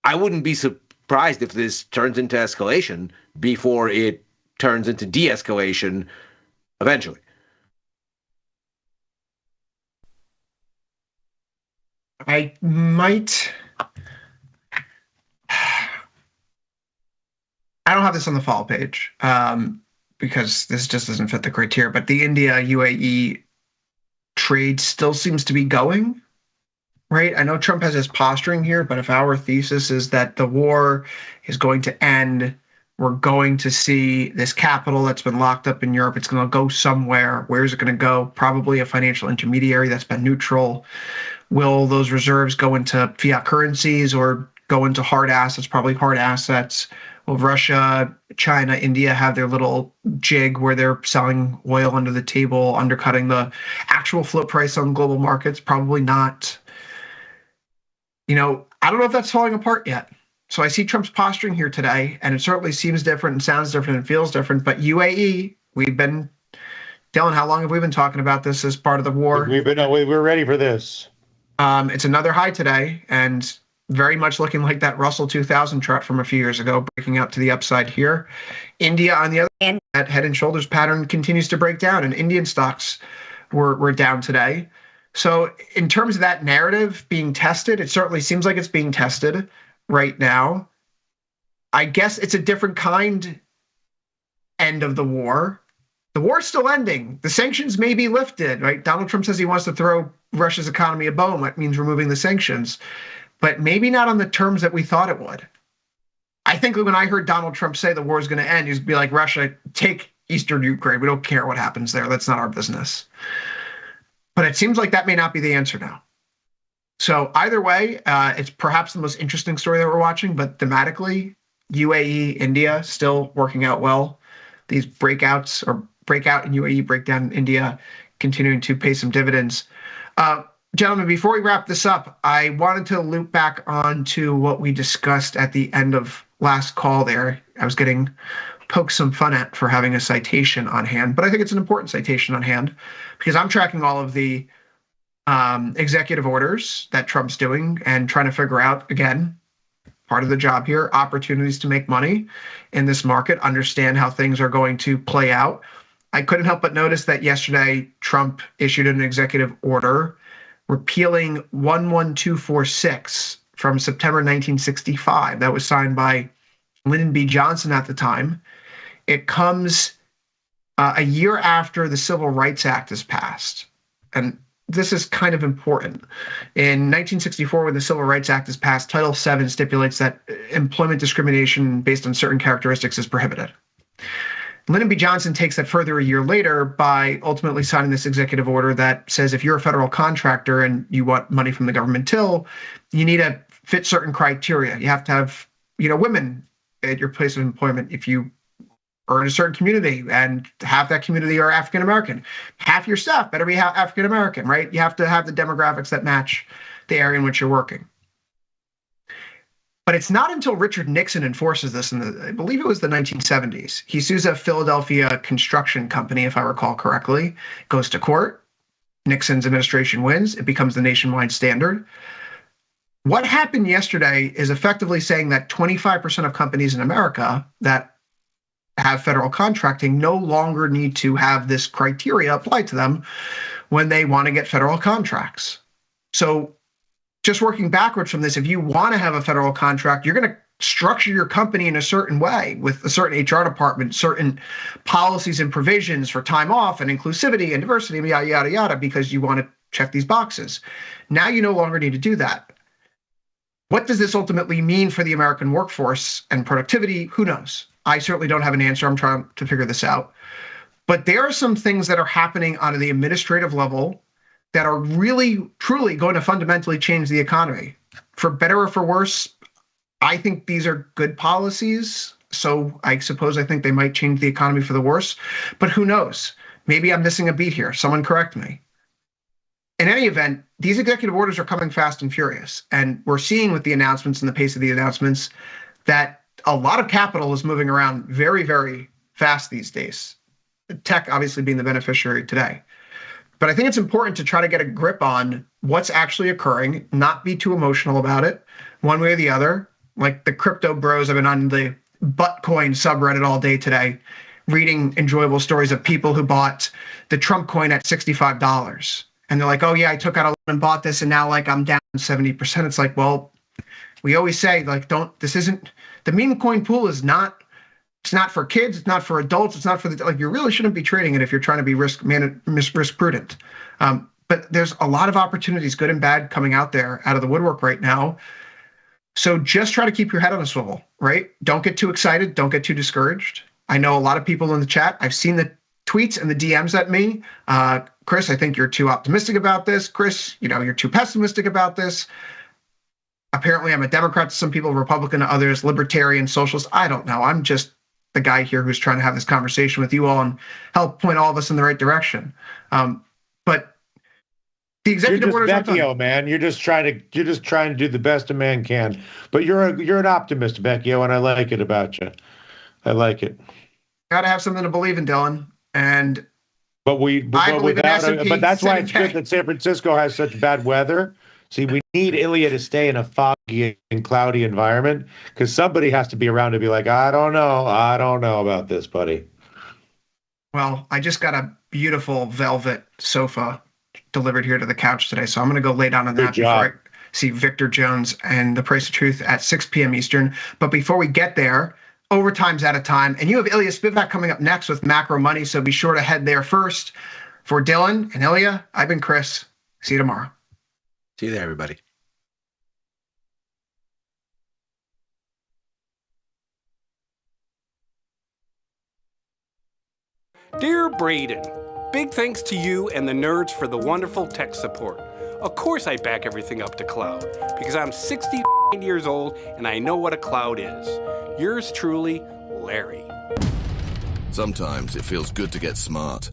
I wouldn't be surprised if this turns into escalation before it turns into de-escalation eventually. I might. I don't have this on the follow page because this just doesn't fit the criteria, but the India UAE trade still seems to be going, right? I know Trump has his posturing here, but if our thesis is that the war is going to end, we're going to see this capital that's been locked up in Europe, it's going to go somewhere. Where is it going to go? Probably a financial intermediary that's been neutral. Will those reserves go into fiat currencies or go into hard assets? Probably hard assets. Will Russia, China, India have their little jig where they're selling oil under the table, undercutting the actual float price on global markets? Probably not. I don't know if that's falling apart yet. So I see Trump's posturing here today, and it certainly seems different and sounds different and feels different. But UAE, Dylan, how long have we been talking about this as part of the war? We're ready for this. It's another high today, and very much looking like that Russell 2000 chart from a few years ago, breaking out to the upside here. India, on the other hand, that head and shoulders pattern continues to break down, and Indian stocks were down today. So in terms of that narrative being tested, it certainly seems like it's being tested right now. I guess it's a different kind end of the war. The war's still ending. The sanctions may be lifted, right? Donald Trump says he wants to throw Russia's economy a bone. That means removing the sanctions, but maybe not on the terms that we thought it would. I think when I heard Donald Trump say the war is going to end, he'd be like, Russia, take eastern Ukraine. We don't care what happens there. That's not our business. But it seems like that may not be the answer now. So either way, it's perhaps the most interesting story that we're watching, but thematically, UAE, India still working out well. These breakouts or breakout in UAE, breakdown in India, continuing to pay some dividends. Gentlemen, before we wrap this up, I wanted to loop back on to what we discussed at the end of last call there. I was getting poked some fun at for having a citation on hand, but I think it's an important citation on hand because I'm tracking all of the executive orders that Trump's doing and trying to figure out, again, part of the job here, opportunities to make money in this market, understand how things are going to play out. I couldn't help but notice that yesterday Trump issued an executive order repealing 11246 from September 1965. That was signed by Lyndon B. Johnson at the time. It comes a year after the Civil Rights Act is passed. And this is kind of important. In 1964, when the Civil Rights Act is passed, Title VII stipulates that employment discrimination based on certain characteristics is prohibited. Lyndon B. Johnson takes that further a year later by ultimately signing this executive order that says if you're a federal contractor and you want money from the government till, you need to fit certain criteria. You have to have, women at your place of employment. If you are in a certain community and half that community are African American, half your staff better be African American, right? You have to have the demographics that match the area in which you're working. But it's not until Richard Nixon enforces this I believe it was the 1970s. He sues a Philadelphia construction company, if I recall correctly, goes to court. Nixon's administration wins. It becomes the nationwide standard. What happened yesterday is effectively saying that 25% of companies in America that have federal contracting no longer need to have this criteria applied to them when they want to get federal contracts. So just working backwards from this, if you want to have a federal contract, you're going to structure your company in a certain way with a certain HR department, certain policies and provisions for time off and inclusivity and diversity, and yada, yada, yada, because you want to check these boxes. Now you no longer need to do that. What does this ultimately mean for the American workforce and productivity? Who knows? I certainly don't have an answer. I'm trying to figure this out. But there are some things that are happening on the administrative level that are really, truly going to fundamentally change the economy. For better or for worse, I think these are good policies. So I suppose I think they might change the economy for the worse. But who knows? Maybe I'm missing a beat here. Someone correct me. In any event, these executive orders are coming fast and furious. And we're seeing with the announcements and the pace of the announcements that a lot of capital is moving around very, very fast these days. Tech obviously being the beneficiary today. But I think it's important to try to get a grip on what's actually occurring, not be too emotional about it, one way or the other. Like the crypto bros, I've been on the Buttcoin subreddit all day today, reading enjoyable stories of people who bought the Trump coin at $65. And they're like, oh yeah, I took out a loan and bought this, and now like I'm down 70%. It's like, well, we always say, like, the meme coin pool is not, it's not for kids, it's not for adults, it's not for the, like, you really shouldn't be trading it if you're trying to be risk prudent. But there's a lot of opportunities, good and bad, coming out there out of the woodwork right now. So just try to keep your head on a swivel, right? Don't get too excited, don't get too discouraged. I know a lot of people in the chat, I've seen the tweets and the DMs at me. Chris, I think you're too optimistic about this. Chris, you're too pessimistic about this. Apparently I'm a Democrat to some people, Republican to others, libertarian, socialist. I don't know. I'm just the guy here who's trying to have this conversation with you all and help point all of us in the right direction. But the executive orders are Vecchio, man. You're just trying to do the best a man can. But you're an optimist, Vecchio, and I like it about you. I like it. Got to have something to believe in, Dylan. And but that's why it's good that San Francisco has such bad weather. See, we need Ilya to stay in a foggy and cloudy environment because somebody has to be around to be like, I don't know about this, buddy. Well, I just got a beautiful velvet sofa delivered here to the couch today, so I'm going to go lay down on that before I see Victor Jones and The Price of Truth at 6 p.m. Eastern. But before we get there, overtime's out of time, and you have Ilya Spivak coming up next with Macro Money, so be sure to head there first. For Dylan and Ilya, I've been Chris. See you tomorrow. See you there, everybody. Dear Braden, big thanks to you and the nerds for the wonderful tech support. Of course I back everything up to cloud, because I'm 60 years old and I know what a cloud is. Yours truly, Larry. Sometimes it feels good to get smart.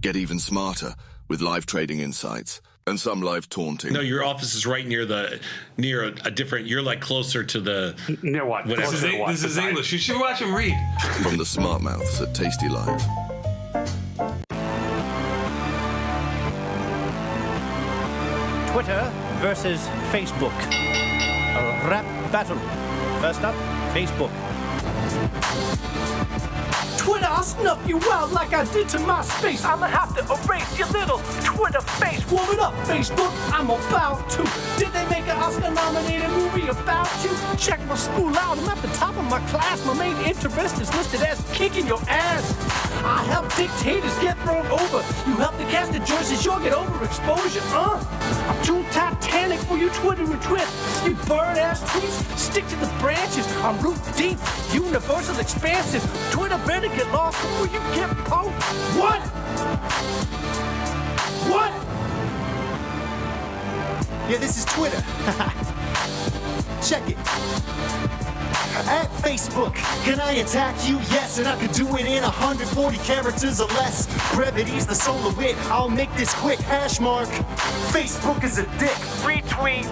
Get even smarter with live trading insights and some live taunting. No, your office is right near a different. You're like closer to the. Near what? This is English. You should watch him read. From the smart mouths at tastylive. Twitter versus Facebook. A rap battle. First up, Facebook. Twitter, I'll snuff you out like I did to MySpace. I'ma have to erase your little Twitter face. Warm it up, Facebook, I'm about to. Did they make an Oscar-nominated movie about you? Check my school out, I'm at the top of my class. My main interest is listed as kicking your ass. I help dictators get thrown over. You help the cast of Jersey Shore get overexposure, I'm too Titanic for you Twitter and twist. You bird-ass tweets, stick to the branches. I'm root deep, universal expansive. Twitter better get lost before you get poked. What? What? Yeah, this is Twitter. Check it. At Facebook, can I attack you? Yes, and I could do it in 140 characters or less. Brevity's the soul of wit. I'll make this quick. Hash mark. Facebook is a dick. Retweet.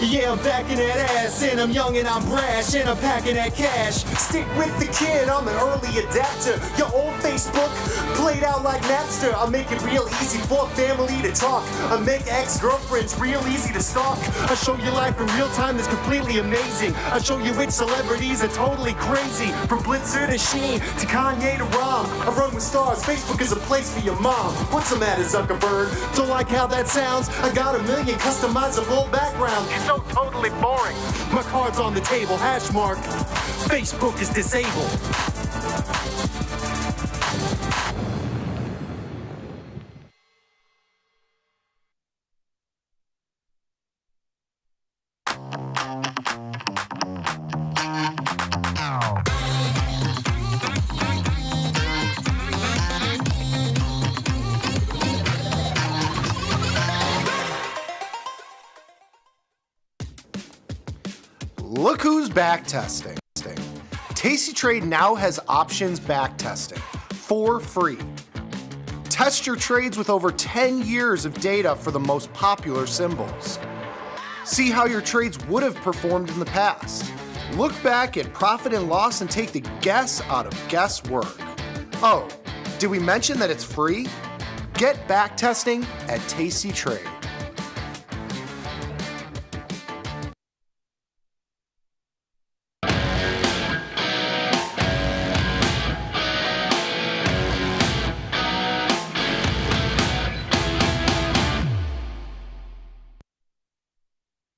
Yeah, I'm backing that ass, and I'm young and I'm brash, and I'm packing that cash. Stick with the kid, I'm an early adapter. Your old Facebook played out like Napster. I make it real easy for family to talk. I make ex-girlfriends real easy to stalk. I show you life in real time that's completely amazing. I show you which Celebrities are totally crazy. From Blitzer to Sheen to Kanye to Rom. I run with stars. Facebook is a place for your mom. What's the matter, Zuckerberg? Don't like how that sounds? I got a million customizable backgrounds. You're so totally boring. My card's on the table. Hash mark. Facebook is disabled. Look who's back testing. tastytrade now has options back testing for free. Test your trades with over 10 years of data for the most popular symbols. See how your trades would have performed in the past. Look back at profit and loss and take the guess out of guesswork. Oh, did we mention that it's free? Get back testing at tastytrade.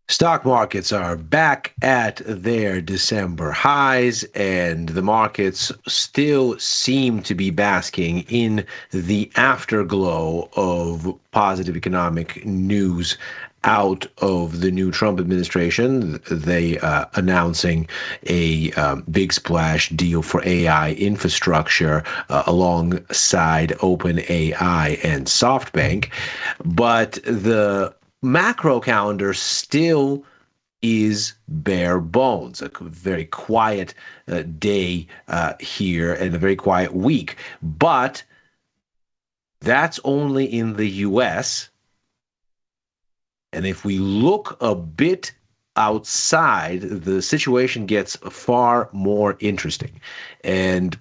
Stock markets are back at their December highs, and the markets still seem to be basking in the afterglow of positive economic news out of the new Trump administration. They announcing a big splash deal for AI infrastructure alongside OpenAI and SoftBank. But the macro calendar still is bare bones. A very quiet day here and a very quiet week. But that's only in the US. And if we look a bit outside, the situation gets far more interesting. And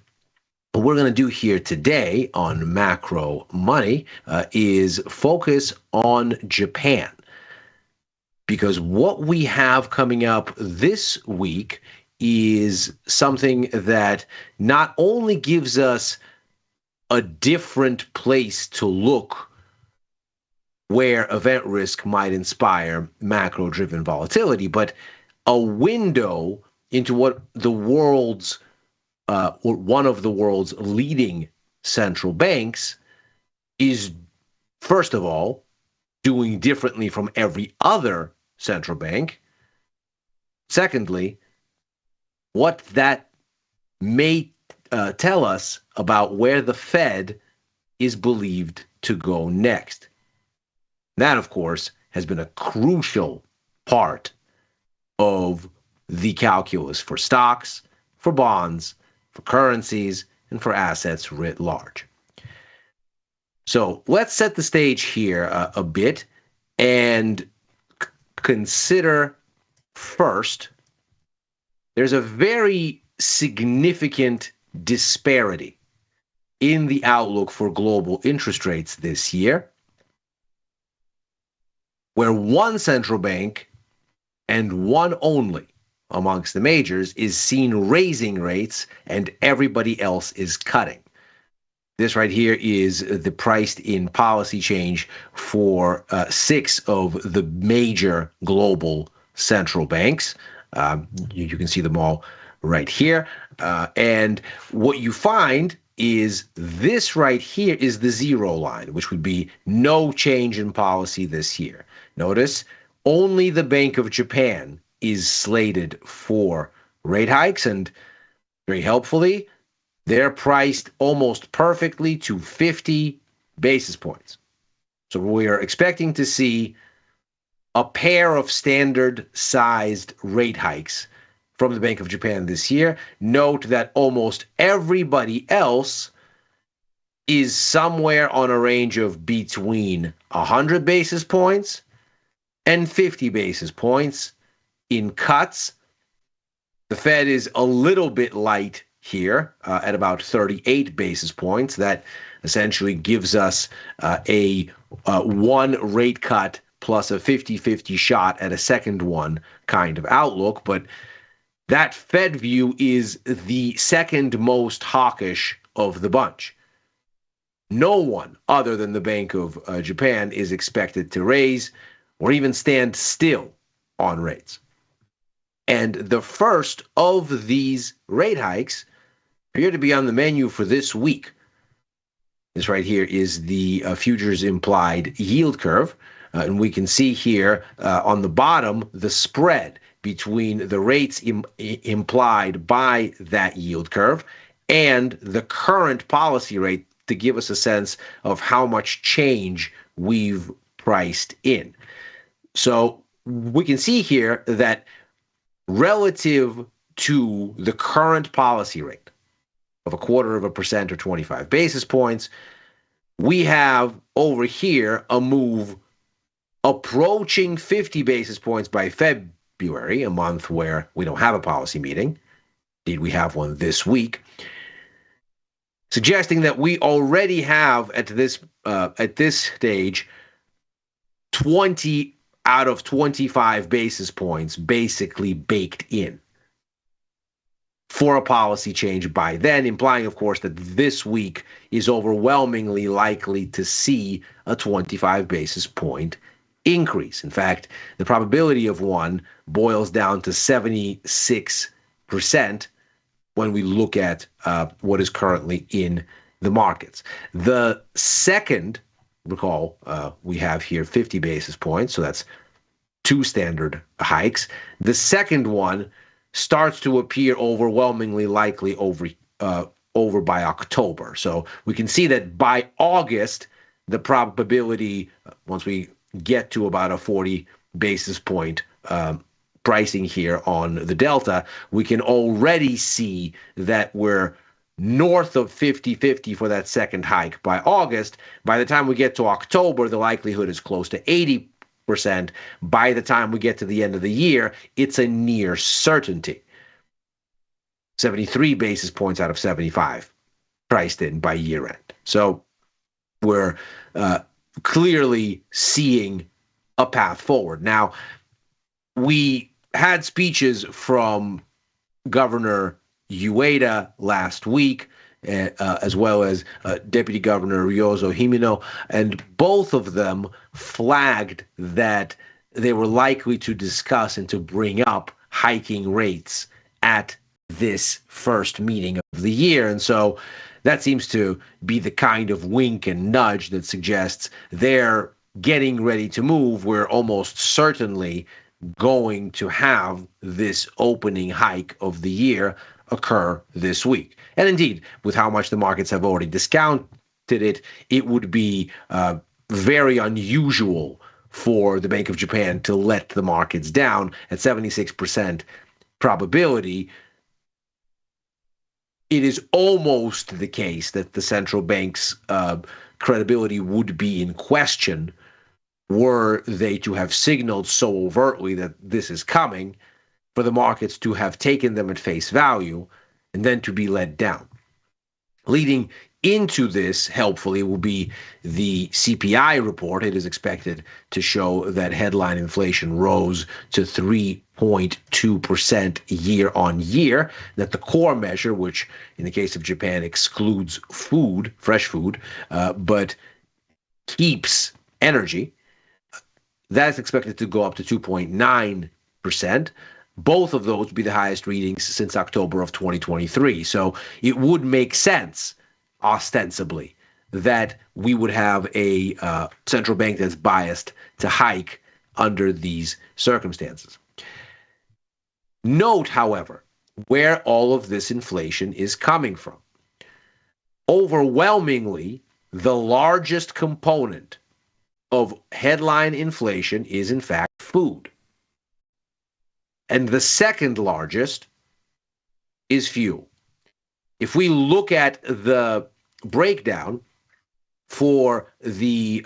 what we're going to do here today on Macro Money is focus on Japan. Because what we have coming up this week is something that not only gives us a different place to look where event risk might inspire macro-driven volatility, but a window into what the world's or one of the world's leading central banks is, first of all, doing differently from every other central bank. Secondly, what that may tell us about where the Fed is believed to go next. That, of course, has been a crucial part of the calculus for stocks, for bonds, for currencies, and for assets writ large. So let's set the stage here a bit and consider first, there's a very significant disparity in the outlook for global interest rates this year, where one central bank and one only amongst the majors is seen raising rates and everybody else is cutting. This right here is the priced-in policy change for 6 of the major global central banks. You can see them all right here. And what you find is this right here is the zero line, which would be no change in policy this year. Notice only the Bank of Japan is slated for rate hikes, and very helpfully, they're priced almost perfectly to 50 basis points. So we are expecting to see a pair of standard-sized rate hikes from the Bank of Japan this year. Note that almost everybody else is somewhere on a range of between 100 basis points and 50 basis points in cuts. The Fed is a little bit light here at about 38 basis points. That essentially gives us a one rate cut plus a 50-50 shot at a second one kind of outlook. But That Fed view is the second most hawkish of the bunch. No one other than the Bank of Japan is expected to raise or even stand still on rates. And the first of these rate hikes appear to be on the menu for this week. This right here is the futures implied yield curve. And we can see here on the bottom the spread between the rates implied by that yield curve and the current policy rate to give us a sense of how much change we've priced in. So we can see here that relative to the current policy rate of 0.25% or 25 basis points, we have over here a move approaching 50 basis points by February, a month where we don't have a policy meeting. Indeed, we have one this week, suggesting that we already have at this stage 20 out of 25 basis points basically baked in for a policy change by then, implying, of course, that this week is overwhelmingly likely to see a 25 basis point increase. In fact, the probability of one boils down to 76% when we look at what is currently in the markets. The second, recall, we have here 50 basis points, so that's 2 standard hikes. The second one starts to appear overwhelmingly likely over by October. So we can see that by August, the probability, once we get to about a 40 basis point pricing here on the delta, we can already see that we're north of 50-50 for that second hike by August. By the time we get to October, the likelihood is close to 80%. By the time we get to the end of the year, it's a near certainty. 73 basis points out of 75 priced in by year end. So we're clearly seeing a path forward. Now, we had speeches from Governor Ueda last week, as well as Deputy Governor Ryozo Himino, and both of them flagged that they were likely to discuss and to bring up hiking rates at this first meeting of the year. And so that seems to be the kind of wink and nudge that suggests they're getting ready to move. We're almost certainly going to have this opening hike of the year occur this week. And indeed, with how much the markets have already discounted it, it would be very unusual for the Bank of Japan to let the markets down at 76% probability. It is almost the case that the central bank's credibility would be in question were they to have signaled so overtly that this is coming, for the markets to have taken them at face value and then to be let down. Leading into this, helpfully, will be the CPI report. It is expected to show that headline inflation rose to 3.2% year on year, that the core measure, which in the case of Japan excludes food, fresh food, but keeps energy, that's expected to go up to 2.9%. Both of those would be the highest readings since October of 2023. So it would make sense, ostensibly, that we would have a central bank that's biased to hike under these circumstances. Note, however, where all of this inflation is coming from. Overwhelmingly, the largest component of headline inflation is, in fact, food. And the second largest is fuel. If we look at the breakdown for the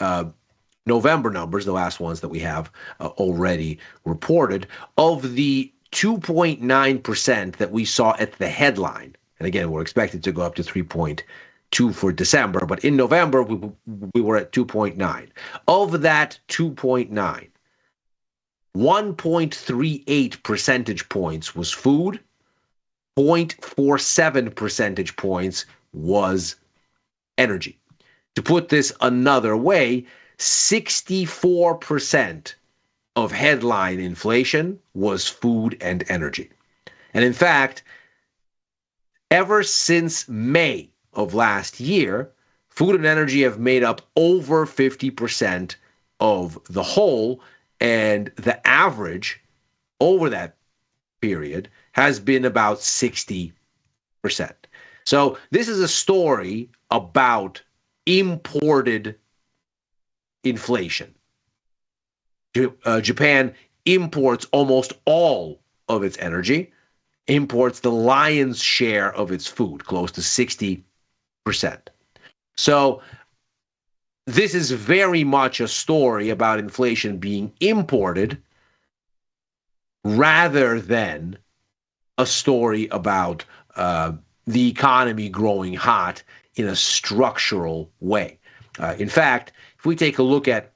November numbers, the last ones that we have already reported, of the 2.9% that we saw at the headline, and again, we're expected to go up to 3.2 for December, but in November, we were at 2.9. Of that 2.9, 1.38 percentage points was food, 0.47 percentage points was energy. To put this another way, 64% of headline inflation was food and energy. And in fact, ever since May of last year, food and energy have made up over 50% of the whole, and the average over that period has been about 60%. So this is a story about imported inflation. Japan imports almost all of its energy, imports the lion's share of its food, close to 60%. So this is very much a story about inflation being imported rather than a story about the economy growing hot in a structural way. In fact, if we take a look at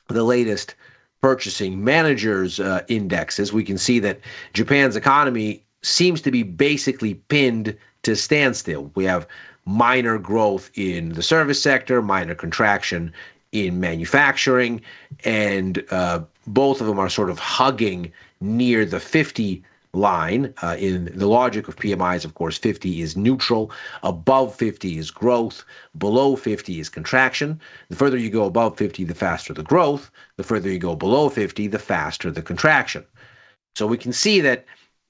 the latest purchasing managers indexes, we can see that Japan's economy seems to be basically pinned to standstill. We have minor growth in the service sector, minor contraction in manufacturing, and both of them are sort of hugging near the 50 line. In the logic of PMIs, of course, 50 is neutral. Above 50 is growth. Below 50 is contraction. The further you go above 50, the faster the growth. The further you go below 50, the faster the contraction. So we can see that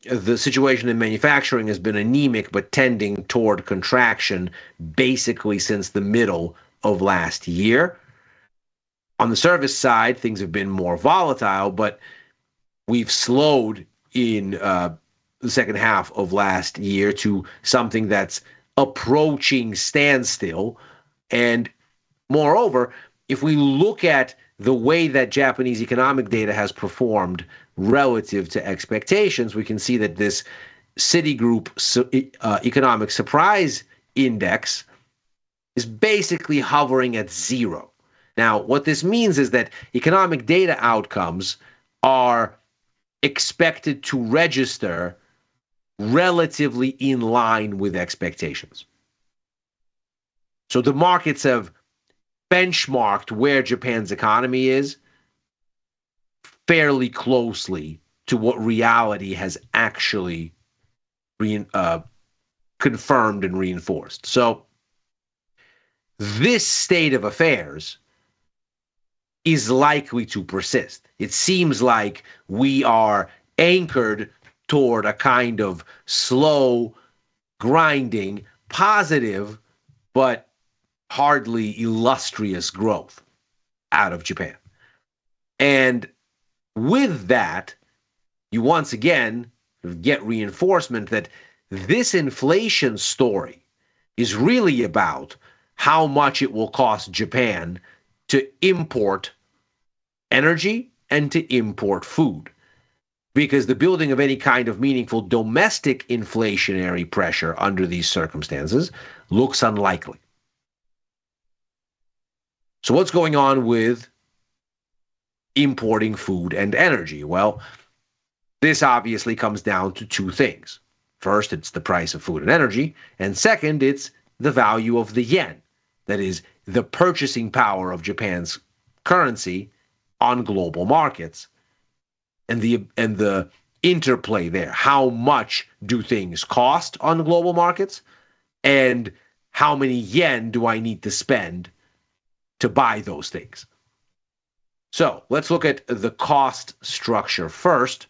the situation in manufacturing has been anemic but tending toward contraction basically since the middle of last year. On the service side, things have been more volatile, but we've slowed in the second half of last year to something that's approaching standstill. And moreover, if we look at the way that Japanese economic data has performed relative to expectations, we can see that this Citigroup Economic Surprise Index is basically hovering at 0. Now, what this means is that economic data outcomes are expected to register relatively in line with expectations. So the markets have benchmarked where Japan's economy is fairly closely to what reality has actually confirmed and reinforced. So this state of affairs is likely to persist. It seems like we are anchored toward a kind of slow, grinding, positive, but hardly illustrious growth out of Japan. And with that, you once again get reinforcement that this inflation story is really about how much it will cost Japan to import energy and to import food, because the building of any kind of meaningful domestic inflationary pressure under these circumstances looks unlikely. So what's going on with importing food and energy? Well, this obviously comes down to two things. First, it's the price of food and energy, and second, it's the value of the yen, that is, the purchasing power of Japan's currency on global markets, and the interplay there. How much do things cost on global markets, and how many yen do I need to spend to buy those things? So let's look at the cost structure first.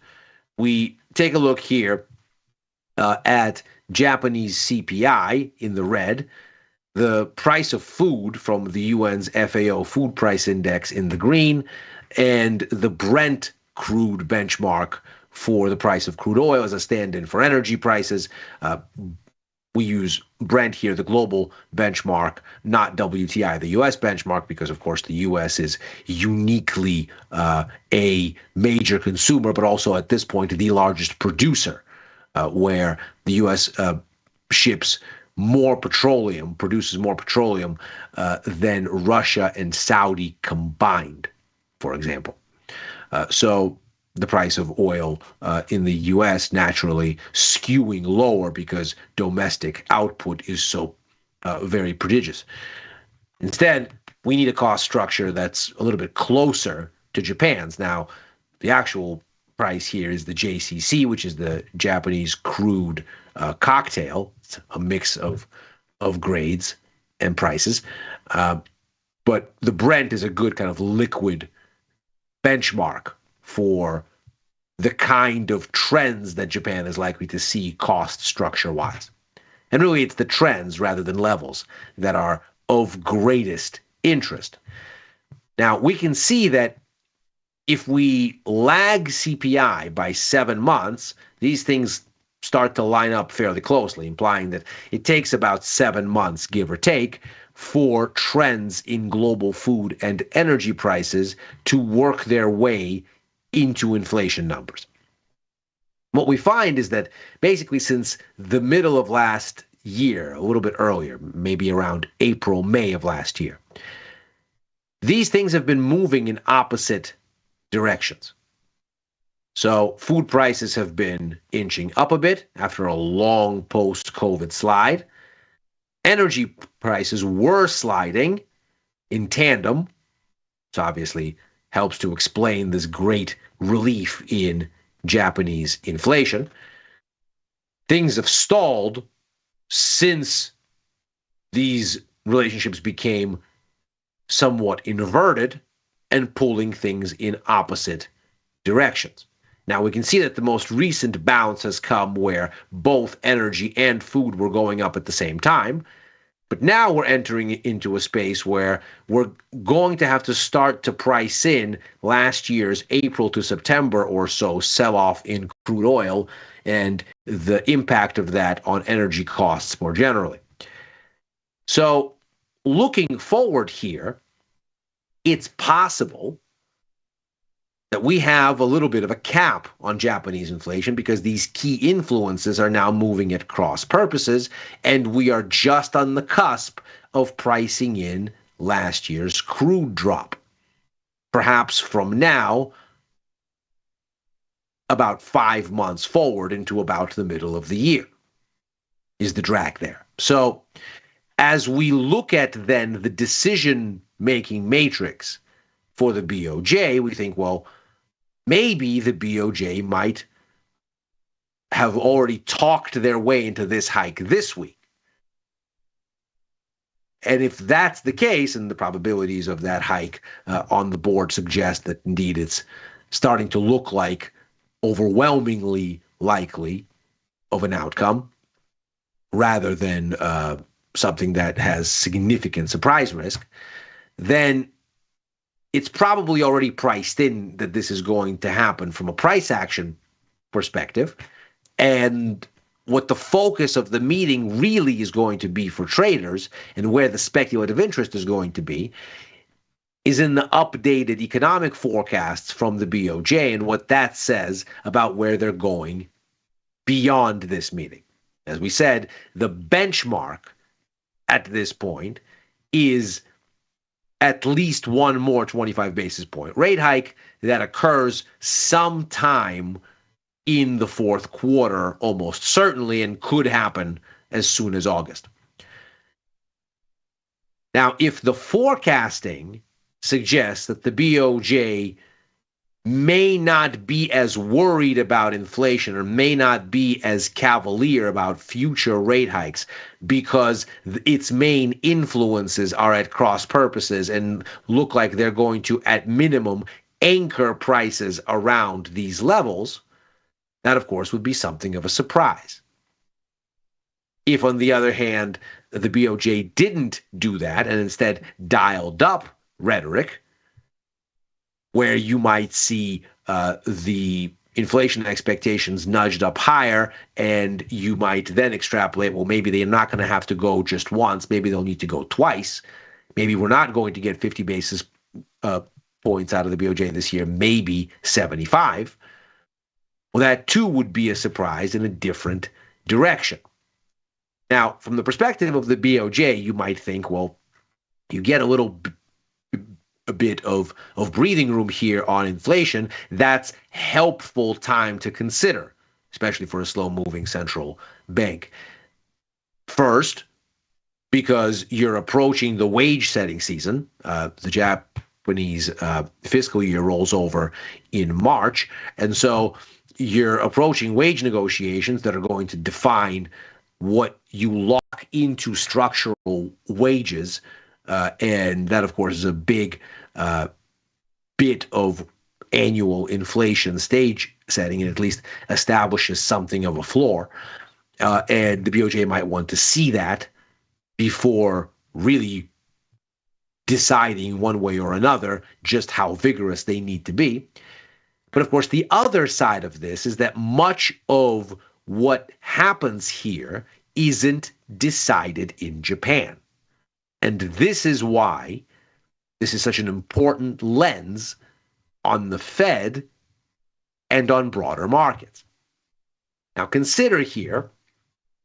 We take a look here at Japanese CPI in the red, the price of food from the UN's FAO Food Price Index in the green, and the Brent crude benchmark for the price of crude oil as a stand-in for energy prices. We use Brent here, the global benchmark, not WTI, the U.S. benchmark, because, of course, the U.S. is uniquely a major consumer, but also at this point the largest producer, where the U.S. ships more petroleum, produces more petroleum than Russia and Saudi combined, for example. So the price of oil in the U.S. naturally skewing lower because domestic output is so very prodigious. Instead, we need a cost structure that's a little bit closer to Japan's. Now, the actual price here is the JCC, which is the Japanese crude cocktail. It's a mix of grades and prices. But the Brent is a good kind of liquid benchmark for the kind of trends that Japan is likely to see cost structure-wise. And really, it's the trends rather than levels that are of greatest interest. Now, we can see that if we lag CPI by 7 months, these things start to line up fairly closely, implying that it takes about 7 months, give or take, for trends in global food and energy prices to work their way into inflation numbers. What we find is that basically since the middle of last year, a little bit earlier, maybe around April, May of last year, these things have been moving in opposite directions. So food prices have been inching up a bit after a long post-COVID slide. Energy prices were sliding in tandem. This obviously helps to explain this great relief in Japanese inflation. Things have stalled since these relationships became somewhat inverted and pulling things in opposite directions. Now, we can see that the most recent bounce has come where both energy and food were going up at the same time. But now we're entering into a space where we're going to have to start to price in last year's April to September or so sell-off in crude oil and the impact of that on energy costs more generally. So looking forward here, it's possible that we have a little bit of a cap on Japanese inflation because these key influences are now moving at cross purposes, and we are just on the cusp of pricing in last year's crude drop. Perhaps from now, about 5 months forward into about the middle of the year is the drag there. So as we look at then the decision-making matrix for the BOJ, we think, well, maybe the BOJ might have already talked their way into this hike this week. And if that's the case, and the probabilities of that hike on the board suggest that indeed it's starting to look like overwhelmingly likely of an outcome, rather than something that has significant surprise risk, then it's probably already priced in that this is going to happen from a price action perspective. And what the focus of the meeting really is going to be for traders and where the speculative interest is going to be is in the updated economic forecasts from the BOJ and what that says about where they're going beyond this meeting. As we said, the benchmark at this point is at least one more 25 basis point rate hike that occurs sometime in the fourth quarter, almost certainly, and could happen as soon as August. Now, if the forecasting suggests that the BOJ may not be as worried about inflation or may not be as cavalier about future rate hikes because its main influences are at cross purposes and look like they're going to, at minimum, anchor prices around these levels, that, of course, would be something of a surprise. If, on the other hand, the BOJ didn't do that and instead dialed up rhetoric, where you might see the inflation expectations nudged up higher, and you might then extrapolate, well, maybe they're not going to have to go just once, maybe they'll need to go twice. Maybe we're not going to get 50 basis points out of the BOJ this year, maybe 75. Well, that too would be a surprise in a different direction. Now, from the perspective of the BOJ, you might think, well, you get a little a bit of breathing room here on inflation, that's helpful time to consider, especially for a slow-moving central bank. First, because you're approaching the wage-setting season. The Japanese fiscal year rolls over in March, and so you're approaching wage negotiations that are going to define what you lock into structural wages, and that, of course, is a big bit of annual inflation stage setting, and at least establishes something of a floor. And the BOJ might want to see that before really deciding one way or another just how vigorous they need to be. But of course, the other side of this is that much of what happens here isn't decided in Japan. And this is why this is such an important lens on the Fed and on broader markets. Now consider here,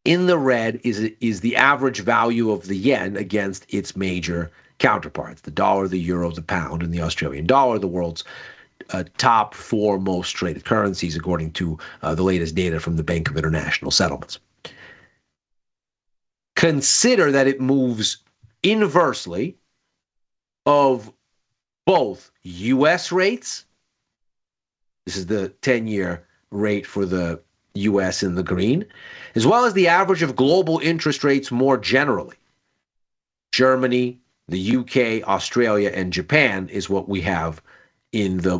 in the red is the average value of the yen against its major counterparts, the dollar, the euro, the pound, and the Australian dollar, the world's top 4 most traded currencies, according to the latest data from the Bank of International Settlements. Consider that it moves inversely of both U.S. rates. This is the 10-year rate for the U.S. in the green, as well as the average of global interest rates more generally. Germany, the UK, Australia, and Japan is what we have in the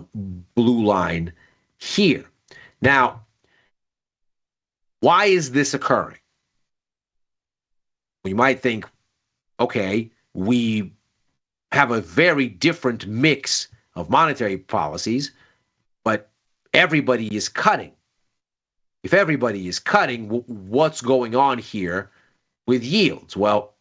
blue line here. Now, why is this occurring? We might think, okay, we have a very different mix of monetary policies, but everybody is cutting. If everybody is cutting, what's going on here with yields? Well,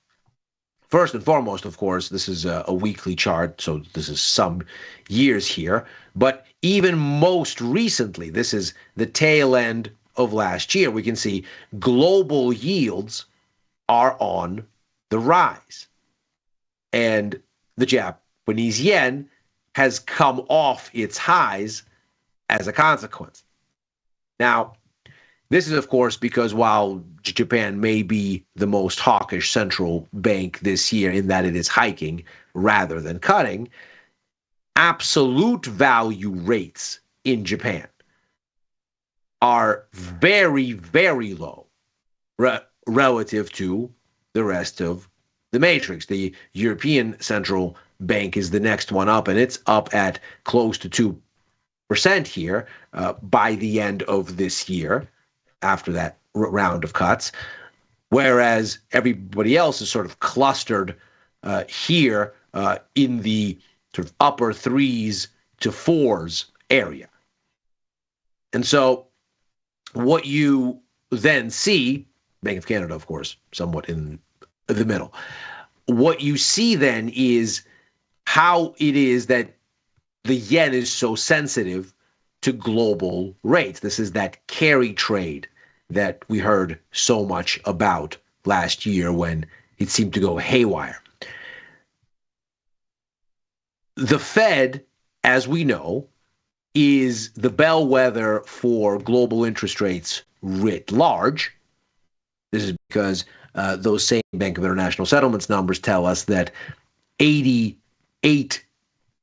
first and foremost, of course, this is a weekly chart, so this is some years here. But even most recently, this is the tail end of last year, we can see global yields are on the rise. And the Japanese yen has come off its highs as a consequence. Now, this is, of course, because while Japan may be the most hawkish central bank this year in that it is hiking rather than cutting, absolute value rates in Japan are very, very low relative to the rest of the matrix. The European Central Bank is the next one up, and it's up at close to 2% here by the end of this year, after that round of cuts, whereas everybody else is sort of clustered here in the sort of upper 3s to 4s area. And so what you then see, Bank of Canada, of course, somewhat in the middle, what you see then is how it is that the yen is so sensitive to global rates. This is that carry trade that we heard so much about last year when it seemed to go haywire. The Fed, as we know, is the bellwether for global interest rates writ large. This is because those same Bank of International Settlements numbers tell us that 88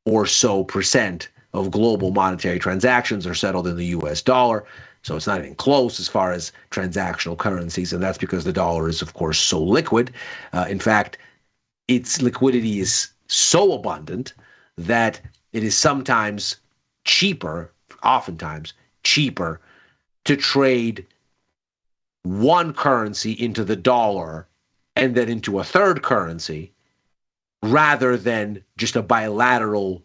or so % of global monetary transactions are settled in the US dollar. So it's not even close as far as transactional currencies, and that's because the dollar is, of course, so liquid. In fact, its liquidity is so abundant that it is sometimes cheaper, oftentimes cheaper, to trade one currency into the dollar and then into a third currency rather than just a bilateral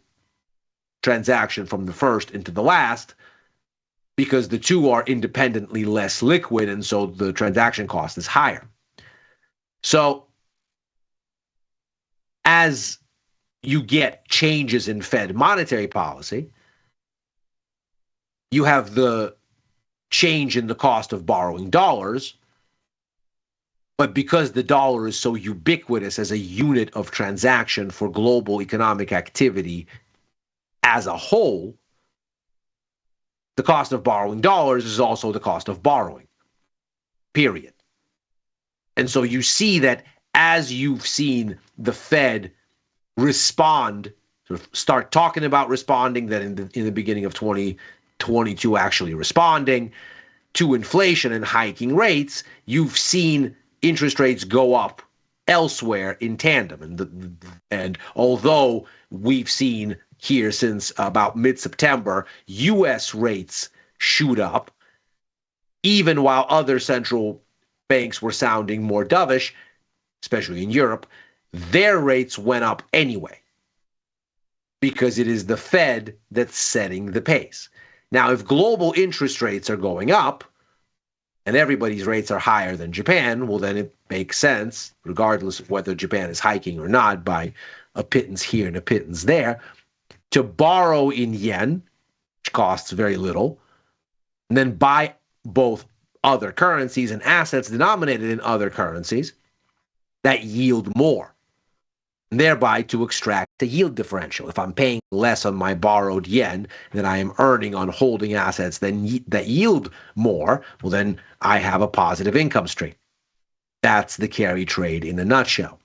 transaction from the first into the last, because the two are independently less liquid, and so the transaction cost is higher. So as you get changes in Fed monetary policy, you have the change in the cost of borrowing dollars, But because the dollar is so ubiquitous as a unit of transaction for global economic activity as a whole, the cost of borrowing dollars is also the cost of borrowing, period. And so you see that as you've seen the Fed respond, sort of start talking about responding, that in the beginning of 2022 actually responding to inflation and hiking rates, you've seen interest rates go up elsewhere in tandem. And although we've seen here since about mid-September, U.S. rates shoot up, even while other central banks were sounding more dovish, especially in Europe, their rates went up anyway, because it is the Fed that's setting the pace. Now, if global interest rates are going up, and everybody's rates are higher than Japan, well, then it makes sense, regardless of whether Japan is hiking or not, by a pittance here and a pittance there, to borrow in yen, which costs very little, and then buy both other currencies and assets denominated in other currencies that yield more, and thereby to extract a yield differential. If I'm paying less on my borrowed yen than I am earning on holding assets that yield more, well, then I have a positive income stream. That's the carry trade in a nutshell.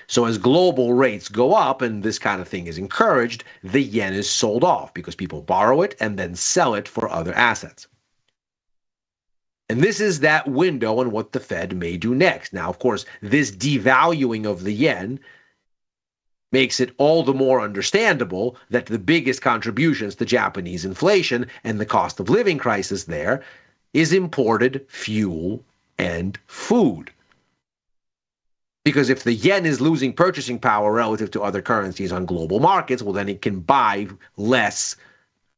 So as global rates go up and this kind of thing is encouraged, the yen is sold off because people borrow it and then sell it for other assets. And this is that window on what the Fed may do next. Now, of course, this devaluing of the yen makes it all the more understandable that the biggest contributions to Japanese inflation and the cost of living crisis there is imported fuel and food. Because if the yen is losing purchasing power relative to other currencies on global markets, well, then it can buy less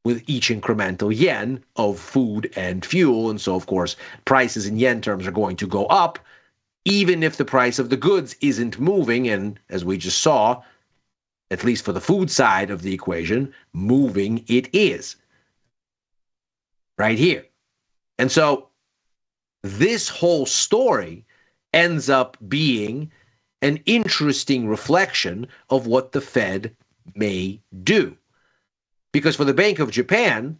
with each incremental yen of food and fuel. And so, of course, prices in yen terms are going to go up, even if the price of the goods isn't moving. And as we just saw, at least for the food side of the equation, moving it is. Right here. And so this whole story ends up being an interesting reflection of what the Fed may do. Because for the Bank of Japan,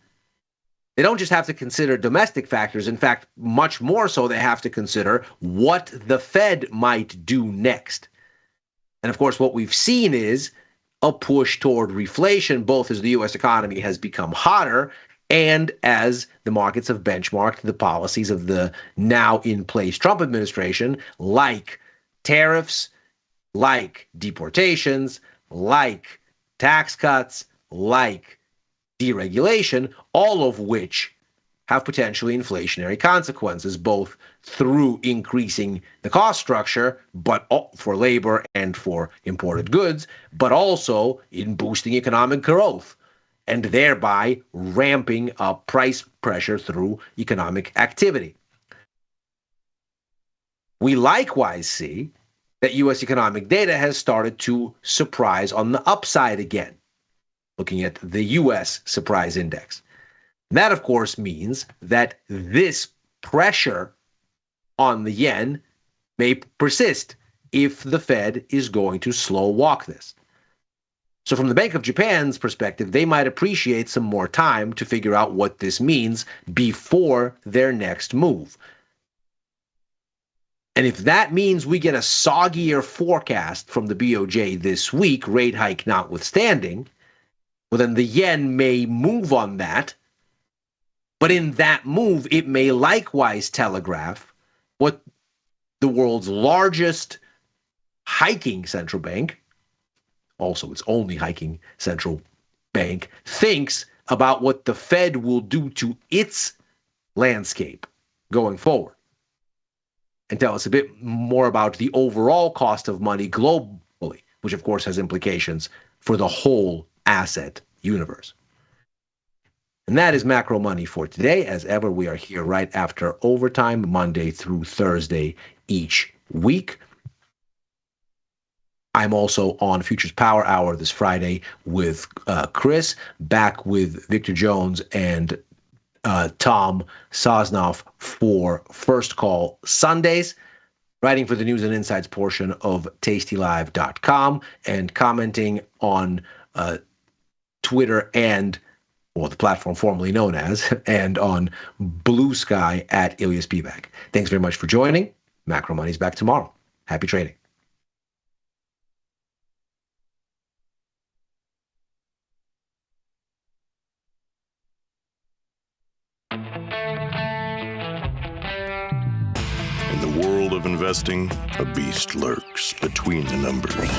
they don't just have to consider domestic factors. In fact, much more so, they have to consider what the Fed might do next. And of course, what we've seen is a push toward reflation, both as the U.S. economy has become hotter and as the markets have benchmarked the policies of the now in place Trump administration, like tariffs, like deportations, like tax cuts, like deregulation, all of which have potentially inflationary consequences, both through increasing the cost structure, but for labor and for imported goods, but also in boosting economic growth and thereby ramping up price pressure through economic activity. We likewise see that U.S. economic data has started to surprise on the upside again, looking at the U.S. surprise index. That, of course, means that this pressure on the yen may persist if the Fed is going to slow walk this. So from the Bank of Japan's perspective, they might appreciate some more time to figure out what this means before their next move. And if that means we get a soggier forecast from the BOJ this week, rate hike notwithstanding, well, then the yen may move on that. But in that move, it may likewise telegraph what the world's largest hiking central bank, also its only hiking central bank, thinks about what the Fed will do to its landscape going forward. And tell us a bit more about the overall cost of money globally, which of course has implications for the whole asset universe. And that is Macro Money for today. As ever, we are here right after overtime, Monday through Thursday each week. I'm also on Futures Power Hour this Friday with Chris, back with Victor Jones and Tom Sosnoff for First Call Sundays. writing for the news and insights portion of tastylive.com, and commenting on Twitter or the platform formerly known as, and on Blue Sky at Ilias Pivak. Thanks very much for joining. Macro Money's back tomorrow. Happy trading. In the world of investing, a beast lurks between the numbers.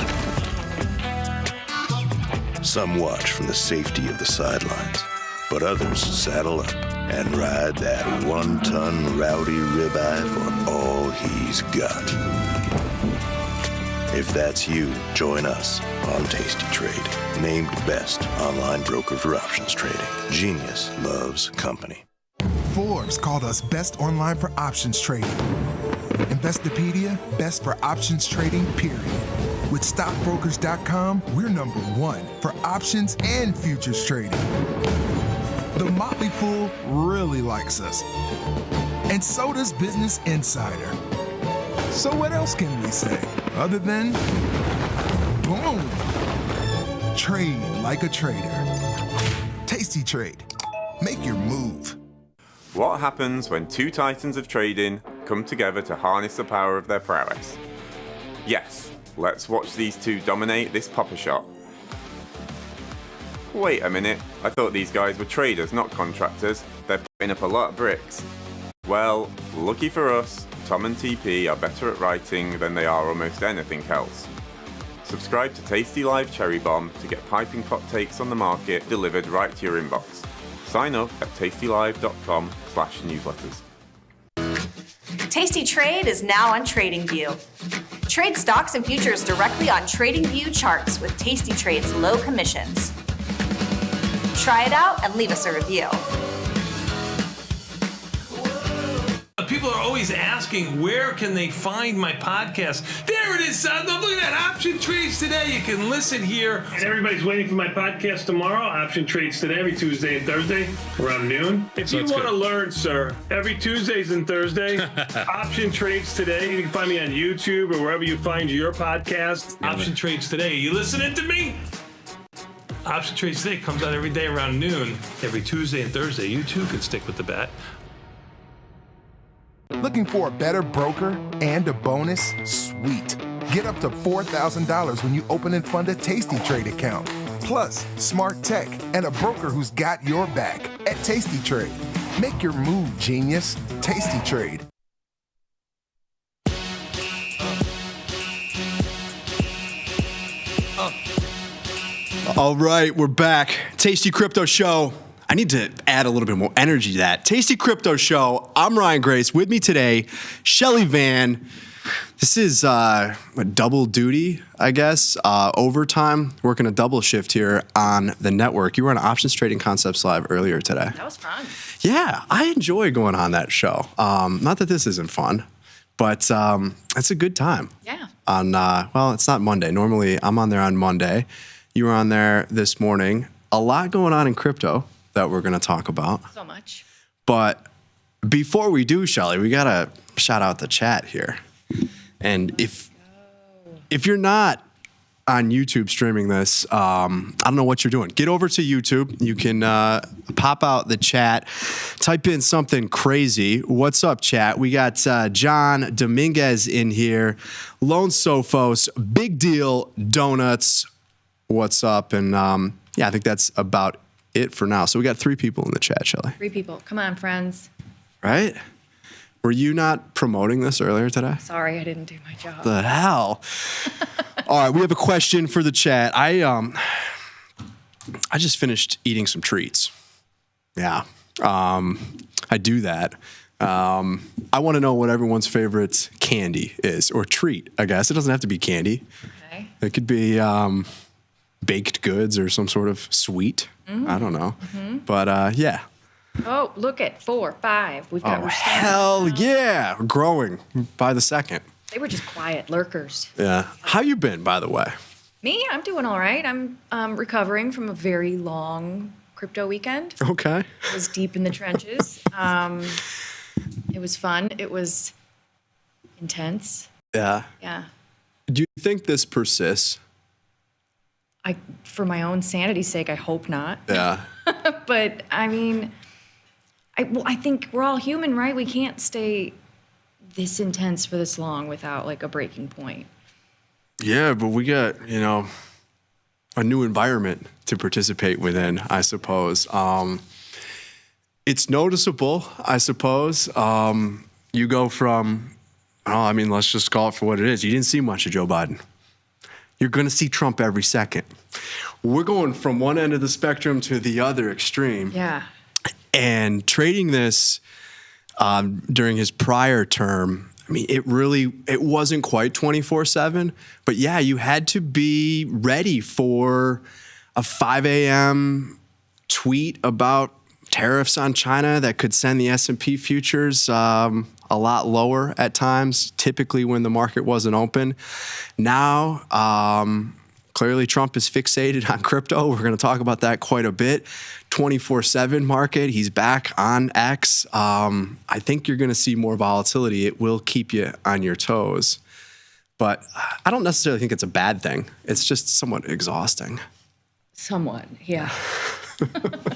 Some watch from the safety of the sidelines, but others saddle up and ride that one-ton rowdy ribeye for all he's got. If that's you, join us on Tasty Trade, named best online broker for options trading. Genius loves company. Forbes called us best online for options trading. Investopedia, best for options trading, period. With stockbrokers.com, we're number one for options and futures trading. The Motley Fool really likes us. And so does Business Insider. So what else can we say other than boom? Trade like a trader. Tasty Trade. Make your move. What happens when two titans of trading come together to harness the power of their prowess? Yes, let's watch these two dominate this popper shop. Wait a minute, I thought these guys were traders, not contractors. They're putting up a lot of bricks. Well, lucky for us, Tom and TP are better at writing than they are almost anything else. Subscribe to Tasty Live Cherry Bomb to get piping hot takes on the market delivered right to your inbox. Sign up at tastylive.com/newsletters. Tasty Trade is now on TradingView. Trade stocks and futures directly on TradingView charts with Tasty Trade's low commissions. Try it out and leave us a review. People are always asking, where can they find my podcast? There it is, son. Look at that. Option Trades Today. You can listen here. And everybody's waiting for my podcast tomorrow. Option Trades Today, every Tuesday and Thursday around noon. If you want to learn, sir, every Tuesdays and Thursday, Option Trades Today. You can find me on YouTube or wherever you find your podcast. Option Trades Today. You listening to me? Option Trades Today comes out every day around noon, every Tuesday and Thursday. You too can stick with the bat. Looking for a better broker and a bonus? Sweet. Get up to $4,000 when you open and fund a Tasty Trade account. Plus, smart tech and a broker who's got your back at Tasty Trade. Make your move, genius. Tasty Trade. All right, we're back. Tasty Crypto Show. I need to add a little bit more energy to that. Tasty Crypto Show. I'm Ryan Grace. With me today, Shelly Van. This is a double duty, I guess. Overtime, working a double shift here on the network. You were on Options Trading Concepts Live earlier today. That was fun. Yeah, I enjoy going on that show. Not that this isn't fun, but it's a good time. Yeah. Well, it's not Monday. Normally, I'm on there on Monday. You were on there this morning. A lot going on in crypto that we're going to talk about. So much. But before we do, Shelly, we got to shout out the chat here. And if you're not on YouTube streaming this, I don't know what you're doing. Get over to YouTube. You can pop out the chat. Type in something crazy. What's up, chat? We got John Dominguez in here. Lone Sophos. Big Deal Donuts. What's up? And yeah, I think that's about it for now. So we got 3 people in the chat, Shelly. 3 people. Come on, friends. Right? Were you not promoting this earlier today? Sorry, I didn't do my job. The hell? All right, we have a question for the chat. I just finished eating some treats. Yeah. I do that. I want to know what everyone's favorite candy is, or treat, I guess. It doesn't have to be candy. Okay. It could be baked goods or some sort of sweet. I don't know. But yeah. Oh, look at 4, 5. We've got. Oh, hell yeah. We're growing by the second. They were just quiet lurkers. Yeah. How you been, by the way? Me, I'm doing all right. I'm recovering from a very long crypto weekend. Okay. I was deep in the trenches. It was fun. It was intense. Yeah. Yeah. Do you think this persists? For my own sanity's sake, I hope not. Yeah. But I mean, I think we're all human, right? We can't stay this intense for this long without like a breaking point. Yeah, but we got, a new environment to participate within, I suppose. It's noticeable, I suppose. You go from, let's just call it for what it is. You didn't see much of Joe Biden. You're going to see Trump every second. We're going from one end of the spectrum to the other extreme. Yeah. And trading this during his prior term, it wasn't quite 24/7, but yeah, you had to be ready for a 5 a.m. tweet about tariffs on China that could send the S&P futures a lot lower at times, typically when the market wasn't open. Now, clearly Trump is fixated on crypto. We're going to talk about that quite a bit. 24/7 market. He's back on X. I think you're going to see more volatility. It will keep you on your toes. But I don't necessarily think it's a bad thing. It's just somewhat exhausting. Somewhat, yeah.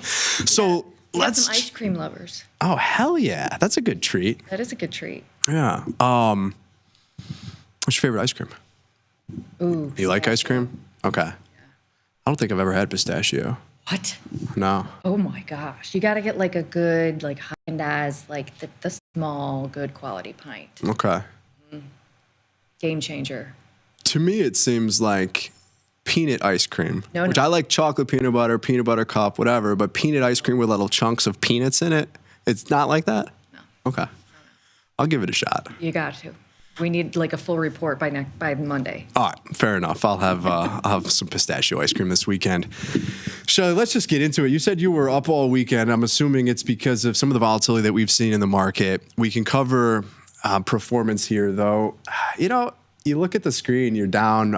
So let's... some ice cream lovers. Oh, hell yeah. That's a good treat. That is a good treat. Yeah. What's your favorite ice cream? Ooh. You like ice cream? Okay. Yeah. I don't think I've ever had pistachio. What? No. Oh my gosh. You got to get like a good, like Haagen-Dazs, like the small, good quality pint. Okay. Game changer. To me, it seems like peanut ice cream, No. I like chocolate peanut butter cup, whatever, but peanut ice cream with little chunks of peanuts in it, it's not like that? No. Okay. I'll give it a shot. You got to. We need like a full report by Monday. All right, fair enough. I'll have some pistachio ice cream this weekend. Shelley, let's just get into it. You said you were up all weekend. I'm assuming it's because of some of the volatility that we've seen in the market. We can cover performance here, though. You look at the screen, you're down.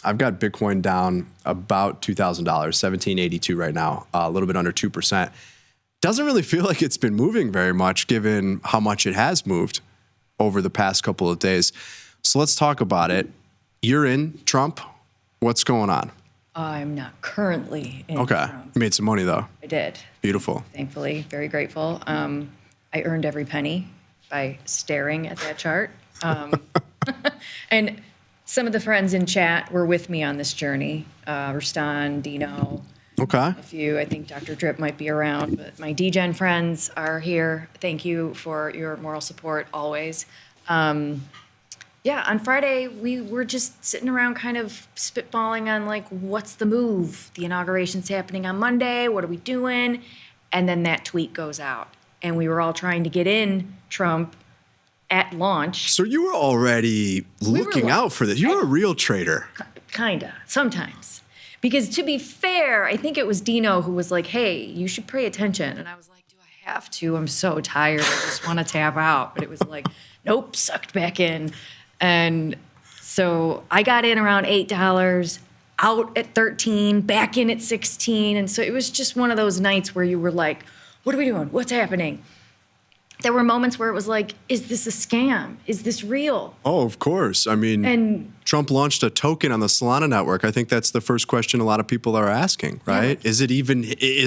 I've got Bitcoin down about $2,000, $1,782 right now, a little bit under 2%. Doesn't really feel like it's been moving very much, given how much it has moved over the past couple of days. So let's talk about it. You're in Trump. What's going on? I'm not currently in Okay. Trump. You made some money, though. I did. Beautiful. Thankfully, very grateful. I earned every penny by staring at that chart. And some of the friends in chat were with me on this journey. Rustan, Dino. Okay. A few. I think Dr. Drip might be around, but my DGen friends are here. Thank you for your moral support always. Yeah, on Friday, we were just sitting around kind of spitballing on like, what's the move? The inauguration's happening on Monday. What are we doing? And then that tweet goes out. And we were all trying to get in Trump at launch. So you were already looking out for this. You're a real trader. Kinda, sometimes. Because to be fair, I think it was Dino who was like, hey, you should pay attention. And I was like, do I have to? I'm so tired. I just want to tap out. But it was like, nope, sucked back in. And so I got in around $8, out at 13, back in at 16. And so it was just one of those nights where you were like, what are we doing? What's happening? There were moments where it was like, is this a scam? Is this real? Oh, of course. I mean, And Trump launched a token on the Solana network. I think that's the first question a lot of people are asking, right? Yeah. Is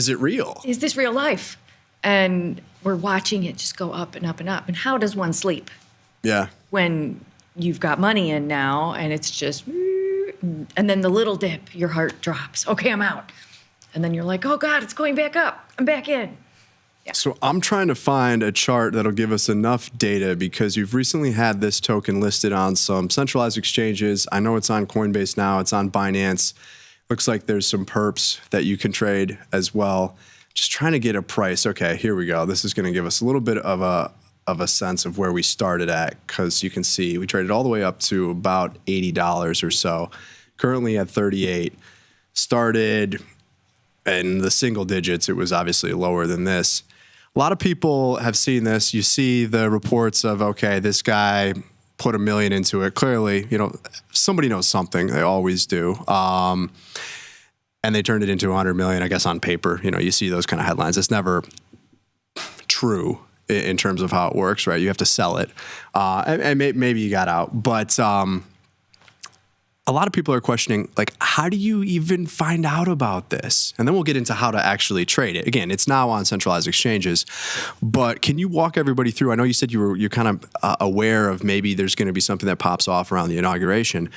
it real? is this real life? And we're watching it just go up and up and up. And how does one sleep Yeah. when you've got money in now and it's just, and then the little dip, your heart drops. Okay, I'm out. And then you're like, oh God, it's going back up. I'm back in. So I'm trying to find a chart that'll give us enough data because you've recently had this token listed on some centralized exchanges. I know it's on Coinbase now. It's on Binance. Looks like there's some perps that you can trade as well. Just trying to get a price. Okay, here we go. This is going to give us a little bit of a sense of where we started at because you can see we traded all the way up to about $80 or so. Currently at 38. Started in the single digits. It was obviously lower than this. A lot of people have seen this. You see the reports of, okay, this guy put $1 million into it. Clearly, somebody knows something. They always do. And they turned it into $100 million, I guess, on paper. You see those kind of headlines. It's never true in terms of how it works, right? You have to sell it, and maybe you got out, but a lot of people are questioning, like, how do you even find out about this? And then we'll get into how to actually trade it. Again, it's now on centralized exchanges, but can you walk everybody through? I know you said you're kind of aware of maybe there's going to be something that pops off around the inauguration,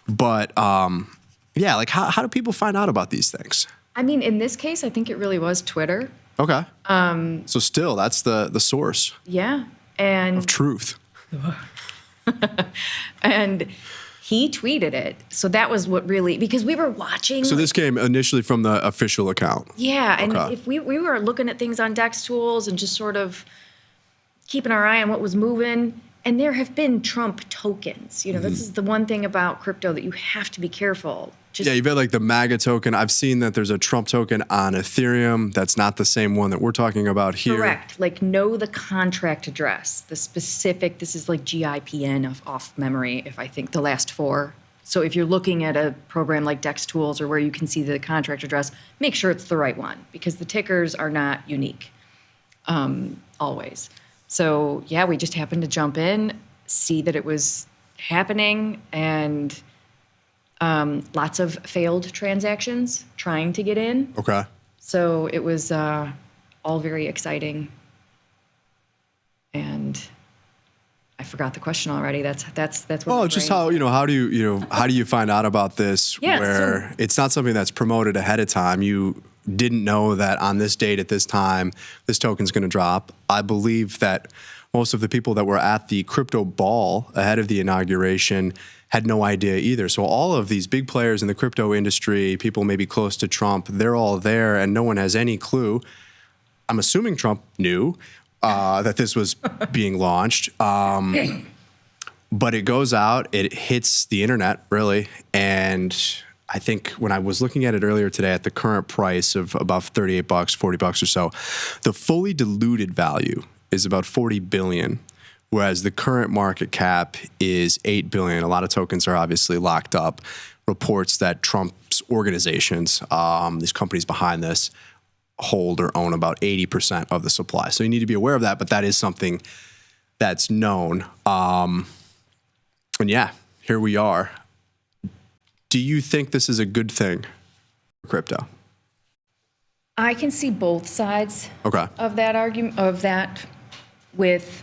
but yeah, like how do people find out about these things? I mean, in this case, I think it really was Twitter. Okay. So still, that's the source. Yeah, and of truth. And he tweeted it. So that was what really, because we were watching. So this came initially from the official account. Yeah, and Okay. if we were looking at things on Dex Tools and just sort of keeping our eye on what was moving, and there have been Trump tokens. You know, this is the one thing about crypto that you have to be careful. Yeah, you've had like the MAGA token. I've seen that there's a Trump token on Ethereum. That's not the same one that we're talking about here. Correct. Like know the contract address, the specific, this is like GIPN off memory, if I think the last four. So if you're looking at a program like Dex Tools or where you can see the contract address, make sure it's the right one because the tickers are not unique always. So yeah, we just happened to jump in, see that it was happening, and lots of failed transactions trying to get in. Okay. So it was all very exciting. And I forgot the question already. That's what. Well, just how how do you find out about this Yeah, where it's not something that's promoted ahead of time? You didn't know that on this date at this time this token's going to drop. I believe that most of the people that were at the crypto ball ahead of the inauguration had no idea either. So all of these big players in the crypto industry, people maybe close to Trump, they're all there and no one has any clue. I'm assuming Trump knew that this was being launched. But it goes out, it hits the internet really. And I think when I was looking at it earlier today at the current price of about $38, $40 or so, the fully diluted value is about 40 billion. Whereas the current market cap is 8 billion. A lot of tokens are obviously locked up. Reports that Trump's organizations, these companies behind this, hold or own about 80% of the supply. So you need to be aware of that, but that is something that's known. And yeah, here we are. Do you think this is a good thing for crypto? I can see both sides Okay. of that argument, with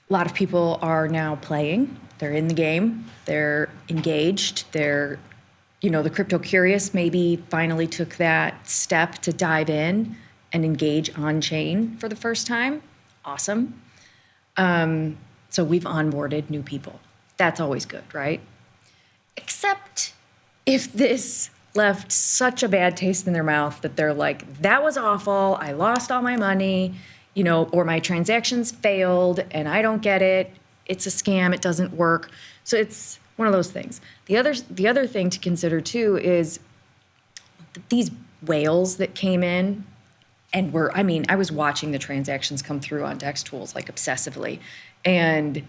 a lot of people are now playing. They're in the game. They're engaged. They're, the crypto curious maybe finally took that step to dive in and engage on chain for the first time. Awesome. So we've onboarded new people. That's always good, right? Except if this left such a bad taste in their mouth that they're like, that was awful. I lost all my money. Or my transactions failed and I don't get it. It's a scam. It doesn't work. So it's one of those things. The other thing to consider too is these whales that came in and I was watching the transactions come through on Dex Tools like obsessively, and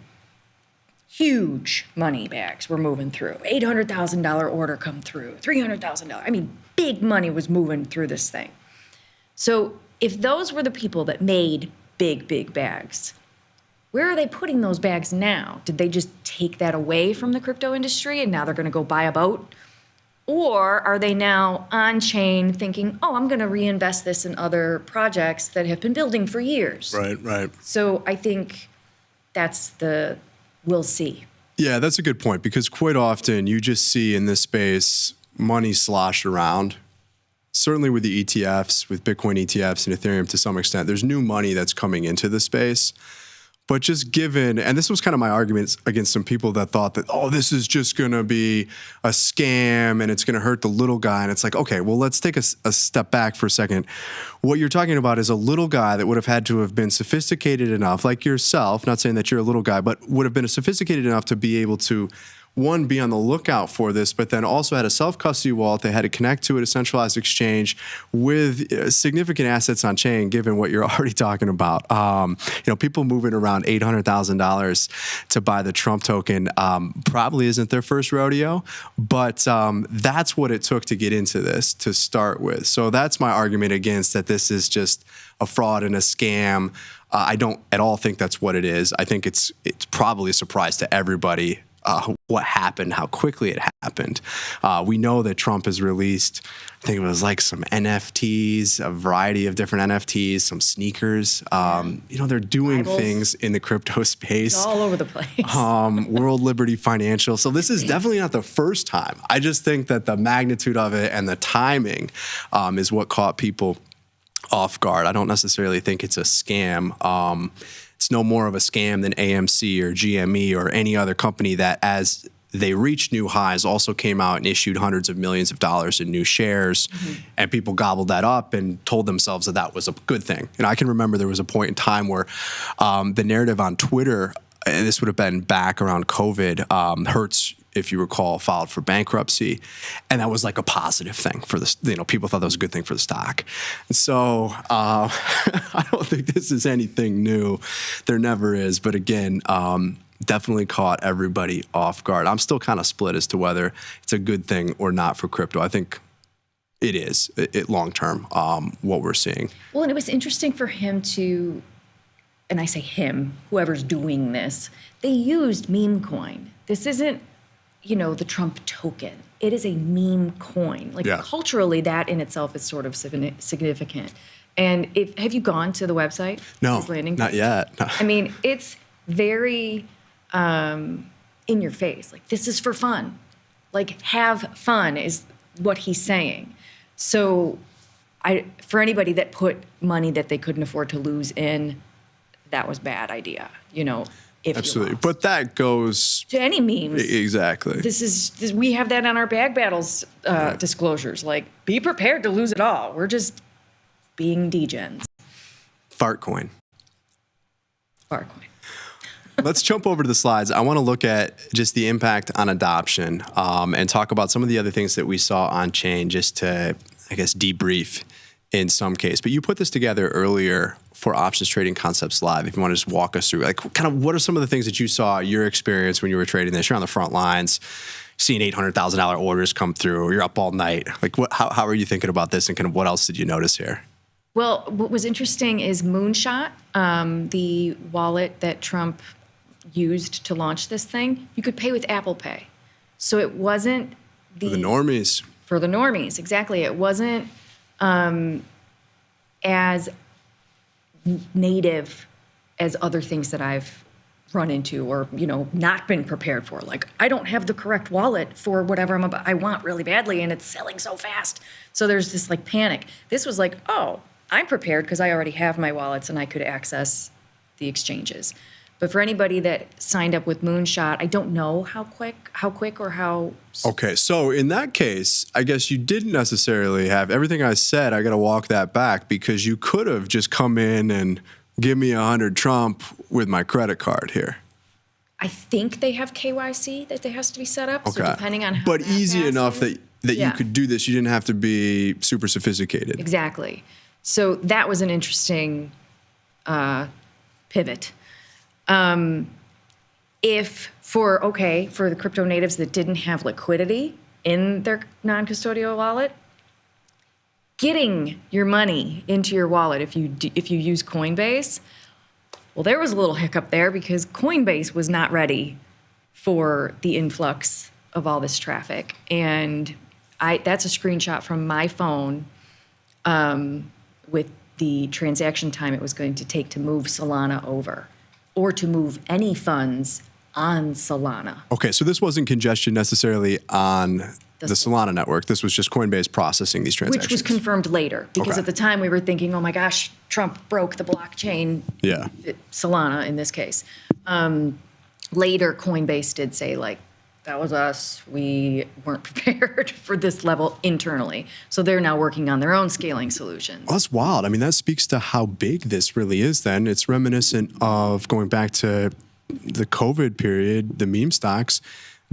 huge money bags were moving through. $800,000 order come through, $300,000. Big money was moving through this thing. So if those were the people that made big bags, where are they putting those bags now? Did they just take that away from the crypto industry and now they're going to go buy a boat? Or are they now on chain thinking, oh, I'm going to reinvest this in other projects that have been building for years? Right. So I think we'll see. Yeah, that's a good point because quite often you just see in this space money sloshed around. Certainly with the ETFs, with Bitcoin ETFs and Ethereum to some extent, there's new money that's coming into the space. But just given, and this was kind of my arguments against some people that thought that, oh, this is just going to be a scam and it's going to hurt the little guy. And it's like, okay, well, let's take a step back for a second. What you're talking about is a little guy that would have had to have been sophisticated enough, like yourself, not saying that you're a little guy, but would have been sophisticated enough to be able to, one, be on the lookout for this, but then also had a self-custody wallet. They had to connect to it, a centralized exchange with significant assets on chain, given what you're already talking about. People moving around $800,000 to buy the Trump token probably isn't their first rodeo, but that's what it took to get into this to start with. So that's my argument against that this is just a fraud and a scam. I don't at all think that's what it is. I think it's probably a surprise to everybody what happened, how quickly it happened. We know that Trump has released, I think it was like some NFTs, a variety of different NFTs, some sneakers. They're doing Bibles. things in the crypto space. It's all over the place. World Liberty Financial. So this is definitely not the first time. I just think that the magnitude of it and the timing is what caught people off guard. I don't necessarily think it's a scam. It's no more of a scam than AMC or GME or any other company that, as they reached new highs, also came out and issued hundreds of millions of dollars in new shares, and people gobbled that up and told themselves that that was a good thing. And I can remember there was a point in time where the narrative on Twitter, and this would have been back around COVID, Hertz, if you recall, filed for bankruptcy, and that was like a positive thing for this. People thought that was a good thing for the stock. And so I don't think this is anything new. There never is. But again, definitely caught everybody off guard. I'm still kind of split as to whether it's a good thing or not for crypto. I think it is long term what we're seeing. Well, and it was interesting for him to, and I say him, whoever's doing this, they used meme coin. This isn't, the Trump token. It is a meme coin. Culturally, that in itself is sort of significant. And have you gone to the website? No, his landing not page? yet. I mean, it's very in your face. Like, this is for fun. Like, have fun is what he's saying. So for anybody that put money that they couldn't afford to lose in, that was a bad idea, if Absolutely. But that goes to any memes. Exactly. We have that on our bag battles disclosures. Like, be prepared to lose it all. We're just being degens. Fart coin. Fart coin. Let's jump over to the slides. I want to look at just the impact on adoption and talk about some of the other things that we saw on chain, just to, I guess, debrief in some case. But you put this together earlier for Options Trading Concepts Live. If you want to just walk us through, kind of what are some of the things that you saw, your experience when you were trading this? You're on the front lines, seeing $800,000 orders come through. You're up all night. How are you thinking about this, and kind of what else did you notice here? Well, what was interesting is Moonshot, the wallet that Trump used to launch this thing. You could pay with Apple Pay. So it wasn't For the normies. For the normies, exactly. It wasn't as native as other things that I've run into or, not been prepared for. Like, I don't have the correct wallet for whatever I want really badly, and it's selling so fast. So there's this panic. This was like, oh, I'm prepared because I already have my wallets and I could access the exchanges. But for anybody that signed up with Moonshot, I don't know how quick or how. Okay, so in that case, I guess you didn't necessarily have everything I said. I got to walk that back, because you could have just come in and give me 100 Trump with my credit card here. I think they have KYC that has to be set up. Okay. So depending on how. But easy enough that Yeah. you could do this. You didn't have to be super sophisticated. Exactly. So that was an interesting pivot. If for the crypto natives that didn't have liquidity in their non-custodial wallet, getting your money into your wallet if you use Coinbase, well, there was a little hiccup there because Coinbase was not ready for the influx of all this traffic, and that's a screenshot from my phone with the transaction time it was going to take to move Solana over, or to move any funds on Solana. Okay, so this wasn't congestion necessarily on the Solana network. This was just Coinbase processing these transactions. Which was confirmed later, because at the time we were thinking, oh my gosh, Trump broke the blockchain. Yeah. Solana in this case. Later, Coinbase did say, that was us. We weren't prepared for this level internally. So they're now working on their own scaling solutions. Well, that's wild. I mean, that speaks to how big this really is then. It's reminiscent of going back to the COVID period, the meme stocks,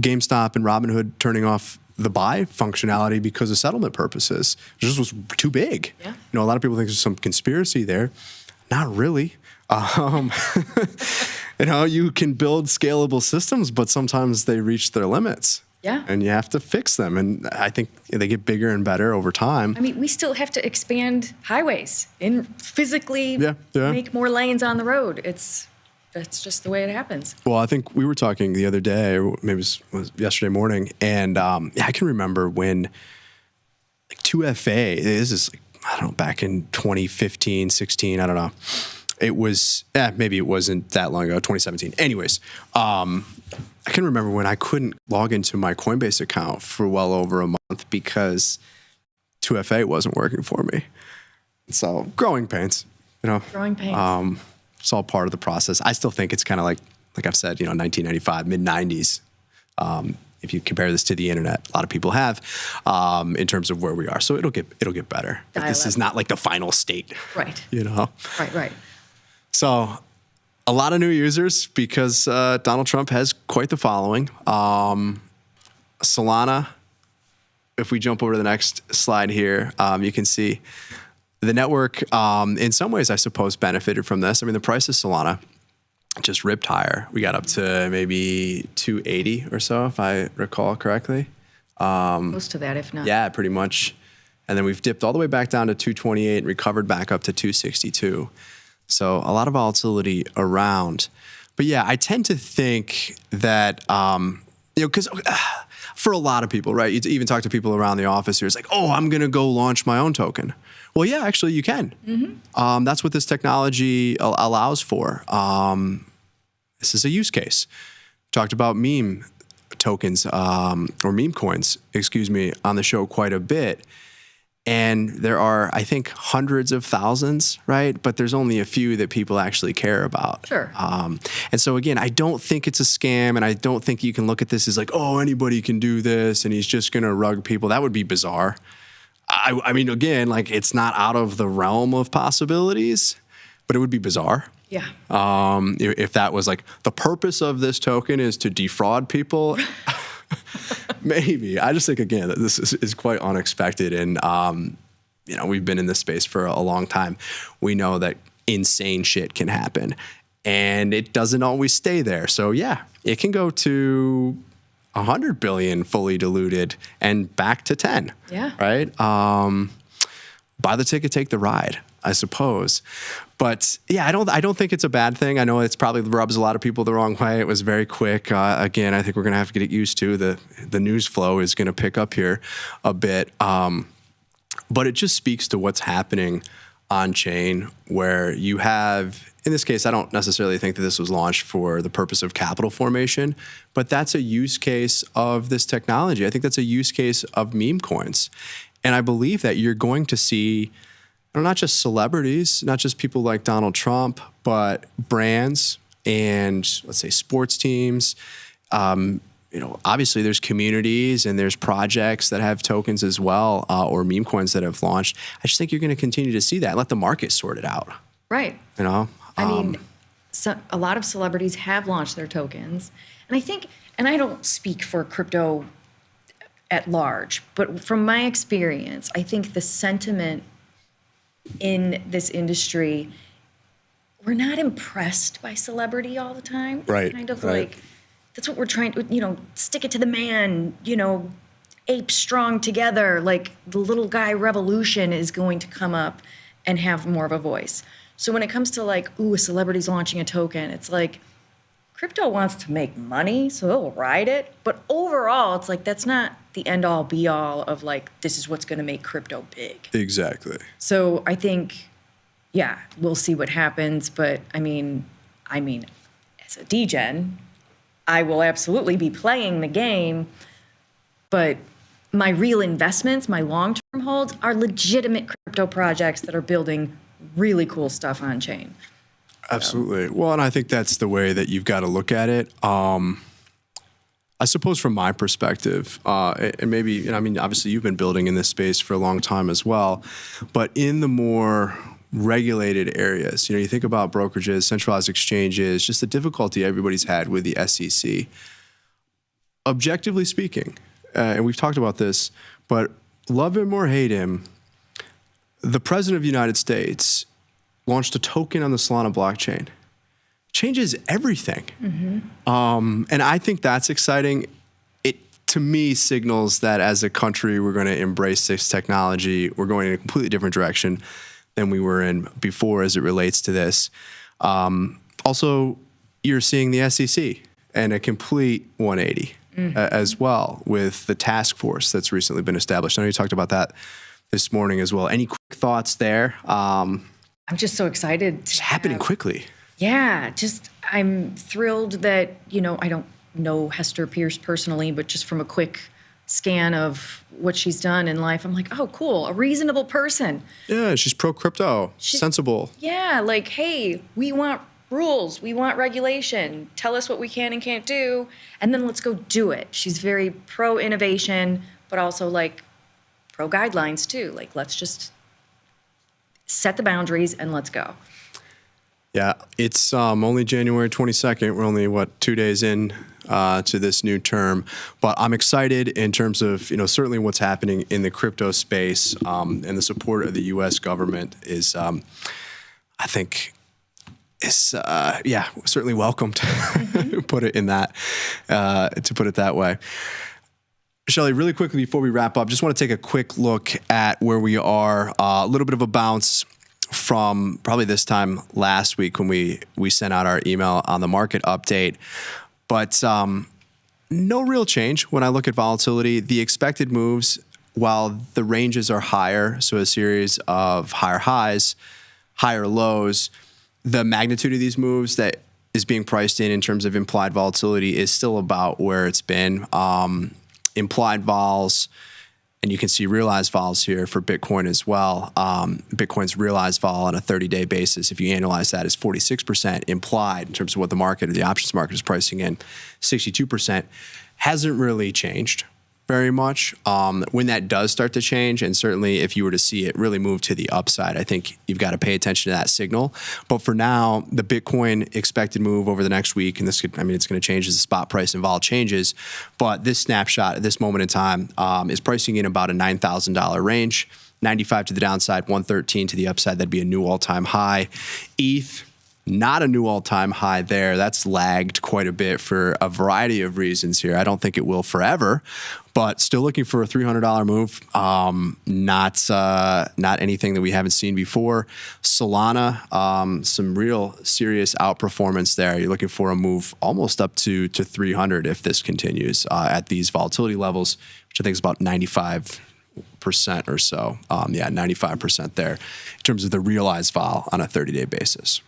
GameStop and Robinhood turning off the buy functionality because of settlement purposes. It just was too big. Yeah. A lot of people think there's some conspiracy there. Not really. You can build scalable systems, but sometimes they reach their limits. Yeah. And you have to fix them. And I think they get bigger and better over time. I mean, we still have to expand highways and physically make more lanes on the road. That's just the way it happens. Well, I think we were talking the other day, or maybe it was yesterday morning, and I can remember when 2FA, this is I don't know, back in 2015, 16, I don't know. It was, maybe it wasn't that long ago, 2017. Anyways, I can remember when I couldn't log into my Coinbase account for well over a month because 2FA wasn't working for me. So growing pains, Growing pains. It's all part of the process. I still think it's kind of like I've said, 1995, mid-90s. If you compare this to the internet, a lot of people have, in terms of where we are. So it'll get better. But this is not like the final state. Right. Right. So a lot of new users because Donald Trump has quite the following. Solana, if we jump over to the next slide here, you can see the network, in some ways, I suppose, benefited from this. I mean, the price of Solana just ripped higher. We got up to maybe 280 or so, if I recall correctly. Close to that, if not. Yeah, pretty much. And then we've dipped all the way back down to 228 and recovered back up to 262. So a lot of volatility around. But yeah, I tend to think that, because for a lot of people, right, you even talk to people around the office who are like, oh, I'm going to go launch my own token. Well, yeah, actually, you can. Mm-hmm. That's what this technology allows for. This is a use case. Talked about meme tokens, or meme coins, on the show quite a bit. And there are, I think, hundreds of thousands, right? But there's only a few that people actually care about. Sure. And so, again, I don't think it's a scam, and I don't think you can look at this as like, oh, anybody can do this, and he's just going to rug people. That would be bizarre. I mean, again, like it's not out of the realm of possibilities, but it would be bizarre. Yeah. If that was like the purpose of this token is to defraud people, maybe. I just think, again, that this is quite unexpected. And, we've been in this space for a long time. We know that insane shit can happen and it doesn't always stay there. So yeah, it can go to 100 billion fully diluted and back to 10. Yeah. Right? Buy the ticket, take the ride, I suppose. But yeah, I don't think it's a bad thing. I know it's probably rubs a lot of people the wrong way. It was very quick. Again, I think we're going to have to get used to the news flow is going to pick up here a bit. But it just speaks to what's happening on chain, where you have, in this case, I don't necessarily think that this was launched for the purpose of capital formation, but that's a use case of this technology. I think that's a use case of meme coins. And I believe that you're going to see not just celebrities, not just people like Donald Trump, but brands and, let's say, sports teams. Obviously there's communities and there's projects that have tokens as well, or meme coins that have launched. I just think you're going to continue to see that. Let the market sort it out. Right. I mean, a lot of celebrities have launched their tokens. And I think, and I don't speak for crypto at large, but from my experience, I think the sentiment in this industry, we're not impressed by celebrity all the time. It's right. kind of like, that's what we're trying to, stick it to the man, ape strong together. Like the little guy revolution is going to come up and have more of a voice. So when it comes to like, a celebrity's launching a token, it's like, crypto wants to make money, so they'll ride it. But overall, it's like, that's not the end all be all of like, this is what's going to make crypto big. Exactly. So I think, yeah, we'll see what happens. But I mean, as a degen, I will absolutely be playing the game. But my real investments, my long-term holds, are legitimate crypto projects that are building really cool stuff on chain. Absolutely. Well, and I think that's the way that you've got to look at it. I suppose from my perspective, and maybe, obviously you've been building in this space for a long time as well, but in the more regulated areas, you think about brokerages, centralized exchanges, just the difficulty everybody's had with the SEC. Objectively speaking, and we've talked about this, but love him or hate him, the President of the United States launched a token on the Solana blockchain. Changes everything. Mm-hmm. And I think that's exciting. To to me signals that as a country, we're going to embrace this technology. We're going in a completely different direction than we were in before as it relates to this. Also, you're seeing the SEC and a complete 180 as well with the task force that's recently been established. I know you talked about that this morning as well. Any quick thoughts there? I'm just so excited. It's happening quickly. Yeah, I'm thrilled that, I don't know Hester Pierce personally, but just from a quick scan of what she's done in life, I'm like, oh, cool, a reasonable person. Yeah, she's pro-crypto, sensible. Yeah, like, hey, we want rules, we want regulation, tell us what we can and can't do, and then let's go do it. She's very pro-innovation, but also, like, pro-guidelines, too. Like, let's just set the boundaries and let's go. Yeah, it's only January 22nd. We're only, 2 days in to this new term. But I'm excited in terms of, certainly what's happening in the crypto space and the support of the U.S. government is, I think, is, certainly welcomed, to put it that way. Shelly, really quickly before we wrap up, just want to take a quick look at where we are. A little bit of a bounce from probably this time last week when we sent out our email on the market update. But no real change when I look at volatility. The expected moves, while the ranges are higher, so a series of higher highs, higher lows, the magnitude of these moves that is being priced in terms of implied volatility is still about where it's been. Implied vols, and you can see realized vols here for Bitcoin as well. Bitcoin's realized vol on a 30-day basis, if you analyze that, is 46% implied in terms of what the market or the options market is pricing in. 62% hasn't really changed very much. When that does start to change, and certainly if you were to see it really move to the upside, I think you've got to pay attention to that signal. But for now, the Bitcoin expected move over the next week, and it's going to change as the spot price and vol changes. But this snapshot at this moment in time is pricing in about a $9,000 range, 95 to the downside, 113 to the upside. That'd be a new all-time high. ETH, not a new all-time high there. That's lagged quite a bit for a variety of reasons here. I don't think it will forever, but still looking for a $300 move. Not anything that we haven't seen before. Solana, some real serious outperformance there. You're looking for a move almost up to 300 if this continues at these volatility levels, which I think is about 95% or so. 95% there in terms of the realized vol on a 30-day basis.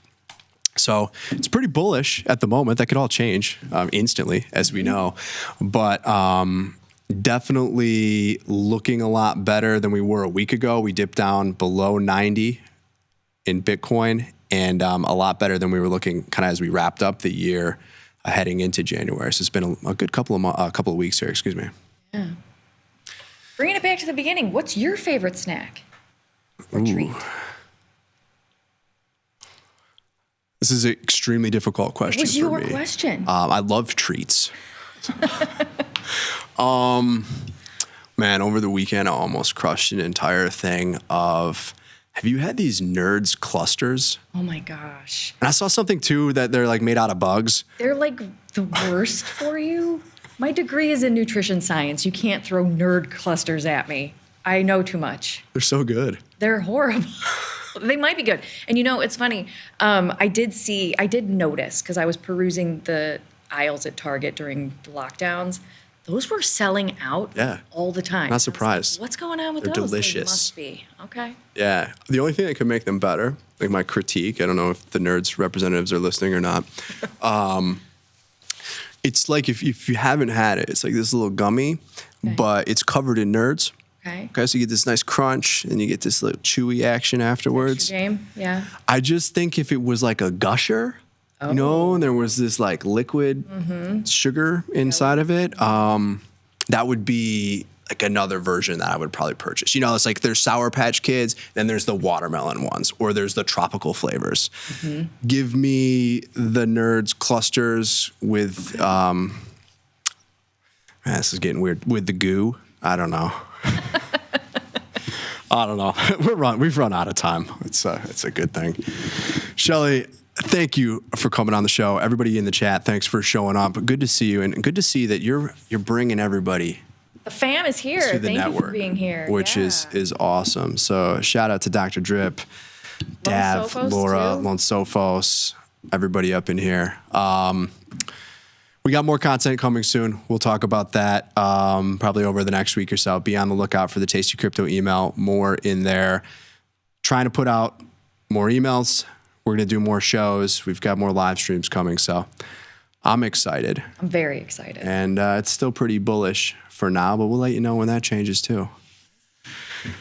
So it's pretty bullish at the moment. That could all change instantly, as we know. But definitely looking a lot better than we were a week ago. We dipped down below 90 in Bitcoin, and a lot better than we were looking kind of as we wrapped up the year heading into January. So it's been a good couple of weeks here. Excuse me. Yeah. Bringing it back to the beginning, what's your favorite snack or treat? This is an extremely difficult question. It was your question. I love treats. Man, over the weekend, I almost crushed an entire thing of, have you had these Nerds clusters? Oh my gosh. And I saw something too that they're like made out of bugs. They're like the worst for you. My degree is in nutrition science. You can't throw nerd clusters at me. I know too much. They're so good. They're horrible. They might be good. And it's funny. I did notice, because I was perusing the aisles at Target during the lockdowns, those were selling out all the time. Not surprised. What's going on with They're those? delicious. They must be. Okay. Yeah. The only thing that could make them better, like my critique, I don't know if the Nerds representatives are listening or not. It's like if you haven't had it, it's like this little gummy, but it's covered in Nerds. Okay, so you get this nice crunch, and you get this little chewy action afterwards. Game, yeah. I just think if it was like a gusher, and there was this like liquid sugar inside of it, that would be like another version that I would probably purchase. It's like there's Sour Patch Kids, then there's the watermelon ones, or there's the tropical flavors. Give me the Nerds clusters with, this is getting weird, with the goo. I don't know. We've run out of time. It's a good thing. Shelly, thank you for coming on the show. Everybody in the chat, thanks for showing up. Good to see you, and good to see that you're bringing everybody The fam is here. to the Thank network, you for being here. which is awesome. So shout out to Dr. Drip, Dav, Sophos, Laura, too. Lon Sophos, everybody up in here. We got more content coming soon. We'll talk about that probably over the next week or so. Be on the lookout for the Tasty Crypto email. More in there. Trying to put out more emails. We're going to do more shows. We've got more live streams coming. So I'm excited. I'm very excited. And it's still pretty bullish for now, but we'll let you know when that changes too.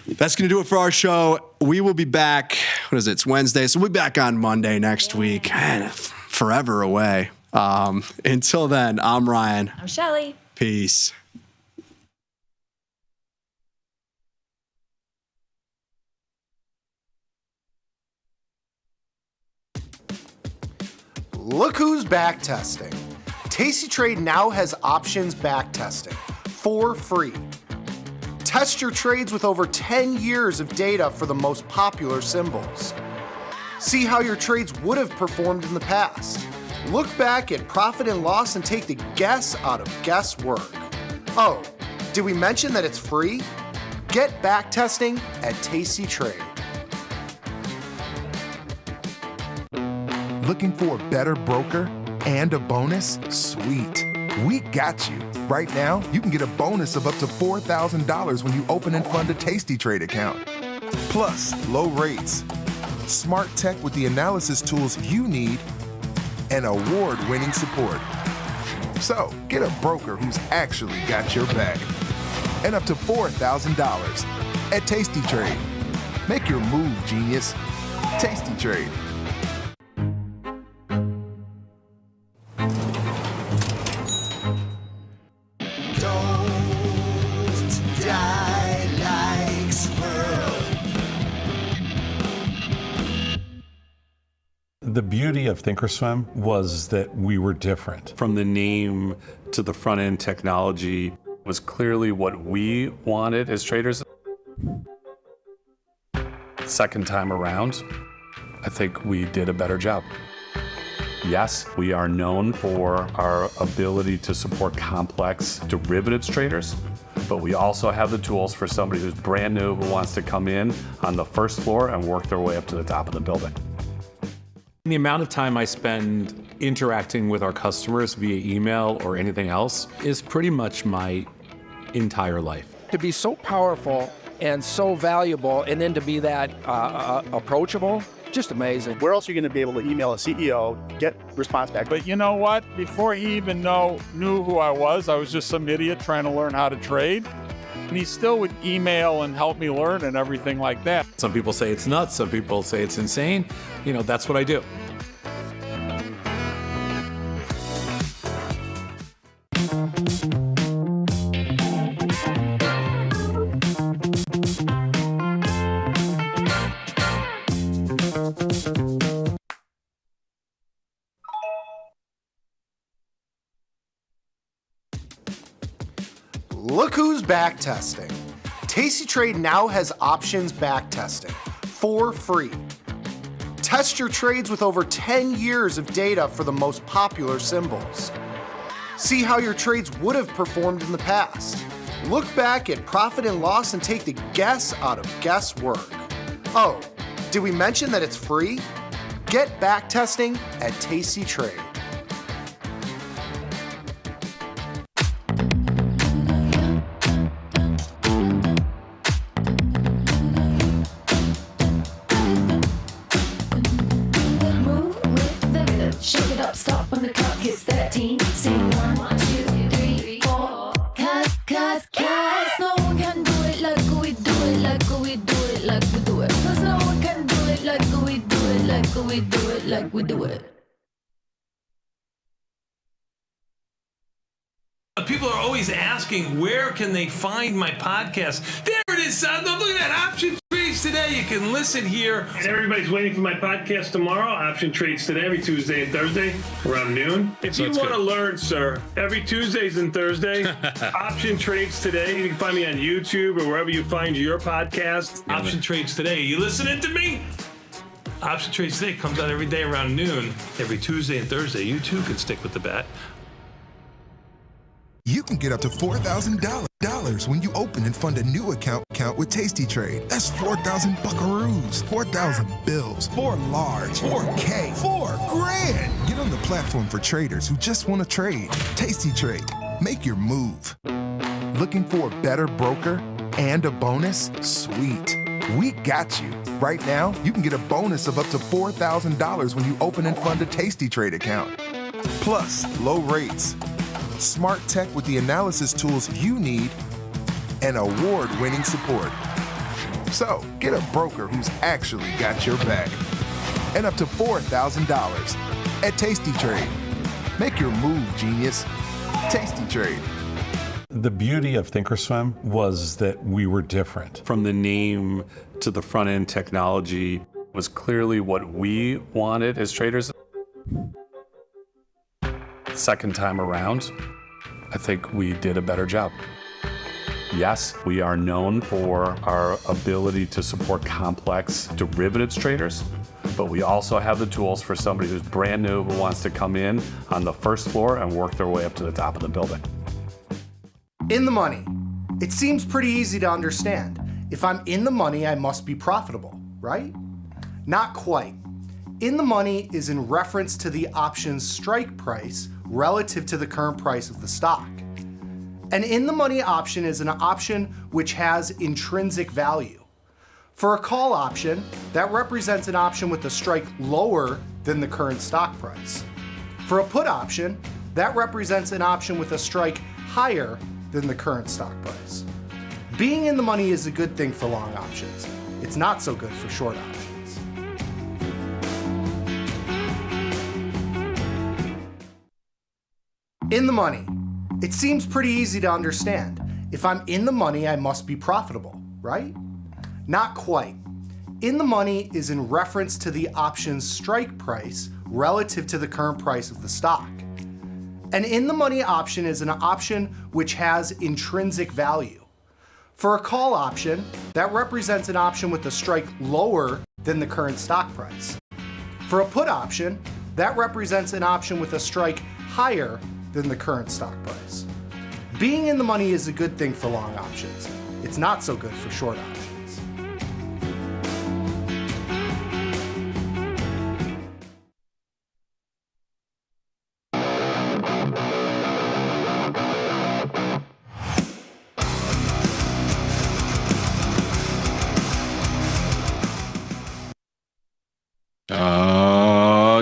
That's going to do it for our show. We will be back. What is it? It's Wednesday. So we'll be back on Monday next week. Man, forever away. Until then, I'm Ryan. I'm Shelly. Peace. Look who's back testing. Tasty Trade now has options back testing for free. Test your trades with over 10 years of data for the most popular symbols. See how your trades would have performed in the past. Look back at profit and loss and take the guess out of guesswork. Oh, did we mention that it's free? Get back testing at Tasty Trade. Looking for a better broker and a bonus? Sweet. We got you. Right now, you can get a bonus of up to $4,000 when you open and fund a Tasty Trade account. Plus, low rates, smart tech with the analysis tools you need, and award-winning support. So, get a broker who's actually got your back. And up to $4,000 at Tasty Trade. Make your move, genius. Tasty Trade. The beauty of Thinkorswim was that we were different. From the name to the front end technology was clearly what we wanted as traders. Second time around, I think we did a better job. Yes, we are known for our ability to support complex derivatives traders, but we also have the tools for somebody who's brand new who wants to come in on the first floor and work their way up to the top of the building. The amount of time I spend interacting with our customers via email or anything else is pretty much my entire life. To be so powerful and so valuable, and then to be that approachable, just amazing. Where else are you going to be able to email a CEO, get response back? But you know what? Before he even knew who I was just some idiot trying to learn how to trade. And he still would email and help me learn and everything like that. Some people say it's nuts, some people say it's insane. You know, that's what I do. Look who's back testing. Tasty Trade now has options back testing for free. Test your trades with over 10 years of data for the most popular symbols. See how your trades would have performed in the past. Look back at profit and loss and take the guess out of guesswork. Oh, did we mention that it's free? Get back testing at Tasty Trade. Shake it up, stop when the clock hits 13. Sing 1, 2, 3, 4. Cause no one can do it like we do it, like we do it, like we do it. Cause no one can do it like we do it, like we do it, like we do it. People are always asking, where can they find my podcast? There it is, son. Look at that. Option Trades Today. You can listen here. And everybody's waiting for my podcast tomorrow. Option Trades Today, every Tuesday and Thursday around noon. If you want to learn, sir, every Tuesdays and Thursday, Option Trades Today. You can find me on YouTube or wherever you find your podcast. Option Trades Today. You listening to me? Option Trade Today comes out every day around noon, every Tuesday and Thursday. You too can stick with the bat. You can get up to $4,000 when you open and fund a new account with Tasty Trade. That's 4,000 buckaroos, 4,000 bills, 4 large, 4K, 4 grand. Get on the platform for traders who just want to trade. Tasty Trade. Make your move. Looking for a better broker and a bonus? Sweet. We got you. Right now, you can get a bonus of up to $4,000 when you open and fund a Tasty Trade account. Plus, low rates, smart tech with the analysis tools you need, and award-winning support. So, get a broker who's actually got your back. And up to $4,000 at Tasty Trade. Make your move, genius. Tasty Trade. The beauty of Thinkorswim was that we were different. From the name to the front end technology was clearly what we wanted as traders. Second time around, I think we did a better job. Yes, we are known for our ability to support complex derivatives traders, but we also have the tools for somebody who's brand new who wants to come in on the first floor and work their way up to the top of the building. In the money. It seems pretty easy to understand. If I'm in the money, I must be profitable, right? Not quite. In the money is in reference to the option's strike price relative to the current price of the stock. An in the money option is an option which has intrinsic value. For a call option, that represents an option with a strike lower than the current stock price. For a put option, that represents an option with a strike higher than the current stock price. Being in the money is a good thing for long options. It's not so good for short options. In the money. It seems pretty easy to understand. If I'm in the money, I must be profitable, right? Not quite. In the money is in reference to the option's strike price relative to the current price of the stock. An in the money option is an option which has intrinsic value. For a call option, that represents an option with a strike lower than the current stock price. For a put option, that represents an option with a strike higher than the current stock price. Being in the money is a good thing for long options. It's not so good for short options.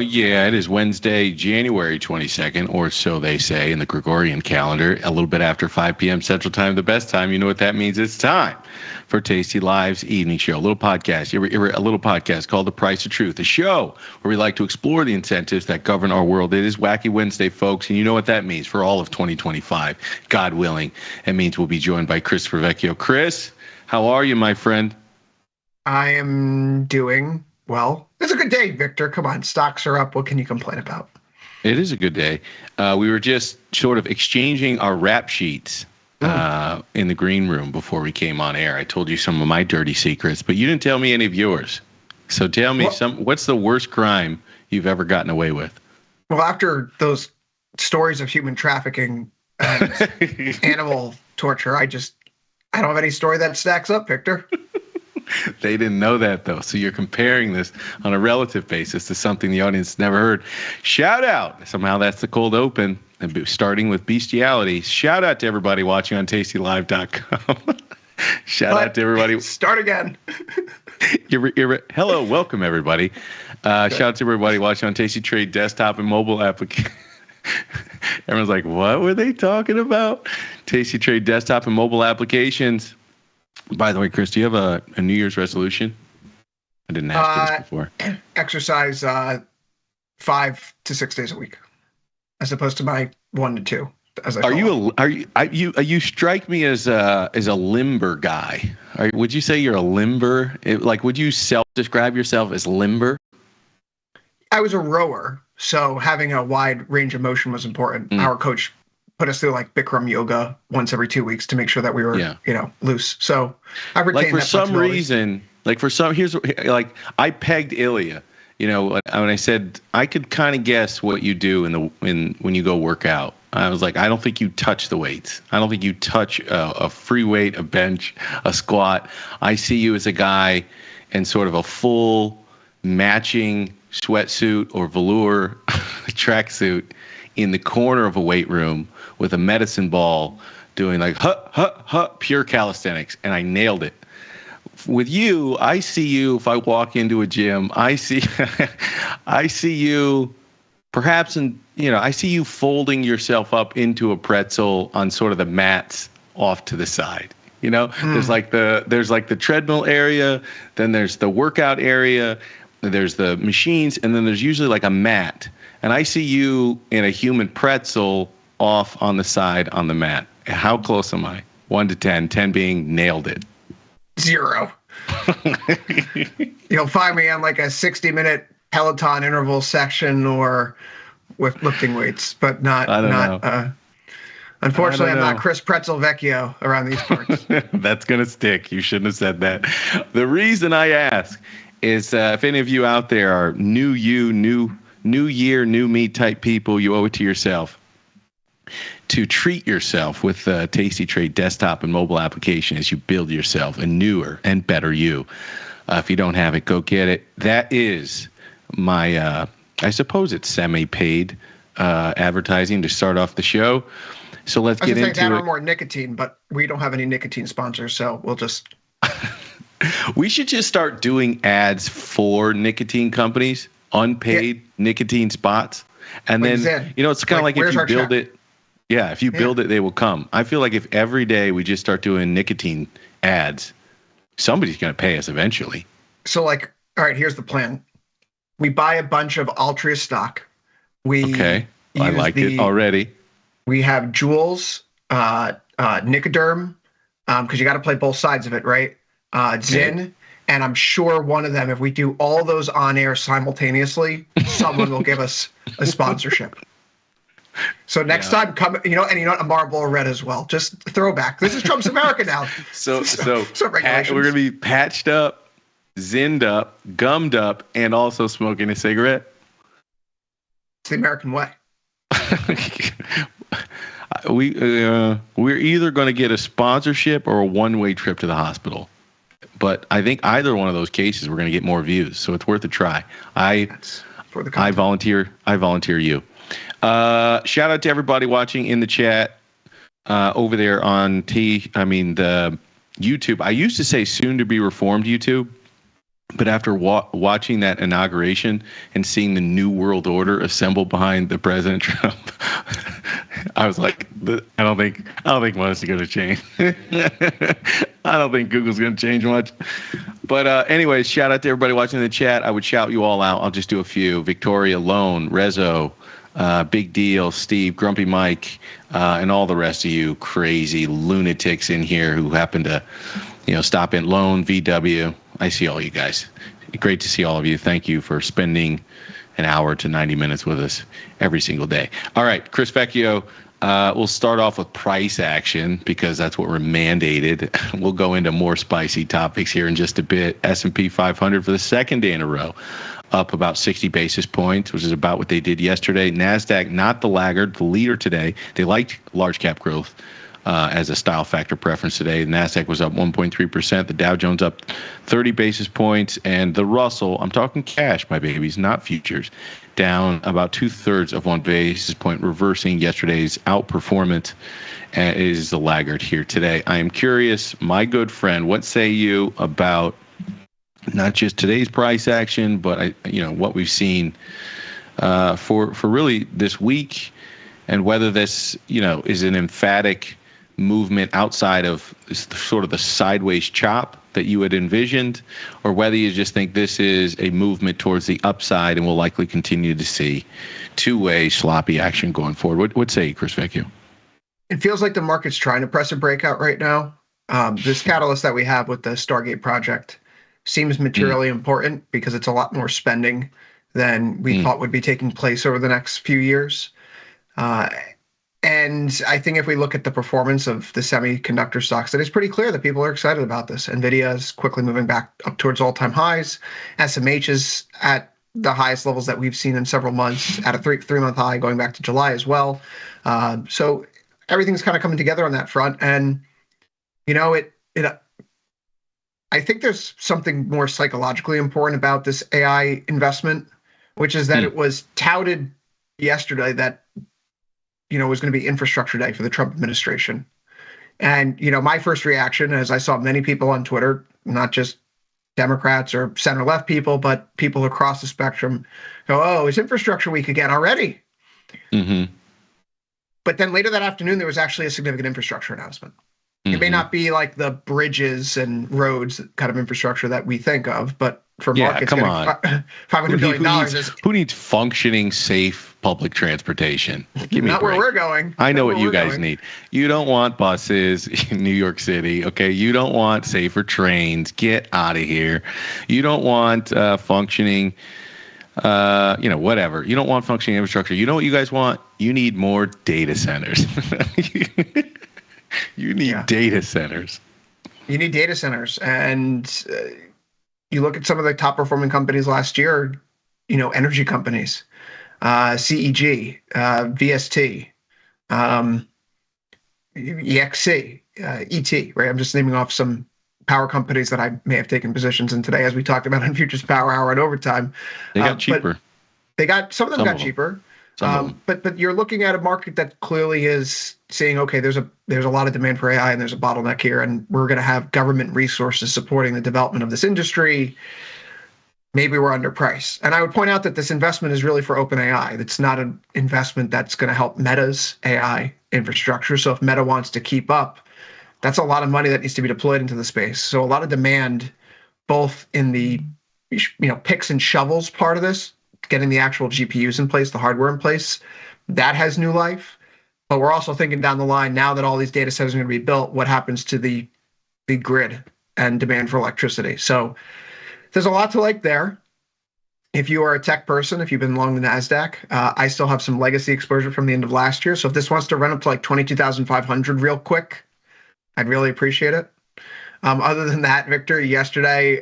Yeah, it is Wednesday, January 22nd, or so they say in the Gregorian calendar, a little bit after 5 p.m. Central Time, the best time. You know what that means? It's time for Tasty Live's evening show, a little podcast, a little podcast called The Price of Truth, a show where we like to explore the incentives that govern our world. It is Wacky Wednesday, folks, and you know what that means for all of 2025. God willing, it means we'll be joined by Chris Vecchio. Chris, how are you, my friend? I am doing well. It's a good day, Victor. Come on, stocks are up. What can you complain about? It is a good day. We were just sort of exchanging our rap sheets in the green room before we came on air. I told you some of my dirty secrets, but you didn't tell me any of yours. So tell me, what's the worst crime you've ever gotten away with? Well, after those stories of human trafficking and animal torture, I don't have any story that stacks up, Victor. They didn't know that, though. So you're comparing this on a relative basis to something the audience never heard. Shout out. Somehow that's the cold open, starting with bestiality. Shout out to everybody watching on tastylive.com. Shout out to everybody. Start again. Hello, welcome, everybody. Shout out to everybody watching on Tasty Trade desktop and mobile application. Everyone's like, what were they talking about? Tasty Trade desktop and mobile applications. By the way, Chris, do you have a New Year's resolution? I didn't ask you this before. Exercise 5 to 6 days a week, as opposed to my 1 to 2. You strike me as a limber guy. Would you say you're a limber? Would you self-describe yourself as limber? I was a rower, so having a wide range of motion was important. Our coach put us through Bikram yoga once every 2 weeks to make sure that we were, loose. So I retained that flexibility. I pegged Ilya you know, when I said I could kind of guess what you do when you go work out. I was like, I don't think you touch the weights. I don't think you touch a free weight, a bench, a squat. I see you as a guy in sort of a full matching sweatsuit or velour tracksuit in the corner of a weight room with a medicine ball doing like pure calisthenics, and I nailed it. With you, I see you, if I walk into a gym, I see you perhaps I see you folding yourself up into a pretzel on sort of the mats off to the side. You know, there's like the treadmill area, then there's the workout area, there's the machines, and then there's usually like a mat. And I see you in a human pretzel off on the side on the mat. How close am I? 1 to 10, 10 being nailed it. 0. You'll find me on like a 60-minute Peloton interval section or with lifting weights, but not. Unfortunately, I'm not Chris Pretzel Vecchio around these parts. That's gonna stick. You shouldn't have said that. The reason I ask is if any of you out there are new year, new me type people, you owe it to yourself to treat yourself with the Tasty Trade desktop and mobile application as you build yourself a newer and better you. If you don't have it, go get it. That is my, I suppose it's semi-paid advertising to start off the show. So let's get into that it. or more nicotine, but we don't have any nicotine sponsors, so we'll just. We should just start doing ads for nicotine companies, unpaid nicotine spots, and then it's kind of like if you build it. Yeah, if you build it, they will come. I feel like if every day we just start doing nicotine ads, somebody's going to pay us eventually. So, all right, here's the plan. We buy a bunch of Altria stock. I like it already. We have Juuls, Nicoderm, because you got to play both sides of it, right? Zyn, and I'm sure one of them, if we do all those on air simultaneously, someone will give us a sponsorship. So next time, come, a Marlboro Red as well. Just throwback. This is Trump's America now. So we're going to be patched up, zinned up, gummed up, and also smoking a cigarette. It's the American way. We're either going to get a sponsorship or a one-way trip to the hospital. But I think either one of those cases, we're going to get more views. So it's worth a try. I volunteer you. Shout out to everybody watching in the chat over there on the YouTube. I used to say soon to be reformed YouTube, but after watching that inauguration and seeing the new world order assembled behind the President Trump, I was like, I don't think much is going to change. I don't think Google's going to change much. But anyways, shout out to everybody watching in the chat. I would shout you all out. I'll just do a few. Victoria, Lone, Rezo, Big Deal, Steve, Grumpy Mike, and all the rest of you crazy lunatics in here who happen to, stop in. Lone, VW. I see all you guys. Great to see all of you. Thank you for spending an hour to 90 minutes with us every single day. All right, Chris Vecchio, we'll start off with price action because that's what we're mandated. We'll go into more spicy topics here in just a bit. S&P 500 for the second day in a row, up about 60 basis points, which is about what they did yesterday. NASDAQ, not the laggard, the leader today. They liked large cap growth as a style factor preference today. The NASDAQ was up 1.3%. The Dow Jones up 30 basis points. And the Russell, I'm talking cash, my babies, not futures, down about 2/3 of 1 basis point, reversing yesterday's outperformance. And it is the laggard here today. I am curious, my good friend, what say you about not just today's price action, but what we've seen for really this week, and whether this is an emphatic movement outside of sort of the sideways chop that you had envisioned, or whether you just think this is a movement towards the upside and we'll likely continue to see two-way sloppy action going forward. What say you, Chris Vecchio? It feels like the market's trying to press a breakout right now. This catalyst that we have with the Stargate project seems materially important because it's a lot more spending than we thought would be taking place over the next few years. And I think if we look at the performance of the semiconductor stocks, that it's pretty clear that people are excited about this. NVIDIA is quickly moving back up towards all-time highs. SMH is at the highest levels that we've seen in several months, at a three-month high going back to July as well. So everything's kind of coming together on that front. And, I think there's something more psychologically important about this AI investment, which is that it was touted yesterday that, was going to be infrastructure day for the Trump administration. And, my first reaction, as I saw many people on Twitter, not just Democrats or center-left people, but people across the spectrum go, oh, it's infrastructure week again already. Mm-hmm. But then later that afternoon, there was actually a significant infrastructure announcement. It may not be like the bridges and roads kind of infrastructure that we think of, but for markets, come on. $500 billion who needs functioning, safe public transportation? Give me not a break. where we're going. I know Not what where you we're guys going. need. You don't want buses in New York City, okay? You don't want safer trains. Get out of here. You don't want functioning, whatever. You don't want functioning infrastructure. You know what you guys want? You need more data centers. You need data centers. You need data centers. And you look at some of the top performing companies last year, energy companies, CEG, VST, EXC, ET, right? I'm just naming off some power companies that I may have taken positions in today, as we talked about on Futures Power Hour and Overtime. They got cheaper. Some of them got cheaper. But you're looking at a market that clearly is saying, okay, there's a lot of demand for AI and there's a bottleneck here, and we're going to have government resources supporting the development of this industry. Maybe we're underpriced. And I would point out that this investment is really for OpenAI. It's not an investment that's going to help Meta's AI infrastructure. So if Meta wants to keep up, that's a lot of money that needs to be deployed into the space. So a lot of demand, both in the picks and shovels part of this, getting the actual GPUs in place, the hardware in place, that has new life. But we're also thinking down the line, now that all these data centers are going to be built, what happens to the grid and demand for electricity? So there's a lot to like there. If you are a tech person, if you've been long the NASDAQ, I still have some legacy exposure from the end of last year. So if this wants to run up to like 22,500 real quick, I'd really appreciate it. Other than that, Victor, yesterday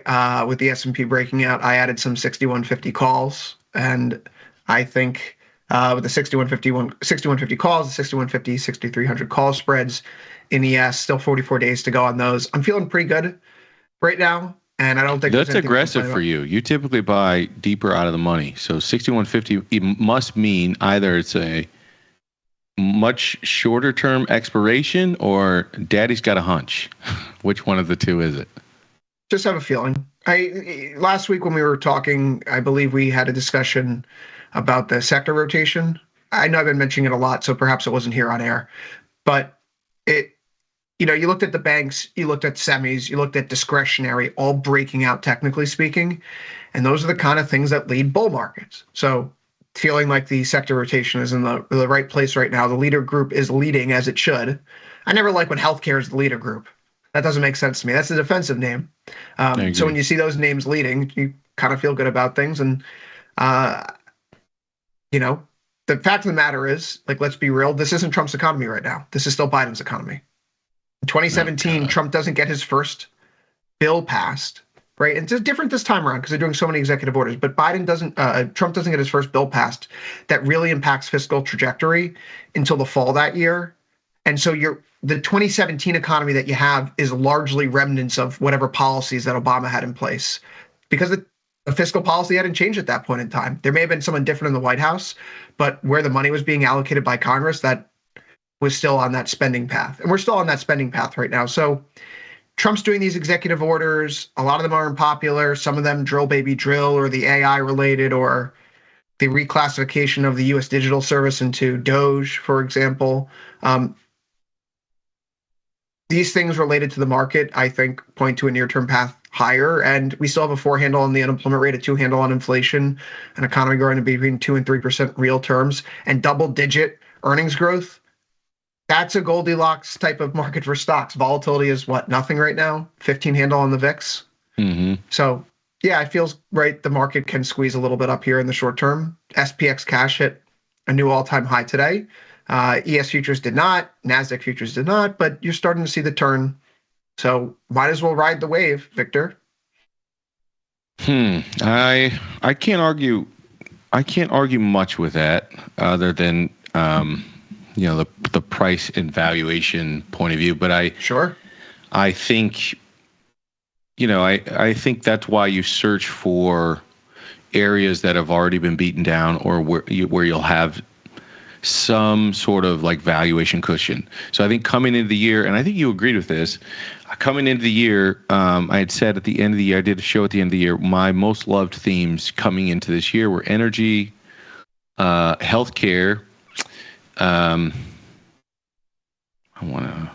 with the S&P breaking out, I added some 6150 calls. And I think with the 6150 calls, the 6150, 6300 call spreads in ES, still 44 days to go on those. I'm feeling pretty good right now. And I don't think that's aggressive for you. You typically buy deeper out of the money. So 6150 must mean either it's a much shorter term expiration or daddy's got a hunch. Which one of the two is it? Just have a feeling. Last week when we were talking, I believe we had a discussion about the sector rotation. I know I've been mentioning it a lot, so perhaps it wasn't here on air. But you looked at the banks, you looked at semis, you looked at discretionary, all breaking out technically speaking. And those are the kind of things that lead bull markets. So feeling like the sector rotation is in the right place right now. The leader group is leading as it should. I never like when healthcare is the leader group. That doesn't make sense to me. That's a defensive name. So when you see those names leading, you kind of feel good about things. And, the fact of the matter is, like, let's be real, this isn't Trump's economy right now. This is still Biden's economy. In 2017, Trump doesn't get his first bill passed, right? And it's different this time around because they're doing so many executive orders. But Trump doesn't get his first bill passed that really impacts fiscal trajectory until the fall that year. And so the 2017 economy that you have is largely remnants of whatever policies that Obama had in place, because the fiscal policy hadn't changed at that point in time. There may have been someone different in the White House, but where the money was being allocated by Congress, that was still on that spending path. And we're still on that spending path right now. So Trump's doing these executive orders. A lot of them are unpopular. Some of them drill baby drill, or the AI related, or the reclassification of the U.S. digital service into Doge, for example. These things related to the market, I think, point to a near-term path higher. And we still have a 4 handle on the unemployment rate, a 2 handle on inflation, an economy growing to between 2 and 3% real terms, and double-digit earnings growth. That's a Goldilocks type of market for stocks. Volatility is what, nothing right now? 15 handle on the VIX. Mm-hmm. So, yeah, it feels right. The market can squeeze a little bit up here in the short term. SPX cash hit a new all-time high today. ES futures did not, NASDAQ futures did not, but you're starting to see the turn. So might as well ride the wave, Victor. I can't argue. I can't argue much with that, other than the price and valuation point of view. But I think I think that's why you search for areas that have already been beaten down, or where you'll have some sort of like valuation cushion. So I think coming into the year, and I think you agreed with this, coming into the year, I had said at the end of the year, I did a show at the end of the year, my most loved themes coming into this year were energy, healthcare. I want to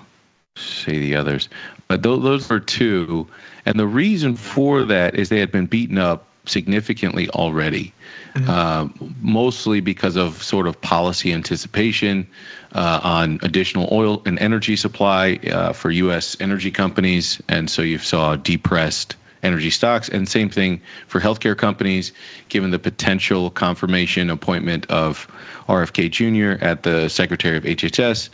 say the others, but those were two. And the reason for that is they had been beaten up significantly already, mostly because of sort of policy anticipation on additional oil and energy supply for U.S. energy companies. And so you saw depressed energy stocks, and same thing for healthcare companies, given the potential confirmation appointment of RFK Jr. at the Secretary of HHS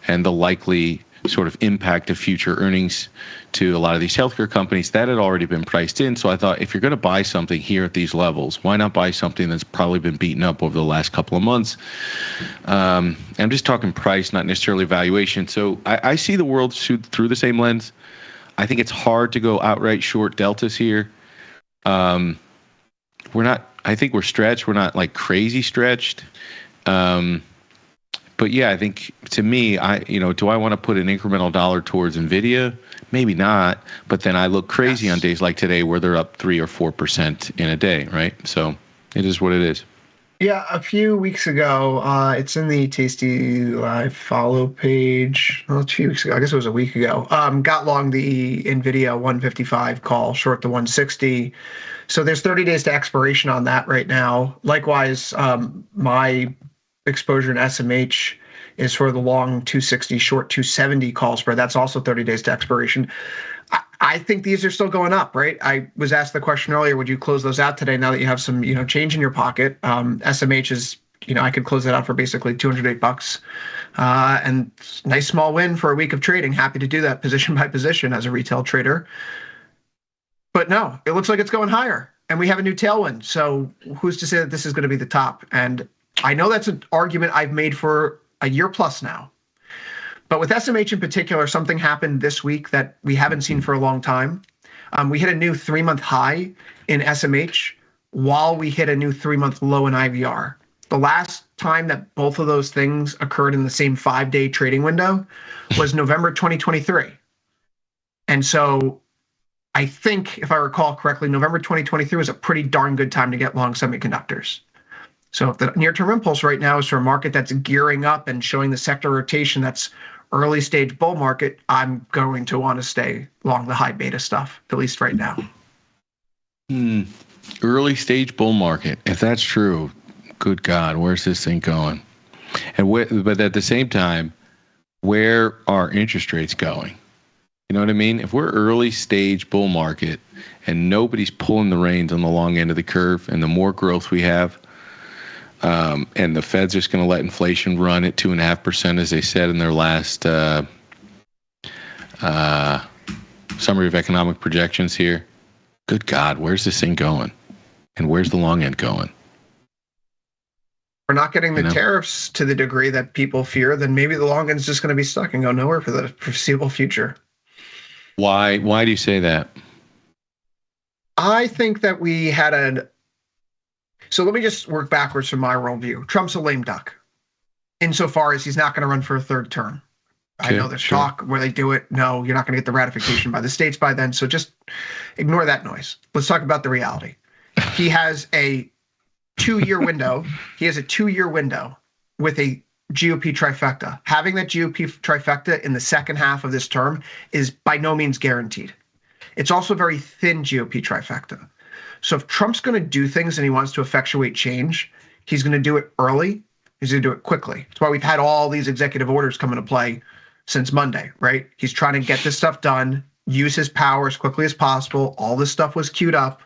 and the likely sort of impact of future earnings to a lot of these healthcare companies. That had already been priced in. So I thought, if you're going to buy something here at these levels, why not buy something that's probably been beaten up over the last couple of months? I'm just talking price, not necessarily valuation. So I see the world through the same lens. I think it's hard to go outright short deltas here. I think we're stretched. We're not like crazy stretched. But yeah, I think, to me, do I want to put an incremental dollar towards NVIDIA? Maybe not. But then I look crazy on days like today where they're up 3 or 4% in a day, right? So it is what it is. Yeah, a few weeks ago, it's in the tastylive follow page. Well, a few weeks ago, I guess it was a week ago. Got long the NVIDIA 155 call, short the 160. So there's 30 days to expiration on that right now. Likewise, my exposure in SMH is for the long 260, short 270 call spread. That's also 30 days to expiration. I think these are still going up, right? I was asked the question earlier, would you close those out today now that you have some, change in your pocket? SMH is, I could close that out for basically $208. And nice small win for a week of trading. Happy to do that position by position as a retail trader. But no, it looks like it's going higher, and we have a new tailwind. So who's to say that this is going to be the top? And I know that's an argument I've made for a year plus now. But with SMH in particular, something happened this week that we haven't seen for a long time. We hit a new 3-month high in SMH while we hit a new 3-month low in IVR. The last time that both of those things occurred in the same 5-day trading window was November 2023. And so I think, if I recall correctly, November 2023 was a pretty darn good time to get long semiconductors. So if the near-term impulse right now is for a market that's gearing up and showing the sector rotation that's early stage bull market, I'm going to want to stay long the high beta stuff, at least right now. Early stage bull market. If that's true, good God, where's this thing going? But at the same time, where are interest rates going? You know what I mean? If we're early stage bull market and nobody's pulling the reins on the long end of the curve, and the more growth we have, and the Fed's just going to let inflation run at 2.5%, as they said in their last summary of economic projections here. Good God, where's this thing going? And where's the long end going? We're not getting the tariffs to the degree that people fear, then maybe the long end's just going to be stuck and go nowhere for the foreseeable future. Why do you say that? I think that we had so let me just work backwards from my worldview. Trump's a lame duck insofar as he's not going to run for a third term. Okay, I know there's talk where they do it. No, you're not going to get the ratification by the states by then. So just ignore that noise. Let's talk about the reality. He has a 2-year window. He has a 2-year window with a GOP trifecta. Having that GOP trifecta in the second half of this term is by no means guaranteed. It's also a very thin GOP trifecta. So if Trump's going to do things and he wants to effectuate change, he's going to do it early. He's going to do it quickly. That's why we've had all these executive orders come into play since Monday, right? He's trying to get this stuff done, use his power as quickly as possible. All this stuff was queued up,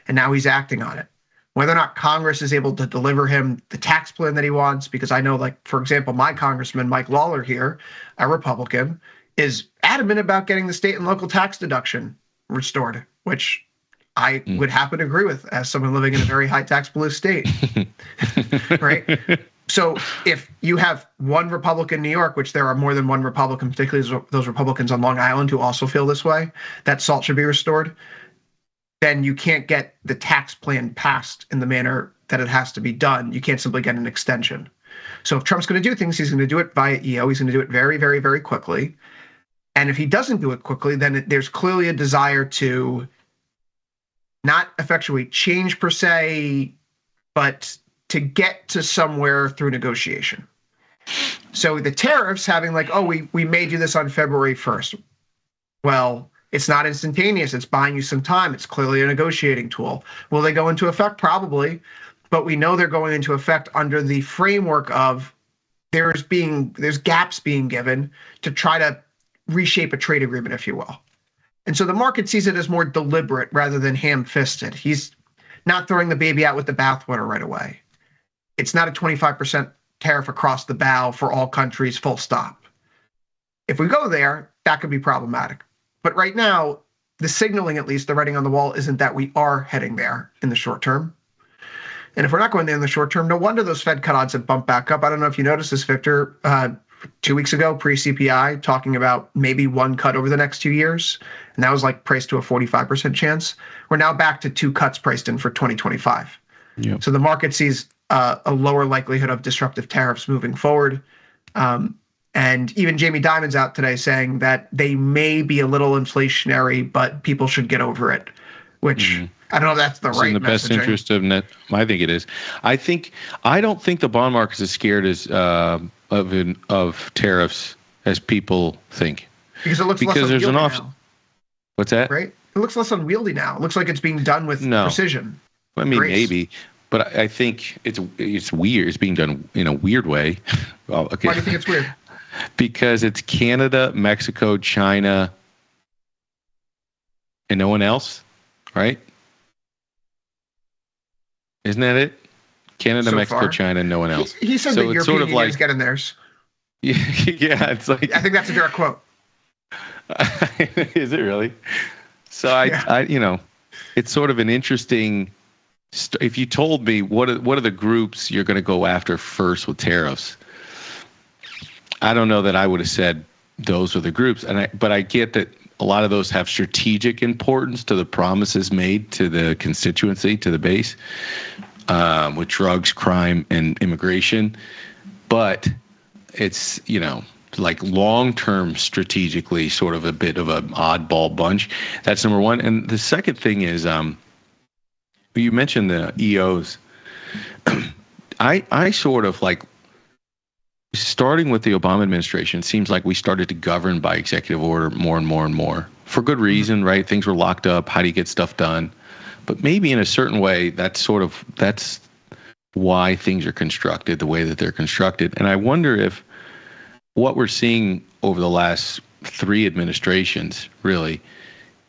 and now he's acting on it. Whether or not Congress is able to deliver him the tax plan that he wants, because I know, like, for example, my congressman, Mike Lawler here, a Republican, is adamant about getting the state and local tax deduction restored, which I would happen to agree with as someone living in a very high tax blue state, right? So if you have one Republican in New York, which there are more than one Republican, particularly those Republicans on Long Island who also feel this way, that SALT should be restored, then you can't get the tax plan passed in the manner that it has to be done. You can't simply get an extension. So if Trump's going to do things, he's going to do it via EO. He's going to do it very, very, very quickly. And if he doesn't do it quickly, then there's clearly a desire to not effectuate change per se, but to get to somewhere through negotiation. So the tariffs having like, oh, we made you this on February 1st. Well, it's not instantaneous. It's buying you some time. It's clearly a negotiating tool. Will they go into effect? Probably. But we know they're going into effect under the framework of there's gaps being given to try to reshape a trade agreement, if you will. And so the market sees it as more deliberate rather than ham-fisted. He's not throwing the baby out with the bathwater right away. It's not a 25% tariff across the bow for all countries, full stop. If we go there, that could be problematic. But right now, the signaling, at least the writing on the wall, isn't that we are heading there in the short term. And if we're not going there in the short term, no wonder those Fed cut odds have bumped back up. I don't know if you noticed this, Victor, 2 weeks ago, pre-CPI, talking about maybe one cut over the next 2 years. And that was like priced to a 45% chance. We're now back to 2 cuts priced in for 2025. Yep. So the market sees a lower likelihood of disruptive tariffs moving forward. And even Jamie Dimon's out today saying that they may be a little inflationary, but people should get over it, which I don't know if that's the right in the best interest of net. I think it is. I don't think the bond market is as scared as of tariffs as people think. Because it looks less unwieldy now. What's that? Right? It looks less unwieldy now. It looks like it's being done with precision. I mean, Grace. maybe, but I think it's weird. It's being done in a weird way. Well, okay. Why do you think it's weird? Because it's Canada, Mexico, China, and no one else, right? Isn't that it? Canada, So Mexico, far. China, and no one else. He said So the it's European sort of Union's like, getting theirs. yeah, it's like. I think that's a direct quote. Is it really? So I it's sort of an interesting. If you told me what are the groups you're going to go after first with tariffs, I don't know that I would have said those are the groups. But I get that a lot of those have strategic importance to the promises made to the constituency, to the base, with drugs, crime, and immigration. But it's, like long-term strategically sort of a bit of an oddball bunch. That's number one. And the second thing is, you mentioned the EOs. I sort of like, starting with the Obama administration, it seems like we started to govern by executive order more and more and more. For good reason, right? Things were locked up. How do you get stuff done? But maybe in a certain way, that's why things are constructed the way that they're constructed. And I wonder if what we're seeing over the last 3 administrations really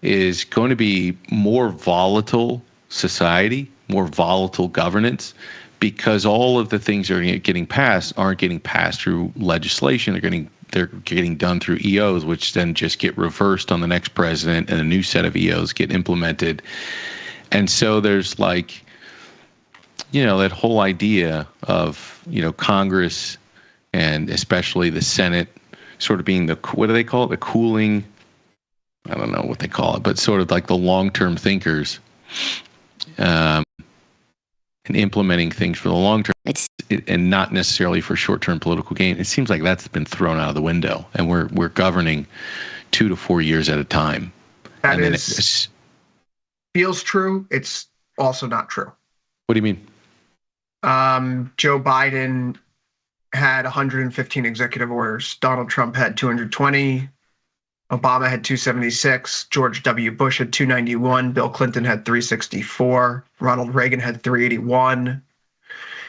is going to be more volatile society, more volatile governance, because all of the things that are getting passed aren't getting passed through legislation. They're getting done through EOs, which then just get reversed on the next president, and a new set of EOs get implemented. And so there's like, that whole idea of, Congress and especially the Senate sort of being what do they call it? The cooling, I don't know what they call it, but sort of like the long-term thinkers, and implementing things for the long term and not necessarily for short-term political gain. It seems like that's been thrown out of the window, and we're governing 2 to 4 years at a time. That and feels true. It's also not true. What do you mean? Joe Biden had 115 executive orders. Donald Trump had 220. Obama had 276. George W. Bush had 291. Bill Clinton had 364. Ronald Reagan had 381.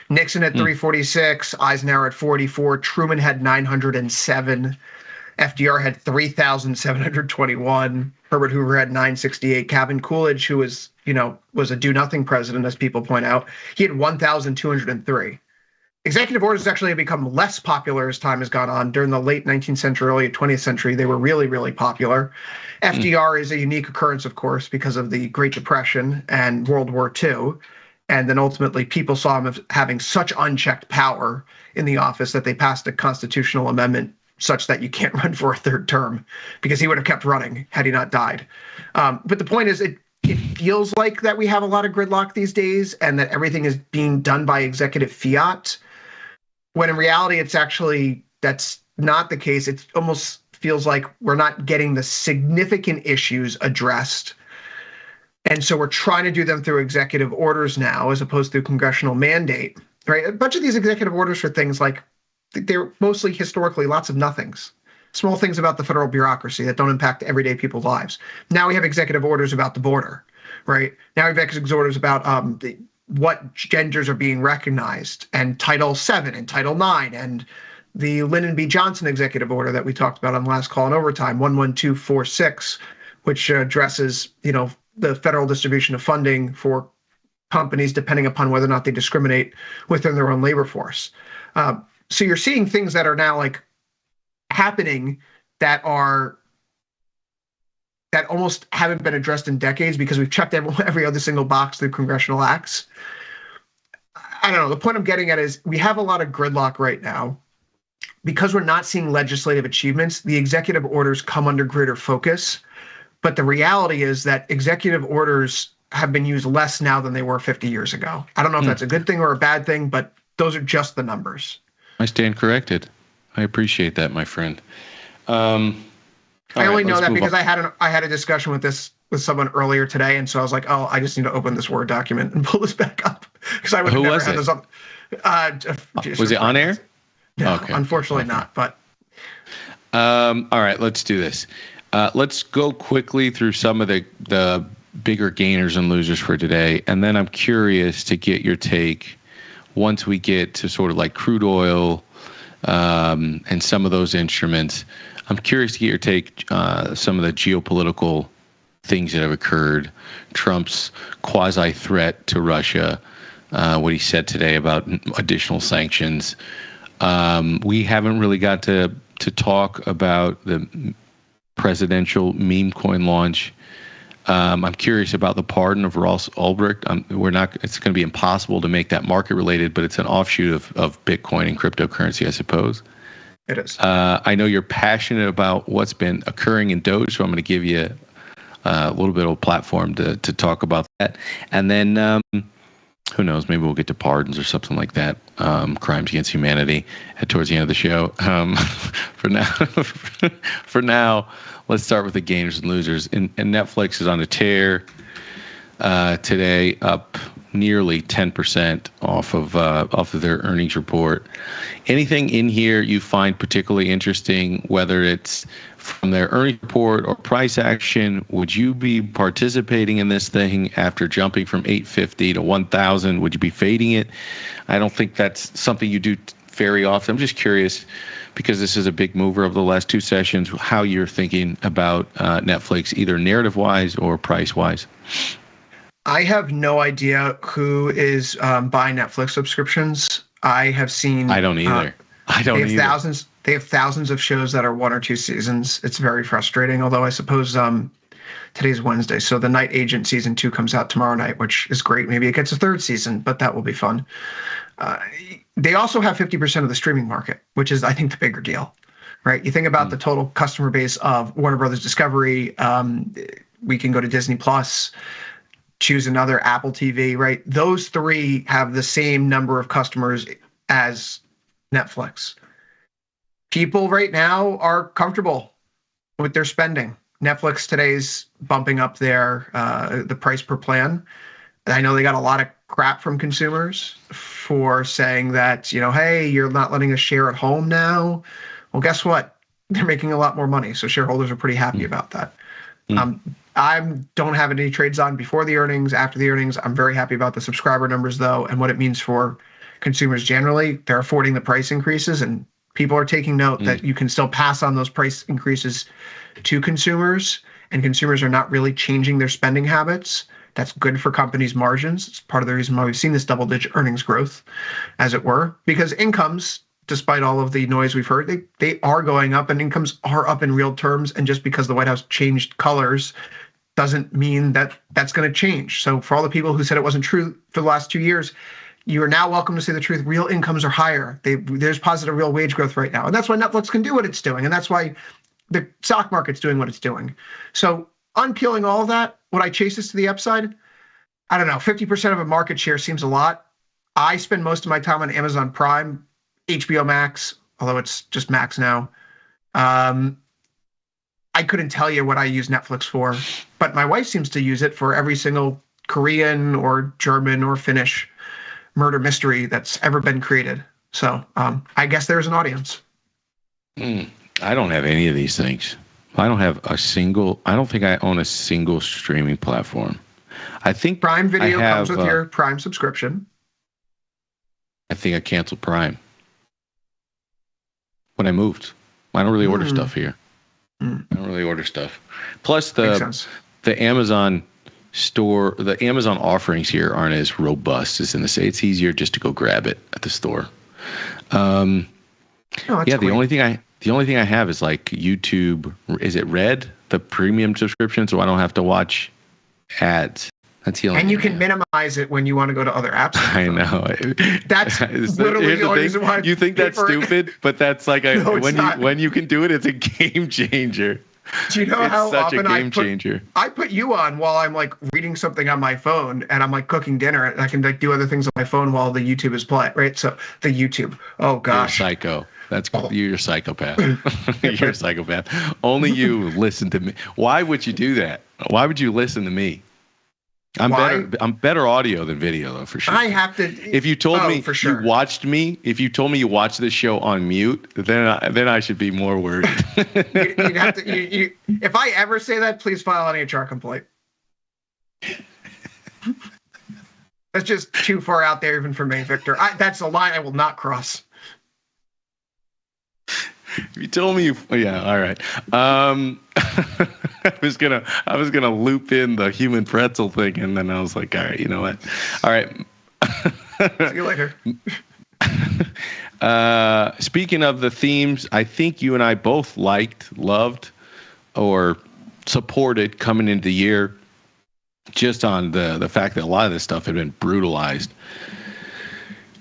Nixon had 346. Eisenhower had 44. Truman had 907. FDR had 3,721. Herbert Hoover had 968. Calvin Coolidge, who was a do-nothing president, as people point out, he had 1,203. executive orders actually have become less popular as time has gone on. During the late 19th century, early 20th century, they were really, really popular. FDR is a unique occurrence, of course, because of the Great Depression and World War II. And then ultimately, people saw him as having such unchecked power in the office that they passed a constitutional amendment such that you can't run for a third term, because he would have kept running had he not died. But the point is, it feels like that we have a lot of gridlock these days and that everything is being done by executive fiat, when in reality, that's not the case. It almost feels like we're not getting the significant issues addressed. And so we're trying to do them through executive orders now, as opposed to congressional mandate, right? A bunch of these executive orders for things like, they're mostly historically lots of nothings, small things about the federal bureaucracy that don't impact everyday people's lives. Now we have executive orders about the border, right? Now we have executive orders about what genders are being recognized, and Title VII and Title IX, and the Lyndon B. Johnson executive order that we talked about on the last call in overtime, 11246, which addresses, the federal distribution of funding for companies depending upon whether or not they discriminate within their own labor force. So you're seeing things that are now like happening that almost haven't been addressed in decades because we've checked every other single box through congressional acts. I don't know. The point I'm getting at is we have a lot of gridlock right now. Because we're not seeing legislative achievements, the executive orders come under greater focus. But the reality is that executive orders have been used less now than they were 50 years ago. I don't know if that's a good thing or a bad thing, but those are just the numbers. I stand corrected. I appreciate that, my friend. I only know that because I had a discussion with someone earlier today, and so I was like, oh, I just need to open this Word document and pull this back up because I would have never had this up. Was it on air? No, okay. Unfortunately not. But all right, let's do this. Let's go quickly through some of the bigger gainers and losers for today, and then I'm curious to get your take once we get to sort of like crude oil and some of those instruments. I'm curious to get your take some of the geopolitical things that have occurred, Trump's quasi-threat to Russia, what he said today about additional sanctions. We haven't really got to talk about the presidential meme coin launch. I'm curious about the pardon of Ross Ulbricht. It's going to be impossible to make that market related, but it's an offshoot of Bitcoin and cryptocurrency, I suppose. It is. I know you're passionate about what's been occurring in Doge, so I'm going to give you a little bit of a platform to talk about that. And then who knows, maybe we'll get to pardons or something like that, crimes against humanity towards the end of the show. For now, let's start with the gainers and losers. And Netflix is on a tear today, up nearly 10% off of their earnings report. Anything in here you find particularly interesting, whether it's from their earnings report or price action? Would you be participating in this thing after jumping from 850 to 1,000? Would you be fading it? I don't think that's something you do very often. I'm just curious, because this is a big mover of the last two sessions, how you're thinking about Netflix, either narrative-wise or price-wise. I have no idea who is buying Netflix subscriptions. I have seen. I don't either. They have thousands of shows that are 1 or 2 seasons. It's very frustrating. Although I suppose today's Wednesday, so the Night Agent season 2 comes out tomorrow night, which is great. Maybe it gets a 3rd season, but that will be fun. They also have 50% of the streaming market, which is, I think, the bigger deal, right? You think about the total customer base of Warner Brothers Discovery. We can go to Disney Plus. Choose another Apple TV, right? Those 3 have the same number of customers as Netflix. People right now are comfortable with their spending. Netflix today's bumping up the price per plan. I know they got a lot of crap from consumers for saying that, hey, you're not letting us share at home now. Well, guess what? They're making a lot more money, so shareholders are pretty happy about that. I don't have any trades on before the earnings, after the earnings. I'm very happy about the subscriber numbers, though, and what it means for consumers generally. They're affording the price increases, and people are taking note that you can still pass on those price increases to consumers, and consumers are not really changing their spending habits. That's good for companies' margins. It's part of the reason why we've seen this double-digit earnings growth, as it were, because incomes, despite all of the noise we've heard, they are going up, and incomes are up in real terms. And just because the White House changed colors doesn't mean that that's going to change. So for all the people who said it wasn't true for the last 2 years, you are now welcome to say the truth. Real incomes are higher. There's positive real wage growth right now. And that's why Netflix can do what it's doing. And that's why the stock market's doing what it's doing. So unpeeling all of that, would I chase this to the upside? I don't know. 50% of a market share seems a lot. I spend most of my time on Amazon Prime, HBO Max, although it's just Max now. I couldn't tell you what I use Netflix for, but my wife seems to use it for every single Korean or German or Finnish murder mystery that's ever been created. So I guess there's an audience. I don't have any of these things. I don't think I own a single streaming platform. I think Prime Video comes with your Prime subscription. I think I canceled Prime when I moved. I don't really order stuff here. I don't really order stuff. Plus the Amazon store, the Amazon offerings here aren't as robust as in the States. It's easier just to go grab it at the store. The only thing I have is like YouTube. Is it Red, the premium subscription, so I don't have to watch ads. That's the only. And you can minimize it when you want to go to other apps. I know. That's literally the only reason why. You think that's stupid, but that's like when you can do it, it's a game changer. Do you know it's how such often a game changer. I put you on while I'm like reading something on my phone and I'm like cooking dinner and I can like do other things on my phone while the YouTube is playing, right? So the YouTube. Oh gosh. You're a psycho. You're a psychopath. You're a psychopath. Only you listen to me. Why would you do that? Why would you listen to me? I'm better audio than video though, for sure. I have to. If you told me you watched me, if you told me you watched this show on mute, then I should be more worried. You'd have to. If I ever say that, please file an HR complaint. That's just too far out there, even for me, Victor. That's a line I will not cross. If you told me, all right. I was gonna loop in the human pretzel thing, and then I was like, all right, you know what? All right. See you later. Speaking of the themes, I think you and I both loved, or supported coming into the year, just on the fact that a lot of this stuff had been brutalized.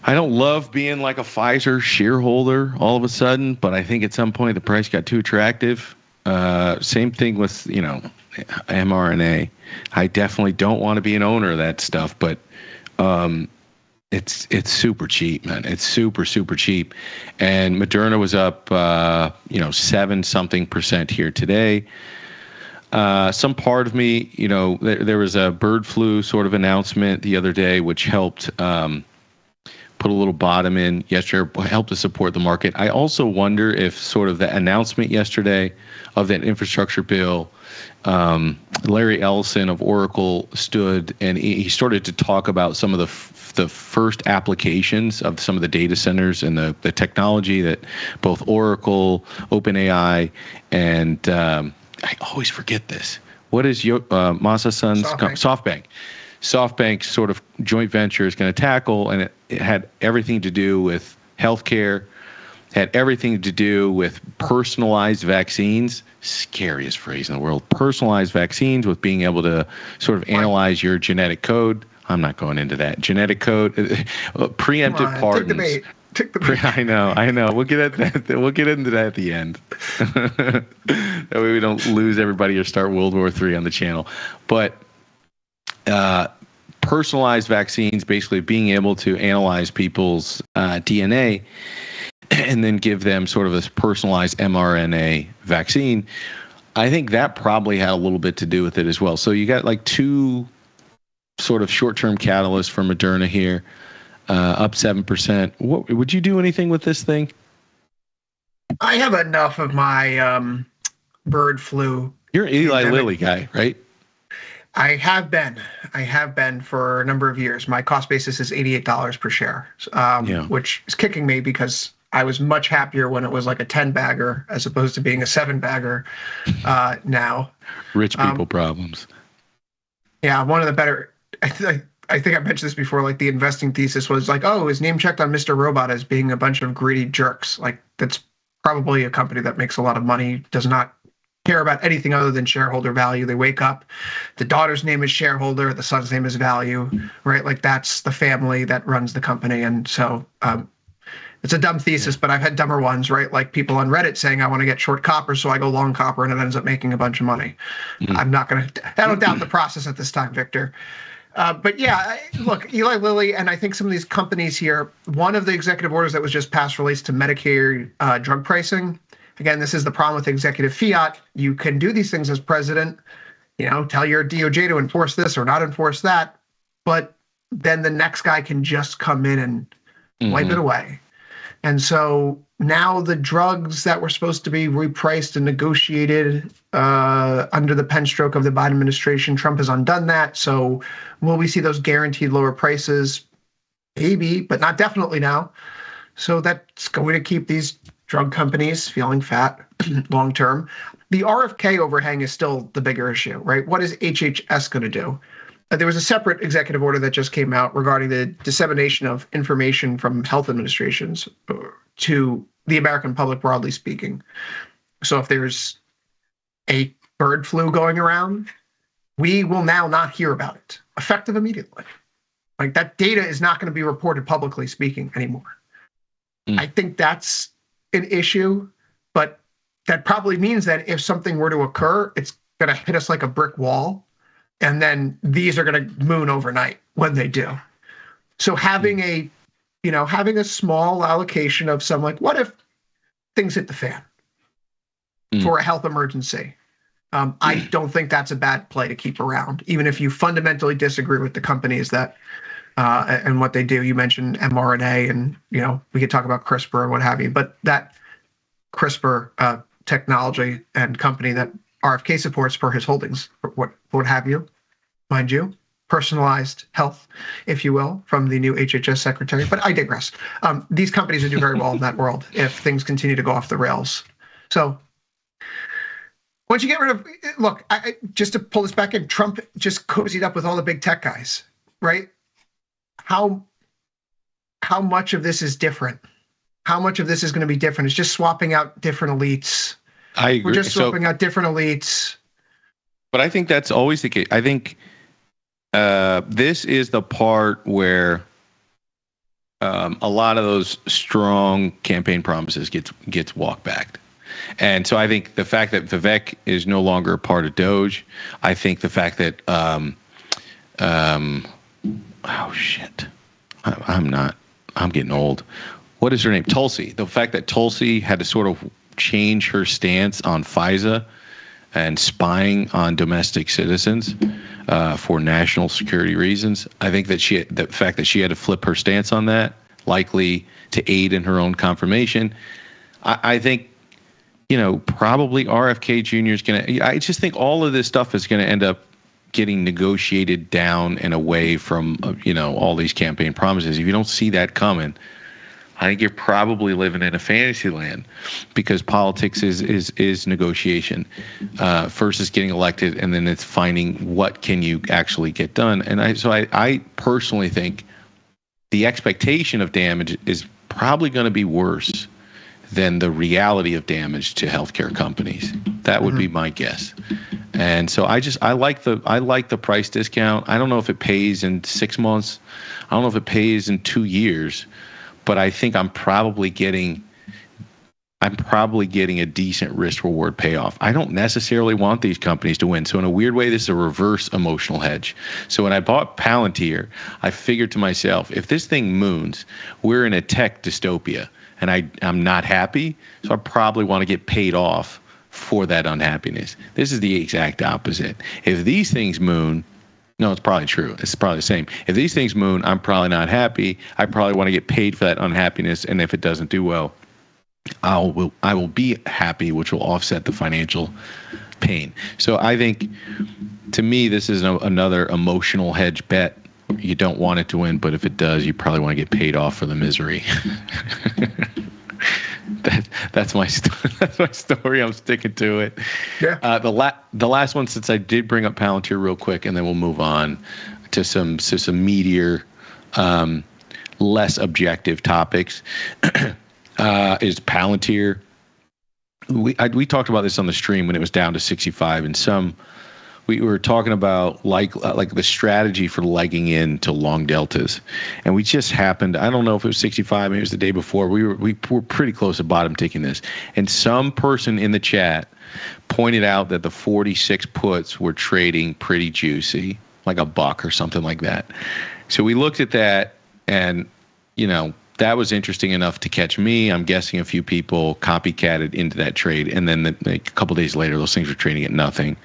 I don't love being like a Pfizer shareholder all of a sudden, but I think at some point the price got too attractive. Same thing with, mRNA. I definitely don't want to be an owner of that stuff, but it's super cheap, man. It's super, super cheap. And Moderna was up, 7-something% here today. Some part of me, there was a bird flu sort of announcement the other day, which helped put a little bottom in yesterday, helped to support the market. I also wonder if sort of the announcement yesterday of that infrastructure bill, Larry Ellison of Oracle stood and he started to talk about some of the first applications of some of the data centers and the technology that both Oracle, OpenAI, and I always forget this. What is Masa-san's SoftBank sort of joint venture is going to tackle, and it had everything to do with healthcare, had everything to do with personalized vaccines. Scariest phrase in the world. Personalized vaccines, with being able to sort of analyze your genetic code. I'm not going into that. Genetic code, preemptive pardons. Take the bait. I know. We'll get at that. We'll get into that at the end. That way we don't lose everybody or start World War III on the channel. But personalized vaccines, basically being able to analyze people's DNA and then give them sort of this personalized mRNA vaccine. I think that probably had a little bit to do with it as well. So you got like two sort of short-term catalysts for Moderna here, up 7%. What would you do anything with this thing? I have enough of my bird flu. You're an Eli Lilly guy, right? I have been for a number of years. My cost basis is $88 per share, which is kicking me because I was much happier when it was like a 10-bagger as opposed to being a 7-bagger now. Rich people problems. Yeah, one of the better. I think I mentioned this before. Like the investing thesis was like, oh, his name checked on Mr. Robot as being a bunch of greedy jerks. Like that's probably a company that makes a lot of money, does not care about anything other than shareholder value. They wake up, the daughter's name is shareholder, the son's name is value, right? Like that's the family that runs the company. And so it's a dumb thesis, but I've had dumber ones, right? Like people on Reddit saying, I want to get short copper, so I go long copper, and it ends up making a bunch of money. I don't doubt the process at this time, Victor. But yeah, look, Eli Lilly, and I think some of these companies here, one of the executive orders that was just passed relates to Medicare drug pricing. Again, this is the problem with executive fiat. You can do these things as president, tell your DOJ to enforce this or not enforce that, but then the next guy can just come in and wipe it away. And so now the drugs that were supposed to be repriced and negotiated under the pen stroke of the Biden administration, Trump has undone that. So will we see those guaranteed lower prices? Maybe, but not definitely now. So that's going to keep these drug companies feeling fat long term. The RFK overhang is still the bigger issue, right? What is HHS going to do? There was a separate executive order that just came out regarding the dissemination of information from health administrations to the American public, broadly speaking. So if there's a bird flu going around, we will now not hear about it, effective immediately. Like that data is not going to be reported publicly speaking anymore. I think that's an issue, but that probably means that if something were to occur, it's going to hit us like a brick wall. And then these are going to moon overnight when they do. So having a small allocation of some, like, what if things hit the fan for a health emergency? I don't think that's a bad play to keep around, even if you fundamentally disagree with the companies that and what they do. You mentioned mRNA, and we could talk about CRISPR or what have you, but that CRISPR technology and company that RFK supports for his holdings, what have you, mind you, personalized health, if you will, from the new HHS secretary. But I digress. These companies will do very well in that world if things continue to go off the rails. So once you get rid of, look, just to pull this back in, Trump just cozied up with all the big tech guys, right? How much of this is different? How much of this is going to be different? It's just swapping out different elites. I agree. We're just swapping out different elites. But I think that's always the case. I think this is the part where a lot of those strong campaign promises gets walked back. And so I think the fact that Vivek is no longer a part of Doge, I think the fact that I'm getting old. What is her name? Tulsi. The fact that Tulsi had to sort of change her stance on FISA and spying on domestic citizens for national security reasons. I think that the fact that she had to flip her stance on that, likely to aid in her own confirmation. I think, probably RFK Jr. is going to, I just think all of this stuff is going to end up getting negotiated down and away from, all these campaign promises. If you don't see that coming, I think you're probably living in a fantasy land, because politics is negotiation. First is getting elected, and then it's finding what can you actually get done. And I personally think the expectation of damage is probably going to be worse than the reality of damage to healthcare companies. That would be my guess. And so I like the price discount. I don't know if it pays in 6 months. I don't know if it pays in 2 years. But I think I'm probably getting a decent risk reward payoff. I don't necessarily want these companies to win. So in a weird way, this is a reverse emotional hedge. So when I bought Palantir, I figured to myself, if this thing moons, we're in a tech dystopia, and I'm not happy. So I probably want to get paid off for that unhappiness. This is the exact opposite. If these things moon, no, it's probably true. It's probably the same. If these things moon, I'm probably not happy. I probably want to get paid for that unhappiness. And if it doesn't do well, I will be happy, which will offset the financial pain. So I think, to me, this is another emotional hedge bet. You don't want it to win, but if it does, you probably want to get paid off for the misery. That's my story. I'm sticking to it. Yeah. The last one, since I did bring up Palantir real quick, and then we'll move on to some meatier, less objective topics, is Palantir. We talked about this on the stream when it was down to 65, and we were talking about like the strategy for legging into long deltas, and we just happened. I don't know if it was 65, maybe it was the day before. We were pretty close to bottom taking this, and some person in the chat pointed out that the 46 puts were trading pretty juicy, like $1 or something like that. So we looked at that, and that was interesting enough to catch me. I'm guessing a few people copycatted into that trade, and then a couple days later, those things were trading at nothing,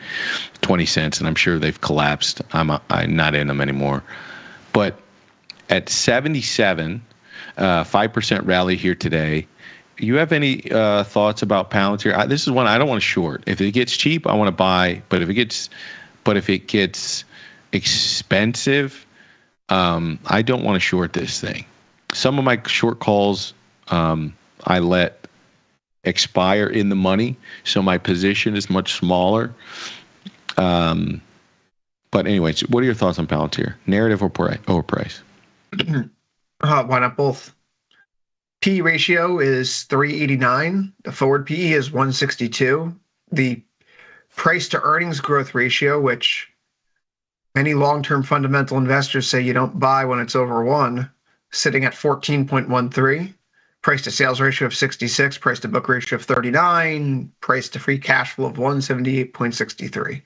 20 cents, and I'm sure they've collapsed. I'm not in them anymore. But at 77, 5% rally here today. You have any thoughts about Palantir? This is one I don't want to short. If it gets cheap, I want to buy. But if it gets expensive, I don't want to short this thing. Some of my short calls I let expire in the money, so my position is much smaller. But anyways, what are your thoughts on Palantir? Narrative or price? Why not both? P ratio is 389. The forward PE is 162. The price to earnings growth ratio, which many long-term fundamental investors say you don't buy when it's over 1, sitting at 14.13, price to sales ratio of 66, price to book ratio of 39, price to free cash flow of 178.63.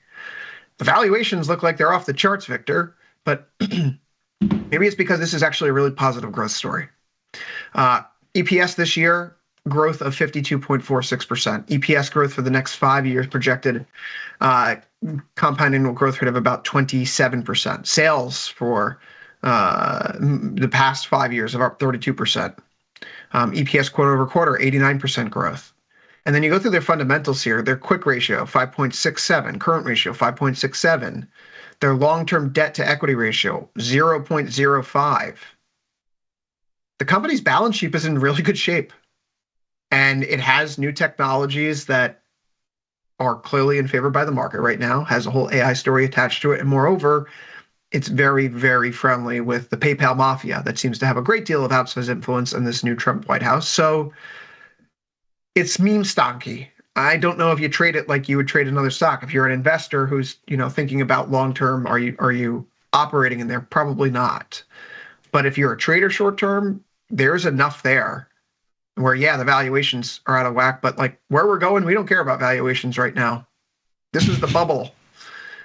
The valuations look like they're off the charts, Victor, but maybe it's because this is actually a really positive growth story. EPS this year, growth of 52.46%. EPS growth for the next 5 years projected compound annual growth rate of about 27%. Sales for the past 5 years of up 32%. EPS quarter over quarter, 89% growth. And then you go through their fundamentals here, their quick ratio, 5.67, current ratio, 5.67, their long-term debt to equity ratio, 0.05. The company's balance sheet is in really good shape. And it has new technologies that are clearly in favor by the market right now, has a whole AI story attached to it. And moreover, it's very, very friendly with the PayPal mafia that seems to have a great deal of outsized influence in this new Trump White House. So it's meme stocky. I don't know if you trade it like you would trade another stock. If you're an investor who's thinking about long term, are you operating in there? Probably not. But if you're a trader short term, there's enough there where the valuations are out of whack. But like where we're going, we don't care about valuations right now. This is the bubble.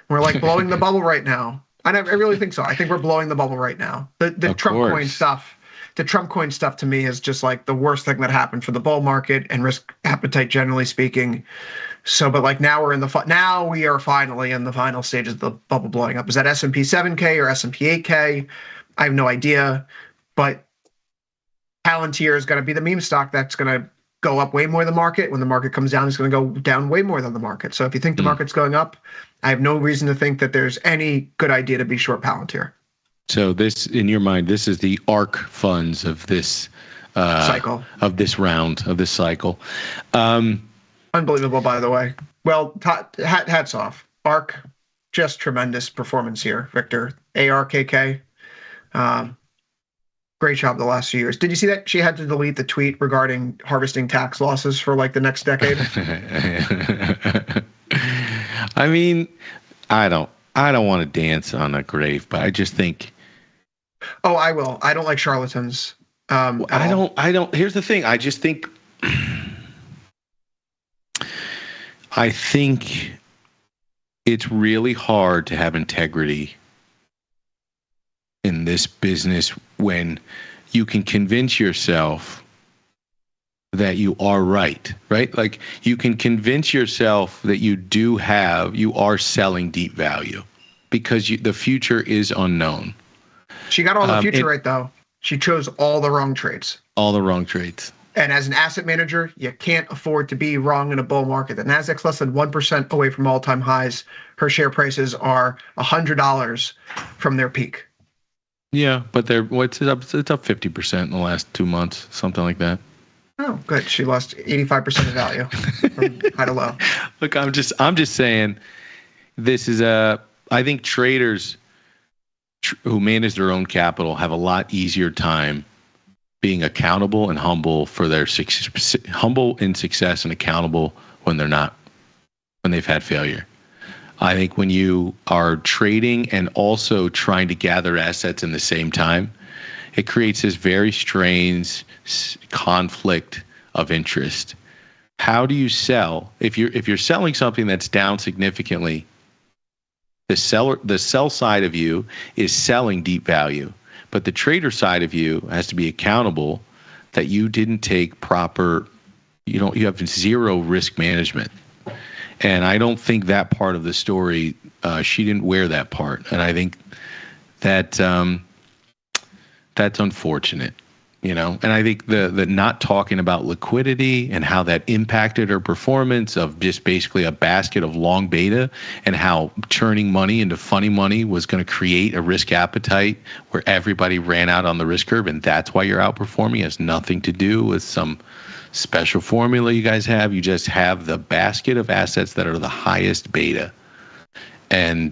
We're like blowing the bubble right now. I really think so. I think we're blowing the bubble right now. The Trump coin stuff. The Trump coin stuff to me is just like the worst thing that happened for the bull market and risk appetite, generally speaking. So, but like now we are finally in the final stages of the bubble blowing up. Is that S&P 7K or S&P 8K? I have no idea. But Palantir is going to be the meme stock that's going to go up way more than the market. When the market comes down, it's going to go down way more than the market. So if you think the market's going up, I have no reason to think that there's any good idea to be short Palantir. So this, in your mind, this is the ARK funds of this cycle, of this round, of this cycle. Unbelievable, by the way. Well, hats off. ARK, just tremendous performance here, Victor. ARKK. Great job the last few years. Did you see that she had to delete the tweet regarding harvesting tax losses for like the next decade? I mean, I don't want to dance on a grave, but I just think. Oh, I will. I don't like charlatans. I don't. Here's the thing. I just think. I think it's really hard to have integrity in this business when you can convince yourself that you are right? Like you can convince yourself that you are selling deep value because the future is unknown. She got all the future right, though. She chose all the wrong trades. All the wrong trades. And as an asset manager, you can't afford to be wrong in a bull market. The Nasdaq's less than 1% away from all-time highs. Her share prices are $100 from their peak. Yeah, but it's up 50% in the last 2 months, something like that. Oh, good. She lost 85% of value from high to low. Look, I'm just saying, this is I think traders who manage their own capital have a lot easier time being accountable and humble for their humble in success and accountable when they've had failure. I think when you are trading and also trying to gather assets in the same time, it creates this very strange conflict of interest. How do you sell if you're selling something that's down significantly? The sell side of you is selling deep value, but the trader side of you has to be accountable that you didn't take proper, you have zero risk management. And I don't think that part of the story, she didn't wear that part. And I think that that's unfortunate, And I think the not talking about liquidity and how that impacted her performance of just basically a basket of long beta, and how turning money into funny money was going to create a risk appetite where everybody ran out on the risk curve, and that's why you're outperforming. It has nothing to do with some special formula you guys have. You just have the basket of assets that are the highest beta, and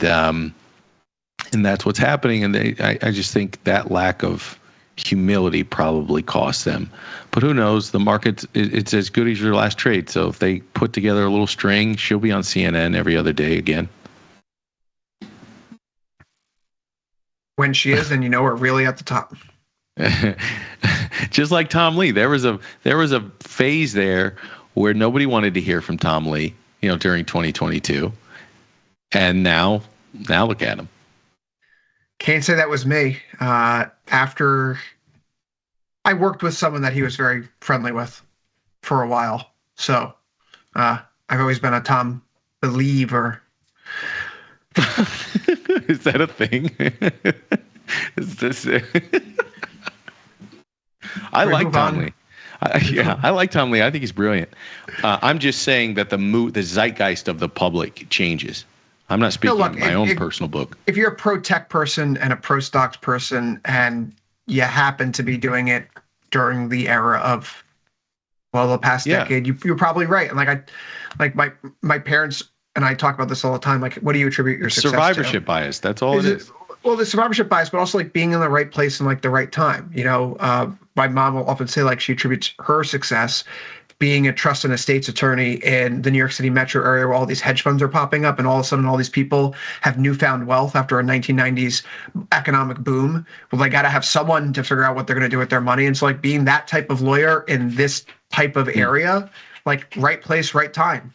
that's what's happening. And I just think that lack of humility probably cost them. But who knows? The market, it's as good as your last trade. So if they put together a little string, she'll be on CNN every other day again. When she is, then we're really at the top. Just like Tom Lee, there was a phase there where nobody wanted to hear from Tom Lee, during 2022, and now look at him. Can't say that was me. After I worked with someone that he was very friendly with for a while, so I've always been a Tom believer. Is that a thing? Is this? I like Tom Lee. I like Tom Lee. I think he's brilliant. I'm just saying that the zeitgeist of the public changes. I'm not speaking my own personal book. If you're a pro-tech person and a pro-stocks person, and you happen to be doing it during the era of, the past decade, you're probably right. And my parents and I talk about this all the time. Like, what do you attribute your success to? Survivorship bias. That's all it is. Well, the survivorship bias, but also being in the right place and the right time. My mom will often say she attributes her success being a trust and estates attorney in the New York City metro area where all these hedge funds are popping up, and all of a sudden all these people have newfound wealth after a 1990s economic boom. Well, they got to have someone to figure out what they're going to do with their money. And so being that type of lawyer in this type of area, right place, right time.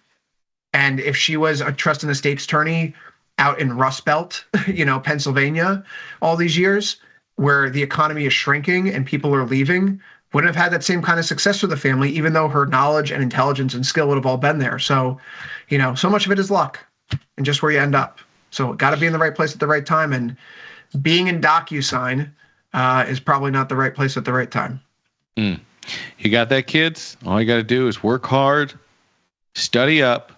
And if she was a trust and estates attorney out in Rust Belt, Pennsylvania, all these years where the economy is shrinking and people are leaving, wouldn't have had that same kind of success for the family, even though her knowledge and intelligence and skill would have all been there. So, so much of it is luck and just where you end up. So got to be in the right place at the right time. And being in DocuSign is probably not the right place at the right time. You got that, kids? All you got to do is work hard, study up,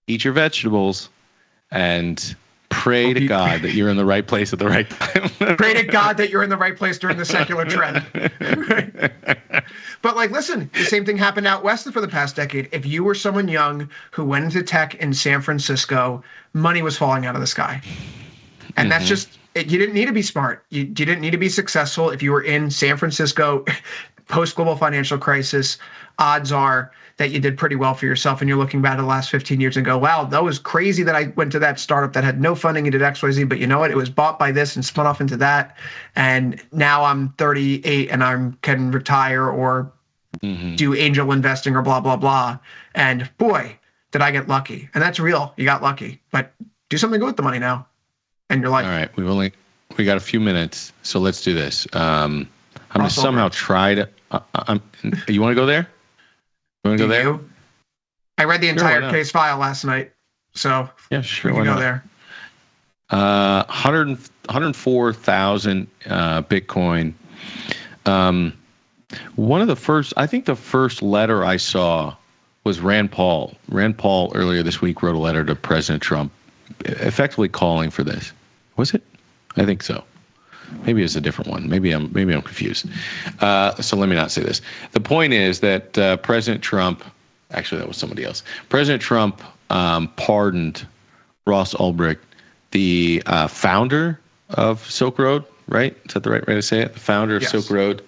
eat your vegetables, and pray to God that you're in the right place at the right time. Pray to God that you're in the right place during the secular trend. But listen, the same thing happened out west for the past decade. If you were someone young who went into tech in San Francisco, money was falling out of the sky. And that's just, you didn't need to be smart. You didn't need to be successful. If you were in San Francisco post-global financial crisis, odds are that you did pretty well for yourself, and you're looking back at the last 15 years and go, wow, that was crazy that I went to that startup that had no funding and did XYZ, but you know what? It was bought by this and spun off into that, and now I'm 38 and I can retire or do angel investing or blah, blah, blah. And boy, did I get lucky. And that's real. You got lucky. But do something good with the money now and your life. All right. We got a few minutes, so let's do this. I'm going to somehow try to you want to go there? You want to go there? I read the entire case file last night, so yeah, sure. We can go there. 104,000 Bitcoin. One of the first, I think the first letter I saw was Rand Paul. Rand Paul earlier this week wrote a letter to President Trump, effectively calling for this. Was it? I think so. Maybe it's a different one. Maybe I'm confused. So let me not say this. The point is that President Trump, actually that was somebody else. President Trump pardoned Ross Ulbricht, the founder of Silk Road, right? Is that the right way to say it? The founder of Silk Road.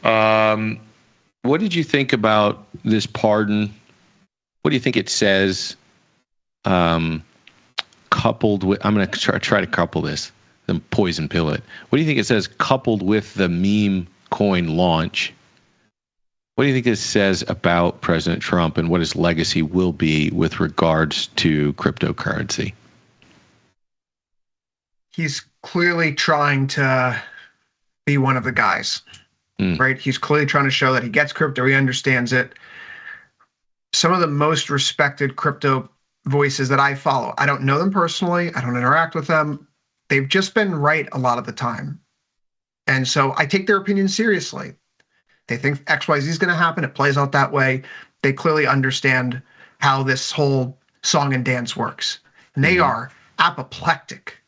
What did you think about this pardon? What do you think it says? Coupled with, I'm going to try to couple this, then poison pill it. What do you think it says? Coupled with the meme coin launch. What do you think this says about President Trump and what his legacy will be with regards to cryptocurrency? He's clearly trying to be one of the guys, right? He's clearly trying to show that he gets crypto, he understands it. Some of the most respected crypto voices that I follow, I don't know them personally, I don't interact with them. They've just been right a lot of the time. And so I take their opinion seriously. They think XYZ is going to happen. It plays out that way. They clearly understand how this whole song and dance works. And they are apoplectic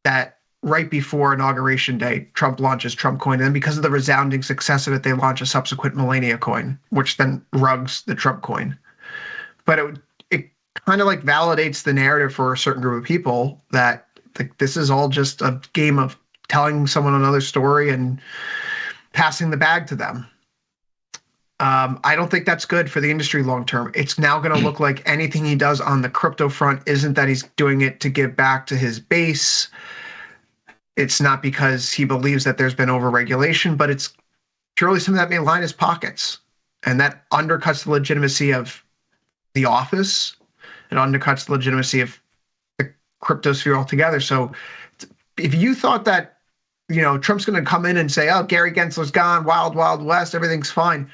that right before Inauguration Day, Trump launches Trump coin. And then because of the resounding success of it, they launch a subsequent Melania coin, which then rugs the Trump coin. But it kind of like validates the narrative for a certain group of people that this is all just a game of telling someone another story and passing the bag to them. I don't think that's good for the industry long term. It's now going to look like anything he does on the crypto front isn't that he's doing it to give back to his base. It's not because he believes that there's been overregulation, but it's purely something that may line his pockets. And that undercuts the legitimacy of the office. It undercuts the legitimacy of the crypto sphere altogether. So if you thought that, Trump's going to come in and say, oh, Gary Gensler's gone, wild, wild west, everything's fine.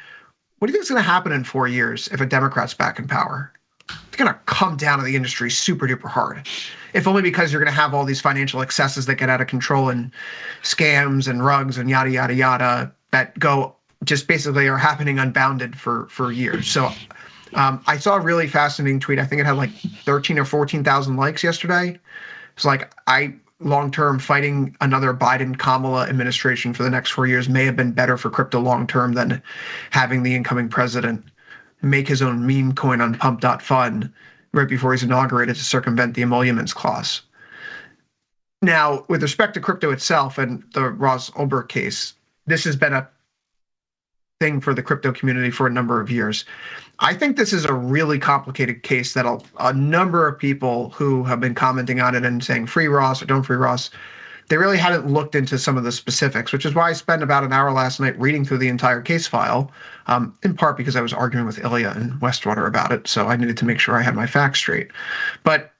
What do you think is going to happen in 4 years if a Democrat's back in power? It's going to come down to the industry super duper hard. If only because you're going to have all these financial excesses that get out of control and scams and rugs and yada, yada, yada that go just basically are happening unbounded for years. So I saw a really fascinating tweet. I think it had like 13 or 14,000 likes yesterday. It's like, long-term fighting another Biden-Kamala administration for the next 4 years may have been better for crypto long-term than having the incoming president make his own meme coin on pump.fun right before he's inaugurated to circumvent the emoluments clause. Now, with respect to crypto itself and the Ross Ulbricht case, this has been a thing for the crypto community for a number of years. I think this is a really complicated case that a number of people who have been commenting on it and saying free Ross or don't free Ross, they really haven't looked into some of the specifics, which is why I spent about an hour last night reading through the entire case file, in part because I was arguing with Ilya and Westwater about it, so I needed to make sure I had my facts straight. But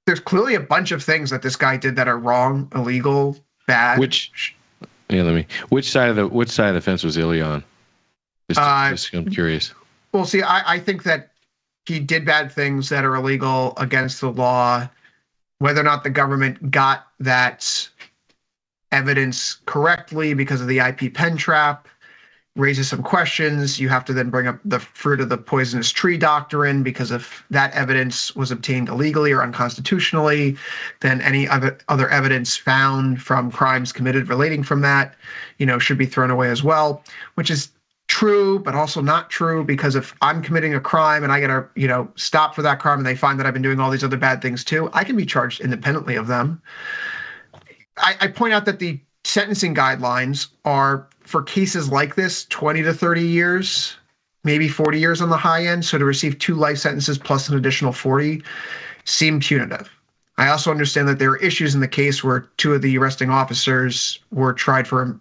there's clearly a bunch of things that this guy did that are wrong, illegal, bad. Which side of the fence was Ilya on? Just I'm curious. Well, see, I think that he did bad things that are illegal against the law. Whether or not the government got that evidence correctly because of the IP pen trap raises some questions. You have to then bring up the fruit of the poisonous tree doctrine, because if that evidence was obtained illegally or unconstitutionally, then any other evidence found from crimes committed relating from that, should be thrown away as well, which is true, but also not true, because if I'm committing a crime and I get a stop for that crime and they find that I've been doing all these other bad things too, I can be charged independently of them. I point out that the sentencing guidelines are for cases like this 20 to 30 years, maybe 40 years on the high end. So to receive 2 life sentences plus an additional 40 seem punitive. I also understand that there are issues in the case where 2 of the arresting officers were tried for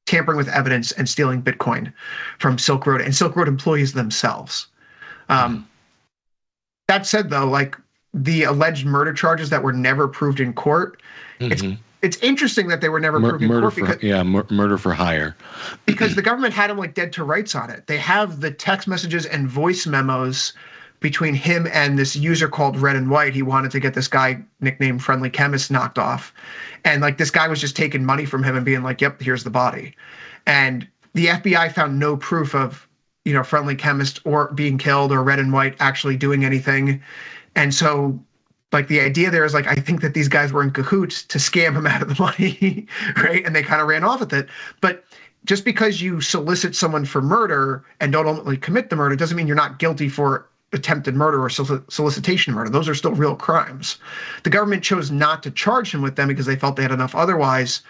tampering with evidence and stealing Bitcoin from Silk Road and Silk Road employees themselves. That said, though, like the alleged murder charges that were never proved in court, it's interesting that they were never proved in court because murder for hire, because the government had him like dead to rights on it. They have the text messages and voice memos between him and this user called Red and White. He wanted to get this guy nicknamed Friendly Chemist knocked off. And like this guy was just taking money from him and being like, yep, here's the body. And the FBI found no proof of, Friendly Chemist or being killed or Red and White actually doing anything. And so Like the idea there is like, I think that these guys were in cahoots to scam him out of the money, right? And they kind of ran off with it. But just because you solicit someone for murder and don't ultimately commit the murder doesn't mean you're not guilty for attempted murder or solicitation murder. Those are still real crimes. The government chose not to charge him with them because they felt they had enough otherwise.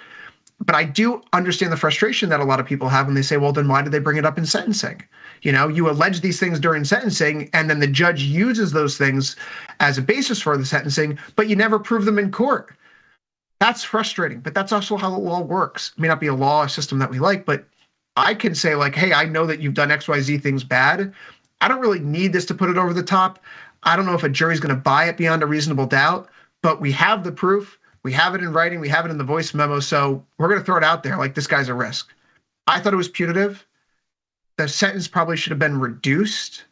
But I do understand the frustration that a lot of people have when they say, well, then why did they bring it up in sentencing? You know, you allege these things during sentencing, and then the judge uses those things as a basis for the sentencing, but you never prove them in court. That's frustrating, but that's also how the law works. It may not be a law system that we like, but I can say like, hey, I know that you've done XYZ things bad. I don't really need this to put it over the top. I don't know if a jury's going to buy it beyond a reasonable doubt, but we have the proof. We have it in writing. We have it in the voice memo. So we're going to throw it out there like this guy's a risk. I thought it was punitive. The sentence probably should have been reduced.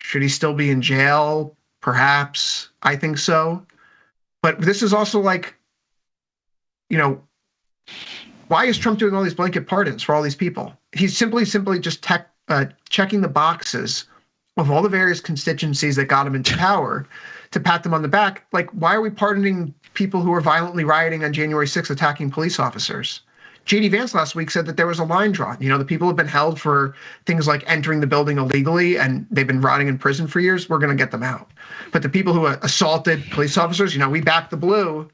Should he still be in jail? Perhaps. I think so. But this is also like, you know, why is Trump doing all these blanket pardons for all these people? He's simply just checking the boxes of all the various constituencies that got him into power to pat them on the back. Like, why are we pardoning people who are violently rioting on January 6th, attacking police officers? J.D. Vance last week said that there was a line drawn. You know, the people who have been held for things like entering the building illegally and they've been rotting in prison for years, we're going to get them out. But the people who assaulted police officers, you know, we back the blue,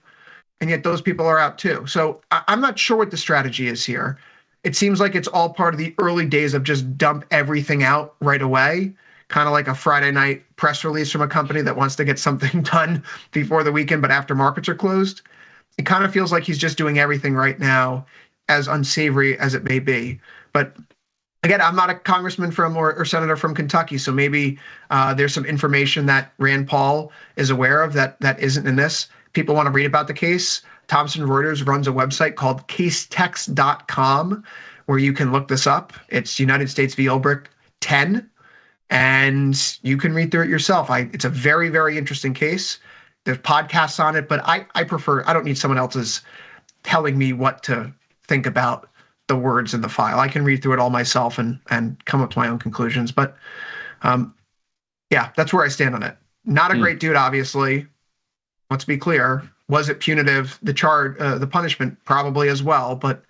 and yet those people are out too. So I'm not sure what the strategy is here. It seems like it's all part of the early days of just dump everything out right away, kind of like a Friday night press release from a company that wants to get something done before the weekend, but after markets are closed. It kind of feels like he's just doing everything right now, as unsavory as it may be. But again, I'm not a congressman from or senator from Kentucky, so maybe there's some information that Rand Paul is aware of that isn't in this. People want to read about the case. Thomson Reuters runs a website called casetext.com where you can look this up. It's United States v. Ulbricht 10, and you can read through it yourself. It's a very, very interesting case. There's podcasts on it, but I don't need someone else's telling me what to think about the words in the file. I can read through it all myself and come up with my own conclusions. But yeah, that's where I stand on it. Not a great dude, obviously. Let's be clear. Was it punitive? The punishment probably as well. But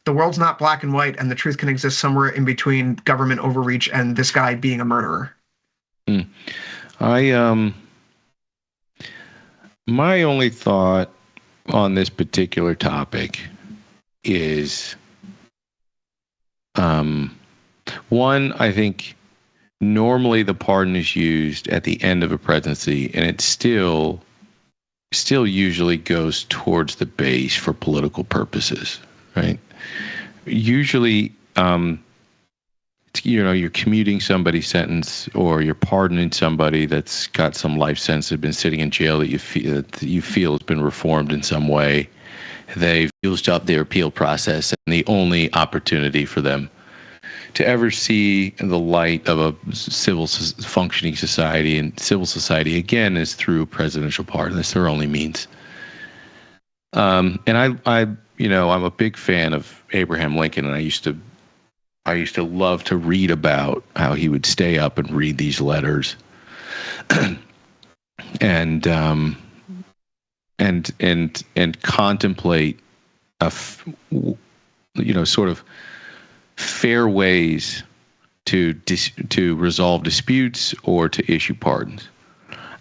the world's not black and white, and the truth can exist somewhere in between government overreach and this guy being a murderer. My only thought on this particular topic is, one, I think normally the pardon is used at the end of a presidency, and it still usually goes towards the base for political purposes, right? Usually, you're commuting somebody's sentence, or you're pardoning somebody that's got some life sentence, that's been sitting in jail that you feel has been reformed in some way. They've used up their appeal process, and the only opportunity for them to ever see the light of a functioning society and civil society again is through presidential pardon. That's their only means. And I'm a big fan of Abraham Lincoln, and I used to love to read about how he would stay up and read these letters, and contemplate sort of fair ways to resolve disputes or to issue pardons.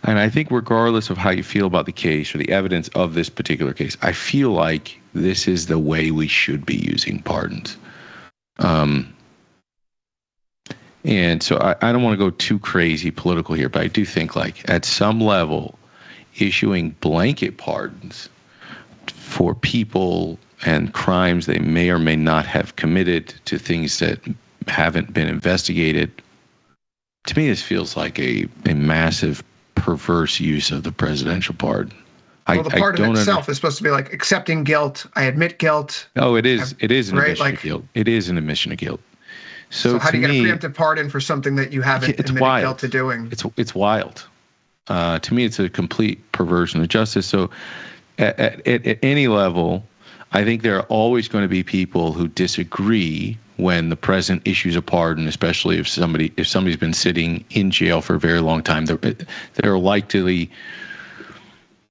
And I think regardless of how you feel about the case or the evidence of this particular case, I feel like this is the way we should be using pardons. And so I don't want to go too crazy political here, but I do think like at some level, issuing blanket pardons for people and crimes they may or may not have committed to things that haven't been investigated, to me this feels like a massive perverse use of the presidential pardon. Well, the pardon itself is supposed to be like accepting guilt. I admit guilt. Oh, it is. It is an right? admission of guilt. It is an admission of guilt. So how do you get a preemptive pardon for something that you haven't admitted guilt to doing? It's wild. To me, it's a complete perversion of justice. So at any level, I think there are always going to be people who disagree when the president issues a pardon, especially if somebody's been sitting in jail for a very long time. They're likely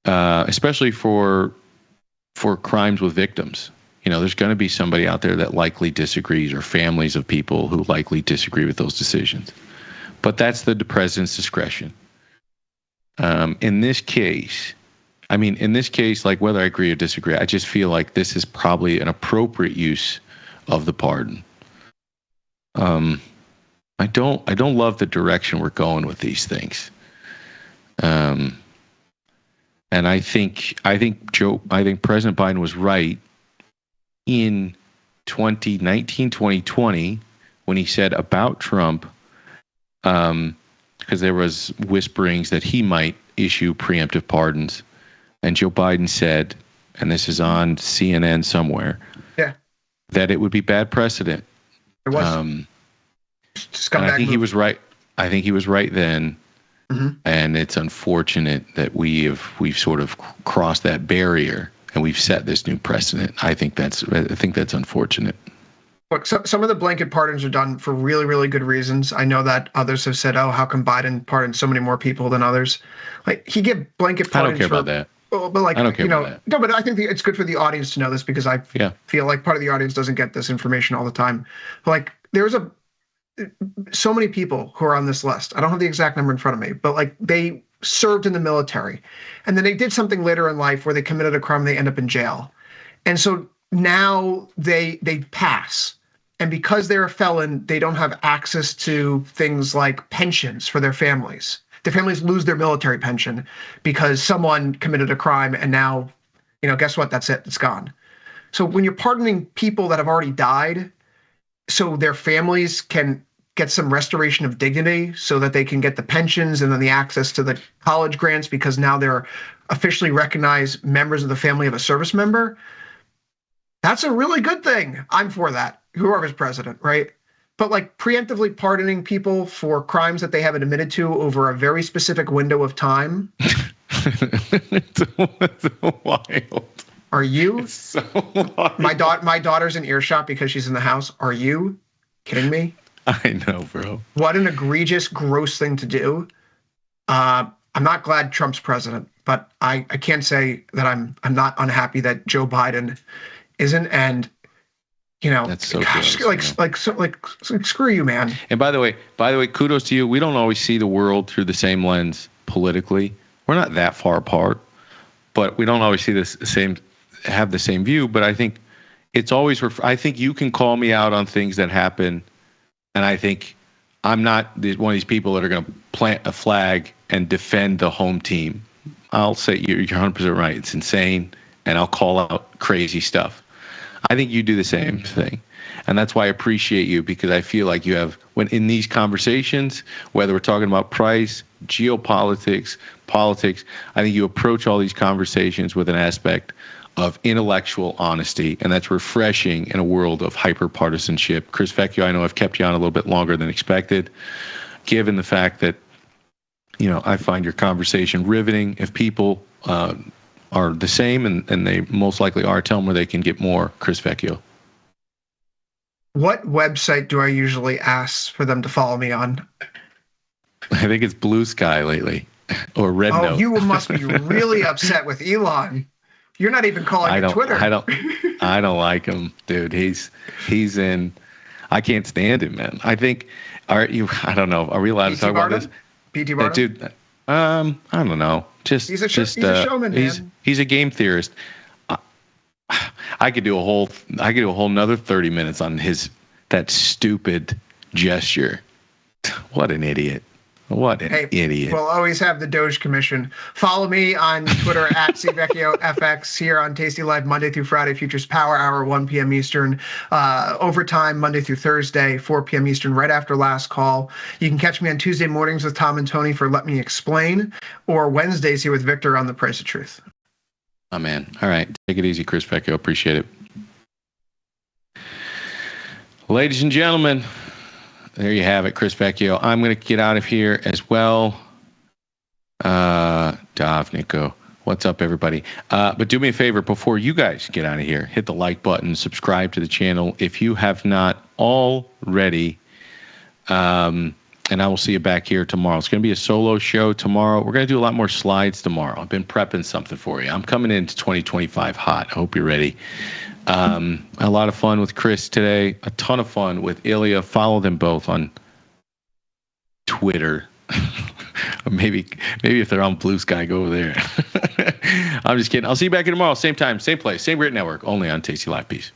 especially for crimes with victims. There's going to be somebody out there that likely disagrees, or families of people who likely disagree with those decisions. But that's the president's discretion. In this case, like whether I agree or disagree, I just feel like this is probably an appropriate use of the pardon. I don't love the direction we're going with these things. And I think President Biden was right in 2019, 2020, when he said about Trump, because there was whisperings that he might issue preemptive pardons, and Joe Biden said, and this is on CNN somewhere, that it would be bad precedent. It was. And I think he was right. I think he was right then. And it's unfortunate that we've sort of crossed that barrier and we've set this new precedent. I think that's unfortunate. Look, some of the blanket pardons are done for really, really good reasons. I know that others have said, "Oh, how come Biden pardoned so many more people than others?" Like, he gave blanket pardons. I don't care about that. Well, but like, I don't care about that. No, but I think it's good for the audience to know this, because I feel like part of the audience doesn't get this information all the time. Like, there's so many people who are on this list. I don't have the exact number in front of me, but like, they served in the military, and then they did something later in life where they committed a crime, they end up in jail. And so now they pass. And because they're a felon, they don't have access to things like pensions for their families. Their families lose their military pension because someone committed a crime, and now, guess what? That's it. It's gone. So when you're pardoning people that have already died, so their families can get some restoration of dignity, so that they can get the pensions and then the access to the college grants, because now they're officially recognized members of the family of a service member, that's a really good thing. I'm for that, whoever's president, right? But like, preemptively pardoning people for crimes that they haven't admitted to over a very specific window of time. It's wild. Are you? It's so wild. My daughter's in earshot because she's in the house. Are you kidding me? I know, bro. What an egregious, gross thing to do. I'm not glad Trump's president, but I can't say that I'm not unhappy that Joe Biden isn't. And that's so gosh, gross, screw you, man. And by the way, kudos to you. We don't always see the world through the same lens politically. We're not that far apart, but we don't always see have the same view. But I think it's always. I think you can call me out on things that happen, and I think I'm not one of these people that are going to plant a flag and defend the home team. I'll say you're 100% right. It's insane, and I'll call out crazy stuff. I think you do the same thing. And that's why I appreciate you, because I feel like you have, when in these conversations, whether we're talking about price, geopolitics, politics, I think you approach all these conversations with an aspect of intellectual honesty, and that's refreshing in a world of hyper-partisanship. Chris Vecchio, I know I've kept you on a little bit longer than expected, given the fact that, I find your conversation riveting. If people are the same, and they most likely are, tell them where they can get more Chris Vecchio. What website do I usually ask for them to follow me on? I think it's Blue Sky lately, or Red Note. Oh, you must be really upset with Elon. You're not even calling it Twitter. I don't like him, dude. He's in. I can't stand him, man. I think. I don't know. Are we allowed to talk about this? P.T. Barnum? Dude, I don't know. He's a showman, man. He's a game theorist. I could do a whole another 30 minutes on that stupid gesture. What an idiot. What an idiot. We'll always have the Doge Commission. Follow me on Twitter at CVecchioFX, here on Tasty Live Monday through Friday, Futures Power Hour, 1 p.m. Eastern. Overtime Monday through Thursday, 4 p.m. Eastern, right after last call. You can catch me on Tuesday mornings with Tom and Tony for Let Me Explain, or Wednesdays here with Victor on The Price of Truth. Oh, man. All right. Take it easy, Chris Vecchio. Appreciate it. Ladies and gentlemen, there you have it, Chris Vecchio. I'm going to get out of here as well. Nico. What's up, everybody? But do me a favor, before you guys get out of here, hit the like button, subscribe to the channel. If you have not already, And I will see you back here tomorrow. It's going to be a solo show tomorrow. We're going to do a lot more slides tomorrow. I've been prepping something for you. I'm coming into 2025 hot. I hope you're ready. A lot of fun with Chris today. A ton of fun with Ilya. Follow them both on Twitter. maybe if they're on Blue Sky, go over there. I'm just kidding. I'll see you back here tomorrow. Same time, same place, same Grit Network, only on Tasty Live. Peace.